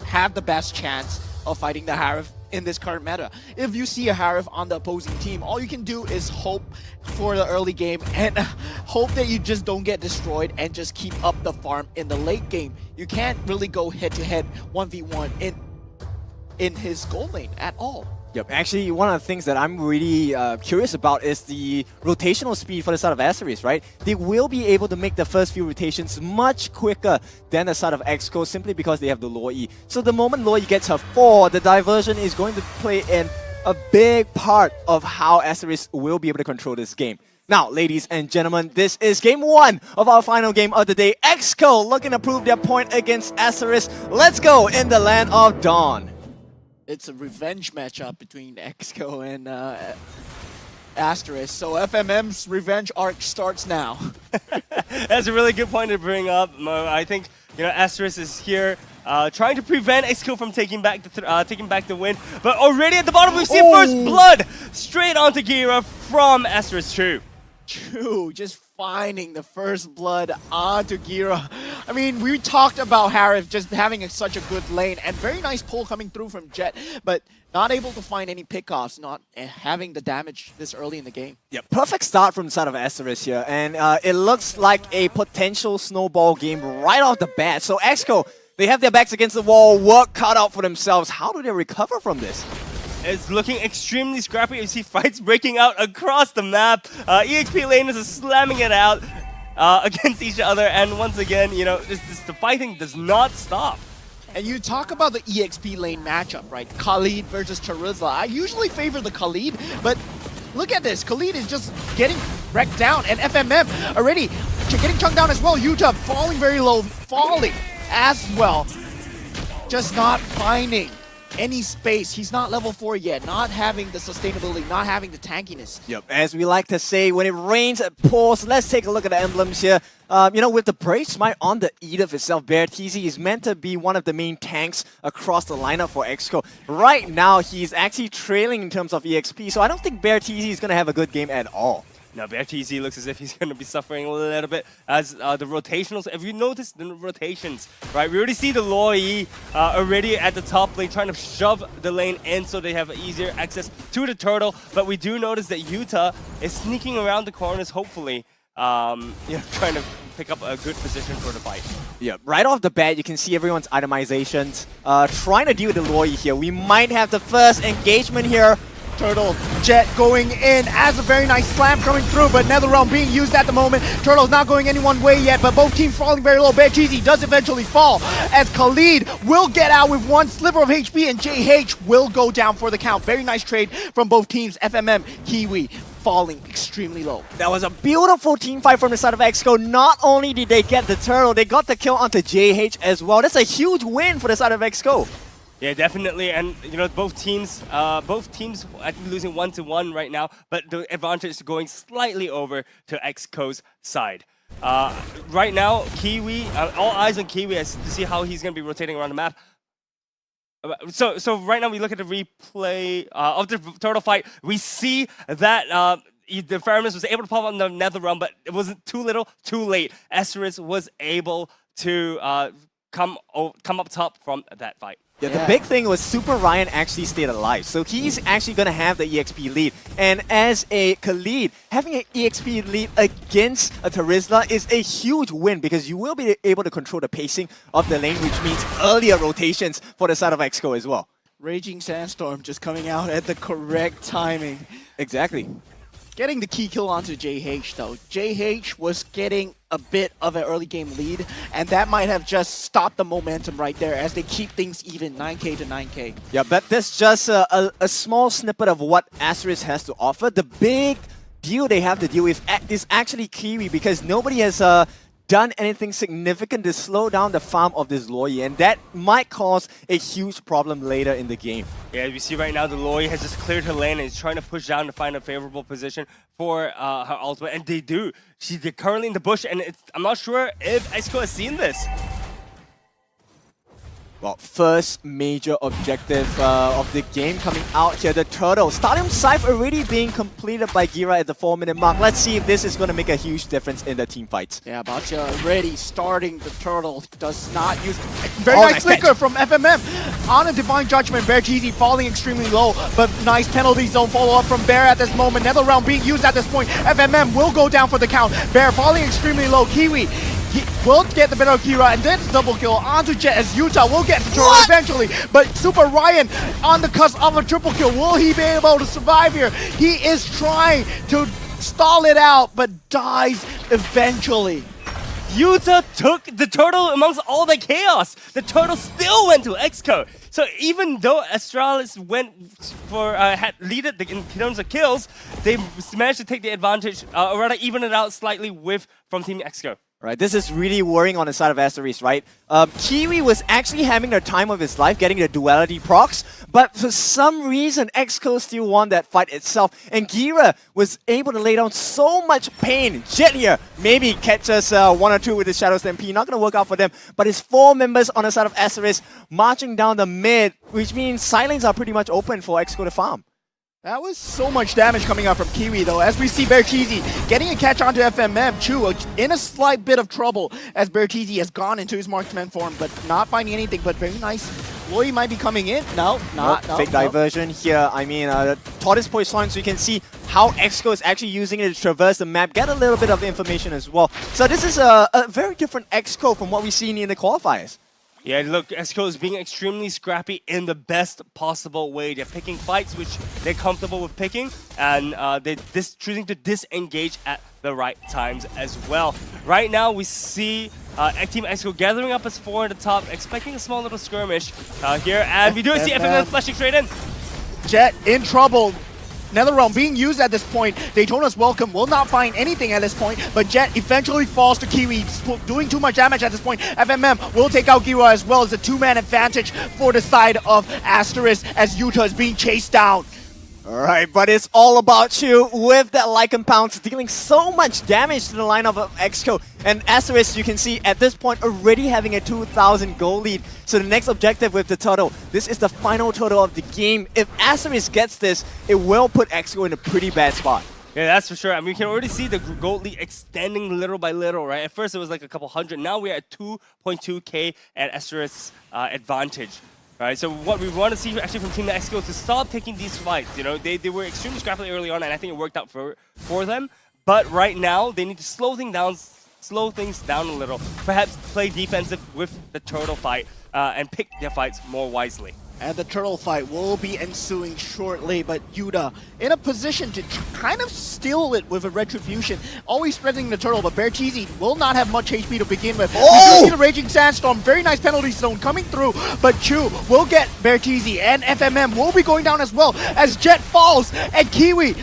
have the best chance of fighting the Harif in this current meta. If you see a Harif on the opposing team, all you can do is hope for the early game and hope that you just don't get destroyed and just keep up the farm in the late game. You can't really go head-to-head 1v1 in his gold lane at all. Yep, actually one of the things that I'm really curious about is the rotational speed for the side of Asteris, right? They will be able to make the first few rotations much quicker than the side of EXCO simply because they have the Loi. So the moment Loi gets her 4, the diversion is going to play in a big part of how Asteris will be able to control this game. Now, ladies and gentlemen, this is game 1 of our final game of the day. EXCO looking to prove their point against Asteris. Let's go in the land of Dawn. It's a revenge matchup between EXCO and Asteris. So FMM's revenge arc starts now. That's a really good point to bring up, Mo. I think Asteris is here trying to prevent EXCO from taking back the win. But already at the bottom, we've seen first blood straight onto Gira from Asteris True. True, just finding the first blood onto Gira. I mean, we talked about Harif just having such a good lane and very nice pull coming through from Jet, but not able to find any pickoffs, not having the damage this early in the game. Yeah, perfect start from the side of Asteris here, and it looks like a potential snowball game right off the bat. So EXCO, they have their backs against the wall, work cut out for themselves. How do they recover from this? is looking extremely scrappy. You see fights breaking out across the map. EXP laners are slamming it out against each other, and once again, you know, the fighting does not stop. And you talk about the EXP lane matchup, right? Khalid versus Charizla. I usually favor the Khalid, but look at this. Khalid is just getting wrecked down, and FMM already getting chunked down as well. Utah falling very low, falling as well. Just not finding any space. He's not level 4 yet, not having the sustainability, not having the tankiness. Yep, as we like to say, when it rains, it pours. Let's take a look at the emblems here. You know, with the Brave Smite on the Edith itself, Bear TZ is meant to be one of the main tanks across the lineup for EXCO. Right now, he's actually trailing in terms of EXP, so I don't think Bear TZ is going to have a good game at all. Now, Bear TZ looks as if he's going to be suffering a little bit as the rotationals. If you notice the rotations, right? We already see the Loi already at the top lane trying to shove the lane in so they have easier access to the turtle. But we do notice that Utah is sneaking around the corners, hopefully, you know, trying to pick up a good position for the fight. Yeah, right off the bat, you can see everyone's itemizations trying to deal with the Loi here. We might have the first engagement here. Turtle Jet going in as a very nice slam coming through, but NetherRealm being used at the moment. Turtle's not going any one way yet, but both teams falling very low. Bear Cheesy does eventually fall as Khalid will get out with one sliver of HP and JH will go down for the count. Very nice trade from both teams. FMM, Kiwi falling extremely low. That was a beautiful team fight from the side of EXCO. Not only did they get the turtle, they got the kill onto JH as well. That's a huge win for the side of EXCO. Yeah, definitely, and you know both teams I think losing 1-1 right now, but the advantage is going slightly over to EXCO's side. Right now, Kiwi, all eyes on Kiwi as to see how he's going to be rotating around the map. So right now we look at the replay of the turtle fight. We see that the Ferris was able to pop on the NetherRealm, but it wasn't too little, too late. Asteris was able to come up top from that fight. Yeah, the big thing was Super Ryan actually stayed alive, so he's actually going to have the EXP lead. And as a Khalid, having an EXP lead against a Charizla is a huge win because you will be able to control the pacing of the lane, which means earlier rotations for the side of EXCO as well. Raging Sandstorm just coming out at the correct timing. Exactly. Getting the key kill onto JH though. JH was getting a bit of an early game lead, and that might have just stopped the momentum right there as they keep things even, 9k to 9k. Yeah, but that's just a small snippet of what Asteris has to offer. The big deal they have to deal with is actually Kiwi, because nobody has done anything significant to slow down the farm of this Loi, and that might cause a huge problem later in the game. Yeah, we see right now the Loi has just cleared her lane and is trying to push down to find a favorable position for her ultimate, and they do. They're currently in the bush, and I'm not sure if EXCO has seen this. Well, first major objective of the game coming out here, the turtle. Stadium Scythe already being completed by Gira at the 4-minute mark. Let's see if this is going to make a huge difference in the team fights. Yeah, Bacha already starting the turtle. Does not use... Very nice flicker from FMM. On a Divine Judgment, Bear Cheesy falling extremely low, but nice penalty zone follow-up from Bear at this moment. NetherRealm being used at this point. FMM will go down for the count. Bear falling extremely low. Kiwi will get the better of Kira, and then double kill onto Jet as Utah will get the turtle eventually. But Super Ryan on the cusp of a triple kill. Will he be able to survive here? He is trying to stall it out, but dies eventually. Utah took the turtle amongst all the chaos. The turtle still went to EXCO. So even though Astralis went for had leaded in terms of kills, they managed to take the advantage, or rather even it out slightly from Team EXCO. Right, this is really worrying on the side of Asteris, right? Kiwi was actually having the time of his life getting the duality procs, but for some reason, EXCO still won that fight itself, and Gira was able to lay down so much pain. Jet here maybe catches 1 or 2 with the Shadow Stampede, not going to work out for them, but it's 4 members on the side of Asteris marching down the mid, which means sidelines are pretty much open for EXCO to farm. That was so much damage coming out from Kiwi though, as we see Bear Cheesy getting a catch onto FMM. Chu in a slight bit of trouble as Bear Cheesy has gone into his marksman form, but not finding anything, but very nice. Loi might be coming in. No. Fake diversion here. I mean, Tortoise Poison, so you can see how EXCO is actually using it to traverse the map, get a little bit of information as well. So this is a very different EXCO from what we've seen in the qualifiers. Yeah, look, EXCO is being extremely scrappy in the best possible way. They're picking fights which they're comfortable with picking, and they're choosing to disengage at the right times as well. Right now, we see Team EXCO gathering up as 4 at the top, expecting a small little skirmish here, and we do see FMM flashing straight in. Jet in trouble. NetherRealm being used at this point. Daytona's welcome will not find anything at this point, but Jet eventually falls to Kiwi, doing too much damage at this point. FMM will take out Gira as well as a 2-man advantage for the side of Asteris as Utah is being chased down. Alright, but it's all about you with that Lycan Pounce dealing so much damage to the lineup of EXCO. And Asteris, you can see at this point already having a 2,000 gold lead. So the next objective with the turtle, this is the final turtle of the game. If Asteris gets this, it will put EXCO in a pretty bad spot. Yeah, that's for sure. I mean, we can already see the gold lead extending little by little, right? At first it was like a couple hundred. Now we're at 2.2k at Asteris advantage. Right, so what we want to see actually from Team EXCO is to stop taking these fights. You know, they were extremely scrappy early on, and I think it worked out for them. But right now, they need to slow things down a little. Perhaps play defensive with the turtle fight and pick their fights more wisely. And the turtle fight will be ensuing shortly, but Yuta in a position to kind of steal it with a retribution. Always threatening the turtle, but Bertizzi will not have much HP to begin with. Oh! We do see the Raging Sandstorm, very nice penalty zone coming through, but Chu will get Bertizzi, and FMM will be going down as well as Jet falls, and Kiwi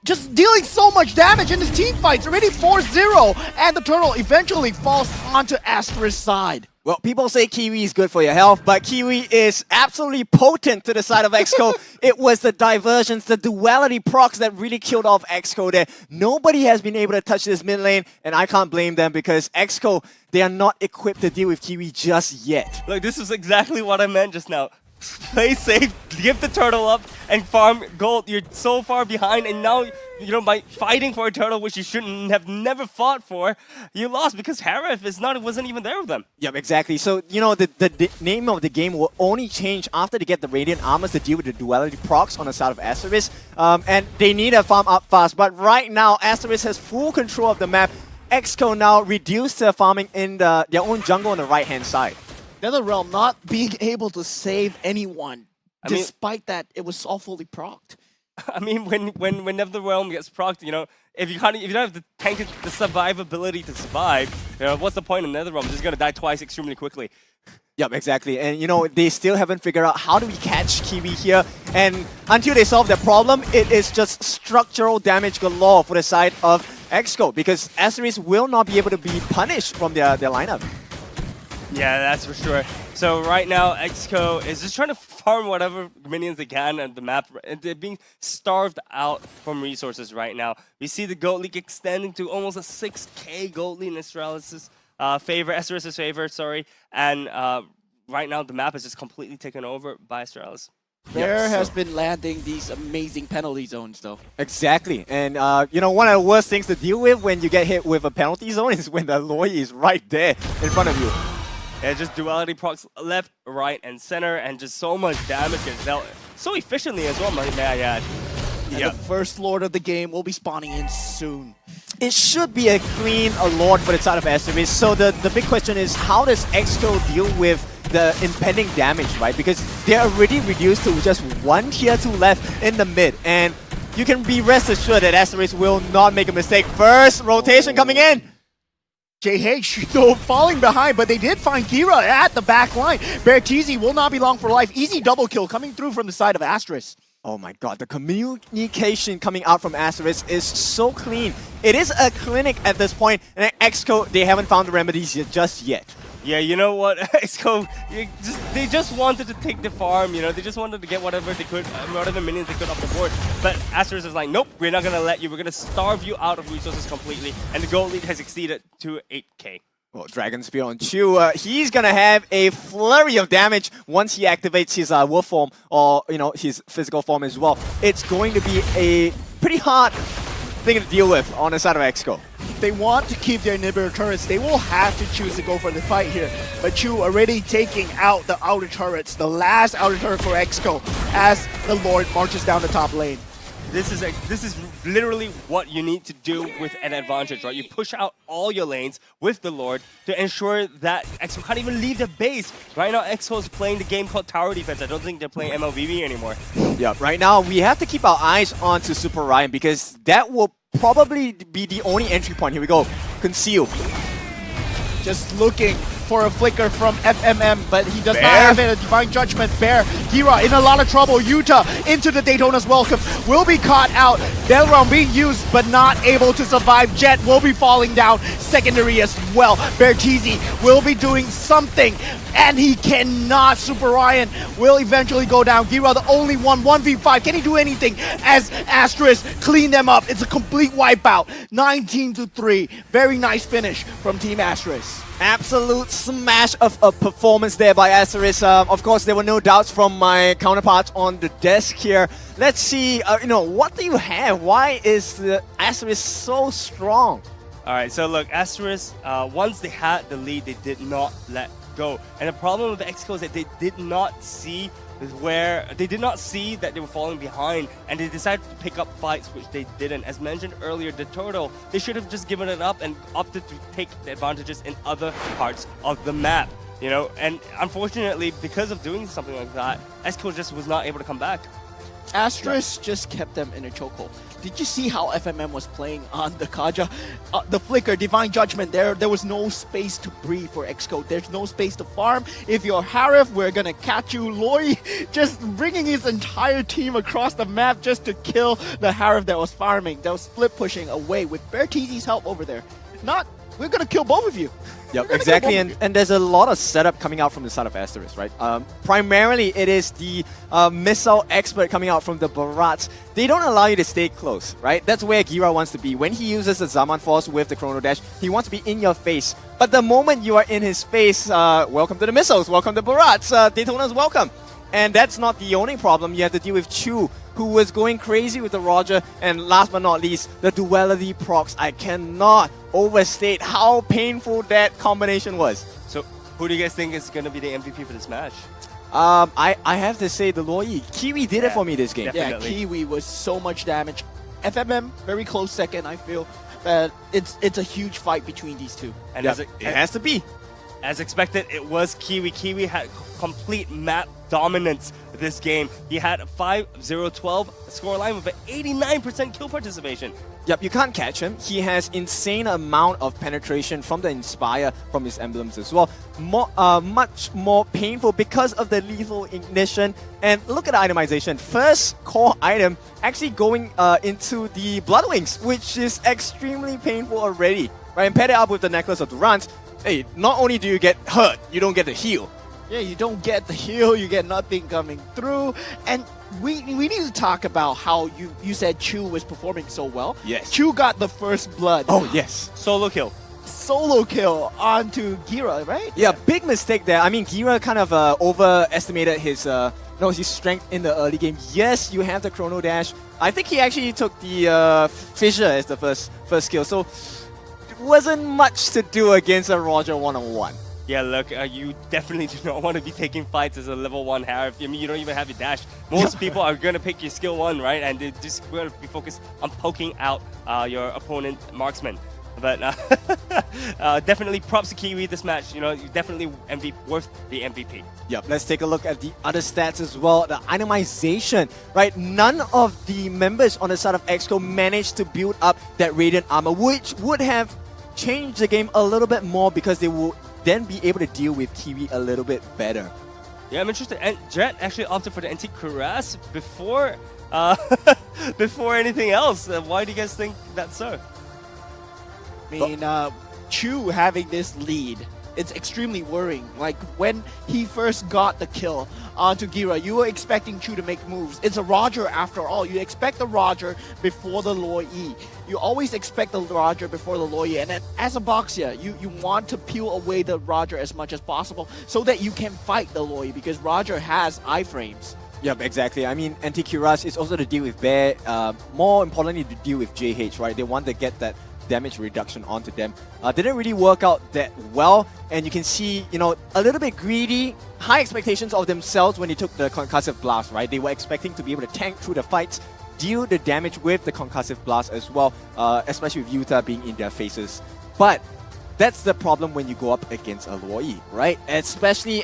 just dealing so much damage in this team fights, already 4-0, and the turtle eventually falls onto Asteris' side. Well, people say Kiwi is good for your health, but Kiwi is absolutely potent to the side of EXCO. It was the diversions, the duality procs that really killed off EXCO there. Nobody has been able to touch this mid lane, and I can't blame them because EXCO, they are not equipped to deal with Kiwi just yet. Look, this is exactly what I meant just now. Play safe, give the turtle up, and farm gold. You're so far behind, and now, you know, by fighting for a turtle, which you shouldn't have never fought for, you lost because Harif wasn't even there with them. Yep, exactly. So, you know, the name of the game will only change after they get the Radiant Armors to deal with the duality procs on the side of Asteris, and they need to farm up fast. But right now, Asteris has full control of the map. EXCO now reduced their farming in their own jungle on the right-hand side. NetherRealm not being able to save anyone, despite that it was all fully procced. I mean, when NetherRealm gets procced, you know, if you don't have the tank, the survivability to survive, you know, what's the point of NetherRealm? Just gonna die twice extremely quickly. Yep, exactly. And you know, they still haven't figured out how do we catch Kiwi here. And until they solve that problem, it is just structural damage galore for the side of EXCO because Asteris will not be able to be punished from their lineup. Yeah, that's for sure. So right now, EXCO is just trying to farm whatever minions they can on the map. And they're being starved out from resources right now. We see the gold league extending to almost a 6k gold lead in Asteris' favor, sorry. And right now, the map is just completely taken over by Asteris. Bear has been landing these amazing penalty zones, though. Exactly. And, you know, one of the worst things to deal with when you get hit with a penalty zone is when the Loi is right there in front of you. Yeah, just duality procs left, right, and center, and just so much damage gets dealt so efficiently as well, may I add. And the first Lord of the game will be spawning in soon. It should be a clean Lord for the side of Asteris. So the big question is, how does EXCO deal with the impending damage, right? Because they're already reduced to just one tier 2 left in the mid. And you can be rest assured that Asteris will not make a mistake. First rotation coming in. JH, though, falling behind, but they did find Gira at the back line. Bertizzi will not be long for life. Easy double kill coming through from the side of Asteris. Oh my god, the communication coming out from Asteris is so clean. It is a clinic at this point, and EXCO, they haven't found the remedies just yet. Yeah, you know what, EXCO, they just wanted to take the farm, you know, they just wanted to get whatever they could, whatever minions they could off the board. But Asteris is like, nope, we're not going to let you, we're going to starve you out of resources completely, and the gold lead has exceeded to 8k. Well, Dragon Spear on Chu, he's going to have a flurry of damage once he activates his wolf form, or, you know, his physical form as well. It's going to be a pretty hard thing to deal with on the side of EXCO. If they want to keep their inhibitor turrets, they will have to choose to go for the fight here. But Chu already taking out the outer turrets, the last outer turret for EXCO, as the Lord marches down the top lane. This is literally what you need to do with an advantage, right? You push out all your lanes with the Lord to ensure that EXCO can't even leave the base. Right now, EXCO is playing the game called Tower Defense. I don't think they're playing MLBB anymore. Yeah, right now we have to keep our eyes onto Super Ryan because that will probably be the only entry point. Here we go. Conceal. Just looking for a flicker from FMM, but he does Bear. not have it. A Divine Judgment. Bear, Gira in a lot of trouble. Yuta into the Daytona's welcome. Will be caught out. Delron being used, but not able to survive. Jet will be falling down. Secondary as well. Bear Cheesy will be doing something, and he cannot. Super Ryan will eventually go down. Gira the only one, 1v5. Can he do anything as Asteris clean them up? It's a complete wipeout. 19-3. Very nice finish from Team Asteris. Absolute smash of a performance there by Asteris. Of course, there were no doubts from my counterparts on the desk here. Let's see, what do you have? Why is the Asteris so strong? All right, so look, Asteris, once they had the lead, they did not let go. And the problem with the EXCO is that they did not see that they were falling behind, and they decided to pick up fights, which they didn't. As mentioned earlier, the Turtle, they should have just given it up and opted to take the advantages in other parts of the map. And unfortunately, because of doing something like that, EXCO just was not able to come back. Asteris just kept them in a chokehold. Did you see how FMM was playing on the Kaja? The flicker, Divine Judgment, there was no space to breathe for EXCO. There's no space to farm. If you're Harif, we're gonna catch you. Loi just bringing his entire team across the map just to kill the Harif that was farming. That was split pushing away with Bear TZ's help over there. We're gonna kill both of you. Yep, exactly, and there's a lot of setup coming out from the side of Asteris, right? Primarily, it is the missile expert coming out from the Barats. They don't allow you to stay close, right? That's where Gira wants to be. When he uses the Zaman Force with the Chrono Dash, he wants to be in your face. But the moment you are in his face, welcome to the missiles, welcome to Barats, Daytona's welcome. And that's not the only problem. You have to deal with Chu, who was going crazy with the Roger, and last but not least, the duality procs. I cannot overstate how painful that combination was. So, who do you guys think is going to be the MVP for this match? I have to say the Loi. Kiwi did it for me this game. Definitely. Yeah, Kiwi was so much damage. FMM, very close second, I feel. It's a huge fight between these two. And it has to be. As expected, it was Kiwi. Kiwi had complete map dominance this game. He had a 5-0-12 scoreline with an 89% kill participation. Yep, you can't catch him. He has insane amount of penetration from the Inspire, from his emblems as well. Much more painful because of the lethal ignition. And look at the itemization. First core item actually going into the Bloodwings, which is extremely painful already. Right, and pair it up with the Necklace of Durant. Hey, not only do you get hurt, you don't get the heal. Yeah, you don't get the heal, you get nothing coming through. And we need to talk about how you said Chu was performing so well. Yes. Chu got the first blood. Oh, yes. Solo kill. Solo kill onto Gira, right? Yeah, big mistake there. I mean, Gira kind of overestimated his strength in the early game. Yes, you have the Chrono Dash. I think he actually took the Fissure as the first skill. So wasn't much to do against a Roger one-on-one. Yeah, look, you definitely do not want to be taking fights as a level 1 Harif. I mean, you don't even have your dash. Most people are going to pick your skill 1, right? And they're just going to be focused on poking out your opponent marksman. But definitely props to Kiwi this match. Definitely worth the MVP. Yep, let's take a look at the other stats as well. The itemization, right? None of the members on the side of EXCO managed to build up that Radiant Armor, which would have changed the game a little bit more because they will then be able to deal with Kiwi a little bit better. Yeah, I'm interested. And Jet actually opted for the anti-cuirass before anything else. Why do you guys think that's so? I mean, Chu having this lead, it's extremely worrying. Like, when he first got the kill onto Gira, you were expecting Chu to make moves. It's a Roger after all. You expect the Roger before the Loi E. You always expect the Roger before the Loi E. And then, as a boxer, you want to peel away the Roger as much as possible so that you can fight the Loi, because Roger has iframes. Yep, exactly. I mean, anti-cuirass is also to deal with Bear. More importantly, to deal with JH, right? They want to get that damage reduction onto them. Didn't really work out that well, and you can see, a little bit greedy, high expectations of themselves when they took the concussive blast, right? They were expecting to be able to tank through the fights, deal the damage with the concussive blast as well, especially with Yuta being in their faces. But that's the problem when you go up against a Luoi, right? Especially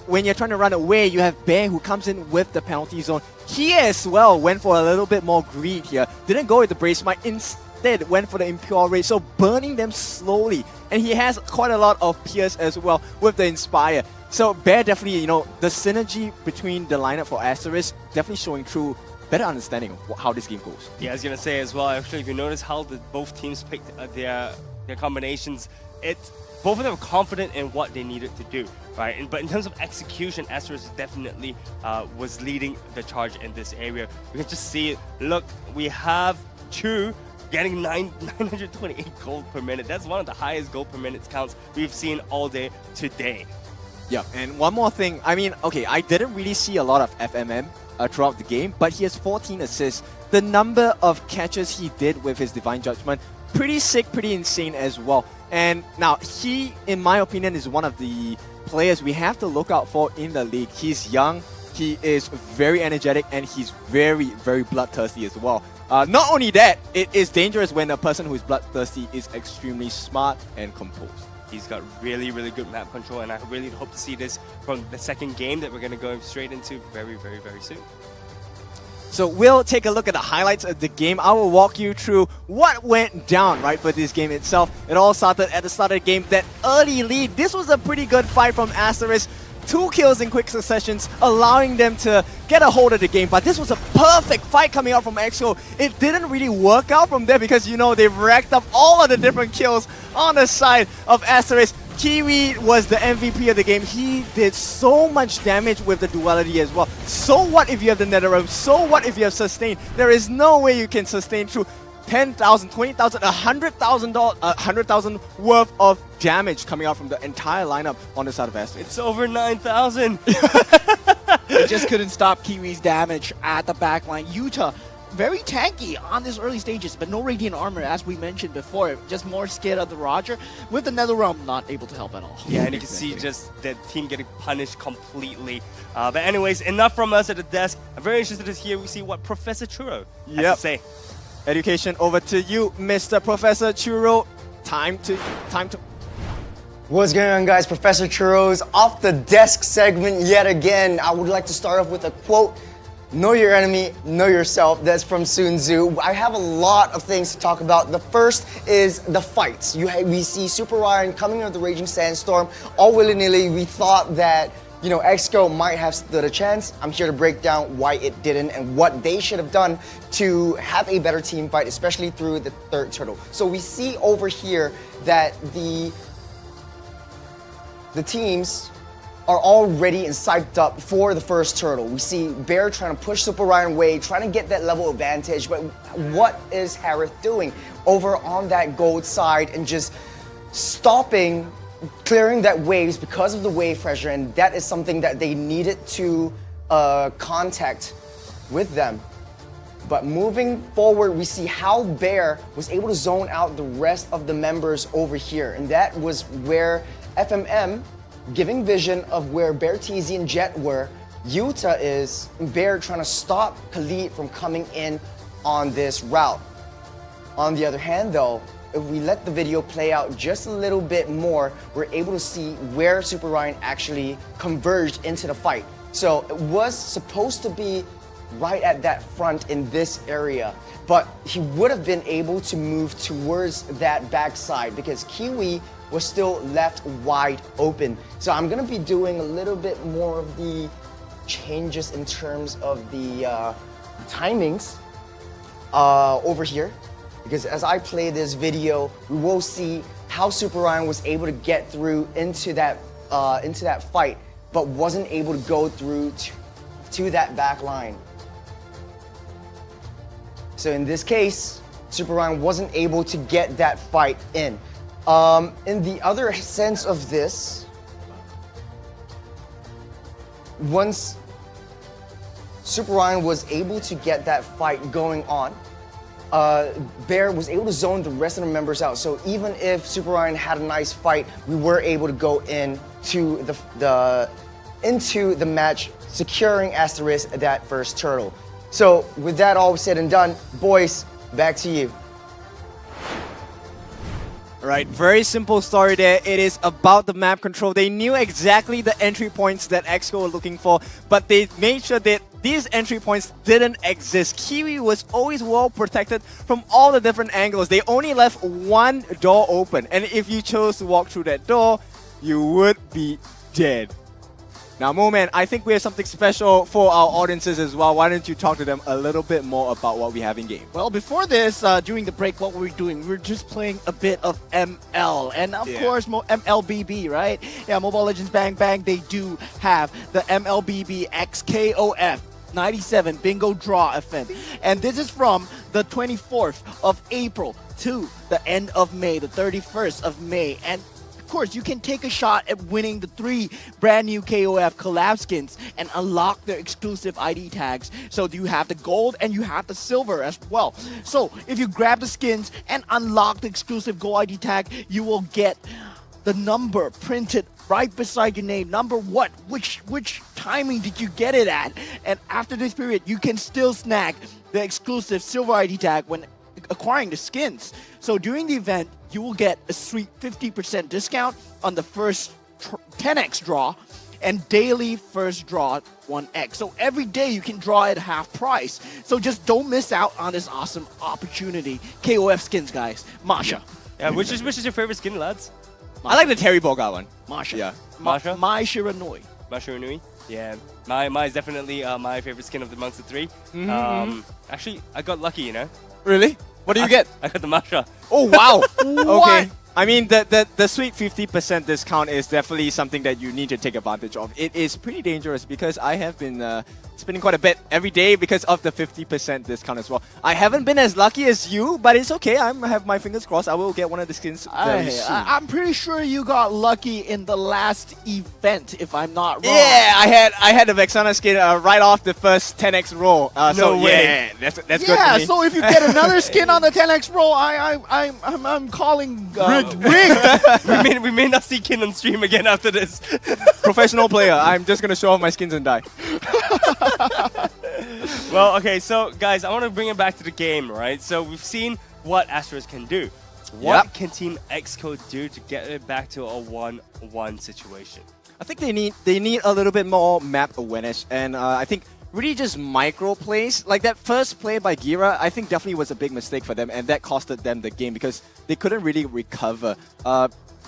when you're trying to run away, you have Bear who comes in with the penalty zone. He as well went for a little bit more greed here. Didn't go with the Brave Smite, instead went for the Impure Rage, so burning them slowly. And he has quite a lot of Pierce as well with the Inspire. So Bear definitely, you know, the synergy between the lineup for Asteris definitely showing through better understanding of how this game goes. Yeah, I was going to say as well, actually, if you notice how both teams picked their combinations, both of them were confident in what they needed to do, right? But in terms of execution, Asteris definitely was leading the charge in this area. We can just see it. Look, we have Chu getting 928 gold per minute. That's one of the highest gold per minute counts we've seen all day today. Yeah, and one more thing. I mean, okay, I didn't really see a lot of FMM throughout the game, but he has 14 assists. The number of catches he did with his Divine Judgment, pretty sick, pretty insane as well. And now he, in my opinion, is one of the players we have to look out for in the league. He's young, he is very energetic, and he's very, very bloodthirsty as well. Not only that, it is dangerous when a person who is bloodthirsty is extremely smart and composed. He's got really, really good map control, and I really hope to see this from the second game that we're going to go straight into very, very, very soon. So we'll take a look at the highlights of the game. I will walk you through what went down, right, for this game itself. It all started at the start of the game, that early lead. This was a pretty good fight from Asteris. 2 kills in quick successions, allowing them to get a hold of the game. But this was a perfect fight coming out from EXCO. It didn't really work out from there because, you know, they've racked up all of the different kills on the side of Asteris. Kiwi was the MVP of the game. He did so much damage with the duality as well. So what if you have the Nether Realm? So what if you have sustain? There is no way you can sustain through 10,000, 20,000, 100,000 worth of damage coming out from the entire lineup on the side of Asteris. It's over 9,000. They just couldn't stop Kiwi's damage at the backline. Yuta, very tanky on these early stages, but no Radiant Armor, as we mentioned before. Just more scared of the Roger. With the Nether Realm, not able to help at all. Yeah, and you can see just the team getting punished completely. But anyways, enough from us at the desk. I'm very interested to hear we see what Professor Churro has to say. Education, over to you, Mr. Professor Churro. Time to. What's going on, guys? Professor Churro's off the desk segment yet again. I would like to start off with a quote. Know your enemy, know yourself. That's from Sun Tzu. I have a lot of things to talk about. The first is the fights. We see Super Ryan coming out of the Raging Sandstorm all willy-nilly. We thought that, you know, EXCO might have stood a chance. I'm here to break down why it didn't and what they should have done to have a better team fight, especially through the third turtle. So we see over here that the teams are all ready and psyched up for the first turtle. We see Bear trying to push Super Ryan away, trying to get that level advantage, but what is Harith doing over on that gold side and just stopping, clearing that waves because of the wave pressure, and that is something that they needed to contact with them. But moving forward, we see how Bear was able to zone out the rest of the members over here, and that was where FMM, giving vision of where Bear, TZ, and Jet were. Yuta is Bear trying to stop Khalid from coming in on this route. On the other hand, though, if we let the video play out just a little bit more, we're able to see where Super Ryan actually converged into the fight. So it was supposed to be right at that front in this area, but he would have been able to move towards that backside because Kiwi was still left wide open. So I'm gonna be doing a little bit more of the changes in terms of the timings over here, because as I play this video, we will see how Super Ryan was able to get through into that fight, but wasn't able to go through to that back line. So in this case, Super Ryan wasn't able to get that fight in. In the other sense of this, once Super Ryan was able to get that fight going on, Bear was able to zone the rest of the members out. So even if Super Ryan had a nice fight, we were able to go into the match, securing Asteris that first turtle. So with that all said and done, boys, back to you. Right, very simple story there. It is about the map control. They knew exactly the entry points that EXCO were looking for, but they made sure that these entry points didn't exist. Kiwi was always well protected from all the different angles. They only left one door open, and if you chose to walk through that door, you would be dead. Now, Moman, I think we have something special for our audiences as well. Why don't you talk to them a little bit more about what we have in game? Well, before this, during the break, what were we doing? We were just playing a bit of ML. And of course, MLBB, right? Yeah, Mobile Legends Bang Bang, they do have the MLBB EXCO 97 Bingo Draw event. And this is from the 24th of April to the end of May, the 31st of May. And of course, you can take a shot at winning the 3 brand new KOF collab skins and unlock their exclusive ID tags. So you have the gold and you have the silver as well. So if you grab the skins and unlock the exclusive gold ID tag, you will get the number printed right beside your name. Number what? Which timing did you get it at? And after this period, you can still snag the exclusive silver ID tag when acquiring the skins. So during the event, you will get a sweet 50% discount on the first 10x draw and daily first draw 1x. So every day you can draw at half price. So just don't miss out on this awesome opportunity. KOF skins, guys. Masha. Yeah, which is your favorite skin, lads? I like the Terry Bogard one. Masha. Yeah. Masha? Mai Shiranui. Mai Shiranui? Yeah. Mai is definitely my favorite skin of amongst the 3. Actually, I got lucky, you know? Really? What do you get? I got the Masha. Oh, wow. Okay. I mean, the sweet 50% discount is definitely something that you need to take advantage of. It is pretty dangerous because I have been spending quite a bit every day because of the 50% discount as well. I haven't been as lucky as you, but it's okay. I have my fingers crossed. I will get one of the skins very soon. I'm pretty sure you got lucky in the last event, if I'm not wrong. Yeah, I had the Vexana skin right off the first 10x roll. No way. Yeah, that's good for Yeah, me. so if you get another skin on the 10x roll, I'm calling rigged. we may not see Kin on stream again after this. Professional player. I'm just gonna show off my skins and die. Well, okay, so guys, I want to bring it back to the game, right? So we've seen what Asteris can do. What can Team EXCO do to get it back to a 1-1 situation? I think they need a little bit more map awareness, and I think really just micro plays. Like that first play by Gira, I think definitely was a big mistake for them, and that costed them the game because they couldn't really recover.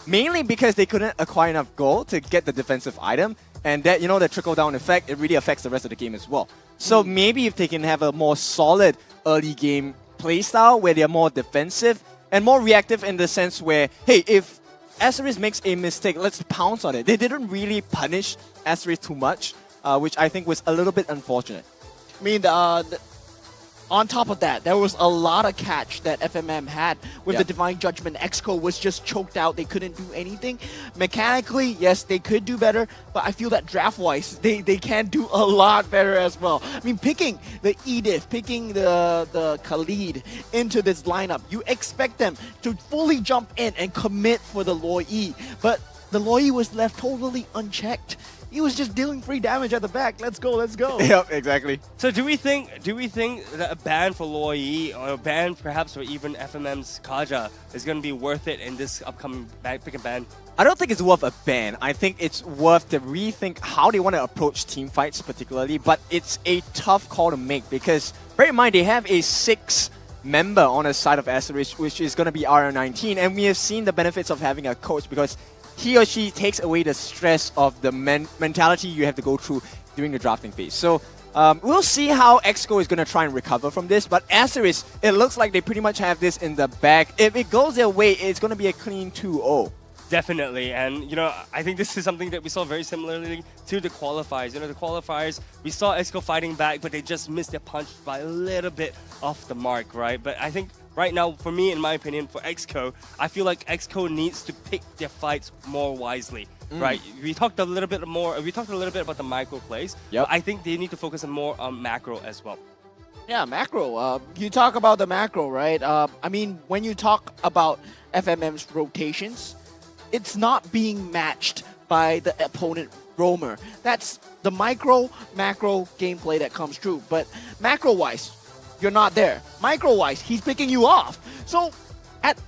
Mainly because they couldn't acquire enough gold to get the defensive item, and that, you know, the trickle-down effect, it really affects the rest of the game as well. So maybe if they can have a more solid early game playstyle where they're more defensive and more reactive in the sense where, hey, if Asteris makes a mistake, let's pounce on it. They didn't really punish Asteris too much, which I think was a little bit unfortunate. I mean, on top of that, there was a lot of catch that FMM had with the Divine Judgment. EXCO was just choked out. They couldn't do anything. Mechanically, yes, they could do better, but I feel that draft-wise, they can do a lot better as well. I mean, picking the Edith, picking the Khalid into this lineup, you expect them to fully jump in and commit for the Loi E, but the Loi E was left totally unchecked. He was just dealing free damage at the back. Let's go, let's go. Yep, exactly. So do we think that a ban for Loi or a ban perhaps for even FMM's Kaja is going to be worth it in this upcoming pick and ban? I don't think it's worth a ban. I think it's worth to rethink how they want to approach team fights particularly, but it's a tough call to make because bear in mind they have a 6 member on the side of Asteris, which is going to be RR19, and we have seen the benefits of having a coach because he or she takes away the stress of the mentality you have to go through during the drafting phase. So we'll see how EXCO is going to try and recover from this, but Asteris, it looks like they pretty much have this in the bag. If it goes their way, it's going to be a clean 2-0. Definitely, and you know, I think this is something that we saw very similarly to the qualifiers. You know, the qualifiers, we saw EXCO fighting back, but they just missed their punch by a little bit off the mark, right? But I think right now, for me, in my opinion, for EXCO, I feel like EXCO needs to pick their fights more wisely, right? We talked a little bit about the micro plays. Yep. I think they need to focus more on macro as well. Yeah, macro. You talk about the macro, right? I mean, when you talk about FMM's rotations, it's not being matched by the opponent roamer. That's the micro, macro gameplay that comes true. But macro-wise, you're not there. Micro-wise, he's picking you off. So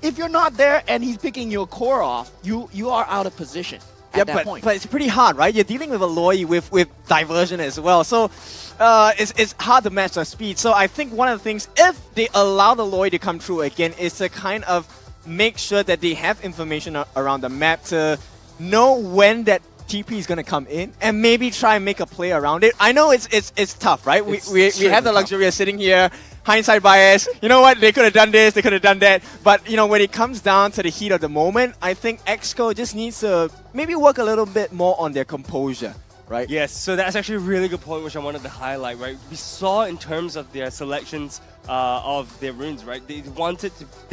if you're not there and he's picking your core off, you are out of position at that point. But it's pretty hard, right? You're dealing with a Loi with diversion as well. So it's hard to match the speed. So I think one of the things, if they allow the Loi to come through again, is to kind of make sure that they have information around the map to know when that TP is going to come in and maybe try and make a play around it. I know it's tough, right? We have the luxury of sitting here, hindsight bias. You know what? They could have done this, they could have done that. But, you know, when it comes down to the heat of the moment, I think EXCO just needs to maybe work a little bit more on their composure. Right? Yes, so that's actually a really good point which I wanted to highlight, right? We saw in terms of their selections of their runes, right? They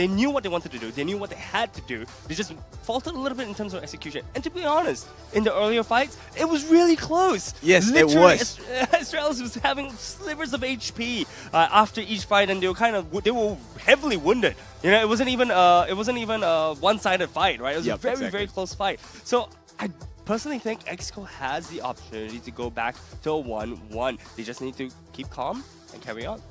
knew what they wanted to do, they knew what they had to do, they just faltered a little bit in terms of execution. And to be honest, in the earlier fights, it was really close. Yes, literally, it was. Asteris was having slivers of HP after each fight, and they were heavily wounded. You know, it wasn't even a one-sided fight, right? It was a very, very close fight. So I personally think EXCO has the opportunity to go back to a 1-1. They just need to keep calm and carry on.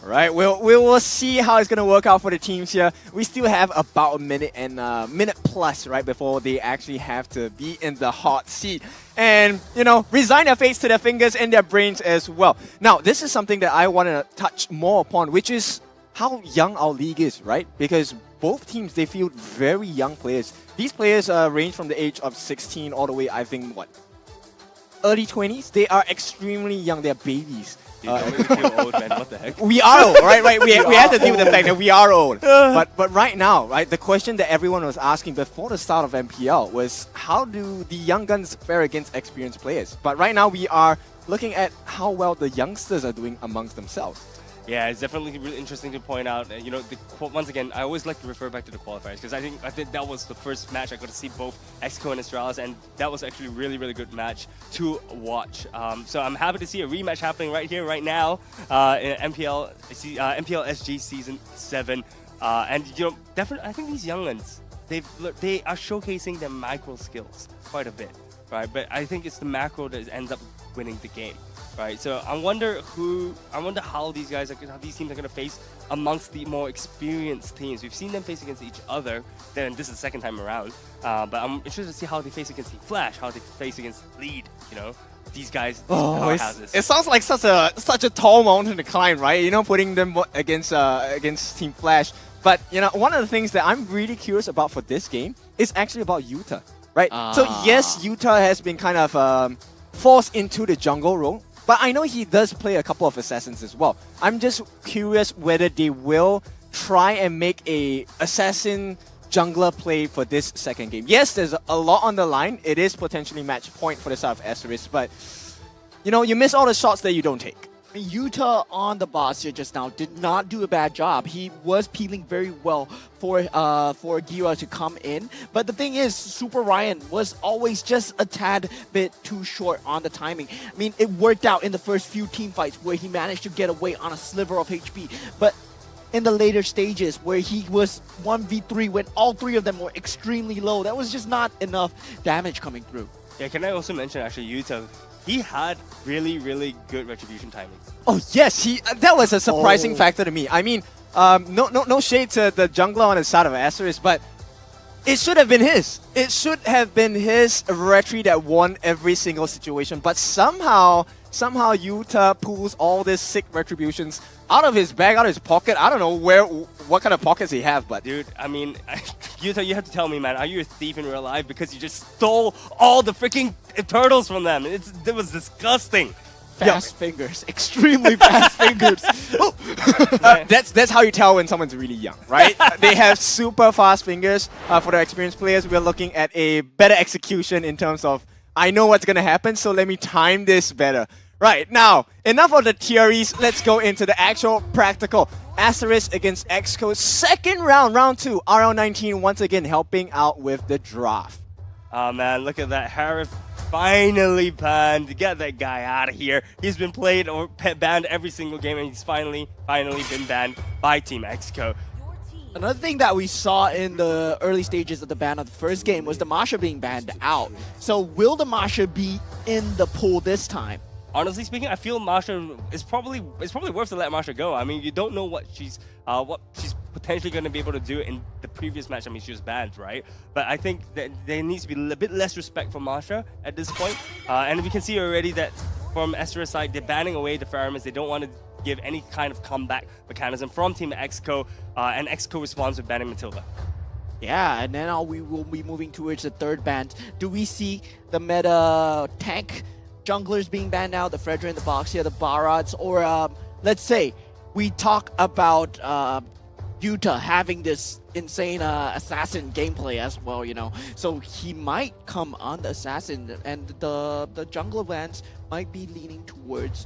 All right, we will see how it's going to work out for the teams here. We still have about a minute and minute plus, right, before they actually have to be in the hot seat. And, you know, resign their fates to their fingers and their brains as well. Now, this is something that I want to touch more upon, which is how young our league is, right? Because both teams, they field very young players. These players range from the age of 16 all the way, I think, early 20s? They are extremely young. They're babies. You don't make me feel old, man. What the heck? We are old, right? We have to deal with the fact that we are old. But right now, right, the question that everyone was asking before the start of MPL was, how do the young guns fare against experienced players? But right now, we are looking at how well the youngsters are doing amongst themselves. Yeah, it's definitely really interesting to point out. You know, once again, I always like to refer back to the qualifiers because I think that was the first match I got to see both EXCO and Asteris, and that was actually a really, really good match to watch. So I'm happy to see a rematch happening right here, right now, in MPL SG Season 7. And you know, definitely, I think these young ones, they are showcasing their micro skills quite a bit, right? But I think it's the macro that ends up winning the game. Right, so I wonder how these teams are going to face amongst the more experienced teams. We've seen them face against each other, then this is the second time around. But I'm interested to see how they face against Team Flash, how they face against Lead, you know, these guys, powerhouses. It sounds like such a tall mountain to climb, right? You know, putting them against Team Flash. But, you know, one of the things that I'm really curious about for this game is actually about Yuta, right? So yes, Yuta has been kind of forced into the jungle role. But I know he does play a couple of assassins as well. I'm just curious whether they will try and make a assassin jungler play for this second game. Yes, there's a lot on the line. It is potentially match point for the side of Asteris, but you know, you miss all the shots that you don't take. Yuta on the boss here just now did not do a bad job. He was peeling very well for Gira to come in. But the thing is, Super Ryan was always just a tad bit too short on the timing. I mean, it worked out in the first few team fights where he managed to get away on a sliver of HP. But in the later stages where he was 1v3 when all three of them were extremely low, that was just not enough damage coming through. Yeah, can I also mention actually Yuta? He had really, really good retribution timings. Oh yes, that was a surprising factor to me. I mean, no shade to the jungler on the side of Asteris, but it should have been his. It should have been his retry that won every single situation. But somehow Yuta pulls all these sick retributions out of his bag, out of his pocket. I don't know what kind of pockets he have, but dude, I mean, Yuta, you have to tell me, man, are you a thief in real life because you just stole all the freaking turtles from them? It was disgusting. Fast fingers, extremely fast fingers. That's how you tell when someone's really young, right? They have super fast fingers. For the experienced players, we're looking at a better execution in terms of, I know what's going to happen, so let me time this better. Right, now, enough of the theories. Let's go into the actual practical. Asteris against EXCO, second round, round 2. RL19 once again helping out with the draft. Oh man, look at that. Harif finally banned. Get that guy out of here. He's been played or banned every single game, and he's finally been banned by Team EXCO. Another thing that we saw in the early stages of the ban of the first game was the Masha being banned out. So will the Masha be in the pool this time? Honestly speaking, I feel Masha is probably worth to let Masha go. I mean, you don't know what she's potentially going to be able to do in the previous match. I mean, she was banned, right? But I think that there needs to be a bit less respect for Masha at this point. And we can see already that from Asteris side, they're banning away the pheromones. They don't want to give any kind of comeback mechanism from Team EXCO, and EXCO responds with banning Matilda. Yeah, and now we will be moving towards the third ban. Do we see the meta tank junglers being banned out, the Fredrin, the Boxia, the Barats, or let's say we talk about Yuta having this insane assassin gameplay as well, you know. So he might come on the assassin, and the jungler lands might be leaning towards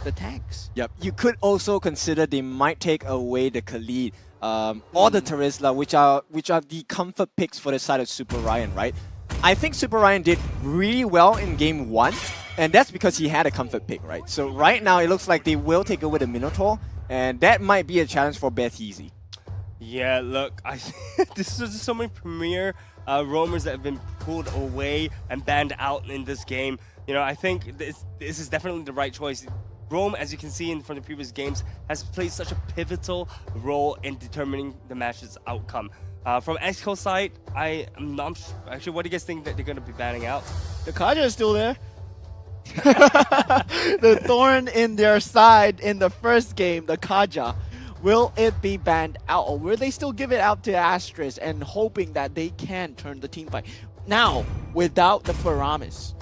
the tanks. Yep, you could also consider they might take away the Khalid or the Terizla, which are the comfort picks for the side of Super Ryan, right? I think Super Ryan did really well in game 1, and that's because he had a comfort pick, right? So right now it looks like they will take away the Minotaur, and that might be a challenge for Beth Easy. Yeah, look, this is so many premier roamers that have been pulled away and banned out in this game. You know, I think this is definitely the right choice. Roam, as you can see from the previous games, has played such a pivotal role in determining the match's outcome. From EXCO side, I'm not sure. Actually, what do you guys think that they're going to be banning out? The Kaja is still there. The thorn in their side in the first game, the Kaja. Will it be banned out, or will they still give it out to Asteris and hoping that they can turn the team fight? Now, without the Faramis.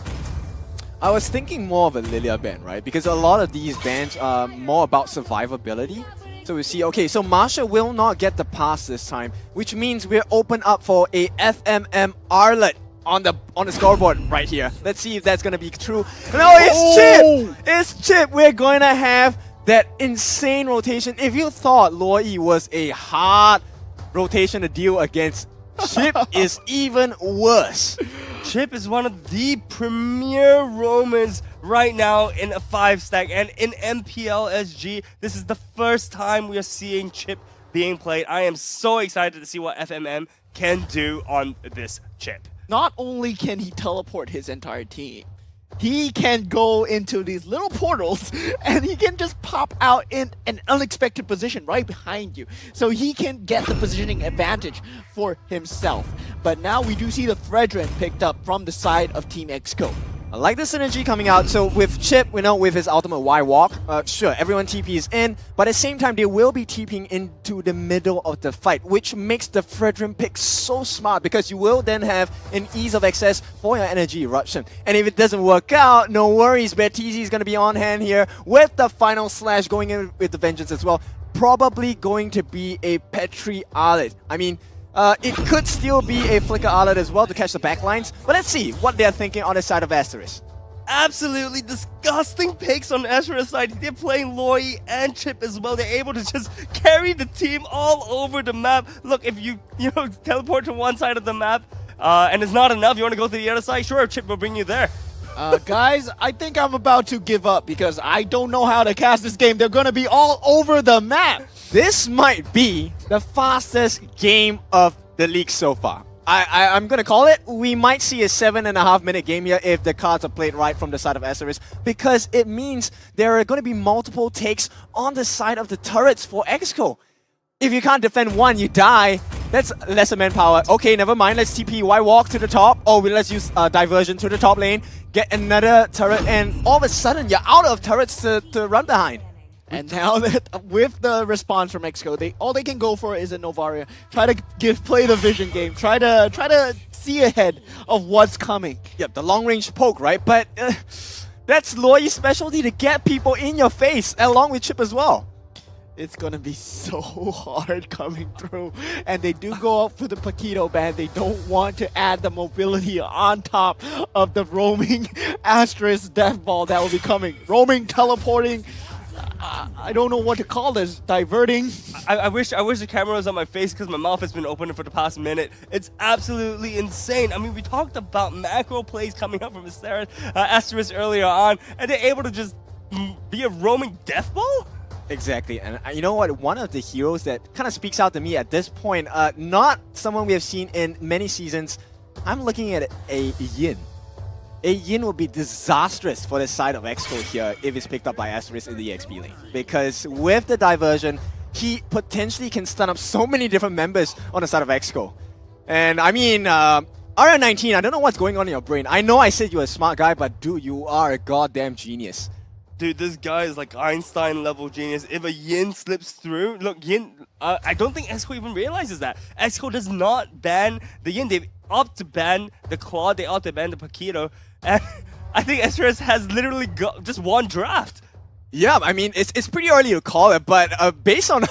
I was thinking more of a Lilia ban, right? Because a lot of these bans are more about survivability. So we see, okay, so Masha will not get the pass this time, which means we're open up for a FMM Arlet on the scoreboard right here. Let's see if that's going to be true. No, it's Chip! It's Chip! We're going to have that insane rotation. If you thought Loi was a hard rotation to deal against, Chip is even worse. Chip is one of the premier roamers right now in a 5-stack, and in MPL SG, this is the first time we are seeing Chip being played. I am so excited to see what FMM can do on this Chip. Not only can he teleport his entire team, he can go into these little portals and he can just pop out in an unexpected position right behind you. So he can get the positioning advantage for himself. But now we do see the Fredrin picked up from the side of Team EXCO. I like the synergy coming out. So with Chip, we know with his ultimate Y walk, sure, everyone TP is in, but at the same time, they will be TPing into the middle of the fight, which makes the Fredrin pick so smart because you will then have an ease of access for your energy eruption. And if it doesn't work out, no worries, BTZ is going to be on hand here with the final slash going in with the Vengeance as well. Probably going to be a Petri Arlet. I mean, it could still be a Flicker Arlet as well to catch the backlines, but let's see what they're thinking on the side of Asteris. Absolutely disgusting picks on Asteris side. They're playing Loi and Chip as well. They're able to just carry the team all over the map. Look, if you teleport to one side of the map and it's not enough, you want to go to the other side, sure, Chip will bring you there. Guys, I think I'm about to give up because I don't know how to cast this game. They're going to be all over the map. This might be the fastest game of the league so far. I'm going to call it. We might see a 7.5-minute game here if the cards are played right from the side of Asteris, because it means there are going to be multiple takes on the side of the turrets for EXCO. If you can't defend one, you die. That's lesser manpower. Okay, never mind. Let's TP Y walk to the top. Or let's use diversion to the top lane. Get another turret, and all of a sudden you're out of turrets to run behind. And now that with the response from EXCO, all they can go for is a Novaria. Try to play the vision game. Try to see ahead of what's coming. Yep, the long range poke, right? But that's Loi's specialty, to get people in your face, along with Chip as well. It's gonna be so hard coming through. And they do go up for the Paquito ban. They don't want to add the mobility on top of the roaming Asteris death ball that will be coming. Roaming, teleporting. I don't know what to call this. Diverting. I wish the camera was on my face because my mouth has been open for the past minute. It's absolutely insane. I mean, we talked about macro plays coming up from Asteris earlier on, and they're able to just be a roaming death ball? Exactly, and you know what? One of the heroes that kind of speaks out to me at this point, not someone we have seen in many seasons. I'm looking at a Yin. A Yin would be disastrous for the side of EXCO here if it's picked up by Asteris in the EXP lane. Because with the diversion, he potentially can stun up so many different members on the side of EXCO. And I mean, RN19, I don't know what's going on in your brain. I know I said you're a smart guy, but dude, you are a goddamn genius. Dude, this guy is like Einstein level genius. If a Yin slips through, look, Yin, I don't think EXCO even realizes that. EXCO does not ban the Yin. They opt to ban the Claw, they opt to ban the Paquito. And I think Asteris has literally got just one draft. Yeah, I mean, it's pretty early to call it, but based on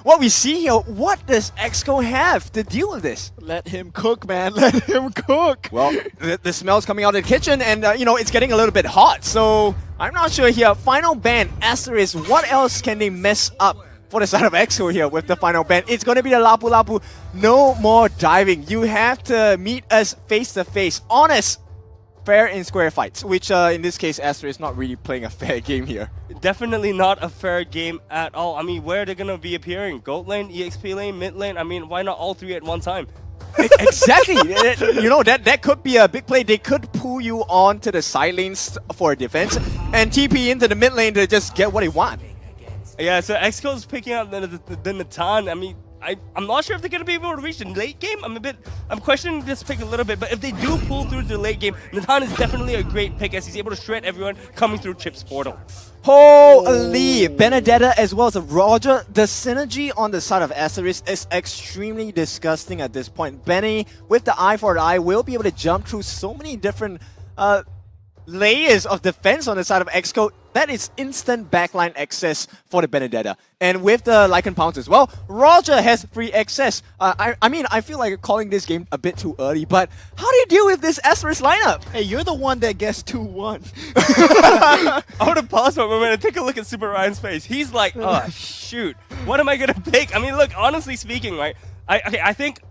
what we see here, what does EXCO have to deal with this? Let him cook, man. Let him cook. Well, the smell's coming out of the kitchen, and, you know, it's getting a little bit hot, so I'm not sure here. Final ban, Asteris, what else can they mess up for the side of EXCO here with the final ban? It's going to be the Lapu Lapu. No more diving. You have to meet us face to face. Honest, fair and square fights, which in this case, Asteris is not really playing a fair game here. Definitely not a fair game at all. I mean, where are they going to be appearing? Gold lane, EXP lane, mid lane? I mean, why not all three at one time? Exactly. You know, that could be a big play. They could pull you on to the side lanes for defense and TP into the mid lane to just get what they want. Yeah, so EXCO is picking up the Natan. I mean, I'm not sure if they're going to be able to reach the late game. I'm questioning this pick a little bit, but if they do pull through to the late game, Natan is definitely a great pick as he's able to shred everyone coming through Chip's portal. Holy! Benedetta as well as Roger. The synergy on the side of Asteris is extremely disgusting at this point. Benny, with the eye for the eye, will be able to jump through so many different layers of defense on the side of EXCO. That is instant backline access for the Benedetta. And with the Lycan Pounce as well, Roger has free access. I mean, I feel like calling this game a bit too early, but how do you deal with this Asteris lineup? Hey, you're the one that gets 2-1. I want to pause for a moment and take a look at Super Ryan's face. He's like, oh, shoot. What am I going to pick? I mean, look, honestly speaking, right? I think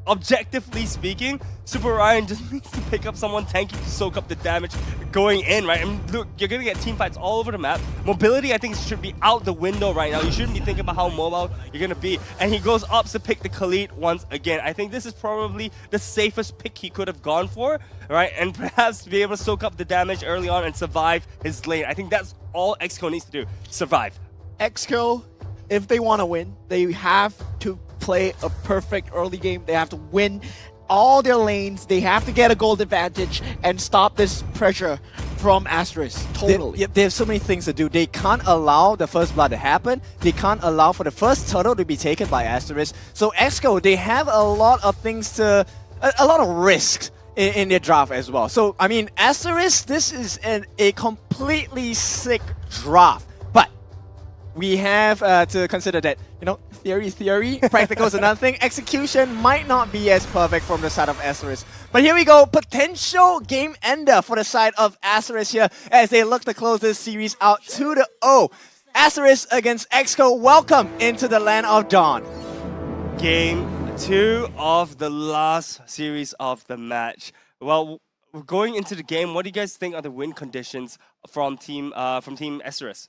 objectively speaking, Super Ryan just needs to pick up someone tanky to soak up the damage going in, right? I mean, look, you're going to get team fights all over the map. Mobility, I think, should be out the window right now. You shouldn't be thinking about how mobile you're going to be. And he goes up to pick the Khalid once again. I think this is probably the safest pick he could have gone for, right? And perhaps be able to soak up the damage early on and survive his lane. I think that's all EXCO needs to do. Survive. EXCO, if they want to win, they have to play a perfect early game. They have to win all their lanes. They have to get a gold advantage and stop this pressure from Asteris. Totally. They have so many things to do. They can't allow the first blood to happen. They can't allow for the first turtle to be taken by Asteris. So EXCO, they have a lot of things to, a lot of risks in their draft as well. So, I mean, Asteris, this is a completely sick draft. But we have to consider that, you know, theory, practical is another thing. Execution might not be as perfect from the side of Asteris. But here we go, potential game ender for the side of Asteris here as they look to close this series out 2-0. Asteris against EXCO, welcome into the land of Dawn. Game 2 of the last series of the match. Well, going into the game, what do you guys think are the win conditions from Team Asteris?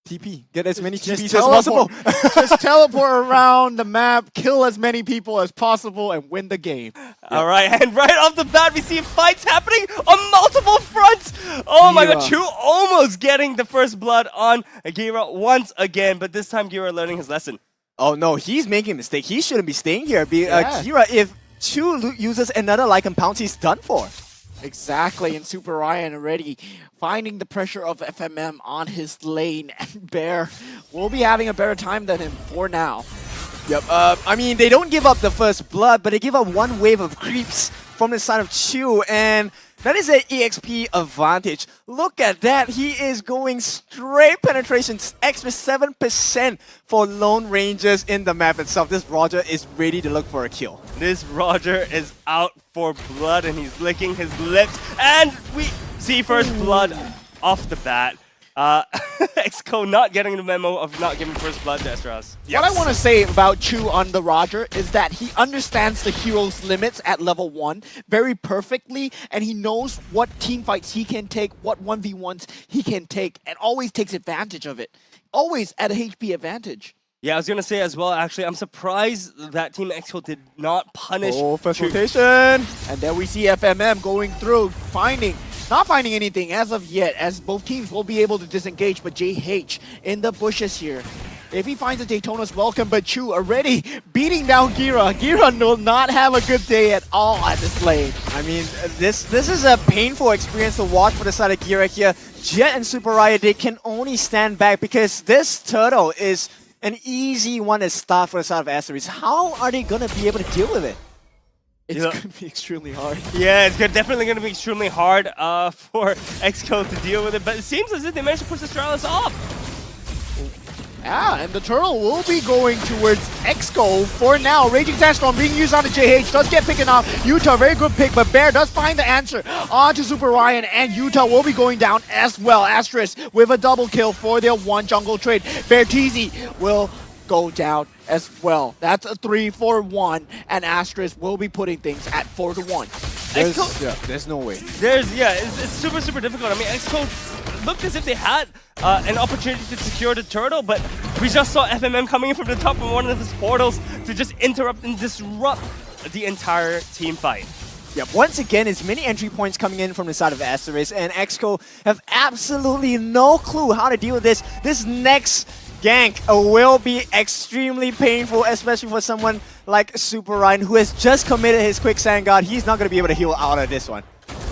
TP. Get as many TPs as teleport. possible. Just teleport around the map, kill as many people as possible, and win the game. All right, and right off the bat, we see fights happening on multiple fronts. Oh my god, Chu almost getting the first blood on Gira once again, but this time Gira learning his lesson. Oh no, he's making a mistake. He shouldn't be staying here. Gira, if Chu uses another Lycan Pounce, he's done for. Exactly, and Super Ryan already finding the pressure of FMM on his lane, and Bear will be having a better time than him for now. Yep, I mean, they don't give up the first blood, but they give up one wave of creeps from the side of Chu, and that is an EXP advantage. Look at that, he is going straight penetration, extra 7% for Lone Rangers in the map itself. This Roger is ready to look for a kill. This Roger is out for blood and he's licking his lips, and we see first blood off the bat. EXCO not getting the memo of not giving first blood to Asteris. Yes. What I want to say about Chu on the Roger is that he understands the hero's limits at level 1 very perfectly, and he knows what team fights he can take, what 1v1s he can take, and always takes advantage of it. always at a HP advantage. Yeah, I was gonna say as well. Actually, I'm surprised that Team EXCO did not punish. Oh, first rotation, and then we see FMM going through, not finding anything as of yet, as both teams will be able to disengage. But JH in the bushes here. If he finds a Daytona's welcome, but Chu already beating down Gira. Gira will not have a good day at all at this lane. I mean, this is a painful experience to watch for the side of Gira here. Jet and Super Riot, they can only stand back because this turtle is an easy one to start for the side of Asteris. How are they going to be able to deal with it? It's going to be extremely hard. Yeah, it's definitely going to be extremely hard for EXCO to deal with it, but it seems as if they managed to push the Astralis off. Yeah, and the turtle will be going towards EXCO for now. Raging Sandstorm being used on the JH, does get picked off. Utah, very good pick, but Bear does find the answer onto Super Ryan, and Utah will be going down as well. Asteris with a double kill for their one jungle trade. Bear Teasy will go down as well. That's a 3-4-1, and Asteris will be putting things at 4-1. There's no way. It's super, super difficult. I mean, EXCO looked as if they had an opportunity to secure the turtle, but we just saw FMM coming in from the top of one of his portals to just interrupt and disrupt the entire team fight. Yep, once again, it's many entry points coming in from the side of Asteris, and EXCO have absolutely no clue how to deal with this. This next gank will be extremely painful, especially for someone like Super Ryan, who has just committed his Quicksand Guard. He's not going to be able to heal out of this one.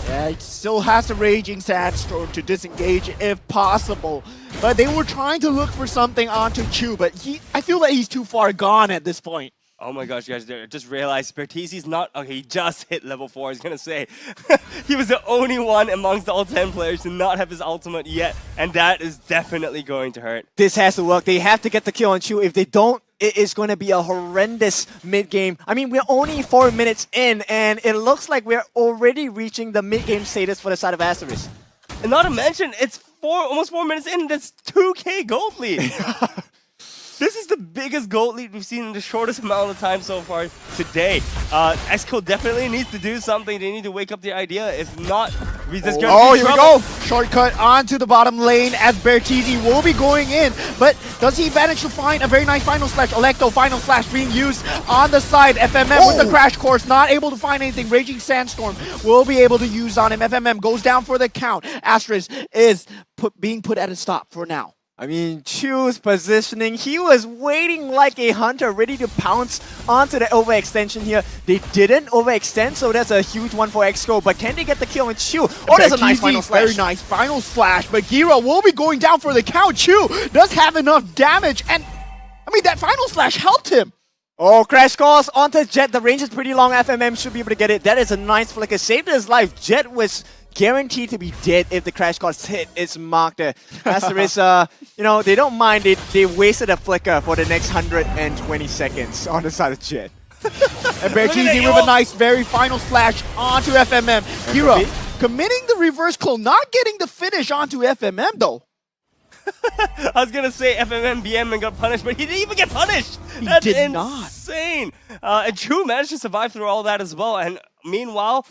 Yeah, he still has the Raging Sandstorm to disengage if possible. But they were trying to look for something onto Chu, but I feel that he's too far gone at this point. Oh my gosh, guys, I just realized Bertizzi's not... Okay, he just hit level 4, I was gonna say. He was the only one amongst all 10 players to not have his ultimate yet, and that is definitely going to hurt. This has to work. They have to get the kill on Chu. If they don't, it is going to be a horrendous mid-game. I mean, we're only 4 minutes in, and it looks like we're already reaching the mid-game status for the side of Asteris. And not to mention, it's almost 4 minutes in, that's 2k gold lead. This is the biggest gold lead we've seen in the shortest amount of time so far today. EXCO definitely needs to do something. They need to wake up the idea. If not, we just get here we go. Shortcut onto the bottom lane as Bertizzi will be going in. But does he manage to find a very nice final slash? Electo final slash being used on the side. FMM with the crash course, not able to find anything. Raging Sandstorm will be able to use on him. FMM goes down for the count. Asteris is being put at a stop for now. I mean, Chu's positioning, he was waiting like a hunter, ready to pounce onto the overextension here. They didn't overextend, so that's a huge one for EXCO, but can they get the kill on Chu? Oh, there's a nice final slash. Very nice final slash, but Gira will be going down for the count. Chu does have enough damage, and I mean, that final slash helped him. Oh, crash course onto Jet. The range is pretty long. FMM should be able to get it. That is a nice flicker. Saved his life. Jet was guaranteed to be dead if the crash course hit its mark there. Asteris, you know, they don't mind. They wasted a flicker for the next 120 seconds on the side of Jet. And Bertizzi with a nice, very final slash onto FMM. Gira committing the reverse clone, not getting the finish onto FMM though. I was gonna say FMM BM and got punished, but he didn't even get punished. That's insane. And Chu managed to survive through all that as well. And meanwhile,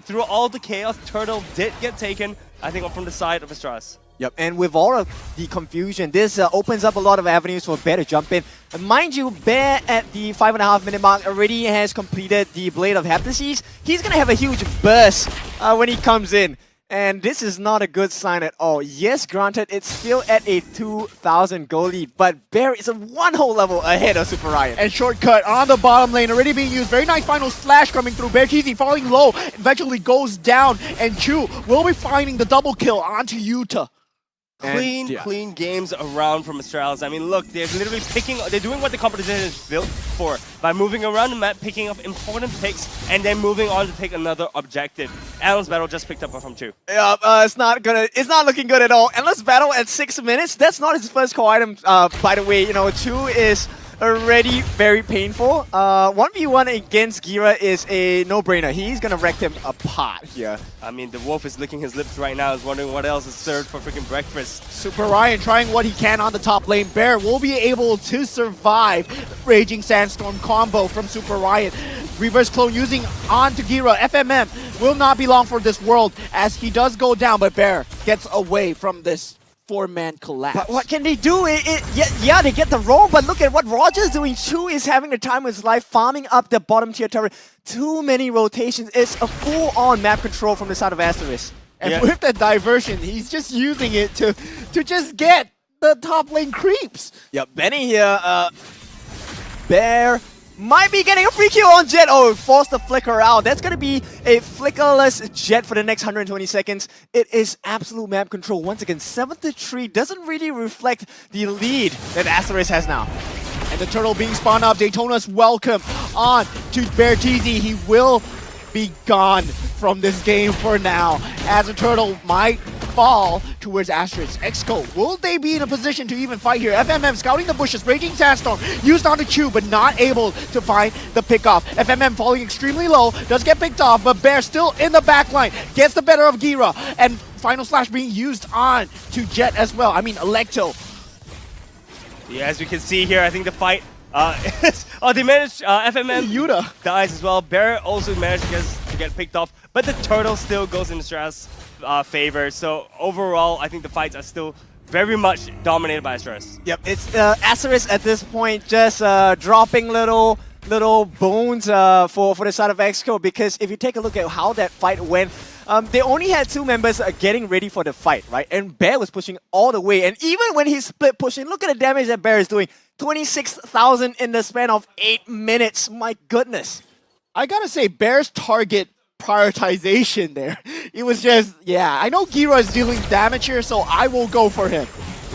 through all the chaos, Turtle did get taken, I think, from the side of Asteris. Yep, and with all of the confusion, this opens up a lot of avenues for Bear to jump in. And mind you, Bear at the 5.5 minute mark already has completed the Blade of Heptases. He's gonna have a huge burst when he comes in. And this is not a good sign at all. Yes, granted, it's still at a 2,000 gold lead, but Bear is a one whole level ahead of Super Ryan. And shortcut on the bottom lane already being used. Very nice final slash coming through. Bertizzi falling low, eventually goes down, and Chu will be finding the double kill onto Utah. Clean games around from Astralis. I mean, look, they're literally they're doing what the competition is built for by moving around the map, picking up important picks, and then moving on to take another objective. Endless Battle just picked up from Chu. Yeah, it's not looking good at all. Endless Battle at 6 minutes. That's not his first core item, by the way. You know, Chu is already very painful. 1v1 against Gira is a no-brainer. He's gonna wreck him apart here. I mean, the wolf is licking his lips right now, is wondering what else is served for freaking breakfast. Super Ryan trying what he can on the top lane. Bear will be able to survive Raging Sandstorm combo from Super Ryan. Reverse clone using onto Gira. FMM will not be long for this world as he does go down, but Bear gets away from this 4-man collapse. But what can they do? Yeah, they get the roll, but look at what Roger's doing. Chu is having the time of his life, farming up the bottom tier turret. Too many rotations. It's a full-on map control from the side of Asteris. And with the diversion, he's just using it to just get the top lane creeps. Yep, Benny here, Bear might be getting a free kill on Jet. Oh, forced the flicker out. That's going to be a flickerless Jet for the next 120 seconds. It is absolute map control. Once again, 7-3 doesn't really reflect the lead that Asteris has now. And the turtle being spawned up. Daytona's welcome on to Bear TZ. He will be gone from this game for now, as a turtle might fall towards Asteris. EXCO, will they be in a position to even fight here? FMM scouting the bushes, Raging Sandstorm used onto Q, but not able to find the pickoff. FMM falling extremely low, does get picked off, but Bear still in the back line, gets the better of Gira, and Final Slash being used on to Jet as well. I mean, Electo. Yeah, as we can see here, I think the fight they managed, FMM Yuta dies as well. Bear also managed to get picked off, but the turtle still goes in Asteris' favor. So overall, I think the fights are still very much dominated by Asteris. Yep, it's Asteris at this point just dropping little bones for the side of EXCO, because if you take a look at how that fight went, they only had 2 members getting ready for the fight, right? And Bear was pushing all the way, and even when he split pushing, look at the damage that Bear is doing. 26,000 in the span of 8 minutes. My goodness. I gotta say, Bear's target prioritization there. It was just, yeah, I know Gira is dealing damage here, so I will go for him.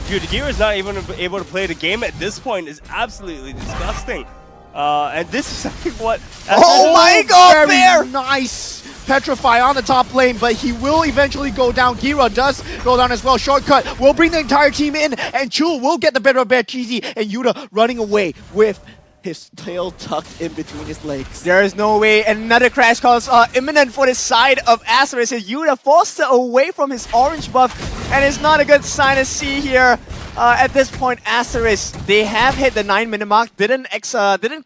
Dude, Gira is not even able to play the game at this point. Is absolutely disgusting. And this is something what... Oh my god, Bear! Nice Petrify on the top lane, but he will eventually go down. Gira does go down as well. Shortcut will bring the entire team in, and Chul will get the better of Bear Cheesy, and Yuta running away with his tail tucked in between his legs. There is no way. Another crash cause imminent for the side of Asteris. Yuta forced away from his orange buff, and it's not a good sign to see here. At this point, Asteris, they have hit the 9-minute mark. Didn't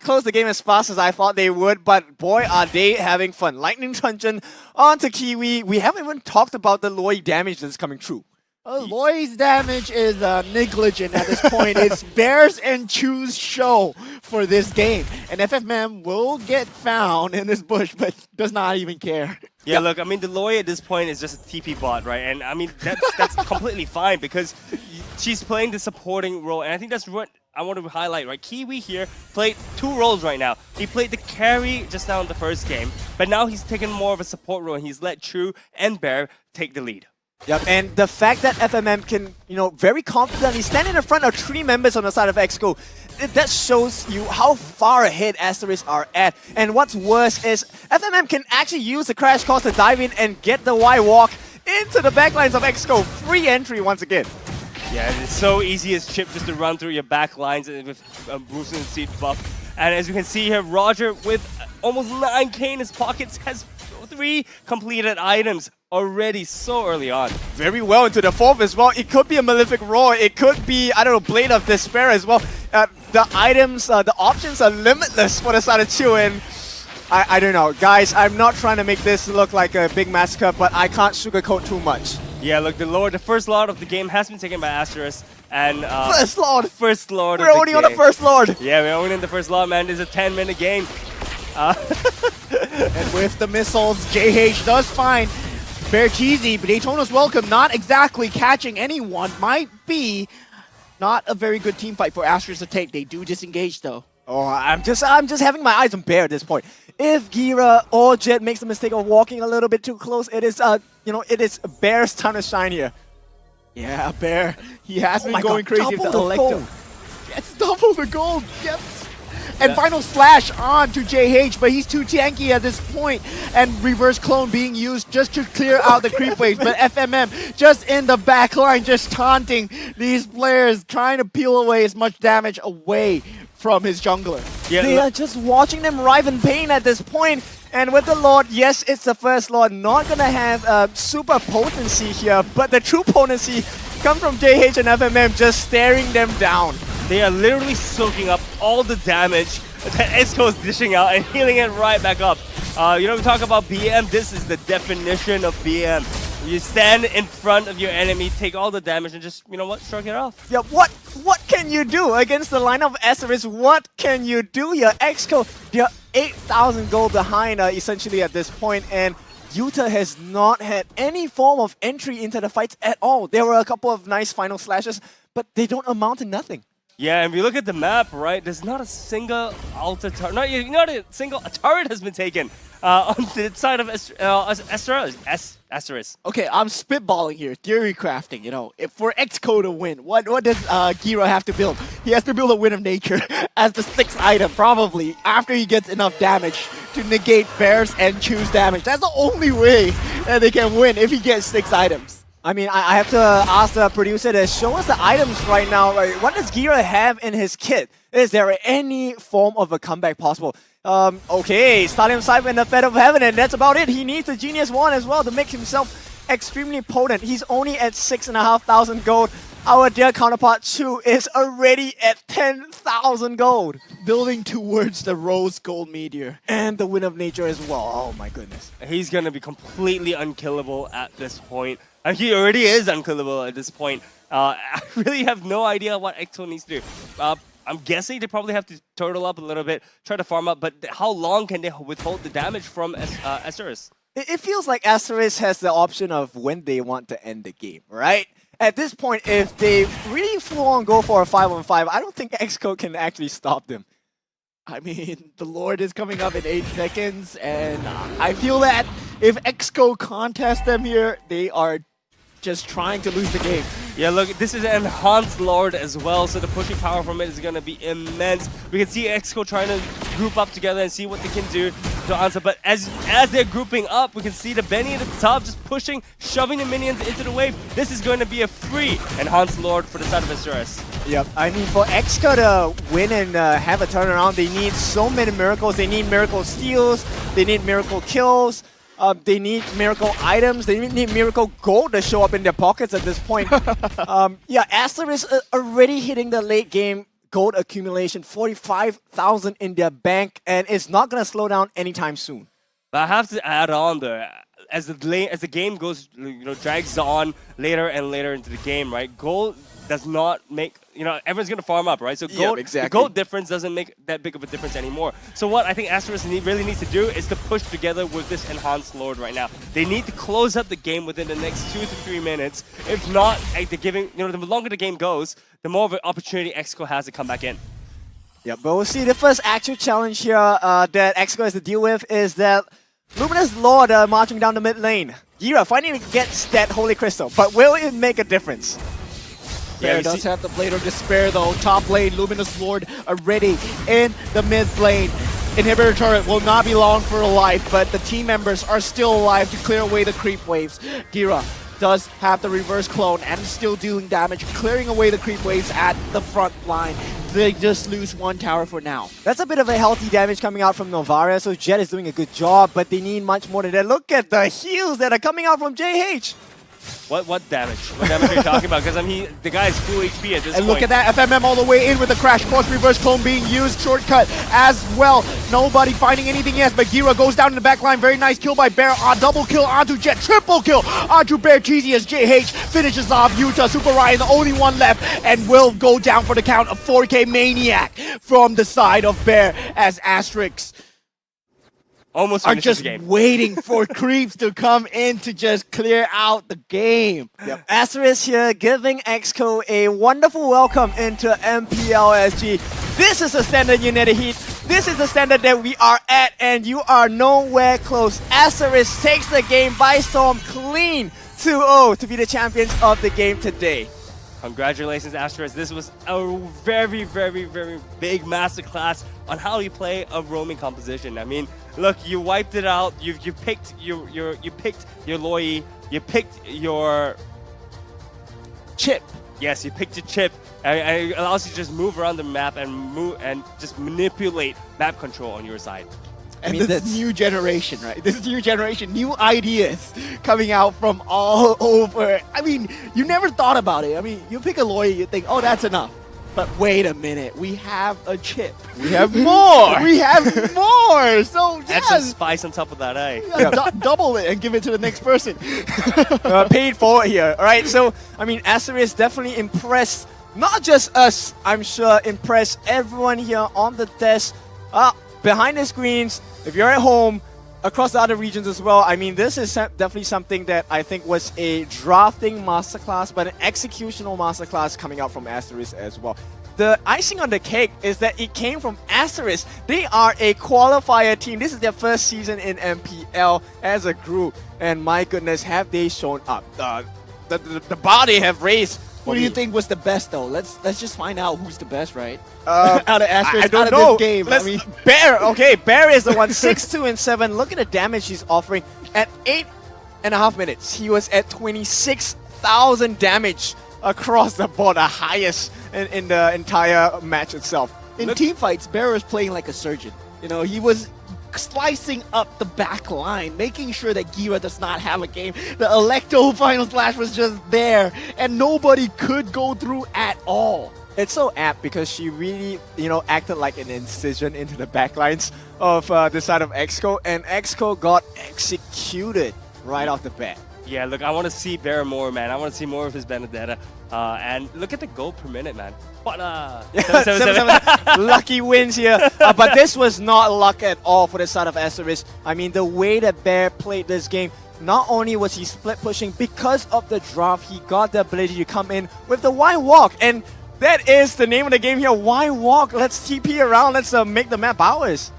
close the game as fast as I thought they would, but boy, are they having fun. Lightning Truncheon onto Kiwi. We haven't even talked about the Loi damage that's coming through. Loi's damage is negligent at this point. It's Bears and Chu's show for this game. And FFM will get found in this bush, but does not even care. Yeah, look, I mean, the Loi at this point is just a TP bot, right? And I mean, that's completely fine, because she's playing the supporting role. And I think that's what I want to highlight, right? Kiwi here played 2 roles right now. He played the carry just now in the first game, but now he's taken more of a support role, and he's let Chu and Bear take the lead. Yep, and the fact that FMM can, very confidently stand in the front of 3 members on the side of EXCO, that shows you how far ahead Asteris are at. And what's worse is FMM can actually use the crash course to dive in and get the Y-Walk into the backlines of EXCO. Free entry once again. Yeah, it's so easy as Chip just to run through your back lines with Bruce and Seed buff. And as you can see here, Roger with almost 9k in his pockets has 3 completed items already so early on. Very well into the 4th as well. It could be a Malefic Roar. It could be, I don't know, Blade of Despair as well. The items, the options are limitless for the side of Chu, and I don't know. Guys, I'm not trying to make this look like a big massacre, but I can't sugarcoat too much. Yeah, look, the first Lord of the game has been taken by Asteris. And First Lord! First Lord We're only on the First Lord! Yeah, we're only in the First Lord, man. It's a 10-minute game. And with the missiles, JH does find Bear Cheesy, but Daytona's welcome, not exactly catching anyone. Might be not a very good team fight for Asteris to take. They do disengage though. Oh, I'm just having my eyes on Bear at this point. If Gira or Jet makes the mistake of walking a little bit too close, it is it is Bear's time to shine here. Yeah, Bear. He has been going God, crazy with the Electo. Yes, double the gold. Yes. And Final Slash on to JH, but he's too tanky at this point. And Reverse Clone being used just to clear out the creep waves. But FMM just in the back line, just taunting these players, trying to peel away as much damage away from his jungler. Yeah, they are just watching them writhe in pain at this point. And with the Lord, yes, it's the First Lord, not going to have super potency here, but the true potency comes from JH and FMM just staring them down. They are literally soaking up all the damage that EXCO is dishing out and healing it right back up. We talk about BM, this is the definition of BM. You stand in front of your enemy, take all the damage, and just, you know what, shrug it off. Yeah, what can you do against the lineup of Asteris? What can you do here? EXCO, they're 8,000 gold behind essentially at this point, and Utah has not had any form of entry into the fights at all. There were a couple of nice final slashes, but they don't amount to nothing. Yeah, and if you look at the map, right, there's not a single altar turret, not a single turret has been taken on the side of Asteris. Okay, I'm spitballing here, theory crafting, you know. If for EXCO to win, what does Gira have to build? He has to build a Wind of Nature as the 6th item, probably, after he gets enough damage to negate bears and choose damage. That's the only way that they can win if he gets 6 items. I mean, I have to ask the producer to show us the items right now. Right? What does Gira have in his kit? Is there any form of a comeback possible? Okay, Stadium Cypher and the Fed of Heaven, and that's about it. He needs the Genius Wand as well to make himself extremely potent. He's only at 6,500 gold. Our dear counterpart 2 is already at 10,000 gold. Building towards the Rose Gold Meteor. And the Wind of Nature as well. Oh my goodness. He's going to be completely unkillable at this point. And he already is unkillable at this point. I really have no idea what EXCO needs to do. I'm guessing they probably have to turtle up a little bit, try to farm up, but how long can they withhold the damage from Asteris? It feels like Asteris has the option of when they want to end the game, right? At this point, if they really full on go for a 5-on-5, I don't think EXCO can actually stop them. I mean, the Lord is coming up in 8 seconds, and I feel that if EXCO contest them here, they are just trying to lose the game. Yeah, look, this is an enhanced Lord as well, so the pushing power from it is going to be immense. We can see EXCO trying to group up together and see what they can do to answer, but as they're grouping up, we can see the Benny at the top just pushing, shoving the minions into the wave. This is going to be a free enhanced Lord for the side of Asteris. Yep, I mean, for EXCO to win and have a turnaround, they need so many miracles. They need miracle steals, they need miracle kills, they need miracle items, they need miracle gold to show up in their pockets at this point. Yeah, Asteris already hitting the late game gold accumulation, 45,000 in their bank, and it's not going to slow down anytime soon. But I have to add on there, as the game goes, drags on later and later into the game, right? Gold does not make, everyone's going to farm up, right? So gold, exactly. The gold difference doesn't make that big of a difference anymore. So what I think Asteris really needs to do is to push together with this enhanced Lord right now. They need to close up the game within the next 2 to 3 minutes. If not, the longer the game goes, the more of an opportunity EXCO has to come back in. Yeah, but we'll see. The first actual challenge here that EXCO has to deal with is that Luminous Lord marching down the mid lane. Gira finally gets that Holy Crystal, but will it make a difference? Bear does have the Blade of Despair though. Top lane, Luminous Lord already in the mid lane. Inhibitor turret will not be long for life, but the team members are still alive to clear away the creep waves. Gira does have the reverse clone and still dealing damage, clearing away the creep waves at the front line. They just lose 1 tower for now. That's a bit of a healthy damage coming out from Novaria, so Jet is doing a good job, but they need much more than that. Look at the heals that are coming out from JH. What damage? What damage are you talking about? Because I mean, the guy's full HP at this point. And look at that, FMM all the way in with the crash course reverse clone being used, shortcut as well. Nobody finding anything yet, but Gira goes down in the back line. Very nice kill by Bear. Double kill onto Jet, triple kill onto Bear. Cheesy as JH finishes off Utah. Super Ryan, the only one left, and will go down for the count of 4K Maniac from the side of Bear as Asteris almost are just waiting for creeps to come in to just clear out the game. Yep. Asteris here giving EXCO a wonderful welcome into MPL SG. This is a standard United Heat. This is the standard that we are at, and you are nowhere close. Asteris takes the game by storm, clean 2-0 to be the champions of the game today. Congratulations, Asteris. This was a very, very, very big masterclass on how you play a roaming composition. I mean, look, you wiped it out. You picked you picked your Loi. You picked your chip. Yes, you picked your chip, and it allows you to just move around the map and just manipulate map control on your side. And this new generation, right? This new generation, new ideas coming out from all over. I mean, you never thought about it. I mean, you pick a lawyer, you think, oh, that's enough. But wait a minute, we have a chip. We have more. We have more. So Add some yes, spice on top of that, eh? double it and give it to the next person. Paid forward here. All right, so I mean, Asteris definitely impressed not just us. I'm sure impressed everyone here on the desk, behind the screens. If you're at home, across the other regions as well. I mean, this is definitely something that I think was a drafting masterclass, but an executional masterclass coming out from Asteris as well. The icing on the cake is that it came from Asteris. They are a qualifier team. This is their first season in MPL as a group, and my goodness, have they shown up. The bar they have raised. Who do you think was the best though? Let's just find out who's the best, right? Out of Asteris, I don't out know. of this game. Let's, I mean, Bear, okay, Bear is the one, 6-2 and 7. Look at the damage he's offering. At 8.5 minutes, he was at 26,000 damage across the board, the highest in the entire match itself. in team fights, Bear was playing like a surgeon. You know, he was slicing up the back line, making sure that Gira does not have a game. The Electo final slash was just there, and nobody could go through at all. It's so apt because she really, you know, acted like an incision into the backlines of the side of EXCO, and EXCO got executed right off the bat. Yeah, look, I want to see Bear more, man. I want to see more of his Benedetta. And look at the gold per minute, man. But, 777. Lucky wins here. But this was not luck at all for the side of Asteris. I mean, the way that Bear played this game, not only was he split pushing, because of the draft, he got the ability to come in with the Y walk. And that is the name of the game here. Y walk. Let's TP around. Let's make the map ours.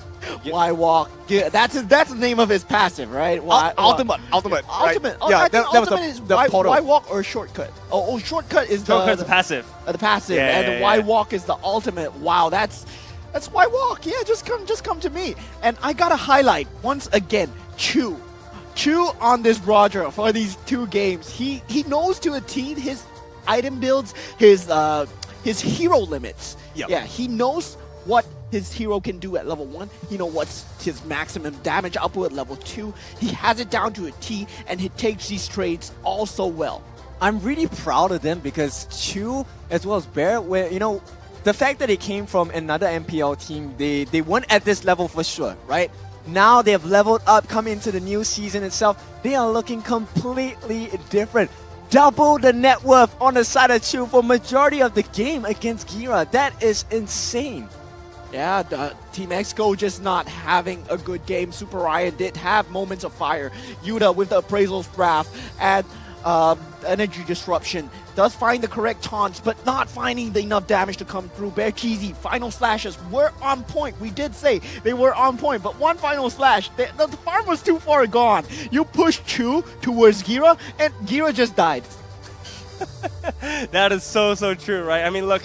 Y walk. Yeah, that's the name of his passive, right? Ultimate. Right. Ultimate. Oh, Yeah, I that think was ultimate is the y portal. walk or shortcut. Oh, shortcut is Shortcut's the passive. The passive, Yeah, and yeah, the yeah. Y walk is the ultimate. Wow, that's Y walk. Yeah, just come to me. And I gotta highlight once again, Chu on this Roger for these two games. He knows to a T his item builds, his hero limits. Yep. Yeah, he knows what his hero can do at level 1. He knows what's his maximum damage output at level 2. He has it down to a T, and he takes these trades all so well. I'm really proud of them because Chu, as well as Bear, where, you know, the fact that they came from another MPL team, they weren't at this level for sure, right? Now they have leveled up, come into the new season itself. They are looking completely different. Double the net worth on the side of Chu for majority of the game against Gira. That is insane. Yeah, Team EXCO just not having a good game. Super Ryan did have moments of fire. Yuta with the Appraisal's Wrath and Energy Disruption does find the correct taunts, but not finding enough damage to come through. Bear Cheesy, final slashes were on point. We did say they were on point, but one final slash, the farm was too far gone. You pushed Chu towards Gira, and Gira just died. That is so true, right? I mean, look,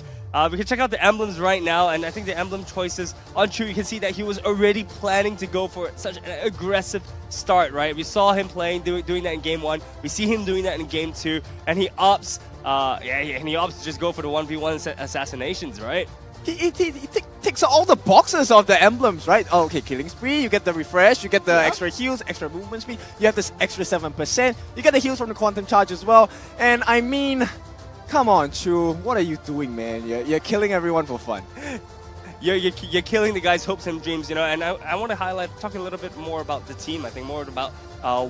we can check out the emblems right now, and I think the emblem choices on Chu, you can see that he was already planning to go for such an aggressive start, right? We saw him doing that in game 1. We see him doing that in game 2, and he opts, and he opts to just go for the 1v1 assassinations, right? He ticks all the boxes of the emblems, right? Oh, okay, killing spree, you get the refresh, you get the extra heals, extra movement speed, you have this extra 7%, you get the heals from the quantum charge as well, and I mean, come on, Chu, what are you doing, man? You're killing everyone for fun. You're killing the guy's hopes and dreams, you know, and I want to talk a little bit more about the team. I think more about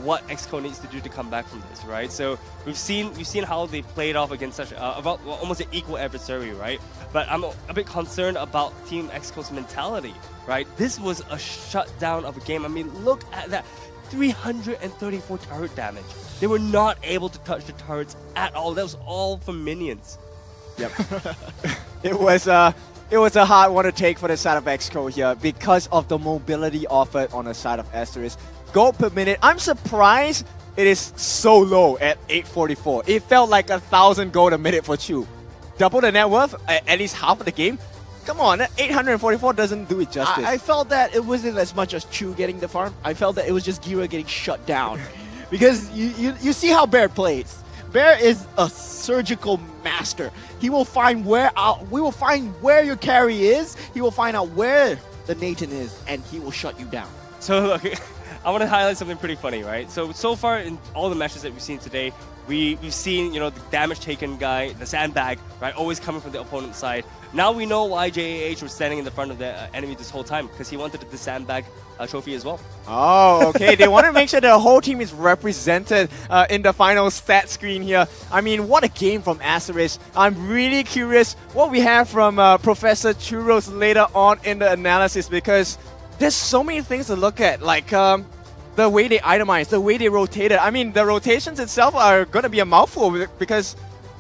what EXCO needs to do to come back from this, right? So we've seen how they played off against such about almost an equal adversary, right? But I'm a bit concerned about Team EXCO's mentality, right? This was a shutdown of a game. I mean, look at that. 334 turret damage. They were not able to touch the turrets at all. That was all from minions. Yep. It was a hard one to take for the side of EXCO here because of the mobility offered on the side of Asteris. Gold per minute, I'm surprised it is so low at 844. It felt like 1,000 gold a minute for Chu. Double the net worth, at least half of the game. Come on, 844 doesn't do it justice. I felt that it wasn't as much as Chu getting the farm. I felt that it was just Gira getting shut down. Because you see how Bear plays. Bear is a surgical master. He will find we will find where your carry is. He will find out where the Nathan is, and he will shut you down. So look, I want to highlight something pretty funny, right? So far in all the matches that we've seen today, we've seen, you know, the damage taken guy, the sandbag, right, always coming from the opponent's side. Now we know why JAH was standing in the front of the enemy this whole time, because he wanted the sandbag trophy as well. Oh, okay. They want to make sure the whole team is represented in the final stat screen here. I mean, what a game from Asteris. I'm really curious what we have from Professor Churros later on in the analysis, because there's so many things to look at, like the way they itemize, the way they rotated. I mean, the rotations itself are going to be a mouthful because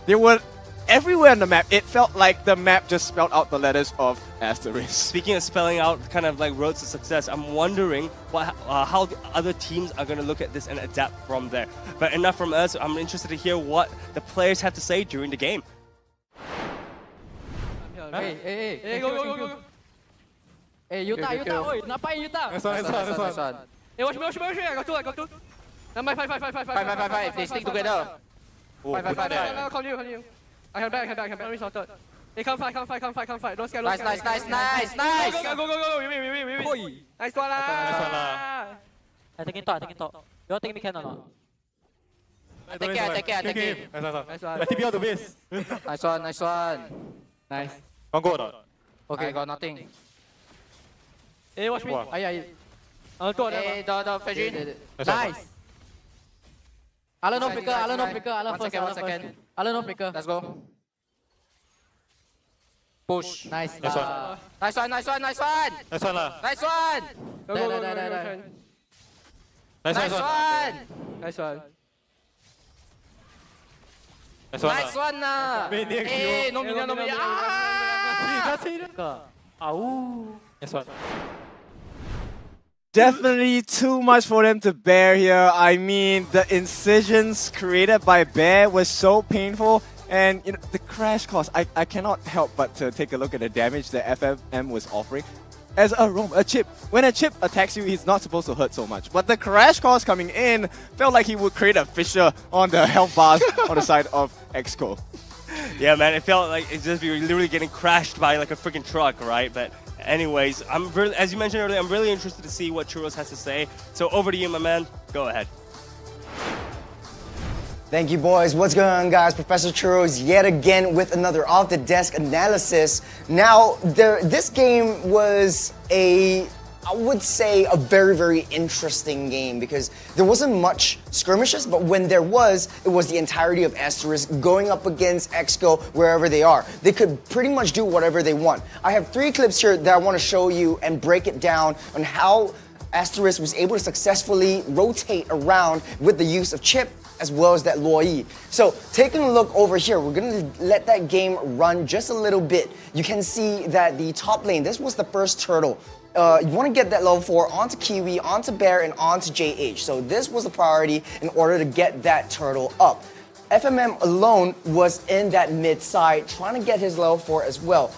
they were everywhere on the map. It felt like the map just spelled out the letters of Asteris. Speaking of spelling out kind of like roads to success, I'm wondering how the other teams are going to look at this and adapt from there. But enough from us. I'm interested to hear what the players have to say during the game. Hey, go. Hey, Yuta, oi, ngapain Yuta? Nice one. Hey, watch me, I got two. Now, five. They stick together. Five. Continue. I can back. I'm resorted. Hey, come fight. Don't scare. Nice. Go. We. Nice one lah. I taking top. You all take me can or not? I take it. Nice one. Let TP out the base. Nice one. Nice. Don't go or not? Okay, I got nothing. Hey, watch me. Aye. Go. Hey, the Fedrin. Nice. Alan no flicker. Alan first. 1 second. Alan no flicker. Let's go. Push. Nice. Nice one. Nice one. Nice one lah. Nice one. Go. Nice one. Hey, no minion. Nice one. Definitely too much for them to bear here. I mean, the incisions created by Bear was so painful. And you know, the crash cost, I cannot help but to take a look at the damage that FMM was offering. As a chip, when a chip attacks you, he's not supposed to hurt so much. But the crash cost coming in felt like he would create a fissure on the health bars on the side of EXCO. Yeah, man, it felt like it's just you were literally getting crashed by like a freaking truck, right? But anyways, as you mentioned earlier, I'm really interested to see what Churros has to say. So over to you, my man. Go ahead. Thank you, boys. What's going on, guys? Professor Churros yet again with another off-the-desk analysis. Now, this game was I would say, a very, very interesting game because there wasn't much skirmishes, but when there was, it was the entirety of Asteris going up against EXCO wherever they are. They could pretty much do whatever they want. I have 3 clips here that I want to show you and break it down on how Asteris was able to successfully rotate around with the use of chip as well as that Luoyi. So taking a look over here, we're going to let that game run just a little bit. You can see that the top lane, this was the first turtle. You want to get that level 4 onto Kiwi, onto Bear, and onto JH. So this was the priority in order to get that turtle up. FMM alone was in that mid side trying to get his level 4 as well.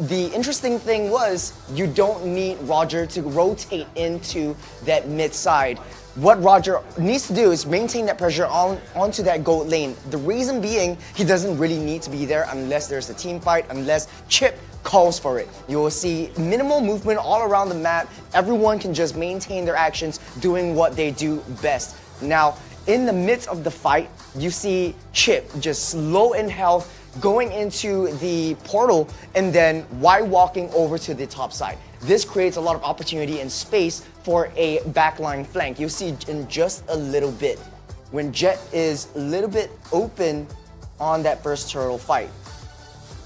The interesting thing was you don't need Roger to rotate into that mid side. What Roger needs to do is maintain that pressure onto that gold lane. The reason being, he doesn't really need to be there unless there's a team fight, unless Chip calls for it. You will see minimal movement all around the map. Everyone can just maintain their actions, doing what they do best. Now, in the midst of the fight, you see Chip just low in health, going into the portal and then walking over to the top side. This creates a lot of opportunity and space for a backline flank. You'll see in just a little bit when Jet is a little bit open on that first turtle fight.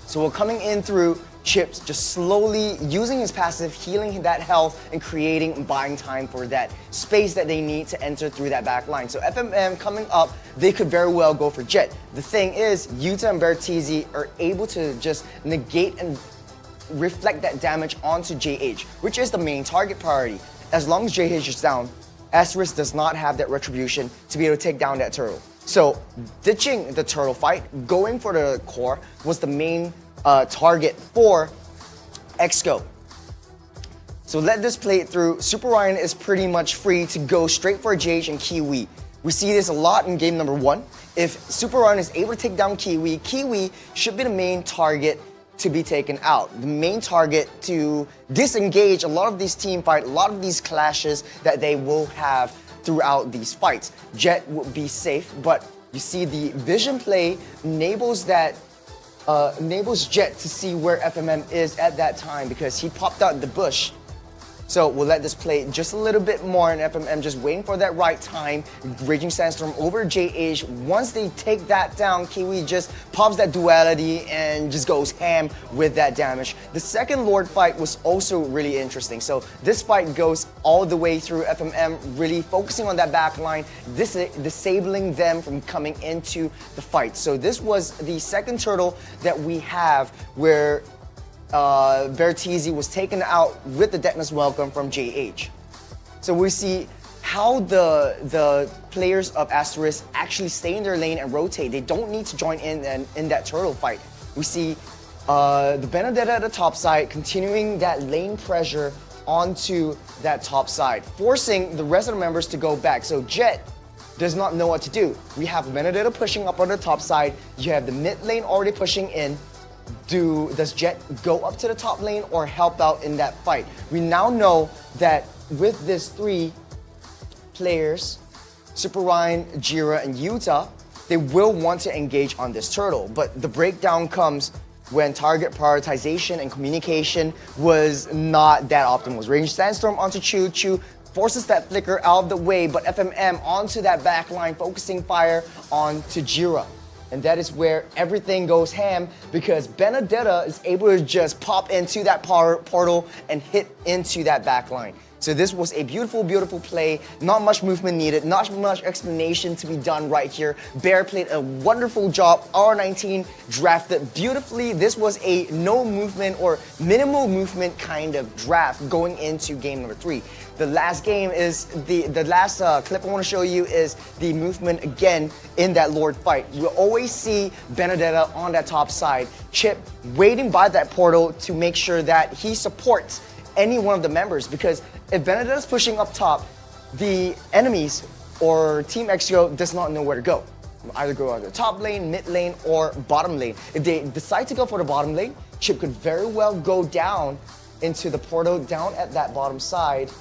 So we're coming in through Chips, just slowly using his passive, healing that health and creating and buying time for that space that they need to enter through that back line. So FMM coming up, they could very well go for Jet. The thing is, Yuta and Bertizzi are able to just negate and reflect that damage onto JH, which is the main target priority. As long as JH is down, Asteris does not have that retribution to be able to take down that turtle. So ditching the turtle fight, going for the core was the main target for EXCO. So let this play it through. Super Ryan is pretty much free to go straight for JH and Kiwi. We see this a lot in game number 1. If Super Ryan is able to take down Kiwi, Kiwi should be the main target to be taken out. The main target to disengage a lot of these team fights, a lot of these clashes that they will have throughout these fights. Jet would be safe, but you see the vision play enables Jet to see where FMM is at that time because he popped out the bush. So we'll let this play just a little bit more, and FMM just waiting for that right time. Raging Sandstorm over JH. Once they take that down, Kiwi just pops that duality and just goes ham with that damage. The second Lord fight was also really interesting. So this fight goes all the way through, FMM really focusing on that back line, disabling them from coming into the fight. So this was the second turtle that we have where Bertizzi was taken out with the Deckness Welcome from JH. So we see how the players of Asteris actually stay in their lane and rotate. They don't need to join in that turtle fight. We see the Benedetta at the top side continuing that lane pressure onto that top side, forcing the rest of the members to go back. So Jet does not know what to do. We have Benedetta pushing up on the top side. You have the mid lane already pushing in. Does Jet go up to the top lane or help out in that fight? We now know that with these three players, Super Ryan, Jira, and Yuta, they will want to engage on this turtle. But the breakdown comes when target prioritization and communication was not that optimal. Range Sandstorm onto Chu. Chu forces that flicker out of the way, but FMM onto that back line, focusing fire onto Jira. And that is where everything goes ham because Benedetta is able to just pop into that portal and hit into that back line. So this was a beautiful, beautiful play. Not much movement needed, not much explanation to be done right here. Bear played a wonderful job. R19 drafted beautifully. This was a no movement or minimal movement kind of draft going into game number 3. The last game is the last clip I want to show you is the movement again in that Lord fight. You'll always see Benedetta on that top side, Chip waiting by that portal to make sure that he supports any one of the members, because if Benedetta's pushing up top, the enemies or Team EXCO does not know where to go. Either go on the top lane, mid lane, or bottom lane. If they decide to go for the bottom lane, Chip could very well go down into the portal down at that bottom side,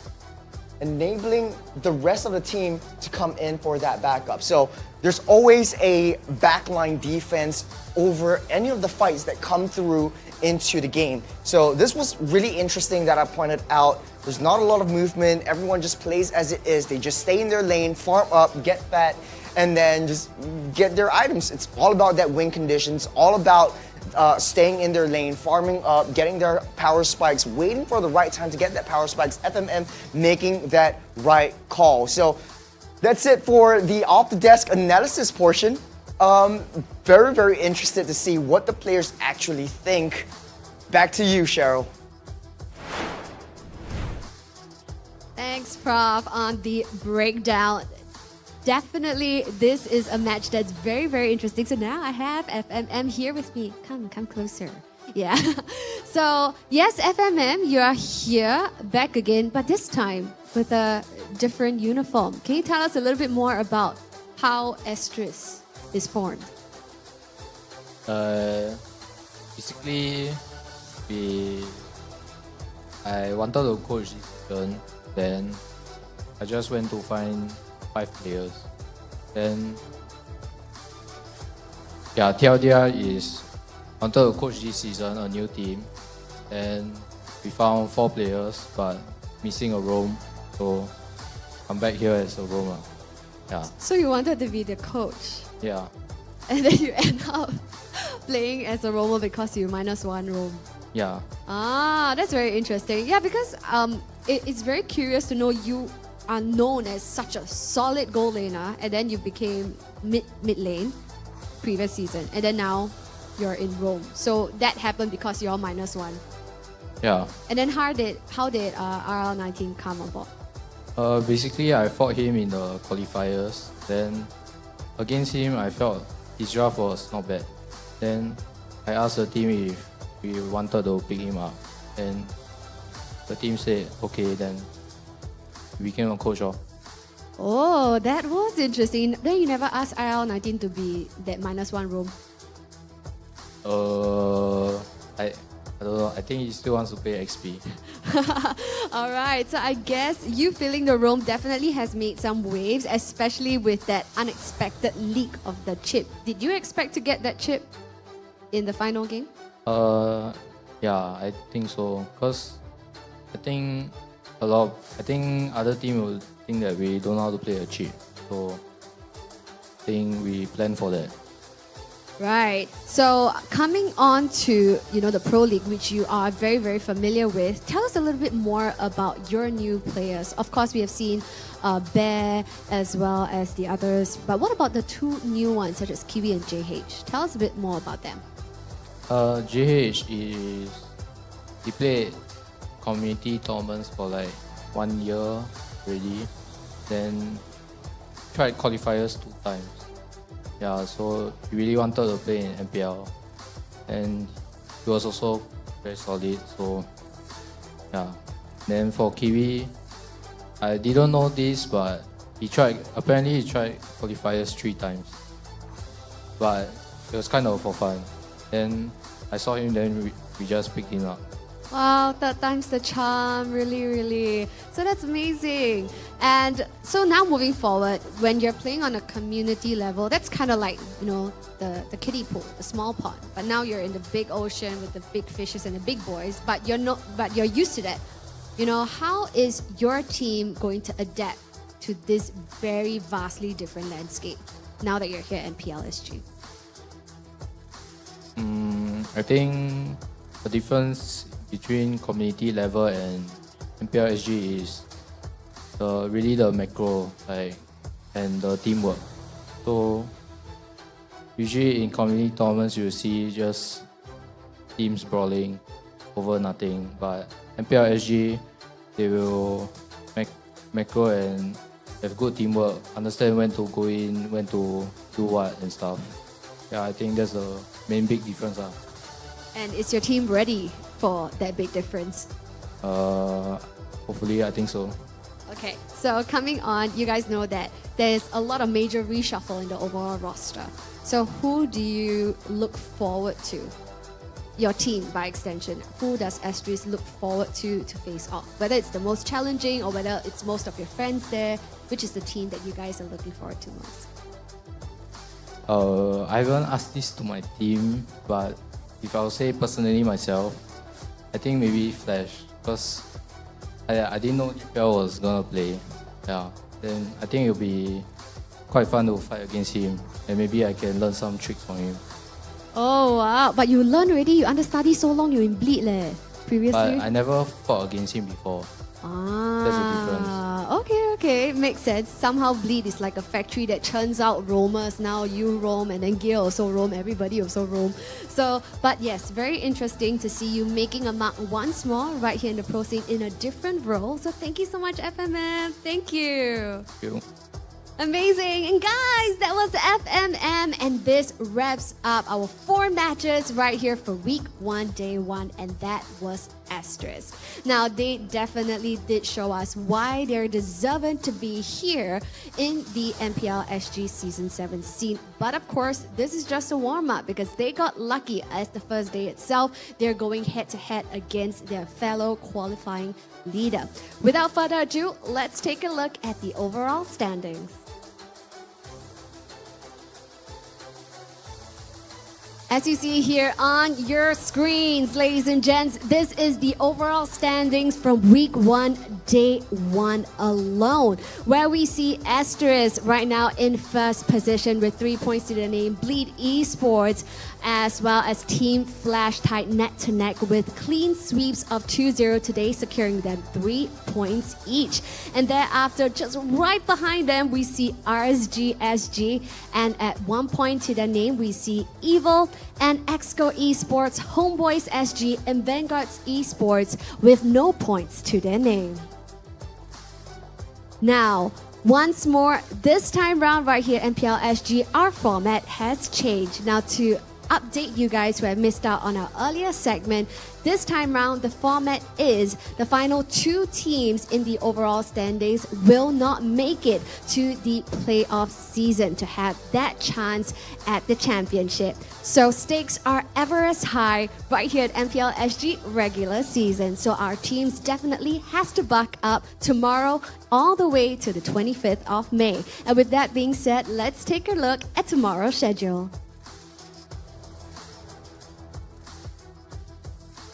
enabling the rest of the team to come in for that backup. So there's always a backline defense over any of the fights that come through into the game. So this was really interesting that I pointed out. There's not a lot of movement. Everyone just plays as it is. They just stay in their lane, farm up, get fat, and then just get their items. It's all about that win conditions, all about staying in their lane, farming up, getting their power spikes, waiting for the right time to get that power spikes, FMM making that right call. So that's it for the off-the-desk analysis portion. Very, very interested to see what the players actually think. Back to you, Cheryl. Thanks, Prof, on the breakdown. Definitely, this is a match that's very, very interesting. So now I have FMM here with me. Come closer. Yeah. So, yes, FMM, you are here, back again, but this time with a different uniform. Can you tell us a little bit more about how Asteris is formed? Basically, I wanted to coach this season, then I just went to find 5 players. Then, yeah, TLDR is wanted to coach this season, a new team, and we found 4 players, but missing a roam, so I'm back here as a roamer. Yeah. So you wanted to be the coach, Yeah. and then you end up playing as a roamer because you -1 roam. Yeah. Ah, that's very interesting. Yeah, because it's very curious to know you are known as such a solid goal laner, and then you became mid lane previous season, and then now you're in roam. So that happened because you're -1. Yeah. And then how did RL19 come about? Basically, I fought him in the qualifiers. Then against him, I felt his draft was not bad. Then I asked the team if we wanted to pick him up, and the team said, okay, then we became a coach. Oh, that was interesting. Then you never asked RL19 to be that -1 roam? I don't know. I think he still wants to play XP. All right, so I guess you feeling the roam definitely has made some waves, especially with that unexpected leak of the chip. Did you expect to get that chip in the final game? Yeah, I think so. Cause I think other team will think that we don't know how to play a chip. So I think we plan for that. Right. So coming on to the Pro League, which you are very, very familiar with, tell us a little bit more about your new players. Of course, we have seen Bear as well as the others, but what about the two new ones such as Kiwi and JH? Tell us a bit more about them. JH he played community tournaments for like 1 year already, then tried qualifiers 2 times. Yeah, so he really wanted to play in MPL, and he was also very solid. So yeah, then for Kiwi, I didn't know this, but apparently he tried qualifiers 3 times, but it was kind of for fun. Then I saw him, then we just picked him up. Wow, third time's the charm, really, really. So that's amazing. And so now moving forward, when you're playing on a community level, that's kind of like, the kiddie pool, the small pond. But now you're in the big ocean with the big fishes and the big boys, but you're used to that. How is your team going to adapt to this very vastly different landscape now that you're here at MPL SG? I think the difference between community level and MPL SG is really the macro and the teamwork. So usually in community tournaments you see just teams brawling over nothing, but MPL SG they will macro and have good teamwork, understand when to go in, when to do what and stuff. Yeah, I think that's the main big difference. And is your team ready for that big difference? Hopefully, I think so. Okay, so coming on, you guys know that there's a lot of major reshuffle in the overall roster. So who do you look forward to? Your team, by extension. Who does Asteris look forward to face off? Whether it's the most challenging or whether it's most of your friends there, which is the team that you guys are looking forward to most? I haven't asked this to my team, but if I would say personally myself, I think maybe Flash, because I didn't know EPL was gonna play. Yeah, then I think it'll be quite fun to fight against him, and maybe I can learn some tricks from him. Oh wow, but you learn already, you understudy so long, you in bleed previously? But I never fought against him before. That's the difference. Okay, makes sense. Somehow Bleed is like a factory that churns out roamers. Now you roam and then Gear also roam, everybody also roam. So, but yes, very interesting to see you making a mark once more right here in the pro scene in a different role. So thank you so much, FMM. Thank you. Thank you. Amazing. And guys, that was FMM, and this wraps up our 4 matches right here for week 1, day 1, and that was Asteris. Now, they definitely did show us why they're deserving to be here in the MPL SG Season 7 scene. But of course, this is just a warm-up because they got lucky as the first day itself. They're going head-to-head against their fellow qualifying leader. Without further ado, let's take a look at the overall standings. As you see here on your screens, ladies and gents, this is the overall standings from week 1, day 1 alone, where we see Asteris right now in first position with 3 points to their name, Bleed Esports, as well as Team Flash tied neck to neck with clean sweeps of 2-0 today, securing them 3 points each. And thereafter, just right behind them, we see RSG SG, and at 1 point to their name, we see Evil and EXCO Esports, Homebois SG, and Vanguard Esports with no points to their name. Now, once more, this time round right here, MPL SG, our format has changed. Now, to update you guys who have missed out on our earlier segment, this time round, the format is the final 2 teams in the overall standings will not make it to the playoff season to have that chance at the championship. So stakes are ever as high right here at MPL SG regular season. So our teams definitely has to buck up tomorrow all the way to the 25th of May. And with that being said, let's take a look at tomorrow's schedule.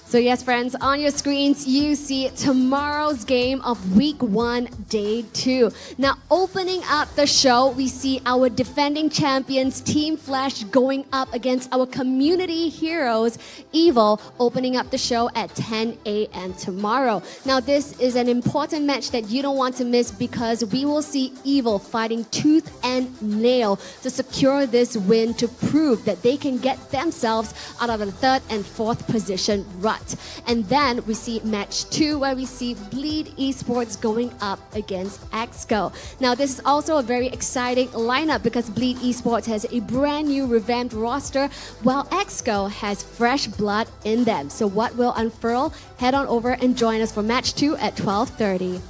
So yes, friends, on your screens, you see tomorrow's game of Week 1, Day 2. Now, opening up the show, we see our defending champions, Team Flash, going up against our community heroes, Evil, opening up the show at 10 a.m. tomorrow. Now, this is an important match that you don't want to miss because we will see Evil fighting tooth and nail to secure this win to prove that they can get themselves out of the 3rd and 4th position rut. And then we see match 2 where we see Bleed Esports going up against EXCO. Now this is also a very exciting lineup because Bleed Esports has a brand new revamped roster while EXCO has fresh blood in them. So what will unfurl? Head on over and join us for match 2 at 12:30.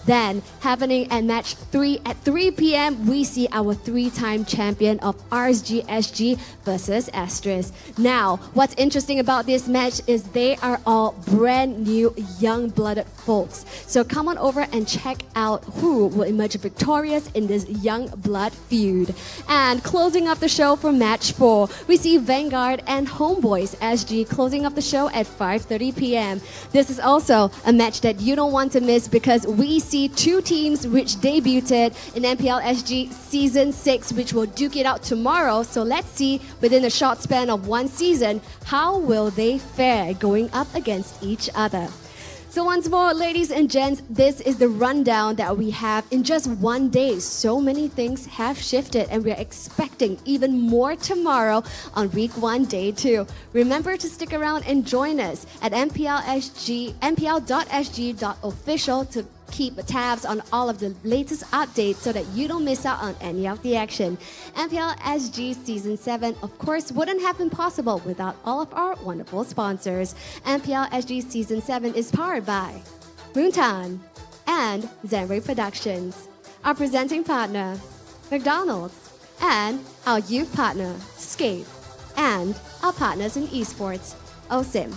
Then, happening at match 3 at 3 p.m., we see our 3-time champion of RSG SG versus Asteris. Now, what's interesting about this match is they are all brand new, young-blooded folks. So come on over and check out who will emerge victorious in this young blood feud. And closing up the show for match 4, we see Vanguard and Homebois SG closing up the show at 5:30 p.m. This is also a match that you don't want to miss because we see 2 teams which debuted in MPL SG Season 6, which will duke it out tomorrow. So let's see, within a short span of 1 season, how will they fare going up against each other. So once more, ladies and gents, this is the rundown that we have in just 1 day. So many things have shifted and we're expecting even more tomorrow on Week 1, Day 2. Remember to stick around and join us at mpl.sg.official to keep tabs on all of the latest updates so that you don't miss out on any of the action. MPL SG Season 7, of course, wouldn't have been possible without all of our wonderful sponsors. MPL SG Season 7 is powered by Moontan and Zenray Productions. Our presenting partner, McDonald's, and our youth partner, Scape, and our partners in esports, OSIM.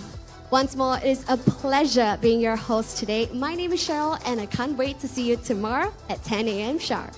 Once more, it is a pleasure being your host today. My name is Cheryl, and I can't wait to see you tomorrow at 10 a.m. sharp.